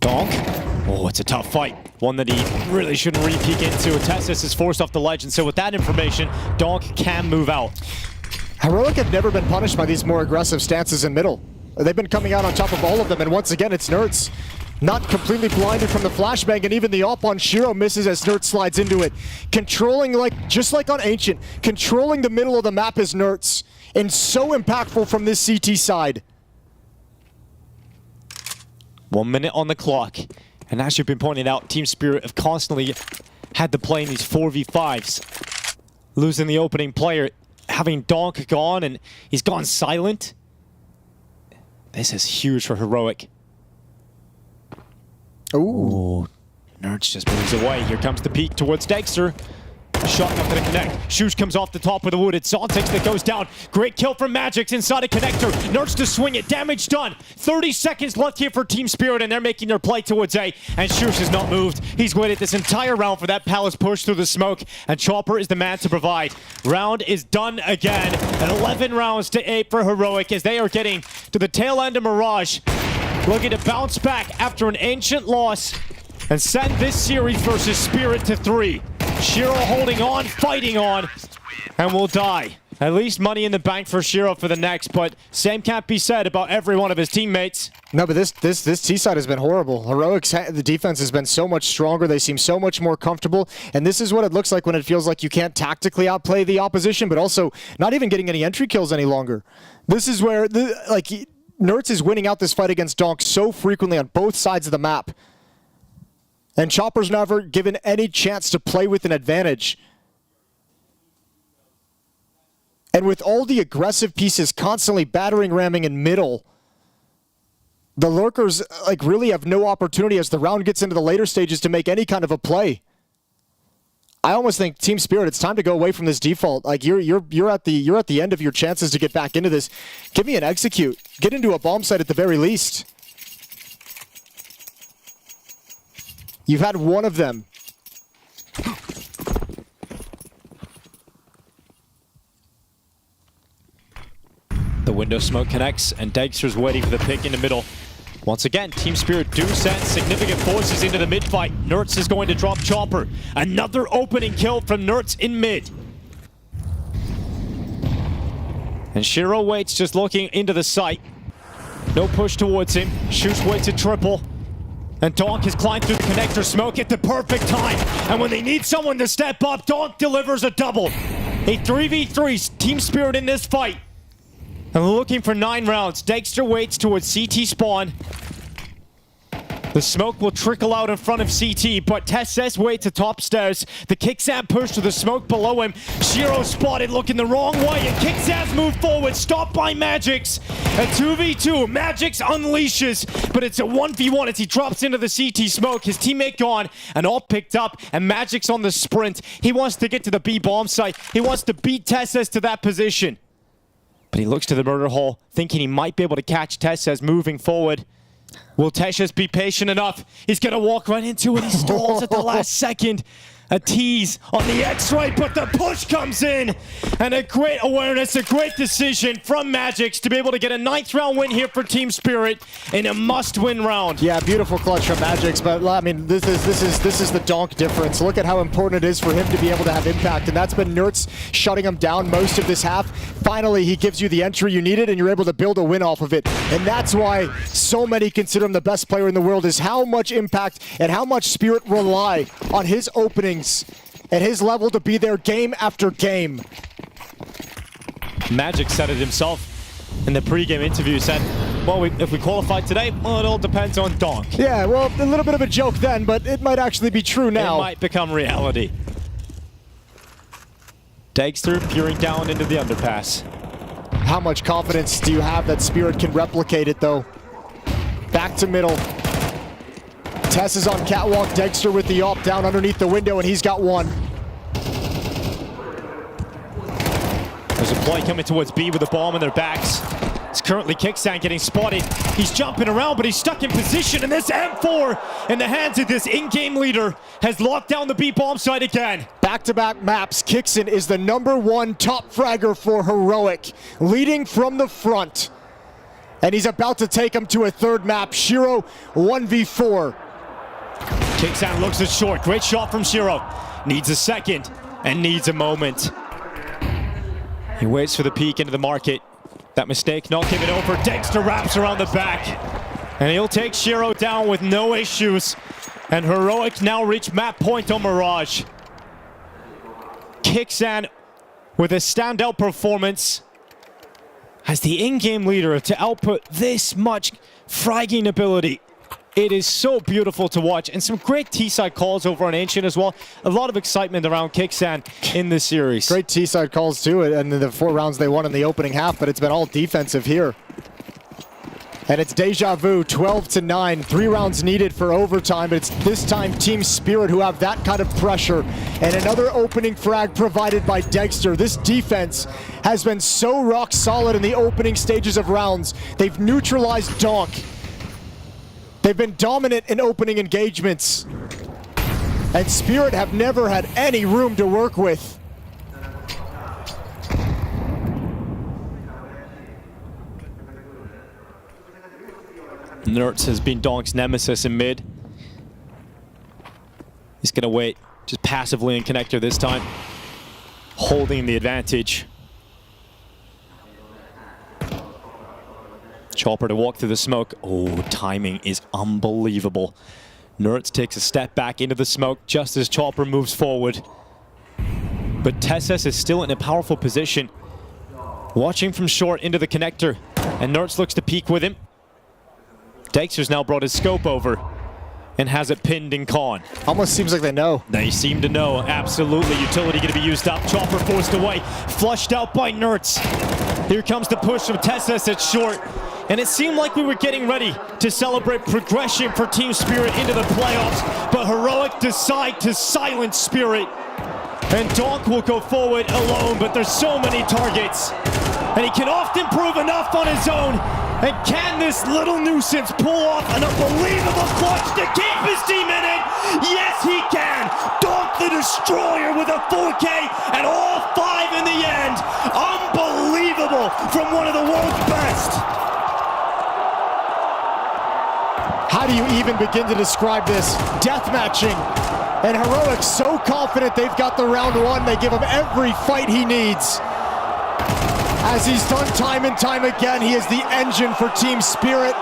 S22: Donk. Oh, it's a tough fight. One that he really shouldn't re-peek into. Tessis is forced off the ledge, and so with that information, Donk can move out.
S13: Heroic have never been punished by these more aggressive stances in middle. They've been coming out on top of all of them, and once again, it's Nertz. Not completely blinded from the flashbang, and even the op on Shiro misses as Nertz slides into it. Controlling, just like on Ancient, controlling the middle of the map is Nertz, and so impactful from this CT side.
S22: 1 minute on the clock, and as you've been pointing out, Team Spirit have constantly had to play in these 4v5s. Losing the opening player, having Donk gone, and he's gone silent. This is huge for Heroic.
S13: Ooh.
S22: Nertz just moves away. Here comes the peek towards Dagster. Shot not gonna connect. Shush comes off the top with the wood. It's Zontex that goes down. Great kill from Magic's inside a connector. Nertz to swing it. Damage done. 30 seconds left here for Team Spirit, and they're making their play towards A. And Shush has not moved. He's waited this entire round for that palace push through the smoke, and Chopper is the man to provide. Round is done again. And 11 rounds to 8 for Heroic as they are getting to the tail end of Mirage. Looking to bounce back after an Ancient loss and send this series versus Spirit to 3. Shiro holding on, fighting on, and will die. At least money in the bank for Shiro for the next, but same can't be said about every one of his teammates.
S13: No, but this T side has been horrible. Heroic's the defense has been so much stronger. They seem so much more comfortable, and this is what it looks like when it feels like you can't tactically outplay the opposition, but also not even getting any entry kills any longer. This is where Nertz is winning out this fight against Donk so frequently on both sides of the map. And Chopper's never given any chance to play with an advantage. And with all the aggressive pieces constantly battering, ramming in middle, the Lurkers like really have no opportunity as the round gets into the later stages to make any kind of a play. I almost think Team Spirit, it's time to go away from this default. Like you're at the end of your chances to get back into this. Give me an execute. Get into a bomb site at the very least. You've had one of them.
S22: The window smoke connects, and Dagster's waiting for the pick in the middle. Once again, Team Spirit do send significant forces into the mid fight. Nertz is going to drop Chopper. Another opening kill from Nertz in mid. And Shiro waits, just looking into the site. No push towards him. Shoots waits a triple. And Donk has climbed through the connector smoke at the perfect time. And when they need someone to step up, Donk delivers a double. A 3v3 Team Spirit in this fight. And looking for 9 rounds. Dagster waits towards CT spawn. The smoke will trickle out in front of CT, but Tesses waits atop stairs. The Kicksam push to the smoke below him. Shiro spotted, looking the wrong way, and Kicksam's move forward, stopped by Magix. A 2v2, Magix unleashes, but it's a 1v1 as he drops into the CT smoke. His teammate gone, and all picked up, and Magix on the sprint. He wants to get to the B bomb site. He wants to beat Tesses to that position. But he looks to the murder hole, thinking he might be able to catch Tesses moving forward. Will Tesses be patient enough? He's going to walk right into it. He stalls at the last second. A tease on the X-ray, but the push comes in. And a great awareness, a great decision from Magix to be able to get a 9th round win here for Team Spirit in a must-win round.
S13: Yeah, beautiful clutch from Magix, but I mean, this is the Donk difference. Look at how important it is for him to be able to have impact, and that's been Nertz shutting him down most of this half. Finally, he gives you the entry you needed, and you're able to build a win off of it. And that's why so many consider him the best player in the world, is how much impact and how much Spirit rely on his openings at his level to be there game after game.
S22: Magix said it himself in the pre-game interview, said, well, if we qualify today, well, it all depends on Donk.
S13: Yeah, well, a little bit of a joke then, but it might actually be true now.
S22: It might become reality. Dagster peering down into the underpass.
S13: How much confidence do you have that Spirit can replicate it, though? Back to middle. Tess is on catwalk, Dagster with the op down underneath the window, and he's got one.
S22: There's a play coming towards B with a bomb in their backs. It's currently Kickstand getting spotted. He's jumping around, but he's stuck in position, and this M4 in the hands of this in-game leader has locked down the B bomb site again.
S13: Back-to-back maps, Kixon is the #1 top fragger for Heroic, leading from the front. And he's about to take him to a 3rd map. Shiro 1v4.
S22: Kickstand looks at short. Great shot from Shiro. Needs a second and needs a moment. He waits for the peek into the market. That mistake not given over. Dagster wraps around the back. And he'll take Shiro down with no issues. And Heroic now reach map point on Mirage. Kickstand with a standout performance as the in-game leader to output this much fragging ability. It is so beautiful to watch, and some great T-side calls over on Ancient as well. A lot of excitement around Kickstand in this series.
S13: Great T-side calls too, and the 4 rounds they won in the opening half, but it's been all defensive here. And it's Deja Vu, 12-9, 3 rounds needed for overtime, but it's this time Team Spirit who have that kind of pressure. And another opening frag provided by Dagster. This defense has been so rock solid in the opening stages of rounds. They've neutralized Donk. They've been dominant in opening engagements. And Spirit have never had any room to work with.
S22: Nertz has been Donk's nemesis in mid. He's gonna wait, just passively in connector this time. Holding the advantage. Chopper to walk through the smoke. Oh, timing is unbelievable. Nertz takes a step back into the smoke just as Chopper moves forward. But Tesses is still in a powerful position. Watching from short into the connector. And Nertz looks to peek with him. Dagster's now brought his scope over. and has it pinned in con.
S13: Almost seems like they know.
S22: They seem to know, absolutely. Utility going to be used up. Chopper forced away, flushed out by Nerds. Here comes the push from Tessus, it's short. And it seemed like we were getting ready to celebrate progression for Team Spirit into the playoffs, but Heroic decide to silence Spirit. And Donk will go forward alone, but there's so many targets. And he can often prove enough on his own. And can this little nuisance pull off an unbelievable clutch to keep his team in it? Yes, he can. Donk the Destroyer with a 4K and all 5 in the end. Unbelievable from one of the world's best.
S13: How do you even begin to describe this? Deathmatching. And Heroic so confident they've got the round one, they give him every fight he needs. As he's done time and time again, he is the engine for Team Spirit.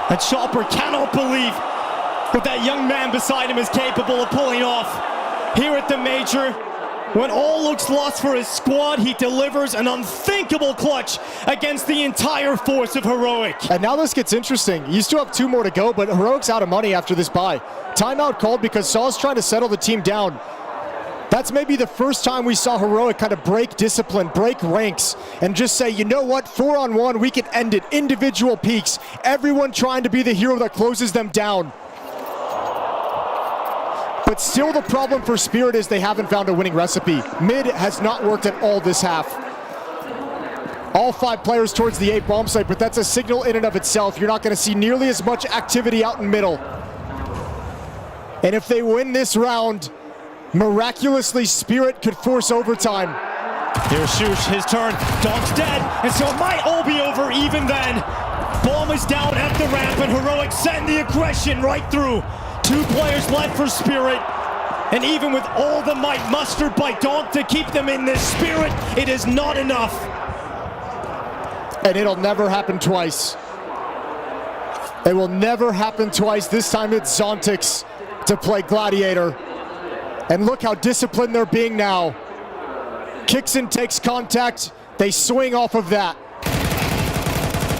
S22: And Chopper cannot believe what that young man beside him is capable of pulling off. Here at the Major, when all looks lost for his squad, he delivers an unthinkable clutch against the entire force of Heroic.
S13: And now this gets interesting. You still have 2 more to go, but Heroic's out of money after this buy. Timeout called because Saw's trying to settle the team down. That's maybe the first time we saw Heroic kind of break discipline, break ranks, and just say, you know what, 4-on-1, we can end it. Individual peaks. Everyone trying to be the hero that closes them down. But still the problem for Spirit is they haven't found a winning recipe. Mid has not worked at all this half. All 5 players towards the A bomb site, but that's a signal in and of itself. You're not going to see nearly as much activity out in middle. And if they win this round, miraculously Spirit could force overtime.
S22: Here's Shush, his turn. Donk's dead, and so it might all be over even then. Bomb is down at the ramp, and Heroic send the aggression right through. 2 players left for Spirit, and even with all the might mustered by Donk to keep them in this Spirit, it is not enough.
S13: And it'll never happen twice. It will never happen twice. This time it's Zontix to play Gladiator. And look how disciplined they're being now. Kixon takes contact, they swing off of that.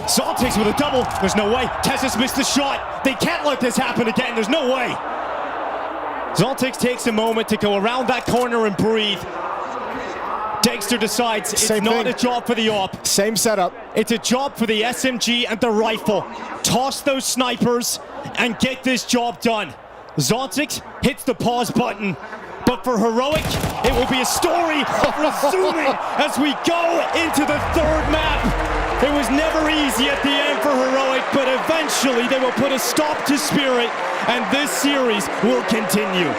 S22: Zontix with a double, there's no way. Tessus missed the shot. They can't let this happen again, there's no way. Zontix takes a moment to go around that corner and breathe. Dexter decides it's not a job for the AWP.
S13: Same setup.
S22: It's a job for the SMG and the rifle. Toss those snipers and get this job done. Zontix hits the pause button. But for Heroic, it will be a story of resuming as we go into the 3rd map. It was never easy at the end for Heroic, but eventually they will put a stop to Spirit, and this series will continue.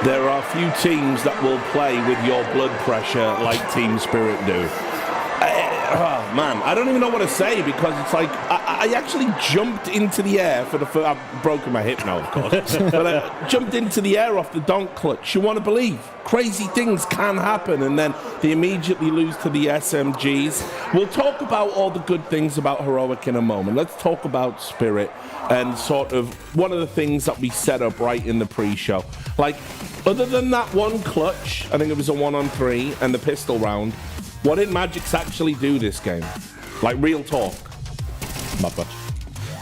S18: There are few teams that will play with your blood pressure like Team Spirit do. Oh man, I don't even know what to say because it's like I actually jumped into the air for the first. I've broken my hip now, of course, but I jumped into the air off the donk clutch. You want to believe crazy things can happen, and then they immediately lose to the SMGs. We'll talk about all the good things about Heroic in a moment. Let's talk about Spirit and sort of one of the things that we set up right in the pre-show. Like, other than that one clutch, I think it was a 1-on-3 and the pistol round. What did Magix actually do this game? Like, real talk.
S19: Not much.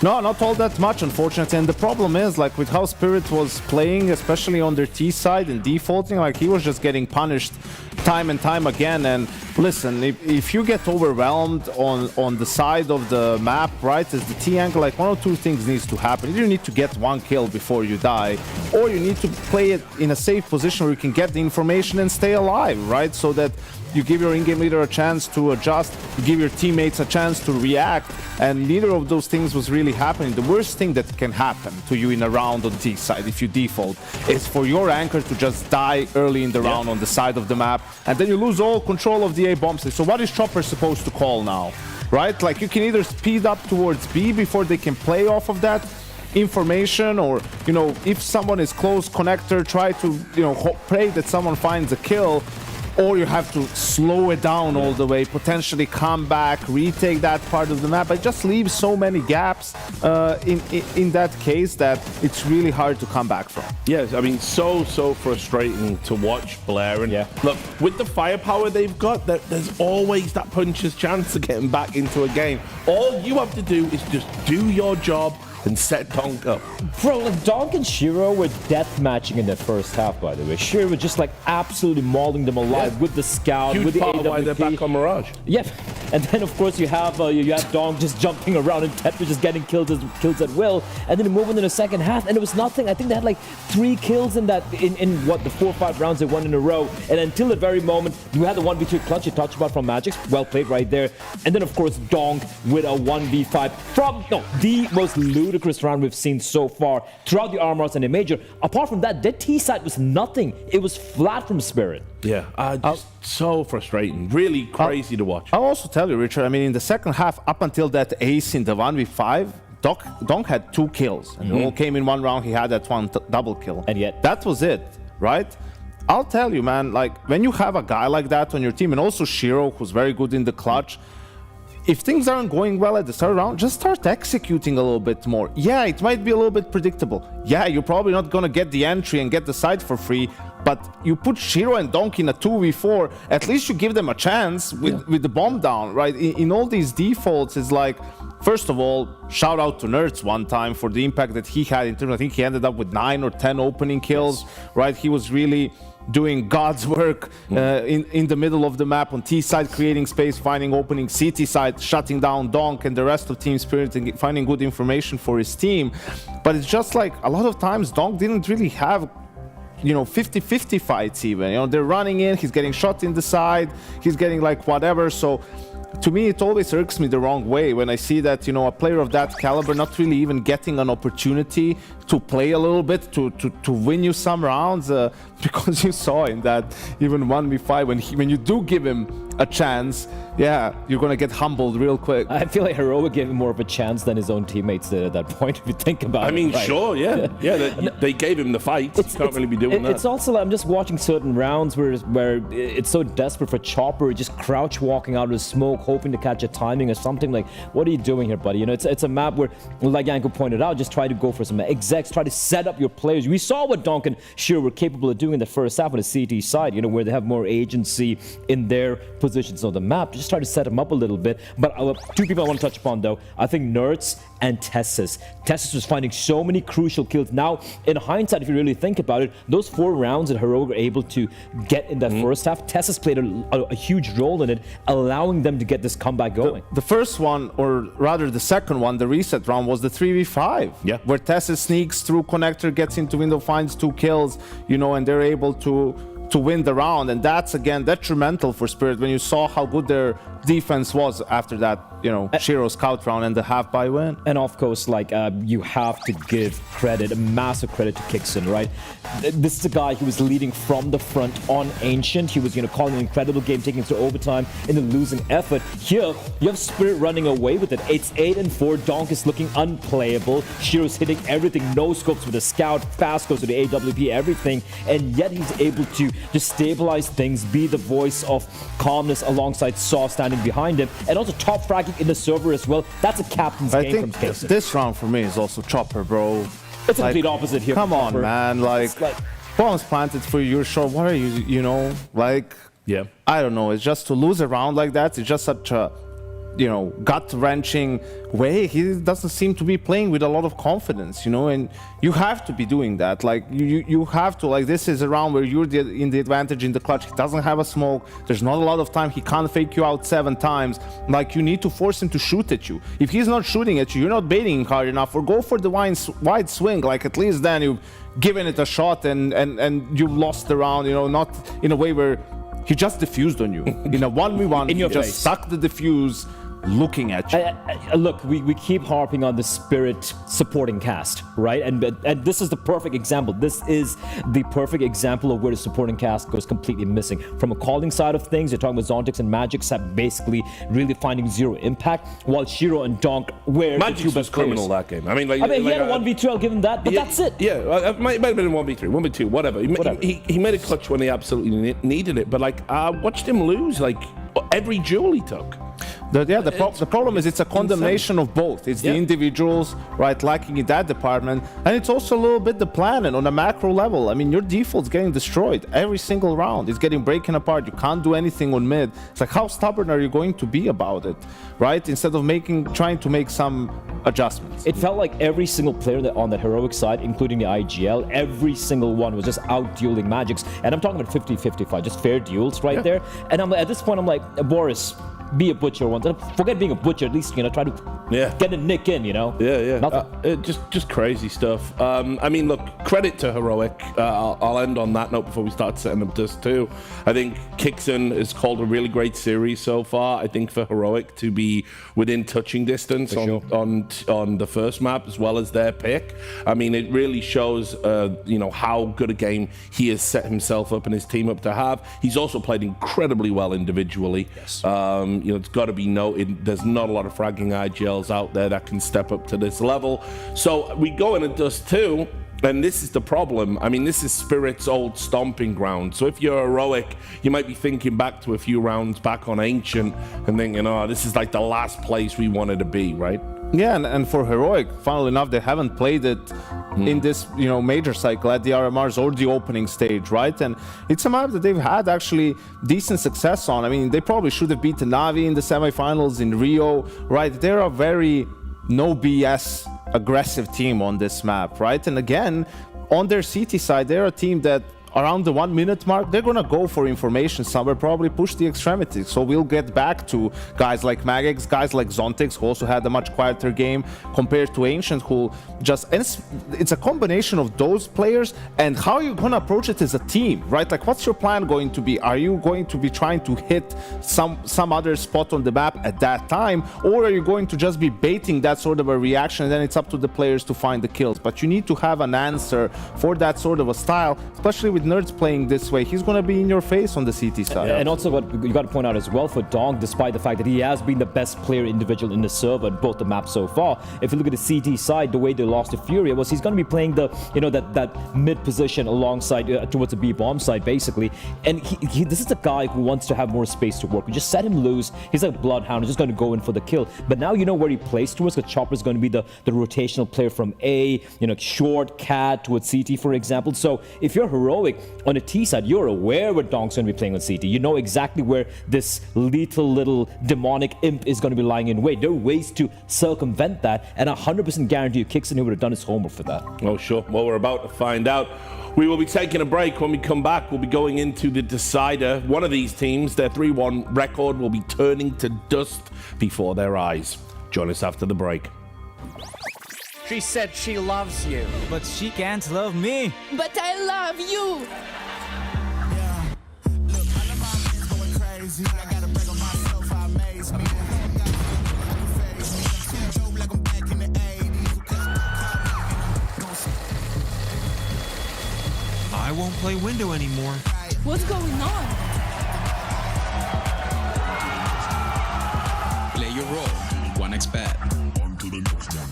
S19: No, not all that much, unfortunately. And the problem is, like, with how Spirit was playing, especially on their T side and defaulting, like, he was just getting punished time and time again. And listen, if you get overwhelmed on the side of the map, right, as the T angle, like, 1 or 2 things needs to happen. Either you need to get 1 kill before you die, or you need to play it in a safe position where you can get the information and stay alive, right? So that you give your in-game leader a chance to adjust, you give your teammates a chance to react, and neither of those things was really happening. The worst thing that can happen to you in a round on T side, if you default, is for your anchor to just die early in the round on the side of the map, and then you lose all control of the A bomb site. So what is Chopper supposed to call now, right? Like, you can either speed up towards B before they can play off of that information, or, you know, if someone is close, connector, try to, you know, pray that someone finds a kill, or you have to slow it down all the way, potentially come back, retake that part of the map. It just leaves so many gaps in that case that it's really hard to come back from.
S18: Yes, I mean, so frustrating to watch Blair. And look, with the firepower they've got, there's always that puncher's chance of getting back into a game. All you have to do is just do your job, and set Donk up.
S20: Bro, like Donk and Shiro were death matching in the first half, by the way. Shiro was just like absolutely mauling them alive with the scout,
S18: Huge
S20: with the
S18: part
S20: AWP.
S18: of why they're back on Mirage.
S20: Yep. And then of course you have Donk just jumping around and Tetris just getting kills at will. And then moving in the second half, and it was nothing. I think they had like 3 kills in that in what the 4 or 5 rounds they won in a row. And until the very moment you had the 1v2 clutch you talked about from Magic. Well played right there. And then of course Donk with a 1v5 from the most ludicrous round we've seen so far throughout the RMRs and the major. Apart from that, their T side was nothing. It was flat from Spirit.
S18: Yeah, just so frustrating. Really crazy to watch.
S19: I'll also tell you, Richard, I mean, in the second half, up until that ace in the 1v5, Donk had 2 kills. And it all came in one round. He had that one double kill.
S20: And yet,
S19: that was it, right? I'll tell you, man, like, when you have a guy like that on your team, and also Shiro, who's very good in the clutch, if things aren't going well at the start round, just start executing a little bit more. Yeah, it might be a little bit predictable. Yeah, you're probably not going to get the entry and get the side for free, but you put Shiro and Donk in a 2v4, at least you give them a chance with the bomb down, right? In all these defaults, it's like, first of all, shout out to Nerds one time for the impact that he had in terms, I think he ended up with 9 or 10 opening kills, right? He was really doing God's work in the middle of the map on T side, creating space, finding opening, CT side, shutting down Donk and the rest of Team Spirit and finding good information for his team. But it's just like a lot of times Donk didn't really have 50-50 fights even. They're running in, he's getting shot in the side, he's getting like whatever. So to me, it always irks me the wrong way when I see that, a player of that caliber not really even getting an opportunity to play a little bit, to win you some rounds, because you saw in that even 1v5, when you do give him a chance, yeah, you're going to get humbled real quick.
S20: I feel like Heroic gave him more of a chance than his own teammates did at that point, if you think about it.
S18: I mean,
S20: right?
S18: sure, yeah. They gave him the fight. You can't really be doing that.
S20: It's also like I'm just watching certain rounds where it's so desperate for Chopper, just crouch walking out of the smoke, hoping to catch a timing or something. Like, what are you doing here, buddy? It's a map where, like Yanko pointed out, just try to go for some execs, try to set up your players. We saw what Donk and Shiro were capable of doing in the first half on the CT side, where they have more agency in their positions on the map. Just try to set them up a little bit. But 2 people I want to touch upon, though. I think Nerds and Tessis. Tessis was finding so many crucial kills. Now, in hindsight, if you really think about it, those 4 rounds that Heroic were able to get in that first half, Tessis played a huge role in it, allowing them to get this comeback going.
S19: The first one, or rather the second one, the reset round, was the 3v5, where Tessis sneaks through connector, gets into window, finds 2 kills, and they're able to win the round. And that's, again, detrimental for Spirit when you saw how good their defense was after that, Shiro scout round and the half-buy win.
S20: And of course, like, you have to give credit, a massive credit to Kixon, right? This is a guy who was leading from the front on Ancient. He was, calling an incredible game, taking it to overtime in a losing effort. Here, you have Spirit running away with it. It's 8-4. Donk is looking unplayable. Shiro's hitting everything. No scopes with the scout, fast goes to the AWP, everything. And yet he's able to just stabilize things, be the voice of calmness alongside Saw standing behind him, and also top fragging in the server as well. That's a captain's game from Kixon.
S19: This round for me is also Chopper, bro.
S20: It's a complete opposite here.
S19: Come on, man. Like, bombs planted for you, sure. What are you, like,
S18: yeah.
S19: I don't know. It's just to lose a round like that. It's just such a, gut-wrenching way. He doesn't seem to be playing with a lot of confidence, and you have to be doing that. Like, you have to, like, this is a round where you're in the advantage in the clutch. He doesn't have a smoke. There's not a lot of time. He can't fake you out 7 times. Like, you need to force him to shoot at you. If he's not shooting at you, you're not baiting hard enough, or go for the wide swing. Like, at least then you've given it a shot and you've lost the round, not in a way where he just diffused on you. In a 1v1,
S20: in your
S19: he
S20: face.
S19: just stuck the diffuse looking at you.
S20: Look, we keep harping on the Spirit supporting cast, right? And this is the perfect example. This is the perfect example of where the supporting cast goes completely missing. From a calling side of things, you're talking about Zontix and Magix have basically really finding 0 impact, while Shiro and Donk were
S18: Magix was criminal that game. I mean,
S20: he had a 1v2, I'll give him that, but that's it.
S18: Yeah, it might have been a 1v3, 1v2, whatever. He made a clutch when he absolutely needed it, but like, I watched him lose like every duel he took.
S19: The problem is it's a condemnation of both. It's the individuals, right, lacking in that department, and it's also a little bit the planning on a macro level. I mean, your default's getting destroyed every single round. It's getting breaking apart. You can't do anything on mid. It's like, how stubborn are you going to be about it, right? Instead of trying to make some adjustments.
S20: It felt like every single player on the heroic side, including the IGL, every single one was just out dueling Magics. And I'm talking about 50-55, just fair duels right there. And at this point, I'm like, Boris, be a butcher once. Forget being a butcher. At least, try to get a nick in,
S18: Just crazy stuff. I mean, look, credit to Heroic. I'll end on that note before we start setting up Dust 2. I think Kixon has called a really great series so far. I think for Heroic to be within touching distance on the first map as well as their pick, I mean, it really shows, how good a game he has set himself up and his team up to have. He's also played incredibly well individually. Yes. It's got to be noted, there's not a lot of fragging IGLs out there that can step up to this level. So we go into Dust 2, and this is the problem. I mean, this is Spirit's old stomping ground. So if you're Heroic, you might be thinking back to a few rounds back on Ancient and thinking, oh, this is like the last place we wanted to be, right?
S19: Yeah, and for Heroic, funnily enough, they haven't played it in this, major cycle at the RMRs or the opening stage, right? And it's a map that they've had actually decent success on. I mean, they probably should have beaten Na'Vi in the semifinals in Rio, right? They're a very no BS aggressive team on this map, right? And again, on their CT side, they're a team that around the 1 minute mark, they're gonna go for information somewhere, probably push the extremities. So we'll get back to guys like Magix, guys like Zontix, who also had a much quieter game compared to Ancient, who just, and it's a combination of those players and how you're gonna approach it as a team, right? Like, what's your plan going to be? Are you going to be trying to hit some other spot on the map at that time, or are you going to just be baiting that sort of a reaction, and then it's up to the players to find the kills? But you need to have an answer for that sort of a style, especially with Nerds playing this way. He's going to be in your face on the CT side.
S20: And also what you got to point out as well for Dong, despite the fact that he has been the best player individual in the server on both the maps so far, if you look at the CT side, the way they lost to Furia was he's going to be playing the, that mid position alongside towards the B bomb side basically. And this is a guy who wants to have more space to work. You just set him loose. He's like Bloodhound. He's just going to go in for the kill. But now you know where he plays towards, because Chopper is going to be the rotational player from A, short cat towards CT, for example. So if you're Heroic on the T side, you're aware where Dong's going to be playing on CT. You know exactly where this lethal little demonic imp is going to be lying in wait. There are ways to circumvent that, and I 100% guarantee you Kixon who would have done his homework for that.
S18: Oh, sure. Well, we're about to find out. We will be taking a break. When we come back, we'll be going into the decider. One of these teams, their 3-1 record, will be turning to dust before their eyes. Join us after the break.
S10: She said she loves you, but she can't love me.
S11: But I love you.
S15: I won't play window anymore.
S11: What's going on?
S12: Play your role. 1xBet. On to the next one.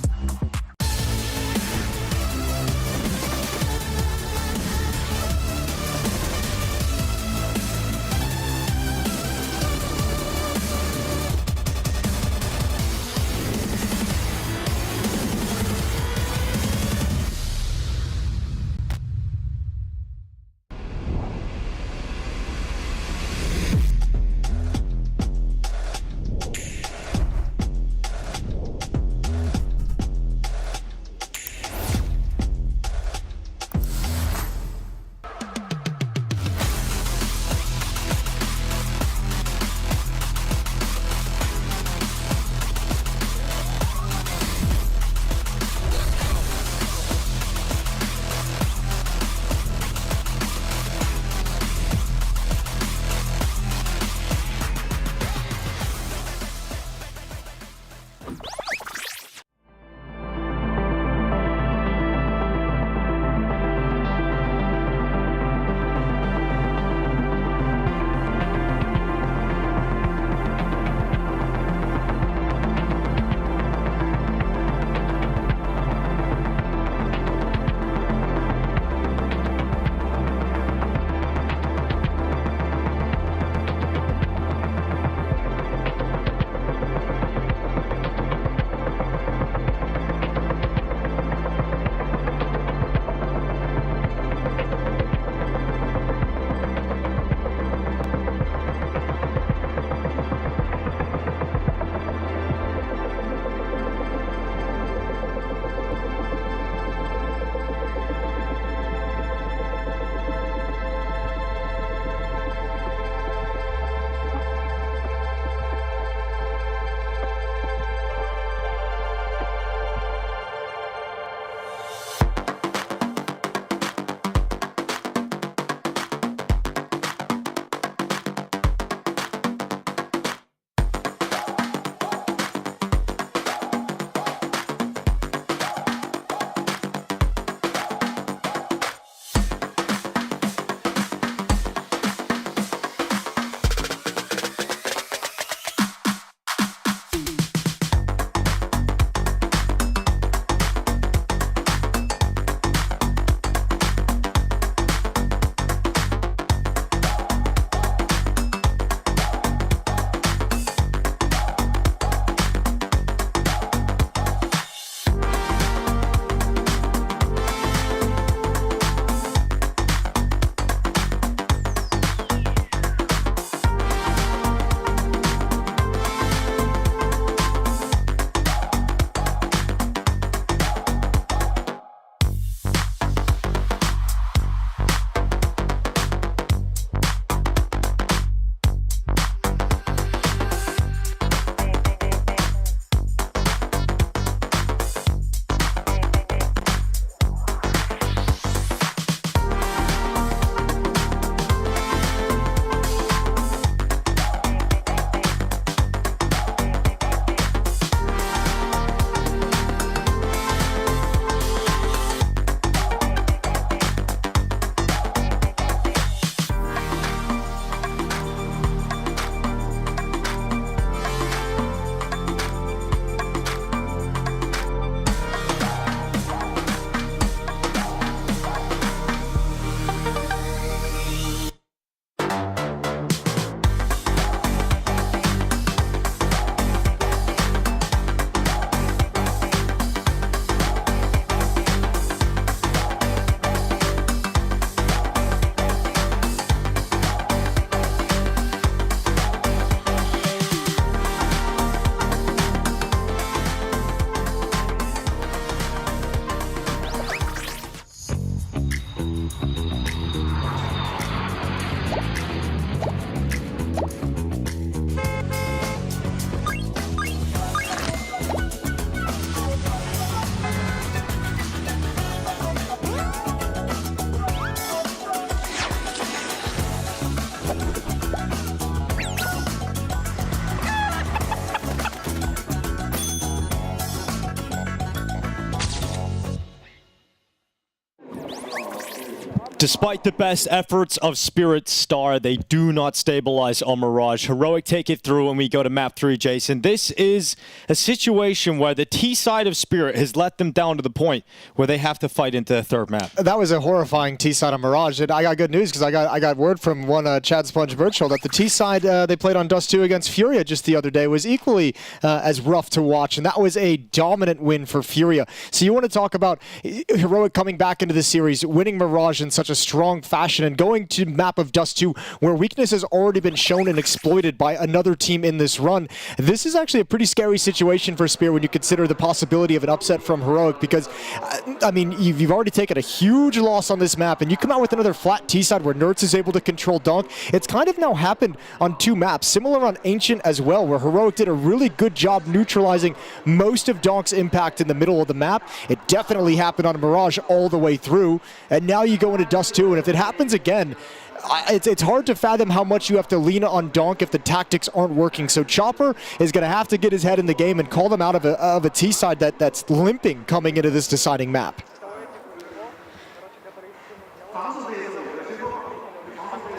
S22: Despite the best efforts of Spirit Star, they do not stabilize on Mirage. Heroic take it through, and we go to map 3, Jason. This is a situation where the T side of Spirit has let them down to the point where they have to fight into the third map.
S13: That was a horrifying T side on Mirage. And I got good news because I got word from one Chad Sponge Birchall that the T side they played on Dust 2 against Furia just the other day was equally as rough to watch, and that was a dominant win for Furia. So you want to talk about Heroic coming back into the series, winning Mirage in such a strong fashion and going to map of Dust 2 where weakness has already been shown and exploited by another team in this run. This is actually a pretty scary situation for Spear when you consider the possibility of an upset from Heroic, because I mean, you've already taken a huge loss on this map and you come out with another flat T side where Nertz is able to control Donk. It's kind of now happened on 2 maps, similar on Ancient as well, where Heroic did a really good job neutralizing most of Donk's impact in the middle of the map. It definitely happened on Mirage all the way through, and now you go into Dust 2, and if it happens again, it's hard to fathom how much you have to lean on Donk if the tactics aren't working. So Chopper is going to have to get his head in the game and call them out of a T side that's limping coming into this deciding map.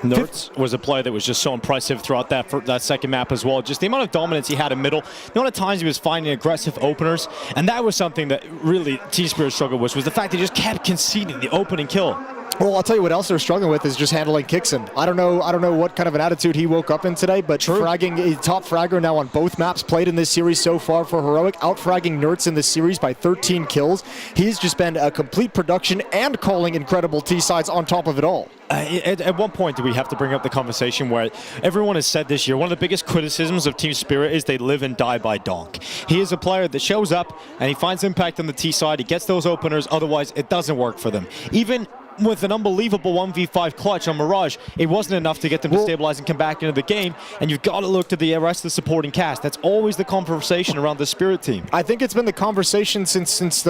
S22: Nertz was a player that was just so impressive throughout that second map as well. Just the amount of dominance he had in middle, the amount of times he was finding aggressive openers, and that was something that really Team Spirit struggled with, was the fact that he just kept conceding the opening kill.
S13: Well, I'll tell you what else they're struggling with is just handling Kixon. I don't know what kind of an attitude he woke up in today, but fragging, top fragger now on both maps played in this series so far for Heroic, out-fragging Nertz in this series by 13 kills. He's just been a complete production and calling incredible T-sides on top of it all.
S22: At one point, do we have to bring up the conversation where everyone has said this year, one of the biggest criticisms of Team Spirit is they live and die by Donk. He is a player that shows up and he finds impact on the T side, he gets those openers, otherwise it doesn't work for them. Even with an unbelievable 1v5 clutch on Mirage, it wasn't enough to get them to stabilize and come back into the game, and you've got to look to the rest of the supporting cast. That's always the conversation around the Spirit team.
S13: I think it's been the conversation since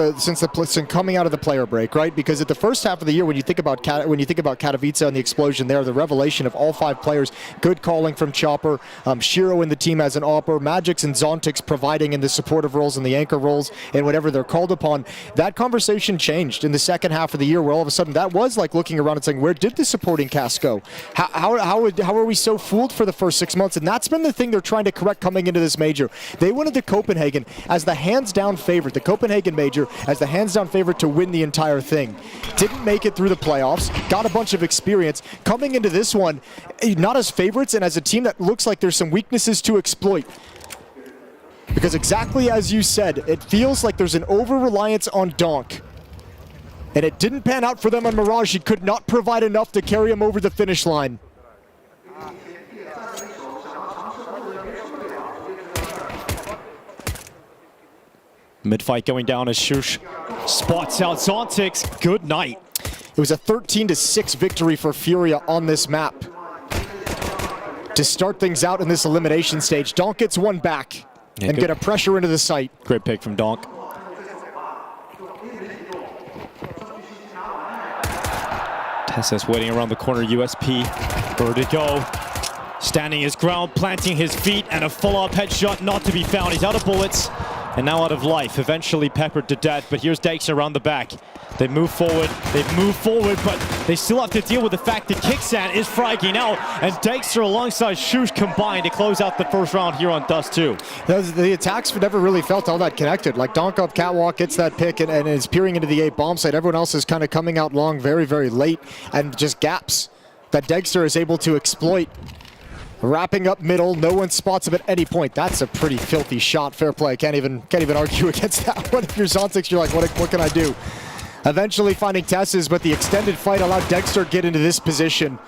S13: coming out of the player break, right? Because at the first half of the year, when you think about Katowice and the explosion there, the revelation of all 5 players, good calling from Chopper, Shiro in the team as an AWPer, Magix and Zontix providing in the supportive roles and the anchor roles and whatever they're called upon. That conversation changed in the second half of the year, where all of a sudden that was like looking around and saying, where did the supporting cast go? How are we so fooled for the first 6 months? And that's been the thing they're trying to correct coming into this major. They went into Copenhagen as the hands-down favorite, the Copenhagen major, as the hands-down favorite to win the entire thing. Didn't make it through the playoffs, got a bunch of experience. Coming into this one, not as favorites and as a team that looks like there's some weaknesses to exploit. Because exactly as you said, it feels like there's an over-reliance on Donk. And it didn't pan out for them on Mirage. He could not provide enough to carry him over the finish line.
S22: Mid-fight going down as Shush spots out Zontix. Good night.
S13: It was a 13-6 victory for Furia on this map. To start things out in this elimination stage, Donk gets one back and get a pressure into the site.
S22: Great pick from Donk. Tessa's waiting around the corner, USP. Vertigo, standing his ground, planting his feet, and a full-up headshot not to be found. He's out of bullets and now out of life, eventually peppered to death. But here's Dykes around the back. They move forward, but they still have to deal with the fact that Kixan is fragging out, and Dykster alongside Shush combined to close out the first round here on Dust 2.
S13: The attacks never really felt all that connected. Like Donk up catwalk gets that pick and is peering into the A bomb site. Everyone else is kind of coming out long very, very late, and just gaps that Dykster is able to exploit. Wrapping up middle, no one spots him at any point. That's a pretty filthy shot. Fair play. Can't even argue against that one. If you're Zontix, you're like, what can I do? Eventually finding Tess's, but the extended fight allowed Dykster get into this position.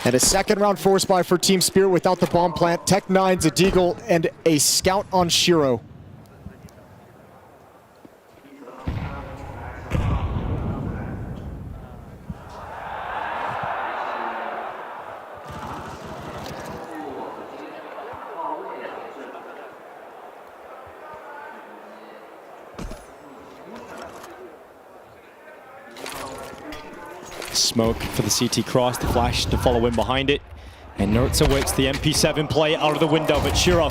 S13: And a second round force buy for Team Spirit without the bomb plant. Tech 9's a Deagle and a scout on Shiro.
S22: Smoke for the CT cross, the flash to follow in behind it. And Nertz awaits the MP7 play out of the window, but Shiro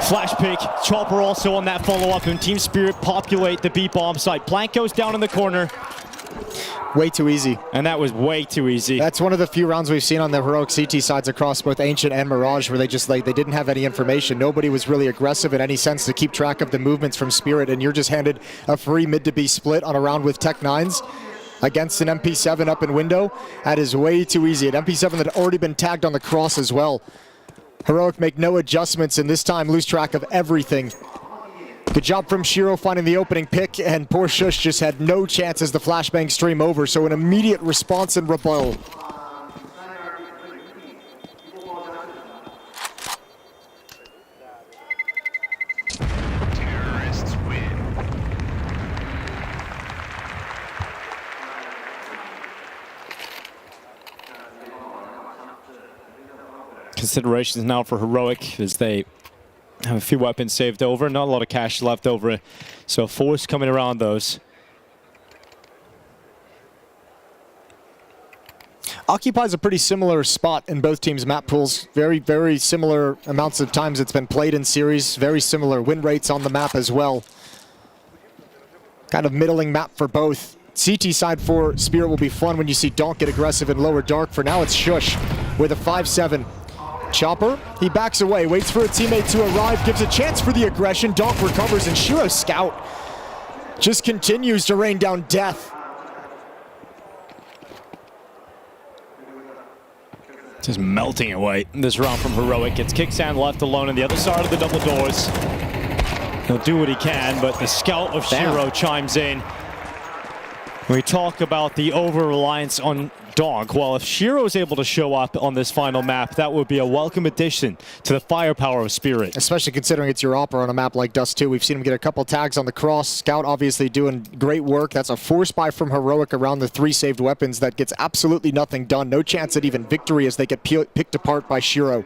S22: Flash pick, Chopper also on that follow-up, and Team Spirit populate the B bomb site. Plank goes down in the corner.
S13: Way too easy.
S22: And that was way too easy.
S13: That's one of the few rounds we've seen on the heroic CT sides across both Ancient and Mirage where they just they didn't have any information. Nobody was really aggressive in any sense to keep track of the movements from Spirit, and you're just handed a free mid to B split on a round with Tech 9s against an MP7 up in window. That is way too easy. An MP7 that had already been tagged on the cross as well. Heroic make no adjustments and this time lose track of everything. Good job from Shiro finding the opening pick, and poor Shush just had no chance as the flashbang stream over, so an immediate response and rebuttal.
S7: Terrorists win.
S22: Considerations now for Heroic as they have a few weapons saved over, not a lot of cash left over, so force coming around those.
S13: Occupies a pretty similar spot in both teams' map pools. Very, very similar amounts of times it's been played in series. Very similar win rates on the map as well. Kind of middling map for both. CT side for Spirit will be fun when you see Donk get aggressive in lower dark. For now, it's Shush with a 5-7. Chopper, he backs away, waits for a teammate to arrive, gives a chance for the aggression. Donk recovers, and Shiro Scout just continues to rain down death.
S22: Just melting away this round from Heroic. It's Kickstand left alone on the other side of the double doors. He'll do what he can, but the scout of Shiro chimes in. We talk about the over-reliance on Donk. Well, if Shiro is able to show up on this final map, that would be a welcome addition to the firepower of Spirit.
S13: Especially considering it's your Opera on a map like Dust 2. We've seen him get a couple tags on the cross. Scout obviously doing great work. That's a force buy from Heroic around the 3 saved weapons that gets absolutely nothing done. No chance at even victory as they get picked apart by Shiro.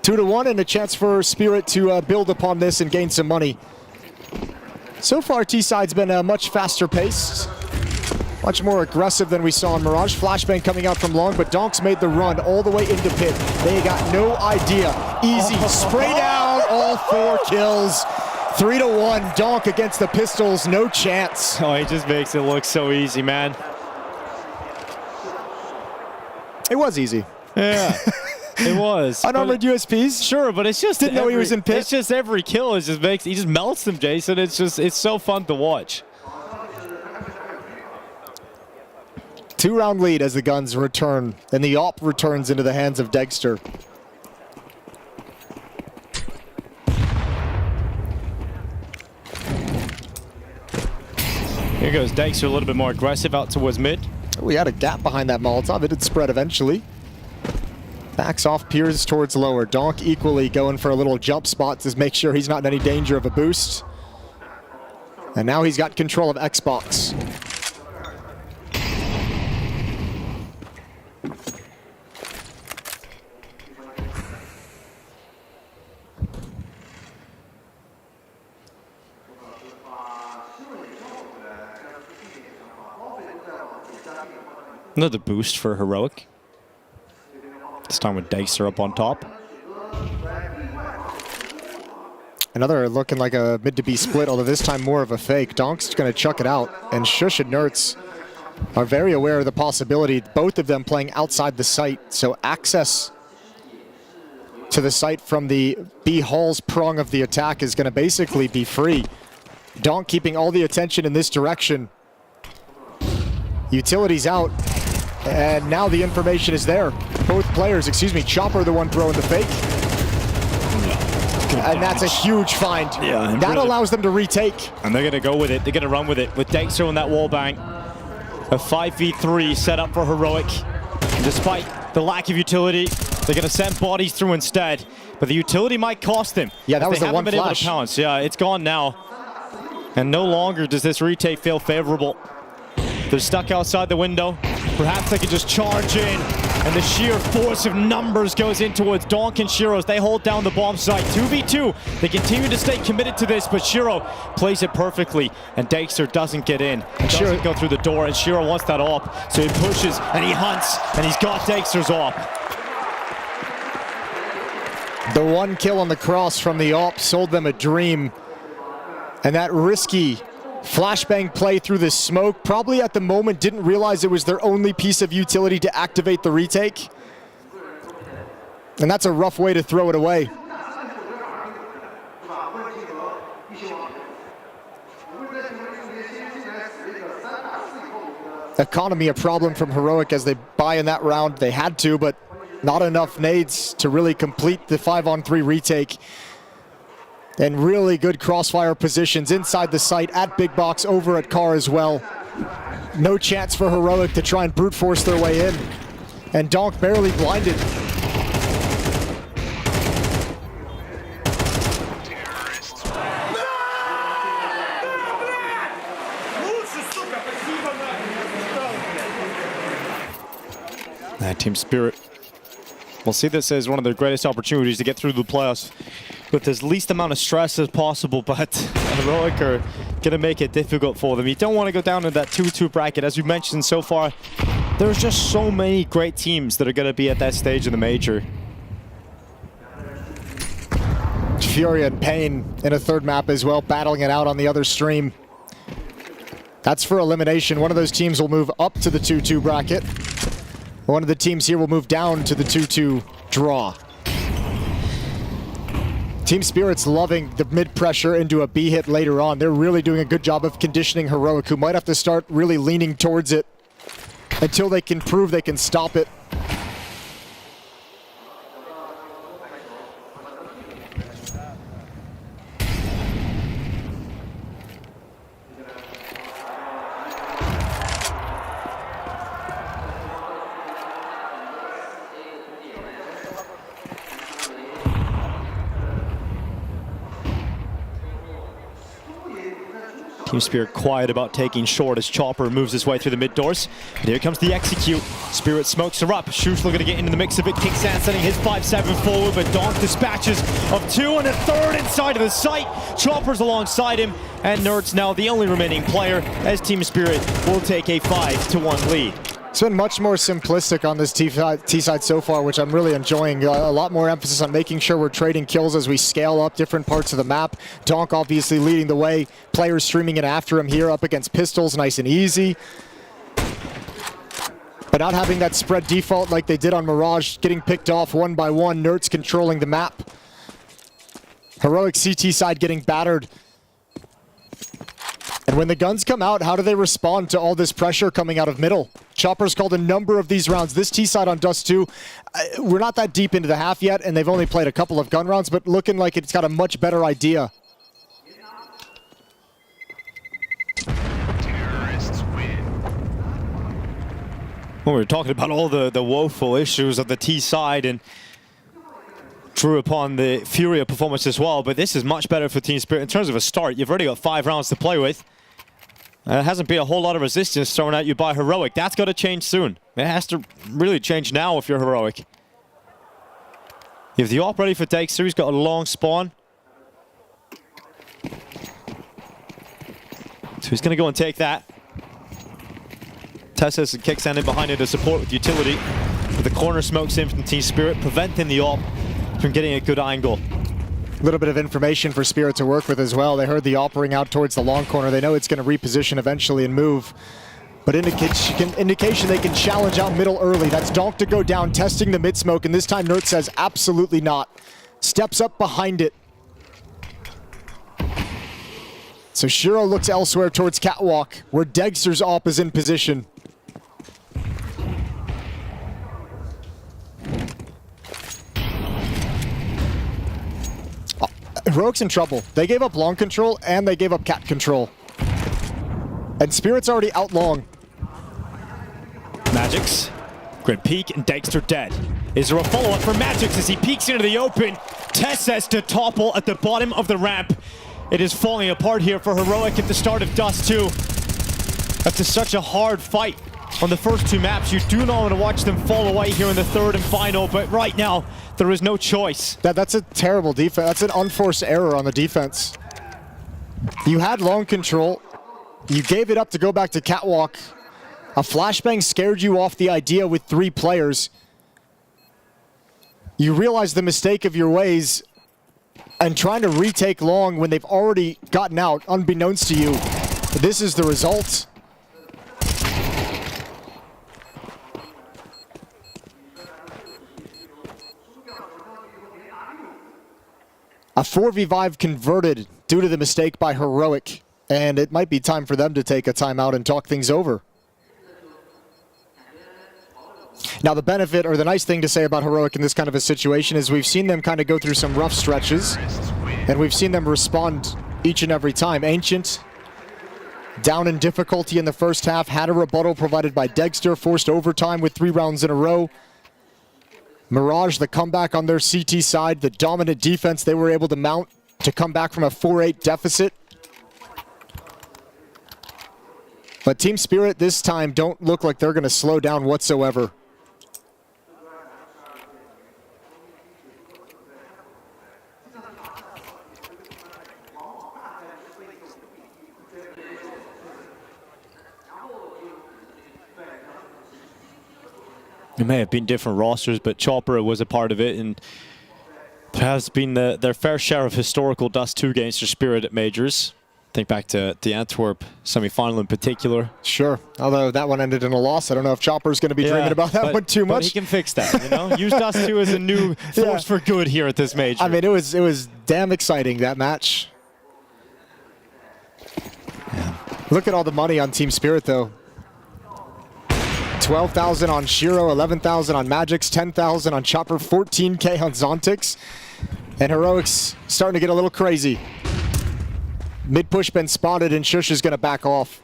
S13: 2-1 and a chance for Spirit to build upon this and gain some money. So far, T-Side's been a much faster pace. Much more aggressive than we saw in Mirage. Flashbang coming out from long, but Donk's made the run all the way into pit. They got no idea. Easy, spray down, all 4 kills. 3-1, Donk against the pistols, no chance.
S22: Oh, he just makes it look so easy, man.
S13: It was easy.
S22: Yeah, it was.
S13: Unarmored USPs?
S22: Sure, but it's just
S13: Didn't know he was in pit.
S22: It's just every kill is he just melts them, Jason. It's so fun to watch.
S13: 2-round lead as the guns return, and the AWP returns into the hands of Dexter.
S22: Here goes Dexter, a little bit more aggressive out towards mid.
S13: We had a gap behind that Molotov. It did spread eventually. Backs off, peers towards lower. Donk equally going for a little jump spot to make sure he's not in any danger of a boost. And now he's got control of Xbox.
S22: Another boost for Heroic. This time with Dexter up on top.
S13: Another looking like a mid to B split, although this time more of a fake. Donk's going to chuck it out, and Shush and Nertz are very aware of the possibility, both of them playing outside the site, so access to the site from the Buchholz prong of the attack is going to basically be free. Donk keeping all the attention in this direction. Utilities out, and now the information is there. Both players, Chopper the one throwing the fake. And that's a huge find.
S22: Yeah,
S13: that allows them to retake.
S22: And they're going to go with it. They're going to run with it. With Dexter on that wall bang. A 5v3 set up for Heroic. And despite the lack of utility, they're going to send bodies through instead. But the utility might cost them.
S13: Yeah, that was the one
S22: been able
S13: flash.
S22: to pounce. Yeah, it's gone now. And no longer does this retake feel favorable. They're stuck outside the window. Perhaps they could just charge in. And the sheer force of numbers goes in towards Donk and Shiro as they hold down the bomb site. 2v2. They continue to stay committed to this, but Shiro plays it perfectly. And Dexter doesn't get in. And doesn't go through the door, and Shiro wants that AWP. So he pushes, and he hunts, and he's got Dexter's AWP.
S13: The one kill on the cross from the AWP sold them a dream. And that risky flashbang play through the smoke, probably at the moment didn't realize it was their only piece of utility to activate the retake. And that's a rough way to throw it away. Economy a problem from Heroic as they buy in that round. They had to, but not enough nades to really complete the 5-on-3 retake. And really good crossfire positions inside the site, at Big Box, over at Car as well. No chance for Heroic to try and brute force their way in. And Donk barely blinded.
S22: Team Spirit will see this as one of their greatest opportunities to get through the playoffs with as least amount of stress as possible, but Heroic are going to make it difficult for them. You don't want to go down in that 2-2 bracket. As you mentioned so far, there's just so many great teams that are going to be at that stage of the major.
S13: Fury and Pain in a third map as well, battling it out on the other stream. That's for elimination. One of those teams will move up to the 2-2 bracket. One of the teams here will move down to the 2-2 draw. Team Spirit's loving the mid-pressure into a B hit later on. They're really doing a good job of conditioning Heroic, who might have to start really leaning towards it until they can prove they can stop it.
S22: Team Spirit quiet about taking short as Chopper moves his way through the mid doors. And here comes the execute. Spirit smokes her up. Schuss looking to get into the mix of it. Kicksand sending his 5-7 forward, but Donk dispatches of 2 and a third inside of the site. Chopper's alongside him, and Nerd's now the only remaining player as Team Spirit will take a 5-1 lead.
S13: It's been much more simplistic on this T side so far, which I'm really enjoying. A lot more emphasis on making sure we're trading kills as we scale up different parts of the map. Donk obviously leading the way. Players streaming it after him here up against Pistols, nice and easy. But not having that spread default like they did on Mirage, getting picked off one by one. Nerds controlling the map. Heroic CT side getting battered. And when the guns come out, how do they respond to all this pressure coming out of middle? Chopper's called a number of these rounds. This T-side on Dust 2, we're not that deep into the half yet, and they've only played a couple of gun rounds, but looking like it's got a much better idea.
S22: Well, we were talking about all the woeful issues of the T-side and drew upon the Furia performance as well, but this is much better for Team Spirit in terms of a start. You've already got 5 rounds to play with. There hasn't been a whole lot of resistance thrown at you by Heroic. That's got to change soon. It has to really change now if you're Heroic. You have the AWP ready for Dexter. He's got a long spawn. So he's going to go and take that. Tessa's Kicksand in behind it to support with utility. But the corner smokes in from Team Spirit, preventing the AWP from getting a good angle.
S13: A little bit of information for Spirit to work with as well. They heard the AWP ring out towards the long corner. They know it's going to reposition eventually and move. But indication they can challenge out middle early. That's Donk to go down, testing the mid smoke, and this time Nerd says absolutely not. Steps up behind it. So Shiro looks elsewhere towards Catwalk, where Dexter's AWP is in position. Heroic's in trouble. They gave up long control and they gave up cat control. And Spirit's already out long.
S22: Magix, grid peek, and Dexter dead. Is there a follow-up for Magix as he peeks into the open? Tess says to topple at the bottom of the ramp. It is falling apart here for Heroic at the start of Dust 2. After such a hard fight on the first 2 maps, you do not want to watch them fall away here in the third and final, but right now, there is no choice.
S13: That's a terrible defense. That's an unforced error on the defense. You had long control. You gave it up to go back to Catwalk. A flashbang scared you off the idea with 3 players. you realize the mistake of your ways and trying to retake long when they've already gotten out, unbeknownst to you. This is the result. A 4v5 converted due to the mistake by Heroic, and it might be time for them to take a timeout and talk things over. Now the benefit, or the nice thing to say about Heroic in this kind of a situation is we've seen them kind of go through some rough stretches, and we've seen them respond each and every time. Ancient, down in difficulty in the first half, had a rebuttal provided by Dexter, forced overtime with 3 rounds in a row. Mirage, the comeback on their CT side, the dominant defense they were able to mount to come back from a 4-8 deficit. But Team Spirit this time don't look like they're going to slow down whatsoever.
S22: It may have been different rosters, but Chopper was a part of it, and there has been their fair share of historical Dust 2 games for Spirit at Majors. Think back to the Antwerp semi-final in particular.
S13: Sure, although that one ended in a loss. I don't know if Chopper's going to be dreaming about that one too much.
S22: But he can fix that, you know? Use Dust 2 as a new force for good here at this major.
S13: I mean, it was damn exciting, that match. Yeah. Look at all the money on Team Spirit, though. 12,000 on Shiro, 11,000 on Magix, 10,000 on Chopper, 14K on Zontix. And Heroic's starting to get a little crazy. Mid push been spotted and Shush is going to back off.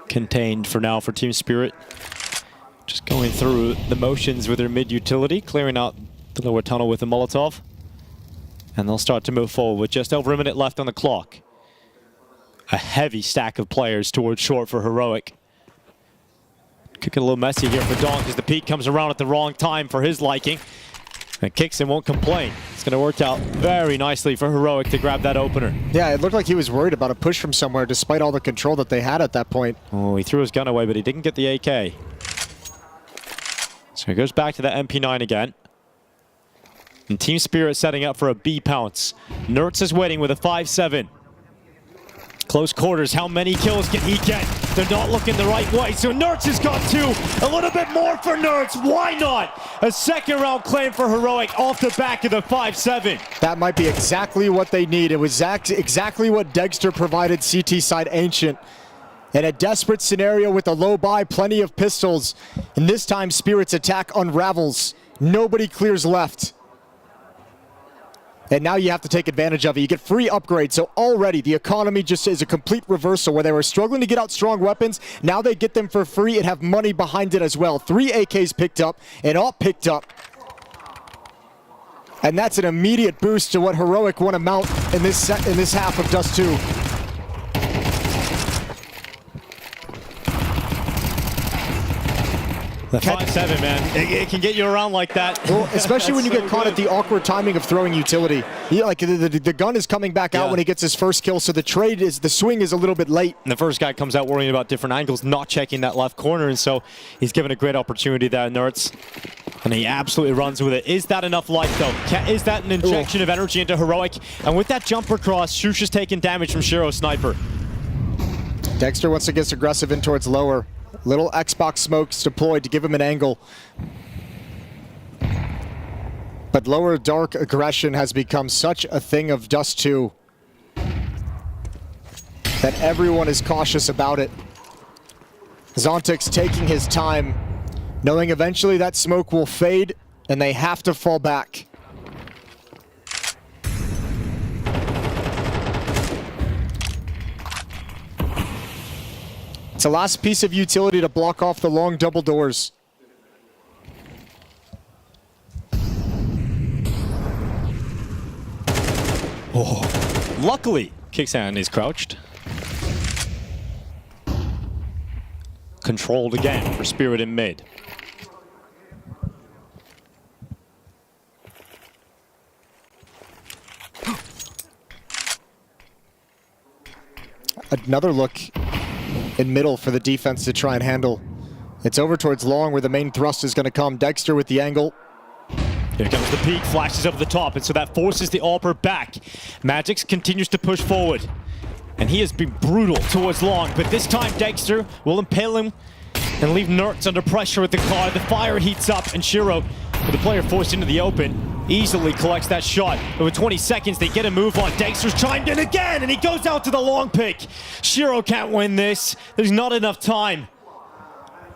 S22: Contained for now for Team Spirit. Just going through the motions with their mid utility, clearing out the lower tunnel with the Molotov. And they'll start to move forward with just over a minute left on the clock. A heavy stack of players towards short for Heroic. Could get a little messy here for Donk as the peak comes around at the wrong time for his liking. And Kixon won't complain. It's going to work out very nicely for Heroic to grab that opener.
S13: Yeah, it looked like he was worried about a push from somewhere despite all the control that they had at that point.
S22: Oh, he threw his gun away, but he didn't get the AK. So he goes back to the MP9 again. And Team Spirit setting up for a B pounce. Nertz is waiting with a 5-7. Close quarters, how many kills can he get? They're not looking the right way, so Nertz has got 2. A little bit more for Nertz, why not? A second round claim for Heroic off the back of the 5-7.
S13: That might be exactly what they need. It was exactly what Dexter provided CT side Ancient. In a desperate scenario with a low buy, plenty of pistols. And this time Spirit's attack unravels. Nobody clears left. And now you have to take advantage of it. You get free upgrades, so already the economy just is a complete reversal where they were struggling to get out strong weapons. Now they get them for free and have money behind it as well. 3 AKs picked up and all picked up. And that's an immediate boost to what Heroic want to mount in this half of Dust 2.
S22: The 5-7, man. It can get you around like that.
S13: Well, especially when you get caught at the awkward timing of throwing utility. Yeah, like the gun is coming back out when he gets his first kill, so the swing is a little bit late.
S22: And the first guy comes out worrying about different angles, not checking that left corner, and so he's given a great opportunity there, Nertz. And he absolutely runs with it. Is that enough light, though? Is that an injection of energy into Heroic? And with that jumper cross, Shush is taking damage from Shiro's sniper.
S13: Dexter once again gets aggressive in towards lower. Little Xbox smokes deployed to give him an angle. But lower dark aggression has become such a thing of Dust 2 that everyone is cautious about it. Zontix taking his time, knowing eventually that smoke will fade and they have to fall back. It's the last piece of utility to block off the long double doors.
S22: Oh, luckily, Kixan is crouched. controlled again for Spirit in mid.
S13: Another look in middle for the defense to try and handle. It's over towards long where the main thrust is going to come. Dexter with the angle.
S22: Here comes the peak, flashes over the top, and so that forces the AWPer back. Magix continues to push forward, and he has been brutal towards long, but this time Dexter will impale him and leave Nertz under pressure with the car. The fire heats up, and Shiro, with the player forced into the open, easily collects that shot. Over 20 seconds, they get a move on. Dexter's chimed in again, and he goes out to the long pick. Shiro can't win this. There's not enough time.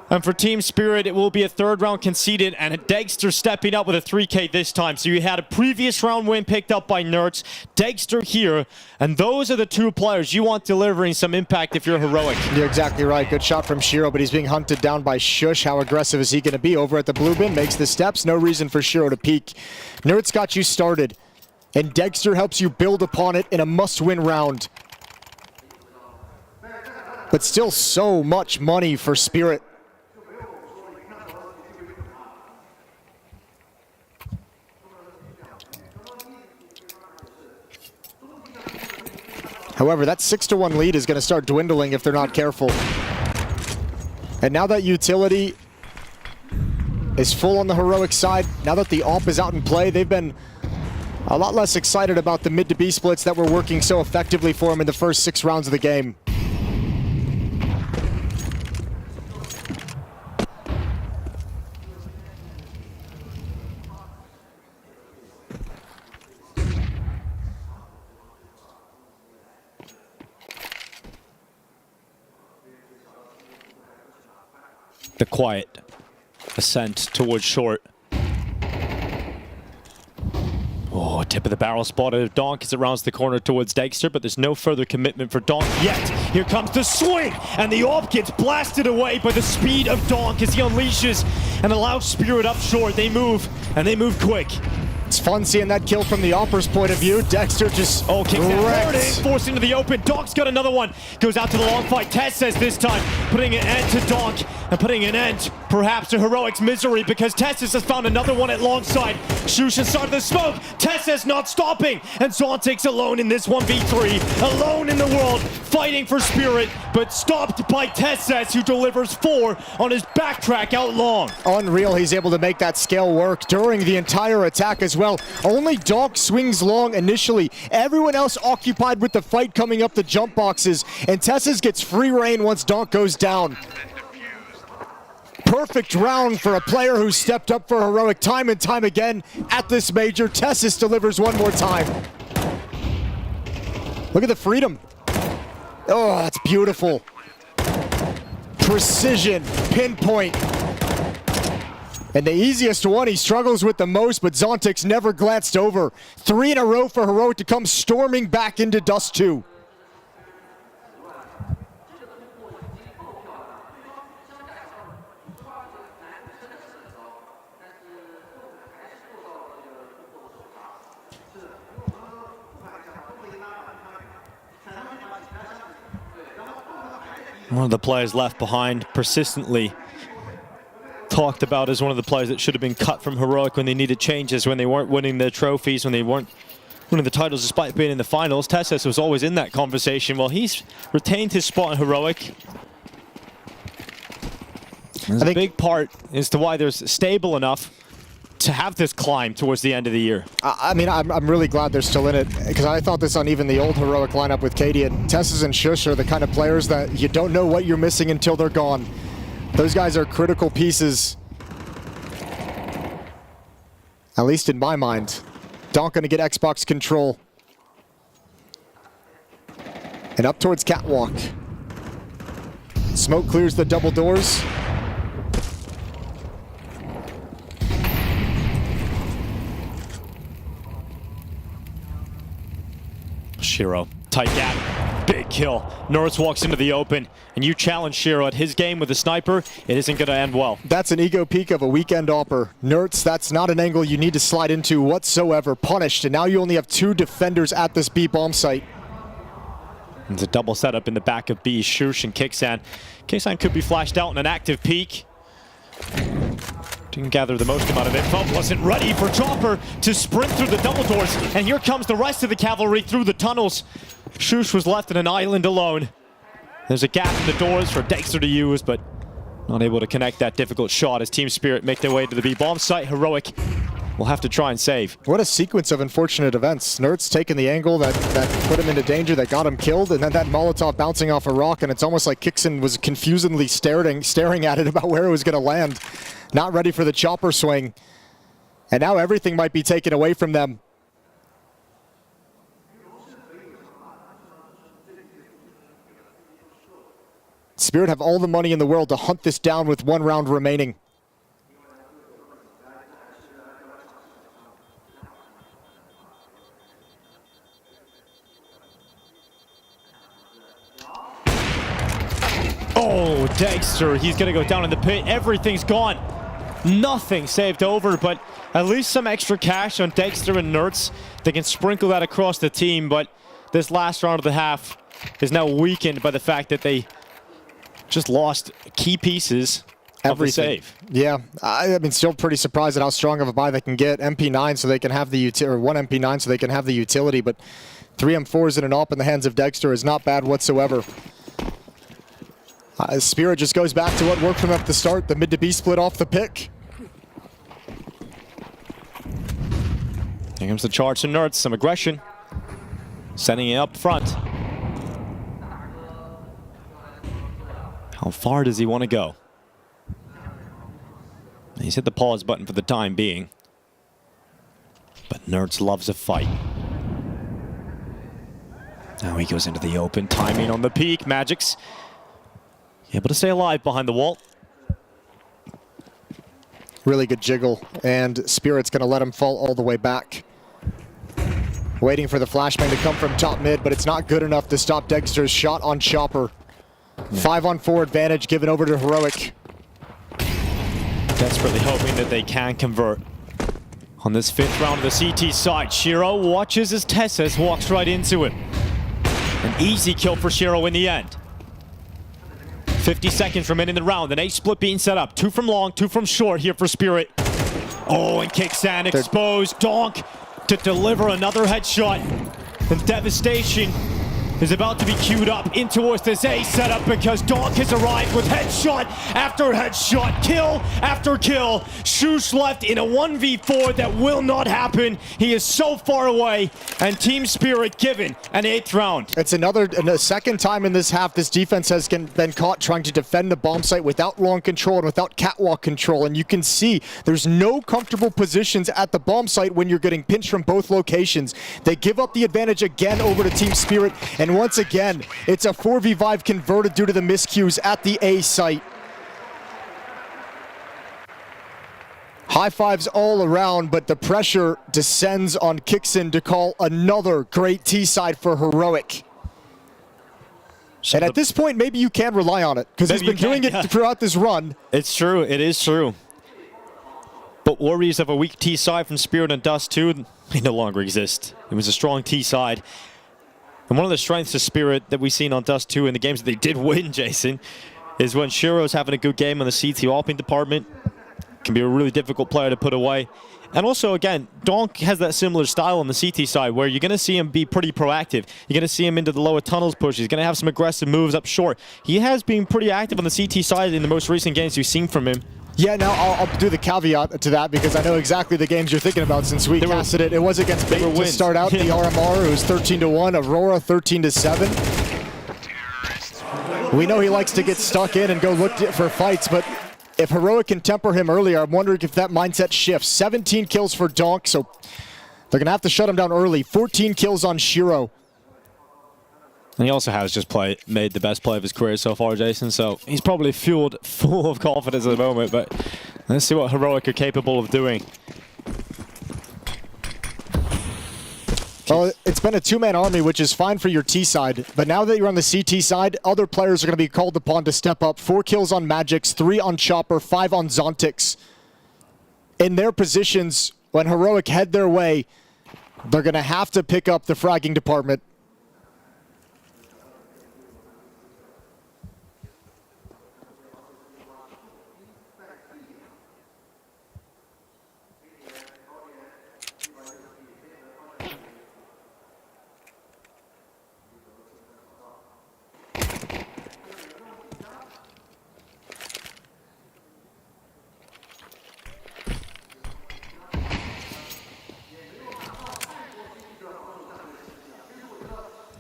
S22: And for Team Spirit, it will be a third round conceded, and Dexter stepping up with a 3K this time. So you had a previous round win picked up by Nertz, Dexter here, and those are the two players you want delivering some impact if you're heroic.
S13: You're exactly right. Good shot from Shiro, but he's being hunted down by Shush. How aggressive is he going to be? Over at the blue bin, makes the steps. No reason for Shiro to peek. Nertz got you started, and Dexter helps you build upon it in a must-win round. But still so much money for Spirit. However, that 6-1 lead is going to start dwindling if they're not careful. And now that utility is full on the heroic side, now that the AWP is out in play, they've been a lot less excited about the mid to B splits that were working so effectively for them in the first 6 rounds of the game.
S22: The quiet ascent towards short. Oh, tip of the barrel spotted of Donk as it rounds the corner towards Dexter, but there's no further commitment for Donk yet. Here comes the swing, and the AWP gets blasted away by the speed of Donk as he unleashes and allows Spirit up short. They move, and they move quick.
S13: It's fun seeing that kill from the AWPer's point of view. Dexter just
S22: kicks that in, forced into the open. Donk's got another one. Goes out to the long fight. Tess says this time, putting an end to Donk and putting an end, perhaps, to Heroic's misery, because Tessis has found another one at long side. Shush inside of the smoke. Tessis not stopping, and Zontic's alone in this 1v3. Alone in the world, fighting for Spirit, but stopped by Tessis, who delivers 4 on his backtrack out long.
S13: Unreal, he's able to make that scale work during the entire attack as well. Only Donk swings long initially. Everyone else occupied with the fight coming up the jump boxes, and Tessis gets free reign once Donk goes down. Perfect round for a player who stepped up for Heroic time and time again at this major. Tessis delivers one more time. Look at the freedom. Oh, that's beautiful. Precision, pinpoint. And the easiest one he struggles with the most, but Zontic's never glanced over. 3 in a row for Heroic to come storming back into Dust 2.
S22: One of the players left behind, persistently talked about as one of the players that should have been cut from Heroic when they needed changes, when they weren't winning their trophies, when they weren't winning the titles despite being in the finals. Tessis was always in that conversation. Well, he's retained his spot in Heroic. There's a big part as to why they're stable enough to have this climb towards the end of the year.
S13: I mean, I'm really glad they're still in it, because I thought this on even the old Heroic lineup with Katie. And Tessis and Shush are the kind of players that you don't know what you're missing until they're gone. Those guys are critical pieces, at least in my mind. Donk gonna get Xbox control. And up towards Catwalk. Smoke clears the double doors.
S22: Shiro, tight gap, big kill. Norris walks into the open, and you challenge Shiro at his game with a sniper. It isn't going to end well.
S13: That's an ego peak of a weekend AWPer. Nertz, that's not an angle you need to slide into whatsoever. Punished, and now you only have 2 defenders at this B bomb site.
S22: It's a double setup in the back of B. Shush and Kixan. Kixan could be flashed out in an active peek. Didn't gather the most amount of info. Wasn't ready for Chopper to sprint through the double doors. And here comes the rest of the cavalry through the tunnels. Shush was left in an island alone. There's a gap in the doors for Dexter to use, but not able to connect that difficult shot as Team Spirit make their way to the B bomb site. Heroic will have to try and save.
S13: What a sequence of unfortunate events. Nert's taking the angle that put him into danger, that got him killed, and then that Molotov bouncing off a rock, and it's almost like Kixan was confusedly staring at it about where it was going to land. Not ready for the chopper swing. And now everything might be taken away from them. Spirit have all the money in the world to hunt this down with 1 round remaining.
S22: Oh, Dexter, he's going to go down in the pit. Everything's gone. Nothing saved over, but at least some extra cash on Dexter and Nertz. They can sprinkle that across the team, but this last round of the half is now weakened by the fact that they just lost key pieces of the save.
S13: Yeah, I mean, still pretty surprised at how strong of a buy they can get. MP9 so they can have the utility, or 1 MP9 so they can have the utility, but 3 M4s and an AWP in the hands of Dexter is not bad whatsoever. Spirit just goes back to what worked for them at the start, the mid to B split off the pick.
S22: Here comes the charge to Nertz, some aggression. Setting it up front. How far does he want to go? He's hit the pause button for the time being. But Nertz loves a fight. Now he goes into the open, timing on the peak. Magic's able to stay alive behind the wall.
S13: Really good jiggle, and Spirit's going to let him fall all the way back. Waiting for the flashbang to come from top mid, but it's not good enough to stop Dexter's shot on Chopper. 5-on-4 advantage given over to Heroic.
S22: Desperately hoping that they can convert. On this 5th round of the CT side, Shiro watches as Tessus walks right into him. An easy kill for Shiro in the end. 50 seconds remaining in the round. An H split being set up. 2 from long, 2 from short here for Spirit. Oh, and Kixan exposed. Donk to deliver another headshot. And devastation is about to be queued up in towards this A setup because Donk has arrived with headshot after headshot, kill after kill. Shush left in a 1v4 that will not happen. He is so far away, and Team Spirit given an 8th round.
S13: It's a second time in this half this defense has been caught trying to defend the bomb site without long control and without catwalk control, and you can see there's no comfortable positions at the bomb site when you're getting pinched from both locations. They give up the advantage again over to Team Spirit, and once again, it's a 4v5 converted due to the miscues at the A site. High fives all around, but the pressure descends on Kixan to call another great T-side for Heroic. And at this point, maybe you can rely on it, because he's been doing it throughout this run.
S22: It's true, it is true. But worries of a weak T-side from Spirit and Dust 2, they no longer exist. It was a strong T-side. And one of the strengths of Spirit that we've seen on Dust 2 in the games that they did win, Jason, is when Shiro's having a good game on the CT AWPing department, can be a really difficult player to put away. And also, again, Donk has that similar style on the CT side where you're going to see him be pretty proactive. You're going to see him into the lower tunnels push. He's going to have some aggressive moves up short. He has been pretty active on the CT side in the most recent games you've seen from him.
S13: Yeah, now I'll do the caveat to that because I know exactly the games you're thinking about since we casted it. It was against Bait to start out, the RMR, it was 13-1, Aurora 13-7. We know he likes to get stuck in and go look for fights, but if Heroic can temper him earlier, I'm wondering if that mindset shifts. 17 kills for Donk, so they're going to have to shut him down early. 14 kills on Shiro.
S22: And he also has just made the best play of his career so far, Jason, so he's probably full of confidence at the moment, but let's see what Heroic are capable of doing.
S13: Well, it's been a 2-man army, which is fine for your T side, but now that you're on the CT side, other players are going to be called upon to step up. 4 kills on Magix, 3 on Chopper, 5 on Zontix. In their positions, when Heroic head their way, they're going to have to pick up the fragging department.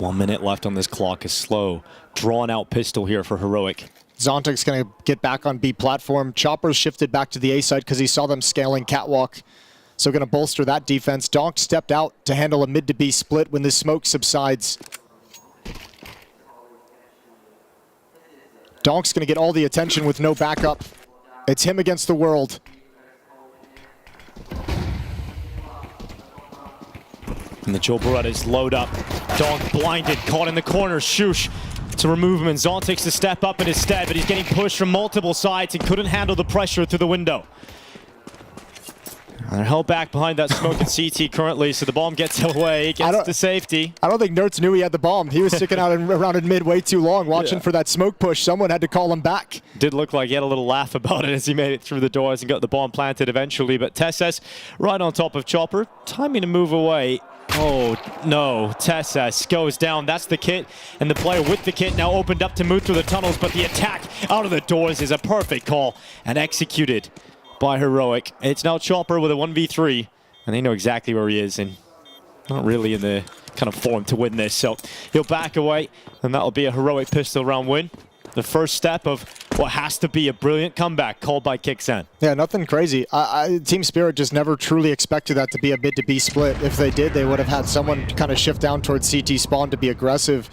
S22: 1 minute left on this clock. A slow, drawn-out pistol here for Heroic.
S13: Zontic's going to get back on B platform. Chopper's shifted back to the A side because he saw them scaling catwalk. So going to bolster that defense. Donk stepped out to handle a mid to B split when the smoke subsides. Donk's going to get all the attention with no backup. It's him against the world.
S22: And the Joe Berettas load up. Donk blinded, caught in the corner. Shush to remove him, and Zon takes the step up in his stead, but he's getting pushed from multiple sides and couldn't handle the pressure through the window. And they're held back behind that smoke at CT currently, so the bomb gets away, gets to safety.
S13: I don't think Nertz knew he had the bomb. He was sticking out around in mid way too long, watching for that smoke push. Someone had to call him back.
S22: Did look like he had a little laugh about it as he made it through the doors and got the bomb planted eventually, but Tesses right on top of Chopper, timing to move away. Oh no, Tesses goes down. That's the kit, and the player with the kit now opened up to move through the tunnels, but the attack out of the doors is a perfect call and executed by Heroic. It's now Chopper with a 1v3, and they know exactly where he is, and not really in the kind of form to win this, so he'll back away, and that'll be a Heroic pistol round win. The first step of what has to be a brilliant comeback called by Kixen.
S13: Yeah, nothing crazy. Team Spirit just never truly expected that to be a mid to B split. If they did, they would have had someone kind of shift down towards CT spawn to be aggressive.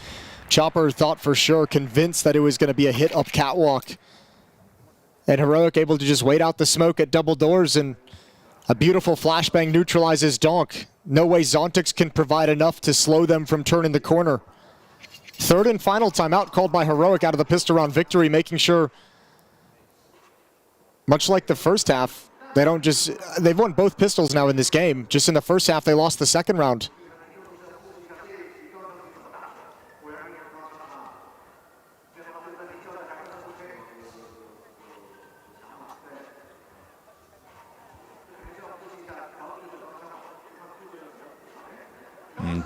S13: Chopper thought for sure, convinced that it was going to be a hit up catwalk. And Heroic able to just wait out the smoke at double doors, and a beautiful flashbang neutralizes Donk. No way Zontix can provide enough to slow them from turning the corner. Third and final timeout called by Heroic out of the pistol round victory, making sure, much like the first half, they've won both pistols now in this game. Just in the first half, they lost the second round.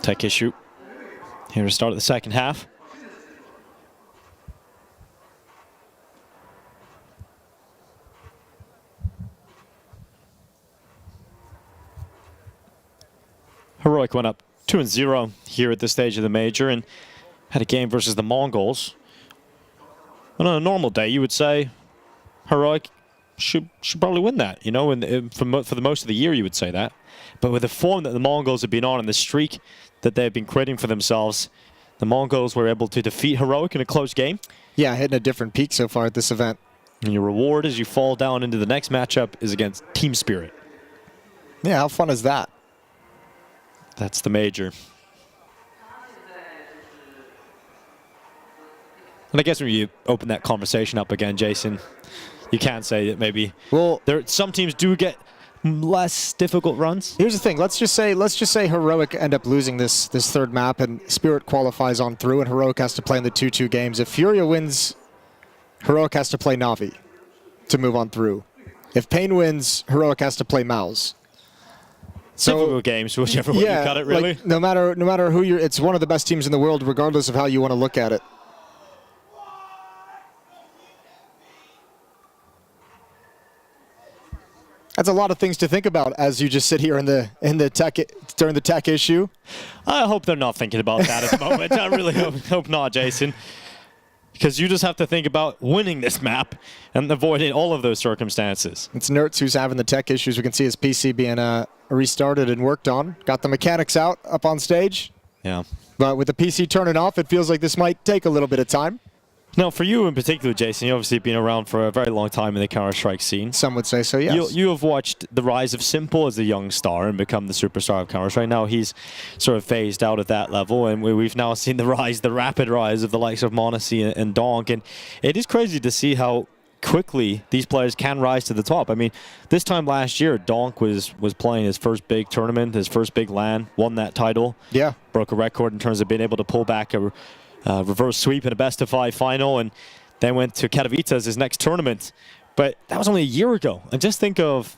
S22: Tech issue here to start the second half. Heroic went up 2-0 here at this stage of the major and had a game versus the Mongolz. And on a normal day, you would say Heroic should probably win that, you know, and for the most of the year you would say that. But with the form that the Mongols have been on and the streak that they've been creating for themselves, the Mongols were able to defeat Heroic in a close game.
S13: Yeah, hitting a different peak so far at this event.
S22: And your reward as you fall down into the next matchup is against Team Spirit.
S13: Yeah, how fun is that?
S22: That's the major. And I guess when you open that conversation up again, Jason, you can say that maybe some teams do get less difficult runs.
S13: Here's the thing. Let's just say Heroic end up losing this third map and Spirit qualifies on through, and Heroic has to play in the 2-2 games. If Furia wins, Heroic has to play Na'Vi to move on through. If Pain wins, Heroic has to play Mouz.
S22: So difficult games, whichever way you cut it, really.
S13: Like, no matter who you're, it's one of the best teams in the world, regardless of how you want to look at it. That's a lot of things to think about as you just sit here in the tech during the tech issue.
S22: I hope they're not thinking about that at the moment. I really hope not, Jason. Because you just have to think about winning this map and avoiding all of those circumstances.
S13: It's Nertz who's having the tech issues. We can see his PC being restarted and worked on. Got the mechanics up on stage.
S22: Yeah.
S13: But with the PC turning off, it feels like this might take a little bit of time.
S22: Now, for you in particular, Jason, you've obviously been around for a very long time in the Counter-Strike scene.
S13: Some would say so, yes.
S22: You have watched the rise of Simple as a young star and become the superstar of Counter-Strike. Now he's sort of phased out at that level, and we've now seen the rapid rise of the likes of Monacy and Donk, and it is crazy to see how quickly these players can rise to the top. I mean, this time last year, Donk was playing his first big tournament, his first big LAN, won that title.
S13: Yeah.
S22: Broke a record in terms of being able to pull back a reverse sweep in a best-of-5 final, and then went to Katowice as his next tournament. But that was only a year ago. And just think of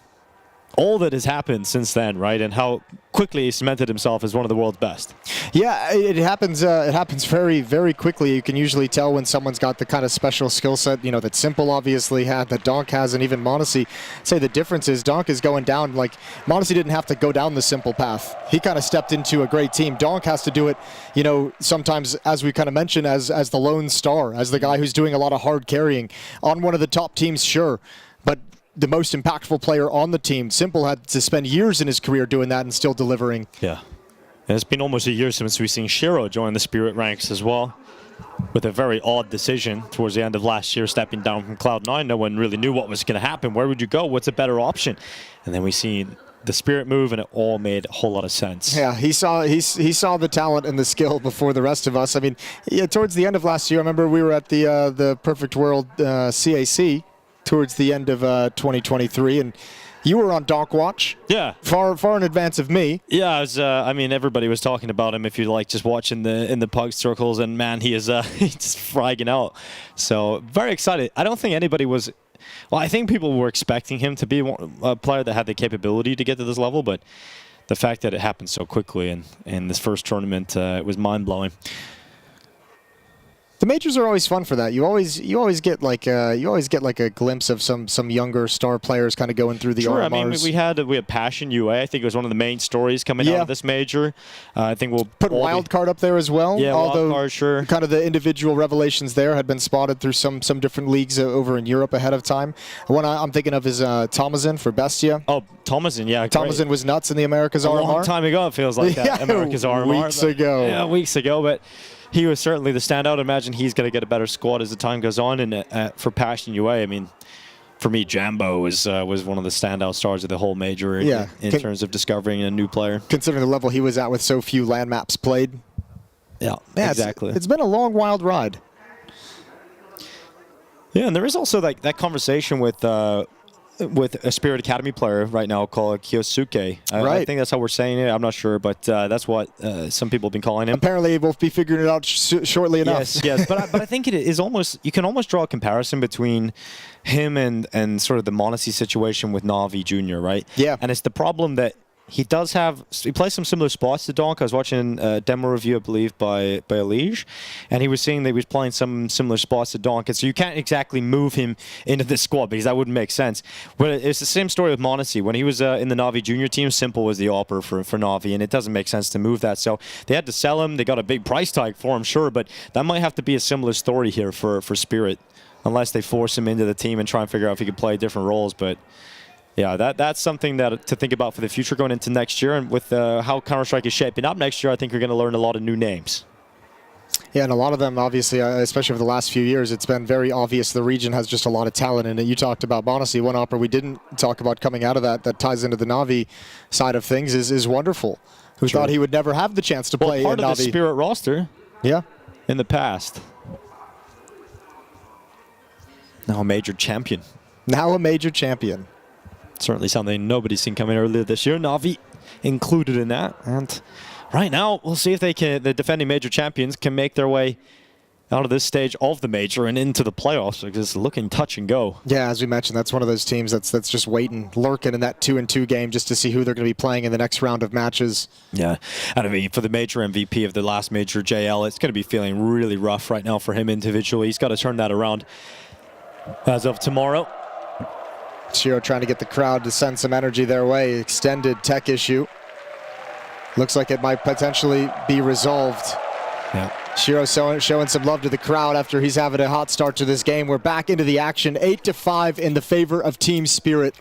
S22: all that has happened since then, right? And how quickly he cemented himself as one of the world's best.
S13: Yeah, it happens. It happens very, very quickly. You can usually tell when someone's got the kind of special skill set, you know, that Simple obviously had, that Donk has, and even Monacy. Say the difference is Donk is going down. Like Monacy didn't have to go down the Simple path. He kind of stepped into a great team. Donk has to do it, you know, sometimes, as we kind of mentioned, as the lone star, as the guy who's doing a lot of hard carrying on one of the top teams, sure, but the most impactful player on the team. Simple had to spend years in his career doing that and still delivering.
S22: Yeah. And it's been almost a year since we've seen Shiro join the Spirit ranks as well, with a very odd decision towards the end of last year, stepping down from Cloud9. No one really knew what was going to happen. Where would you go? What's a better option? And then we see the Spirit move, and it all made a whole lot of sense.
S13: Yeah, he saw the talent and the skill before the rest of us. I mean, yeah, towards the end of last year, I remember we were at the Perfect World CAC towards the end of 2023, and you were on Donk Watch.
S22: Yeah.
S13: Far in advance of me.
S22: Yeah, I was. I mean, everybody was talking about him. If you like, just watching in the pug circles, and man, he is he's just fragging out. So very excited. I don't think anybody was. Well, I think people were expecting him to be a player that had the capability to get to this level, but the fact that it happened so quickly in this first tournament, it was mind blowing.
S13: The majors are always fun for that. You always get like a glimpse of some younger star players kind of going through the RMRs.
S22: I mean, we had Passion UA. I think it was one of the main stories coming out of this major. I think we'll
S13: put Wildcard up there as well.
S22: Yeah,
S13: although
S22: Wildcard, sure.
S13: Kind of the individual revelations there had been spotted through some different leagues over in Europe ahead of time. One I'm thinking of is Thomasin for Bestia.
S22: Oh, Thomasin, yeah.
S13: Thomasin was nuts in the Americas RMR.
S22: A long time ago, it feels like that.
S13: Yeah,
S22: America's RMR.
S13: Weeks ago.
S22: Yeah, weeks ago, but he was certainly the standout. I imagine he's going to get a better squad as the time goes on. And for Passion UA, I mean, for me, Jambo was one of the standout stars of the whole major in terms of discovering a new player.
S13: Considering the level he was at with so few land maps played.
S22: Yeah, exactly.
S13: It's been a long, wild ride.
S22: Yeah, and there is also that conversation with a Spirit Academy player right now called Kyosuke. I think that's how we're saying it. I'm not sure, but that's what some people have been calling him.
S13: Apparently, we'll be figuring it out shortly enough.
S22: Yes, but I think it is almost, you can almost draw a comparison between him and sort of the Monacy situation with Na'Vi Jr., right?
S13: Yeah.
S22: And it's the problem that he plays some similar spots to Donk. I was watching a demo review, I believe, by Elige, and he was saying that he was playing some similar spots to Donk, and so you can't exactly move him into this squad because that wouldn't make sense. But it's the same story with Monacy. When he was in the Na'Vi Junior team, Simple was the opera for Na'Vi, and it doesn't make sense to move that. So they had to sell him. They got a big price tag for him, sure, but that might have to be a similar story here for Spirit, unless they force him into the team and try and figure out if he could play different roles. But yeah, that's something to think about for the future going into next year. And with how Counter-Strike is shaping up next year, I think you're going to learn a lot of new names.
S13: Yeah, and a lot of them, obviously, especially over the last few years, it's been very obvious the region has just a lot of talent in it. You talked about Monacy. One opera we didn't talk about coming out of that ties into the Na'Vi side of things is Wonderful, who thought he would never have the chance to play in Na'Vi.
S22: Part of the Spirit roster.
S13: Yeah.
S22: In the past. Now a major champion.
S13: Now a major champion.
S22: Certainly something nobody's seen coming earlier this year. Na'Vi included in that. And right now, we'll see if the defending major champions can make their way out of this stage of the major and into the playoffs, because it's looking touch and go.
S13: Yeah, as we mentioned, that's one of those teams that's just waiting, lurking in that 2-2 game just to see who they're going to be playing in the next round of matches.
S22: Yeah, and I mean, for the major MVP of the last major, JL, it's going to be feeling really rough right now for him individually. He's got to turn that around as of tomorrow.
S13: Shiro trying to get the crowd to send some energy their way. Extended tech issue. Looks like it might potentially be resolved.
S22: Yeah.
S13: Shiro showing some love to the crowd after he's having a hot start to this game. We're back into the action. 8-5 in the favor of Team Spirit.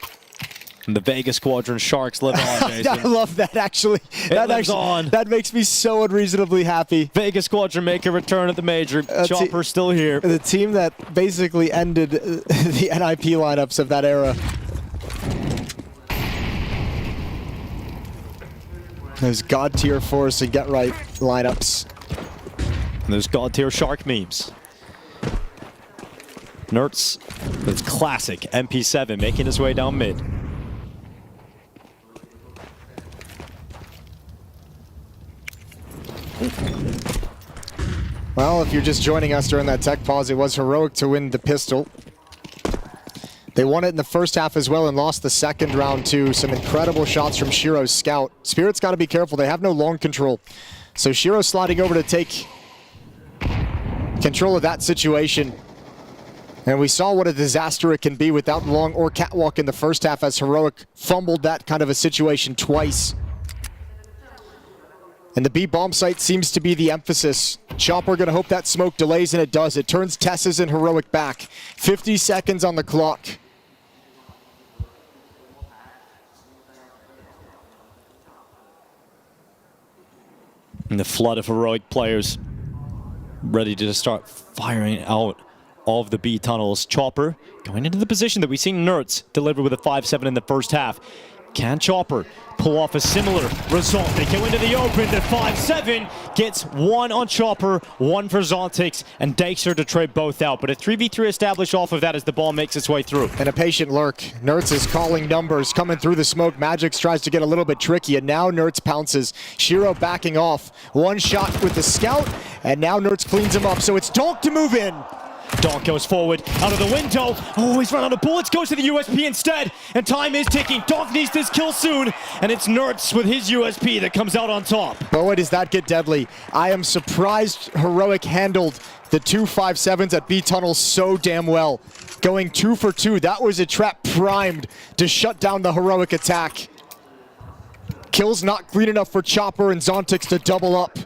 S22: And the Vegas Squadron Sharks live on, Jason.
S13: I love that, actually. That makes me so unreasonably happy.
S22: Vegas Squadron make a return at the major. Chopper's still here.
S13: The team that basically ended the NIP lineups of that era. Those God tier Force and Get Right lineups.
S22: And those God tier Shark memes. Nertz with classic MP7 making his way down mid.
S13: Well, if you're just joining us during that tech pause, it was heroic to win the pistol. They won it in the first half as well and lost the second round to some incredible shots from Shiro's scout. Spirit's got to be careful. They have no long control. So Shiro sliding over to take control of that situation. And we saw what a disaster it can be without long or catwalk in the first half as Heroic fumbled that kind of a situation twice. And the B bomb site seems to be the emphasis. Chopper gonna hope that smoke delays, and it does. It turns Tess's and Heroic back. 50 seconds on the clock.
S22: And the flood of Heroic players ready to start firing out of the B tunnels. Chopper going into the position that we've seen Nerds deliver with a 5-7 in the first half. Can Chopper pull off a similar result? They go into the open. The 5-7 gets one on Chopper, one for Zontix, and Dexter to trade both out. But a 3v3 established off of that as the ball makes its way through.
S13: And a patient lurk. Nerds is calling numbers, coming through the smoke. Magix tries to get a little bit tricky, and now Nerds pounces. Shiro backing off. One shot with the scout, and now Nerds cleans him up. So it's Donk to move in.
S22: Donk goes forward, out of the window. Oh, he's run out of bullets, goes to the USP instead. And time is ticking. Donk needs this kill soon. And it's Nerds with his USP that comes out on top.
S13: Boy, does that get deadly. I am surprised Heroic handled the 2 5-7s at B tunnels so damn well. Going 2 for 2, that was a trap primed to shut down the Heroic attack. Kills not clean enough for Chopper and Zontix to double up.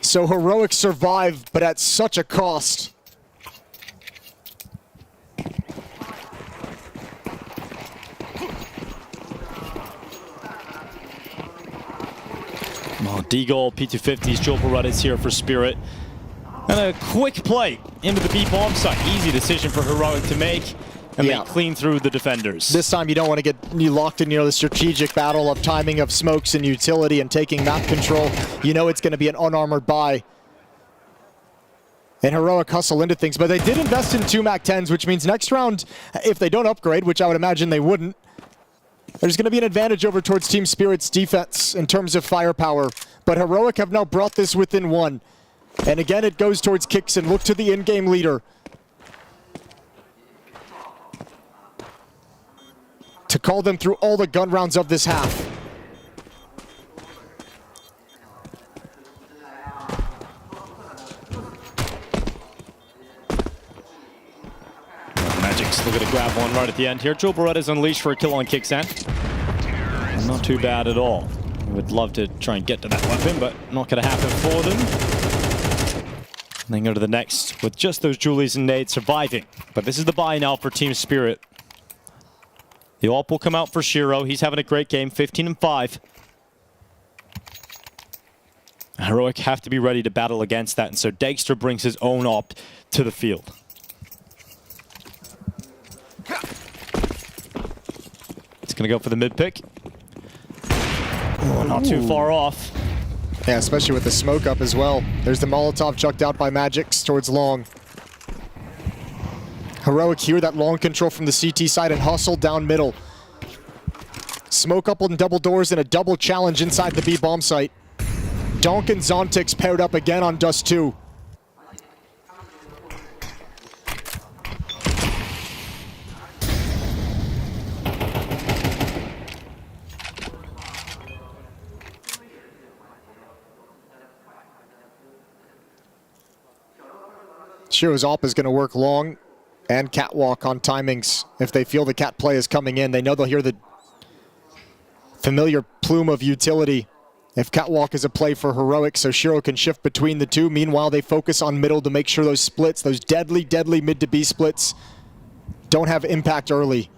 S13: So Heroic survived, but at such a cost.
S22: Deagle, P250s, Joel Berettas here for Spirit. And a quick play into the B bomb site. Easy decision for Heroic to make. And they clean through the defenders.
S13: This time you don't want to get locked in the strategic battle of timing of smokes and utility and taking map control. You know it's going to be an unarmored buy. And Heroic hustle into things, but they did invest in 2 MAC-10s, which means next round, if they don't upgrade, which I would imagine they wouldn't, there's going to be an advantage over towards Team Spirit's defense in terms of firepower. But Heroic have now brought this within 1. And again, it goes towards Kicks and look to the in-game leader to call them through all the gun rounds of this half.
S22: Magic's looking to grab one right at the end here. Joel Beretta's unleashed for a kill on Kicksan. Not too bad at all. Would love to try and get to that weapon, but not going to happen for them. And then go to the next with just those Julies and nades surviving. But this is the buy now for Team Spirit. The AWP will come out for Shiro. He's having a great game, 15-5. Heroic have to be ready to battle against that, and so Dexter brings his own AWP to the field. It's going to go for the mid pick. Oh, not too far off.
S13: Yeah, especially with the smoke up as well. There's the Molotov chucked out by Magix towards long. Heroic here, that long control from the CT side and hustle down middle. Smoke up on double doors and a double challenge inside the B bomb site. Donk and Zontix paired up again on Dust 2. Shiro's AWP is going to work long and catwalk on timings. If they feel the cat play is coming in, they know they'll hear the familiar plume of utility if catwalk is a play for Heroic, so Shiro can shift between the two. Meanwhile, they focus on middle to make sure those splits, those deadly, deadly mid to B splits, don't have impact early.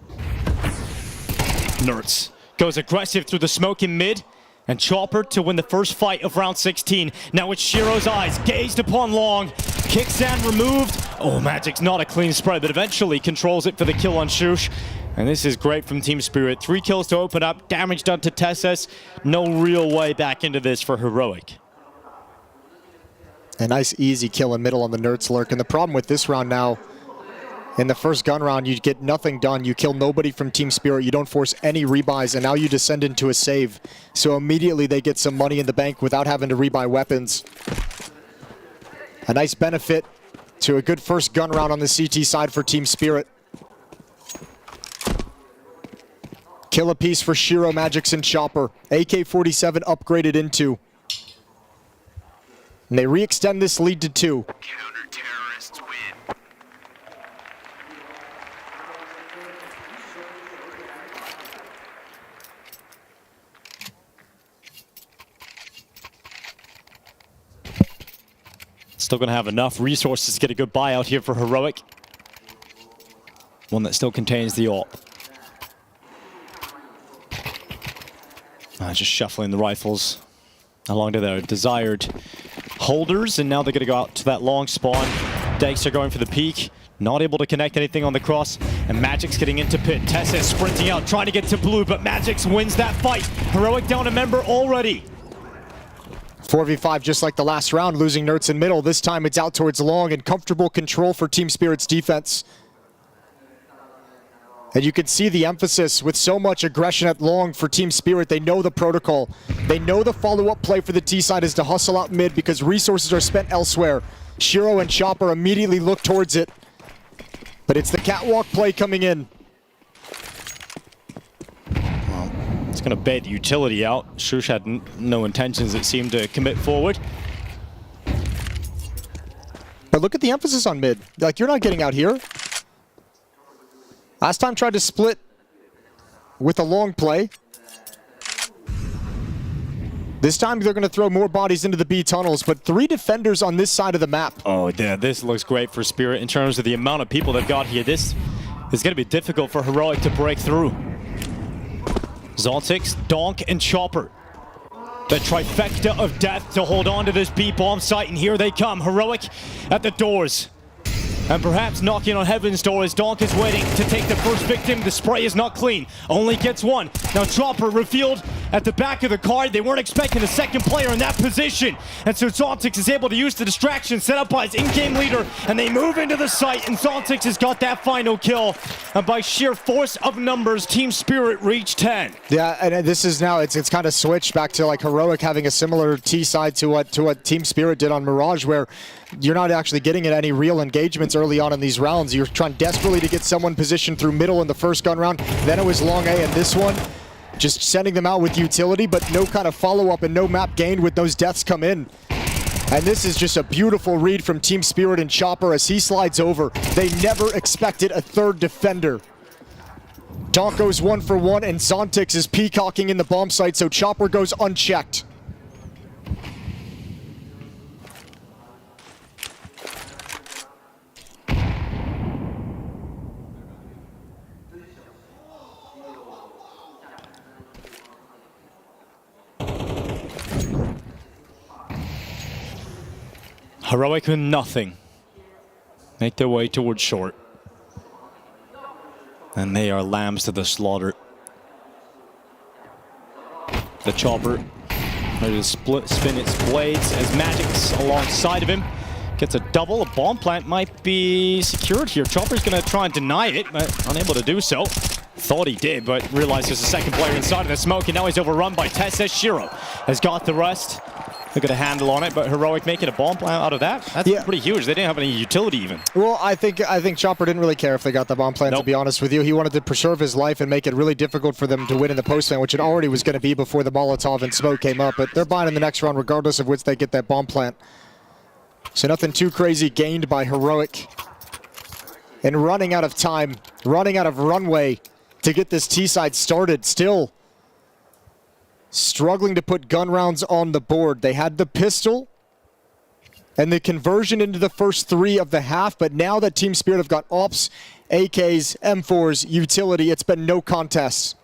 S22: Nerds goes aggressive through the smoke in mid, and Chopper to win the first fight of round 16. Now it's Shiro's eyes gazed upon long. Kicksan removed. Oh, Magic's not a clean spread, but eventually controls it for the kill on Shush. And this is great from Team Spirit. 3 kills to open up, damage done to Tesses. No real way back into this for Heroic.
S13: A nice easy kill in middle on the Nerds lurk. And the problem with this round now, in the first gun round, you get nothing done. You kill nobody from Team Spirit. You don't force any rebuys, and now you descend into a save. So immediately they get some money in the bank without having to rebuy weapons. A nice benefit to a good first gun round on the CT side for Team Spirit. Kill a piece for Shiro, Magix, and Chopper. AK-47 upgraded into. And they re-extend this lead to 2.
S9: Counter-terrorists win.
S22: Still going to have enough resources to get a good buyout here for Heroic. One that still contains the AWP. Just shuffling the rifles along to their desired holders, and now they're going to go out to that long spawn. Dykes are going for the peak, not able to connect anything on the cross, and Magix getting into pit. Tessa is sprinting out, trying to get to blue, but Magix wins that fight. Heroic down a member already.
S13: 4v5 just like the last round, losing Nerds in middle. This time it's out towards long and comfortable control for Team Spirit's defense. And you can see the emphasis with so much aggression at long for Team Spirit. They know the protocol. They know the follow-up play for the T side is to hustle out mid because resources are spent elsewhere. Shiro and Chopper immediately look towards it. But it's the catwalk play coming in.
S22: Well, it's going to bait utility out. Shush had no intentions, it seemed, to commit forward.
S13: But look at the emphasis on mid. Like, you're not getting out here. Last time tried to split with a long play. This time they're going to throw more bodies into the B tunnels, but 3 defenders on this side of the map.
S22: Oh, yeah, this looks great for Spirit in terms of the amount of people they've got here. This is going to be difficult for Heroic to break through. Zontix, Donk, and Chopper. The trifecta of death to hold on to this B bomb site, and here they come. Heroic at the doors. And perhaps knocking on heaven's door as Donk is waiting to take the first victim. The spray is not clean, only gets one. Now Chopper revealed at the back of the card. They weren't expecting a second player in that position. And so Zontix is able to use the distraction set up by his in-game leader, and they move into the site, and Zontix has got that final kill. And by sheer force of numbers, Team Spirit reached 10.
S13: Yeah, and this is now, it's kind of switched back to like Heroic having a similar T side to what Team Spirit did on Mirage, where you're not actually getting at any real engagements early on in these rounds. You're trying desperately to get someone positioned through middle in the first gun round. Then it was long A, and this one, just sending them out with utility, but no kind of follow-up and no map gained with those deaths come in. And this is just a beautiful read from Team Spirit and Chopper as he slides over. They never expected a third defender. Donk goes 1 for 1, and Zontix is peacocking in the bomb site, so Chopper goes unchecked.
S22: Heroic with nothing. Make their way towards short. And they are lambs to the slaughter. The Chopper ready to spin its blades as Magix alongside of him. Gets a double. A bomb plant might be secured here. Chopper's going to try and deny it, but unable to do so. Thought he did, but realized there's a second player inside of the smoke, and now he's overrun by Tessa. Shiro has got the rest. Look at a handle on it, but Heroic making a bomb plant out of that. That's pretty huge. They didn't have any utility even.
S13: Well, I think Chopper didn't really care if they got the bomb plant, to be honest with you. He wanted to preserve his life and make it really difficult for them to win in the post lane, which it already was going to be before the Molotov and smoke came up. But they're buying in the next round regardless of which they get that bomb plant. So nothing too crazy gained by Heroic. And running out of time, running out of runway to get this T-side started. Still struggling to put gun rounds on the board. They had the pistol and the conversion into the first 3 of the half, but now that Team Spirit have got AWPs, AKs, M4s, utility, it's been no contest.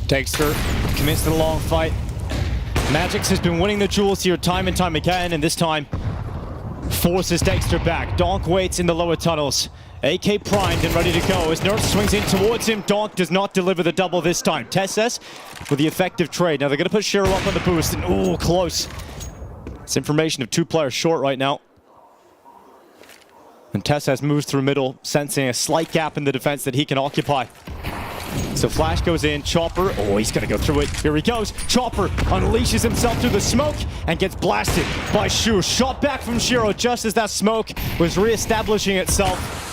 S22: Dexter commits to the long fight. Magix has been winning the duels here time and time again, and this time forces Dexter back. Donk waits in the lower tunnels. AK primed and ready to go as Nerf swings in towards him. Donk does not deliver the double this time. Tesses with the effective trade. Now they're going to put Shiro up on the boost, and ooh, close. It's information of 2 players short right now. And Tesses moves through middle, sensing a slight gap in the defense that he can occupy. So Flash goes in, Chopper, oh, he's gonna go through it. Here he goes. Chopper unleashes himself through the smoke and gets blasted by Shu. Shot back from Shiro just as that smoke was reestablishing itself.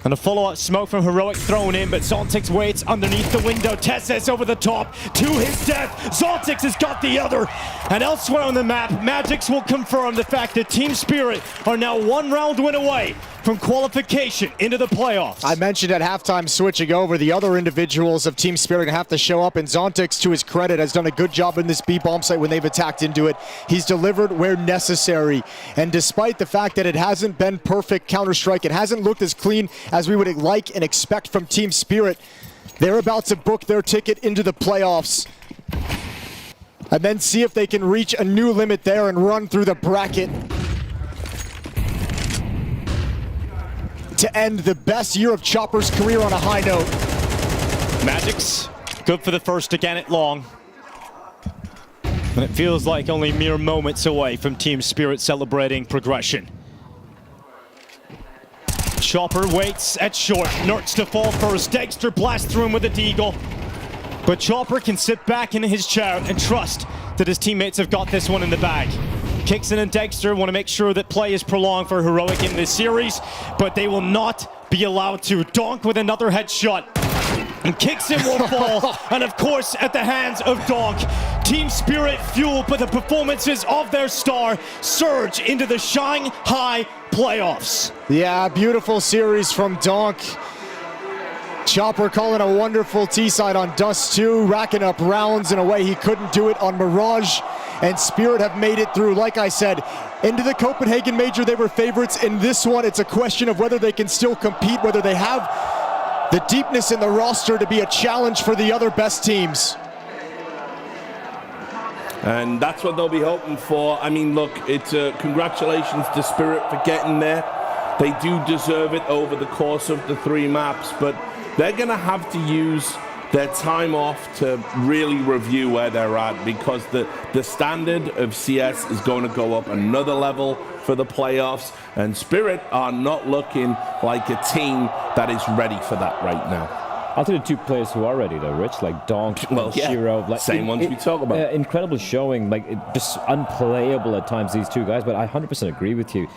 S22: And a follow-up smoke from Heroic thrown in, but Zontix waits underneath the window. Tesses over the top to his death. Zontix has got the other. And elsewhere on the map, Magics will confirm the fact that Team Spirit are now 1 round win away from qualification into the playoffs.
S13: I mentioned at halftime switching over, the other individuals of Team Spirit are going to have to show up, and Zontix, to his credit, has done a good job in this B-bomb site when they've attacked into it. He's delivered where necessary, and despite the fact that it hasn't been perfect Counter-Strike, it hasn't looked as clean as we would like and expect from Team Spirit, they're about to book their ticket into the playoffs and then see if they can reach a new limit there and run through the bracket to end the best year of Chopper's career on a high note.
S22: Magics, good for the first again at long. And it feels like only mere moments away from Team Spirit celebrating progression. Chopper waits at short, Nerds to fall first. Dexter blasts through him with a deagle. But Chopper can sit back in his chair and trust that his teammates have got this one in the bag. Kixon and Dexter want to make sure that play is prolonged for Heroic in this series, but they will not be allowed to. Donk with another headshot. And Kixon will fall, and of course at the hands of Donk. Team Spirit, fueled by the performances of their star, surge into the Shanghai playoffs.
S13: Yeah, beautiful series from Donk. Chopper calling a wonderful T-side on Dust 2, racking up rounds in a way he couldn't do it on Mirage. And Spirit have made it through, like I said, into the Copenhagen Major. They were favorites. In this one, it's a question of whether they can still compete, whether they have the deepness in the roster to be a challenge for the other best teams.
S18: And that's what they'll be hoping for. I mean, look, it's congratulations to Spirit for getting there. They do deserve it over the course of the 3 maps, but they're going to have to use their time off to really review where they're at, because the standard of CS is going to go up another level for the playoffs, and Spirit are not looking like a team that is ready for that right now.
S20: I'll tell you 2 players who are ready though, Rich, like Donk, Shiro. Like,
S18: same ones we talk about.
S20: Incredible showing, like just unplayable at times, these 2 guys, but I 100% agree with you.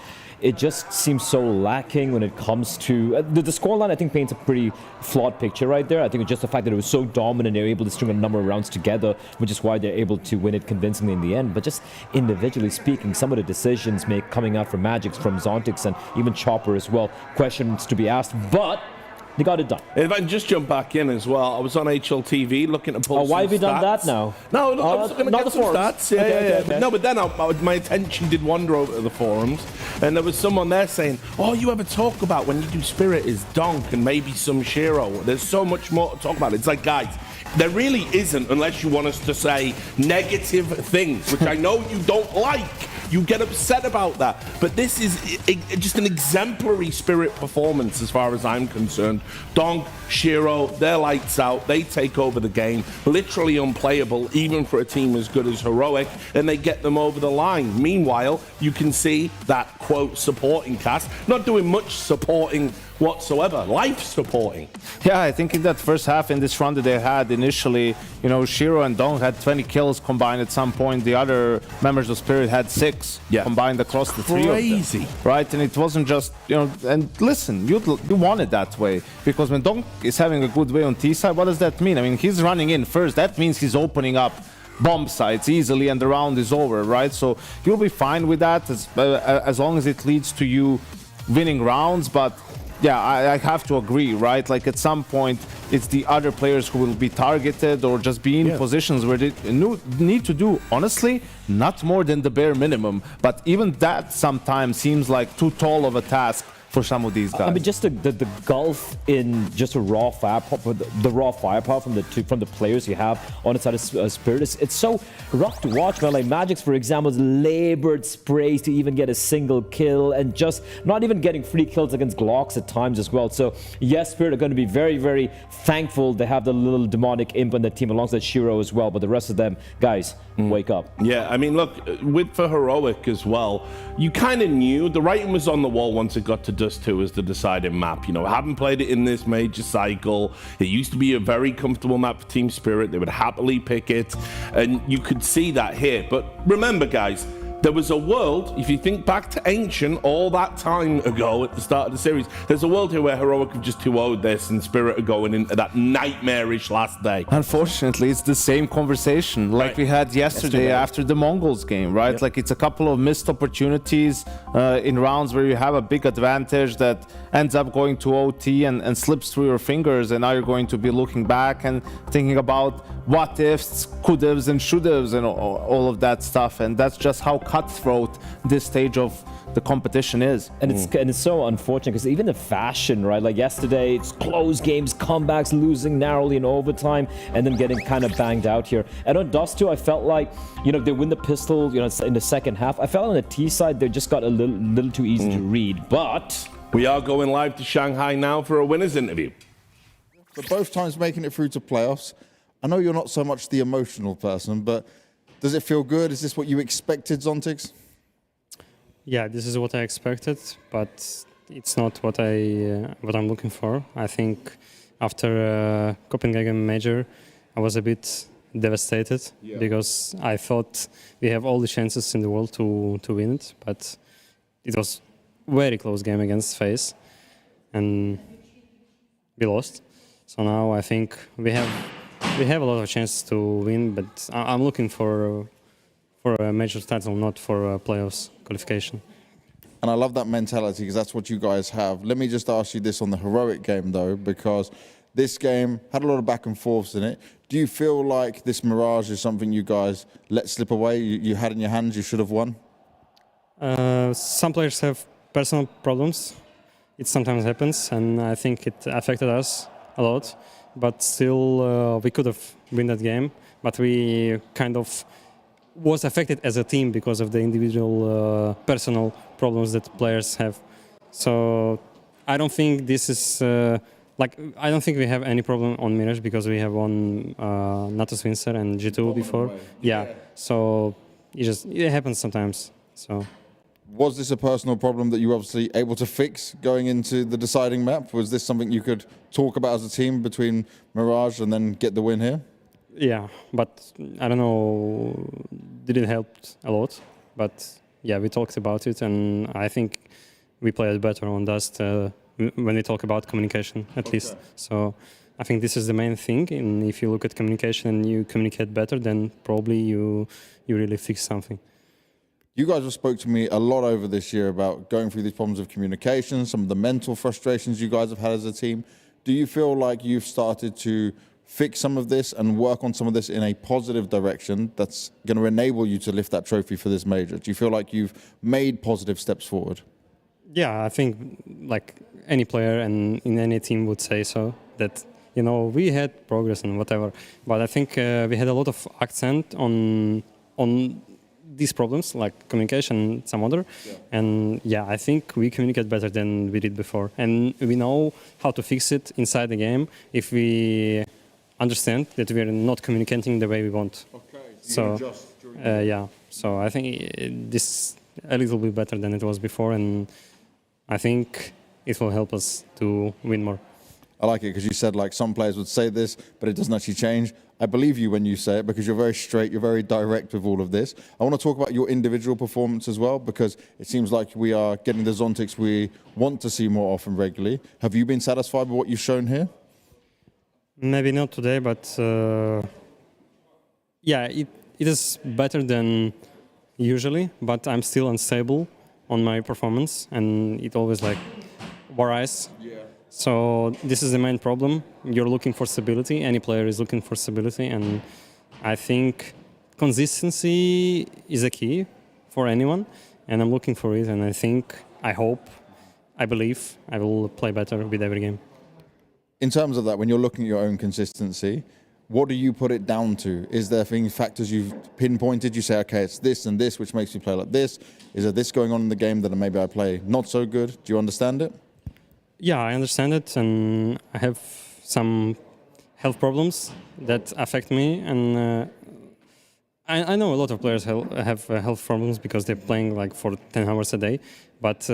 S20: It just seems so lacking when it comes to the scoreline. I think paints a pretty flawed picture right there. I think it's just the fact that it was so dominant, they were able to string a number of rounds together, which is why they're able to win it convincingly in the end. But just individually speaking, some of the decisions coming out from Magics, from Zontix, and even Chopper as well, questions to be asked, but they got it done.
S18: If I can just jump back in as well, I was on HLTV looking to pull some
S20: why have you done
S18: stats.
S20: that now?
S18: No, I was going to get some stats. Yeah,
S20: Okay.
S18: No, but then my attention did wander over to the forums, and there was someone there saying, all you ever talk about when you do Spirit is Donk and maybe some Shiro. There's so much more to talk about. It's like, guys, there really isn't, unless you want us to say negative things, which I know you don't like. You get upset about that. But this is just an exemplary Spirit performance as far as I'm concerned. Donk, Shiro, they're lights out. They take over the game. Literally unplayable, even for a team as good as Heroic, and they get them over the line. Meanwhile, you can see that, quote, supporting cast not doing much supporting whatsoever, life supporting.
S19: Yeah, I think in that first half, in this run that they had initially, you know, Shiro and Donk had 20 kills combined at some point. The other members of Spirit had 6 combined across the 3 of them.
S18: Crazy.
S19: Right? And it wasn't just, you know, and listen, you want it that way, because when Donk is having a good way on T side, what does that mean? I mean, he's running in first. That means he's opening up bomb sites easily and the round is over, right? So you'll be fine with that as long as it leads to you winning rounds. But yeah, I have to agree, right? Like at some point, it's the other players who will be targeted or just be in positions where they need to do, honestly, not more than the bare minimum. But even that sometimes seems like too tall of a task for some of these guys.
S20: I mean, just the gulf in just a raw firepower, the raw firepower from the players you have on the side of Spirit. It's so rough to watch, man. Like Magic's, for example, labored sprays to even get a single kill, and just not even getting free kills against Glocks at times as well. So yes, Spirit are going to be very, very thankful they have the little demonic imp on their team alongside Shiro as well. But the rest of them, guys, wake up.
S18: Yeah, I mean, look, for Heroic as well, you kind of knew the writing was on the wall once it got to Dust 2 as the deciding map. You know, I haven't played it in this major cycle. It used to be a very comfortable map for Team Spirit. They would happily pick it, and you could see that here. But remember, guys, There was a world, if you think back to Ancient all that time ago at the start of the series, there's a world here where Heroic have just 2-0'd this and Spirit are going into that nightmarish last day.
S19: Unfortunately, it's the same conversation like we had yesterday after the Mongolz game, right?
S18: Yep.
S19: Like it's a couple of missed opportunities in rounds where you have a big advantage that ends up going to OT and slips through your fingers, and now you're going to be looking back and thinking about what ifs, could haves, and should haves, and all of that stuff. And that's just how cutthroat this stage of the competition is.
S20: And it's so unfortunate because even the fashion, right? Like yesterday, it's close games, comebacks, losing narrowly in overtime, and then getting kind of banged out here. And on Dust 2, I felt like, you know, they win the pistol, you know, in the second half. I felt on the T side, they just got a little too easy to read. But
S18: we are going live to Shanghai now for a winner's interview.
S4: For both times making it through to playoffs, I know you're not so much the emotional person, but does it feel good? Is this what you expected, Zontix?
S1: Yeah, this is what I expected, but it's not what I'm looking for. I think after Copenhagen Major, I was a bit devastated because I thought we have all the chances in the world to win it, but it was very close game against FaZe, and we lost. So now I think we have a lot of chances to win, but I'm looking for a major title, not for a playoffs qualification.
S4: And I love that mentality because that's what you guys have. Let me just ask you this on the Heroic game, though, because this game had a lot of back and forths in it. Do you feel like this Mirage is something you guys let slip away? You had in your hands, you should have won?
S1: Some players have personal problems. It sometimes happens, and I think it affected us a lot. But still, we could have won that game. But we kind of was affected as a team because of the individual personal problems that players have. So I don't think this is I don't think we have any problem on Mirage because we have won Natus Windsor and G2 before. Yeah. So it happens sometimes. So.
S4: Was this a personal problem that you were obviously able to fix going into the deciding map? Was this something you could talk about as a team between Mirage and then get the win here?
S1: Yeah, but I don't know, didn't help a lot. But yeah, we talked about it, and I think we played better on Dust when we talk about communication, at least. So I think this is the main thing. And if you look at communication and you communicate better, then probably you really fix something.
S4: You guys have spoke to me a lot over this year about going through these problems of communication, some of the mental frustrations you guys have had as a team. Do you feel like you've started to fix some of this and work on some of this in a positive direction that's going to enable you to lift that trophy for this major? Do you feel like you've made positive steps forward?
S1: Yeah, I think like any player and in any team would say so, that, you know, we had progress and whatever. But I think we had a lot of accent on these problems like communication, some other. And yeah, I think we communicate better than we did before. And we know how to fix it inside the game if we understand that we're not communicating the way we want.
S4: Okay,
S1: so yeah, so I think this is a little bit better than it was before, and I think it will help us to win more.
S4: I like it because you said like some players would say this, but it doesn't actually change. I believe you when you say it because you're very straight, you're very direct with all of this. I want to talk about your individual performance as well because it seems like we are getting the Zontix we want to see more often regularly. Have you been satisfied with what you've shown here?
S1: Maybe not today, but yeah, it is better than usually, but I'm still unstable on my performance and it always like varies. So this is the main problem. You're looking for stability. Any player is looking for stability, and I think consistency is a key for anyone, and I'm looking for it, and I think, I hope, I believe I will play better with every game.
S4: In terms of that, when you're looking at your own consistency, what do you put it down to? Is there factors you've pinpointed? You say, okay, it's this and this which makes me play like this. Is there this going on in the game that maybe I play not so good? Do you understand it?
S1: Yeah, I understand it, and I have some health problems that affect me, and I know a lot of players have health problems because they're playing like for 10 hours a day, but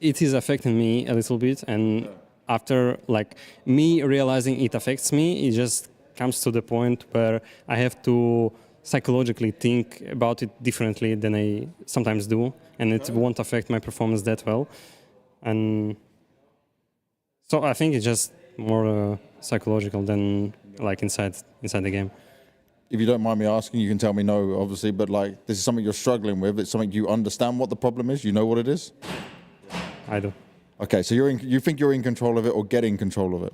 S1: it is affecting me a little bit, and after like me realizing it affects me, it just comes to the point where I have to
S8: psychologically think about it differently than I sometimes do, and it won't affect my performance that well. And so I think it's just more psychological than like inside the game.
S4: If you don't mind me asking, you can tell me no, obviously, but like this is something you're struggling with. It's something you understand what the problem is. You know what it is.
S8: I do.
S4: Okay, so you think you're in control of it or getting control of it?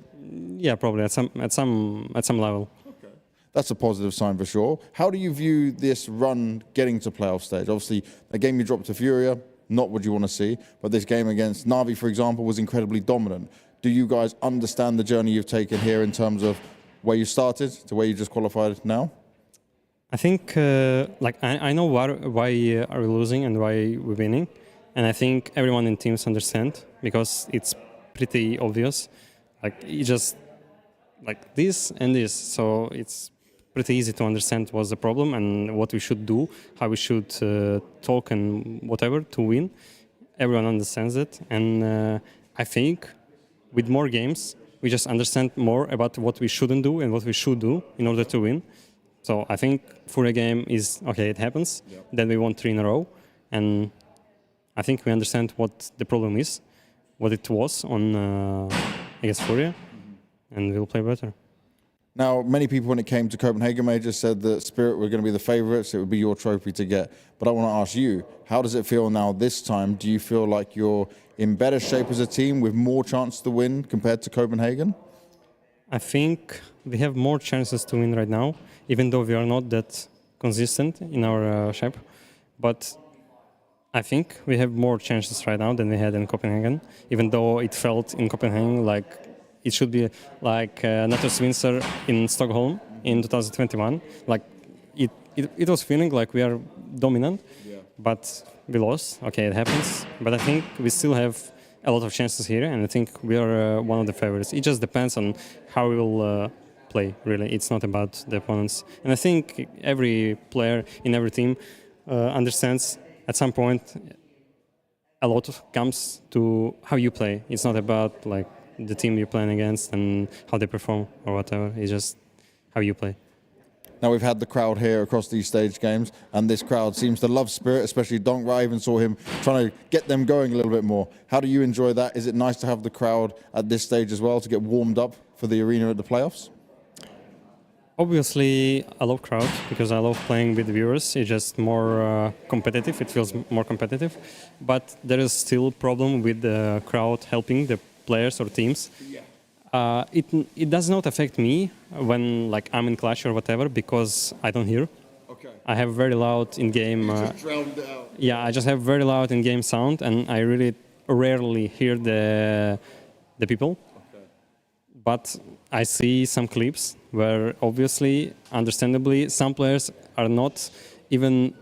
S8: Yeah, probably at some level.
S4: Okay. That's a positive sign for sure. How do you view this run getting to playoff stage? Obviously, a game you dropped to Furia, not what you want to see, but this game against Na'Vi, for example, was incredibly dominant. Do you guys understand the journey you've taken here in terms of where you started to where you just qualified now?
S8: I think I know why are we losing and why we're winning, and I think everyone in teams understand because it's pretty obvious. Like it's just like this and this, so it's pretty easy to understand what's the problem and what we should do, how we should talk and whatever to win. Everyone understands it, and I think with more games we just understand more about what we shouldn't do and what we should do in order to win. So I think Furia game is, okay, it happens, then we won 3 in a row, and I think we understand what the problem is, what it was on against Furia, and we'll play better.
S4: Now, many people when it came to Copenhagen Major said that Spirit were going to be the favourites, it would be your trophy to get. But I want to ask you, how does it feel now this time? Do you feel like you're in better shape as a team with more chance to win compared to Copenhagen?
S8: I think we have more chances to win right now, even though we are not that consistent in our shape. But I think we have more chances right now than we had in Copenhagen, even though it felt in Copenhagen like it should be like Natos Windsor in Stockholm in 2021. Like it was feeling like we are dominant, but we lost. Okay, it happens. But I think we still have a lot of chances here, and I think we are one of the favorites. It just depends on how we will play, really. It's not about the opponents. And I think every player in every team understands at some point a lot comes to how you play. It's not about like the team you're playing against and how they perform or whatever. It's just how you play.
S4: Now we've had the crowd here across these stage games, and this crowd seems to love Spirit, especially Donk. I even saw him trying to get them going a little bit more. How do you enjoy that? Is it nice to have the crowd at this stage as well to get warmed up for the arena at the playoffs?
S8: Obviously, I love crowd because I love playing with viewers. It's just more competitive. It feels more competitive. But there is still a problem with the crowd helping the players or teams. It does not affect me when like I'm in clash or whatever because I don't hear. Okay. I have very loud in-game. Yeah, I just have very loud in-game sound, and I really rarely hear the people. Okay. But I see some clips where obviously, understandably, some players are not even,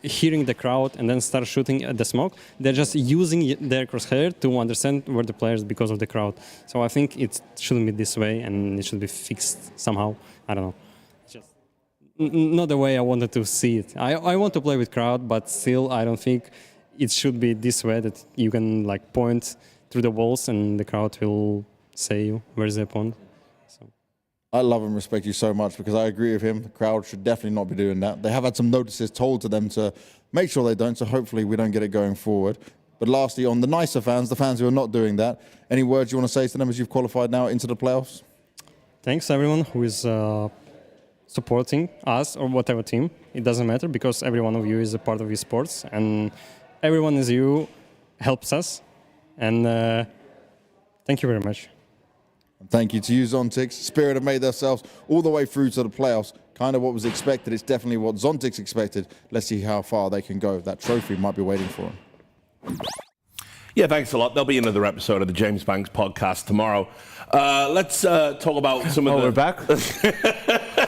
S8: hearing the crowd and then start shooting at the smoke. They're just using their crosshair to understand where the players because of the crowd. So I think it shouldn't be this way, and it should be fixed somehow. I don't know. It's just not the way I wanted to see it. I want to play with crowd, but still I don't think it should be this way that you can like point through the walls and the crowd will say where's the opponent.
S4: I love and respect you so much because I agree with him. The crowd should definitely not be doing that. They have had some notices told to them to make sure they don't, so hopefully we don't get it going forward. But lastly, on the nicer fans, the fans who are not doing that, any words you want to say to them as you've qualified now into the playoffs?
S8: Thanks everyone who is supporting us or whatever team. It doesn't matter because every one of you is a part of esports, and everyone as you helps us. And thank you very much.
S4: Thank you to you, Zontix. Spirit have made themselves all the way through to the playoffs. Kind of what was expected. It's definitely what Zontix expected. Let's see how far they can go. That trophy might be waiting for them.
S18: Yeah, thanks a lot. There'll be another episode of the James Banks podcast tomorrow. Let's talk about some of the...
S19: we're back?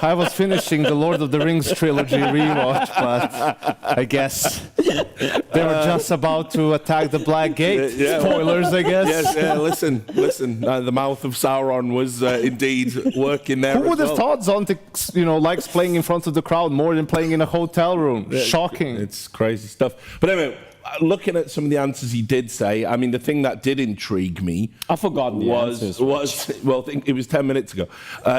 S19: I was finishing the Lord of the Rings trilogy rewatch, but I guess they were just about to attack the Black Gate. Spoilers, I guess.
S18: Yes, listen. The mouth of Sauron was indeed working there.
S19: Who would have thought Zontix, likes playing in front of the crowd more than playing in a hotel room? Shocking.
S18: It's crazy stuff. But anyway, looking at some of the answers he did say, I mean, the thing that did intrigue me,
S20: I've forgotten the answers.
S18: Well, I think it was 10 minutes ago.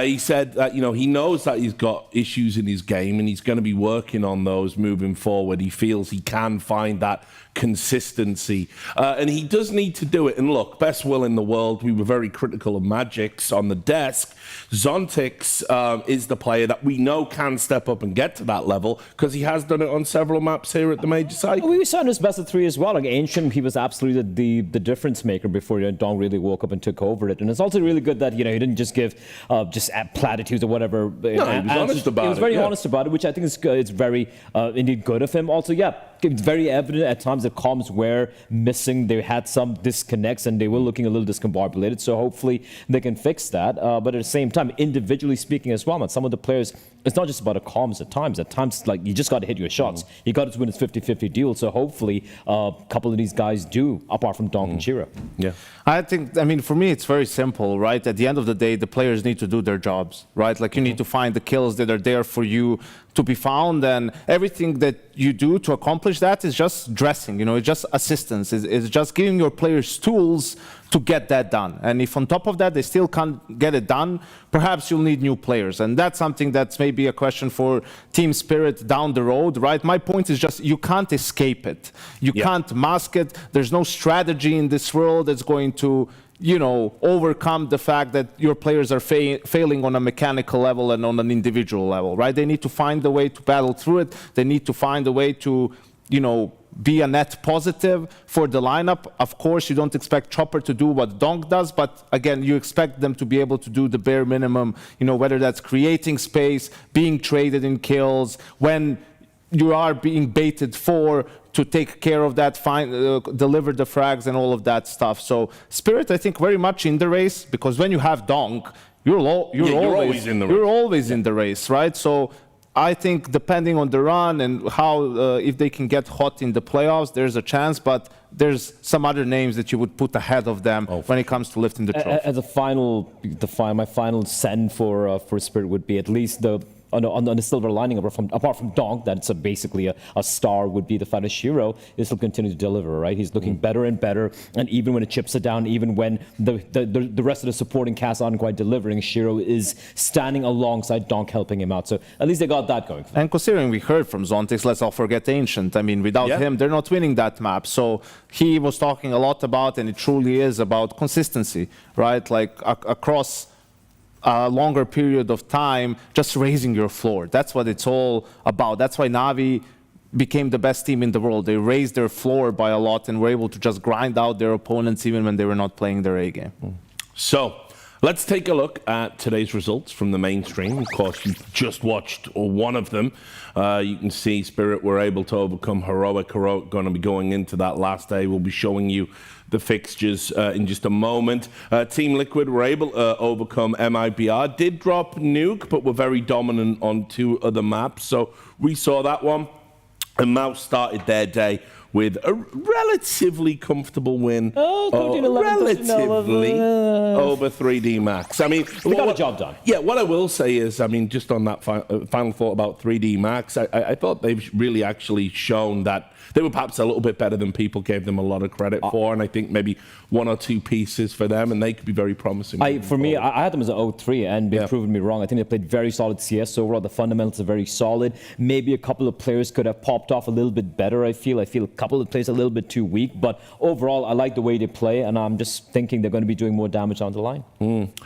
S18: He said that, you know, he knows that he's got issues in his game and he's going to be working on those moving forward. He feels he can find that consistency, and he does need to do it. And look, best will in the world, we were very critical of Magic's on the desk. Zontix is the player that we know can step up and get to that level because he has done it on several maps here at the major site.
S20: We saw in his best of 3 as well. Like Ancient, he was absolutely the difference maker before Dong really woke up and took over it. And it's also really good that, you know, he didn't just give just platitudes or whatever.
S18: No, he was honest about it.
S20: He was very honest about it, which I think is good. It's very indeed good of him. Also, yeah, it's very evident at times that comms were missing. They had some disconnects and they were looking a little discombobulated. So hopefully they can fix that. But at the same time, individually speaking as well, man, some of the players, it's not just about the comms at times. At times, like, you just got to hit your shots. You got to win his 50-50 duel. So hopefully a couple of these guys do, apart from Donk and Chiro.
S18: Yeah.
S19: I think, I mean, for me, it's very simple, right? At the end of the day, the players need to do their jobs, right? Like, you need to find the kills that are there for you to be found, and everything that you do to accomplish that is just dressing, you know, it's just assistance. It's just giving your players tools to get that done. And if on top of that, they still can't get it done, perhaps you'll need new players. And that's something that's maybe a question for team spirit down the road, right? My point is just, you can't escape it. You can't mask it. There's no strategy in this world that's going to, you know, overcome the fact that your players are failing on a mechanical level and on an individual level, right? They need to find a way to battle through it. They need to find a way to, you know, be a net positive for the lineup. Of course, you don't expect Chopper to do what Donk does, but again, you expect them to be able to do the bare minimum, you know, whether that's creating space, being traded in kills, when you are being baited for, to take care of that, deliver the frags and all of that stuff. So Spirit, I think, very much in the race, because when you have Donk, you're always in the race. You're always in the race, right? So I think depending on the run and how, if they can get hot in the playoffs, there's a chance, but there's some other names that you would put ahead of them when it comes to lifting the trophy.
S20: As a my final send for Spirit would be at least on the silver lining, apart from Donk, that's basically a star, would be the fact that Shiro is still continue to deliver, right? He's looking better and better, and even when it chips it down, even when the rest of the supporting cast aren't quite delivering, Shiro is standing alongside Donk, helping him out. So at least they got that going.
S19: And considering we heard from Zontix, let's not forget Ancient. I mean, without him, they're not winning that map. So he was talking a lot about, and it truly is about consistency, right? Like across a longer period of time, just raising your floor. That's what it's all about. That's why Na'Vi became the best team in the world. They raised their floor by a lot and were able to just grind out their opponents even when they were not playing their A game.
S18: So let's take a look at today's results from the mainstream. Of course, you just watched one of them. You can see Spirit were able to overcome Heroic. Heroic going to be going into that last day. We'll be showing you the fixtures in just a moment. Team Liquid were able to overcome MIBR. Did drop Nuke, but were very dominant on 2 other maps. So we saw that one. And Mouz started their day with a relatively comfortable win. Relatively over 3D Max. I mean,
S20: we got a job done.
S18: Yeah, what I will say is, I mean, just on that final thought about 3D Max, I thought they've really actually shown that they were perhaps a little bit better than people gave them a lot of credit for, and I think maybe 1 or 2 pieces for them, and they could be very promising.
S20: For me, I had them as an 0-3, and they've proven me wrong. I think they played very solid CS overall. The fundamentals are very solid. Maybe a couple of players could have popped off a little bit better, I feel. A couple of players a little bit too weak, but overall, I like the way they play, and I'm just thinking they're going to be doing more damage down the line.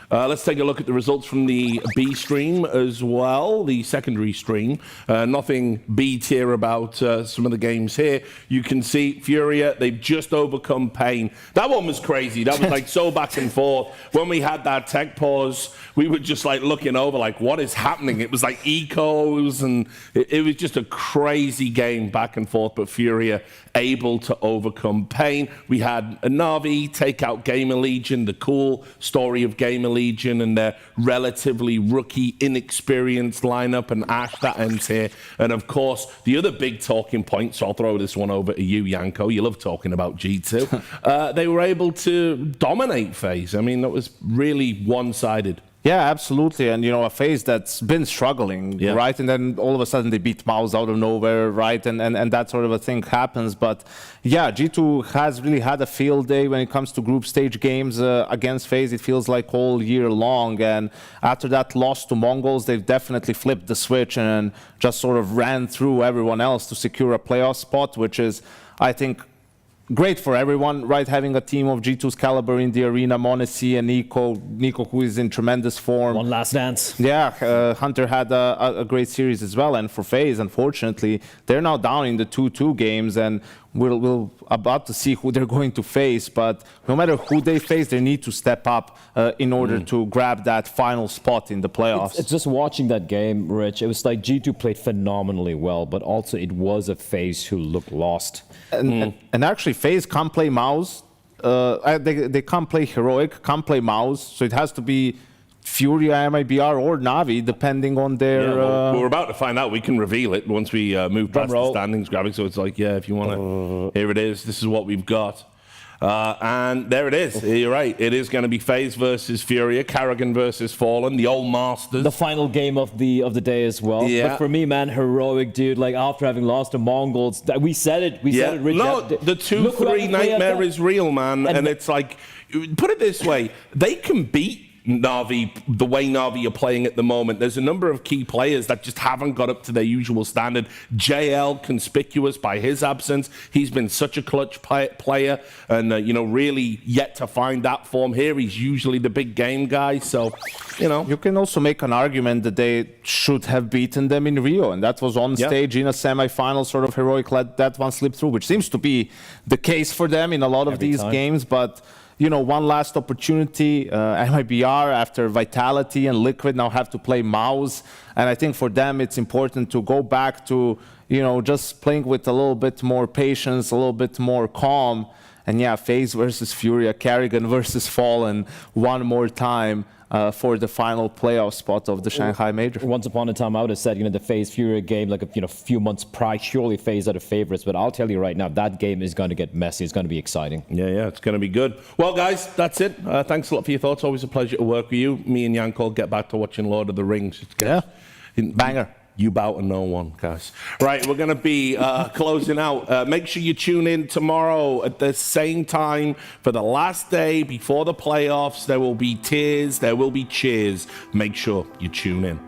S18: Let's take a look at the results from the B stream as well, the secondary stream. Nothing B tier about some of the games here. You can see Furia, they've just overcome Pain. That one was crazy. That was like so back and forth. When we had that tech pause, we were just like looking over like, what is happening? It was like ecos, and it was just a crazy game back and forth, but Furia able to overcome Pain. We had a Na'Vi take out Gamer Legion, the cool story of Gamer Legion and their relatively rookie, inexperienced lineup, and Ash, that ends here. And of course, the other big talking point, so I'll throw this one over to you, Yanko. You love talking about G2. They were able to dominate FaZe. I mean, that was really one-sided.
S19: Yeah, absolutely. And, a FaZe that's been struggling, right? And then all of a sudden they beat Mouz out of nowhere, right? And that sort of a thing happens. But yeah, G2 has really had a field day when it comes to group stage games against FaZe. It feels like all year long. And after that loss to Mongolz, they've definitely flipped the switch and just sort of ran through everyone else to secure a playoff spot, which is, I think, great for everyone, right? Having a team of G2's caliber in the arena, m0NESY and Nico, who is in tremendous form.
S20: One last dance.
S19: Yeah, Hunter had a great series as well. And for FaZe, unfortunately, they're now down in the 2-2 games, and we'll about to see who they're going to face. But no matter who they face, they need to step up in order to grab that final spot in the playoffs.
S20: It's just watching that game, Rich. It was like G2 played phenomenally well, but also it was a FaZe who looked lost.
S19: And actually, FaZe can't play Mouz. They can't play Heroic, can't play Mouz. So it has to be Furia, MIBR, or Na'Vi, depending on their...
S18: Yeah, well, we're about to find out. We can reveal it once we move past the standings graphic. So it's like, yeah, if you want to... Here it is. This is what we've got. And there it is. You're right. It is going to be FaZe versus Furia, Karrigan versus Fallen, the old masters.
S20: The final game of the day as well.
S18: Yeah.
S20: But for me, man, Heroic, dude, like after having lost to Mongolz, we said it. We said it, Rich.
S18: No, the 2-3 nightmare is real, man. And it's like, put it this way, they can beat Na'Vi the way Na'Vi are playing at the moment. There's a number of key players that just haven't got up to their usual standard. JL, conspicuous by his absence. He's been such a clutch player and, really yet to find that form here. He's usually the big game guy. So,
S19: You can also make an argument that they should have beaten them in Rio. And that was on stage in a semi-final, sort of Heroic let that one slip through, which seems to be the case for them in a lot of these games. But... one last opportunity. MIBR, after Vitality and Liquid, now have to play Mouz. And I think for them, it's important to go back to, just playing with a little bit more patience, a little bit more calm. And yeah, FaZe versus Furia, Karrigan versus Fallen one more time for the final playoff spot of the Shanghai Major.
S20: Once upon a time, I would have said, the FaZe Furia game, like a few months prior, surely FaZe are the favorites. But I'll tell you right now, that game is going to get messy. It's going to be exciting.
S18: Yeah, it's going to be good. Well, guys, that's it. Thanks a lot for your thoughts. Always a pleasure to work with you. Me and Yanko get back to watching Lord of the Rings.
S19: Banger.
S18: You bow to no one, guys. Right, we're going to be closing out. Make sure you tune in tomorrow at the same time for the last day before the playoffs. There will be tears, there will be cheers. Make sure you tune in.